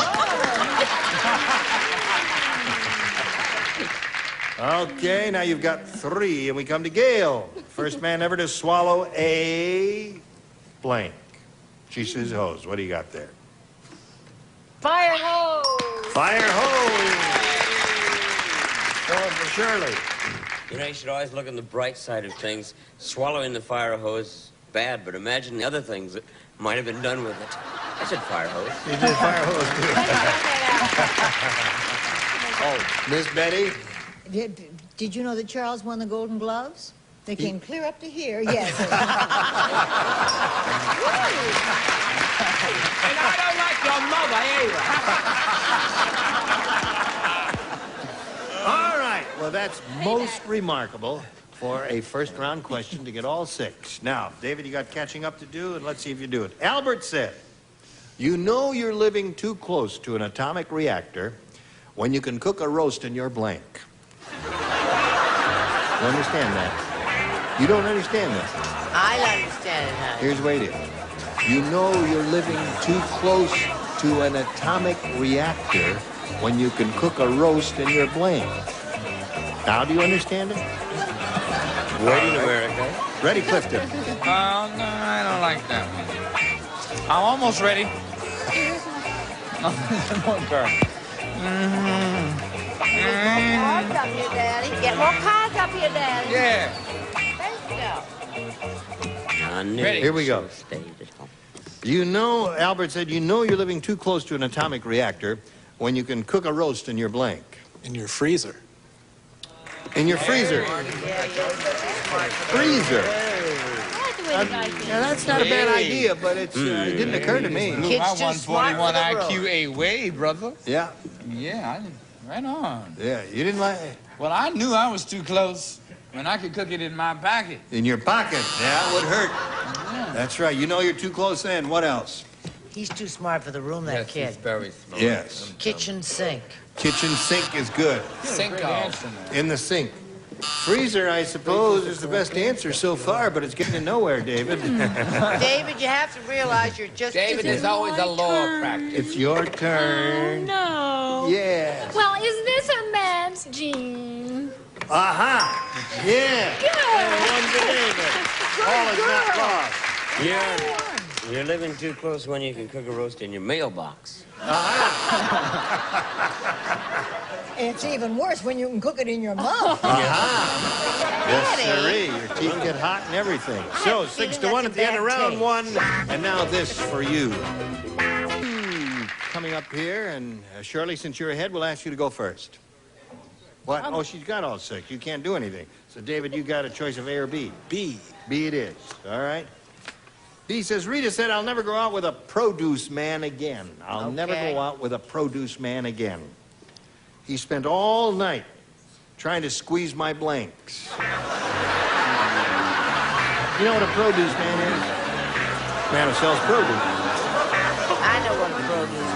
Okay, now you've got 3, and we come to Gail. First man ever to swallow a blank. She says hose. What do you got there? Fire hose. Fire hose. Going for Shirley. You know, you should always look on the bright side of things. Swallowing the fire hose, bad, but imagine the other things that might have been done with it. I said fire hose. You did fire hose, too. Oh, Miss Betty? Did you know that Charles won the Golden Gloves? They came clear up to here, yes. And I don't like your mother either. All right. Well, that's most remarkable for a first-round question to get all 6. Now, David, you got catching up to do, and let's see if you do it. Albert said, you know you're living too close to an atomic reactor when you can cook a roast in your blank. You understand that? You don't understand that? I understand it, honey. Here's the way it is. You know you're living too close to an atomic reactor when you can cook a roast in your blank. Now, do you understand it? Waiting America. Ready, Clifton? No, I don't like that one. I'm almost ready. Cards up here, Daddy. Get more cards up here, Daddy. Yeah. There you go. Here we go. You know, Albert said, you know you're living too close to an atomic reactor when you can cook a roast in your blank. In your freezer. In your freezer. Freezer. Now, that's not a bad idea, but it didn't occur to me. Blew my 141 IQ away, brother. Yeah. Yeah, right on. Yeah, you didn't like it? Well, I knew I was too close when I could cook it in my pocket. In your pocket. Yeah, it would hurt. Yeah. That's right. You know you're too close then. What else? He's too smart for the room, that kid. He's very smart. Yes. Kitchen sink. Kitchen sink is good. Cinco. In the sink. Freezer, I suppose, is the best answer so far, but it's getting to nowhere, David. David, you have to realize you're just... David, there's always a law of practice. It's your turn. No. Yes. Well, is this a man's gene? Aha! Yeah. Good. One for David. All is not lost. You're living too close when you can cook a roast in your mailbox. It's even worse when you can cook it in your mouth. Yes, sirree. Your teeth get hot and everything. So, 6-1 at the end of round one. And now this for you. Coming up here, and Shirley, since you're ahead, we'll ask you to go first. What? Oh, she's got all 6. You can't do anything. So, David, you got a choice of A or B. B. B it is. All right. B says, Rita said, I'll never go out with a produce man again. I'll never go out with a produce man again. He spent all night trying to squeeze my blanks. You know what a produce man is? Man who sells produce. I know what a produce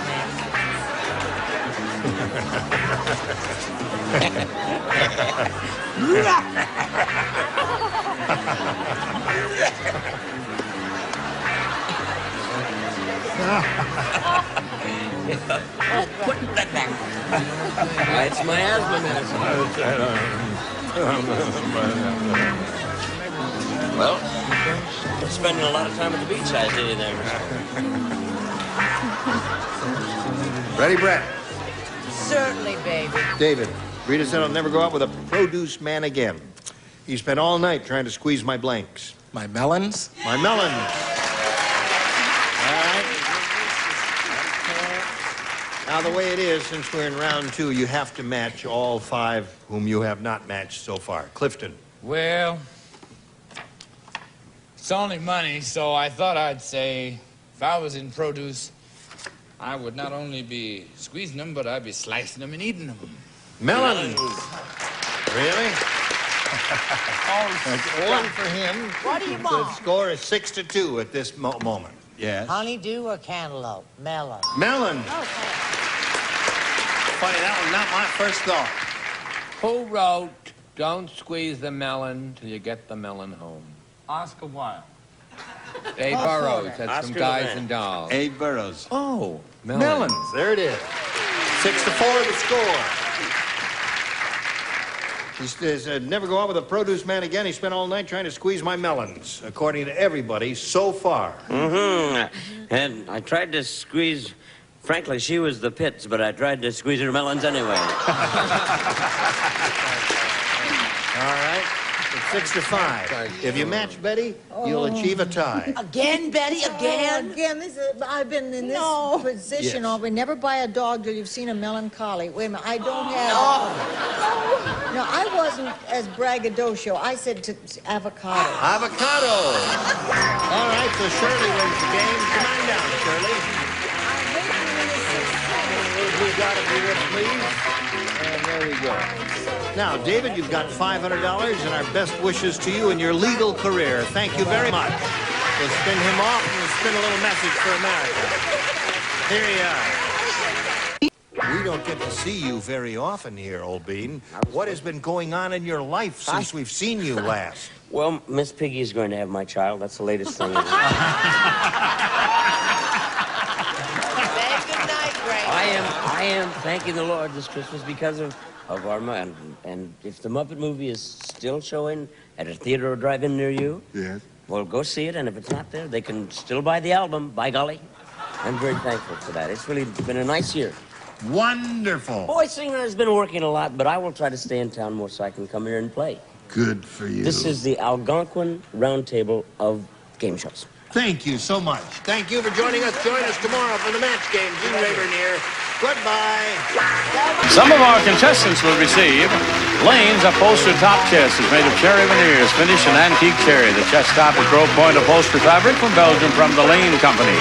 Put that back. It's my asthma medicine. Well, I'm spending a lot of time at the beach, I see you there. Ready, Brett? Certainly, baby. David, Rita said, I'll never go out with a produce man again. He spent all night trying to squeeze my blanks. My melons? My melons. Now, the way it is, since we're in round 2, you have to match all 5 whom you have not matched so far. Clifton. Well, it's only money, so I thought I'd say if I was in produce, I would not only be squeezing them, but I'd be slicing them and eating them. Melons. Really? That's 1 for him. What do you The want? score is 6-2 at this moment. Yes. Honeydew or cantaloupe? Melon. Melon. Okay. Funny, that was not my first thought. Who wrote, don't squeeze the melon till you get the melon home? Oscar Wilde. Abe Burrows. That's from Guys and Dolls. Abe Burrows. Oh, Melons. There it is. 6-4 the score. He says, never go out with a produce man again. He spent all night trying to squeeze my melons, according to everybody so far. Mm-hmm. And I tried to squeeze... Frankly, she was the pits, but I tried to squeeze her melons anyway. All right. It's 6-5. If you match Betty, you'll achieve a tie. Again, Betty, again? Again, I've been in this position Yes. already. Never buy a dog till you've seen a melancholy. Wait a minute, I don't have... No, I wasn't as braggadocio. I said to avocado. Avocado. All right, so Shirley wins the game. Come on down, Shirley. We got it, please. And there we go. Now, David, you've got $500 and our best wishes to you in your legal career. Thank you very much. We'll spin him off and we'll spin a little message for America. Here you are. We don't get to see you very often here, old bean. What has been going on in your life since we've seen you last? Well, Miss Piggy is going to have my child. That's the latest thing. I am thanking the Lord this Christmas because of our man. And if the Muppet movie is still showing at a theater or drive-in near you, Yes. well, go see it. And if it's not there, they can still buy the album. By golly, I'm very thankful for that. It's really been a nice year. Wonderful. Boy Singer has been working a lot, but I will try to stay in town more so I can come here and play. Good for you. This is the Algonquin Roundtable of game shows. Thank you so much. Thank you for joining us. Join us tomorrow for the match game. Gene Rayburn here. Goodbye. Some of our contestants will receive Lane's upholstered top chest is made of cherry veneers, finished in antique cherry. The chest top is Grove Point upholstered fabric from Belgium from the Lane Company.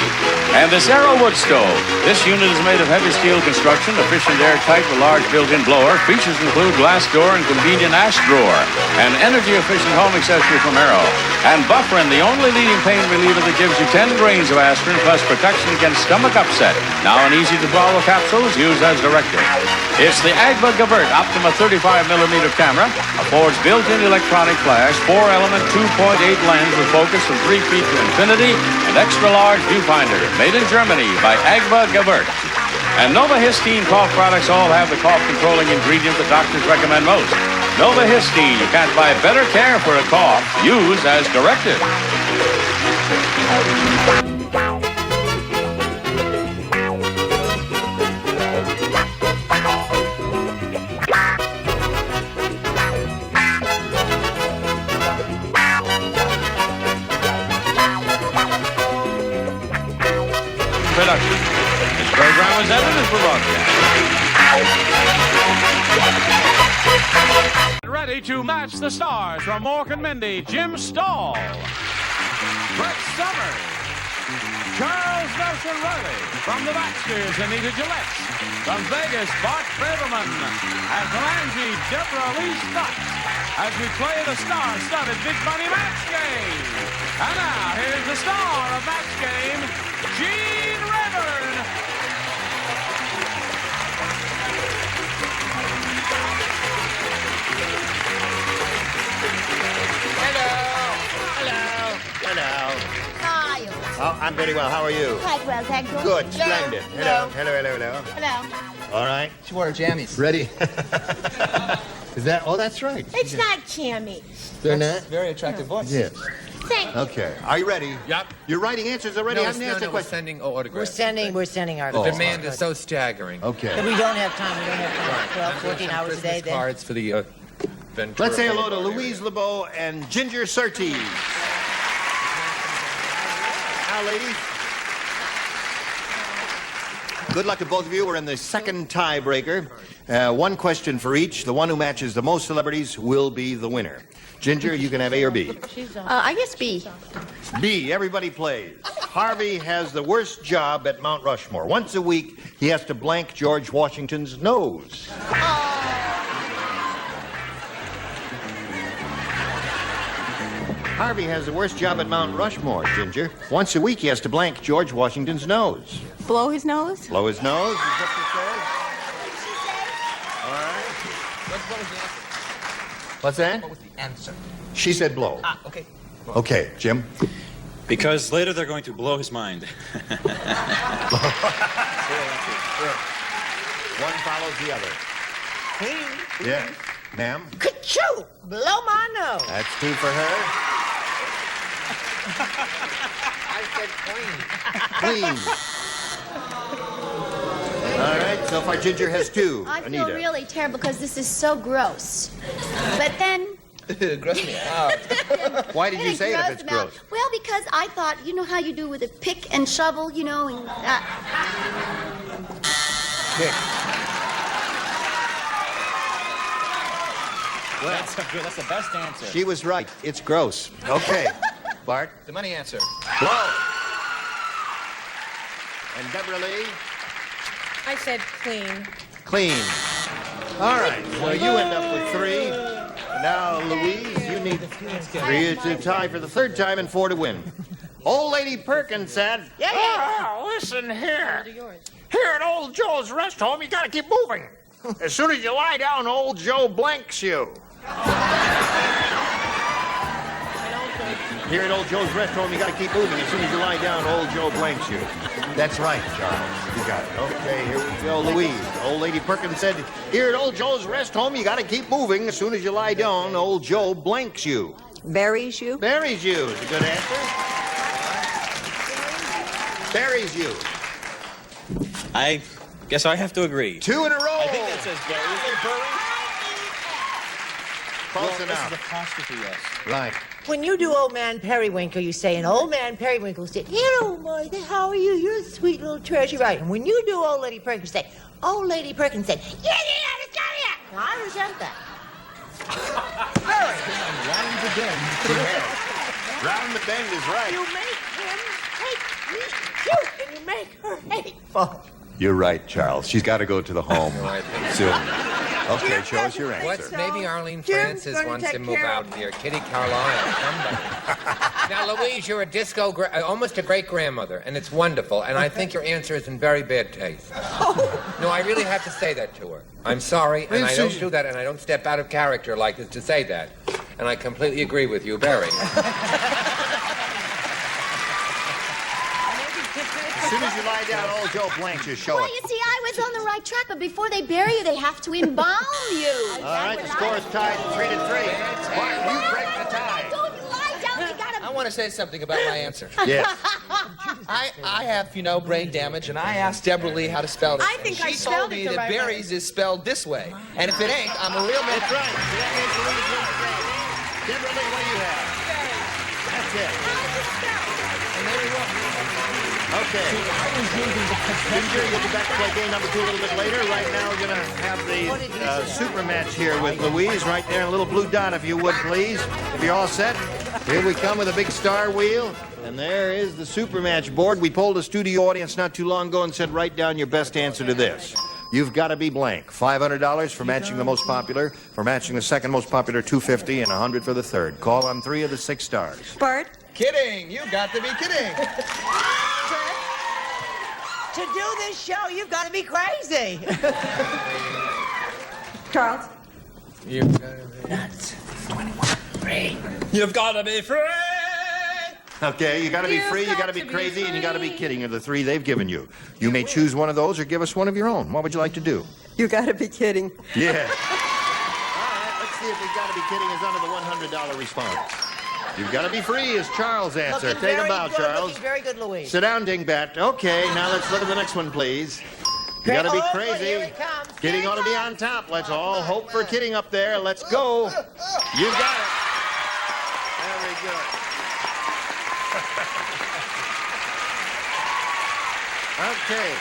And this Arrow wood stove. This unit is made of heavy steel construction, efficient airtight with large built-in blower. Features include glass door and convenient ash drawer. An energy-efficient home accessory from Arrow. And Bufferin, the only leading pain reliever that gives you 10 grains of aspirin plus protection against stomach upset. Now in easy-to-swallow capsules used as directed. It's the Agba Gavert Optima 35mm camera, affords built-in electronic flash, 4-element 2.8 lens with focus from 3 feet to infinity, and extra-large viewfinder. Made in Germany by Agba Gavert. And Nova Histine cough products all have the cough-controlling ingredient that doctors recommend most. Nova Histine, you can't buy better care for a cough. Use as directed. Production. This program was edited for broadcast. Ready to match the stars from Mork and Mindy, Jim Stahl, Brett Summers, Charles Nelson Riley, from the Baxters, Anita Gillette, from Vegas, Bart Braverman, and from Angie, Deborah Lee Scott, as we play the star-studded Big Money Match Game. And now, here's the star of Match Game, Gene Rayburn. Hello. Hi. Oh, I'm very well. How are you? Quite well, thank you. Good. Splendid. Hello. Hello. Hello. All right. She wore her jammies. Ready? Is that? Oh, that's right. It's not jammy. They're not? Very attractive voice. Yes. Thank you. Okay. Are you ready? Yep. You're writing answers already? I haven't asked a we're question. sending autographs. We're sending our The demand is so staggering. Okay. We don't have time. We don't have time. 12, 14 hours a day Christmas then. cards for the Ventura. Let's say hello to Louise LeBeau and Ginger Surtees. Now, ladies. Good luck to both of you. We're in the second tiebreaker. One question for each. The one who matches the most celebrities will be the winner. Ginger, you can have A or B. I guess B. B, everybody plays. Harvey has the worst job at Mount Rushmore. Once a week, he has to blank George Washington's nose. Harvey has the worst job at Mount Rushmore, Ginger. Once a week, he has to blank George Washington's nose. Blow his nose? Blow his nose, is what she says. All right. What's that? What was the answer? She said blow. Okay. Okay, Jim. Because later they're going to blow his mind. One follows the other. Clean. Yeah. Ma'am? Ka-choo! Blow my nose. That's two for her. I said clean. Clean. All right, so far Ginger has two. I feel Anita. really terrible because this is so gross. But then... Gross me out. Why did you say it if it's gross? Well, because I thought, you know how you do with a pick and shovel, you know, and... Pick. Well, that's the best answer. She was right. It's gross. Okay. Bart? The money answer. Blow. And Deborah Lee? I said clean. Clean. All right, so you end up with three. Now, Louise, you need three to tie for the third time and 4 to win. Old Lady Perkins said, Oh, listen here. Here at Old Joe's Rest Home, you gotta keep moving. As soon as you lie down, Old Joe blanks you. Here at Old Joe's Rest Home, you got to keep moving. As soon as you lie down, Old Joe blanks you. That's right, Charles. You got it. Okay, here we go. Louise. Old Lady Perkins said, here at Old Joe's Rest Home, you got to keep moving. As soon as you lie down, Old Joe blanks you. Buries you? Buries you is a good answer. Buries you. I guess I have to agree. 2 in a row. I think that says Barry. Is it Burry? Close This enough. is apostrophe, yes. Right. When you do Old Man Periwinkle, you say, and Old Man Periwinkle said, hello, Martha, how are you? You're a sweet little treasure, right? And when you do Old Lady Perkins, you say, Old Lady Perkins said, "Yeah, it's got it." Now, I resent that. Round the bend. Round the bend is right. You make him hate me cute, and you make her hateful. You're right, Charles. She's got to go to the home soon. Okay, show us your answer. What's maybe Arlene Jim's Francis gonna wants take to move care out of here. Kitty Carlisle, somebody. Now, Louise, you're a disco, almost a great-grandmother, and it's wonderful, and I think your answer is in very bad taste. No, I really have to say that to her. I'm sorry, and I don't do that, and I don't step out of character like this to say that. And I completely agree with you, Barry. As soon as you lie down, old Joe Blank, just show Well, it. you see, I was on the right track, but before they bury you, they have to embalm you. All right, the score is tied 3-3. Martin, you break the tie. Don't lie down. You gotta. I want to say something about my answer. Yes. I have, brain damage, and I asked Deborah Lee how to spell this. I think and I she spelled told it me the that right way. berries is spelled this way. And if it ain't, I'm a real man. That's right. So that means Louise wins the game. Deborah Lee, what do you have? That's it. And there we go. Okay. Ginger, you'll be back to play game number 2 a little bit later. Right now, we're going to have the super match here with Louise right there. A little blue dot, if you would, please. If you're all set, here we come with a big star wheel. And there is the super match board. We polled a studio audience not too long ago and said, write down your best answer to this. You've got to be blank. $500 for matching the most popular, for matching the second most popular, $250, and $100 for the third. Call on 3 of the 6 stars. Bert, Kidding. You got to be kidding. To do this show, you've got to be crazy. Charles. You've got to be nuts. 21, free. You've got to be free. Okay, you got to be free, you got to be crazy, and you got to be kidding are the 3 they've given you. You may choose one of those or give us one of your own. What would you like to do? You got to be kidding. Yeah. All right, let's see if we've got to be kidding is under the $100 response. You've got to be free is Charles' answer. Looking Take very a bow, good, Charles. Looking very good, Louise. Sit down, Dingbat. Okay, now let's look at the next one, please. You got to be Oh, crazy. here it comes. Kidding Here it ought to be on top. Let's all hope for kidding up there. Let's go. You got it. Very good. Okay.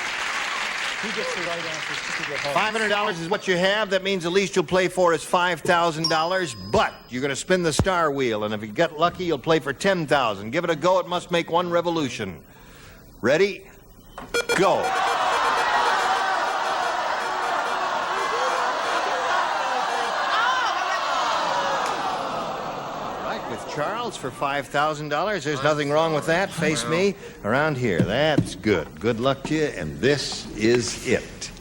He gets the right answers just to get home. $500 is what you have. That means the least you'll play for is $5,000. But you're going to spin the star wheel, and if you get lucky, you'll play for $10,000. Give it a go. It must make one revolution. Ready? Go. With Charles for $5,000. There's nothing wrong with that. Face me around here. That's good. Good luck to you. And this is it.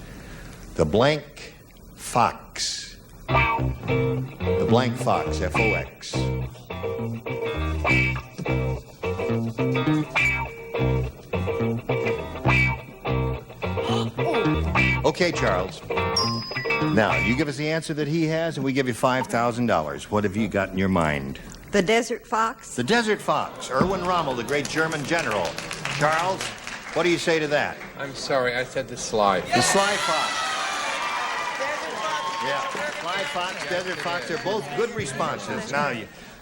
The blank fox. The blank fox, F-O-X. Okay, Charles. Now, you give us the answer that he has, and we give you $5,000. What have you got in your mind? The desert fox. The Desert Fox, Erwin Rommel, the great German general. Charles, what do you say to that? I'm sorry, I said the sly. The Sly Fox. Yeah, Sly Fox, Desert Fox, they're both good responses. Now,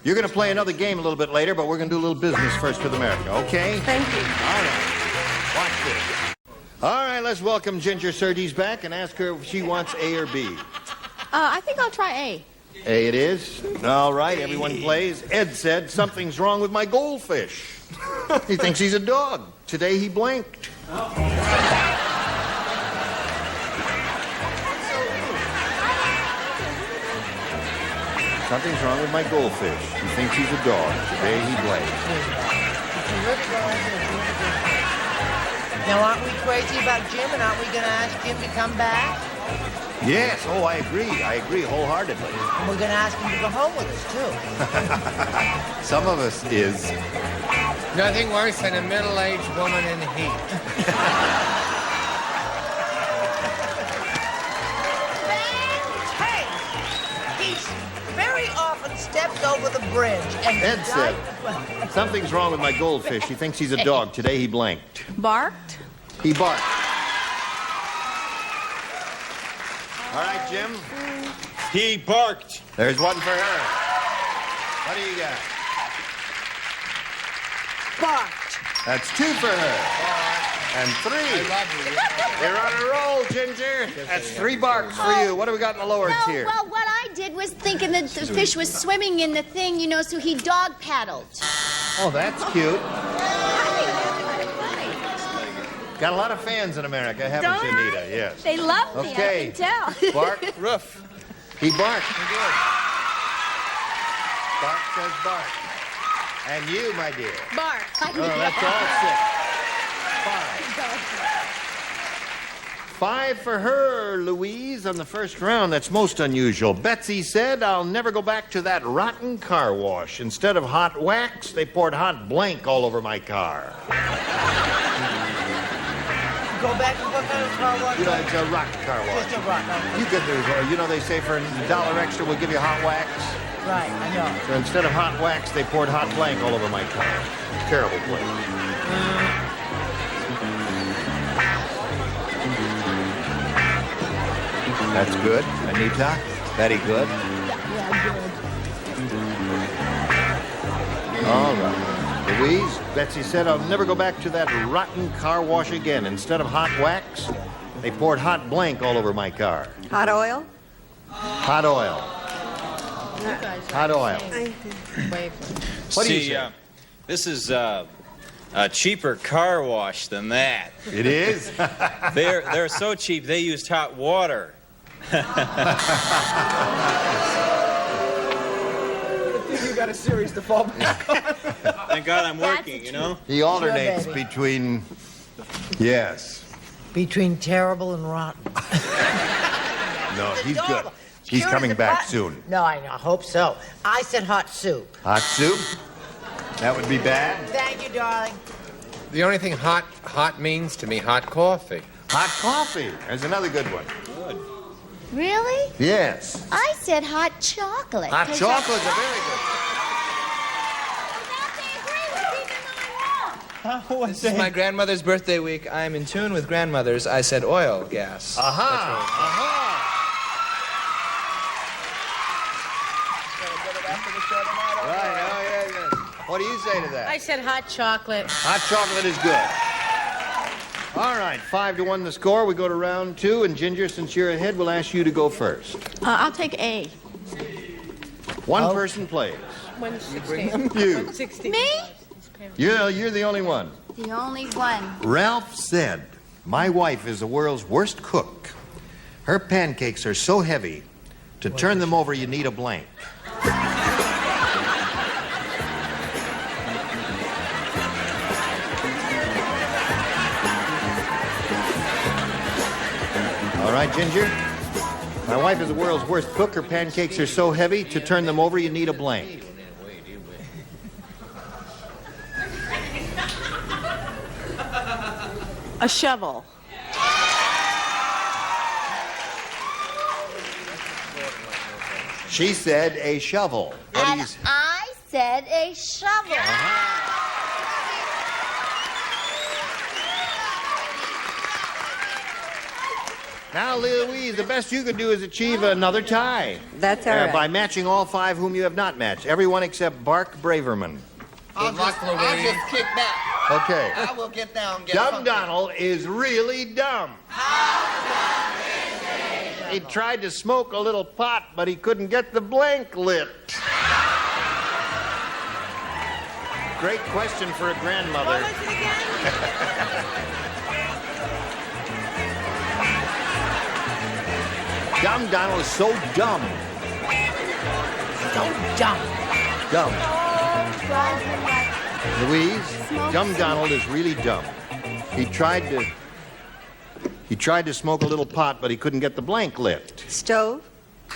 you're going to play another game a little bit later, but we're going to do a little business first with America, okay? Thank you. All right. Watch this. All right, let's welcome Ginger Surtees back and ask her if she wants A or B. I think I'll try A. A it is. All right, everyone plays. Ed said, something's wrong with my goldfish. He thinks he's a dog. Today he blinked. Something's wrong with my goldfish. He thinks he's a dog. Today he blinked. Now, aren't we crazy about Jim, and aren't we going to ask Jim to come back? Yes, oh, I agree wholeheartedly. And we're going to ask him to go home with us, too. Some of us is. Nothing worse than a middle-aged woman in heat. Hey, he's very often stepped over the bridge. And Ed said, something's wrong with my goldfish. He thinks he's a dog. Today he blanked. Barked? He barked. All right, Jim. He barked. There's one for her. What do you got? Barked. That's 2 for her. And 3. You're on a roll, Ginger. That's 3 barks for you. What do we got in the lower tier? Well, what I did was thinking that the fish was swimming in the thing, you know, so he dog paddled. Oh, that's cute. Got a lot of fans in America, haven't you, Nita? Yes. They love me, Okay. I can tell. Bark. Roof. He barked. Bark says bark. And you, my dear. Bark. Oh, that's all 6. 5 for her, Louise, on the first round. That's most unusual. Betsy said, I'll never go back to that rotten car wash. Instead of hot wax, they poured hot blank all over my car. Go back to what kind of car wash? You know, it's a rock car wash. Just a rock. Okay. You could do, you know, they say for $1 extra, we'll give you hot wax. Right, I know. So instead of hot wax, they poured hot blank all over my car. Terrible blank. That's good, Anita. Very good. All right. Louise, Betsy said, I'll never go back to that rotten car wash again. Instead of hot wax, they poured hot blank all over my car. Hot oil? Hot oil. Hot oil. What do you say? This is a cheaper car wash than that. It is? They're so cheap, they used hot water. You got a series to fall back on. Thank God I'm working, you know? He alternates Sure, baby. between, yes. Between terrible and rotten. No, he's good. Adorable. He's Sure coming as a back button. soon. No, I hope so. I said hot soup. Hot soup? That would be bad. Thank you, darling. The only thing hot means to me, hot coffee. Hot coffee. There's another good one. Really? Yes. I said hot chocolate. Hot 'cause chocolate's a very good This is my grandmother's birthday week. I'm in tune with grandmothers. I said oil, gas. Right, oh, yeah. What do you say to that? I said hot chocolate. Hot chocolate is good. All right, 5-1 the score. We go to round 2, and Ginger, since you're ahead, we'll ask you to go first. I'll take A. One person plays. 160. You. 160. Me? You're the only one. The only one. Ralph said, my wife is the world's worst cook. Her pancakes are so heavy, to turn them over, you need a blank. All right, Ginger. My wife is the world's worst cook. Her pancakes are so heavy, to turn them over, you need a blank. A shovel. She said a shovel. What do you say? I said a shovel. Now, Louise, the best you could do is achieve another tie. That's all right. By matching all 5 whom you have not matched. Everyone except Bark Braverman. I'll just kick back. Okay. I will get down. Dumb Donald is really dumb. He tried to smoke a little pot, but he couldn't get the blank lit. Great question for a grandmother. Dumb Donald is so dumb. So dumb. Dumb. Louise, Dumb Donald is really dumb. He tried to smoke a little pot, but he couldn't get the blank lit. Stove?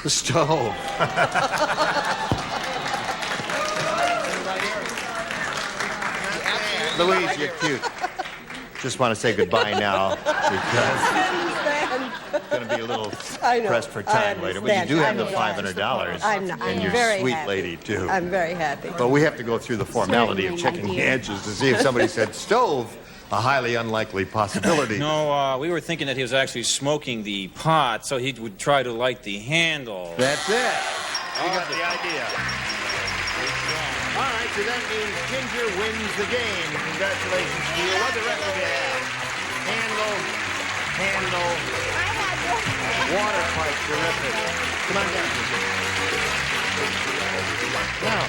The stove. Louise, you're cute. Just want to say goodbye now because it's going to be a little pressed for time later. But you do have the $500, and you're very a sweet happy. lady too. I'm very happy. But we have to go through the formality of checking the answers to see if somebody said stove. A highly unlikely possibility. No, we were thinking that he was actually smoking the pot, so he would try to light the handle. That's it. We got the idea. All right, so that means Ginger wins the game. Congratulations to you. What the record do you have? handle, water pipe, terrific. Come on down. Now,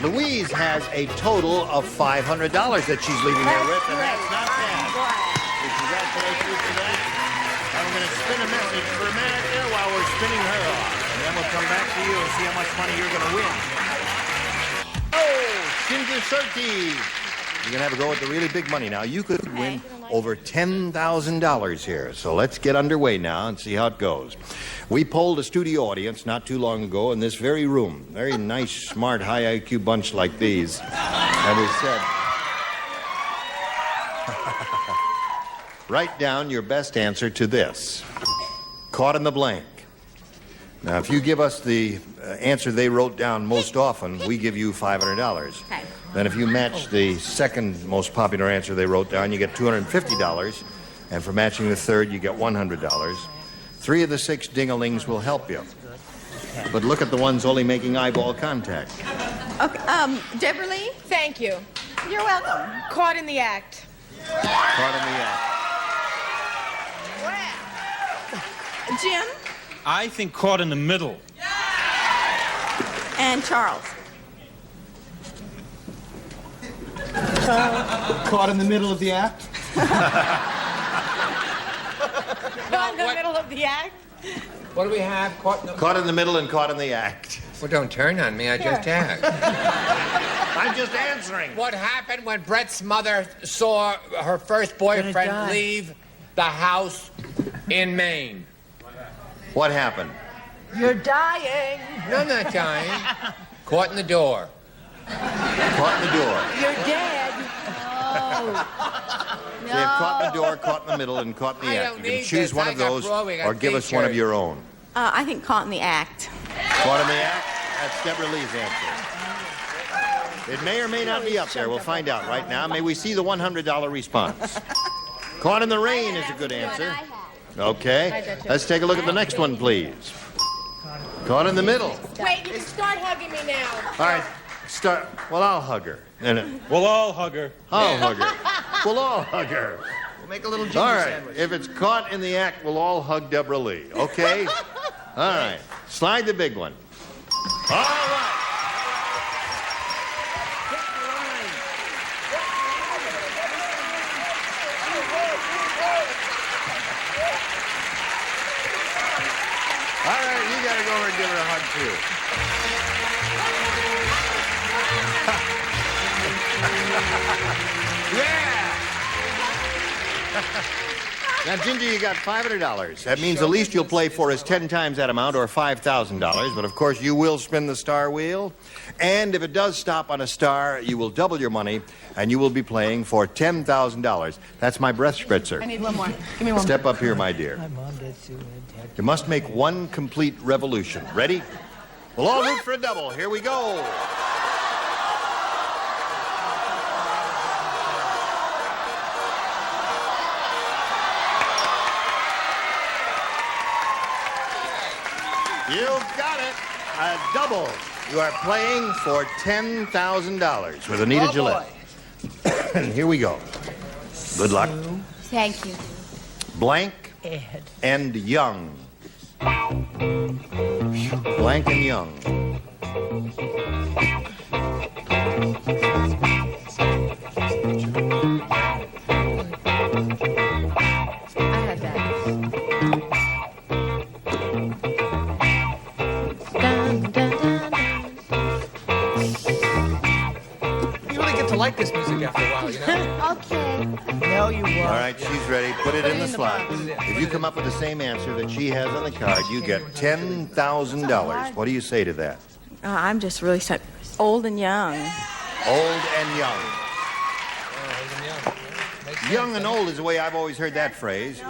Louise has a total of $500 that she's leaving here with, and that's not bad. Congratulations to that. And we're going to spin a message for America while we're spinning her off. And then we'll come back to you and see how much money you're going to win. Oh, Ginger Surtees. You're going to have a go at the really big money now. You could win over $10,000 here. So let's get underway now and see how it goes. We polled a studio audience not too long ago in this very room. Very nice, smart, high IQ bunch like these. And we said, write down your best answer to this. Caught in the blank. Now, if you give us the answer they wrote down most often, we give you $500. Okay. Then if you match the second most popular answer they wrote down, you get $250. And for matching the third, you get $100. 3 of the 6 ding-a-lings will help you. But look at the ones only making eyeball contact. Okay, Deborah Lee? Thank you. You're welcome. Caught in the act. Caught in the act. Jim I think caught in the middle. and Charles. Caught in the middle of the act? Caught in the middle of the act? What do we have? Caught in the middle and caught in the act. Well, don't turn on me. I just asked. I'm just answering. What happened when Brett's mother saw her first boyfriend leave the house in Maine? What happened? You're dying. No, I'm not dying. Caught in the door. Caught in the door. You're dead. So you have caught in the door, caught in the middle, and caught in the act. You can choose one of those or give us one of your own. I think caught in the act. Caught in the act? That's Deborah Lee's answer. It may or may not be up there. We'll find out right now. May we see the $100 response? Caught in the rain is a good answer. Okay. Let's take a look at the next one, please. Caught in the middle. Wait, you can start hugging me now. All right. Start. Well, I'll hug her. We'll all hug her. I'll hug her. We'll all hug her. We'll make a little ginger All right. sandwich. If it's caught in the act, we'll all hug Deborah Lee. Okay? All right. Slide the big one. All right. All right, you got to go over and give her a hug, too. Now, Ginger, you got $500. That means the least you'll play for is 10 times that amount, or $5,000. But, of course, you will spin the star wheel. And if it does stop on a star, you will double your money, and you will be playing for $10,000. That's my breath spritzer. I need one more. Give me one Step up here, my dear. You must make one complete revolution. Ready? We'll all root for a double. Here we go. You've got it. A double. You are playing for $10,000 with Anita Gillette. And here we go. Good luck. Thank you. Blank and Young. Blank and Young. Like this music after a while, you know? Okay. No, you won't. All right, she's ready. Put it in the slot. If you come up with the same answer that she has on the card, you get $10,000. What do you say to that? I'm just really old and young. Old and young. Young and old is the way I've always heard that phrase.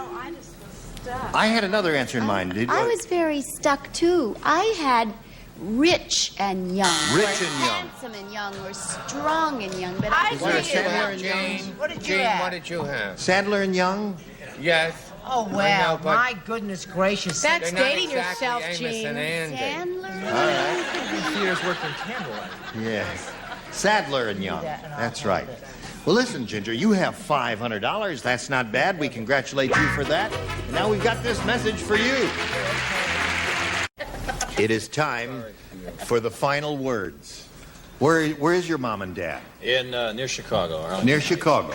I had another answer in mind. I was very stuck, too. I had rich and young. Rich or and young. handsome and young, or strong and young. But Is there a Sandler and Young? What did you Jane, have? what did you have? Sandler and Young? Yes. Oh, I well, know, but my goodness gracious. That's they're not dating exactly yourself, Amos Gene. and Andy. Sandler? All right. Theaters worked in candlelight. Yes. Sadler and Young. That's right. Well, listen, Ginger, you have $500. That's not bad. We congratulate you for that. And now we've got this message for you. It is time for the final words. Where is your mom and dad? In near Chicago. Near Chicago.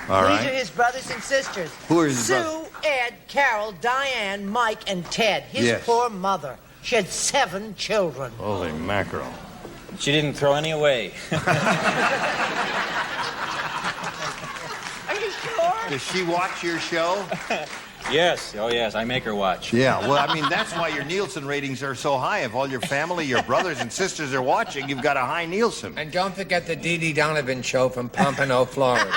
All These right. are his brothers and sisters. Who are his Sue, brothers? Ed, Carol, Diane, Mike, and Ted. His Yes. poor mother. She had 7 children. Holy mackerel. She didn't throw any away. Are you sure? Does she watch your show? Yes. Oh, yes. I make her watch. Yeah, well, I mean, that's why your Nielsen ratings are so high. If all your family, your brothers and sisters are watching, you've got a high Nielsen. And don't forget the Dee Dee Donovan show from Pompano, Florida.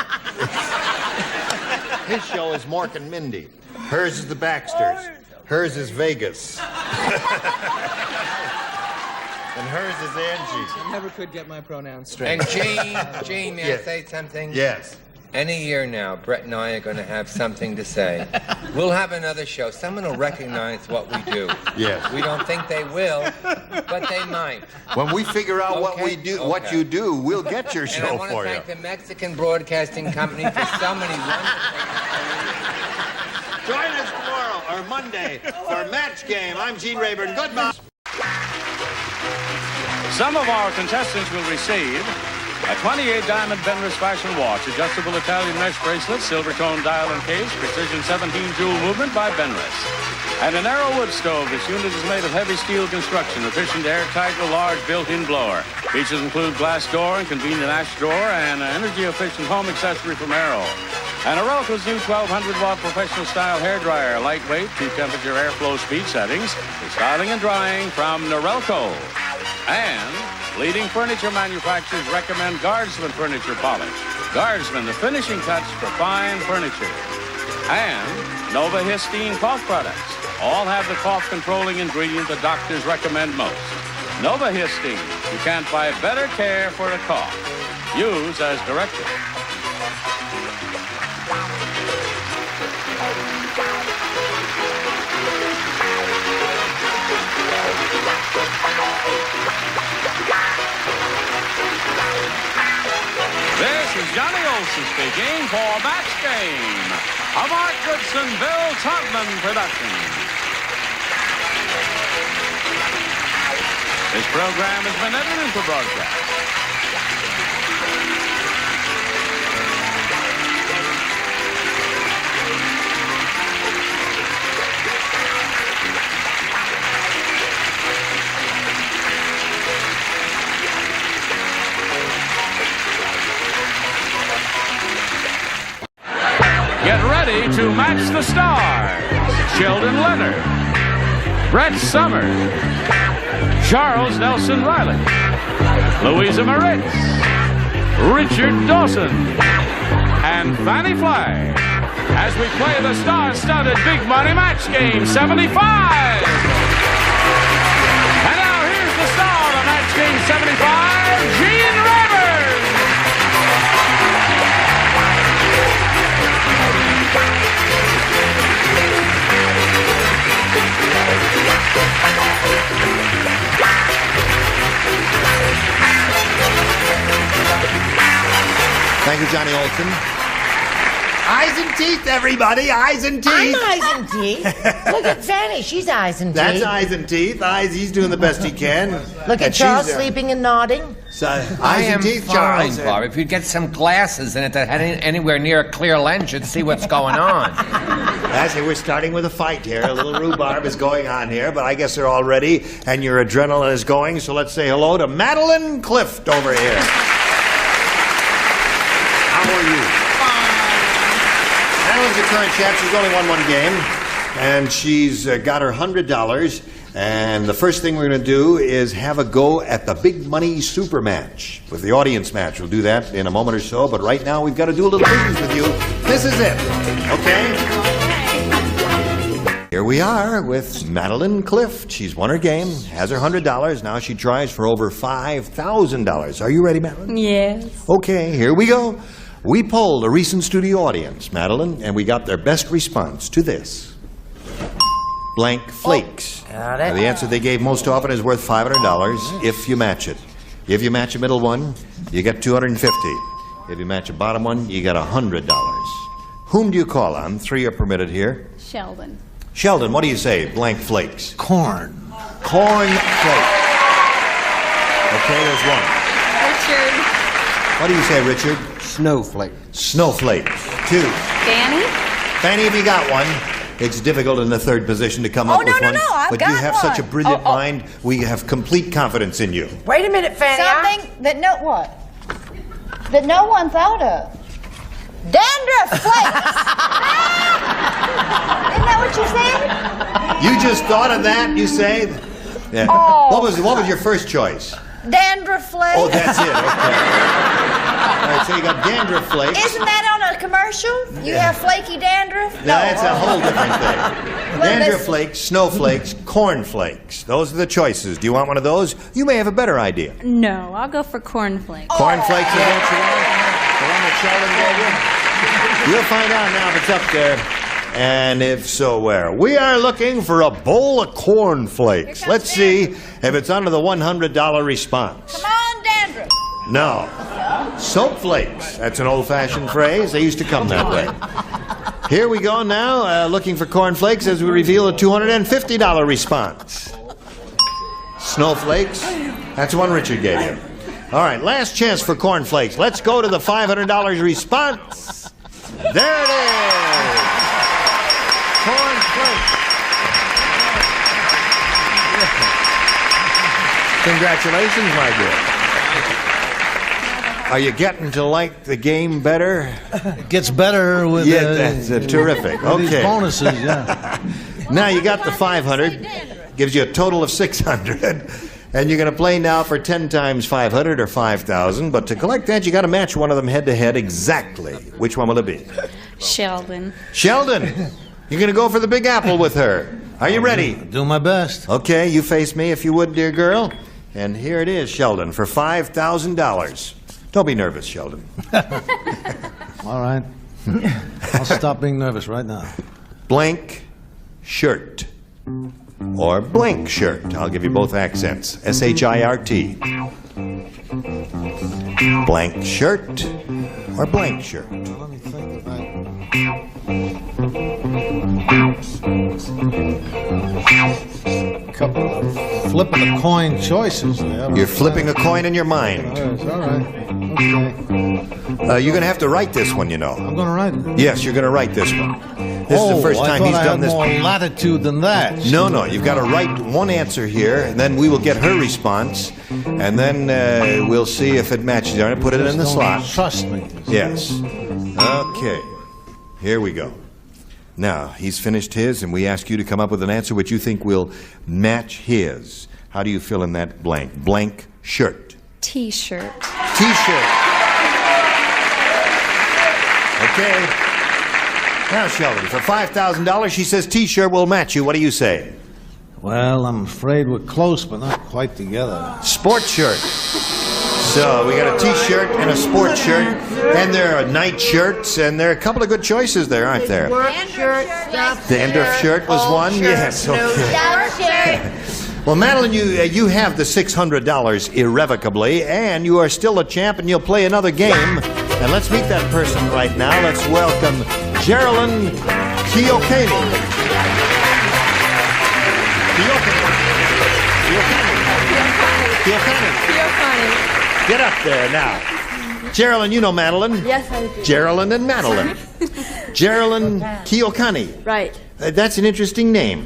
His show is Mork and Mindy. Hers is the Baxters. Hers is Vegas. And hers is Angie. I never could get my pronouns straight. And Gene, may I say something? Yes. Any year now, Brett and I are going to have something to say. We'll have another show. Someone will recognize what we do. Yes. We don't think they will, but they might. When we figure out what we do, what you do, we'll get your And I show want to for you. thank the Mexican Broadcasting Company for so many wonderful... Join us tomorrow or Monday for Match Game. I'm Gene Rayburn. Goodbye. Some of our contestants will receive a 28 diamond Benris fashion watch, adjustable Italian mesh bracelet, silver tone dial and case, precision 17 jewel movement by Benris. And an Arrow wood stove. This unit is made of heavy steel construction, efficient, airtight, with a large built-in blower. Features include glass door and convenient ash drawer, and an energy-efficient home accessory from Arrow. And Arelco's new 1200-watt professional-style hairdryer, lightweight, 2-temperature airflow speed settings, for styling and drying from Norelco. And leading furniture manufacturers recommend Guardsman furniture polish. Guardsman, the finishing touch for fine furniture. And Nova Histine cough products. All have the cough-controlling ingredient the doctors recommend most. Nova Histine. You can't buy better care for a cough. Use as directed. This is Johnny Olson speaking for Match Game, a Mark Goodson, Bill Todman production. This program has been edited for broadcast. Get ready to match the stars. Sheldon Leonard, Brett Somers, Charles Nelson Riley, Louisa Moritz, Richard Dawson, and Fannie Flagg as we play the star-studded Big Money Match Game 75. And now here's the star of Match Game 75, Gene Rayburn. Thank you, Johnny Olson. Eyes and teeth, everybody. Eyes and teeth. I'm eyes and teeth. Look at Fanny. She's eyes and teeth. That's eyes and teeth. Eyes, he's doing the best he can. Look at And Charles she's, sleeping and nodding. I am and teeth, fine, Charles. Bob. If you'd get some glasses in it that had anywhere near a clear lens, you'd see what's going on. That's it. We're starting with a fight here. A little rhubarb is going on here, but I guess they're all ready, and your adrenaline is going. So let's say hello to Madeline Clift over here. How are you? Madeline's the current champ. She's only won one game, and she's got her $100. And the first thing we're going to do is have a go at the Big Money Super Match with the audience match. We'll do that in a moment or so, but right now we've got to do a little business with you. This is it, okay? Here we are with Madeline Clift. She's won her game, has her $100. Now she tries for over $5,000. Are you ready, Madeline? Yes. Okay, here we go. We polled a recent studio audience, Madeline, and we got their best response to this. Blank flakes. Got it. Now, the answer they gave most often is worth $500 if you match it. If you match a middle one, you get $250. If you match a bottom one, you got $100. Whom do you call on? 3 are permitted here. Sheldon. Sheldon, what do you say? Blank flakes. Corn. Corn flakes. Okay, there's one. Richard. What do you say, Richard? Snowflake. Snowflakes. 2. Fanny. Fanny, have you got one? It's difficult in the third position to come up with one. I've but got you have one. such a brilliant mind. We have complete confidence in you. Wait a minute, Fanny. Something that that no one thought of. Dandruff flakes. Isn't that what you said? You just thought of that, you say? Yeah. Oh. What was your first choice? Dandruff flakes. Oh, that's it. Okay. All right, so you got dandruff flakes. Isn't that on a commercial? You have flaky dandruff? No, that's a whole different thing. Dandruff flakes, snowflakes, cornflakes. Those are the choices. Do you want one of those? You may have a better idea. No, I'll go for cornflakes. Cornflakes is what you want? The one that Sheldon gave you? You'll find out now if it's up there. And if so, where? We are looking for a bowl of cornflakes. Let's see if it's under the $100 response. Come on, dandruff. No. Soap flakes. That's an old-fashioned phrase. They used to come that way. Here we go now, looking for cornflakes as we reveal a $250 response. Snowflakes. That's one Richard gave you. All right, last chance for cornflakes. Let's go to the $500 response. There it is. Cornflakes. Congratulations, my dear. Are you getting to like the game better? It gets better with that's terrific. with these Okay. bonuses, yeah. Now you got the 500, gives you a total of 600, and you're going to play now for 10 times 500 or 5,000. But to collect that, you got to match one of them head to head exactly. Which one will it be? Sheldon. Sheldon, you're going to go for the Big Apple with her. Are you ready? Do my best. Okay, you face me if you would, dear girl. And here it is, Sheldon, for $5,000. Don't be nervous, Sheldon. All right. I'll stop being nervous right now. Blank shirt. Or blank shirt. I'll give you both accents. S-H-I-R-T. Blank shirt or blank shirt. Let me think about a couple of flipping a coin choices there. You're flipping a coin in your mind. All right. Okay. You're going to have to write this one, you know. I'm going to write it. Yes, you're going to write this one. This is the first time he's done this. I had more latitude than that. No, you've got to write one answer here, and then we will get her response, and then we'll see if it matches. You're going to put it in the slot. Trust me. Yes. Okay. Here we go. Now, he's finished his, and we ask you to come up with an answer which you think will match his. How do you fill in that blank? Blank shirt. T-shirt. T-shirt. Okay. Now, Sheldon, for $5,000, she says T-shirt will match you. What do you say? Well, I'm afraid we're close, but not quite together. Sports shirt. So we got a T-shirt and a sports shirt, and there are night shirts, and there are a couple of good choices there, aren't there? Dandruff shirt was one. Yes. Okay. Well, Madeline, you have the $600 irrevocably, and you are still a champ, and you'll play another game. And let's meet that person right now. Let's welcome Geraldine Keokani. Get up there now. Geraldine, you know Madeline. Yes, I do. Geraldine and Madeline. Geraldine Keokani. Right. That's an interesting name.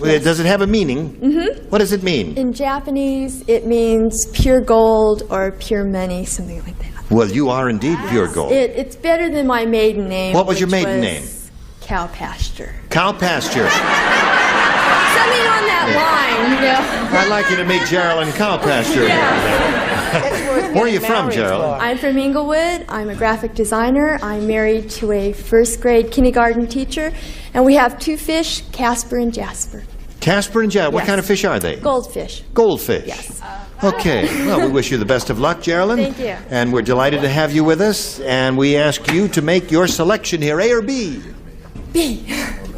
Yes. Does it have a meaning? Mm-hmm. What does it mean? In Japanese, it means pure gold or pure money, something like that. Well, you are indeed pure gold. It's better than my maiden name. What was your which maiden was name? Cow Pasture. Cow Pasture. Something on that line, you know. I'd like you to meet Geraldine Cow Pasture. Where are you from, Geraldine? I'm from Inglewood. I'm a graphic designer. I'm married to a first grade kindergarten teacher. And we have 2 fish, Casper and Jasper. Casper and Jasper. What Yes. kind of fish are they? Goldfish. Goldfish. Yes. Okay. Well, we wish you the best of luck, Geraldine. Thank you. And we're delighted to have you with us. And we ask you to make your selection here, A or B? B.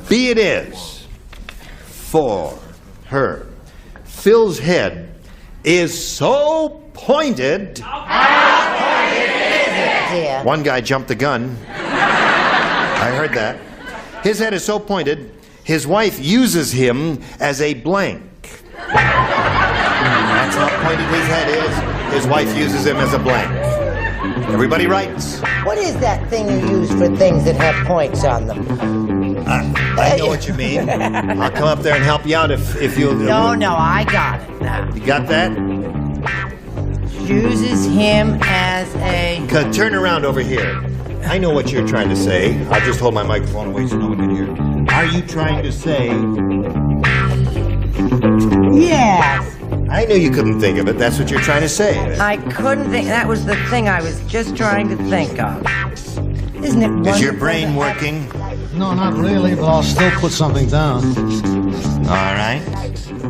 B it is. For her. Phil's head is so pointed. did. One guy jumped the gun. I heard that. His head is so pointed, his wife uses him as a blank. That's how pointed his head is. His wife uses him as a blank. Everybody writes. What is that thing you use for things that have points on them? I know what you mean. I'll come up there and help you out if you'll... No, I got it now. You got that? Uses him as a... Turn around over here. I know what you're trying to say. I'll just hold my microphone away so no one can hear. Are you trying to say... Yes. I knew you couldn't think of it. That's what you're trying to say. I couldn't think. That was the thing I was just trying to think of. Isn't it wonderful? Is your brain working? No, not really, but I'll still put something down. All right.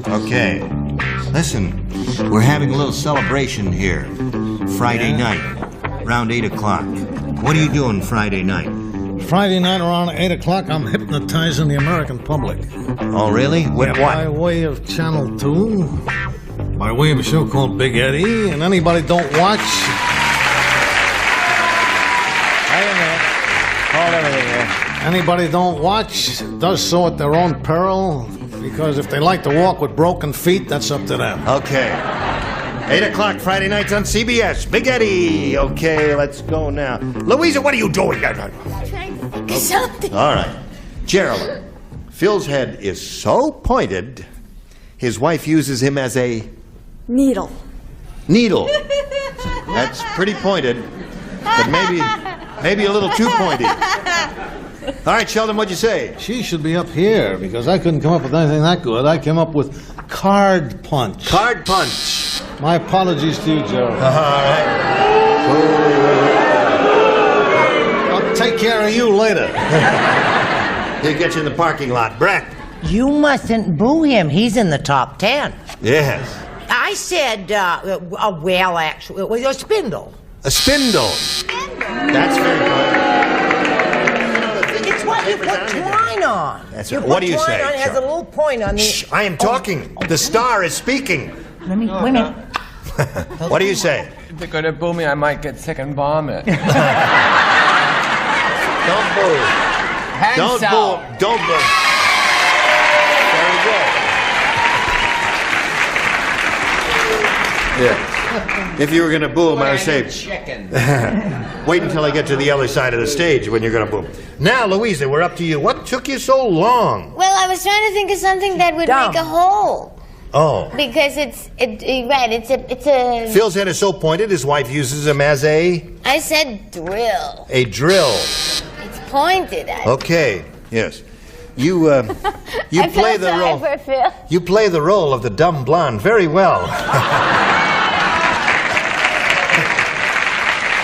Okay. Listen, we're having a little celebration here. Friday night, around 8 o'clock. What are you doing Friday night? Friday night around 8 o'clock, I'm hypnotizing the American public. Oh, really? With what? By way of Channel 2, by way of a show called Big Eddie, and anybody don't watch... Hold everything here. Anybody don't watch does so at their own peril, because if they like to walk with broken feet, that's up to them. Okay. 8 o'clock Friday nights on CBS. Big Eddie. Okay, let's go now. Louisa, what are you doing? Something. All right. Gerald, Phil's head is so pointed, his wife uses him as a... Needle. Needle. That's pretty pointed, but maybe a little too pointy. All right, Sheldon, what'd you say? She should be up here, because I couldn't come up with anything that good. I came up with card punch. Card punch. My apologies to you, Gerald. All right. I'll take care of you later. He'll get you in the parking lot. Brett. You mustn't boo him. He's in the top 10. Yes. I said, well, actually, it was a spindle. A spindle. That's very good. It's what you put twine on. That's you right. What do you put say, twine on, it has a Charlie? little point on the... Shh, I am talking. The star is speaking. Let me, wait a minute. What do you say? If they're gonna boo me, I might get sick and vomit. Don't boo. Don't boo. Don't boo. Very good. Yeah. If you were going to boo him, I would say, wait until I get to the other side of the stage when you're going to boo him. Now, Louisa, we're up to you. What took you so long? Well, I was trying to think of something that would make a hole. Oh. Because it's a... Phil's head is so pointed, his wife uses him as a... I said drill. A drill. It's pointed. Okay, yes. You I play feel the sorry role. for Phil. You play the role of the dumb blonde very well.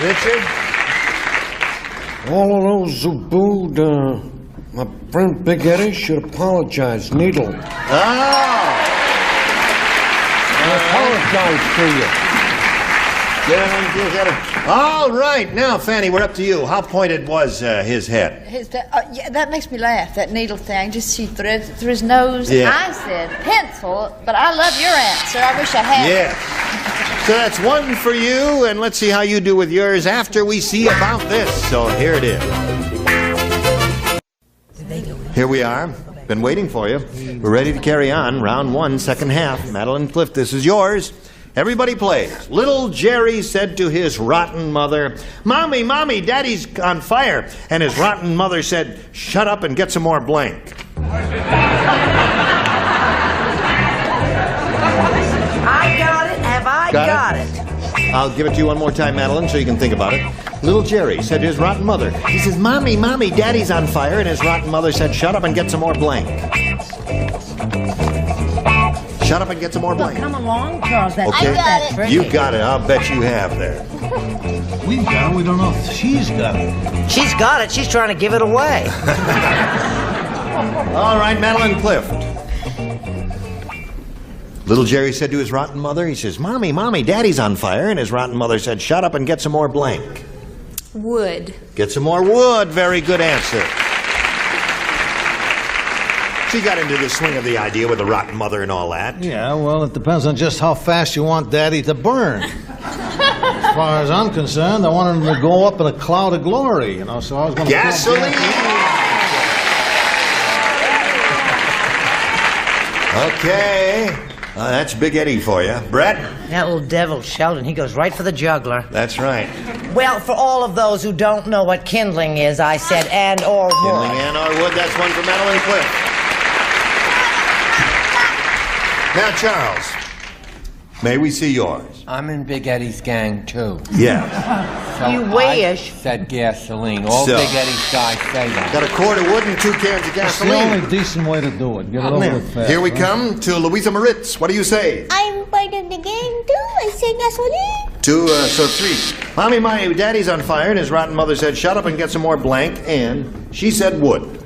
Richard? All of those who booed my friend Big Eddie should apologize. Needle. Oh! I apologize to you. All right, now, Fanny, we're up to you. How pointed was his head? Yeah, that makes me laugh, that needle thing. Just see threads through his nose. Yeah. I said pencil, but I love your answer. I wish I had. Yes. So that's one for you, and let's see how you do with yours after we see about this. So here it is. Here we are. Been waiting for you. We're ready to carry on. Round 1, second half. Madeline Clift, this is yours. Everybody plays. Little Jerry said to his rotten mother, "Mommy, Mommy, Daddy's on fire." And his rotten mother said, "Shut up and get some more blank." I got it. Have I got it? I'll give it to you one more time, Madeline, so you can think about it. Little Jerry said to his rotten mother, he says, "Mommy, Mommy, Daddy's on fire." And his rotten mother said, "Shut up and get some more blank." Shut up and get some more blank. Come along, Charles. That's Okay, that's pretty. you got it. I'll bet you have there. We got it. We don't know if she's got it. She's got it. She's trying to give it away. All right, Madeline Clift. Little Jerry said to his rotten mother, he says, "Mommy, Mommy, Daddy's on fire." And his rotten mother said, "Shut up and get some more blank." Wood. Get some more wood. Very good answer. She got into the swing of the idea with the rotten mother and all that. Yeah, well, it depends on just how fast you want Daddy to burn. far as I'm concerned, I wanted him to go up in a cloud of glory, you know, so I was going to... Gasoline! Okay. That's Big Eddie for you. Brett? That little devil, Sheldon, he goes right for the juggler. That's right. Well, for all of those who don't know what kindling is, I said and or wood. Kindling and or wood, that's one for Madeline Cliff. Now, Charles, may we see yours? I'm in Big Eddie's gang, too. Yeah. So You I wish. said gasoline. All So- Big Eddie's guys say that. Got a quart of wood and 2 cans of That's the gasoline. only decent way to do it. Get it over with fast. Here we right? come to Louisa Moritz. What do you say? I'm part of the game too. I say gasoline. 2, so 3. Mommy, my daddy's on fire, and his rotten mother said, shut up and get some more blank, and she said wood.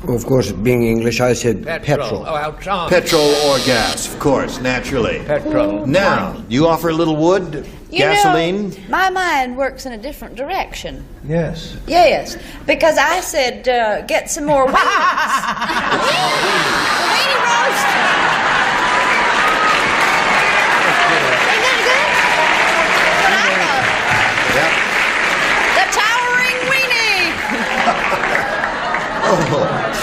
Of course, being English, I said petrol. Oh, how Tom. Petrol or gas, of course, naturally. Petrol. Now, you offer a little wood, gasoline? You know, my mind works in a different direction. Yes. Yes, because I said get some more weenies. Weenie roast. Ain't that good? What I thought. The towering weenie. Oh,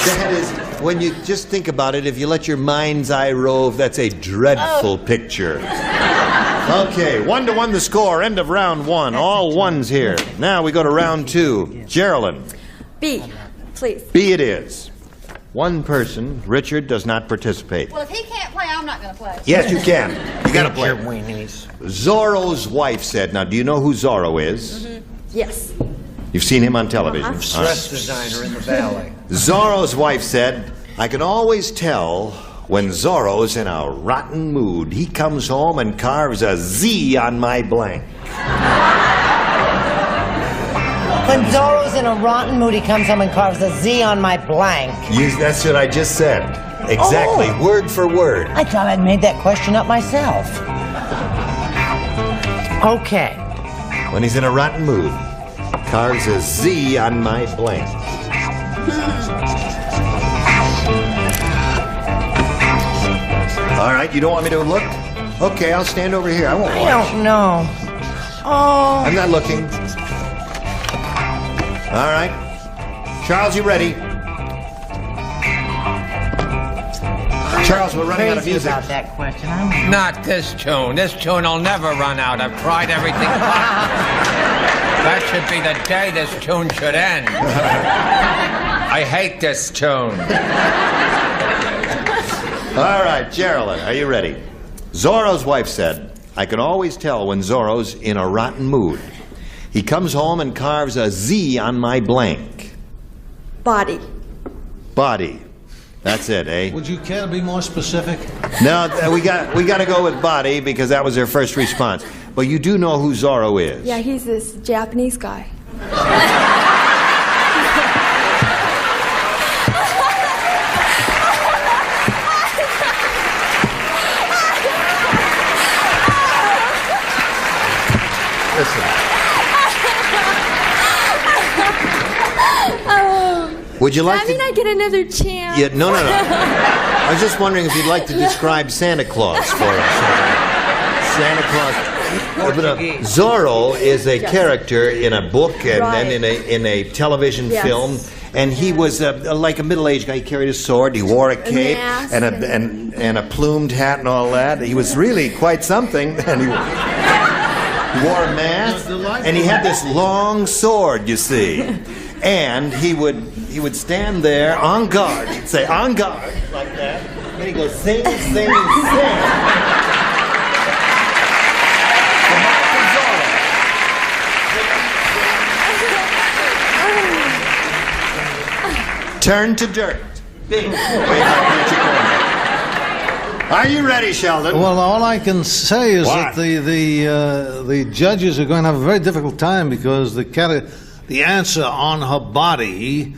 that is, when you just think about it, if you let your mind's eye rove, that's a dreadful picture. Okay, 1-1 the score, end of round 1. All ones here. Now we go to round 2. Geraldine. B, please. B it is. One person, Richard, does not participate. Well, if he can't play, I'm not going to play. Yes, you can. You gotta play. Weenies. Zorro's wife said, now do you know who Zorro is? Yes. You've seen him on television. Uh-huh. Stress designer in the valley. Zorro's wife said, I can always tell when Zorro's in a rotten mood. He comes home and carves a Z on my blank. When Zorro's in a rotten mood, he comes home and carves a Z on my blank. Yes, that's what I just said. Exactly, word for word. I thought I'd made that question up myself. Okay. When he's in a rotten mood, carves a Z on my blank. All right, you don't want me to look? Okay, I'll stand over here. I won't watch. I don't know. Oh. I'm not looking. All right. Charles, you ready? Charles, we're running out of Crazy music. about that question. Not this tune. This tune will never run out. I've tried everything possible. That should be the day this tune should end. I hate this tune. All right, Geraldine, are you ready? Zorro's wife said, I can always tell when Zorro's in a rotten mood. He comes home and carves a Z on my blank. Body. Body. That's it, eh? Would you care to be more specific? No, we got to go with body because that was their first response. But you do know who Zorro is. Yeah, he's this Japanese guy. Listen. Would you like I mean, to... I get another chance. Yeah, no. I was just wondering if you'd like to describe Santa Claus for us. Santa Claus. Zorro is a character in a book and then in a television film. And he was like a middle-aged guy. He carried a sword. He wore a cape and a plumed hat and all that. He was really quite something. And he wore a mask. And he had this long sword, you see. And he would stand there on guard. He'd say, on guard, like that. Then he'd go, sing, sing, sing. Turn to dirt. Bing. Are you ready, Sheldon? Well, all I can say is What? that the judges are going to have a very difficult time because the answer on her body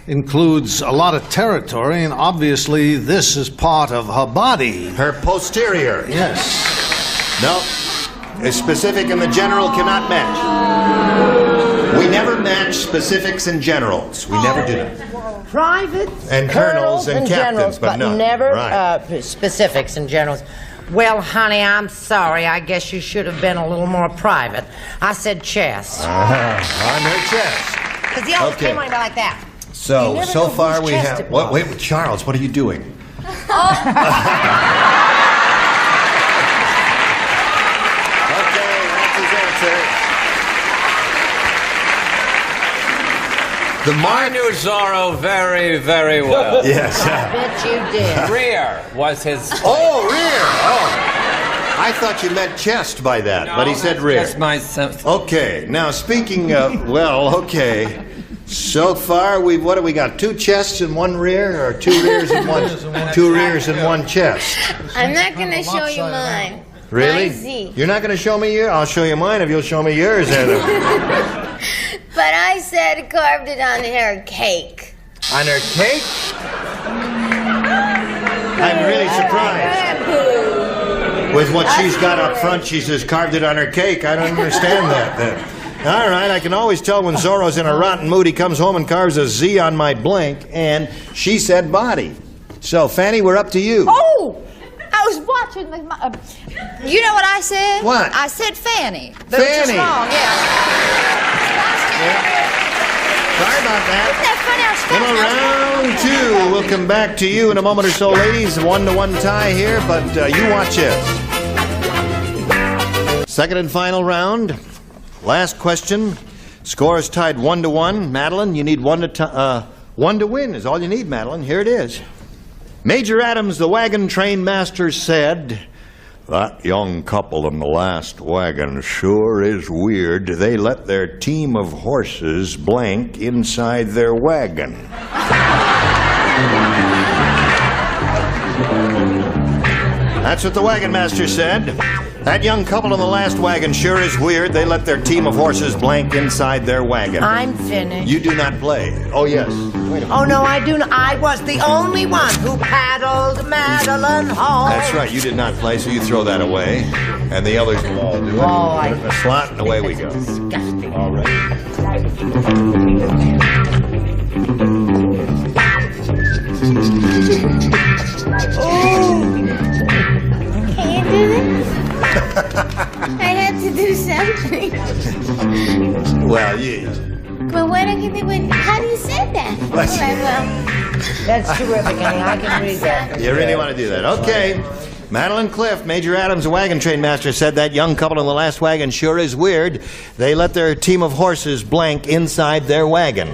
includes a lot of territory, and obviously this is part of her body. Her posterior. Yes. No. A specific and the general cannot match. We never match specifics and generals. We never do that. Privates And colonels and captains, generals, but no. never Right. specifics and generals. Well, honey, I'm sorry. I guess you should have been a little more private. I said chest. On her chest. Because he always Okay. came on me like that. So, never so know far whose we chest have... it was. Wait, Charles, what are you doing? Okay, that's his answer. I knew Zorro very, very well. Yes. I bet you did. Rear was his... Oh, rear! Oh. I thought you meant chest by that, but he said rear. That's my sense. Okay, now speaking of... Well, okay. So far, what do we got? 2 chests and 1 rear, or 2 rears and one... 2 rears and 1 chest? I'm not going to show you mine. Really? My Z. You're not going to show me yours? I'll show you mine if you'll show me yours, Heather. But I said carved it on her cake. On her cake? I'm really surprised. With what she's got up front, she says carved it on her cake. I don't understand that then. All right, I can always tell when Zorro's in a rotten mood. He comes home and carves a Z on my blink, and she said body. So, Fanny, we're up to you. Oh! I was watching you know what I said? What? I said Fanny. Fanny. Which is wrong, yeah. Sorry about that. Isn't that funny? Little round 2. We'll come back to you in a moment or so, ladies. 1-1 tie here, but you watch this. Second and final round. Last question. Score is tied 1-1. Madeline, you need 1 to win is all you need, Madeline. Here it is. Major Adams, the wagon train master, said, "That young couple in the last wagon sure is weird. They let their team of horses blank inside their wagon." That's what the wagon master said. That young couple in the last wagon sure is weird. They let their team of horses blank inside their wagon. I'm finished. You do not play. Oh, yes. Wait a minute. Oh, no, I do not. I was the only one who paddled Madeline home. That's right. You did not play, so you throw that away. And the others will all do it. Oh, Put it in a slot, and away we go. Disgusting. All right. Can you do this? I had to do something. Well, you... But what I can do with... How do you say that? What? All right, well... That's terrific, honey. I can read that. You really want to do that? Okay. Madeline Clift, Major Adams, the wagon train master, said that young couple in the last wagon sure is weird. They let their team of horses blank inside their wagon.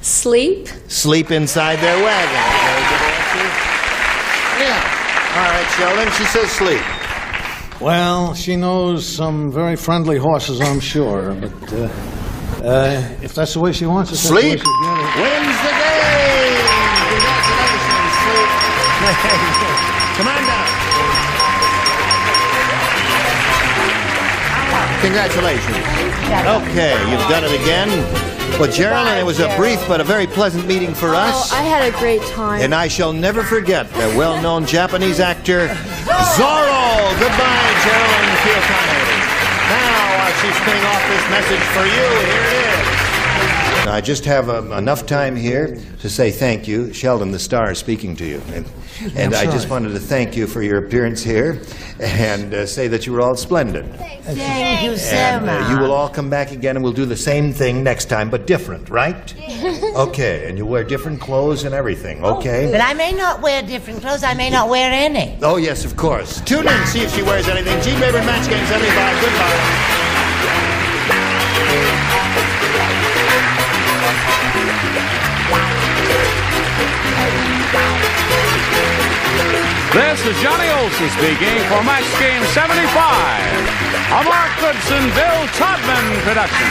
Sleep. Sleep inside their wagon. Very good answer. Yeah. All right, Sheldon, she says sleep. Well, she knows some very friendly horses, I'm sure, but if that's the way she wants it, that's the way Sleep she get it. wins the game. Congratulations, Sleep. Come on down. Congratulations. Okay, you've done it again. Well, Geraldine, it was a brief but a very pleasant meeting for us. Oh, I had a great time. And I shall never forget the well-known Japanese actor, Zorro. Goodbye, Geraldine Kiyotane. Now, while she's spinning off this message for you, here it is. I just have enough time here to say thank you. Sheldon, the star, is speaking to you. And I just wanted to thank you for your appearance here and say that you were all splendid. Thank you so And much. you will all come back again and we'll do the same thing next time, but different, right? Okay, and you'll wear different clothes and everything, okay? But I may not wear different clothes. I may not wear any. Oh, yes, of course. Tune in and see if she wears anything. Gene Baber, Match Game 75. Goodbye. This is Johnny Olson speaking for Match Game 75, a Mark Goodson, Bill Todman production.